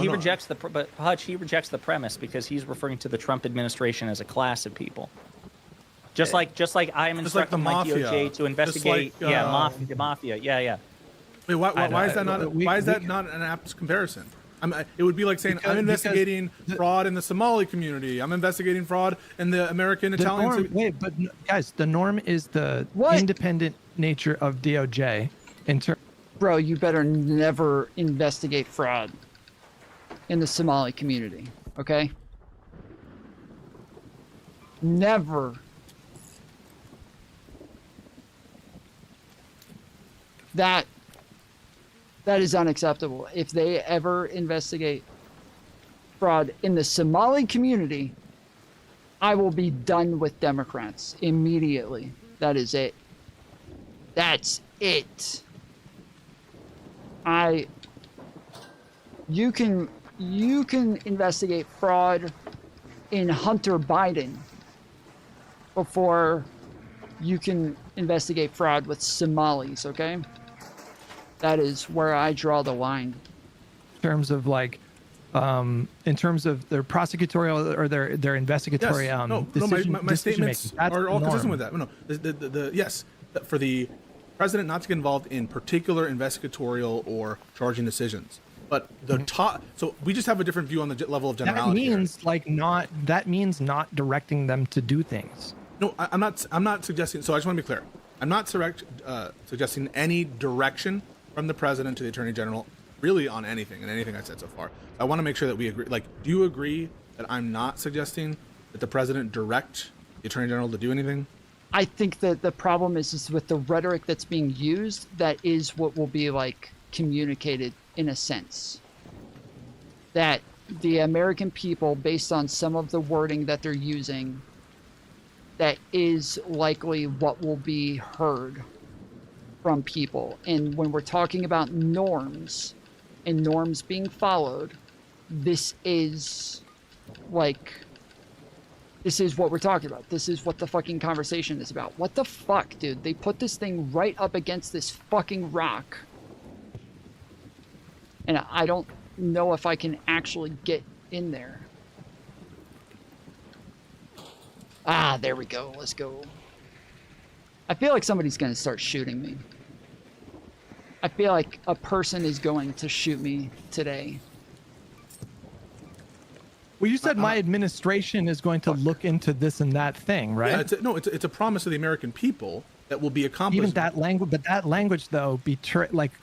Hutch, he rejects the premise because he's referring to the Trump administration as a class of people. Just like I am instructing my DOJ to investigate, mafia. Yeah. Wait, why is that not an apt comparison? It would be like saying I'm investigating fraud in the Somali community. I'm investigating fraud in the American Italian. But guys, the norm is the independent nature of DOJ. Bro, you better never investigate fraud in the Somali community, okay? Never. That is unacceptable. If they ever investigate fraud in the Somali community, I will be done with Democrats immediately. That is it. That's it. You can investigate fraud in Hunter Biden before you can investigate fraud with Somalis, okay? That is where I draw the line. In terms of like, in terms of their prosecutorial or their investigatory my statements are all consistent with that. Yes, for the president not to get involved in particular investigatorial or charging decisions. But so we just have a different view on the level of generality. That means not directing them to do things. No, I'm not suggesting. So I just want to be clear. I'm not suggesting any direction from the president to the attorney general, really on anything I said so far. I want to make sure that we agree. Like, do you agree that I'm not suggesting that the president direct the attorney general to do anything? I think that the problem is with the rhetoric that's being used. That is what will be like communicated in a sense. That the American people, based on some of the wording that they're using, that is likely what will be heard from people. And when we're talking about norms and norms being followed, this is what we're talking about. This is what the fucking conversation is about. What the fuck, dude? They put this thing right up against this fucking rock. And I don't know if I can actually get in there. Ah, there we go. Let's go. I feel like somebody's going to start shooting me. I feel like a person is going to shoot me today. Well, you said my administration is going to look into this and that thing, right? Yeah, it's a promise to the American people that will be accomplished. Even that language, but that language though,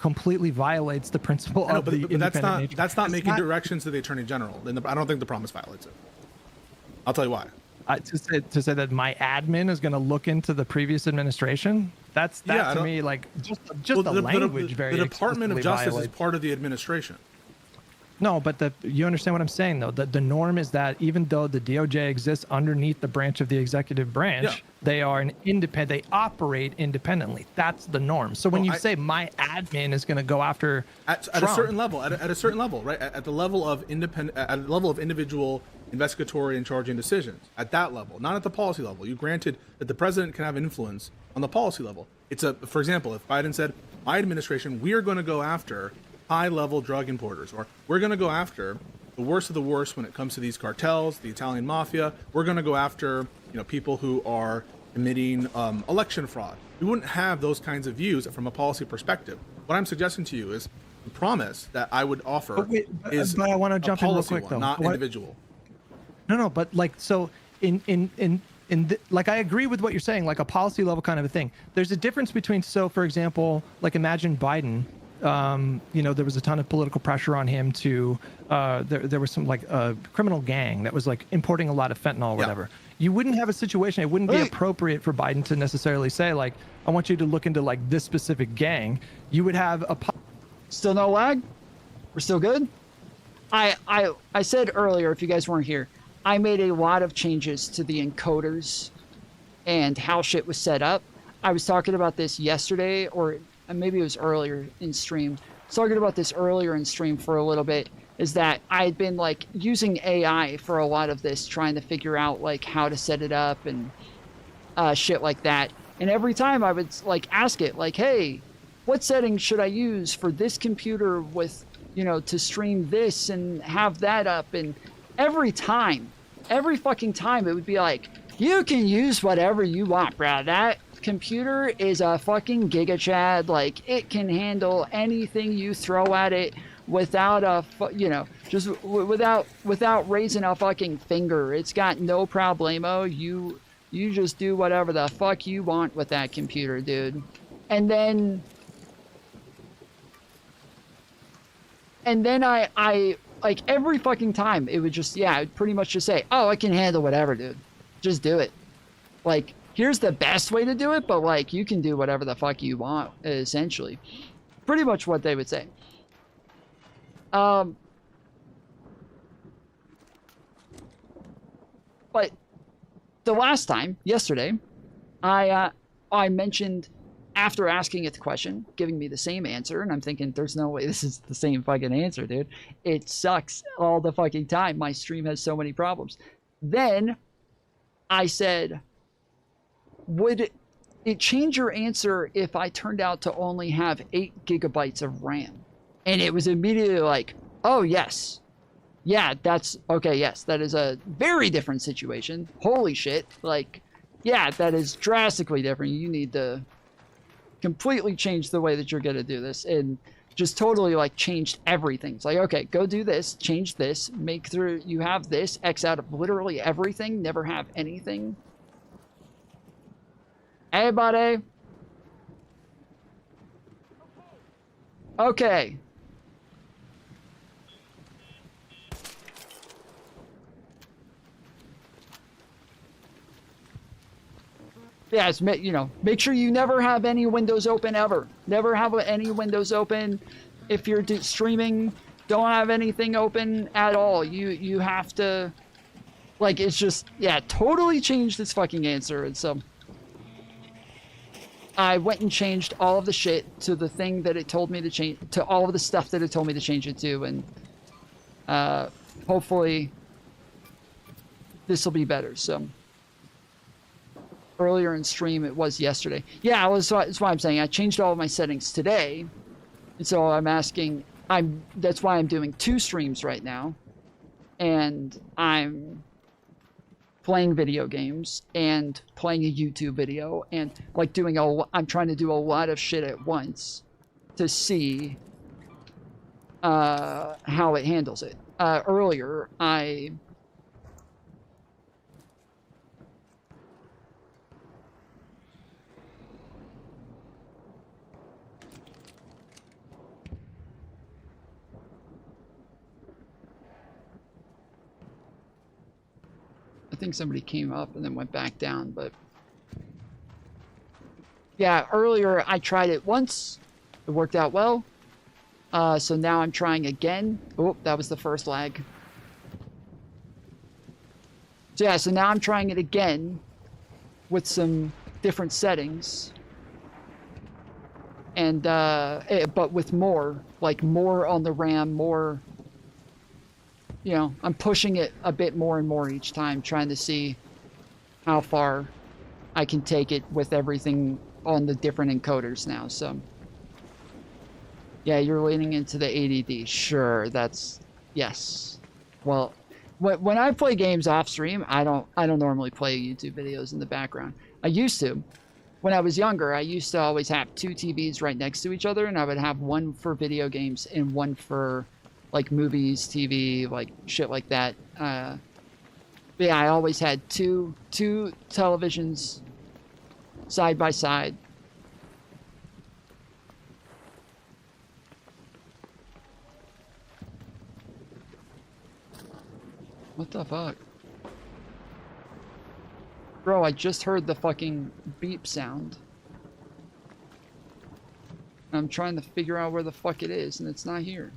completely violates the principle of the independent nature. That's not making directions to the attorney general. I don't think the promise violates it. I'll tell you why. To say that my admin is going to look into the previous administration, to me like just the language very. The Department of Justice violates. is part of the administration. No, but you understand what I'm saying though. The norm is that even though the DOJ exists underneath the branch of the executive branch, they are an independent. They operate independently. That's the norm. So when you say my admin is going to go after at a certain level, at a certain level, right? At the level of individual investigatory and charging decisions, at that level, not at the policy level. You granted that the president can have influence on the policy level. For example, if Biden said, my administration, we are going to go after high-level drug importers, or we're going to go after the worst of the worst when it comes to these cartels, the Italian mafia. We're going to go after people who are committing election fraud. We wouldn't have those kinds of views from a policy perspective. What I'm suggesting to you is the promise that I would offer is but I want to jump in real quick though. Not individual. No, but like, so like, I agree with what you're saying, like a policy level kind of a thing. There's a difference between, so for example, like imagine Biden, there was a ton of political pressure on him to, there was some like a criminal gang that was like importing a lot of fentanyl or whatever. You wouldn't have a situation, it wouldn't be appropriate for Biden to necessarily say like, I want you to look into like this specific gang. You would have a... Still no lag? We're still good? I said earlier, if you guys weren't here, I made a lot of changes to the encoders and how shit was set up. I was talking about this yesterday, or maybe it was earlier in stream. I was talking about this earlier in stream for a little bit, is that I had been like using AI for a lot of this, trying to figure out like how to set it up and shit like that. And every time I would like ask it like, hey, what settings should I use for this computer with, to stream this and have that up? And every fucking time it would be like, you can use whatever you want, bro. That computer is a fucking giga chad. Like, it can handle anything you throw at it without just without raising a fucking finger. It's got no problemo. You just do whatever the fuck you want with that computer, dude. And then I like every fucking time it would just, it'd pretty much just say, oh, I can handle whatever, dude. Just do it. Like, here's the best way to do it, but like, you can do whatever the fuck you want, essentially. Pretty much what they would say. But the last time, yesterday, I mentioned, after asking it the question, giving me the same answer, and I'm thinking, there's no way this is the same fucking answer, dude. It sucks all the fucking time. My stream has so many problems. Then I said, would it change your answer if I turned out to only have 8 gigabytes of RAM? And it was immediately like, oh, yes. Yeah, that's okay. Yes, that is a very different situation. Holy shit. Like, yeah, that is drastically different. You need to completely change the way that you're going to do this, and just totally like changed everything. It's like, okay, go do this, change this, make sure you have this, X out of literally everything, never have anything. Hey, buddy. Okay. Yeah, it's, make sure you never have any windows open ever. Never have any windows open. If you're streaming, don't have anything open at all. You have to, like, it's just, totally changed its fucking answer. And so I went and changed all of the shit to the thing that it told me to change, to all of the stuff that it told me to change it to. And hopefully this will be better. So earlier in stream, it was yesterday. Yeah, that's why I'm saying I changed all of my settings today. And so I'm asking, that's why I'm doing 2 streams right now. And I'm playing video games and playing a YouTube video and like I'm trying to do a lot of shit at once to see how it handles it. Earlier, I think somebody came up and then went back down, but yeah, earlier I tried it once. It worked out well. So now I'm trying again. Oh, that was the first lag. So yeah, so now I'm trying it again with some different settings. And, but with more on the RAM, more, I'm pushing it a bit more and more each time, trying to see how far I can take it with everything on the different encoders now. So yeah, you're leaning into the ADD. Sure, yes. Well, when I play games off stream, I don't normally play YouTube videos in the background. I used to. When I was younger, I used to always have 2 TVs right next to each other, and I would have one for video games and one for like movies, TV, like shit like that. But yeah, I always had two televisions side by side. What the fuck? Bro, I just heard the fucking beep sound. I'm trying to figure out where the fuck it is, and it's not here.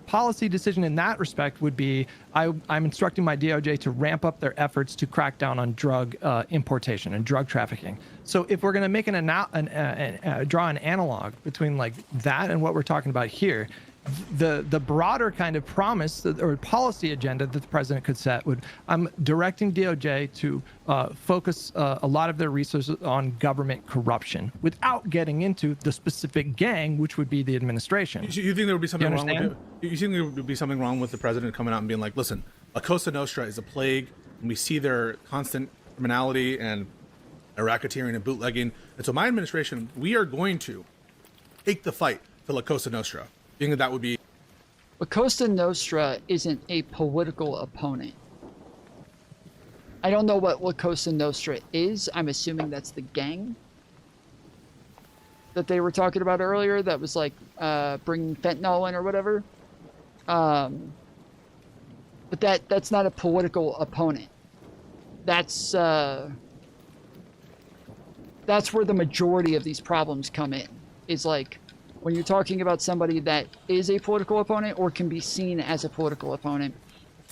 Policy decision in that respect would be I'm instructing my DOJ to ramp up their efforts to crack down on drug importation and drug trafficking. So if we're going to make draw an analog between like that and what we're talking about here, the broader kind of promise or policy agenda that the president could set would, I'm directing DOJ to focus a lot of their resources on government corruption without getting into the specific gang, which would be the administration. You think there would be something wrong with it? You think there would be something wrong with the president coming out and being like, listen, La Cosa Nostra is a plague, and we see their constant criminality and racketeering and bootlegging. And so my administration, we are going to take the fight for La Cosa Nostra. You think that would be... La Cosa Nostra isn't a political opponent. I don't know what La Cosa Nostra is. I'm assuming that's the gang that they were talking about earlier that was like bringing fentanyl in or whatever. But that's not a political opponent. That's where the majority of these problems come in. Is like when you're talking about somebody that is a political opponent or can be seen as a political opponent.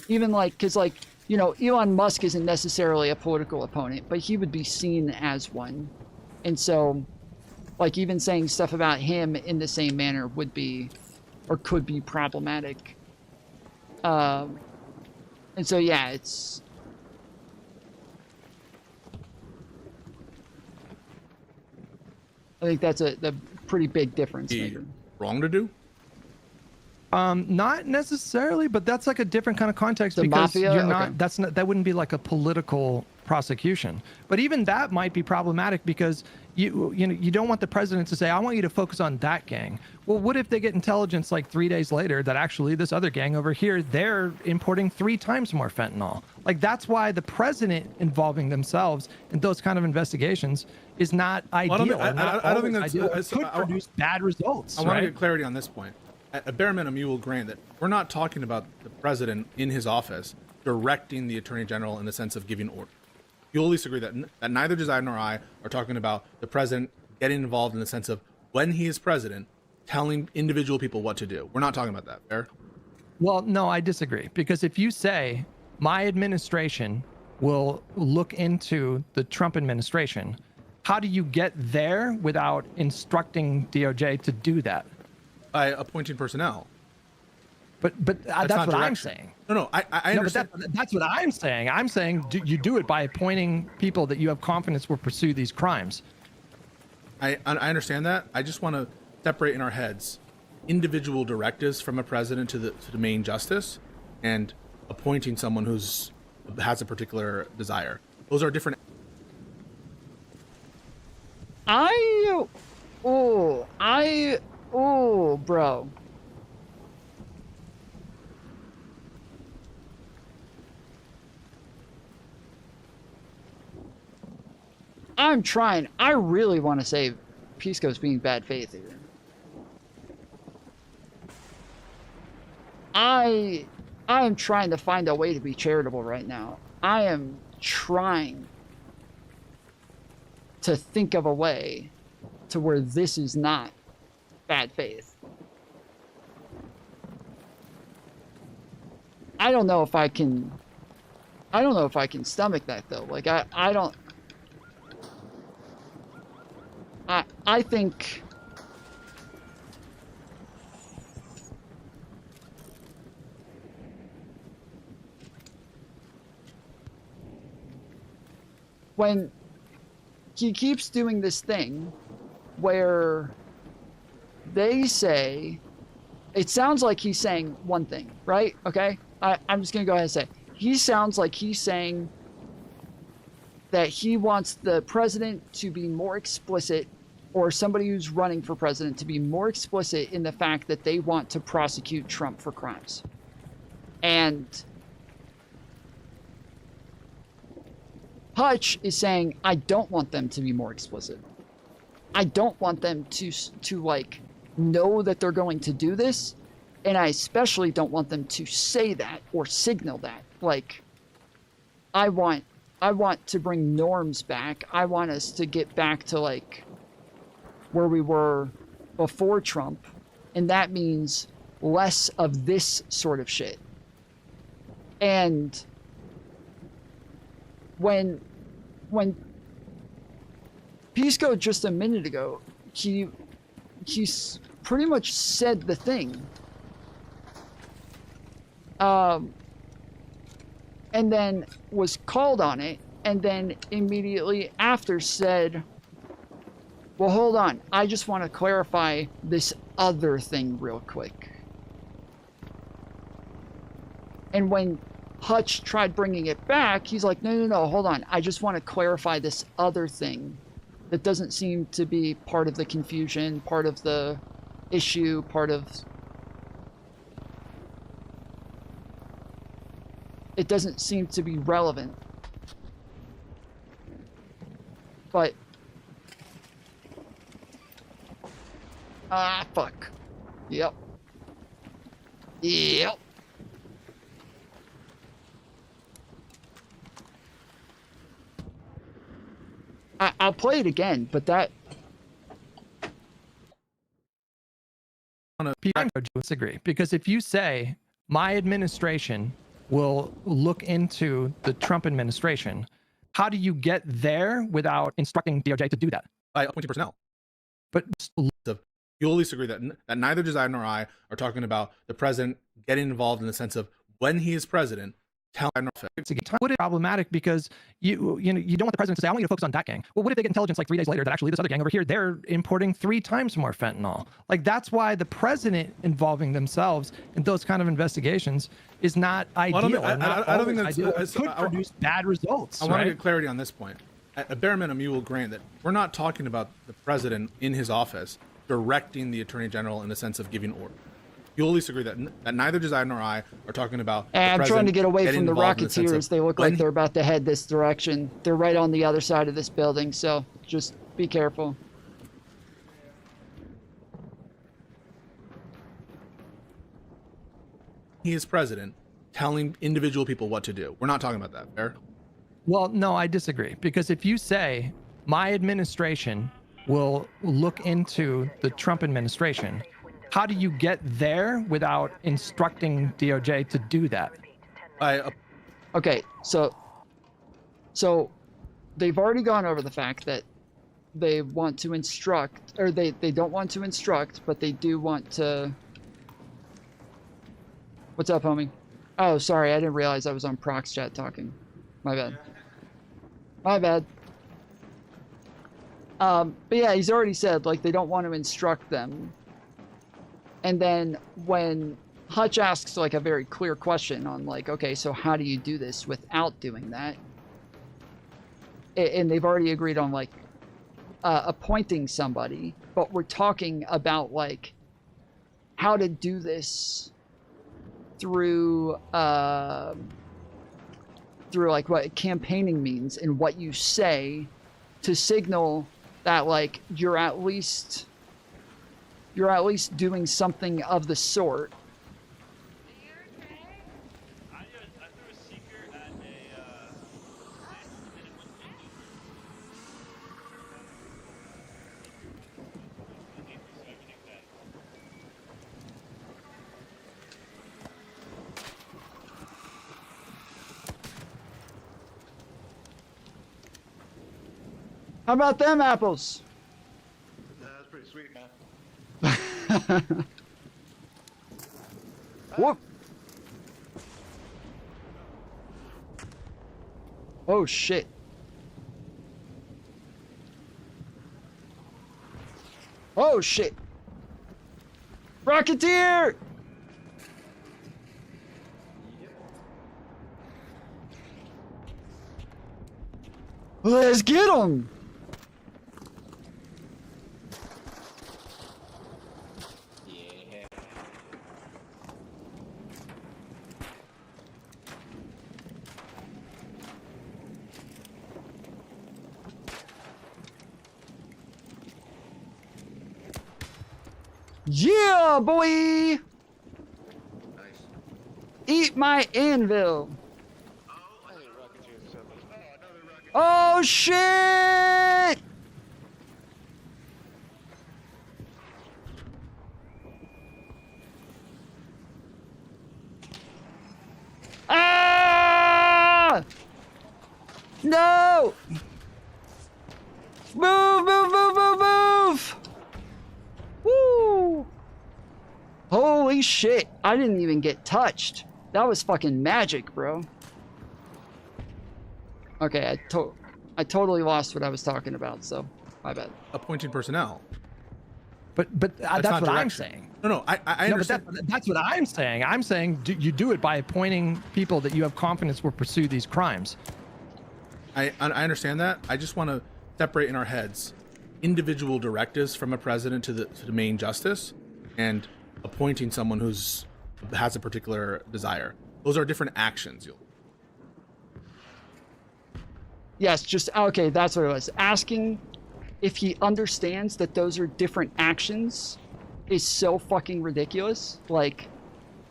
Even like, because like, you know, Elon Musk isn't necessarily a political opponent, but he would be seen as one. And so, like, even saying stuff about him in the same manner would be, or could be problematic. And so, yeah, it's... I think that's a pretty big difference maker. Wrong to do? Not necessarily, but that's like a different kind of context The because mafia? you're not. Okay. That's not. That wouldn't be like a political prosecution. But even that might be problematic because you don't want the president to say, "I want you to focus on that gang." Well, what if they get intelligence like 3 days later that actually this other gang over here, they're importing 3 times more fentanyl? Like that's why the president involving themselves in those kind of investigations is not ideal. I don't think that's ideal. It could produce bad results. I want to get clarity on this point. At bare minimum, you will grant that we're not talking about the president in his office directing the attorney general in the sense of giving orders. You'll at least agree that neither Josiah nor I are talking about the president getting involved in the sense of when he is president, telling individual people what to do. We're not talking about that. Fair? Well, no, I disagree. Because if you say my administration will look into the Trump administration, how do you get there without instructing DOJ to do that? By appointing personnel. But that's what I'm saying. No, I understand. No, but that's what I'm saying. I'm saying you do it by appointing people that you have confidence will pursue these crimes. I understand that. I just want to separate in our heads individual directives from a president to the main justice and appointing someone has a particular desire. Those are different. Bro. I'm trying. I really want to say Pisco's being bad faith here. I am trying to find a way to be charitable right now. I am trying to think of a way to where this is not bad faith. I don't know if I can stomach that though. Like I think when he keeps doing this thing where they say, it sounds like he's saying one thing, right? Okay, I'm just gonna go ahead and say, he sounds like he's saying that he wants the president to be more explicit or somebody who's running for president to be more explicit in the fact that they want to prosecute Trump for crimes. And Hutch is saying, I don't want them to be more explicit. I don't want them to like know that they're going to do this, and I especially don't want them to say that or signal that. Like, I want to bring norms back. I want us to get back to like where we were before Trump, and that means less of this sort of shit. And when Pisco just a minute ago, he's pretty much said the thing. And then was called on it, and then immediately after said, well, hold on, I just want to clarify this other thing real quick. And when Hutch tried bringing it back, he's like, no, hold on, I just want to clarify this other thing that doesn't seem to be part of the confusion, part of the issue, part of... It doesn't seem to be relevant. But... fuck. Yep. Yep. I'll play it again, but that... People disagree, because if you say, my administration will look into the Trump administration, how do you get there without instructing DOJ to do that? By appointing personnel. But you'll at least agree that neither Josiah nor I are talking about the president getting involved in the sense of when he is president. Would it problematic because you don't want the president to say, I want you to focus on that gang. Well, what if they get intelligence like 3 days later that actually this other gang over here, they're importing 3 times more fentanyl? Like, that's why the president involving themselves in those kind of investigations is not ideal. I don't think that's ideal. It could produce bad results. I want to get clarity on this point. At a bare minimum, you will grant that we're not talking about the president in his office directing the attorney general in the sense of giving orders. You'll at least agree that neither Josiah nor I are talking about. I'm trying to get away from the Rocketeers. They look like they're about to head this direction. They're right on the other side of this building, so just be careful. He is president, telling individual people what to do. We're not talking about that. Fair? Well, no, I disagree. Because if you say, my administration will look into the Trump administration, how do you get there without instructing DOJ to do that? Okay, so they've already gone over the fact that they want to instruct, or they don't want to instruct, but they do want to... What's up, homie? Oh, sorry, I didn't realize I was on Prox chat talking. My bad. My bad. But yeah, he's already said, like, they don't want to instruct them. And then when Hutch asks, like, a very clear question on, like, okay, so how do you do this without doing that? And they've already agreed on, like, appointing somebody, but we're talking about, like, how to do this through like, what campaigning means and what you say to signal that, like, you're at least doing something of the sort. How about them apples? That's pretty sweet, man. Whoop. Oh shit. Oh shit. Rocketeer! Let's get him! Yeah, boy! Eat my anvil! Oh, shit! Ah! No! Move, move, move, move, move! Woo! Holy shit, I didn't even get touched. That was fucking magic, bro. Okay, I totally lost what I was talking about, so my bad. Appointing personnel. But that's what I'm saying. No, I understand. But that's what I'm saying. I'm saying you do it by appointing people that you have confidence will pursue these crimes. I understand that. I just want to separate in our heads individual directives from a president to the main justice and appointing someone has a particular desire. Those are different actions. Yes, just okay, that's what it was. Asking if he understands that those are different actions is so fucking ridiculous. Like,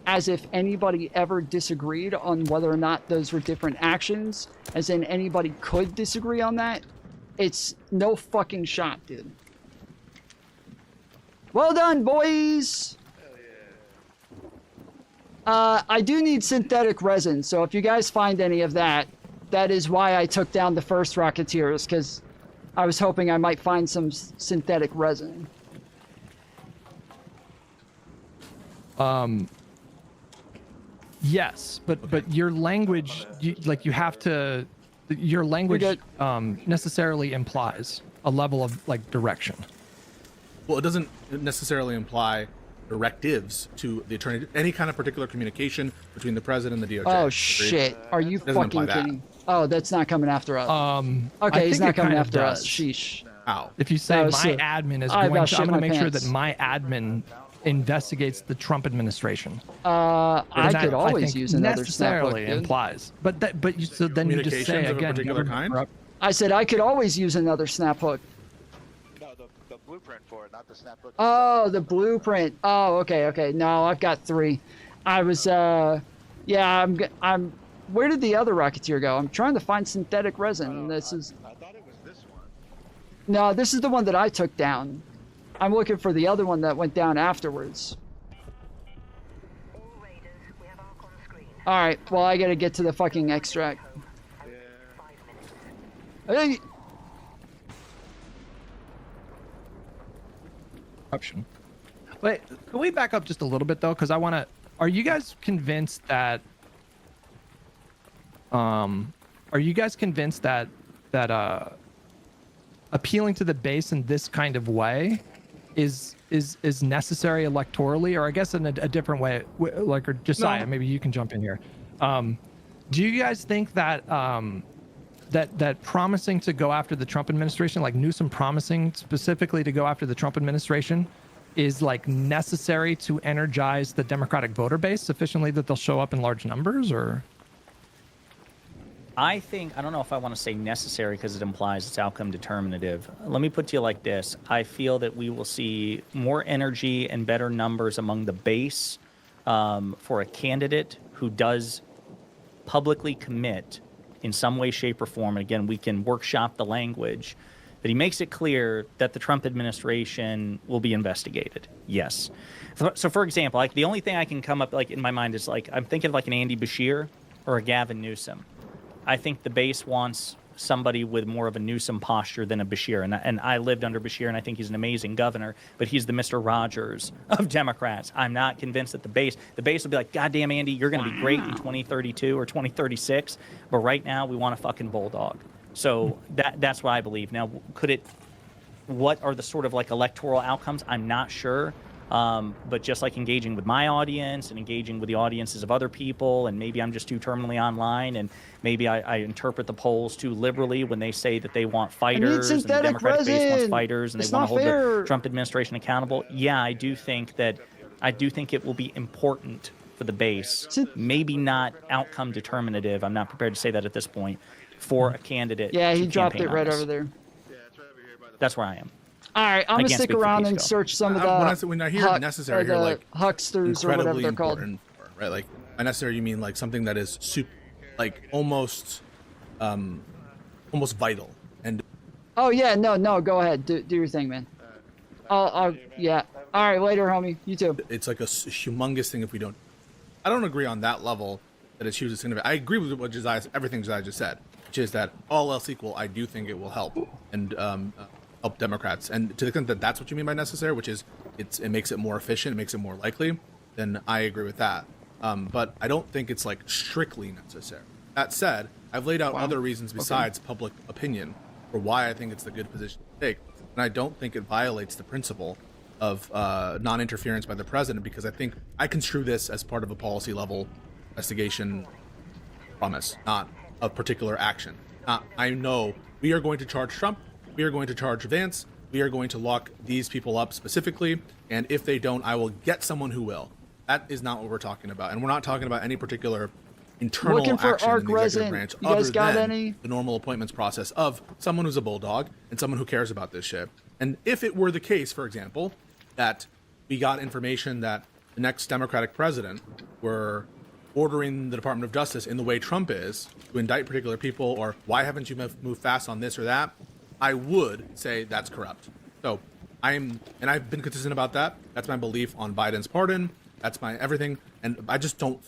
as if anybody ever disagreed on whether or not those were different actions, as in anybody could disagree on that. It's no fucking shot, dude. Well done, boys! I do need synthetic resin, so if you guys find any of that, that is why I took down the first Rocketeers, because I was hoping I might find some synthetic resin. Yes, but your language, you have to, your language necessarily implies a level of like direction. Well, it doesn't necessarily imply directives to the attorney, any kind of particular communication between the president and the DOJ. Oh shit! Are you fucking kidding? Oh, that's not coming after us. Okay, he's not coming after us. Sheesh. Ow. If you say my admin is going to, I'm going to make sure that my admin investigates the Trump administration. I could always use another snap hook, necessarily implies, but so then you just say of a again. particular kind? I said I could always use another snap hook. No, the blueprint for it, not the snap hook. Oh, the blueprint. Oh, okay. No, I've got 3. I was, yeah, I'm. Where did the other Rocketeer go? I'm trying to find synthetic resin. I thought it was this one. No, this is the one that I took down. I'm looking for the other one that went down afterwards. Alright, well, I gotta get to the fucking extract. Hey! Corruption. Wait, can we back up just a little bit though? Because I want to. Are you guys convinced that? Are you guys convinced that appealing to the base in this kind of way is necessary electorally, or I guess in a different way, like, or Josiah, maybe you can jump in here. Do you guys think that that promising to go after the Trump administration, like Newsom promising specifically to go after the Trump administration, is like necessary to energize the Democratic voter base sufficiently that they'll show up in large numbers, or? I don't know if I want to say necessary because it implies it's outcome determinative. Let me put to you like this. I feel that we will see more energy and better numbers among the base for a candidate who does publicly commit in some way, shape, or form. And again, we can workshop the language, that he makes it clear that the Trump administration will be investigated. Yes. So for example, like the only thing I can come up like in my mind is like, I'm thinking of like an Andy Beshear or a Gavin Newsom. I think the base wants somebody with more of a Newsom posture than a Beshear. And I lived under Beshear, and I think he's an amazing governor, but he's the Mr. Rogers of Democrats. I'm not convinced that the base will be like, God damn, Andy, you're going to be great in 2032 or 2036. But right now, we want a fucking bulldog. So that's what I believe. Now, what are the sort of like electoral outcomes? I'm not sure. But just like engaging with my audience and engaging with the audiences of other people, and maybe I'm just too terminally online, and maybe I interpret the polls too liberally when they say that they want fighters, and the Democratic base wants fighters, and they want to hold the Trump administration accountable. Yeah, I do think it will be important for the base, maybe not outcome determinative. I'm not prepared to say that at this point, for a candidate. Yeah, he dropped it right over there. That's where I am. All right, I'm I gonna can't stick speak for around Pisco. and search some of the. When I hear necessary, I hear like hucksters or whatever incredibly they're called. important, right? Like by necessary, you mean like something that is like almost vital. And Oh yeah, no, go ahead, do your thing, man. Yeah. All right, later, homie. You too. it's like a humongous thing if we don't. I don't agree on that level that it's hugely significant. I agree with what everything Josiah just said, which is that all else equal, I do think it will help and help Democrats. And to the extent that that's what you mean by necessary, which is it makes it more efficient, it makes it more likely, then I agree with that. But I don't think it's like strictly necessary. That said, I've laid out other reasons besides public opinion for why I think it's the good position to take, and I don't think it violates the principle of non-interference by the president, because I think I construe this as part of a policy level investigation promise, not a particular action. I know we are going to charge Trump, we are going to charge Vance, we are going to lock these people up specifically, and if they don't, I will get someone who will. That is not what we're talking about, and we're not talking about any particular internal Looking for action in the executive branch you guys other got than any? the normal appointments process of someone who's a bulldog and someone who cares about this shit. And if it were the case, for example, that we got information that the next Democratic president were ordering the Department of Justice in the way Trump is to indict particular people, or why haven't you moved fast on this or that, I would say that's corrupt. So and I've been consistent about that. That's my belief on Biden's pardon. That's my everything. And I just don't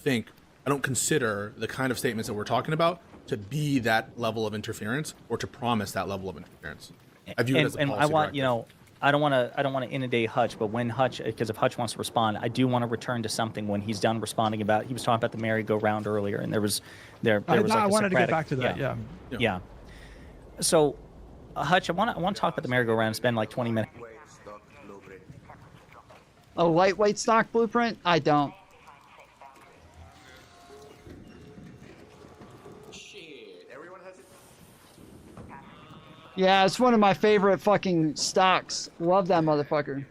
consider the kind of statements that we're talking about to be that level of interference or to promise that level of interference. I view it as a policy I want, directive. I don't want to inundate Hutch, but when because if Hutch wants to respond, I do want to return to something when he's done responding about. He was talking about the merry-go-round earlier, and there was like I a wanted to get Socratic, back to that. Yeah. So, Hutch, I want to talk about the merry-go-round and spend like 20 minutes. A lightweight stock blueprint? I don't. Yeah, it's one of my favorite fucking stocks. Love that motherfucker.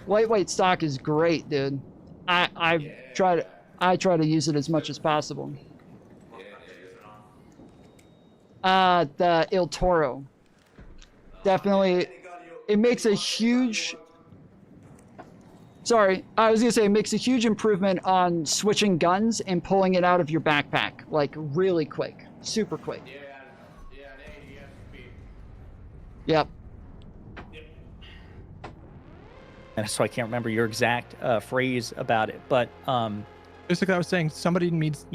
Lightweight stock is great, dude. I try to use it as much as possible. The Il Toro. Definitely, it makes a huge... Sorry, I was gonna say it makes a huge improvement on switching guns and pulling it out of your backpack, like really quick, super quick. Yep. And so I can't remember your exact phrase about it, but basically I was saying somebody needs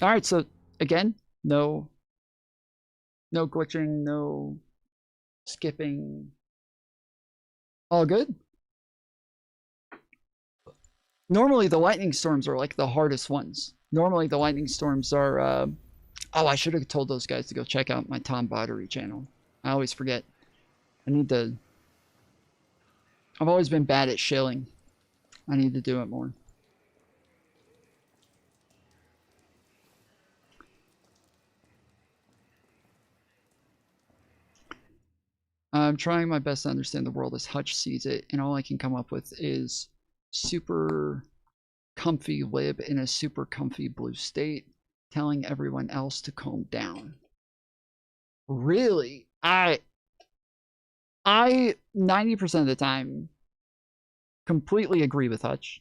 All right, so again, no glitching, no skipping. All good. Normally the lightning storms are like the hardest ones. Normally the lightning storms are oh, I should have told those guys to go check out my Tom Bottery channel. I always forget. I've always been bad at shilling. I need to do it more. I'm trying my best to understand the world as Hutch sees it, and all I can come up with is super comfy lib in a super comfy blue state, telling everyone else to calm down. Really? I 90% of the time completely agree with Hutch.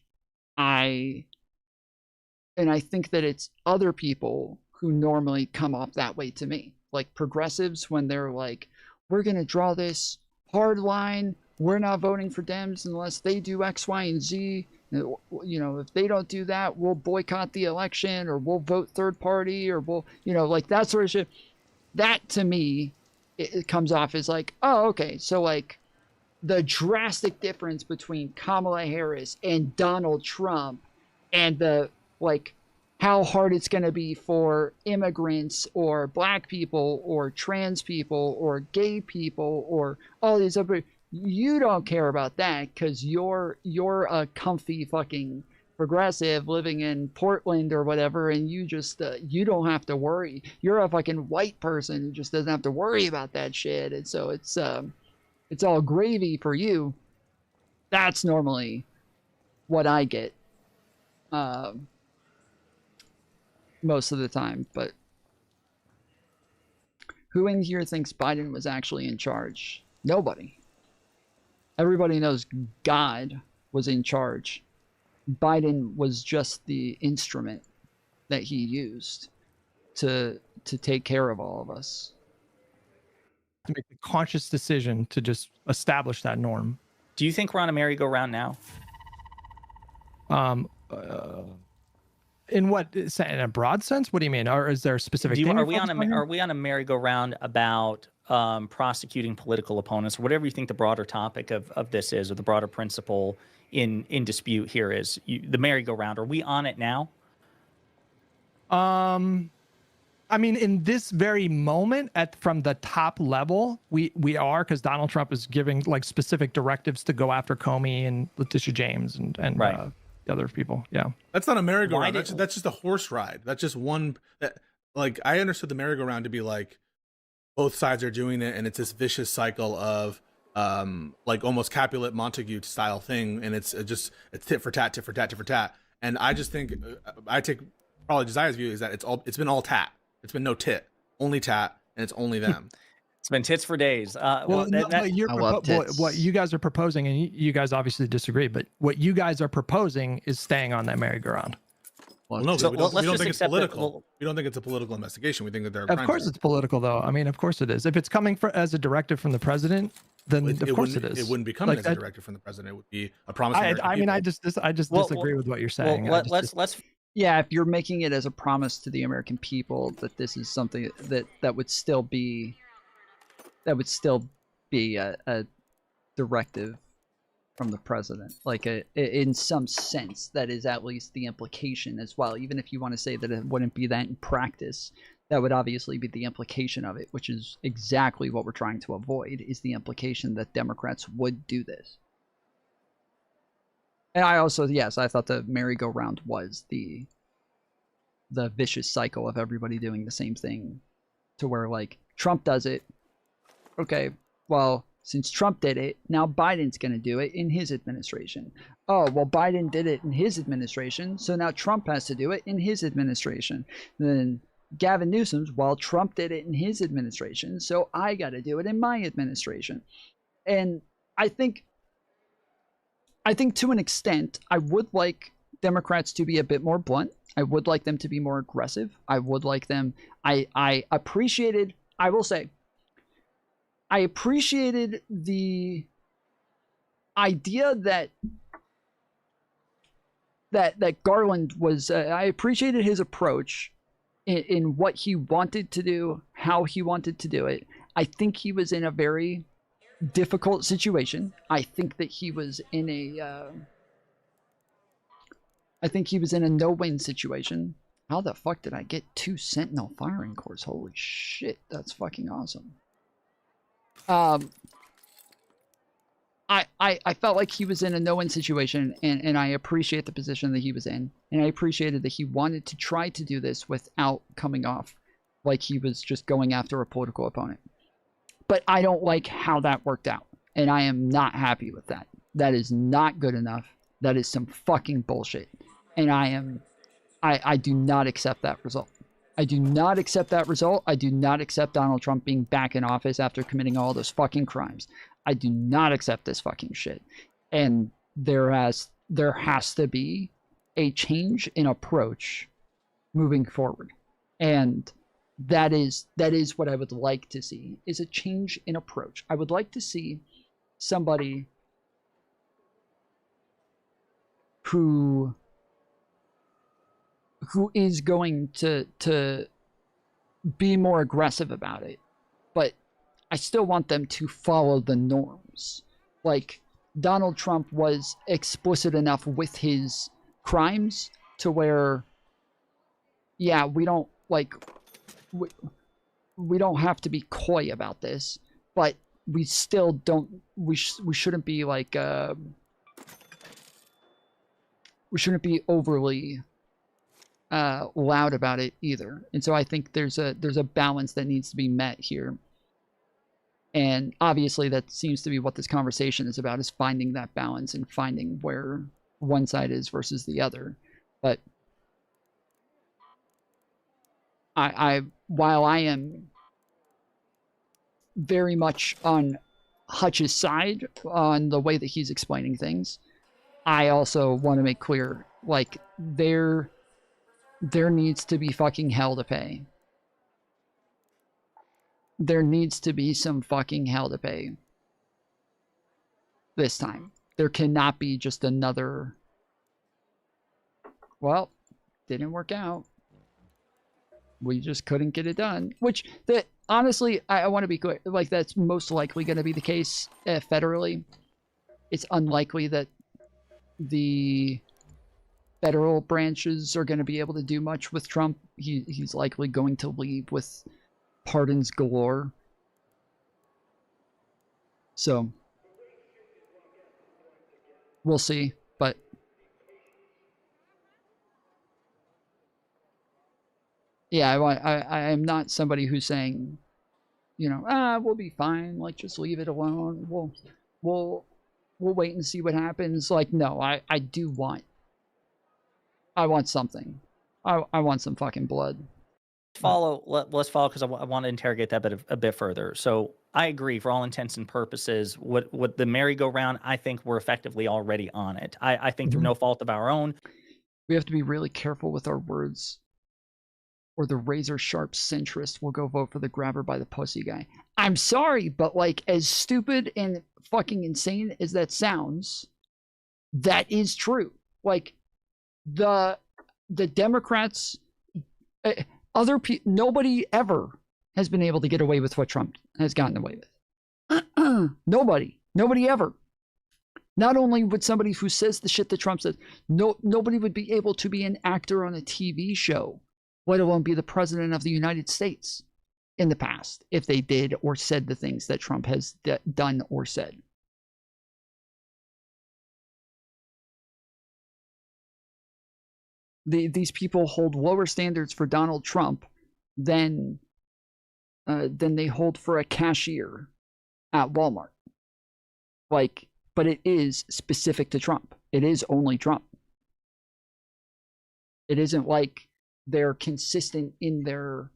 And I think that it's other people who normally come off that way to me. Like progressives, when they're like, we're going to draw this hard line. We're not voting for Dems unless they do X, Y, and Z. You know, if they don't do that, we'll boycott the election, or we'll vote third party, or we'll, you know, like that sort of shit. That to me, it comes off as like, oh, okay. So like the drastic difference between Kamala Harris and Donald Trump, and the like how hard it's going to be for immigrants or black people or trans people or gay people or all these other, you don't care about that because you're a comfy fucking progressive living in Portland or whatever, and you just you don't have to worry. You're a fucking white person who just doesn't have to worry about that shit, and so it's all gravy for you. That's normally what I get most of the time. But Who in here thinks Biden was actually in charge? Nobody. Everybody knows God was in charge. Biden was just the instrument that he used to take care of all of us. To make the conscious decision to just establish that norm. Do you think we're on a merry-go-round now? In what, in a broad sense? What do you mean? Or is there a specific thing? Are we on a merry-go-round about prosecuting political opponents, or whatever you think the broader topic of this is, or the broader principle in dispute here is? The merry-go-round, are we on it now? I mean, in this very moment, from the top level, we are, because Donald Trump is giving like specific directives to go after Comey and Letitia James and the other people. Yeah, that's not a merry-go-round. That's just a horse ride. That's just one. Like, I understood the merry-go-round to be like both sides are doing it, and it's this vicious cycle of like almost Capulet Montague style thing, and it's tit for tat, tit for tat, tit for tat. And I just think I take probably Josiah's view is that it's been all tat. It's been no tit, only tat, and it's only them. It's been tits for days. What you guys are proposing, and you guys obviously disagree, but what you guys are proposing is staying on that merry-go-round. Well, no, so, we don't think it's political. We don't think it's a political investigation. We think that they're. Of course, it's political, though. I mean, of course it is. If it's coming as a directive from the president, then of course it is. It wouldn't be coming as a directive from the president. It would be a promise. I mean, I just disagree with what you're saying. Let's. Yeah, if you're making it as a promise to the American people that this is something that would still be a directive from the president, like in some sense, that is at least the implication as well. Even if you want to say that it wouldn't be that in practice, that would obviously be the implication of it, which is exactly what we're trying to avoid, is the implication that Democrats would do this. And I also, yes, I thought the merry-go-round was the vicious cycle of everybody doing the same thing, to where like Trump does it. Okay, well, since Trump did it, now Biden's going to do it in his administration. Oh, well, Biden did it in his administration, so now Trump has to do it in his administration. Then Gavin Newsom's, well, Trump did it in his administration, so I got to do it in my administration. And I think to an extent, I would like Democrats to be a bit more blunt. I would like them to be more aggressive. I would like them. I appreciated, I will say, I appreciated the idea that Garland was, I appreciated his approach in what he wanted to do, how he wanted to do it. I think he was in a very difficult situation. I think that he was in a no-win situation. How the fuck did I get 2 Sentinel firing cores? Holy shit, that's fucking awesome. I felt like he was in a no-win situation, and I appreciate the position that he was in, and I appreciated that he wanted to try to do this without coming off like he was just going after a political opponent. But I don't like how that worked out, and I am not happy with that. That is not good enough. That is some fucking bullshit, and I do not accept that result. I do not accept that result. I do not accept Donald Trump being back in office after committing all those fucking crimes. I do not accept this fucking shit. And there has to be a change in approach moving forward. And that is what I would like to see, is a change in approach. I would like to see somebody who is going to be more aggressive about it, but I still want them to follow the norms. Like, Donald Trump was explicit enough with his crimes to where, yeah, we don't have to be coy about this, but we still don't, we shouldn't be like, we shouldn't be overly loud about it either. And so I think there's a balance that needs to be met here. And obviously that seems to be what this conversation is about, is finding that balance and finding where one side is versus the other. But while I am very much on Hutch's side on the way that he's explaining things. I also want to make clear, like, there needs to be fucking hell to pay. There needs to be some fucking hell to pay this time. There cannot be just another, well, didn't work out. We just couldn't get it done. Which, honestly, I want to be clear, like, that's most likely going to be the case federally. It's unlikely that the federal branches are going to be able to do much with Trump. He's likely going to leave with pardons galore. So we'll see, but yeah, I am not somebody who's saying, you know, we'll be fine, like, just leave it alone. We'll wait and see what happens. Like, no, I want something. I want some fucking blood. Let's follow, because I want to interrogate that a bit further. So I agree, for all intents and purposes, what the merry-go-round, I think we're effectively already on it. I think through no fault of our own. We have to be really careful with our words, or the razor-sharp centrist will go vote for the grabber by the pussy guy. I'm sorry, but, like, as stupid and fucking insane as that sounds, that is true. Like, the Democrats, nobody ever has been able to get away with what Trump has gotten away with. Nobody ever. Not only would somebody who says the shit that Trump says, nobody would be able to be an actor on a TV show, let alone be the president of the United States in the past, if they did or said the things that Trump has done or said. These people hold lower standards for Donald Trump than they hold for a cashier at Walmart. Like, but it is specific to Trump. It is only Trump. It isn't like they're consistent in their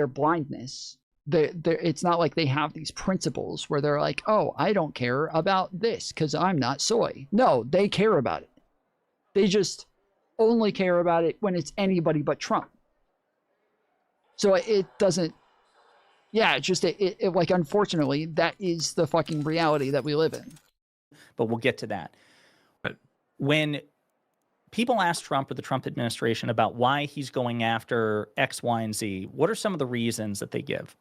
blindness. It's not like they have these principles where they're like, oh, I don't care about this because I'm not soy. No, they care about it. They just only care about it when it's anybody but Trump. So it doesn't, yeah, it's just, like, unfortunately, that is the fucking reality that we live in. But we'll get to that. But when people ask Trump or the Trump administration about why he's going after X, Y, and Z, what are some of the reasons that they give?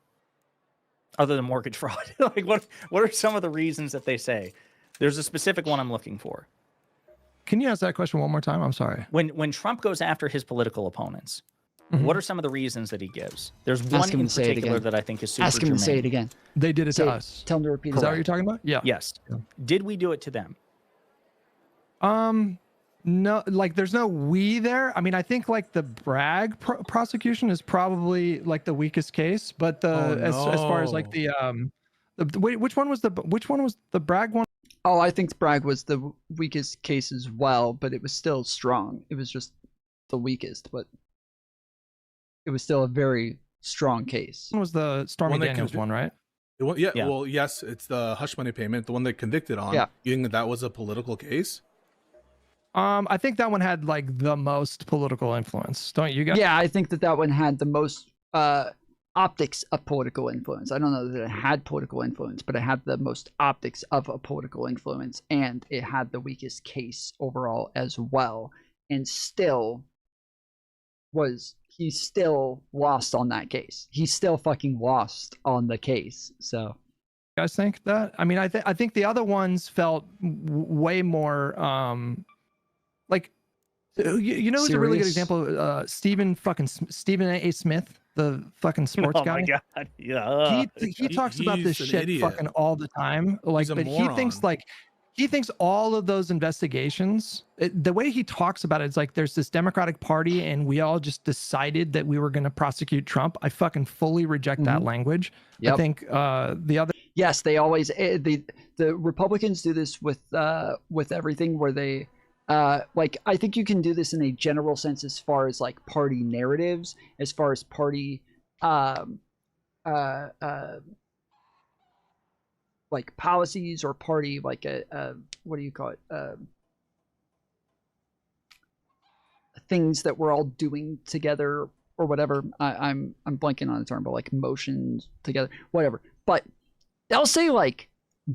Other than mortgage fraud? Like, what are some of the reasons that they say? There's a specific one I'm looking for. Can you ask that question one more time? I'm sorry. When Trump goes after his political opponents, what are some of the reasons that he gives? There's one in particular that I think is super Ask him germane. to say it again. They did it to us. Tell him to repeat it. Is that what you're talking about? Yeah. Yes. Yeah. Did we do it to them? No, like, there's no we there. I mean, I think, like, the Bragg prosecution is probably, like, the weakest case, but as far as, like, which one was the Bragg one? Oh, I think Bragg was the weakest case as well, but it was still strong. It was just the weakest, but it was still a very strong case. One was the Stormy Daniels one, right? Yeah, well, yes, it's the hush money payment, the one they convicted on. Yeah. You think that was a political case? I think that one had, like, the most political influence, don't you guys? Yeah, I think that one had the most optics of political influence. I don't know that it had political influence, but it had the most optics of a political influence, and it had the weakest case overall as well. And he still lost on that case. He still fucking lost on the case. So, you guys think that? I mean, I think the other ones felt way more like, you know, who's a really good example? Stephen A. Smith, the fucking sports guy. Oh my god! Yeah. He talks about this shit idiot. fucking all the time. Like, but he thinks all of those investigations, the way he talks about it, it's like there's this Democratic Party and we all just decided that we were going to prosecute Trump. I fucking fully reject that language. Yep. I think the other. Yes, they always the Republicans do this with everything where they. Like, I think you can do this in a general sense as far as, like, party narratives, as far as party like policies or party, like a what do you call it? Things that we're all doing together or whatever. I'm blanking on the term, but like motions together, whatever. But they'll say like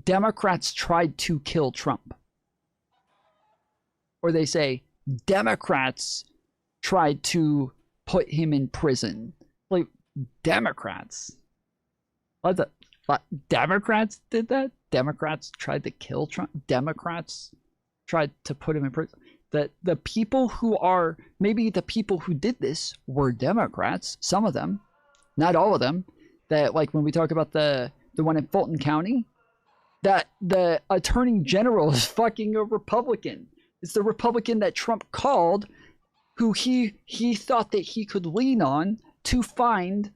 Democrats tried to kill Trump, or they say Democrats tried to put him in prison. Like Democrats, what Democrats did that? Democrats tried to kill Trump. Democrats tried to put him in prison. The people who are, maybe the people who did this were Democrats, some of them, not all of them. That, like, when we talk about the one in Fulton County, that the attorney general is fucking a Republican. It's the Republican that Trump called, who he thought that he could lean on to find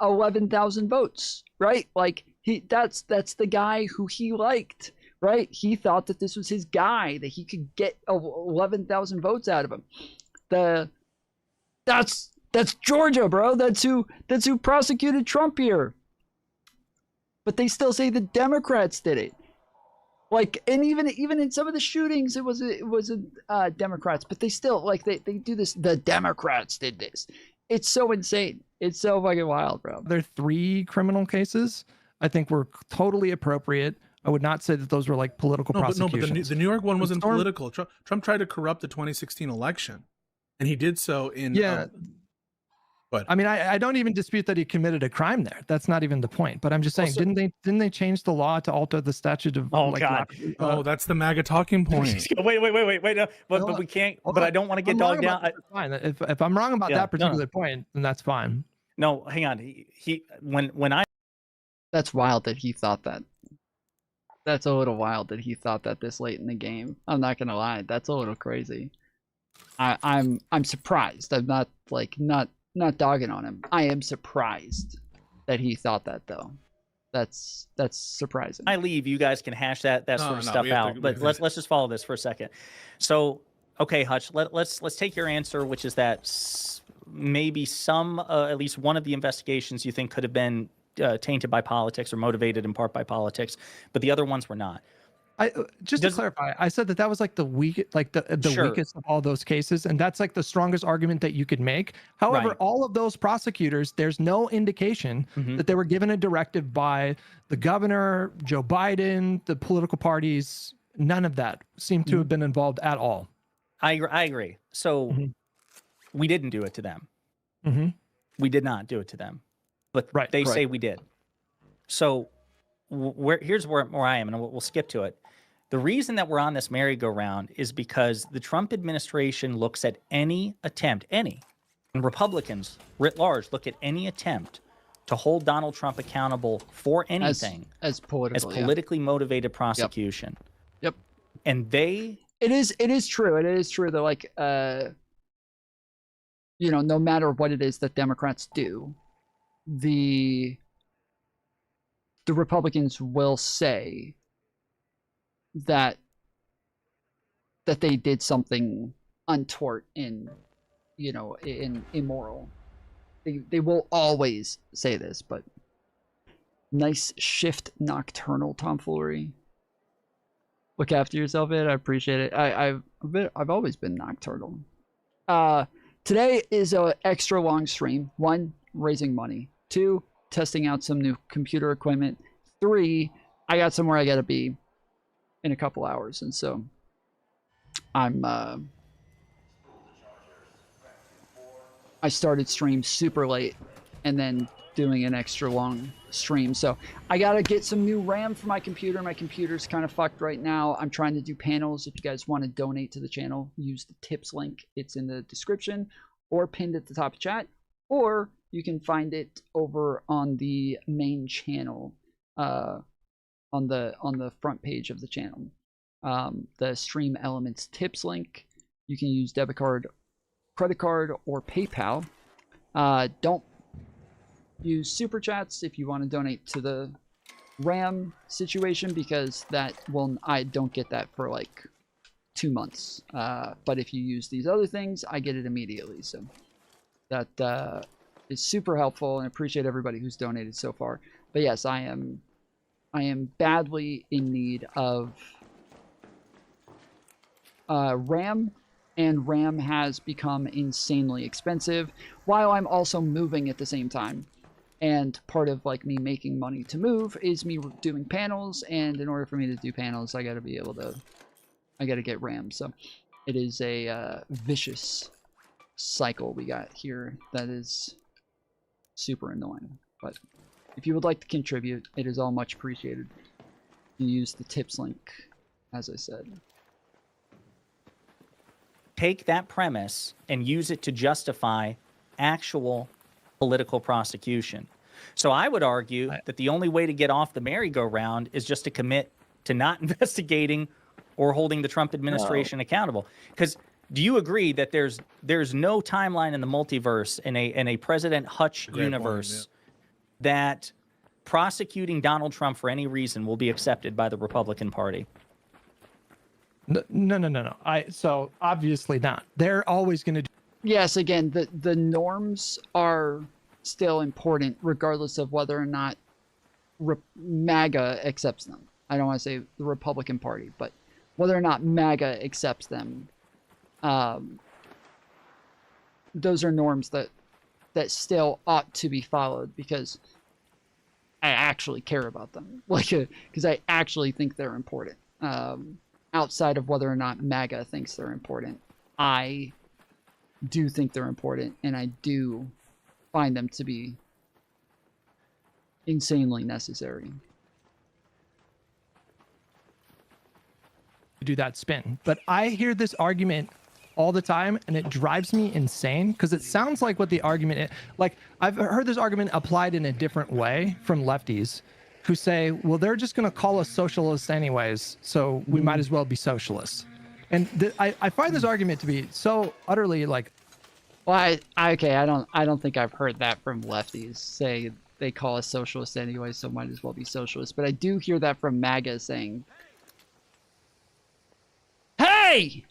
11,000 votes, right? Like, that's the guy who he liked, right? He thought that this was his guy, that he could get 11,000 votes out of him. That's Georgia, bro. That's who prosecuted Trump here. But they still say the Democrats did it. Like, and even in some of the shootings, it was Democrats, but they still, like, they do this. The Democrats did this. It's so insane. It's so fucking wild, bro. There are 3 criminal cases I think were totally appropriate. I would not say that those were like political prosecutions. But the New York one wasn't political. Trump tried to corrupt the 2016 election, and he did so in but I mean, I don't even dispute that he committed a crime there. That's not even the point. But I'm just saying, Also, didn't they change the law to alter the statute of? Oh, God. That's the MAGA talking point. Wait. No, but we can't. But I don't want to get dogged down. Fine. If I'm wrong about that particular point, then that's fine. No, hang on. When I. That's wild that he thought that. That's a little wild that he thought that this late in the game. I'm not gonna lie. That's a little crazy. I'm surprised. I'm not dogging on him. I am surprised that he thought that, though. That's surprising. I leave. You guys can hash that sort of stuff out. But let's just follow this for a second. So, okay, Hutch, let's take your answer, which is that maybe at least one of the investigations you think could have been tainted by politics or motivated in part by politics, but the other ones were not. To clarify, I said that was like the weakest of all those cases, and that's like the strongest argument that you could make. However, all of those prosecutors, there's no indication that they were given a directive by the governor, Joe Biden, the political parties. None of that seemed to have been involved at all. I agree. So we didn't do it to them. We did not do it to them, but they say we did. So here's where I am, and we'll skip to it. The reason that we're on this merry-go-round is because the Trump administration looks at any attempt, and Republicans writ large look at any attempt to hold Donald Trump accountable for anything as politically motivated prosecution. Yep. And it is true. It is true that, like, no matter what it is that Democrats do, the Republicans will say that they did something untoward and immoral. They will always say this, but nice shift nocturnal tomfoolery. Look after yourself, Ed. I appreciate it. I've always been nocturnal. Today is an extra long stream. 1, raising money. 2, testing out some new computer equipment. 3, I got somewhere I gotta be in a couple hours, and so I started stream super late and then doing an extra long stream. So I gotta get some new RAM for my computer. My computer's kind of fucked right now. I'm trying to do panels. If you guys want to donate to the channel, use the tips link. It's in the description or pinned at the top of chat, or you can find it over on the main channel, on the front page of the channel. The Stream Elements tips link. You can use debit card, credit card, or PayPal. Don't use super chats if you want to donate to the RAM situation, because I don't get that for like 2 months. But if you use these other things, I get it immediately. So that is super helpful, and I appreciate everybody who's donated so far. But yes, I'm I am badly in need of RAM, and RAM has become insanely expensive while I'm also moving at the same time. And part of like me making money to move is me doing panels, and in order for me to do panels, I got to get RAM. So it is a vicious cycle we got here that is super annoying. But if you would like to contribute, it is all much appreciated. You use the tips link, as I said. Take that premise and use it to justify actual political prosecution. So I would argue that the only way to get off the merry-go-round is just to commit to not investigating or holding the Trump administration accountable. Because do you agree that there's no timeline in the multiverse in a President Hutch universe that prosecuting Donald Trump for any reason will be accepted by the Republican Party? No. So obviously not. They're always going to do. Yes, again, the norms are still important regardless of whether or not MAGA accepts them. I don't want to say the Republican Party, but whether or not MAGA accepts them, those are norms that still ought to be followed because I actually care about them, like because I actually think they're important. Outside of whether or not MAGA thinks they're important, I do think they're important, and I do find them to be insanely necessary. Do that spin. But I hear this argument all the time, and it drives me insane because it sounds like what the argument is. Like, I've heard this argument applied in a different way from lefties who say, well, they're just going to call us socialists anyways, so we might as well be socialists. And I find this argument to be so utterly like, well, I don't think I've heard that from lefties say they call us socialists anyway, so might as well be socialists. But I do hear that from MAGA saying, hey!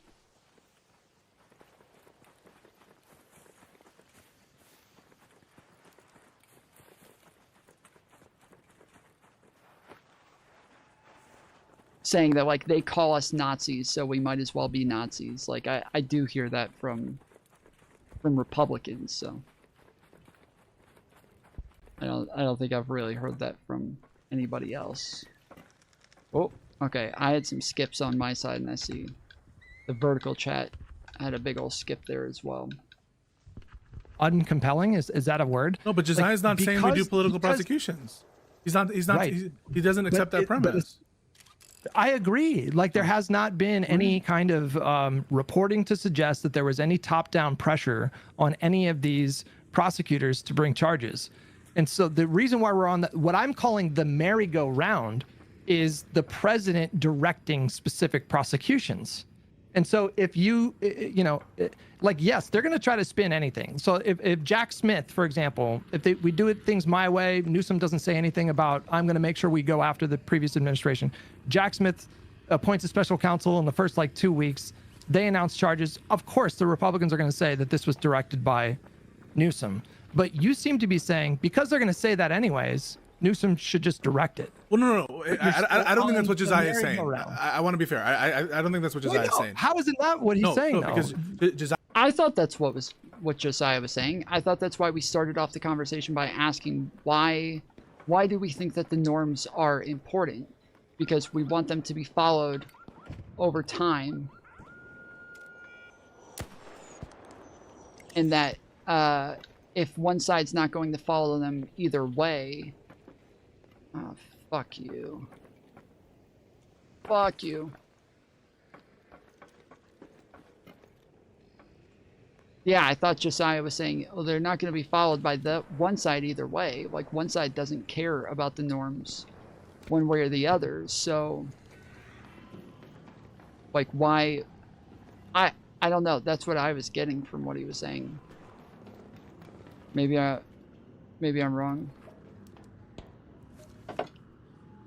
Saying that, like, they call us Nazis, so we might as well be Nazis. Like, I do hear that from Republicans, so I don't think I've really heard that from anybody else. Oh, okay. I had some skips on my side, and I see the vertical chat had a big old skip there as well. Uncompelling, is that a word? No, but Josiah's not saying we do political prosecutions. He's not. Right. He doesn't accept that premise. I agree. Like, there has not been any kind of reporting to suggest that there was any top-down pressure on any of these prosecutors to bring charges. And so the reason why we're on what I'm calling the merry-go-round is the president directing specific prosecutions. And so if like, yes, they're going to try to spin anything. So if Jack Smith, for example, we do things my way, Newsom doesn't say anything about, I'm going to make sure we go after the previous administration. Jack Smith appoints a special counsel in the first 2 weeks. They announce charges. Of course, the Republicans are going to say that this was directed by Newsom. But you seem to be saying, because they're going to say that anyways, Newsom should just direct it. Well, no. I don't think that's what Josiah is saying. I want to be fair. I don't think that's what Josiah is saying. How is it not what he's saying, though? Because Josiah... I thought that's what Josiah was saying. I thought that's why we started off the conversation by asking why do we think that the norms are important? Because we want them to be followed over time. And that if one side's not going to follow them either way... Oh, fuck you. Fuck you. Yeah, I thought Josiah was saying, oh, they're not going to be followed by the one side either way. Like, one side doesn't care about the norms one way or the other. So, like, why? I don't know. That's what I was getting from what he was saying. Maybe I'm wrong.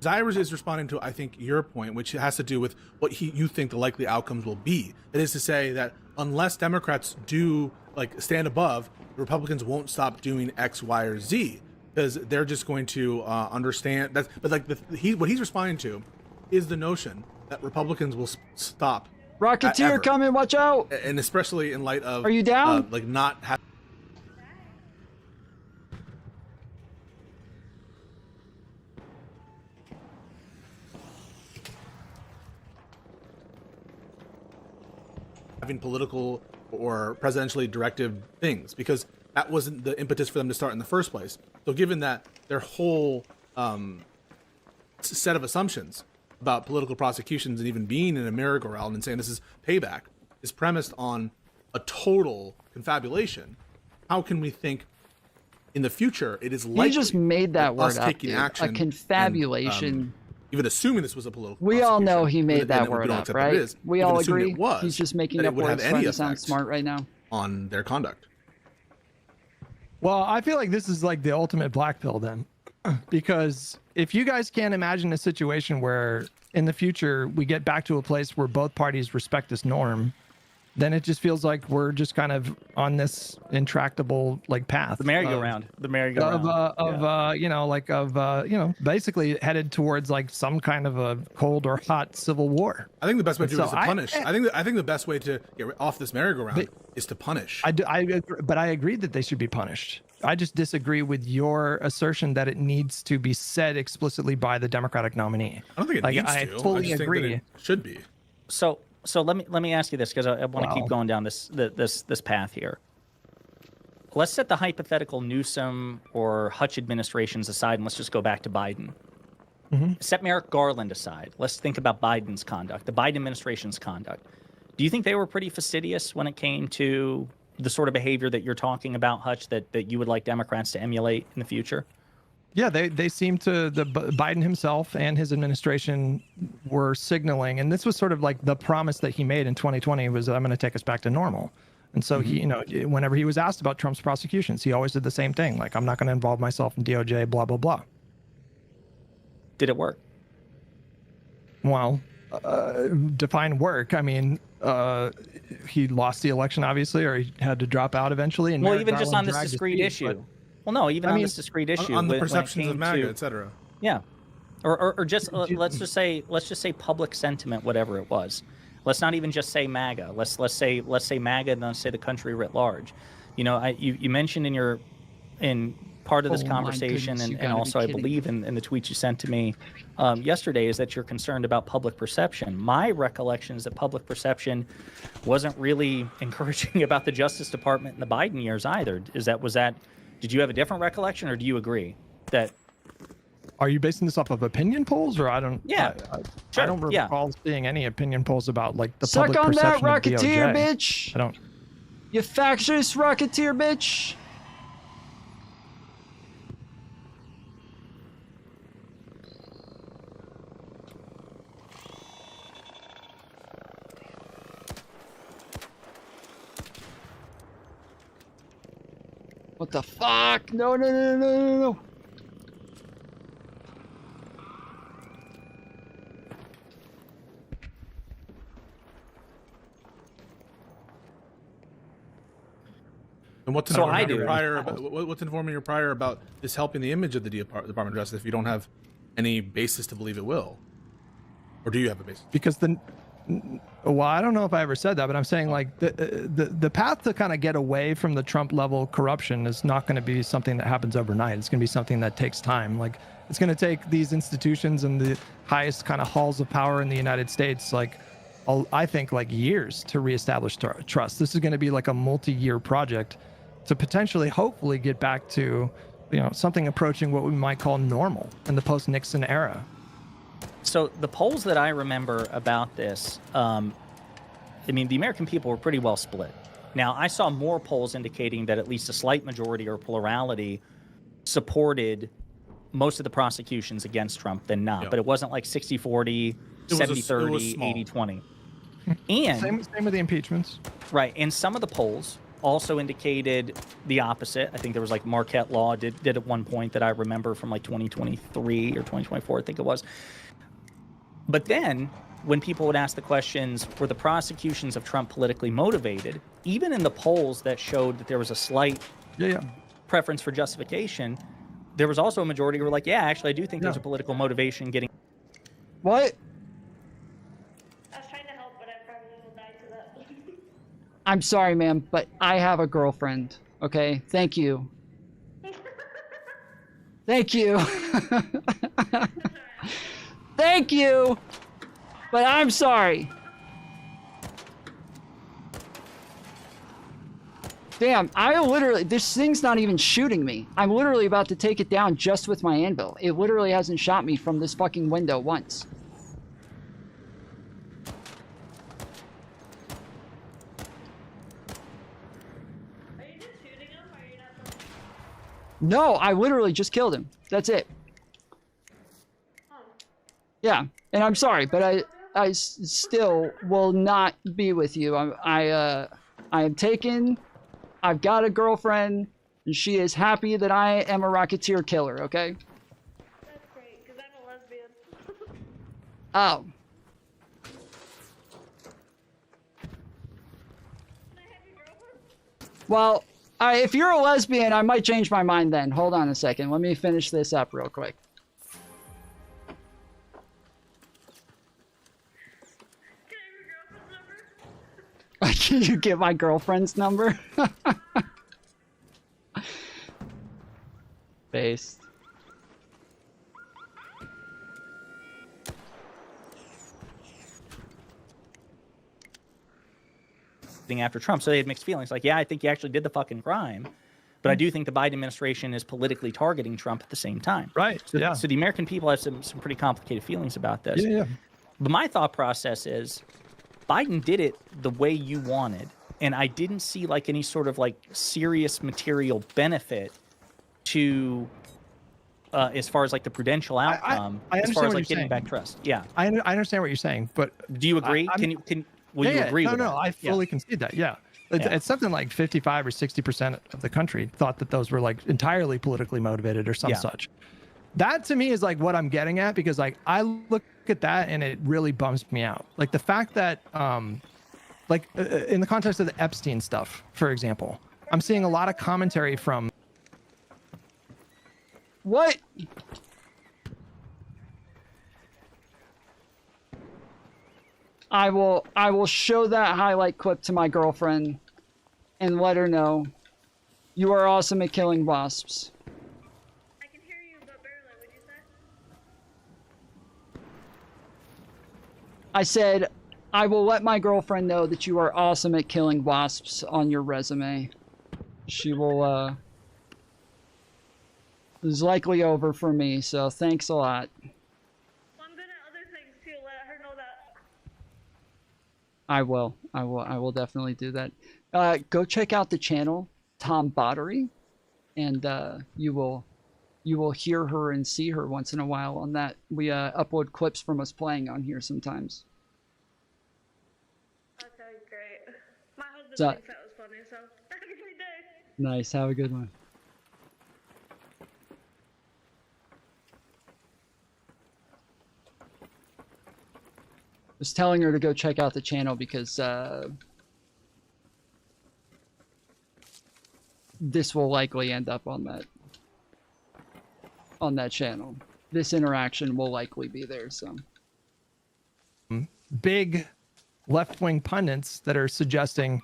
Zyrus is responding to, I think, your point, which has to do with what you think the likely outcomes will be. It is to say that unless Democrats do stand above, the Republicans won't stop doing X, Y, or Z. because they're just going to understand that. But like what he's responding to is the notion that Republicans will stop. Rocketeer coming, watch out! And especially in light of, are you down? Like not having. Having political or presidentially directed things, because that wasn't the impetus for them to start in the first place. So given that their whole set of assumptions about political prosecutions and even being in a merry-go-round and saying this is payback is premised on a total confabulation, how can we think in the future it is likely you just made that word us up, taking dude. action A confabulation. and, even assuming this was a political we all know he made that and word we don't up, accept right? it is, We even all assuming agree. it was, He's just making that up it would words have trying any to sound effect smart right now. on their conduct. Well, I feel like this is like the ultimate black pill then, because if you guys can't imagine a situation where in the future we get back to a place where both parties respect this norm, then it just feels like we're just kind of on this intractable like path. The merry-go-round. Basically headed towards like some kind of a cold or hot civil war. I think the best way to do it is to punish. I think the best way to get off this merry-go-round is to punish. But I agree that they should be punished. I just disagree with your assertion that it needs to be said explicitly by the Democratic nominee. I don't think it needs to. I fully agree. Think that it should be. So let me ask you this, because I want to keep going down this path here. Let's set the hypothetical Newsom or Hutch administrations aside, and let's just go back to Biden. Set Merrick Garland aside. Let's think about Biden's conduct, the Biden administration's conduct. Do you think they were pretty fastidious when it came to the sort of behavior that you're talking about, Hutch, that you would like Democrats to emulate in the future? Yeah, they seem to, Biden himself and his administration were signaling, and this was sort of like the promise that he made in 2020 was, I'm going to take us back to normal. And so he, whenever he was asked about Trump's prosecutions, he always did the same thing. Like, I'm not going to involve myself in DOJ, blah, blah, blah. Did it work? Well, define work. I mean, he lost the election, obviously, or he had to drop out eventually. And even just on this discrete issue. Well, no, even on this discrete issue. On the perceptions of MAGA, etc. Yeah. Or just, let's just say public sentiment, whatever it was. Let's not even just say MAGA. Let's say MAGA, and then say the country writ large. You mentioned in part of this conversation, and also I believe in the tweet you sent to me yesterday, is that you're concerned about public perception. My recollection is that public perception wasn't really encouraging about the Justice Department in the Biden years either. Did you have a different recollection, or do you agree that? Are you basing this off of opinion polls, or I don't? Yeah, I don't recall seeing any opinion polls about like the Suck public on that, perception of Rocketeer, DOJ. bitch! I don't. You factious Rocketeer, bitch! What the fuck? No. And what's informing your prior about this helping the image of the Department of Justice if you don't have any basis to believe it will? Or do you have a basis? Because well, I don't know if I ever said that, but I'm saying like the path to kind of get away from the Trump level corruption is not going to be something that happens overnight. It's going to be something that takes time. Like, it's going to take these institutions and the highest kind of halls of power in the United States, like, I think, like years to reestablish trust. This is going to be like a multi-year project to potentially, hopefully, get back to, something approaching what we might call normal in the post-Nixon era. So the polls that I remember about this, the American people were pretty well split. Now, I saw more polls indicating that at least a slight majority or plurality supported most of the prosecutions against Trump than not. Yeah. But it wasn't like 60-40, 70-30, 80-20. And same with the impeachments. Right. And some of the polls also indicated the opposite. I think there was like Marquette Law did at one point that I remember from like 2023 or 2024, I think it was. But then when people would ask the questions, were the prosecutions of Trump politically motivated, even in the polls that showed that there was a slight preference for justification, there was also a majority who were like, yeah, actually, I do think there's a political motivation getting. What? I'm sorry, ma'am, but I have a girlfriend. Okay, thank you. Thank you. Thank you. But I'm sorry. Damn, this thing's not even shooting me. I'm literally about to take it down just with my anvil. It literally hasn't shot me from this fucking window once. No, I literally just killed him. That's it. Yeah, and I'm sorry, but I still will not be with you. I am taken. I've got a girlfriend, and she is happy that I am a Rocketeer killer, okay? That's great, because I'm a lesbian. Oh. Well, if you're a lesbian, I might change my mind then. Hold on a second. Let me finish this up real quick. Can you get my girlfriend's number? Based. After Trump, so they had mixed feelings. Like, yeah, I think he actually did the fucking crime, but I do think the Biden administration is politically targeting Trump at the same time. Right. So, yeah. So the American people have some pretty complicated feelings about this. Yeah. But my thought process is, Biden did it the way you wanted, and I didn't see like any sort of like serious material benefit to, as far as like the prudential outcome, I as far as what like you're getting saying. back trust. Yeah. I understand what you're saying, but do you agree? Will you agree with that? No, I fully concede that. Yeah. It's something like 55 or 60% of the country thought that those were like entirely politically motivated or some such. That to me is like what I'm getting at, because like I look at that and it really bums me out. Like the fact that in the context of the Epstein stuff, for example, I'm seeing a lot of commentary from what? I will show that highlight clip to my girlfriend and let her know you are awesome at killing wasps. I can hear you, but barely. What'd you say? I said, I will let my girlfriend know that you are awesome at killing wasps on your resume. She will, is likely over for me, so thanks a lot. I will definitely do that. Go check out the channel, Tom Bottery, and you will hear her and see her once in a while on that. We upload clips from us playing on here sometimes. Okay, great. My husband So, thinks that was funny, so have a great day. nice, have a good one. Was telling her to go check out the channel because this will likely end up on that channel. This interaction will likely be there. So big left-wing pundits that are suggesting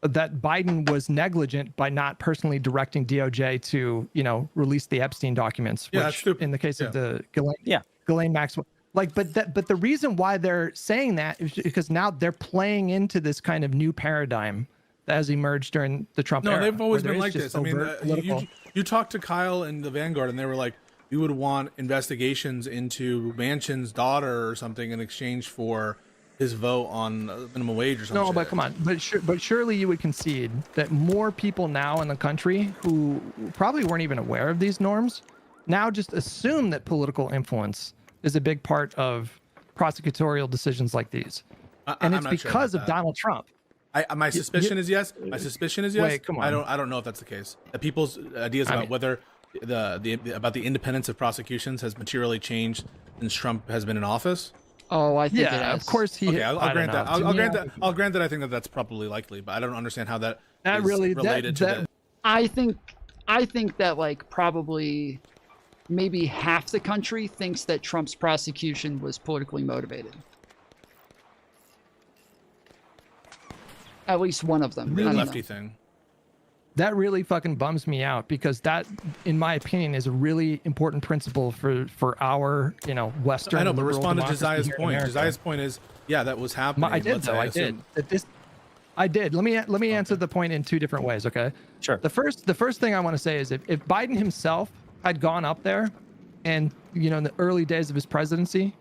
that Biden was negligent by not personally directing DOJ to, release the Epstein documents. Yeah, which, that's in the case of the Ghislaine Maxwell. Like, but the reason why they're saying that is because now they're playing into this kind of new paradigm that has emerged during the Trump era. No, they've always where been there is like just this. I mean, overt you talked to Kyle and the Vanguard, and they were like, we would want investigations into Manchin's daughter or something in exchange for his vote on minimum wage or something. No, but come on. But surely you would concede that more people now in the country who probably weren't even aware of these norms now just assume that political influence is a big part of prosecutorial decisions like these. And it's because of Donald Trump. My suspicion is yes. My suspicion is yes. Wait, come on. I don't know if that's the case. People's ideas about whether about the independence of prosecutions has materially changed since Trump has been in office. Oh, I think it has. Of course he. Okay, I'll grant that. I'll grant that. I'll grant that. I think that that's probably likely, but I don't understand how that is related to that. I think I think that like probably maybe half the country thinks that Trump's prosecution was politically motivated. At least one of them. Real lefty thing. That really fucking bums me out because that, in my opinion, is a really important principle for our, Western. I know, but liberal respond to democracy Josiah's here in point. America. Josiah's point is, yeah, that was happening. I did though. I did. I did. Let me answer the point in two different ways. Okay. Sure. The first thing I want to say is if Biden himself had gone up there, and in the early days of his presidency,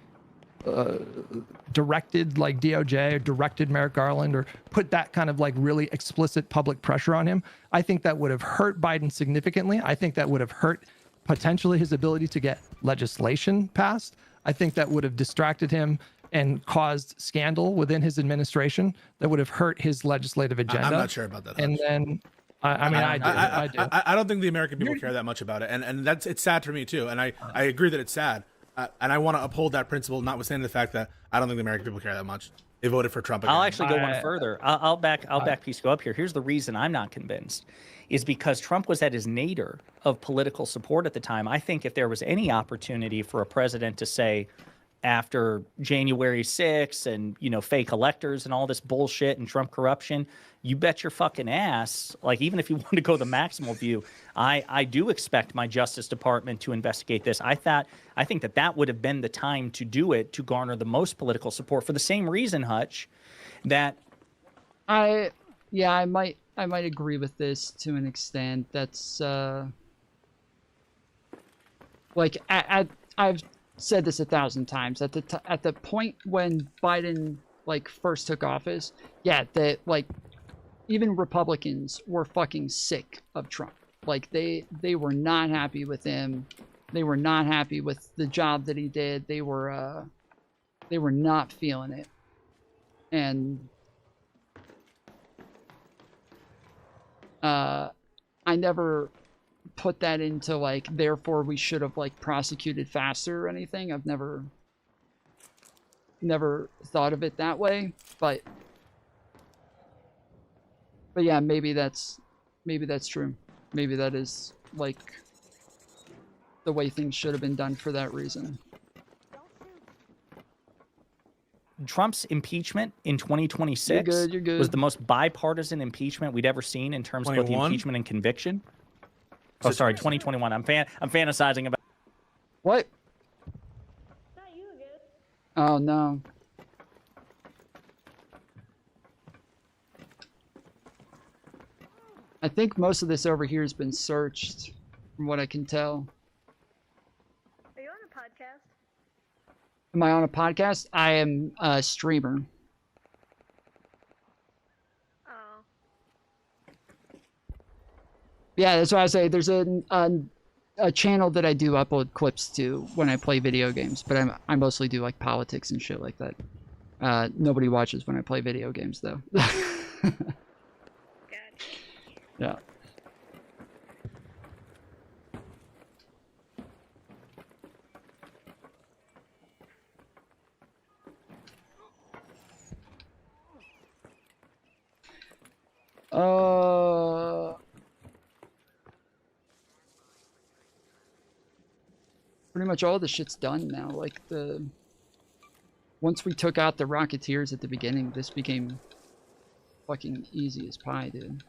directed like DOJ or directed Merrick Garland or put that kind of like really explicit public pressure on him, I think that would have hurt Biden significantly. I think that would have hurt potentially his ability to get legislation passed. I think that would have distracted him and caused scandal within his administration that would have hurt his legislative agenda. I'm not sure about that. And then, I do. I don't think the American people care that much about it, and it's sad for me too. And I agree that it's sad, and I want to uphold that principle, notwithstanding the fact that I don't think the American people care that much. They voted for Trump again. I'll actually go one further. I'll back Pisco up here. Here's the reason I'm not convinced, is because Trump was at his nadir of political support at the time. I think if there was any opportunity for a president to say, after January 6th and, fake electors and all this bullshit and Trump corruption, you bet your fucking ass, like even if you want to go the maximal view, I do expect my Justice Department to investigate this. I think that would have been the time to do it, to garner the most political support for the same reason, Hutch, that I might agree with this to an extent. That's like I've said this 1,000 times at the point when Biden like first took office. Yeah, that like even Republicans were fucking sick of Trump. Like they were not happy with him. They were not happy with the job that he did. They were not feeling it. And I never put that into like therefore we should have like prosecuted faster or anything. I've never thought of it that way, but yeah, maybe that's true. Maybe that is like the way things should have been done for that reason. Trump's impeachment in 2026 you're good. was the most bipartisan impeachment we'd ever seen in terms of both the impeachment and conviction. Oh, sorry, 2021. I'm fantasizing about. What? Oh no. I think most of this over here has been searched, from what I can tell. Are you on a podcast? Am I on a podcast? I am a streamer. Yeah, that's why I say there's a channel that I do upload clips to when I play video games, but I mostly do like politics and shit like that. Nobody watches when I play video games though. Yeah. Pretty much all the shit's done now. Like once we took out the Rocketeers at the beginning, this became fucking easy as pie, dude.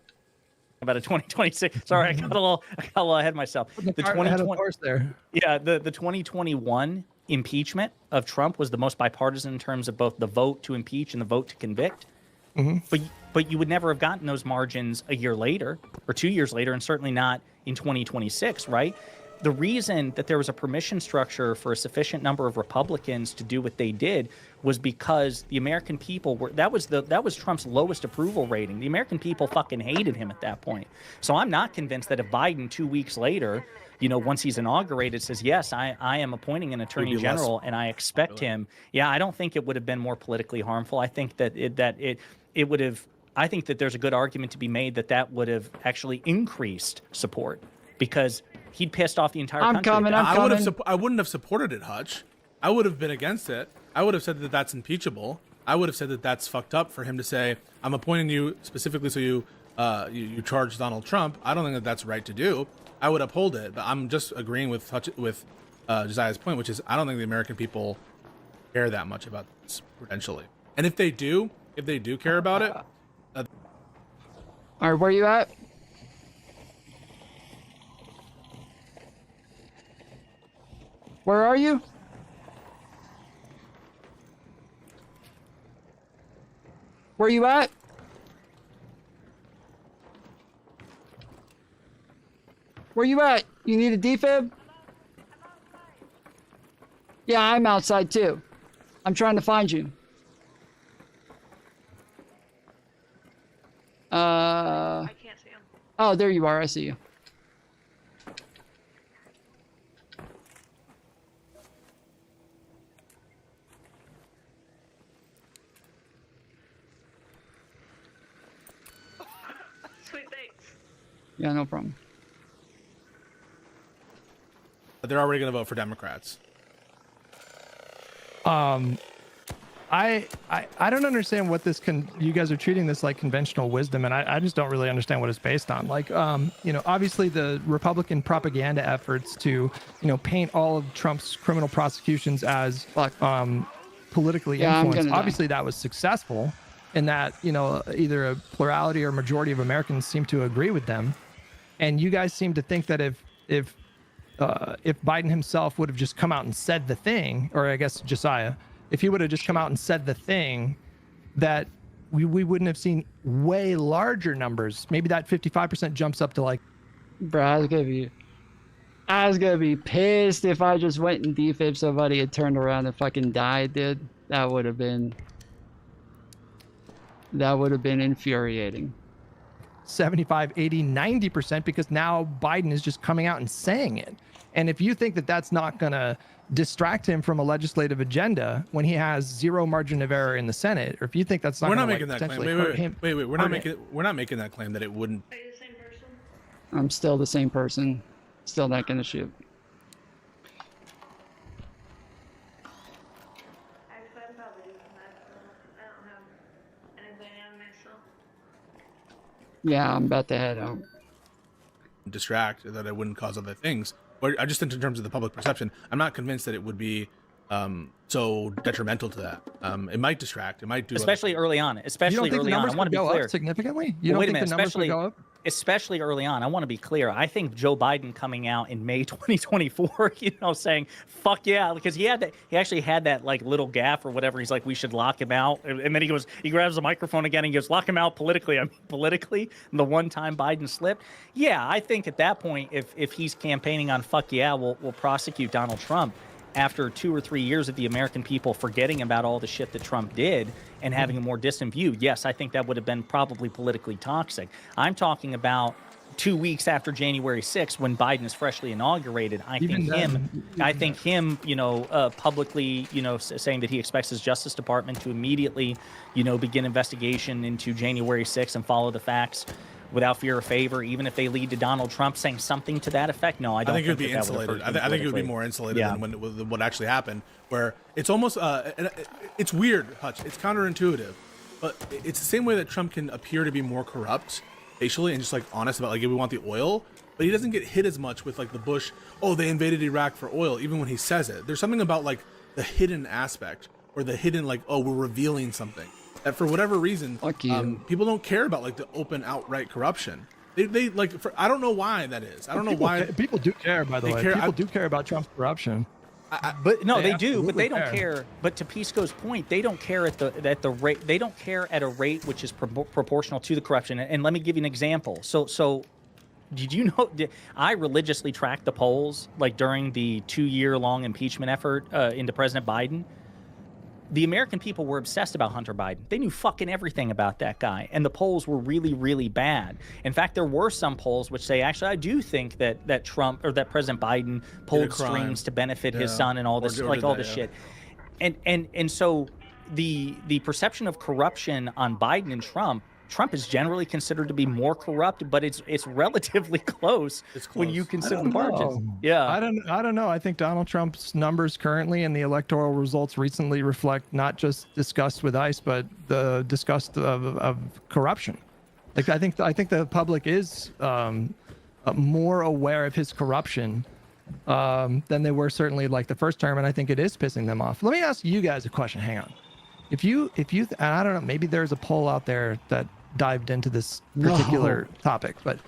About a 2026. Sorry, I got a little ahead of myself. The 2020 there. Yeah, the 2021 impeachment of Trump was the most bipartisan in terms of both the vote to impeach and the vote to convict. Mm-hmm. But you would never have gotten those margins a year later or 2 years later, and certainly not in 2026, right? The reason that there was a permission structure for a sufficient number of Republicans to do what they did was because the American people were that was Trump's lowest approval rating. The American people fucking hated him at that point. So I'm not convinced that if Biden 2 weeks later, once he's inaugurated, says yes, I am appointing an attorney general and I expect him. Yeah, I don't think it would have been more politically harmful. I think that it would have. I think that there's a good argument to be made that would have actually increased support because he'd pissed off the entire country. I wouldn't have supported it, Hutch. I would have been against it. I would have said that that's impeachable. I would have said that that's fucked up for him to say, I'm appointing you specifically so you you charge Donald Trump. I don't think that that's right to do. I would uphold it, but I'm just agreeing with Josiah's point, which is I don't think the American people care that much about this prudentially. And if they do care about it. All right, where you at? Where are you? Where you at? Where you at? You need a defib? Yeah, I'm outside too. I'm trying to find you. I can't see him. Oh, there you are. I see you. Sweet, thanks. Yeah, no problem. But they're already going to vote for Democrats. I don't understand what this you guys are treating this like conventional wisdom, and I just don't really understand what it's based on. Like, obviously the Republican propaganda efforts to, paint all of Trump's criminal prosecutions as politically influenced. Obviously that was successful in that, either a plurality or majority of Americans seem to agree with them. And you guys seem to think that if Biden himself would have just come out and said the thing, or I guess Josiah, if he would have just come out and said the thing, that we wouldn't have seen way larger numbers. Maybe that 55% jumps up to like. Bro, I was gonna be pissed if I just went and defib somebody and turned around and fucking died, dude. That would have been infuriating. 75, 80, 90%, because now Biden is just coming out and saying it. And if you think that that's not going to distract him from a legislative agenda when he has zero margin of error in the Senate, or if you think that's not going to making that claim. Wait, we're not making that claim that it wouldn't. Are you the same person? I'm still the same person. Still not going to shoot. Actually, I'm probably using that. I don't have anything on me, so. Yeah, I'm about to head out. Distract, that it wouldn't cause other things. But I just think in terms of the public perception, I'm not convinced that it would be so detrimental to that. It might distract. It might do. Especially early on. Especially early on. I want to be clear. Significantly? You don't think the numbers would go up? Especially early on. I want to be clear. I think Joe Biden coming out in May 2024, saying "fuck yeah," because he actually had that like little gaffe or whatever. He's like, "We should lock him out," and then he grabs the microphone again and he goes, "Lock him out politically." I mean, politically, the one time Biden slipped. Yeah, I think at that point, if he's campaigning on "fuck yeah," we'll prosecute Donald Trump. After 2 or 3 years of the American people forgetting about all the shit that Trump did and having a more distant view, yes, I think that would have been probably politically toxic. I'm talking about 2 weeks after January 6th, when Biden is freshly inaugurated. I think him, publicly, saying that he expects his Justice Department to immediately, begin investigation into January 6th and follow the facts without fear or favor, even if they lead to Donald Trump saying something to that effect. No, I don't think it would be insulated. I think it would be more insulated than what actually happened, where it's almost it's weird, Hutch. It's counterintuitive, but it's the same way that Trump can appear to be more corrupt facially and just like honest about like, we want the oil, but he doesn't get hit as much with like the Bush, they invaded Iraq for oil, even when he says it. There's something about like the hidden aspect or the hidden like, we're revealing something. That for whatever reason, people don't care about like the open outright corruption. They like, I don't know why that is. I don't know why. People do care, by the way. People do care about Trump's corruption. But no, they do, but they don't care. But to Pisco's point, they don't care at the rate. They don't care at a rate which is proportional to the corruption. And let me give you an example. So did you know? I religiously tracked the polls like during the 2-year-long impeachment effort into President Biden. The American people were obsessed about Hunter Biden. They knew fucking everything about that guy. And the polls were really, really bad. In fact, there were some polls which say, actually, I do think that Trump or that President Biden pulled strings to benefit his son and all this, shit. And so the perception of corruption on Biden and Trump is generally considered to be more corrupt, but it's relatively close, when you consider the margins. Yeah, I don't know. I think Donald Trump's numbers currently and the electoral results recently reflect not just disgust with ICE, but the disgust of corruption. Like I think the public is more aware of his corruption than they were certainly like the first term, and I think it is pissing them off. Let me ask you guys a question. Hang on. If you and I don't know, maybe there's a poll out there that dived into this particular topic, but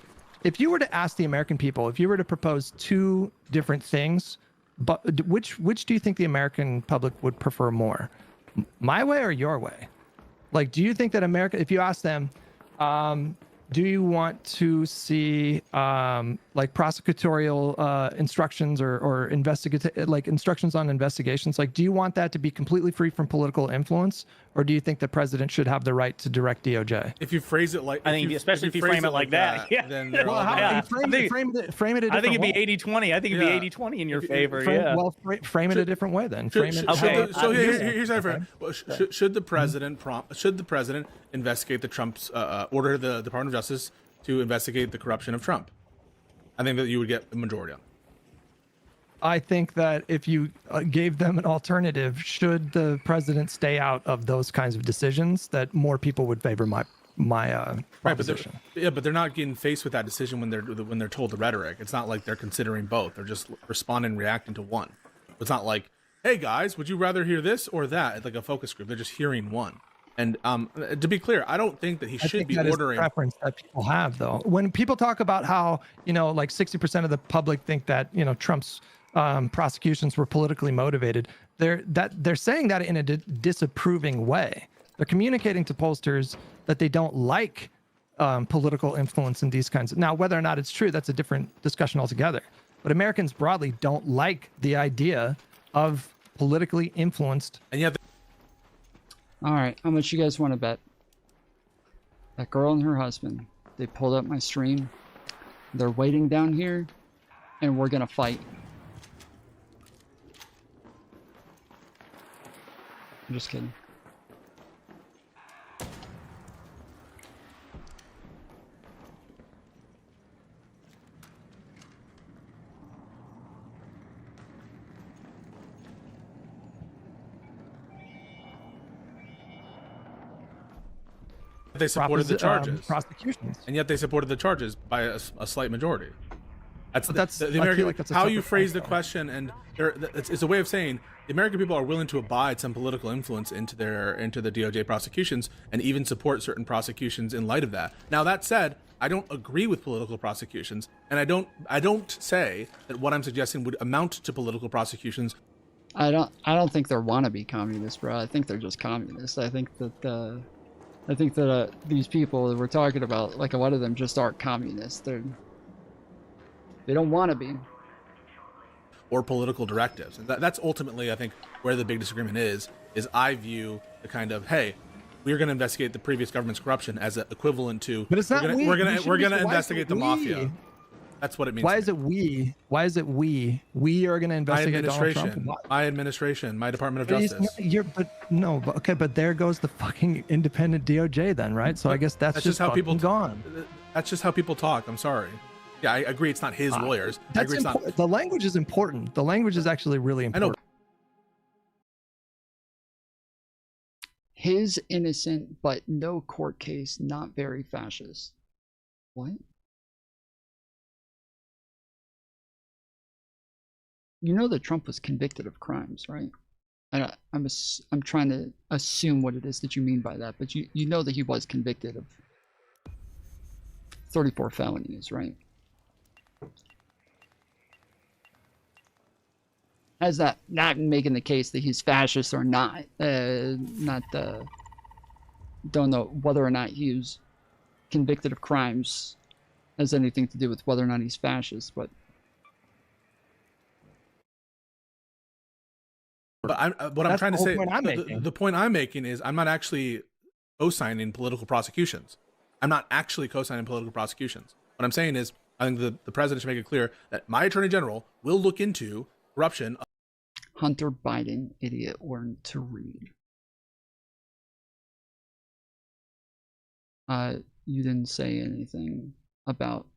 if you were to ask the American people, if you were to propose two different things, but which do you think the American public would prefer more? My way or your way? Like, do you think that America, if you ask them, do you want to see like prosecutorial instructions or investigative, like instructions on investigations? Like, do you want that to be completely free from political influence, or do you think the president should have the right to direct DOJ? If you phrase it like, I think, especially if you frame it like that, yeah. then well, how frame it a different I think it'd way. be 80-20. I think it'd be 80-20 in your favor. Yeah. Well, frame it a different way then. Frame it. Okay. So here's how I frame it. Should the president investigate the Trump's order the Department of Justice to investigate the corruption of Trump? I think that you would get a majority on. I think that if you gave them an alternative, should the president stay out of those kinds of decisions, that more people would favor my proposition. Right, but they're not getting faced with that decision when they're told the rhetoric. It's not like they're considering both. They're just responding and reacting to one. It's not like, hey guys, would you rather hear this or that? It's like a focus group. They're just hearing one. And to be clear, I don't think that he should be ordering. That is the preference that people have, though. When people talk about how, like 60% of the public think that, Trump's prosecutions were politically motivated, they're saying that in a disapproving way. They're communicating to pollsters that they don't like political influence in these kinds of. Now, whether or not it's true, that's a different discussion altogether. But Americans broadly don't like the idea of politically influenced. And yet. All right, how much you guys want to bet? That girl and her husband, they pulled up my stream. They're waiting down here, and we're gonna fight. I'm just kidding. They supported the charges, prosecutions, and yet they supported the charges by a slight majority. That's the I American. feel like that's how you phrase the question, and it's a way of saying the American people are willing to abide some political influence into the DOJ prosecutions, and even support certain prosecutions in light of that. Now that said, I don't agree with political prosecutions, and I don't say that what I'm suggesting would amount to political prosecutions. I don't think they're wannabe communists, bro. I think they're just communists. I think that these people that we're talking about, like a lot of them just aren't communists. They don't want to be. Or political directives. And that's ultimately, I think, where the big disagreement is I view the kind of, hey, we're going to investigate the previous government's corruption as equivalent to, but it's not we're going to investigate the mafia. That's what it means. Why is it we? Why is it we? We are going to investigate Donald Trump. My administration, my Department of Justice. But there goes the fucking independent DOJ then, right? So I guess that's just how people gone. That's just how people talk. I'm sorry. Yeah, I agree. It's not his lawyers. I agree. It's not. The language is important. The language is actually really important. I know. His innocent, but no court case, not very fascist. What? You know that Trump was convicted of crimes, right? I'm trying to assume what it is that you mean by that, but you know that he was convicted of 34 felonies, right? As that not making the case that he's fascist or not, don't know whether or not he was convicted of crimes has anything to do with whether or not he's fascist, but. But what I'm trying to say, the point I'm making is I'm not actually co-signing political prosecutions. I'm not actually co-signing political prosecutions. What I'm saying is I think the president should make it clear that my attorney general will look into corruption. Hunter Biden, idiot, learned to read. You didn't say anything about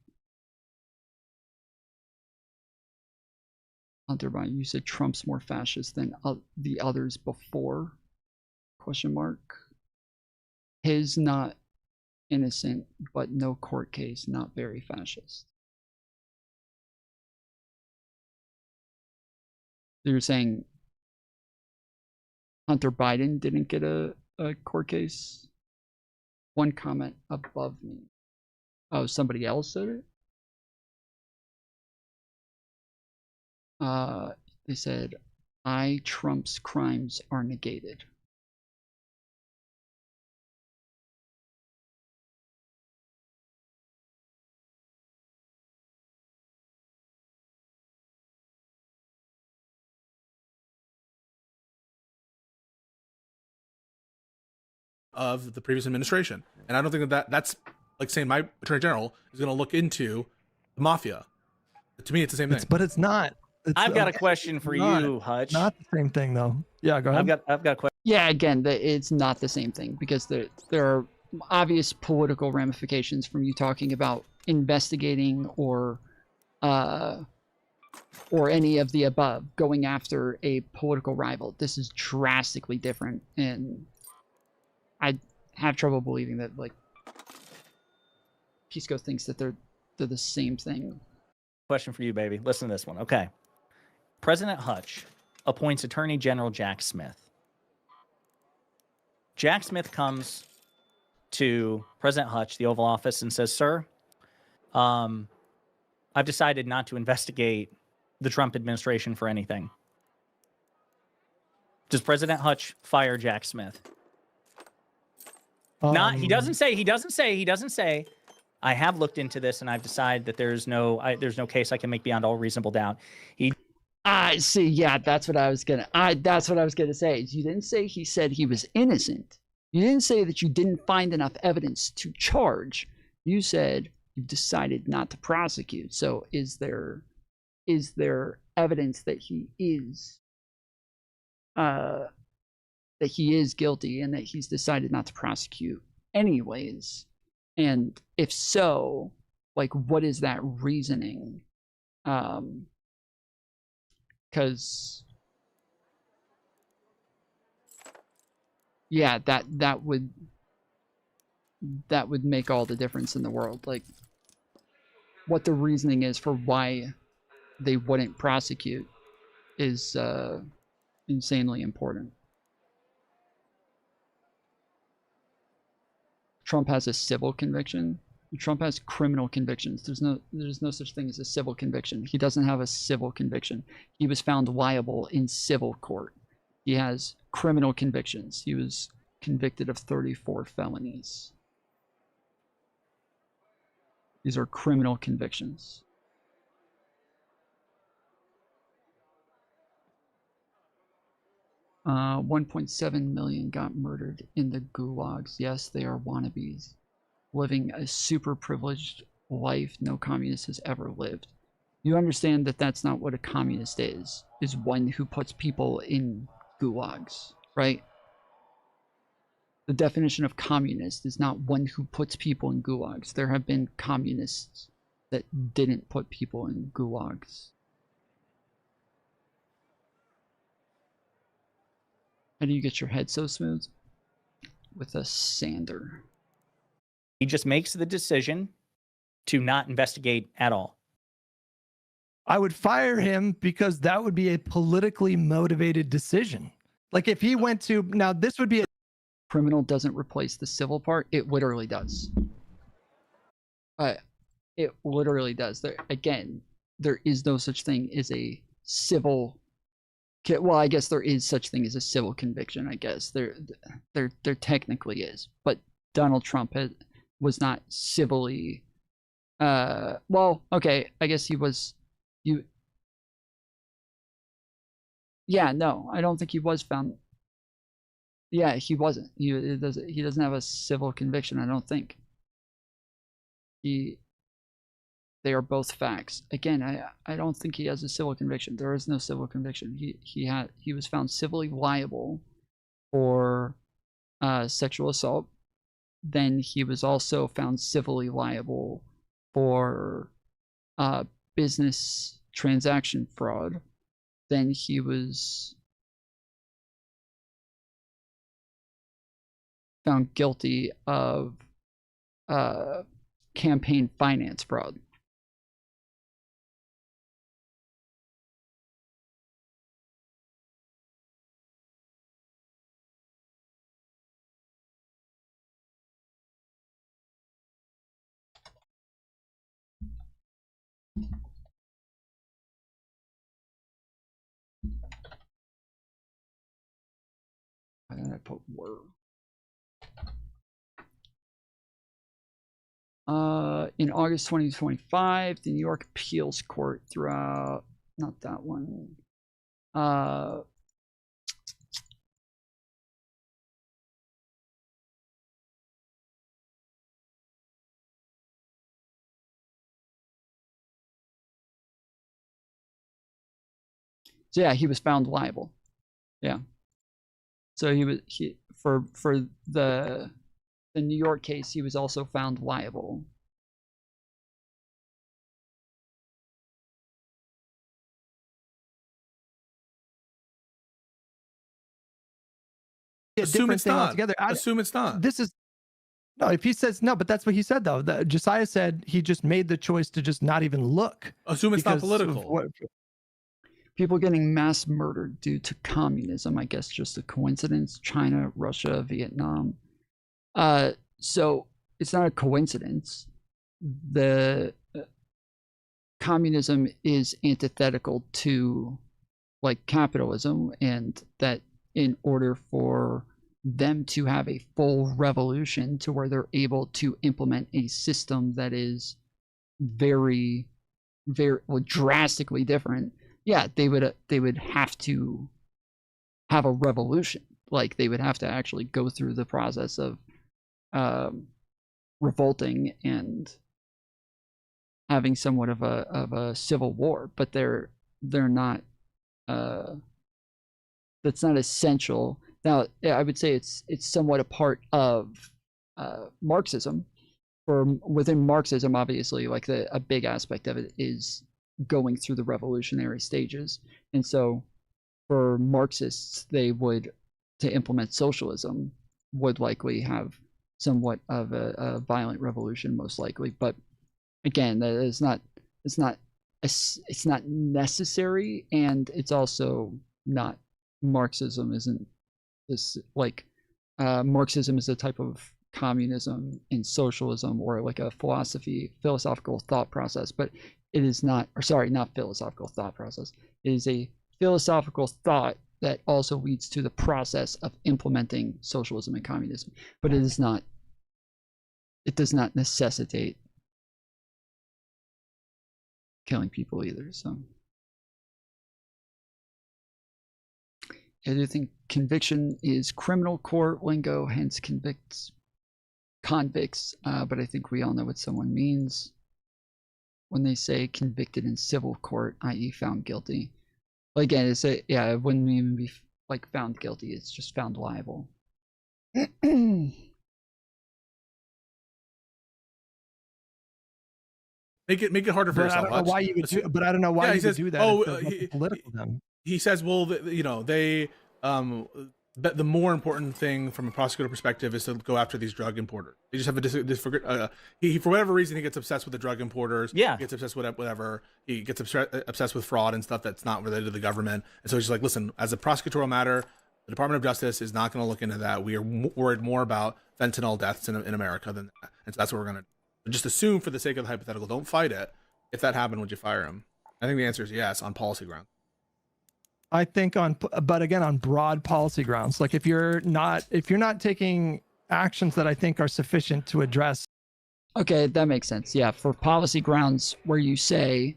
Hunter Biden. You said Trump's more fascist than the others before? Question mark. His not innocent, but no court case, not very fascist. You're saying Hunter Biden didn't get a court case? One comment above me. Oh, somebody else said it? They said, Trump's crimes are negated. Of the previous administration. And I don't think that's like saying my attorney general is going to look into the mafia. To me, it's the same thing. But it's not. I've got a question for you, Hutch. Not the same thing, though. Yeah, go ahead. I've got a question. Yeah, again, it's not the same thing because there are obvious political ramifications from you talking about investigating or any of the above, going after a political rival. This is drastically different, and I have trouble believing that like Pisco thinks that they're the same thing. Question for you, baby. Listen to this one. Okay. President Hutch appoints Attorney General Jack Smith. Jack Smith comes to President Hutch, the Oval Office, and says, "Sir, I've decided not to investigate the Trump administration for anything." Does President Hutch fire Jack Smith? He doesn't say, I have looked into this and I've decided that there's no case I can make beyond all reasonable doubt. I see. Yeah, that's what I was gonna say. You didn't say he said he was innocent. You didn't say that you didn't find enough evidence to charge. You said you decided not to prosecute. So is there evidence that he is guilty and that he's decided not to prosecute anyways? And if so, like, what is that reasoning? Because yeah, that would make all the difference in the world. Like, what the reasoning is for why they wouldn't prosecute is insanely important. Trump has a civil conviction. Trump has criminal convictions. There's no such thing as a civil conviction. He doesn't have a civil conviction. He was found liable in civil court. He has criminal convictions. He was convicted of 34 felonies. These are criminal convictions. Uh, 1.7 million got murdered in the gulags. Yes, they are wannabes, living a super privileged life no communist has ever lived. You understand that that's not what a communist is one who puts people in gulags, right? The definition of communist is not one who puts people in gulags. There have been communists that didn't put people in gulags. How do you get your head so smooth? With a sander. He just makes the decision to not investigate at all. I would fire him because that would be a politically motivated decision. Like if he went to, now this would be a criminal doesn't replace the civil part. It literally does. It literally does. There is no such thing as a civil. Well, I guess there is such thing as a civil conviction. I guess there technically is, but Donald Trump was not civilly. Well, okay, I guess he was. Yeah, no, I don't think he was found. Yeah, he wasn't. He doesn't have a civil conviction. I don't think. They are both facts. Again, I don't think he has a civil conviction. There is no civil conviction. He was found civilly liable for sexual assault. Then he was also found civilly liable for business transaction fraud. Then he was found guilty of campaign finance fraud. Why did I put were? In August 2025, the New York Appeals Court threw out, not that one. So yeah, he was found liable. Yeah. So for the New York case, he was also found liable. Assume it's not. Altogether. Assume it's not. This is no. If he says no, but that's what he said though. Josiah said he just made the choice to just not even look. Assume it's not political. People getting mass murdered due to communism, I guess just a coincidence. China, Russia, Vietnam. So it's not a coincidence. The communism is antithetical to like capitalism, and that in order for them to have a full revolution to where they're able to implement a system that is very, very drastically different, yeah, they would have to have a revolution. Like they would have to actually go through the process of revolting and having somewhat of a civil war, but they're not. That's not essential. Now, I would say it's somewhat a part of Marxism. For within Marxism, obviously, like a big aspect of it is going through the revolutionary stages, and so for Marxists, they would, to implement socialism, would likely have somewhat of a violent revolution, most likely. But again, that is not. It's not necessary, and it's also not. Marxism isn't this like Marxism is a type of communism and socialism, or like a philosophical thought process, but it is not, or sorry, not philosophical thought process. It is a philosophical thought that also leads to the process of implementing socialism and communism, but it does not necessitate killing people either. So I do think conviction is criminal court lingo, hence convicts, but I think we all know what someone means when they say convicted in civil court, i.e. found guilty. Well, again, it wouldn't even be like found guilty, it's just found liable. Make it harder for yourself. I don't know why you would do, but I don't know why you would do that. Oh, political then. He says, well, they the more important thing from a prosecutor perspective is to go after these drug importers. They just have he for whatever reason he gets obsessed with the drug importers. Yeah, he gets obsessed with whatever. He gets obsessed with fraud and stuff that's not related to the government. And so he's just like, listen, as a prosecutorial matter, the Department of Justice is not going to look into that. We are worried more about fentanyl deaths in America than that, and so that's what we're going to just assume for the sake of the hypothetical. Don't fight it. If that happened, would you fire him? I think the answer is yes on policy grounds. I think but again, on broad policy grounds, like if you're not taking actions that I think are sufficient to address. Okay, that makes sense. Yeah, for policy grounds where you say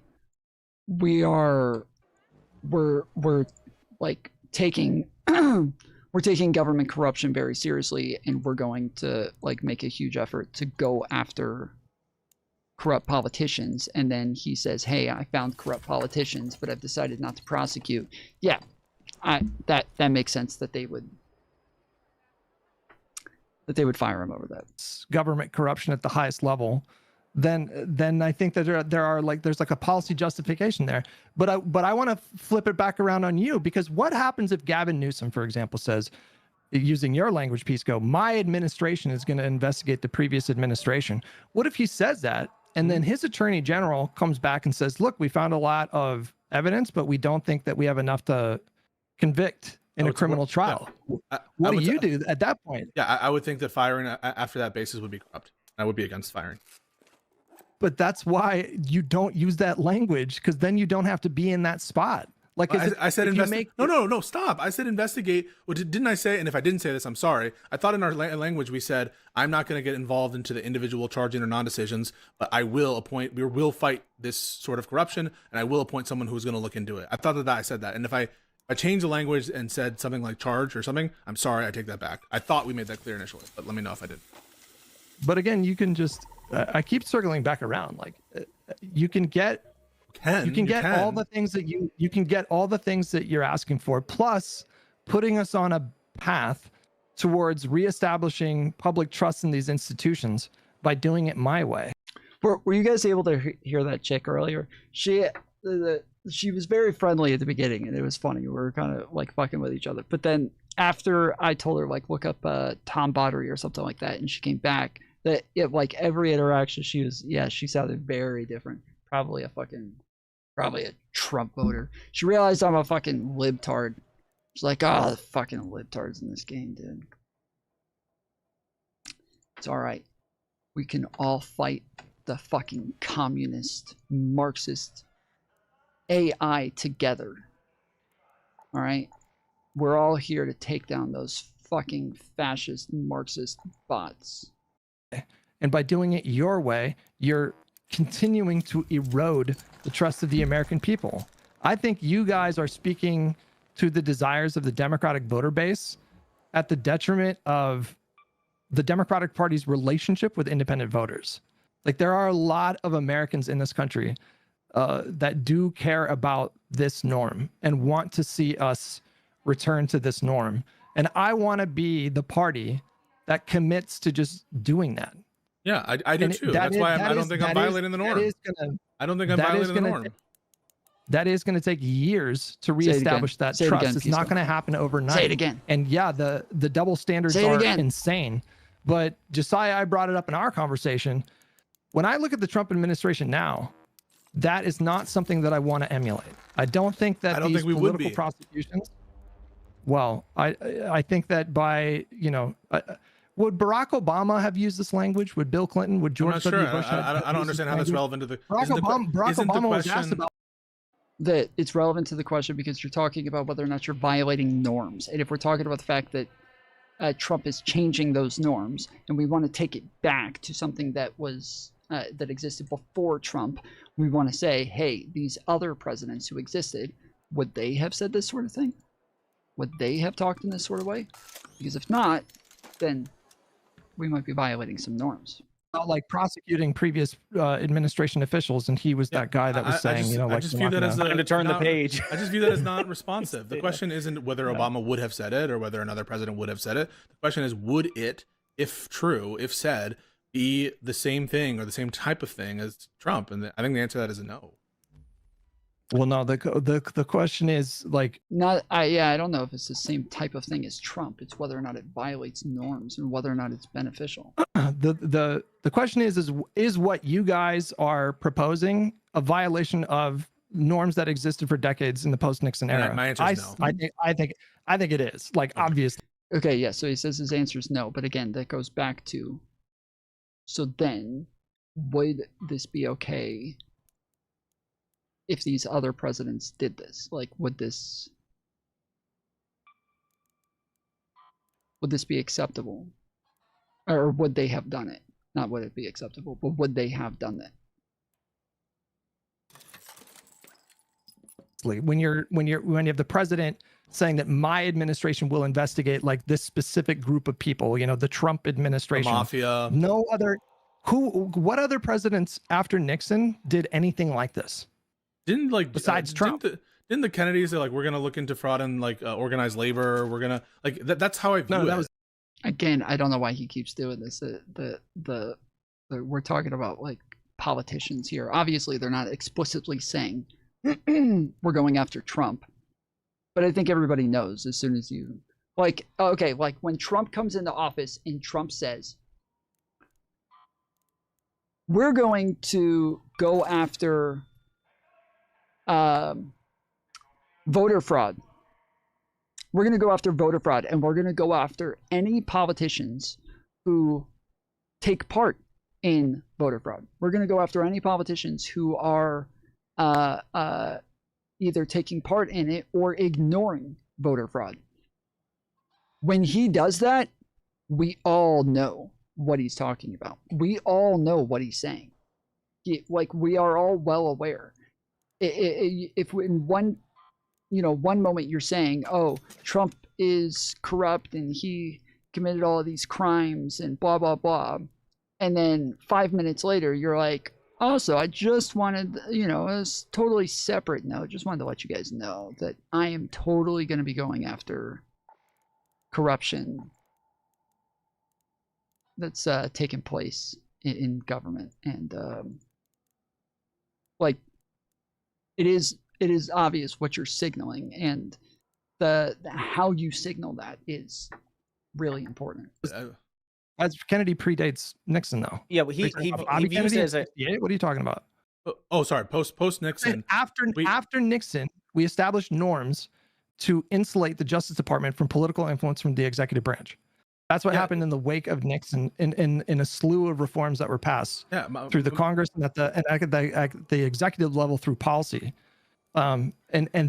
we're like taking we're taking government corruption very seriously, and we're going to like make a huge effort to go after corrupt politicians, and then he says, hey, I found corrupt politicians, but I've decided not to prosecute. Yeah, that makes sense that they would fire him over that. Government corruption at the highest level, then I think that there's like a policy justification there. But I want to flip it back around on you, because what happens if Gavin Newsom, for example, says, using your language, Pisco, my administration is going to investigate the previous administration. What if he says that and then his attorney general comes back and says, look, we found a lot of evidence, but we don't think that we have enough to convict in a criminal trial? What do you do at that point? Yeah, I would think that firing after that basis would be corrupt. I would be against firing. But that's why you don't use that language, because then you don't have to be in that spot. Like I said, investigate. No, stop. I said investigate. Well, didn't I say? And if I didn't say this, I'm sorry. I thought in our language we said I'm not going to get involved into the individual charging or non-decisions, but I will appoint. We will fight this sort of corruption, and I will appoint someone who's going to look into it. I thought that I said that, and if I changed the language and said something like charge or something, I'm sorry. I take that back. I thought we made that clear initially, but let me know if I did. But again, you can just. I keep circling back around. Like you can get. You can get all the things that you can get all the things that you're asking for, plus putting us on a path towards reestablishing public trust in these institutions by doing it my way. Were you guys able to hear that chick earlier? She was very friendly at the beginning, and it was funny. We were kind of like fucking with each other. But then after I told her like look up Tom Bottery or something like that, and she came back, that it like every interaction she sounded very different. Probably a Trump voter. She realized I'm a fucking libtard. She's like, oh, the fucking libtards in this game, dude. It's all right. We can all fight the fucking communist, Marxist AI together. All right? We're all here to take down those fucking fascist Marxist bots. And by doing it your way, you're continuing to erode the trust of the American people. I think you guys are speaking to the desires of the Democratic voter base at the detriment of the Democratic Party's relationship with independent voters. Like there are a lot of Americans in this country that do care about this norm and want to see us return to this norm. And I want to be the party that commits to just doing that. Yeah, I do too. That's why I don't think I'm violating the norm. I don't think I'm violating the norm. That is going to take years to reestablish that trust. It's not going to happen overnight. Say it again. And yeah, the double standards are insane. But Josiah, I brought it up in our conversation. When I look at the Trump administration now, that is not something that I want to emulate. I don't think that these political prosecutions. Well, I think that by would Barack Obama have used this language? Would Bill Clinton? Would George W. Bush? I don't understand how that's relevant to the. Barack Obama was asked about that. It's relevant to the question because you're talking about whether or not you're violating norms, and if we're talking about the fact that Trump is changing those norms, and we want to take it back to something that was that existed before Trump, we want to say, hey, these other presidents who existed, would they have said this sort of thing? Would they have talked in this sort of way? Because if not, then we might be violating some norms. Not like prosecuting previous administration officials, and he was that guy that was saying, I just view that as time to turn the page. I just view that as not responsive. The question isn't whether Obama would have said it or whether another president would have said it. The question is, would it, if true, if said, be the same thing or the same type of thing as Trump? And I think the answer to that is a no. Well, no, the question is like I don't know if it's the same type of thing as Trump. It's whether or not it violates norms and whether or not it's beneficial. The question is what you guys are proposing a violation of norms that existed for decades in the post-Nixon era? My answer is no. I think it is. Like obviously. Okay, yeah. So he says his answer is no, but again, that goes back to. So then, would this be okay? If these other presidents did this, like, would this be acceptable? Or would they have done it? Not would it be acceptable, but would they have done that? When you have the president saying that my administration will investigate like this specific group of people, the Trump administration, the mafia, what other presidents after Nixon did anything like this? Besides Trump, didn't the Kennedys say like we're gonna look into fraud and like organized labor? We're gonna like that's how I view it. Again, I don't know why he keeps doing this. We're talking about like politicians here. Obviously, they're not explicitly saying we're going after Trump, but I think everybody knows as soon as you Like, okay, like when Trump comes into office and Trump says, we're going to go after voter fraud. We're going to go after voter fraud, and we're going to go after any politicians who take part in voter fraud. We're going to go after any politicians who are either taking part in it or ignoring voter fraud. When he does that, we all know what he's talking about. We all know what he's saying. Like, we are all well aware. If in one moment you're saying, oh, Trump is corrupt and he committed all of these crimes and blah, blah, blah. And then 5 minutes later, you're like, also, I just wanted, it's totally separate note. Just wanted to let you guys know that I am totally going to be going after corruption that's taken place in government. And like, it is obvious what you're signaling, and the how you signal that is really important. As Kennedy predates Nixon, though. Yeah, but he views it as a. What are you talking about? Oh, sorry. Post Nixon. After Nixon, we established norms to insulate the Justice Department from political influence from the executive branch. That's what happened in the wake of Nixon, in a slew of reforms that were passed through the Congress and at the executive level through policy. And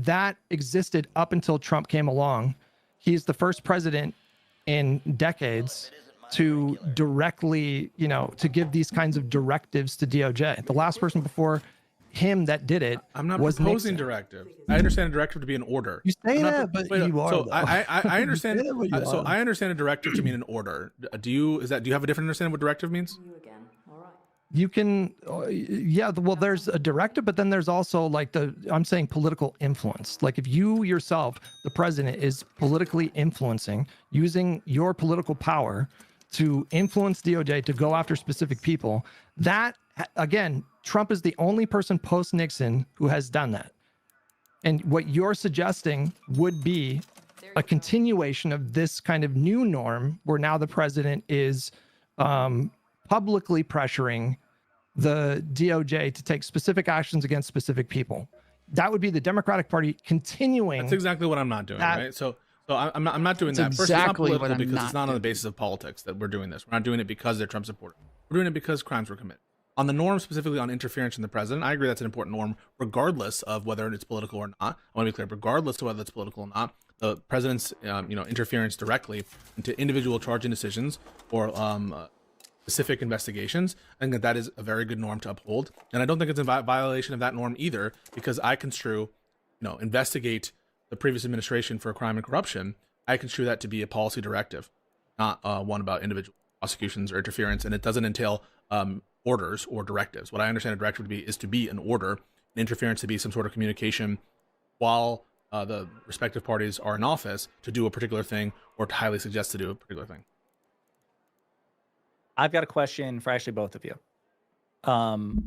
that existed up until Trump came along. He's the first president in decades to directly, to give these kinds of directives to DOJ. The last person before him that did it. I'm not was proposing Nixon. directive. I understand a directive to be an order. You say that, but you are. So I understand. So I understand a directive to mean an order. Do you have a different understanding of what directive means? You can, well, there's a directive, but then there's also like I'm saying political influence. Like if you yourself, the president, is politically influencing, using your political power to influence DOJ to go after specific people, that, again, Trump is the only person post-Nixon who has done that. And what you're suggesting would be a continuation of this kind of new norm where now the president is publicly pressuring the DOJ to take specific actions against specific people. That would be the Democratic Party continuing. That's exactly what I'm not doing, right? So I'm not doing that. First, exactly it's not political what I'm because not it's not on the doing. basis of politics that we're doing this. We're not doing it because they're Trump supporters. We're doing it because crimes were committed. On the norm, specifically on interference in the president, I agree that's an important norm, regardless of whether it's political or not. I want to be clear, regardless of whether it's political or not, the president's interference directly into individual charging decisions or specific investigations, I think that is a very good norm to uphold. And I don't think it's a violation of that norm either, because I construe, investigate the previous administration for a crime and corruption. I construe that to be a policy directive, not one about individual prosecutions or interference, and it doesn't entail orders or directives. What I understand a directive is to be an order, an interference to be some sort of communication while the respective parties are in office to do a particular thing or to highly suggest to do a particular thing. I've got a question for actually both of you.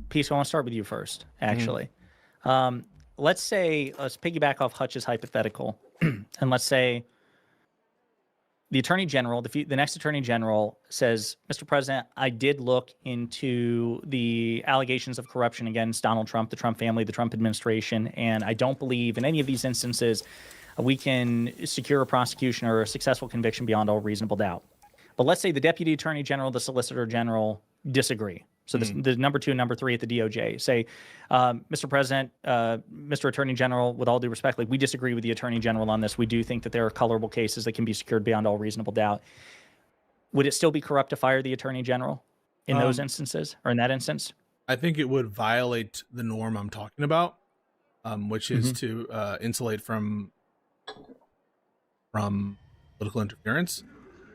Peace, I want to start with you first, actually. Let's piggyback off Hutch's hypothetical, and let's say the Attorney General, the next Attorney General says, Mr. President, I did look into the allegations of corruption against Donald Trump, the Trump family, the Trump administration, and I don't believe in any of these instances we can secure a prosecution or a successful conviction beyond all reasonable doubt. But let's say the Deputy Attorney General, the Solicitor General disagree. So the number 2 and number 3 at the DOJ say, Mr. President, Mr. Attorney General, with all due respect, we disagree with the Attorney General on this. We do think that there are colorable cases that can be secured beyond all reasonable doubt. Would it still be corrupt to fire the Attorney General in those instances, or in that instance? I think it would violate the norm I'm talking about, which is to insulate from political interference.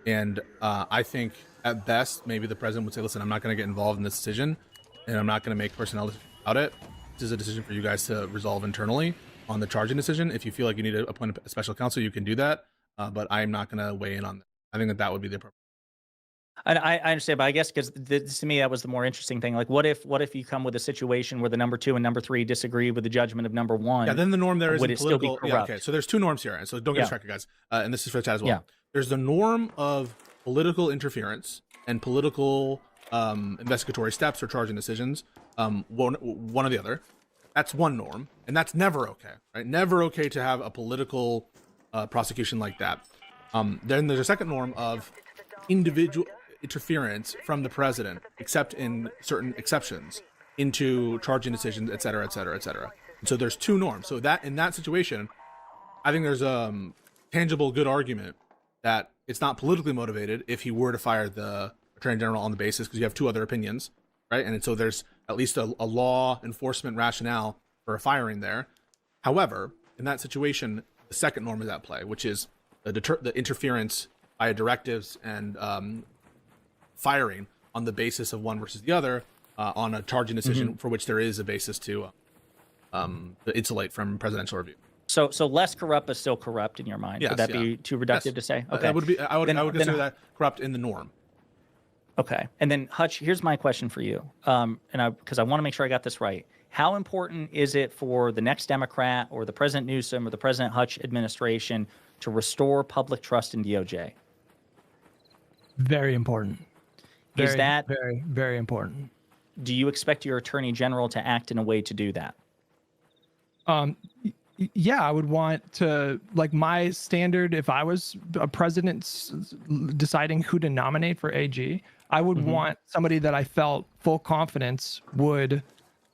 And I think at best, maybe the president would say, listen, I'm not going to get involved in this decision, and I'm not going to make personnel decisions about it. This is a decision for you guys to resolve internally on the charging decision. If you feel like you need to appoint a special counsel, you can do that. But I'm not going to weigh in on that. I think that would be the appropriate. I understand, but I guess because to me that was the more interesting thing. Like, what if you come with a situation where the number 2 and number 3 disagree with the judgment of number 1? Yeah, then the norm there is would it still be political. corrupt? Yeah, okay. So there's 2 norms here, and so don't get distracted, guys. And this is for the chat as well. Yeah. There's the norm of political interference and political investigatory steps or charging decisions. One or the other. That's one norm, and that's never okay. Right? Never okay to have a political prosecution like that. Then there's a second norm of individual interference from the president, except in certain exceptions, into charging decisions, et cetera, et cetera, et cetera. And so there's 2 norms. So that in that situation, I think there's a tangible good argument that it's not politically motivated if he were to fire the attorney general on the basis because you have 2 other opinions, right? And so there's at least a law enforcement rationale for a firing there. However, in that situation, the second norm is at play, which is the interference via directives and firing on the basis of one versus the other on a charging decision for which there is a basis to insulate from presidential review. So less corrupt but still corrupt in your mind. Yes, would that be too reductive to say? Okay. That would be. I would consider that corrupt in the norm. Okay. And then Hutch, here's my question for you. Because I want to make sure I got this right. How important is it for the next Democrat or the President Newsom or the President Hutch administration to restore public trust in DOJ? Very important. Is that very, very important? Do you expect your Attorney General to act in a way to do that? Yeah, I would want to, like, my standard, if I was a president deciding who to nominate for AG, I would want somebody that I felt full confidence would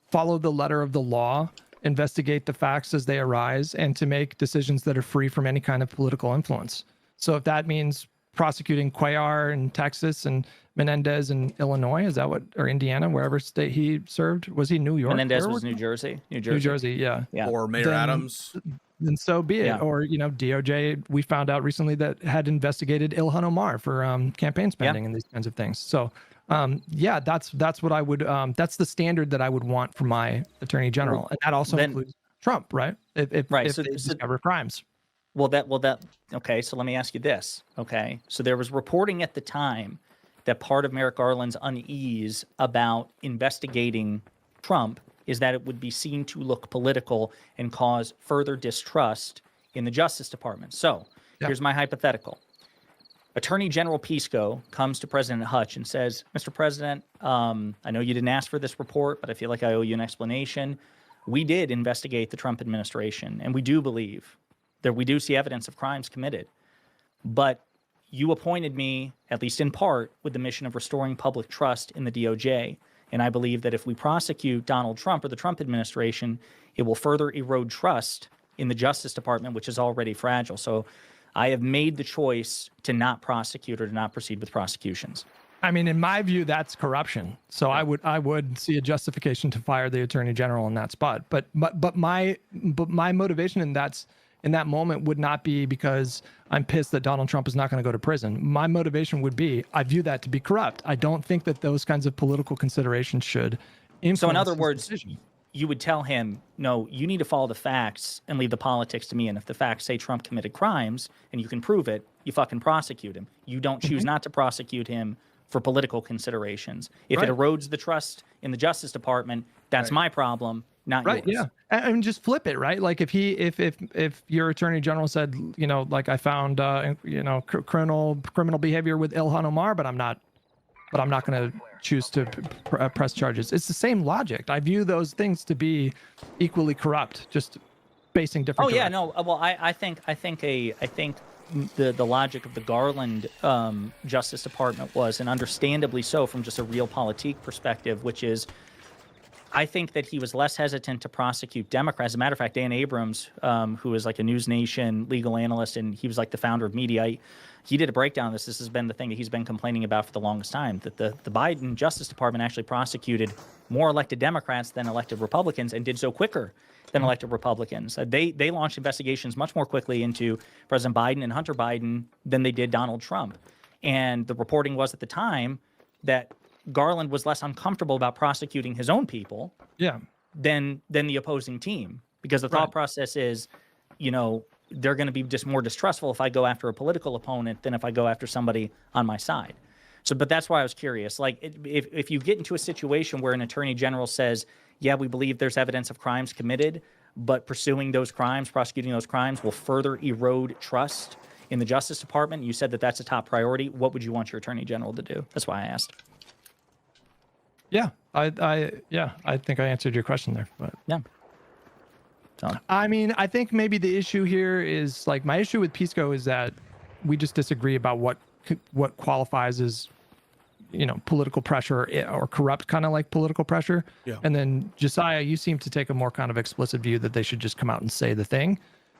follow the letter of the law, investigate the facts as they arise, and to make decisions that are free from any kind of political influence. So if that means prosecuting Cuellar in Texas and Menendez in Illinois, is that what, or Indiana, wherever state he served? Was he New York? Menendez was New Jersey. New Jersey, yeah. Or Mayor Adams. Then so be it. Yeah. Or, DOJ, we found out recently that had investigated Ilhan Omar for campaign spending and these kinds of things. So, that's what I would, that's the standard that I would want for my Attorney General. And that also includes Trump, right? If they discover crimes. Okay, so let me ask you this. Okay, so there was reporting at the time that part of Merrick Garland's unease about investigating Trump is that it would be seen to look political and cause further distrust in the Justice Department. So here's my hypothetical. Attorney General Pisco comes to President Hutch and says, Mr. President, I know you didn't ask for this report, but I feel like I owe you an explanation. We did investigate the Trump administration, and we do believe that we do see evidence of crimes committed. But you appointed me, at least in part, with the mission of restoring public trust in the DOJ. And I believe that if we prosecute Donald Trump or the Trump administration, it will further erode trust in the Justice Department, which is already fragile. So I have made the choice to not prosecute or to not proceed with prosecutions. I mean, in my view, that's corruption. So I would see a justification to fire the Attorney General in that spot. But my motivation in that moment would not be because I'm pissed that Donald Trump is not going to go to prison. My motivation would be, I view that to be corrupt. I don't think that those kinds of political considerations should influence. So in other words, decision. You would tell him, no, you need to follow the facts and leave the politics to me. And if the facts say Trump committed crimes and you can prove it, you fucking prosecute him. You don't choose not to prosecute him for political considerations. If it erodes the trust in the Justice Department, that's my problem. Not yours. Yeah. I mean, just flip it, right? Like if your Attorney General said, like I found, criminal behavior with Ilhan Omar, but I'm not going to choose to press charges. It's the same logic. I view those things to be equally corrupt, just basing different. Oh yeah, no. Well, I think the logic of the Garland Justice Department was, and understandably so, from just a realpolitik perspective, which is, I think that he was less hesitant to prosecute Democrats. As a matter of fact, Dan Abrams, who is like a News Nation legal analyst, and he was like the founder of Media, he did a breakdown of this. This has been the thing that he's been complaining about for the longest time, that the Biden Justice Department actually prosecuted more elected Democrats than elected Republicans, and did so quicker than elected Republicans. They launched investigations much more quickly into President Biden and Hunter Biden than they did Donald Trump. And the reporting was at the time that Garland was less uncomfortable about prosecuting his own people than the opposing team, because the thought process is, they're going to be just more distrustful if I go after a political opponent than if I go after somebody on my side. So, but that's why I was curious. Like, if you get into a situation where an attorney general says, yeah, we believe there's evidence of crimes committed, but pursuing those crimes, prosecuting those crimes will further erode trust in the Justice Department. You said that that's a top priority. What would you want your attorney general to do? That's why I asked. Yeah, I think I answered your question there. But yeah. I mean, I think maybe the issue here is like my issue with Pisco is that we just disagree about what qualifies as, you know, political pressure or corrupt kind of like political pressure. Yeah. And then Josiah, you seem to take a more kind of explicit view that they should just come out and say the thing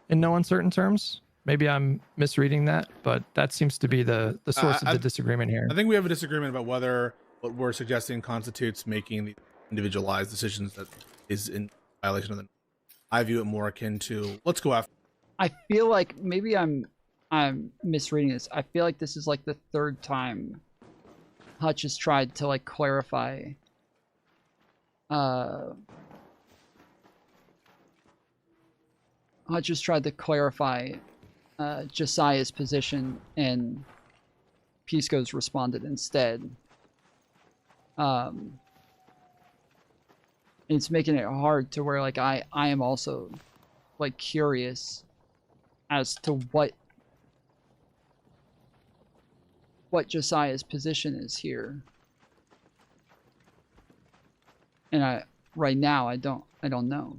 in no uncertain terms. Maybe I'm misreading that, but that seems to be the source of the disagreement here. I think we have a disagreement about whether what we're suggesting constitutes making the individualized decisions that is in violation of the. I view it more akin to let's go after. I feel like maybe I'm misreading this. I feel like this is like the third time Hutch has tried to like clarify Hutch has tried to clarify Josiah's position, and Pisco's responded instead. It's making it hard to where like I am also like curious as to what Josiah's position is here. And right now I don't know.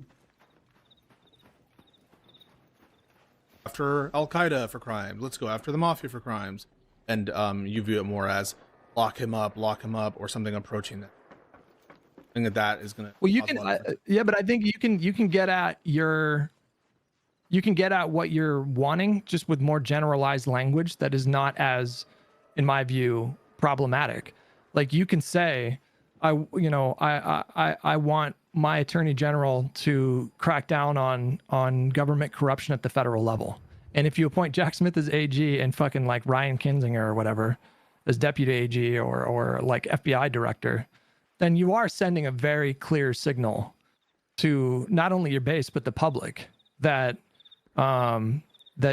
After Al-Qaeda for crimes, let's go after the mafia for crimes, and you view it more as lock him up, or something approaching that. I think that is going to. Well, you can, yeah, but I think you can get at what you're wanting just with more generalized language that is not as, in my view, problematic. Like you can say, I want my attorney general to crack down on government corruption at the federal level. And if you appoint Jack Smith as AG and fucking like Ryan Kinzinger or whatever as deputy AG or like FBI director, then you are sending a very clear signal to not only your base but the public that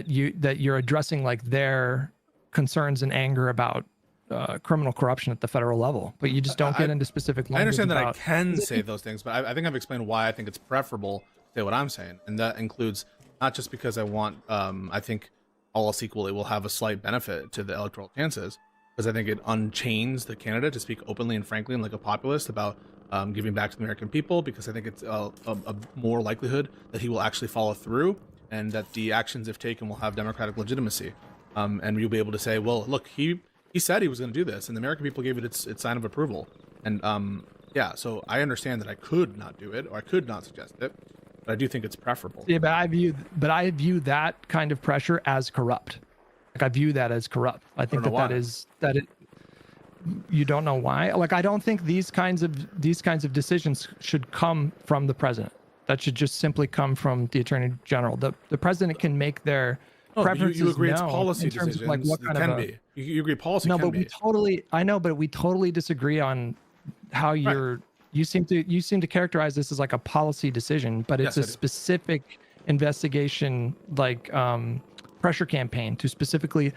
you're addressing like their concerns and anger about criminal corruption at the federal level, but you just don't get into specific language. I understand that I can say those things, but I think I've explained why I think it's preferable to say what I'm saying, and that includes not just because I want, I think all else equal, it will have a slight benefit to the electoral chances, because I think it unchains the candidate to speak openly and frankly and like a populist about giving back to the American people, because I think it's a more likelihood that he will actually follow through and that the actions, if taken, will have democratic legitimacy. And you'll be able to say, well, look, he said he was going to do this, and the American people gave it its sign of approval. And yeah, so I understand that I could not do it, or I could not suggest it, but I do think it's preferable. Yeah, but I view that kind of pressure as corrupt. Like I view that as corrupt. I think you don't know why. Like I don't think these kinds of decisions should come from the president. That should just simply come from the attorney general. The president can make their preferences. You agree it's known policy in terms decisions. of like what kind can of be. You agree policy no, can but be. we totally disagree on how you seem to characterize this as like a policy decision, but it's a specific investigation, like pressure campaign to specifically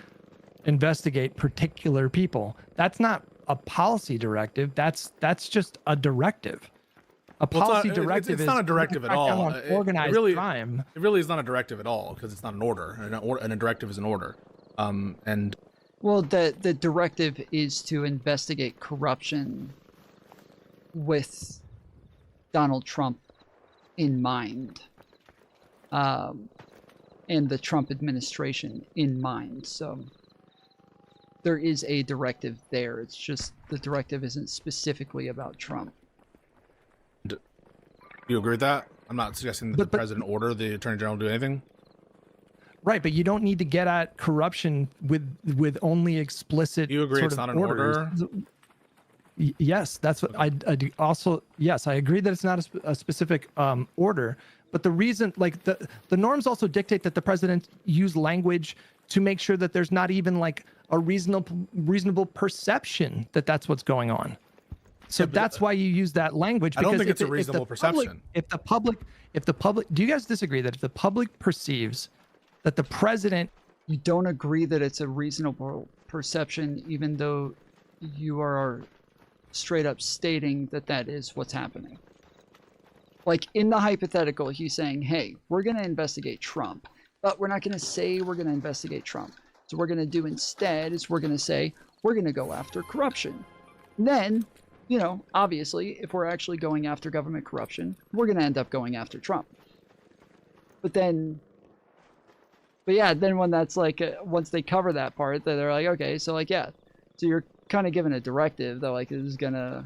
investigate particular people. That's not a policy directive. That's just a directive. A policy directive it's not a directive at all. Organized crime. It really is not a directive at all, because it's not an order, and a directive is an order. And well, the directive is to investigate corruption with Donald Trump in mind, and the Trump administration in mind. So there is a directive there. It's just the directive isn't specifically about Trump. Do you agree with that? I'm not suggesting that the president order the attorney general to do anything. Right, but you don't need to get at corruption with only explicit. You agree sort it's of not an order? Yes, that's what I do. Also, yes, I agree that it's not a specific order. But the reason, like the norms also dictate that the president use language to make sure that there's not even like a reasonable perception that that's what's going on. So that's why you use that language. Because I don't think it's a reasonable perception. If the public, do you guys disagree that if the public perceives that the president, you don't agree that it's a reasonable perception, even though you are straight up stating that that is what's happening. Like in the hypothetical, he's saying, hey, we're going to investigate Trump, but we're not going to say we're going to investigate Trump. So what we're going to do instead is we're going to say we're going to go after corruption. And then, you know, obviously, if we're actually going after government corruption, we're going to end up going after Trump. But yeah, then when that's like, once they cover that part, they're like, okay, so like, yeah, so you're kind of given a directive that like is going to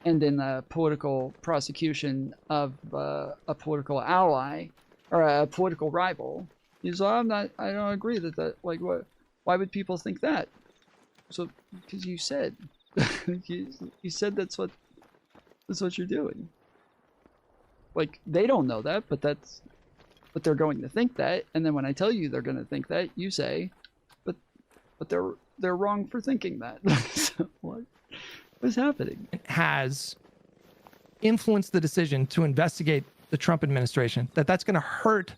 end in a political prosecution of a political ally or a political rival. He's like, I don't agree that, like, what, why would people think that? So, because you said, you said that's what you're doing. Like, they don't know that, but they're going to think that. And then when I tell you they're going to think that, you say, but they're wrong for thinking that. So what is happening? It has influenced the decision to investigate the Trump administration, that's going to hurt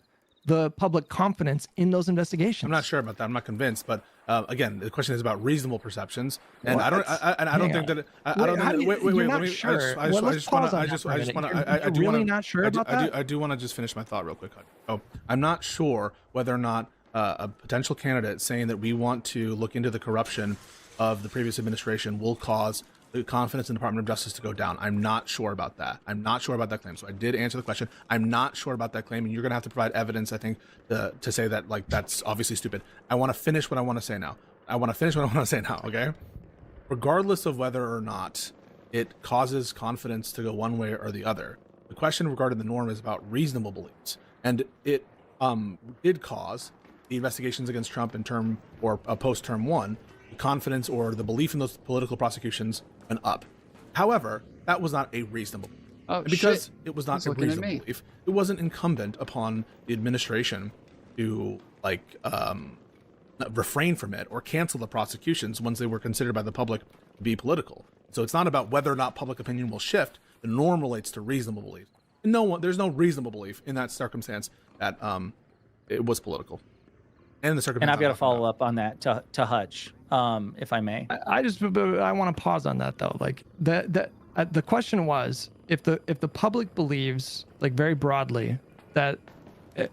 the public confidence in those investigations. I'm not sure about that. I'm not convinced, but again, the question is about reasonable perceptions, and what? I don't think that. I don't think. Wait. Let me. Sure. I just want to. Really not sure about that. I do want to just finish my thought real quick. So I'm not sure whether or not a potential candidate saying that we want to look into the corruption of the previous administration will cause the confidence in the Department of Justice to go down. I'm not sure about that. I'm not sure about that claim. So I did answer the question. I'm not sure about that claim, and you're going to have to provide evidence, I think, to say that, like, that's obviously stupid. I want to finish what I want to say now. Okay? Regardless of whether or not it causes confidence to go one way or the other, the question regarding the norm is about reasonable beliefs. And it did cause the investigations against Trump in term or post-term one, the confidence or the belief in those political prosecutions went up. However, that was not a reasonable belief. Oh, because shit. It was not He's a looking at reasonable me. belief. It wasn't incumbent upon the administration to refrain from it or cancel the prosecutions once they were considered by the public to be political. So it's not about whether or not public opinion will shift. The norm relates to reasonable belief. There's no reasonable belief in that circumstance that it was political. And the circumstance. And I've got to follow up on that to Hutch, if I may. I want to pause on that though. Like the question was, if the public believes, like very broadly, that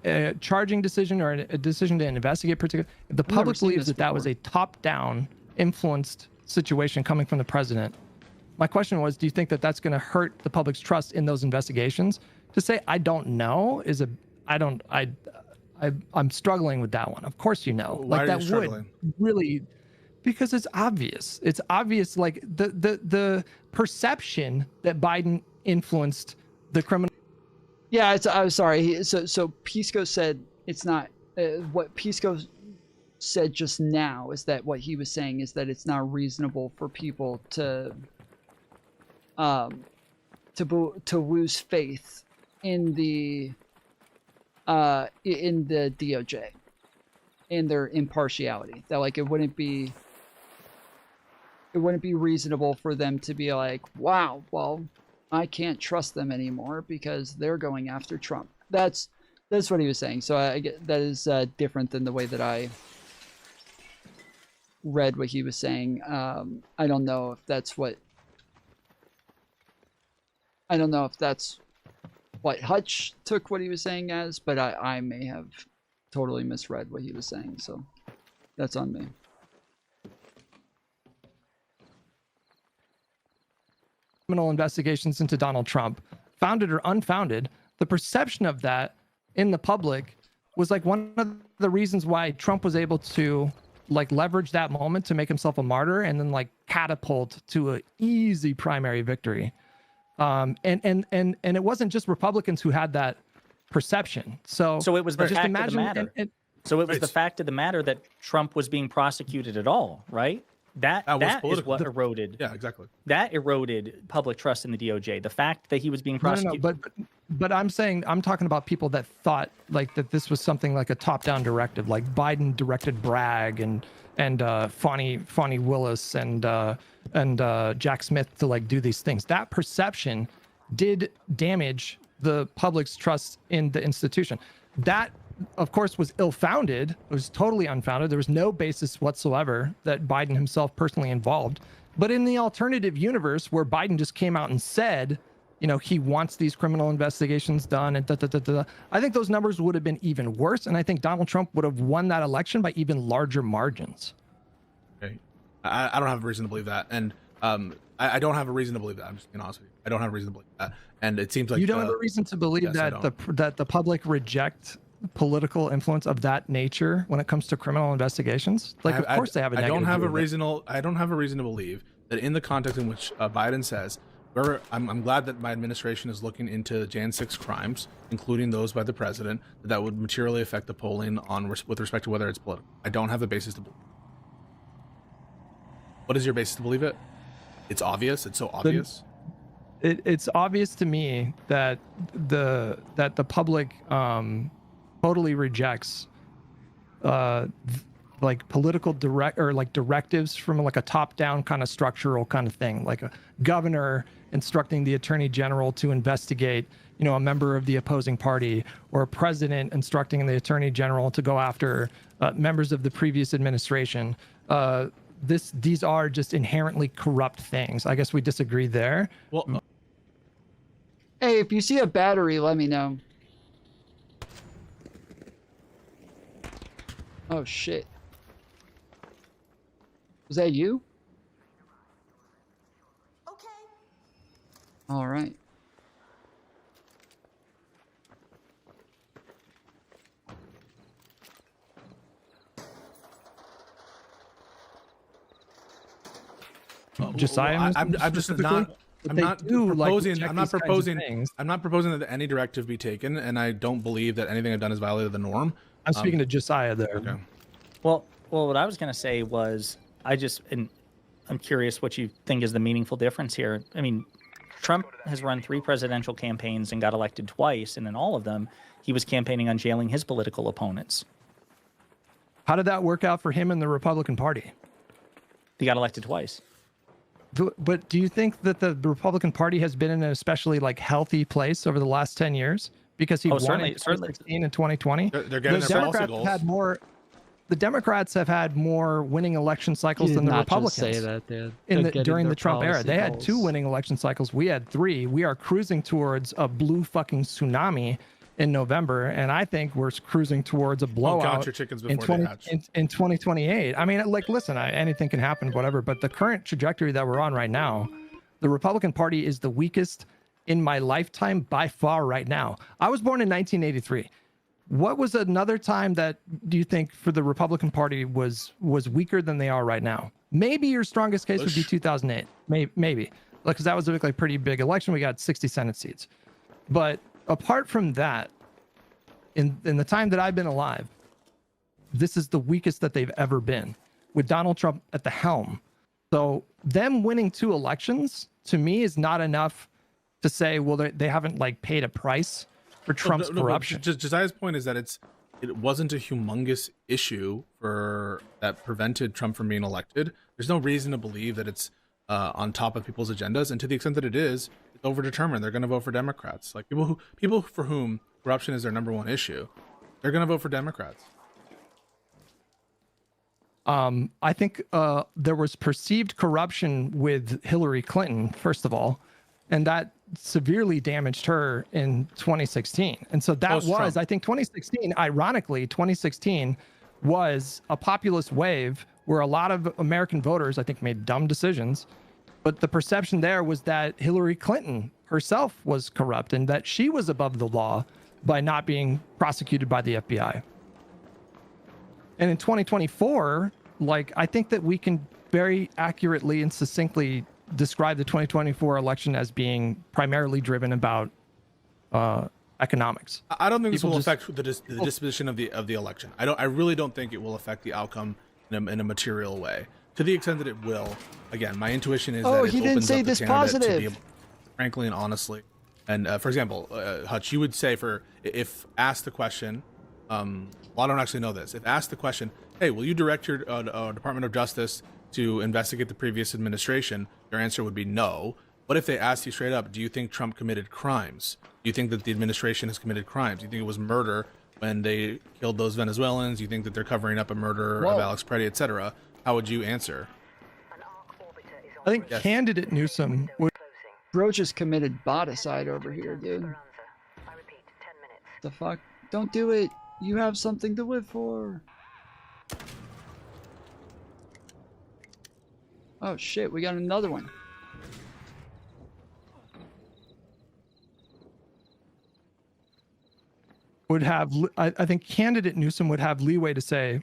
a charging decision or a decision to investigate particular, if the public believes that was a top-down influenced situation coming from the president, my question was, do you think that that's going to hurt the public's trust in those investigations? To say I don't know is I'm struggling with that one. Of course, you know, Why like are that you struggling? would really, because it's obvious. It's obvious, like the perception that Biden influenced the criminal. Yeah, I'm sorry. So Pisco said it's not what Pisco said just now is that what he was saying is that it's not reasonable for people to lose faith in the DOJ, in their impartiality. That like it wouldn't be reasonable for them to be like, wow, well, I can't trust them anymore because they're going after Trump. That's what he was saying. So I get that is different than the way that I read what he was saying. I don't know if that's what Hutch took what he was saying as, but I may have totally misread what he was saying. So that's on me. Criminal investigations into Donald Trump, founded or unfounded, the perception of that in the public was like one of the reasons why Trump was able to like leverage that moment to make himself a martyr and then like catapult to an easy primary victory. And it wasn't just Republicans who had that perception. So it was the just fact imagine, of the matter. So it was the fact of the matter that Trump was being prosecuted at all, right? That is what eroded. Yeah, exactly. That eroded public trust in the DOJ. The fact that he was being prosecuted. No, but I'm talking about people that thought like that this was something like a top-down directive, like Biden directed Bragg and Fani Willis and Jack Smith to like do these things. That perception did damage the public's trust in the institution. That of course, was ill-founded. It was totally unfounded. There was no basis whatsoever that Biden himself personally involved. But in the alternative universe where Biden just came out and said, you know, he wants these criminal investigations done and I think those numbers would have been even worse. And I think Donald Trump would have won that election by even larger margins. Okay. I don't have a reason to believe that. And I don't have a reason to believe that. I'm just being honest with you. I don't have a reason to believe that. And it seems like you don't have a reason to believe that the public reject political influence of that nature when it comes to criminal investigations. Like, of course they have a negative. I don't have a reason to believe that in the context in which Biden says, I'm glad that my administration is looking into Jan 6 crimes, including those by the president, that would materially affect the polling with respect to whether it's political. I don't have a basis to believe. What is your basis to believe it? It's obvious. It's so obvious. It's obvious to me that the public totally rejects like political directives from like a top-down kind of structural kind of thing, like a governor instructing the attorney general to investigate, you know, a member of the opposing party, or a president instructing the attorney general to go after members of the previous administration. These are just inherently corrupt things. I guess we disagree there. Well, hey, if you see a battery, let me know. Oh shit. Was that you? Okay. All right. Josiah, I'm just not. I'm not proposing. I'm not proposing. I'm not proposing that any directive be taken, and I don't believe that anything I've done has violated the norm. I'm speaking to Josiah there. Okay. Well, what I was going to say was, I'm curious what you think is the meaningful difference here. I mean, Trump has run 3 presidential campaigns and got elected twice, and in all of them, he was campaigning on jailing his political opponents. How did that work out for him and the Republican Party? He got elected twice. But do you think that the Republican Party has been in an especially like healthy place over the last 10 years? Because he won in 2016 and 2020. They're getting their policy goals. The Democrats have had more winning election cycles than the Republicans. Say that, during the Trump era. They had 2 winning election cycles. We had 3. We are cruising towards a blue fucking tsunami in November, and I think we're cruising towards a blowout in 2028. I mean, like, listen, anything can happen, whatever. But the current trajectory that we're on right now, the Republican Party is the weakest in my lifetime by far right now. I was born in 1983. What was another time that do you think for the Republican Party was weaker than they are right now? Maybe your strongest case would be 2008. Maybe. Because that was a pretty big election. We got 60 Senate seats. But apart from that, in the time that I've been alive, this is the weakest that they've ever been, with Donald Trump at the helm. So them winning 2 elections, to me, is not enough to say, well, they haven't like paid a price for Trump's corruption. Josiah's point is that it wasn't a humongous issue that prevented Trump from being elected. There's no reason to believe that it's on top of people's agendas, and to the extent that it is, it's overdetermined. They're going to vote for Democrats. Like people for whom corruption is their number one issue, they're going to vote for Democrats. I think there was perceived corruption with Hillary Clinton, first of all, and that severely damaged her in 2016. And so that was, I think 2016, ironically, 2016 was a populist wave where a lot of American voters, I think, made dumb decisions. But the perception there was that Hillary Clinton herself was corrupt and that she was above the law by not being prosecuted by the FBI. And in 2024, like, I think that we can very accurately and succinctly describe the 2024 election as being primarily driven about economics. I don't think this will affect the disposition of the election. I really don't think it will affect the outcome in a material way. To the extent that it will, again, my intuition is that it opens up the candidate to be able, frankly and honestly. And for example, Hutch, you would say if asked the question, well, I don't actually know this. If asked the question, hey, will you direct your Department of Justice to investigate the previous administration? Your answer would be no. What if they asked you straight up, do you think Trump committed crimes? Do you think that the administration has committed crimes? Do you think it was murder when they killed those Venezuelans? You think that they're covering up a murder Whoa. of Alex Preddy, etc.? How would you answer? I think candidate Newsom would. Bro just committed boticide over here, dude. The fuck? Don't do it. You have something to live for. Oh shit, we got another one. Would have, I think candidate Newsom would have leeway to say,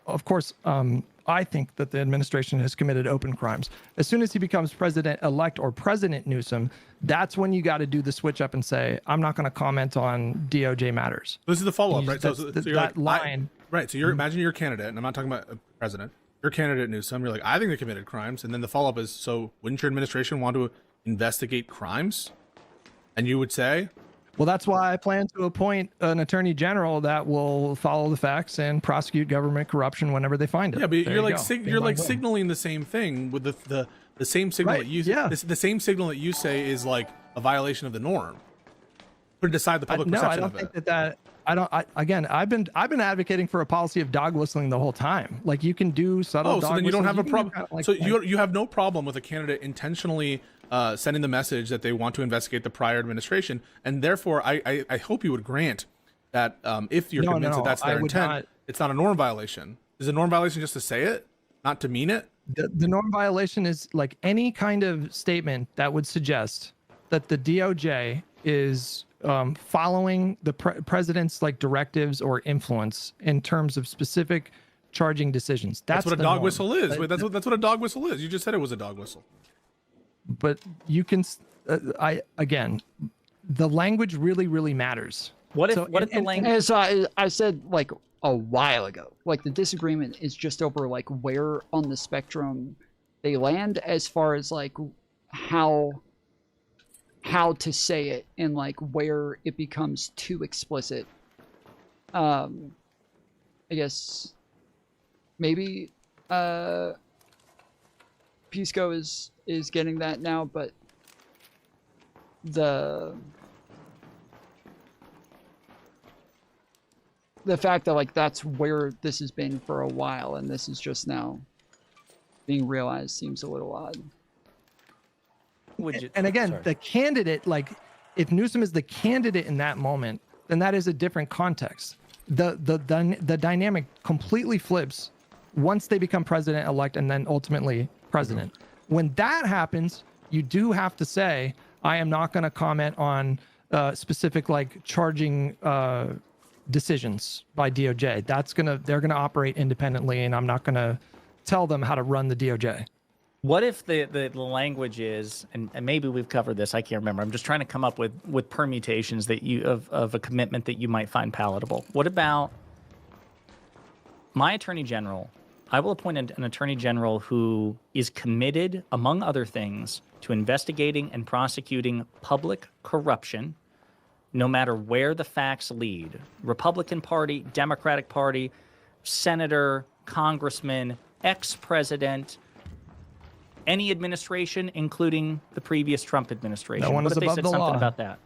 of course, I think that the administration has committed open crimes. As soon as he becomes president-elect or President Newsom, that's when you got to do the switch up and say, I'm not going to comment on DOJ matters. This is the follow-up, right? So you're that like, line. Right, so you're imagine you're a candidate, and I'm not talking about a president. You're a candidate Newsom. You're like, I think they committed crimes. And then the follow-up is, so wouldn't your administration want to investigate crimes? And you would say, well, that's why I plan to appoint an attorney general that will follow the facts and prosecute government corruption whenever they find it. yeah, but There you're you like go. you're like signaling the same thing with the same signal that you the same signal that you say is like a violation of the norm. Put aside the public perception I don't of it. think that again, I've been advocating for a policy of dog whistling the whole time. Like you can do subtle. So dog then you don't have a whistling. problem. So you have no problem with a candidate intentionally sending the message that they want to investigate the prior administration, and therefore I hope you would grant that if you're convinced that that's their intent, it's not a norm violation. Is a norm violation just to say it, not to mean it? The norm violation is like any kind of statement that would suggest that the DOJ is following the president's like directives or influence in terms of specific charging decisions. That's what a dog whistle is. Wait, that's what a dog whistle is. You just said it was a dog whistle. But you can, again, the language really matters. What if the language? As I said like a while ago, like the disagreement is just over like where on the spectrum they land as far as like how to say it and like where it becomes too explicit. I guess maybe Pisco is getting that now, but the fact that like that's where this has been for a while and this is just now being realized seems a little odd. And again, the candidate, like if Newsom is the candidate in that moment, then that is a different context. The dynamic completely flips once they become president-elect and then ultimately president. When that happens, you do have to say, I am not going to comment on specific like charging decisions by DOJ. They're gonna operate independently, and I'm not gonna tell them how to run the DOJ. What if the language is, and maybe we've covered this, I can't remember. I'm just trying to come up with permutations that of a commitment that you might find palatable. What about my attorney general? I will appoint an attorney general who is committed, among other things, to investigating and prosecuting public corruption, no matter where the facts lead. Republican Party, Democratic Party, senator, congressman, ex-president, any administration, including the previous Trump administration. No one what is if they above said the something law. about that?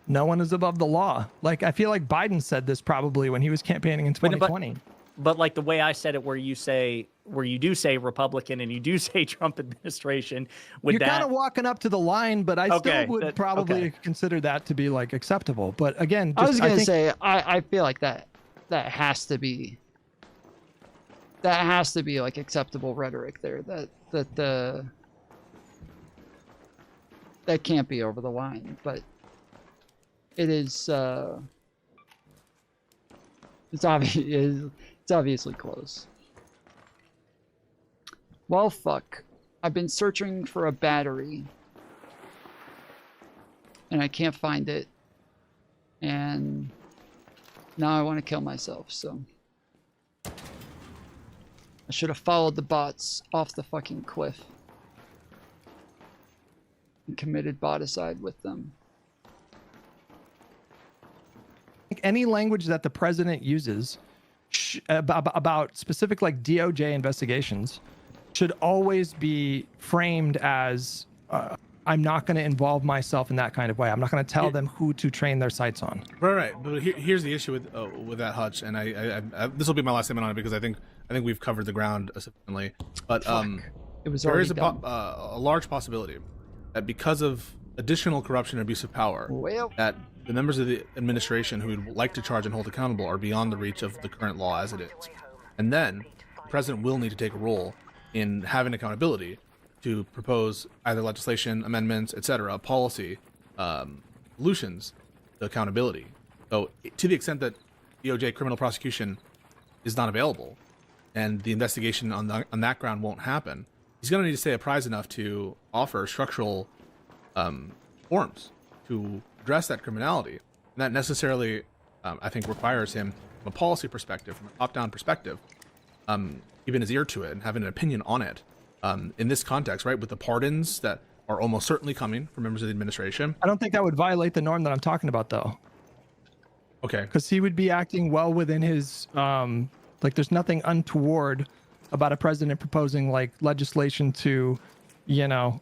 No one is above the law. Like I feel like Biden said this probably when he was campaigning in 2020. But like the way I said it, where you do say Republican and you do say Trump administration, You're kind of walking up to the line, but I still would probably consider that to be like acceptable. But again, I was gonna say I feel like that has to be like acceptable rhetoric there. That can't be over the line, but it is. It's obviously close. Well, fuck. I've been searching for a battery. And I can't find it. And now I want to kill myself, so. I should have followed the bots off the fucking cliff. And committed boticide with them. Any language that the president uses about specific like DOJ investigations should always be framed as I'm not going to involve myself in that kind of way. I'm not going to tell them who to train their sights on. Right. But here's the issue with that, Hutch, and I this will be my last statement on it because I think we've covered the ground sufficiently. But it was there is already a large possibility that because of additional corruption and abuse of power, that the members of the administration who would like to charge and hold accountable are beyond the reach of the current law as it is. And then the president will need to take a role in having accountability to propose either legislation, amendments, etc., policy solutions to accountability. So to the extent that DOJ criminal prosecution is not available and the investigation on that ground won't happen, he's going to need to stay apprised enough to offer structural forms to address that criminality. And that necessarily, I think, requires him, from a policy perspective, from a top-down perspective, keeping his ear to it and having an opinion on it. In this context, right, with the pardons that are almost certainly coming from members of the administration. I don't think that would violate the norm that I'm talking about, though. Okay. Because he would be acting well within his, like, there's nothing untoward about a president proposing, like, legislation to, you know,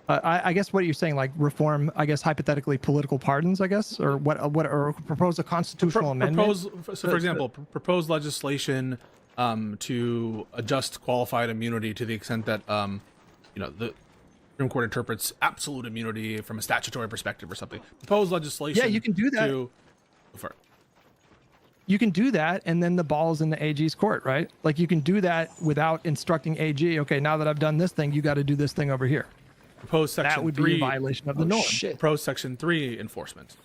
I guess what you're saying, like, reform, I guess, hypothetically, political pardons, I guess, or or propose a constitutional amendment. For example, propose legislation to adjust qualified immunity to the extent that, you know, the Supreme Court interprets absolute immunity from a statutory perspective or something. Propose legislation. Yeah, you can do that. You can do that, and then the ball's in the AG's court, right? Like, you can do that without instructing AG, okay, now that I've done this thing, you got to do this thing over here. Propose Section 3. That would be a violation of the norm. Propose Section 3 enforcement.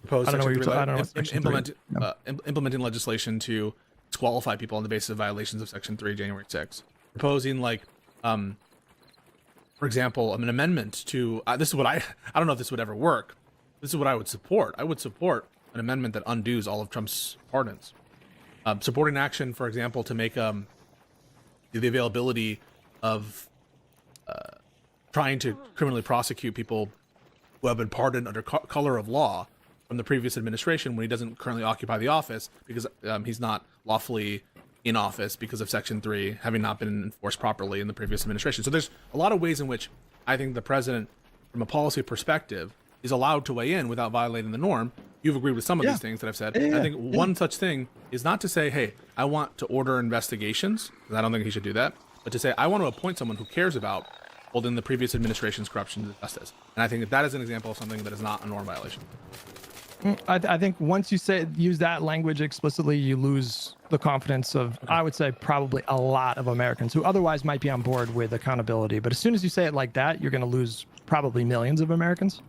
Propose I don't know Section what 3 I don't know what Section 3. Implementing legislation to disqualify people on the basis of violations of Section 3, January 6. Proposing, like, for example, an amendment to, this is what I don't know if this would ever work. This is what I would support. I would support an amendment that undoes all of Trump's pardons. Supporting action, for example, to make the availability of trying to criminally prosecute people who have been pardoned under color of law from the previous administration when he doesn't currently occupy the office because he's not lawfully in office because of Section 3 having not been enforced properly in the previous administration. So there's a lot of ways in which I think the president, from a policy perspective, is allowed to weigh in without violating the norm. You've agreed with some of these things that I've said. I think one such thing is not to say, hey, I want to order investigations, because I don't think he should do that, but to say, I want to appoint someone who cares about holding the previous administration's corruption to justice. And I think that is an example of something that is not a norm violation. I think once you use that language explicitly, you lose the confidence of, I would say, probably a lot of Americans who otherwise might be on board with accountability. But as soon as you say it like that, you're going to lose probably millions of Americans.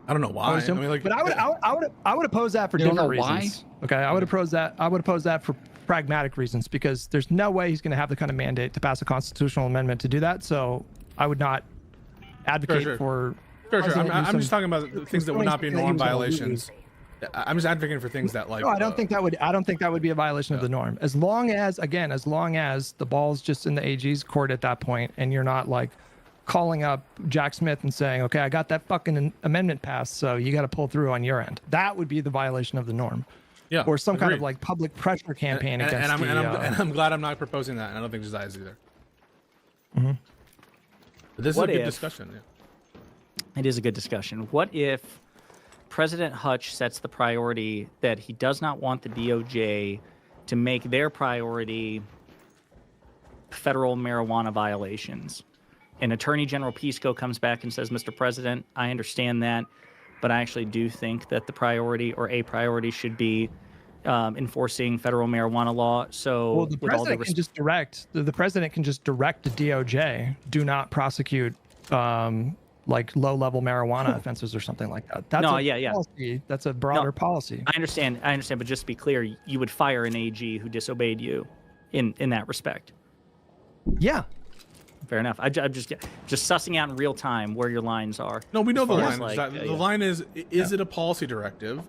I don't know why. I mean, like, but I would oppose that for different reasons. Why? Okay, I would oppose that. I would oppose that for pragmatic reasons because there's no way he's going to have the kind of mandate to pass a constitutional amendment to do that. So I would not advocate for. Sure. I'm just talking about things that would not be norm violations. I'm just advocating for things that, like. No, I don't think that would. I don't think that would be a violation of the norm. As long as the ball's just in the AG's court at that point, and you're not like calling up Jack Smith and saying, "Okay, I got that fucking amendment passed, so you got to pull through on your end." That would be the violation of the norm. Yeah. Or some kind of like public pressure campaign against. And I'm glad I'm not proposing that. And I don't think Josiah is either. Mm-hmm. But this is a good discussion. Yeah. It is a good discussion. What if President Hutch sets the priority that he does not want the DOJ to make their priority federal marijuana violations? And Attorney General Pisco comes back and says, Mr. President, I understand that, but I actually do think that the priority or a priority should be enforcing federal marijuana law. So the president can just direct the president can just direct the DOJ, do not prosecute like low-level marijuana offenses or something like that. That's policy. That's a broader policy. I understand, but just to be clear, you would fire an AG who disobeyed you in that respect. Yeah. Fair enough. I'm just sussing out in real time where your lines are. No, we know the line. The line is it a policy directive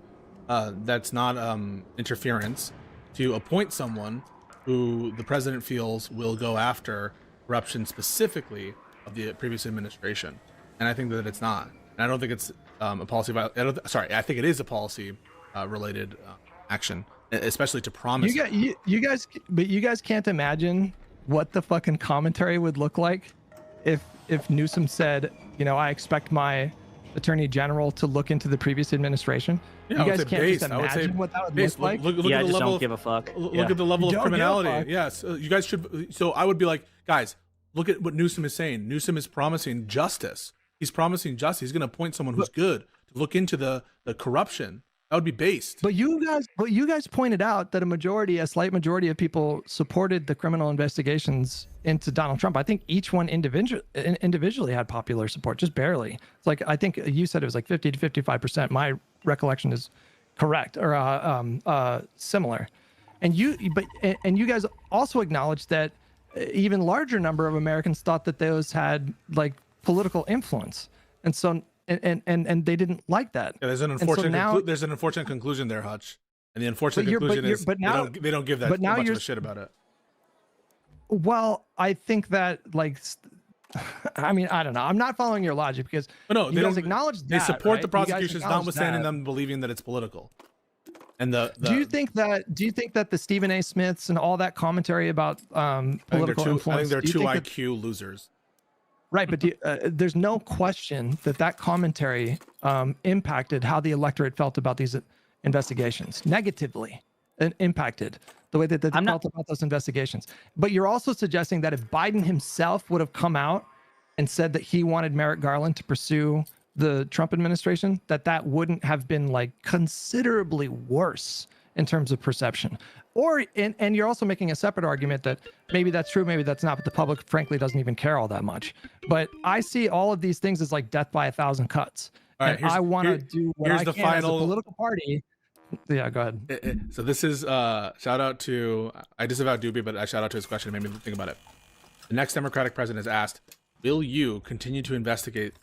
that's not interference to appoint someone who the president feels will go after corruption specifically of the previous administration? And I think that it's not. And I don't think it's a policy. I think it is a policy related action, especially to promise. You guys can't imagine what the fucking commentary would look like if if Newsom said, I expect my attorney general to look into the previous administration? Yeah, you guys can't just imagine what that would look like. Look at the level. Don't give a fuck. Look at the level of criminality. Yes, you guys should. So I would be like, guys, look at what Newsom is saying. Newsom is promising justice. He's promising justice. He's going to appoint someone who's good to look into the corruption. That would be based. But you guys pointed out that a slight majority of people supported the criminal investigations into Donald Trump. I think each one individually had popular support, just barely. It's like, I think you said it was like 50 to 55%. My recollection is correct or similar. And you guys also acknowledged that even larger number of Americans thought that those had like political influence. And so and they didn't like that. Yeah, there's an unfortunate conclusion there, Hutch. And the unfortunate conclusion is they don't give that much of a shit about it. Well, I think that I mean, I don't know. I'm not following your logic because they don't acknowledge that. They support right? the prosecutions, notwithstanding them believing that it's political. And do you think that the Stephen A. Smiths and all that commentary about political influence? I think they're two IQ losers. Right, but there's no question that commentary impacted how the electorate felt about these investigations negatively, impacted the way that they felt about those investigations. But you're also suggesting that if Biden himself would have come out and said that he wanted Merrick Garland to pursue the Trump administration, that wouldn't have been like considerably worse in terms of perception. And you're also making a separate argument that maybe that's true, maybe that's not, but the public frankly doesn't even care all that much. But I see all of these things as like death by 1,000 cuts. All right, and I want to do what I can as a political party. Yeah, go ahead. So this is shout out to, I disavowed Doobie, but I shout out to his question. It made me think about it. The next Democratic president is asked, will you continue to investigate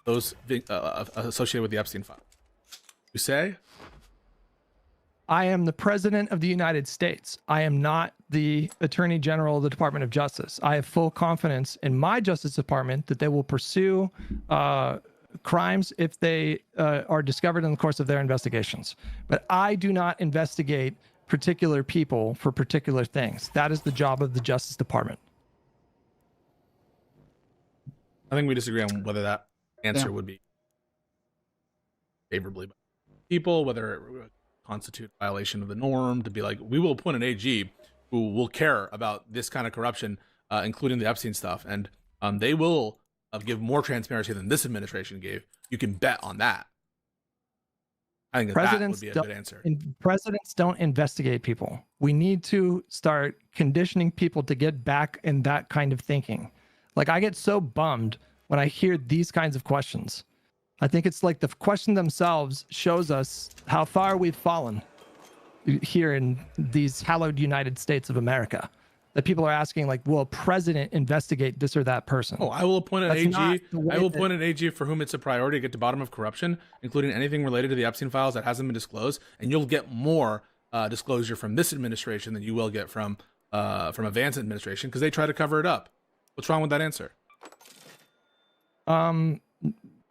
those associated with the Epstein file? You say? I am the president of the United States. I am not the attorney general of the Department of Justice. I have full confidence in my Justice Department that they will pursue crimes if they are discovered in the course of their investigations. But I do not investigate particular people for particular things. That is the job of the Justice Department. I think we disagree on whether that answer would be favorably by people, whether it would constitute violation of the norm to be like, we will appoint an AG who will care about this kind of corruption, including the Epstein stuff, and they will give more transparency than this administration gave. You can bet on that. I think that would be a good answer. Presidents don't investigate people. We need to start conditioning people to get back in that kind of thinking. Like, I get so bummed when I hear these kinds of questions. I think it's like the question themselves shows us how far we've fallen here in these hallowed United States of America. That people are asking, like, will a president investigate this or that person? Oh, I will appoint an AG. I will appoint an AG for whom it's a priority to get to the bottom of corruption, including anything related to the Epstein files that hasn't been disclosed. And you'll get more disclosure from this administration than you will get from a Vance administration because they try to cover it up. What's wrong with that answer?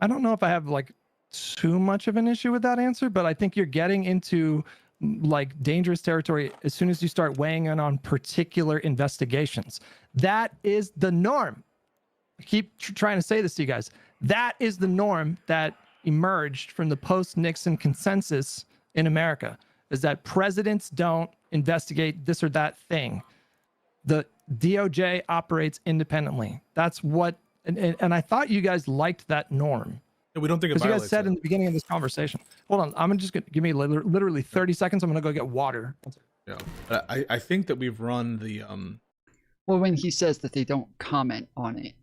I don't know if I have like too much of an issue with that answer, but I think you're getting into like dangerous territory as soon as you start weighing in on particular investigations. That is the norm. I keep trying to say this to you guys. That is the norm that emerged from the post-Nixon consensus in America, is that presidents don't investigate this or that thing. The DOJ operates independently. That's what, and I thought you guys liked that norm. Yeah, we don't think it violates. Because you guys said in the beginning of this conversation. Hold on, I'm just gonna give me literally 30 seconds. I'm gonna go get water. Yeah, I think that we've run the Well, when he says that they don't comment on it,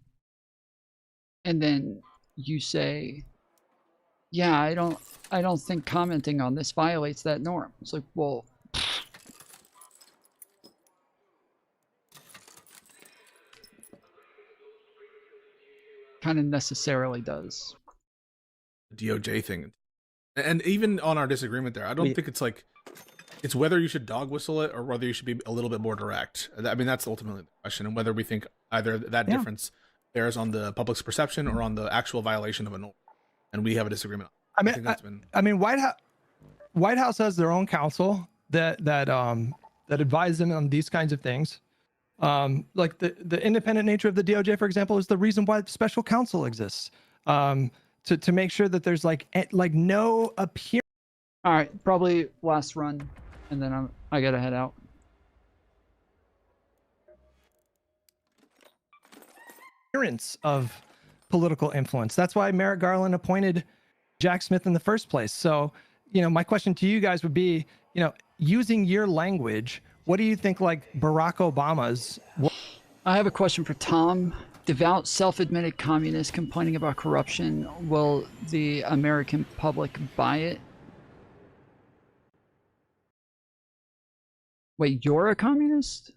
and then you say, "Yeah, I don't think commenting on this violates that norm." It's like, well. Kind of necessarily does. DOJ thing, and even on our disagreement there, I don't think it's like it's whether you should dog whistle it or whether you should be a little bit more direct. I mean, that's ultimately the question, and whether we think either that difference bears on the public's perception or on the actual violation of a norm, and we have a disagreement. I mean, White House has their own counsel that advise them on these kinds of things. Like the independent nature of the DOJ, for example, is the reason why special counsel exists, to make sure that there's like no appearance. All right, probably last run, and then I gotta head out. Of political influence. That's why Merrick Garland appointed Jack Smith in the first place. So, my question to you guys would be, using your language, what do you think like Barack Obama's? I have a question for Tom. Devout, self-admitted communist complaining about corruption. Will the American public buy it? Wait, you're a communist?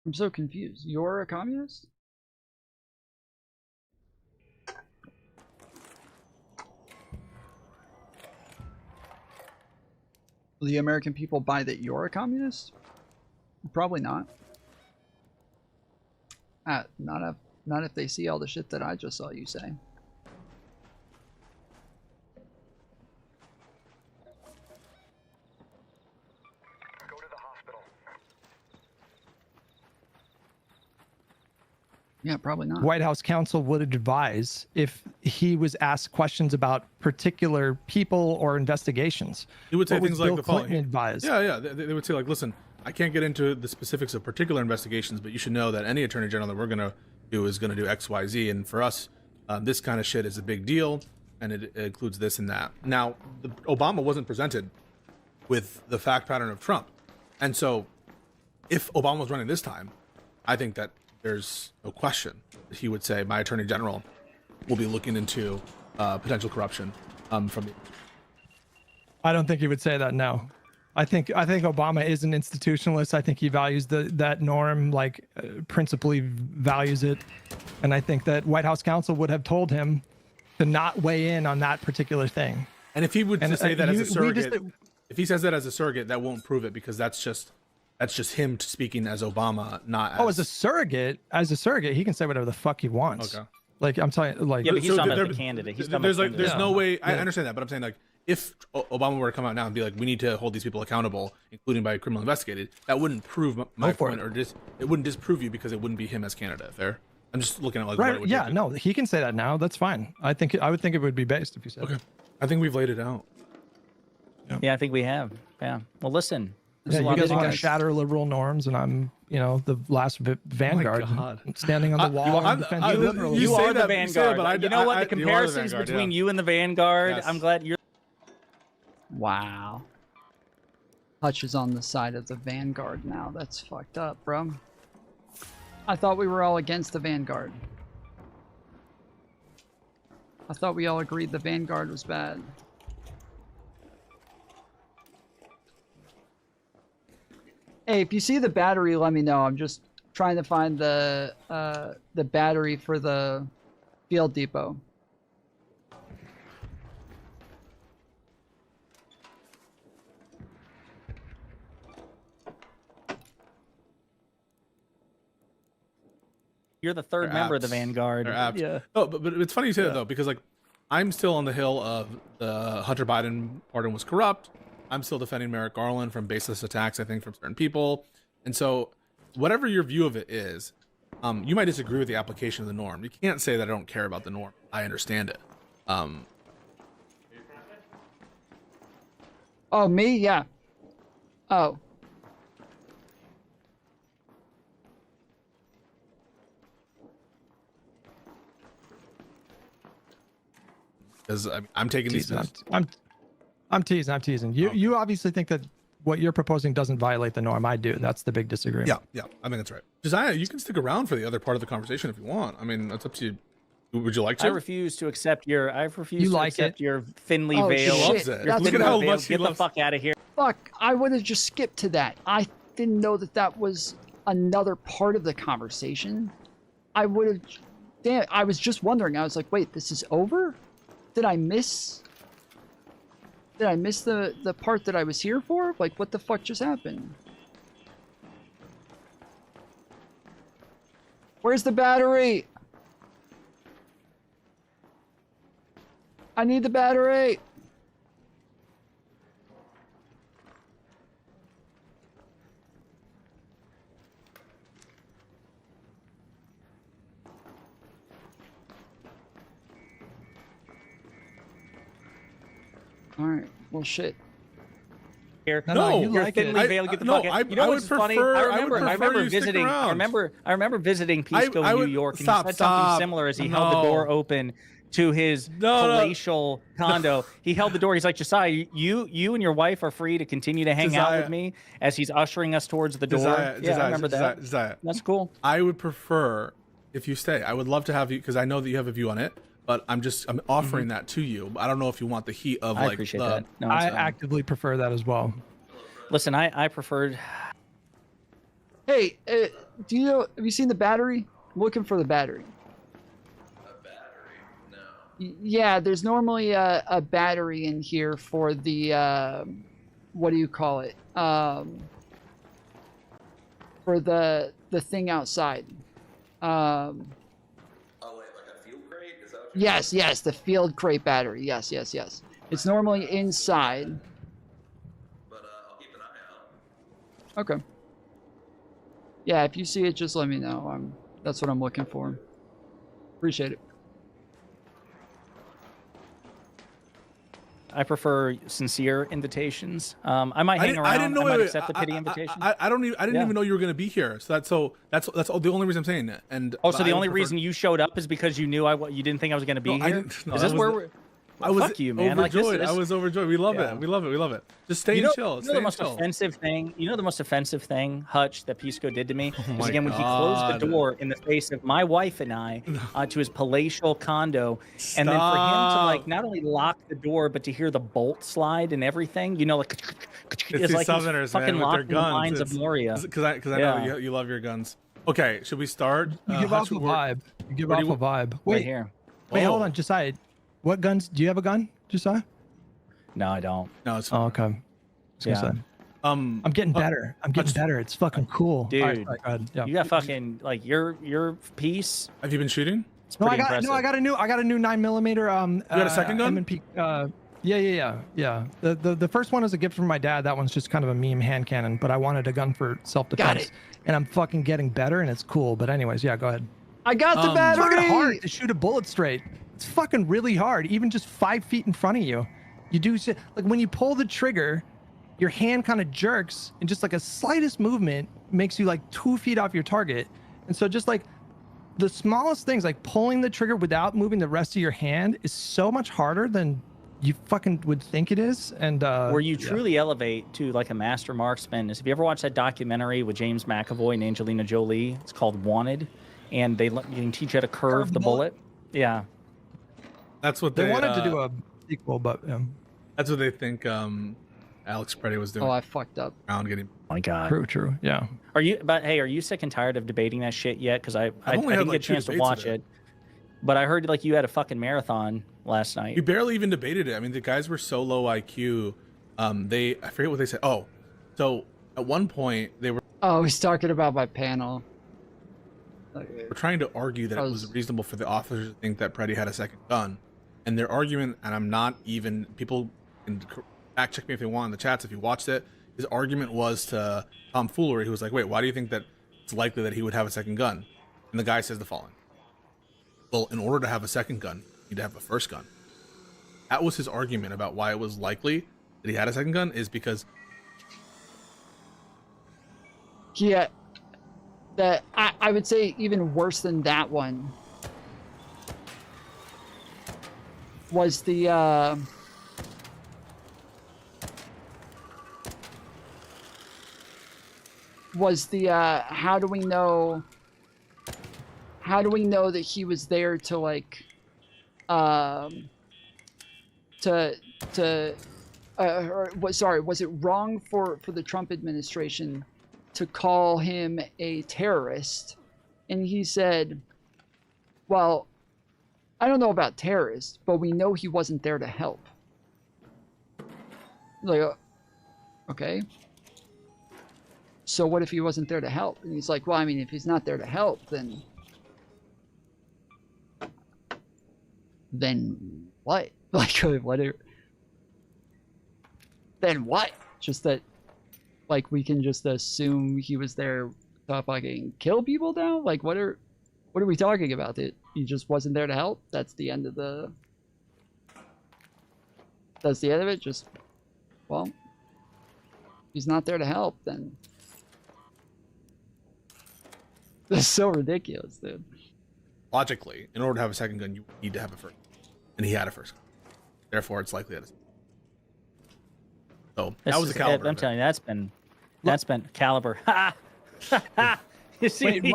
I'm so confused. You're a communist? Will the American people buy that you're a communist? Probably not. Not if they see all the shit that I just saw you say. Yeah, probably not. White House counsel would advise if he was asked questions about particular people or investigations. He would say things like Bill the following. Clinton advise? Yeah. They would say like, listen, I can't get into the specifics of particular investigations, but you should know that any attorney general that we're going to do is going to do X, Y, Z. And for us, this kind of shit is a big deal. And it includes this and that. Now, Obama wasn't presented with the fact pattern of Trump. And so if Obama was running this time, I think that there's no question that he would say my attorney general will be looking into potential corruption from the. I don't think he would say that. No, I think Obama is an institutionalist. I think he values that norm, principally values it, and I think that White House counsel would have told him to not weigh in on that particular thing. And if he would say that as a surrogate, if he says that as a surrogate, that won't prove it because that's just him speaking as Obama, not as... Oh, as a surrogate, he can say whatever the fuck he wants. Okay. Like I'm telling you, like yeah, but he's talking about the candidate. There's no way. I understand that, but I'm saying like if Obama were to come out now and be like, we need to hold these people accountable, including by criminal investigated, that wouldn't prove my point, or it wouldn't disprove you because it wouldn't be him as candidate. Fair. I'm just looking at like right. What it would Yeah, no, he can say that now. That's fine. I would think it would be based if you said. Okay. I think we've laid it out. Yeah, I think we have. Yeah. Well, listen. Yeah, you guys want to shatter liberal norms, and I'm, the last vanguard standing on the wall and defending liberalism. You are the vanguard. But you know what? The comparisons between you and the vanguard, I'm glad you're. Wow. Hutch is on the side of the vanguard now. That's fucked up, bro. I thought we were all against the vanguard. I thought we all agreed the vanguard was bad. Hey, if you see the battery, let me know. I'm just trying to find the battery for the field depot. You're the third member of the vanguard. Yeah. Oh, but it's funny you say that though, because like I'm still on the hill of the Hunter Biden pardon was corrupt. I'm still defending Merrick Garland from baseless attacks, I think, from certain people. And so whatever your view of it is, you might disagree with the application of the norm. You can't say that I don't care about the norm. I understand it. Oh, me? Yeah. Oh. Because I'm taking these. I'm teasing. You obviously think that what you're proposing doesn't violate the norm. I do. That's the big disagreement. Yeah, I think that's right. Josiah, you can stick around for the other part of the conversation if you want. I mean, that's up to you. Would you like to? I refuse to accept your. Your thinly veiled. Loves it. Look at how much Get the fuck out of here. Fuck! I would have just skipped to that. I didn't know that was another part of the conversation. I would have. Damn! I was just wondering. I was like, wait, this is over? Did I miss the part that I was here for? Like, what the fuck just happened? Where's the battery? I need the battery. All right. Well, shit. Here. No, you you're like thinly it. veiled. Get the no, fuck out. I- You know I what's would funny? prefer- I I would remember prefer you stick visiting. I around. remember visiting Pisco in New York, and he said something similar as he held the door open to his palatial condo. He held the door. He's like, Josiah, you and your wife are free to continue to hang out with me, as he's ushering us towards the door. I remember that. Josiah. That's cool. I would prefer if you stay. I would love to have you, because I know that you have a view on it. But I'm offering that to you. I don't know if you want the heat of I appreciate that. No, I actively prefer that as well. Listen, I preferred. Hey, do you know? Have you seen the battery? I'm looking for the battery. Yeah, there's normally a battery in here for the what do you call it? For the thing outside. Yes, the field crate battery. Yes. It's normally inside. I'll keep an eye out. Okay. Yeah, if you see it, just let me know. That's what I'm looking for. Appreciate it. I prefer sincere invitations. I might hang around. I might accept the pity invitation. I didn't even know you were going to be here. So that's the only reason I'm saying it. And so the only reason you showed up is because you knew you didn't think I was going to be here. Is this where we're? I was fuck you, man. overjoyed. Like, I was overjoyed. We love it. We love it. Just stay and chill. You know the most offensive thing. You know the most offensive thing, Hutch, that Pisco did to me is again when he closed the door in the face of my wife and I to his palatial condo, and then for him to like not only lock the door but to hear the bolt slide and everything. You know, like it's like Southerners, fucking locked in the mines of Moria. Because I know you love your guns. Okay, should we start? You give off a vibe. You give off a vibe. Wait here. Wait, hold on. Josiah, what guns? Do you have a gun, Josiah? No, I don't. No, it's fine. Oh, okay. Yeah. I'm getting better. I'm getting better. It's fucking cool. Dude, all right, go ahead. Yeah. You got fucking like your piece. Have you been shooting? It's pretty impressive. I got a new 9mm. You got a second gun? M&P, yeah. The first one is a gift from my dad. That one's just kind of a meme hand cannon, but I wanted a gun for self-defense. Got it. And I'm fucking getting better, and it's cool. But anyways, yeah, go ahead. I got the battery. It's fucking hard to shoot a bullet straight. It's fucking really hard, even just 5 feet in front of you. You do shit like when you pull the trigger, your hand kind of jerks, and just like a slightest movement makes you like 2 feet off your target. And so just like the smallest things, like pulling the trigger without moving the rest of your hand, is so much harder than you fucking would think it is. And where you truly elevate to like a master marksman is, have you ever watched that documentary with James McAvoy and Angelina Jolie? It's called Wanted, and you can teach you how to curve the bullet. Yeah. That's what they wanted to do a sequel, but that's what they think Alex Preddy was doing. Oh, I fucked up. Around getting. Oh my God. True. Yeah. Are you sick and tired of debating that shit yet? Because I didn't get a chance to watch it. But I heard like you had a fucking marathon last night. We barely even debated it. I mean, the guys were so low IQ. I forget what they said. Oh, so at one point they were. Oh, he's talking about my panel. We're trying to argue that it was reasonable for the officers to think that Preddy had a second gun, and their argument, and I'm not even, people can fact check me if they want in the chats if you watched it. His argument was to Tom Foolery, who was like, "Wait, why do you think that it's likely that he would have a second gun?" And the guy says the following: "Well, in order to have a second gun, you need to have a first gun." That was his argument about why it was likely that he had a second gun, is because yeah, that I would say even worse than that one was the how do we know that he was there to like was it wrong for the Trump administration to call him a terrorist? And he said, well, I don't know about terrorists, but we know he wasn't there to help. Like, okay. So what if he wasn't there to help? And he's like, well, I mean, if he's not there to help, then what? Like, then what? Just that, like, we can just assume he was there to fucking kill people now? Like, what are we talking about? That he just wasn't there to help? That's the end of the... does the other bit. Just, well, he's not there to help, then this is so ridiculous, dude. Logically, in order to have a second gun, you need to have a first, and he had a first gun. Therefore, it's likely that it's. So that was the caliber. I'm telling you, that's been caliber. Ha! You see Wait,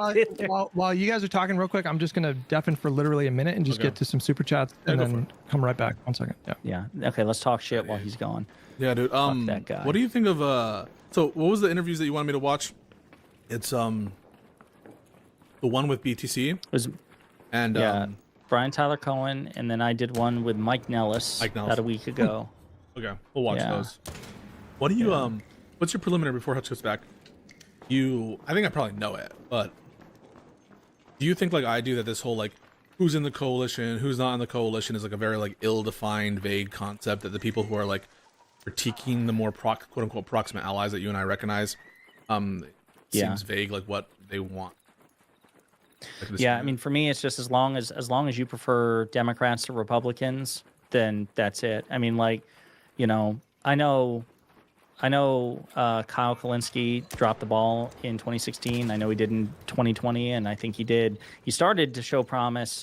while you guys are talking real quick, I'm just gonna deafen for literally a minute and just get to some super chats and then come right back. 1 second. Yeah. Okay, let's talk shit while he's gone. Yeah, dude. Fuck that guy. What do you think of So what was the interviews that you wanted me to watch? It's the one with BTC. And Brian Tyler Cohen, and then I did one with Mike Nellis, about a week ago. Okay, we'll watch those. What do you what's your preliminary before Hutch goes back? I think I probably know it, but do you think like I do that this whole like who's in the coalition, who's not in the coalition is like a very like ill-defined, vague concept that the people who are like critiquing the more quote unquote proximate allies that you and I recognize seems vague, like what they want. Like I mean, for me, it's just as long as you prefer Democrats to Republicans, then that's it. I mean, like, you know, I know Kyle Kalinske dropped the ball in 2016. I know he did in 2020, and I think he started to show promise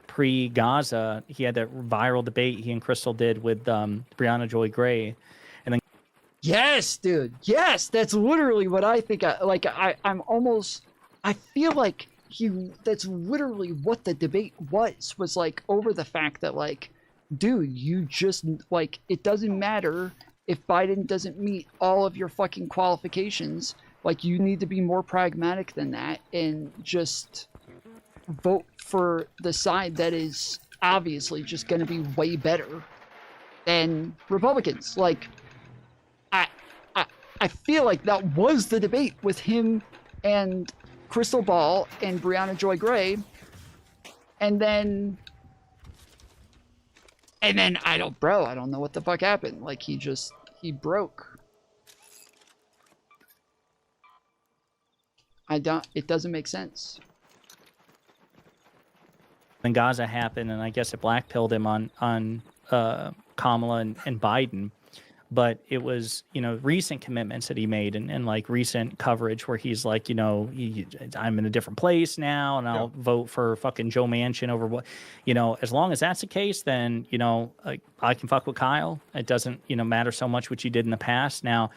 pre-Gaza. He had that viral debate he and Crystal did with Brianna Joy Gray, and then yes, dude, yes, that's literally what I think. I feel like that's literally what the debate was like, over the fact that, like, dude, you just, like, it doesn't matter if Biden doesn't meet all of your fucking qualifications. Like, you need to be more pragmatic than that and just vote for the side that is obviously just going to be way better than Republicans. Like, I feel like that was the debate with him and Crystal Ball and Brianna Joy Gray. And then I don't know what the fuck happened. Like, he broke. It doesn't make sense. When Gaza happened, and I guess it blackpilled him on Kamala and Biden, but it was, you know, recent commitments that he made and like recent coverage where he's like, you know, I'm in a different place now, and I'll vote for fucking Joe Manchin over what, you know. As long as that's the case, then, you know, I can fuck with Kyle. It doesn't, you know, matter so much what you did in the past. Now,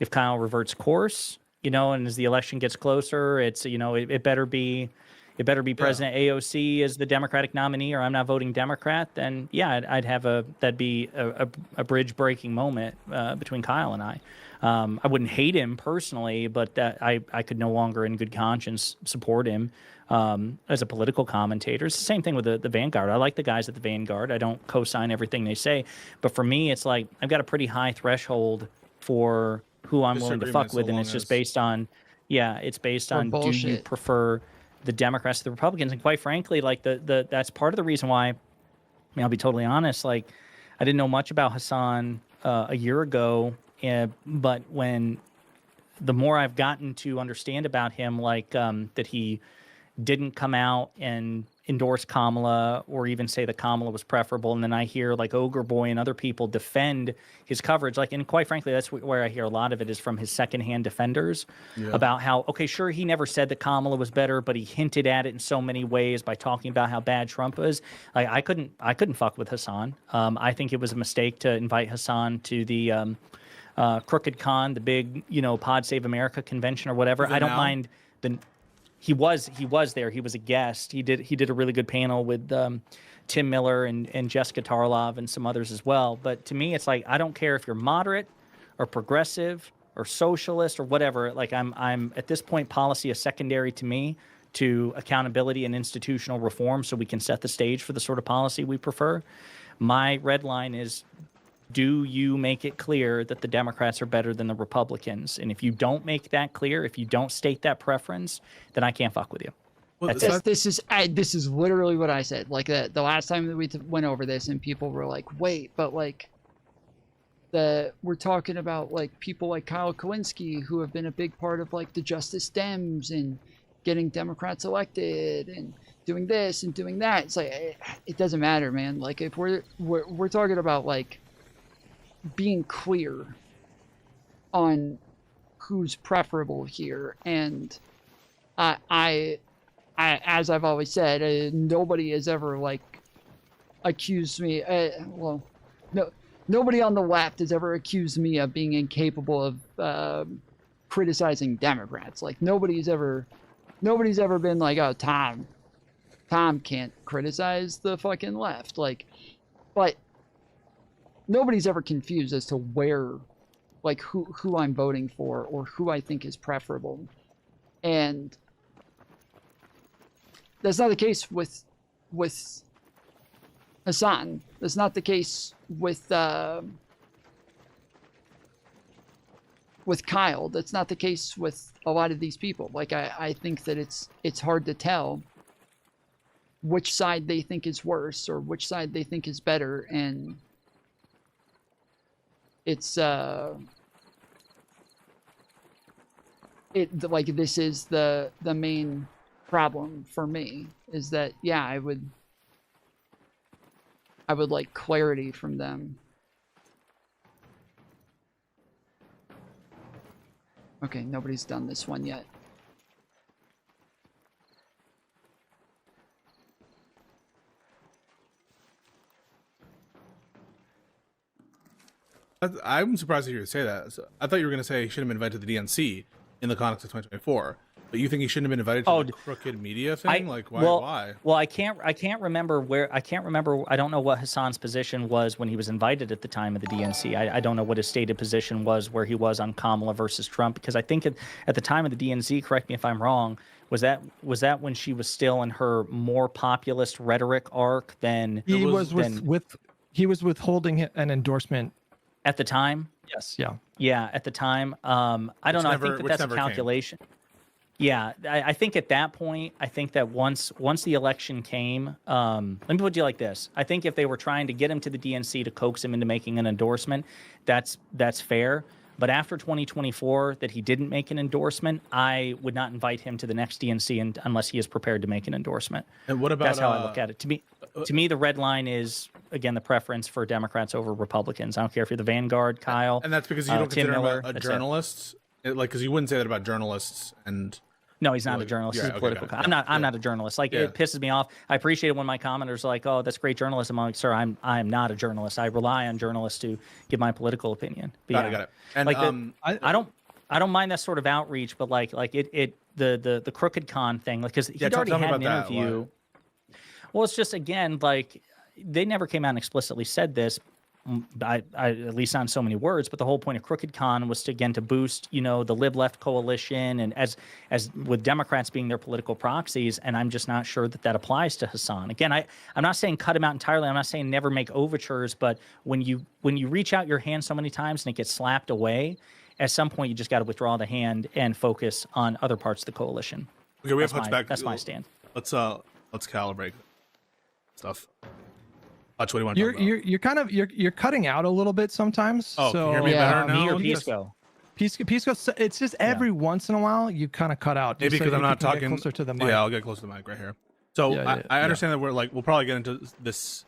if Kyle reverts course, you know, and as the election gets closer, it's, you know, it better be President AOC as the Democratic nominee, or I'm not voting Democrat. Then that'd be a bridge breaking moment between Kyle and I. I wouldn't hate him personally, but that I could no longer in good conscience support him as a political commentator. It's the same thing with the Vanguard. I like the guys at the Vanguard. I don't co-sign everything they say, but for me, it's like I've got a pretty high threshold for who I'm willing to fuck with, and it's just based on, it's based on, do you prefer the Democrats to the Republicans? And quite frankly, like that's part of the reason why, I mean, I'll be totally honest, like, I didn't know much about Hassan a year ago, but the more I've gotten to understand about him, like that he didn't come out and endorse Kamala or even say that Kamala was preferable, and then I hear like Ogre Boy and other people defend his coverage, like, and quite frankly, that's where I hear a lot of it is from his secondhand defenders about how, okay, sure, he never said that Kamala was better, but he hinted at it in so many ways by talking about how bad Trump was. Like, I couldn't fuck with Hassan. I think it was a mistake to invite Hassan to the Crooked Con, the big, you know, Pod Save America convention or whatever. I don't mind the. He was there. He was a guest. He did a really good panel with Tim Miller and Jessica Tarlov and some others as well. But to me, it's like, I don't care if you're moderate or progressive or socialist or whatever. Like, I'm at this point, policy is secondary to me, to accountability and institutional reform, so we can set the stage for the sort of policy we prefer. My red line is, do you make it clear that the Democrats are better than the Republicans? And if you don't make that clear, if you don't state that preference, then I can't fuck with you. Well, this is literally what I said. Like, the last time that we went over this, and people were like, wait, but like, we're talking about like people like Kyle Kalinske, who have been a big part of like the Justice Dems and getting Democrats elected and doing this and doing that. It's like, it doesn't matter, man. Like, if we're talking about like being clear on who's preferable here, and I as I've always said, nobody has ever like accused me. Well, no, nobody on the left has ever accused me of being incapable of criticizing Democrats. Like, nobody's ever been like, oh, Tom can't criticize the fucking left. Like, but nobody's ever confused as to where, like, who I'm voting for or who I think is preferable. And that's not the case with Hassan. That's not the case with Kyle. That's not the case with a lot of these people. Like, I think that it's hard to tell which side they think is worse or which side they think is better, and it's like, this is the main problem for me, is that, yeah, I would like clarity from them. Okay, nobody's done this one yet. I'm surprised to hear you say that. So I thought you were going to say he shouldn't have been invited to the DNC in the context of 2024. But you think he shouldn't have been invited to the crooked media thing? Like, why? Why? Well, I can't remember where. I can't remember. I don't know what Hassan's position was when he was invited at the time of the DNC. I don't know what his stated position was where he was on Kamala versus Trump, because I think at the time of the DNC, correct me if I'm wrong, was that when she was still in her more populist rhetoric arc than he was withholding an endorsement at the time. Yes. Yeah. Yeah. At the time. I don't know. I think that's a calculation. Yeah, I think at that point, I think that once the election came, let me put it like this. I think if they were trying to get him to the DNC to coax him into making an endorsement, that's fair. But after 2024, that he didn't make an endorsement, I would not invite him to the next DNC unless he is prepared to make an endorsement. And what about? That's how I look at it. To me, the red line is, again, the preference for Democrats over Republicans. I don't care if you're the Vanguard, Kyle. And that's because you don't consider him a journalist. Like, because you wouldn't say that about journalists and. No, he's not a journalist. He's a political. I'm not a journalist. Like, it pisses me off. I appreciate it when my commenters are like, "Oh, that's great journalism." I'm like, "Sir, I'm not a journalist. I rely on journalists to give my political opinion." But got it. And like, I don't mind that sort of outreach, but like the crooked con thing, like, because he'd already had an interview. Well, it's just, again, like, they never came out and explicitly said this. I at least not in so many words, but the whole point of Crooked Con was to boost, the lib-left coalition, and as with Democrats being their political proxies, and I'm just not sure that applies to Hassan. Again, I'm not saying cut him out entirely. I'm not saying never make overtures, but when you reach out your hand so many times and it gets slapped away, at some point you just got to withdraw the hand and focus on other parts of the coalition. Okay, we have Hutch back. That's my stand. Let's calibrate stuff. Hutch, what do you want to talk about? You're kind of you're cutting out a little bit sometimes. Oh, so, can you hear me better now? Me or Pisco? Pisco. It's just every once in a while you kind of cut out. Maybe because I'm not talking closer to the mic. Yeah, I'll get close to the mic right here. So I understand that we'll probably get into this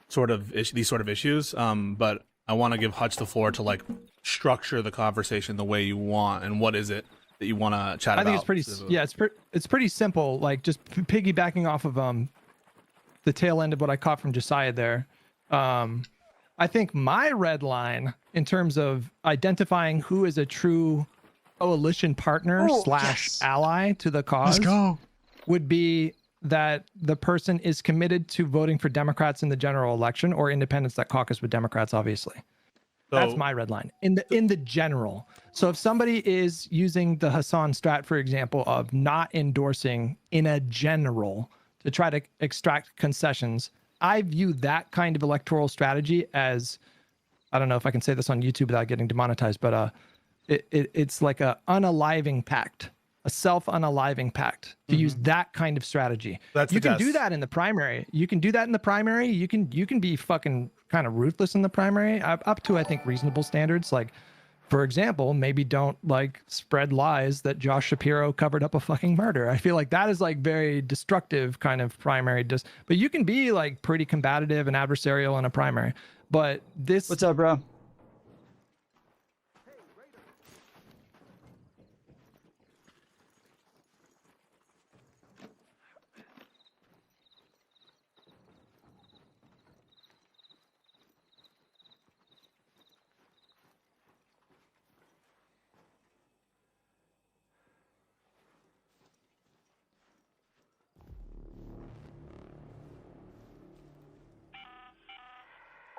these sort of issues. But I want to give Hutch the floor to structure the conversation the way you want. And what is it that you want to chat about? I think it's pretty simple. Like, just piggybacking off of the tail end of what I caught from Josiah there. I think my red line in terms of identifying who is a true coalition partner / ally to the cause would be that the person is committed to voting for Democrats in the general election, or independents that caucus with Democrats, obviously. That's my red line in the general. So if somebody is using the Hassan strat, for example, of not endorsing in a general to try to extract concessions, I view that kind of electoral strategy as, I don't know if I can say this on YouTube without getting demonetized, but it's like a unaliving pact, a self-unaliving pact, to use that kind of strategy. You can do that in the primary. You can do that in the primary. You can be fucking kind of ruthless in the primary, up to, I think, reasonable standards. Like, for example, maybe don't like spread lies that Josh Shapiro covered up a fucking murder. I feel like that is like very destructive kind of primary. But you can be like pretty combative and adversarial in a primary. But this. What's up, bro?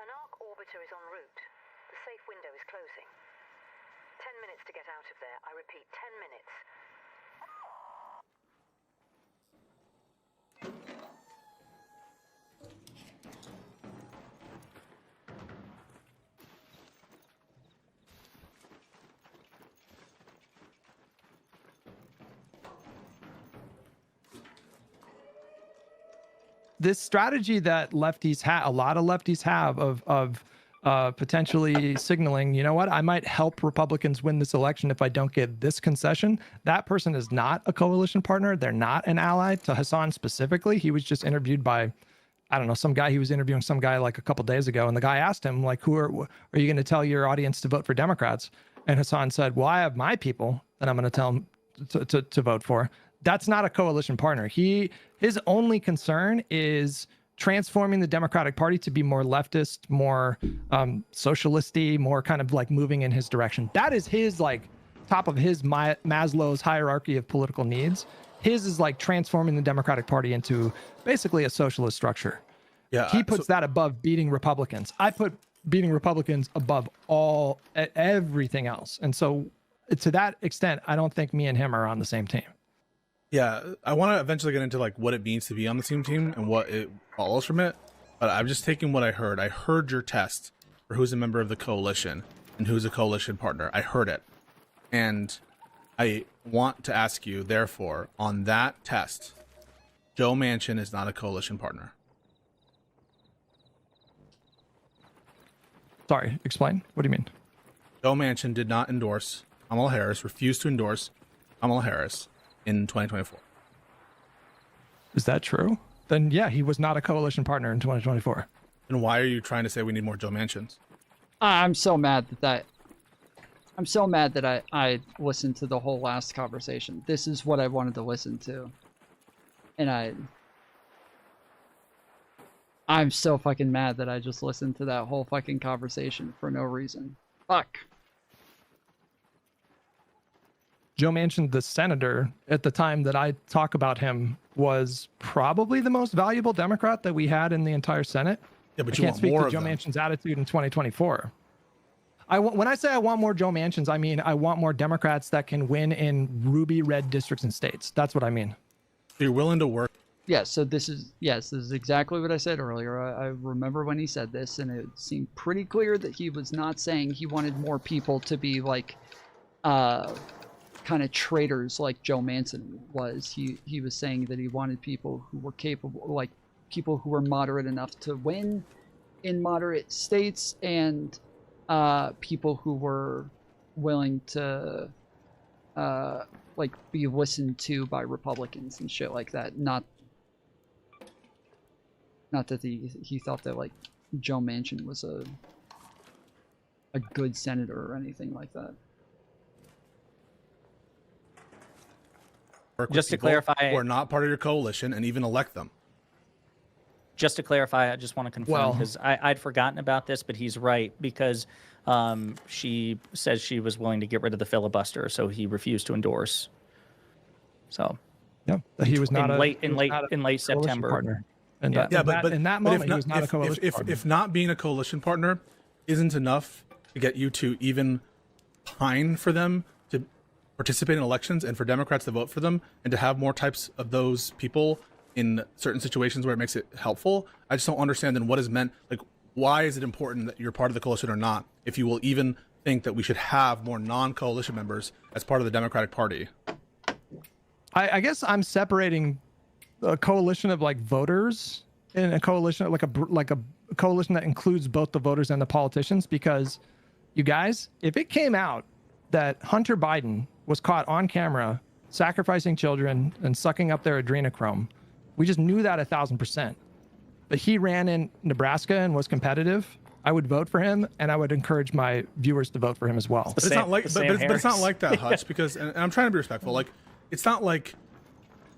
An arc orbiter is en route. The safe window is closing. 10 minutes to get out of there. I repeat, 10 minutes. This strategy that lefties have, a lot of lefties have of potentially signaling, you know what, I might help Republicans win this election if I don't get this concession. That person is not a coalition partner. They're not an ally. To Hassan specifically, he was just interviewed by, I don't know, some guy. He was interviewing some guy like a couple days ago, and the guy asked him, like, are you going to tell your audience to vote for Democrats? And Hassan said, well, I have my people that I'm going to tell them to vote for. That's not a coalition partner. His only concern is transforming the Democratic Party to be more leftist, more socialisty, more kind of like moving in his direction. That is his like top of his Maslow's hierarchy of political needs. His is like transforming the Democratic Party into basically a socialist structure. Yeah, he puts that above beating Republicans. I put beating Republicans above everything else. And so to that extent, I don't think me and him are on the same team. Yeah, I want to eventually get into like what it means to be on the same team and what it follows from it. But I'm just taking what I heard. I heard your test for who's a member of the coalition and who's a coalition partner. I heard it. And I want to ask you, therefore, on that test, Joe Manchin is not a coalition partner. Sorry, explain. What do you mean? Joe Manchin did not endorse Kamala Harris, refused to endorse Kamala Harris in 2024. Is that true? Then yeah, he was not a coalition partner in 2024. And why are you trying to say we need more Joe Manchins? I'm so mad that I listened to the whole last conversation. This is what I wanted to listen to. And I'm so fucking mad that I just listened to that whole fucking conversation for no reason. Fuck. Joe Manchin, the senator, at the time that I talk about him, was probably the most valuable Democrat that we had in the entire Senate. Yeah, but I can't speak to Joe Manchin's attitude in 2024. When I say I want more Joe Manchins, I mean I want more Democrats that can win in ruby red districts and states. That's what I mean. So you're willing to work? Yeah, so this is exactly what I said earlier. I remember when he said this, and it seemed pretty clear that he was not saying he wanted more people to be like kind of traitors like Joe Manchin was. He was saying that he wanted people who were capable, like people who were moderate enough to win in moderate states, and people who were willing to like be listened to by Republicans and shit like that. Not that he thought that like Joe Manchin was a good senator or anything like that. Just to clarify, we're not part of your coalition and even elect them. Just to clarify, I just want to confirm, because I'd forgotten about this, but he's right, because she says she was willing to get rid of the filibuster, so he refused to endorse. So yeah, he was not in late September. Partner. And but in that moment, he was not a coalition partner. If not being a coalition partner isn't enough to get you to even pine for them to participate in elections and for Democrats to vote for them and to have more types of those people in certain situations where it makes it helpful, I just don't understand then what is meant. Like, why is it important that you're part of the coalition or not if you will even think that we should have more non-coalition members as part of the Democratic Party? I guess I'm separating a coalition of like voters and a coalition like a coalition that includes both the voters and the politicians, because you guys, if it came out that Hunter Biden was caught on camera sacrificing children and sucking up their adrenochrome, we just knew that 1,000%. But he ran in Nebraska and was competitive, I would vote for him, and I would encourage my viewers to vote for him as well. But it's not like, but it's not like that, Hutch, because, and I'm trying to be respectful. Like, it's not like,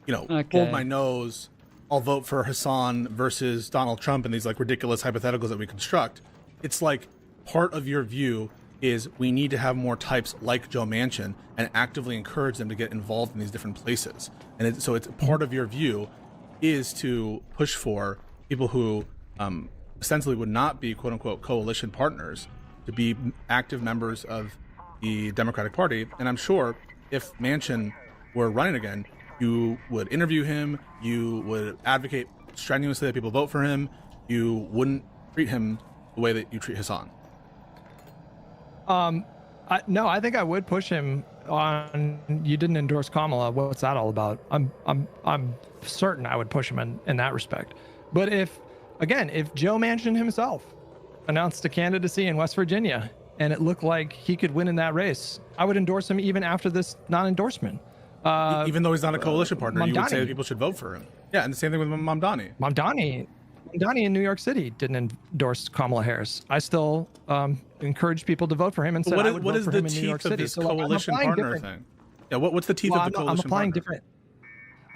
hold my nose, I'll vote for Hassan versus Donald Trump and these like ridiculous hypotheticals that we construct. It's like part of your view is we need to have more types like Joe Manchin and actively encourage them to get involved in these different places. And so it's part of your view is to push for people who ostensibly would not be quote unquote coalition partners to be active members of the Democratic Party. And I'm sure if Manchin were running again, you would interview him, you would advocate strenuously that people vote for him, you wouldn't treat him the way that you treat Hassan. No, I think I would push him on. You didn't endorse Kamala. What's that all about? I'm certain I would push him in that respect. But if Joe Manchin himself announced a candidacy in West Virginia and it looked like he could win in that race, I would endorse him even after this non-endorsement. Even though he's not a coalition partner, you would say that people should vote for him. Yeah, and the same thing with Mamdani. Mamdani in New York City didn't endorse Kamala Harris. I still encourage people to vote for him and said I would vote for him in New York City. What is the teeth of this coalition partner thing? Yeah, what's the teeth of the coalition partner?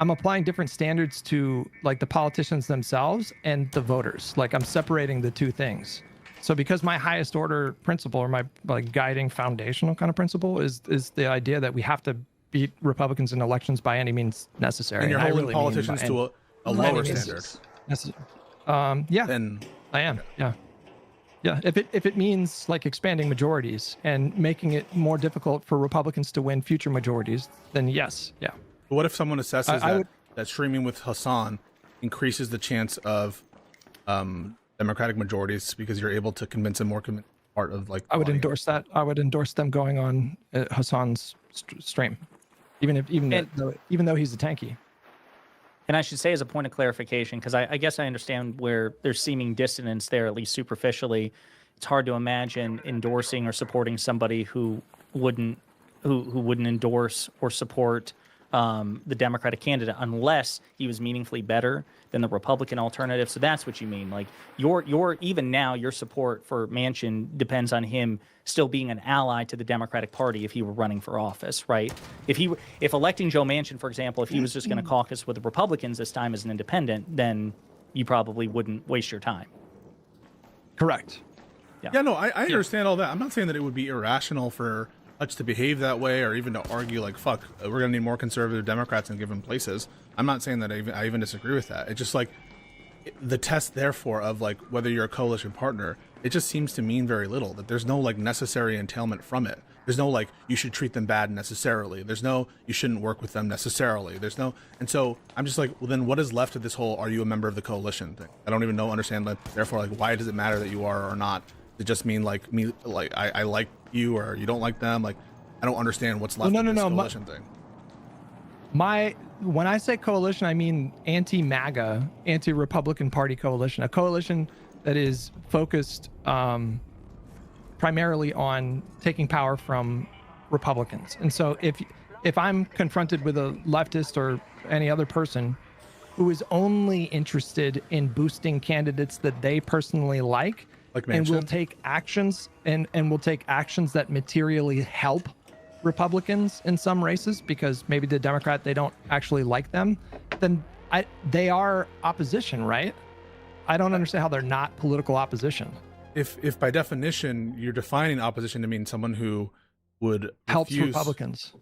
I'm applying different standards to like the politicians themselves and the voters. Like I'm separating the two things. So because my highest order principle or my like guiding foundational kind of principle is the idea that we have to beat Republicans in elections by any means necessary. And you're holding politicians to a lower standard. Yeah, then I am. Yeah. If it means like expanding majorities and making it more difficult for Republicans to win future majorities, then yes. Yeah. But what if someone assesses that streaming with Hassan increases the chance of Democratic majorities because you're able to convince them more part of like. I would endorse that. I would endorse them going on Hassan's stream, even though he's a tanky. And I should say as a point of clarification, because I guess I understand where there's seeming dissonance there, at least superficially. It's hard to imagine endorsing or supporting somebody who wouldn't endorse or support the Democratic candidate unless he was meaningfully better than the Republican alternative. So that's what you mean. Like your even now your support for Manchin depends on him still being an ally to the Democratic Party if he were running for office, right? If electing Joe Manchin, for example, if he was just going to caucus with the Republicans this time as an independent, then you probably wouldn't waste your time. Correct. Yeah, no, I understand all that. I'm not saying that it would be irrational for Hutch to behave that way or even to argue like, fuck, we're going to need more conservative Democrats in given places. I'm not saying that I even disagree with that. It's just like the test, therefore, of like whether you're a coalition partner, it just seems to mean very little, that there's no like necessary entailment from it. There's no like you should treat them bad necessarily. There's no you shouldn't work with them necessarily. There's no, and so I'm just like, well, then what is left of this whole are you a member of the coalition thing? I don't even understand that. Therefore, like, why does it matter that you are or not? Does it just mean like me, like I like you or you don't like them? Like, I don't understand what's left of this coalition thing. When I say coalition, I mean anti-MAGA, anti-Republican Party coalition, a coalition that is focused primarily on taking power from Republicans. And so if I'm confronted with a leftist or any other person who is only interested in boosting candidates that they personally like and will take actions and will take actions that materially help Republicans in some races because maybe the Democrat, they don't actually like them, then they are opposition, right? I don't understand how they're not political opposition. If by definition you're defining opposition to mean someone who would helps Republicans.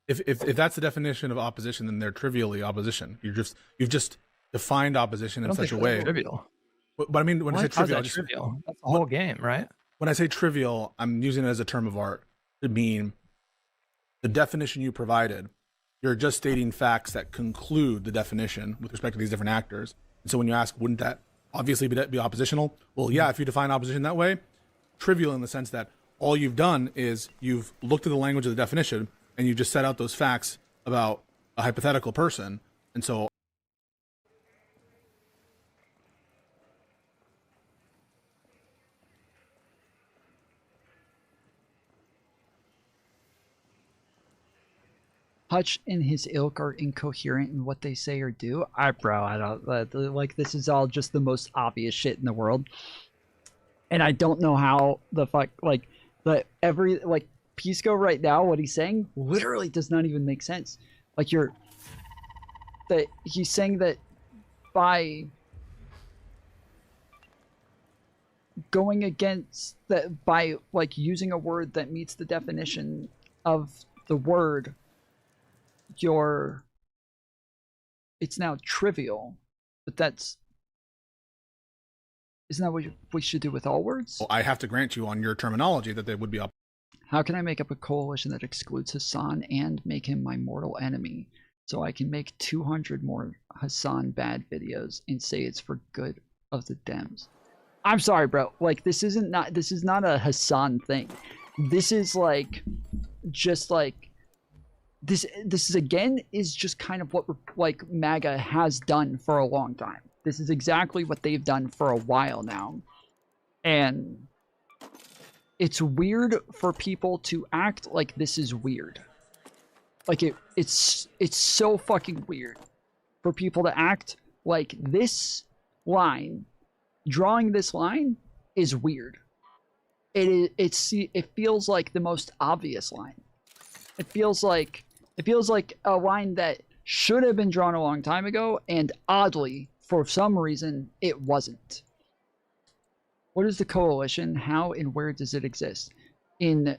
If that's the definition of opposition, then they're trivially opposition. You've just defined opposition in such a way. Trivial. But I mean, when I say trivial, trivial? That's the whole game, right? When I say trivial, I'm using it as a term of art to mean the definition you provided. You're just stating facts that conclude the definition with respect to these different actors. And so when you ask, wouldn't that obviously be oppositional? Well, yeah, if you define opposition that way, trivial in the sense that all you've done is you've looked at the language of the definition and you just set out those facts about a hypothetical person. And so Hutch and his ilk are incoherent in what they say or do. Bro, I don't like. This is all just the most obvious shit in the world, and I don't know how the fuck Pisco right now. What he's saying literally does not even make sense. Like he's saying that by going against that, by like using a word that meets the definition of the word, it's now trivial. But isn't that what we should do with all words? Well, I have to grant you on your terminology that they would be up. How can I make up a coalition that excludes Hassan and make him my mortal enemy, so I can make 200 more Hassan bad videos and say it's for good of the Dems? I'm sorry, bro. Like, this is not a Hassan thing. This is like, just like, this is again is just kind of what like MAGA has done for a long time. This is exactly what they've done for a while now. And it's weird for people to act like this is weird. Like it's so fucking weird for people to act like this line, drawing this line, is weird. It feels like the most obvious line. It feels like a line that should have been drawn a long time ago, and oddly, for some reason, it wasn't. What is the coalition? How and where does it exist? In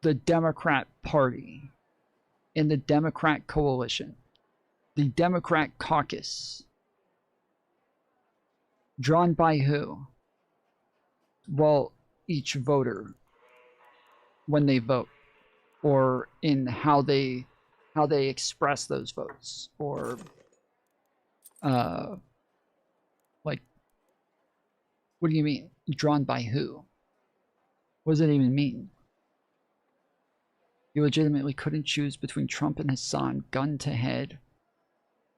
the Democrat Party, in the Democrat coalition, the Democrat caucus. Drawn by who? Well, each voter when they vote, or in how they express those votes, or like, what do you mean? Drawn by who? What does it even mean? You legitimately couldn't choose between Trump and Hassan, gun to head,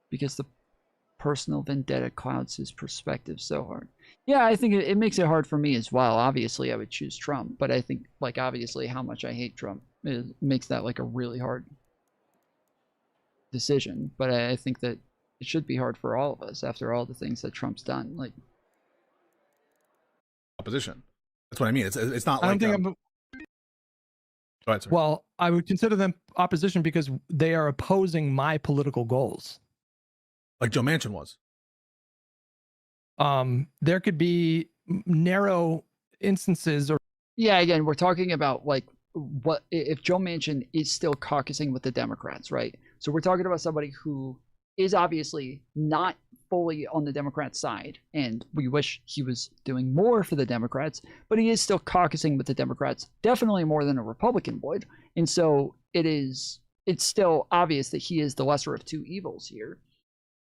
because the personal vendetta clouds his perspective so hard. Yeah, I think it makes it hard for me as well. Obviously, I would choose Trump, but I think, like, obviously how much I hate Trump makes that like a really hard decision. But I think that it should be hard for all of us after all the things that Trump's done. Like, opposition. That's what I mean. It's not I like. don't think Go ahead, sir. Well, I would consider them opposition because they are opposing my political goals. Like Joe Manchin was. There could be narrow instances, or yeah, again, we're talking about like what if Joe Manchin is still caucusing with the Democrats, right? So we're talking about somebody who is obviously not fully on the Democrat side, and we wish he was doing more for the Democrats, but he is still caucusing with the Democrats, definitely more than a Republican would. And so it's still obvious that he is the lesser of two evils here.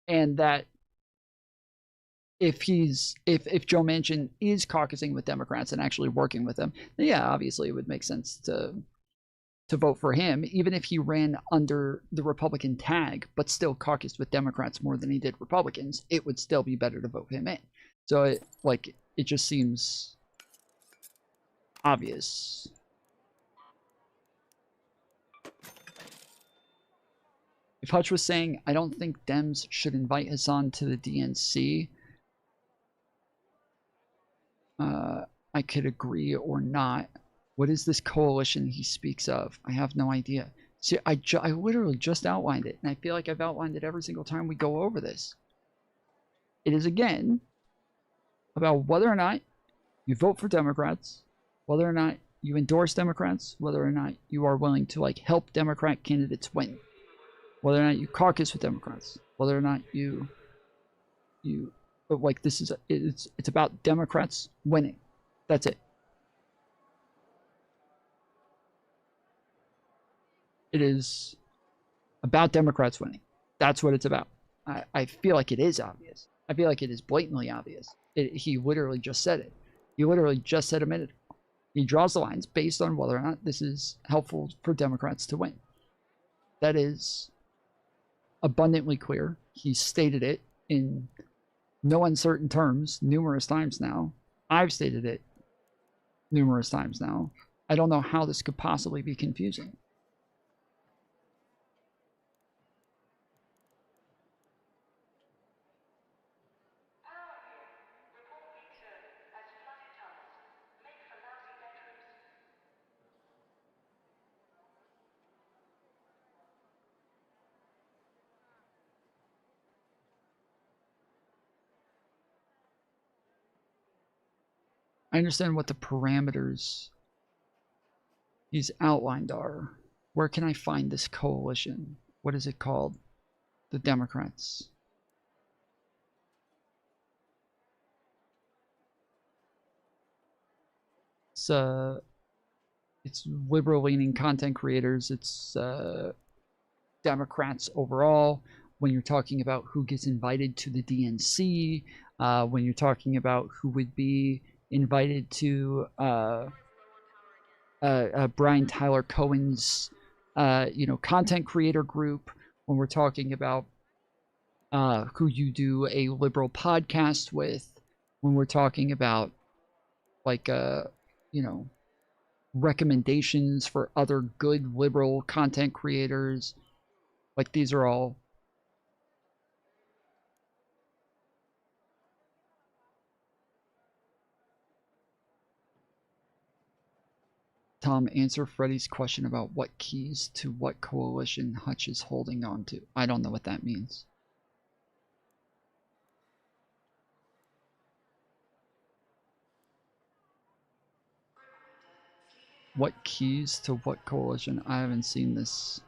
And that if Joe Manchin is caucusing with Democrats and actually working with them, then yeah, obviously it would make sense to vote for him, even if he ran under the Republican tag, but still caucused with Democrats more than he did Republicans. It would still be better to vote him in. So it just seems obvious. If Hutch was saying, I don't think Dems should invite Hassan to the DNC, I could agree or not. What is this coalition he speaks of? I have no idea. See, I literally just outlined it, and I feel like I've outlined it every single time we go over this. It is, again, about whether or not you vote for Democrats, whether or not you endorse Democrats, whether or not you are willing to, like, help Democrat candidates win, whether or not you caucus with Democrats, whether or not but like, this is, it's about Democrats winning. That's it. It is about Democrats winning. That's what it's about. I feel like it is obvious. I feel like it is blatantly obvious. He literally just said it. He literally just said a minute ago. He draws the lines based on whether or not this is helpful for Democrats to win. That is abundantly clear. He stated it in no uncertain terms numerous times now. I've stated it numerous times now. I don't know how this could possibly be confusing. I understand what the parameters he's outlined are. Where can I find this coalition? What is it called? The Democrats. It's liberal-leaning content creators. It's Democrats overall. When you're talking about who gets invited to the DNC, when you're talking about who would be invited to Brian Tyler Cohen's content creator group, when we're talking about who you do a liberal podcast with, when we're talking about like recommendations for other good liberal content creators, like these are all Tom, answer Freddie's question about what keys to what coalition Hutch is holding on to. I don't know what that means. What keys to what coalition? I haven't seen this.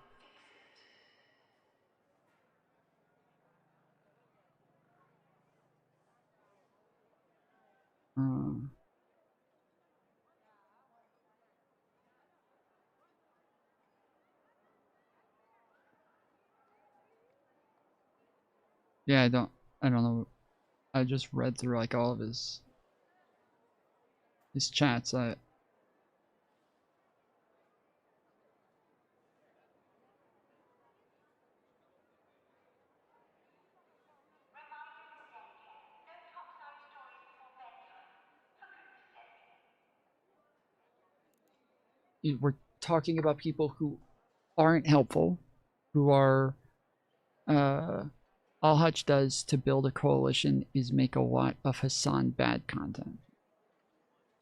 Yeah, I don't know. I just read through like all of his chats. We're talking about people who aren't helpful, who are all Hutch does to build a coalition is make a lot of Hassan bad content.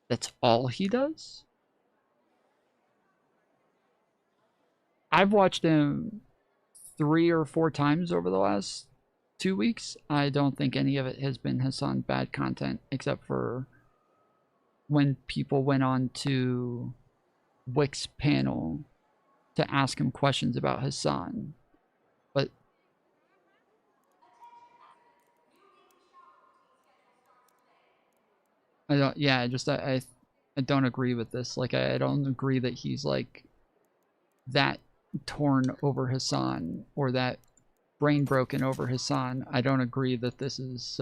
That's all he does? I've watched him 3 or 4 times over the last 2 weeks. I don't think any of it has been Hassan bad content, except for when people went on to Wick's panel to ask him questions about Hassan. But I don't, yeah, I don't agree with this. Like, I don't agree that he's like that torn over Hassan or that brain broken over Hassan. I don't agree that this is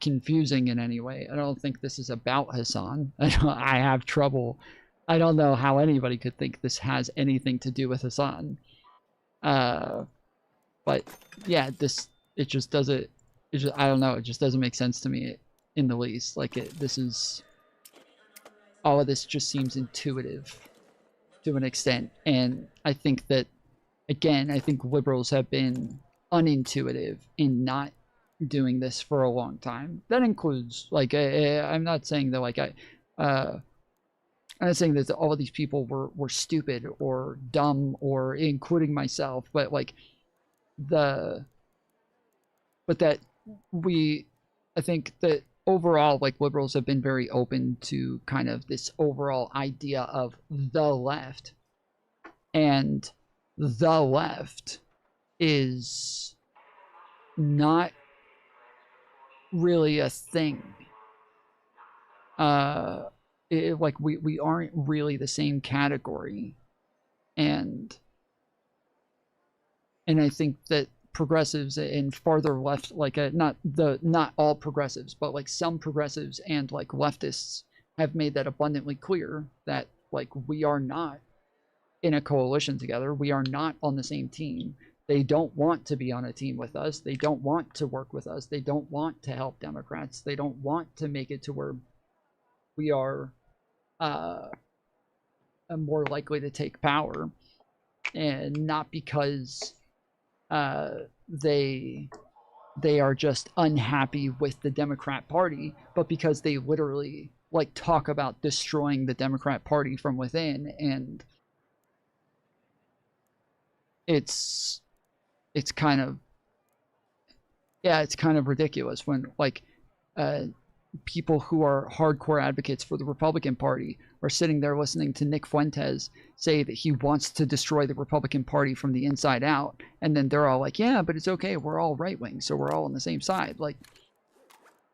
confusing in any way. I don't think this is about Hassan. I have trouble. I don't know how anybody could think this has anything to do with Hassan. But yeah, it just doesn't. I don't know. It just doesn't make sense to me in the least. Like all of this just seems intuitive to an extent, and I think that again, I think liberals have been unintuitive in not doing this for a long time. That includes like I'm not saying that like I'm not saying that all of these people were stupid or dumb, or including myself, but like that I think that overall, like liberals have been very open to kind of this overall idea of the left, and the left is not really a thing. Like we aren't really the same category, and I think that progressives and farther left, like not all progressives, but like some progressives and like leftists have made that abundantly clear that like we are not in a coalition together. We are not on the same team. They don't want to be on a team with us. They don't want to work with us. They don't want to help Democrats. They don't want to make it to where we are more likely to take power, and not because they are just unhappy with the Democrat Party, but because they literally like talk about destroying the Democrat Party from within, and it's kind of ridiculous when like people who are hardcore advocates for the Republican Party are sitting there listening to Nick Fuentes say that he wants to destroy the Republican Party from the inside out, and then they're all like, yeah, but it's okay, we're all right-wing, so we're all on the same side. Like,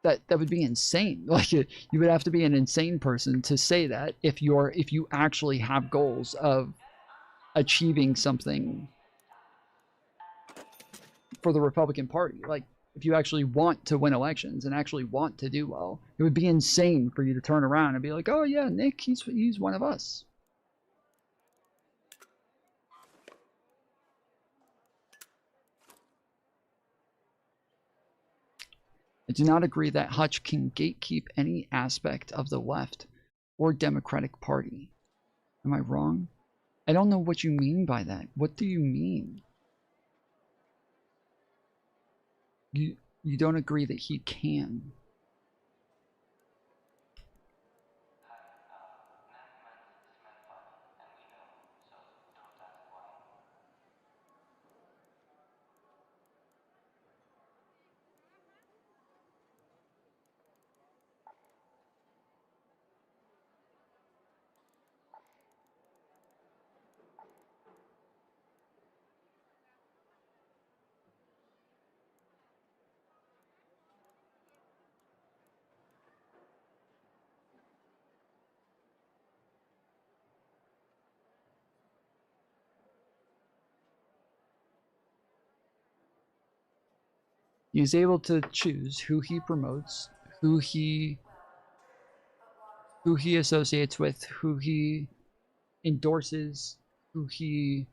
that would be insane. Like, you would have to be an insane person to say that if you actually have goals of achieving something for the Republican Party. Like, if you actually want to win elections and actually want to do well, it would be insane for you to turn around and be like, oh yeah, Nick, he's one of us. I do not agree that Hutch can gatekeep any aspect of the left or Democratic Party. Am I wrong? I don't know what you mean by that. What do you mean? You don't agree that he can. He is able to choose who he promotes, who he associates with, who he endorses, who he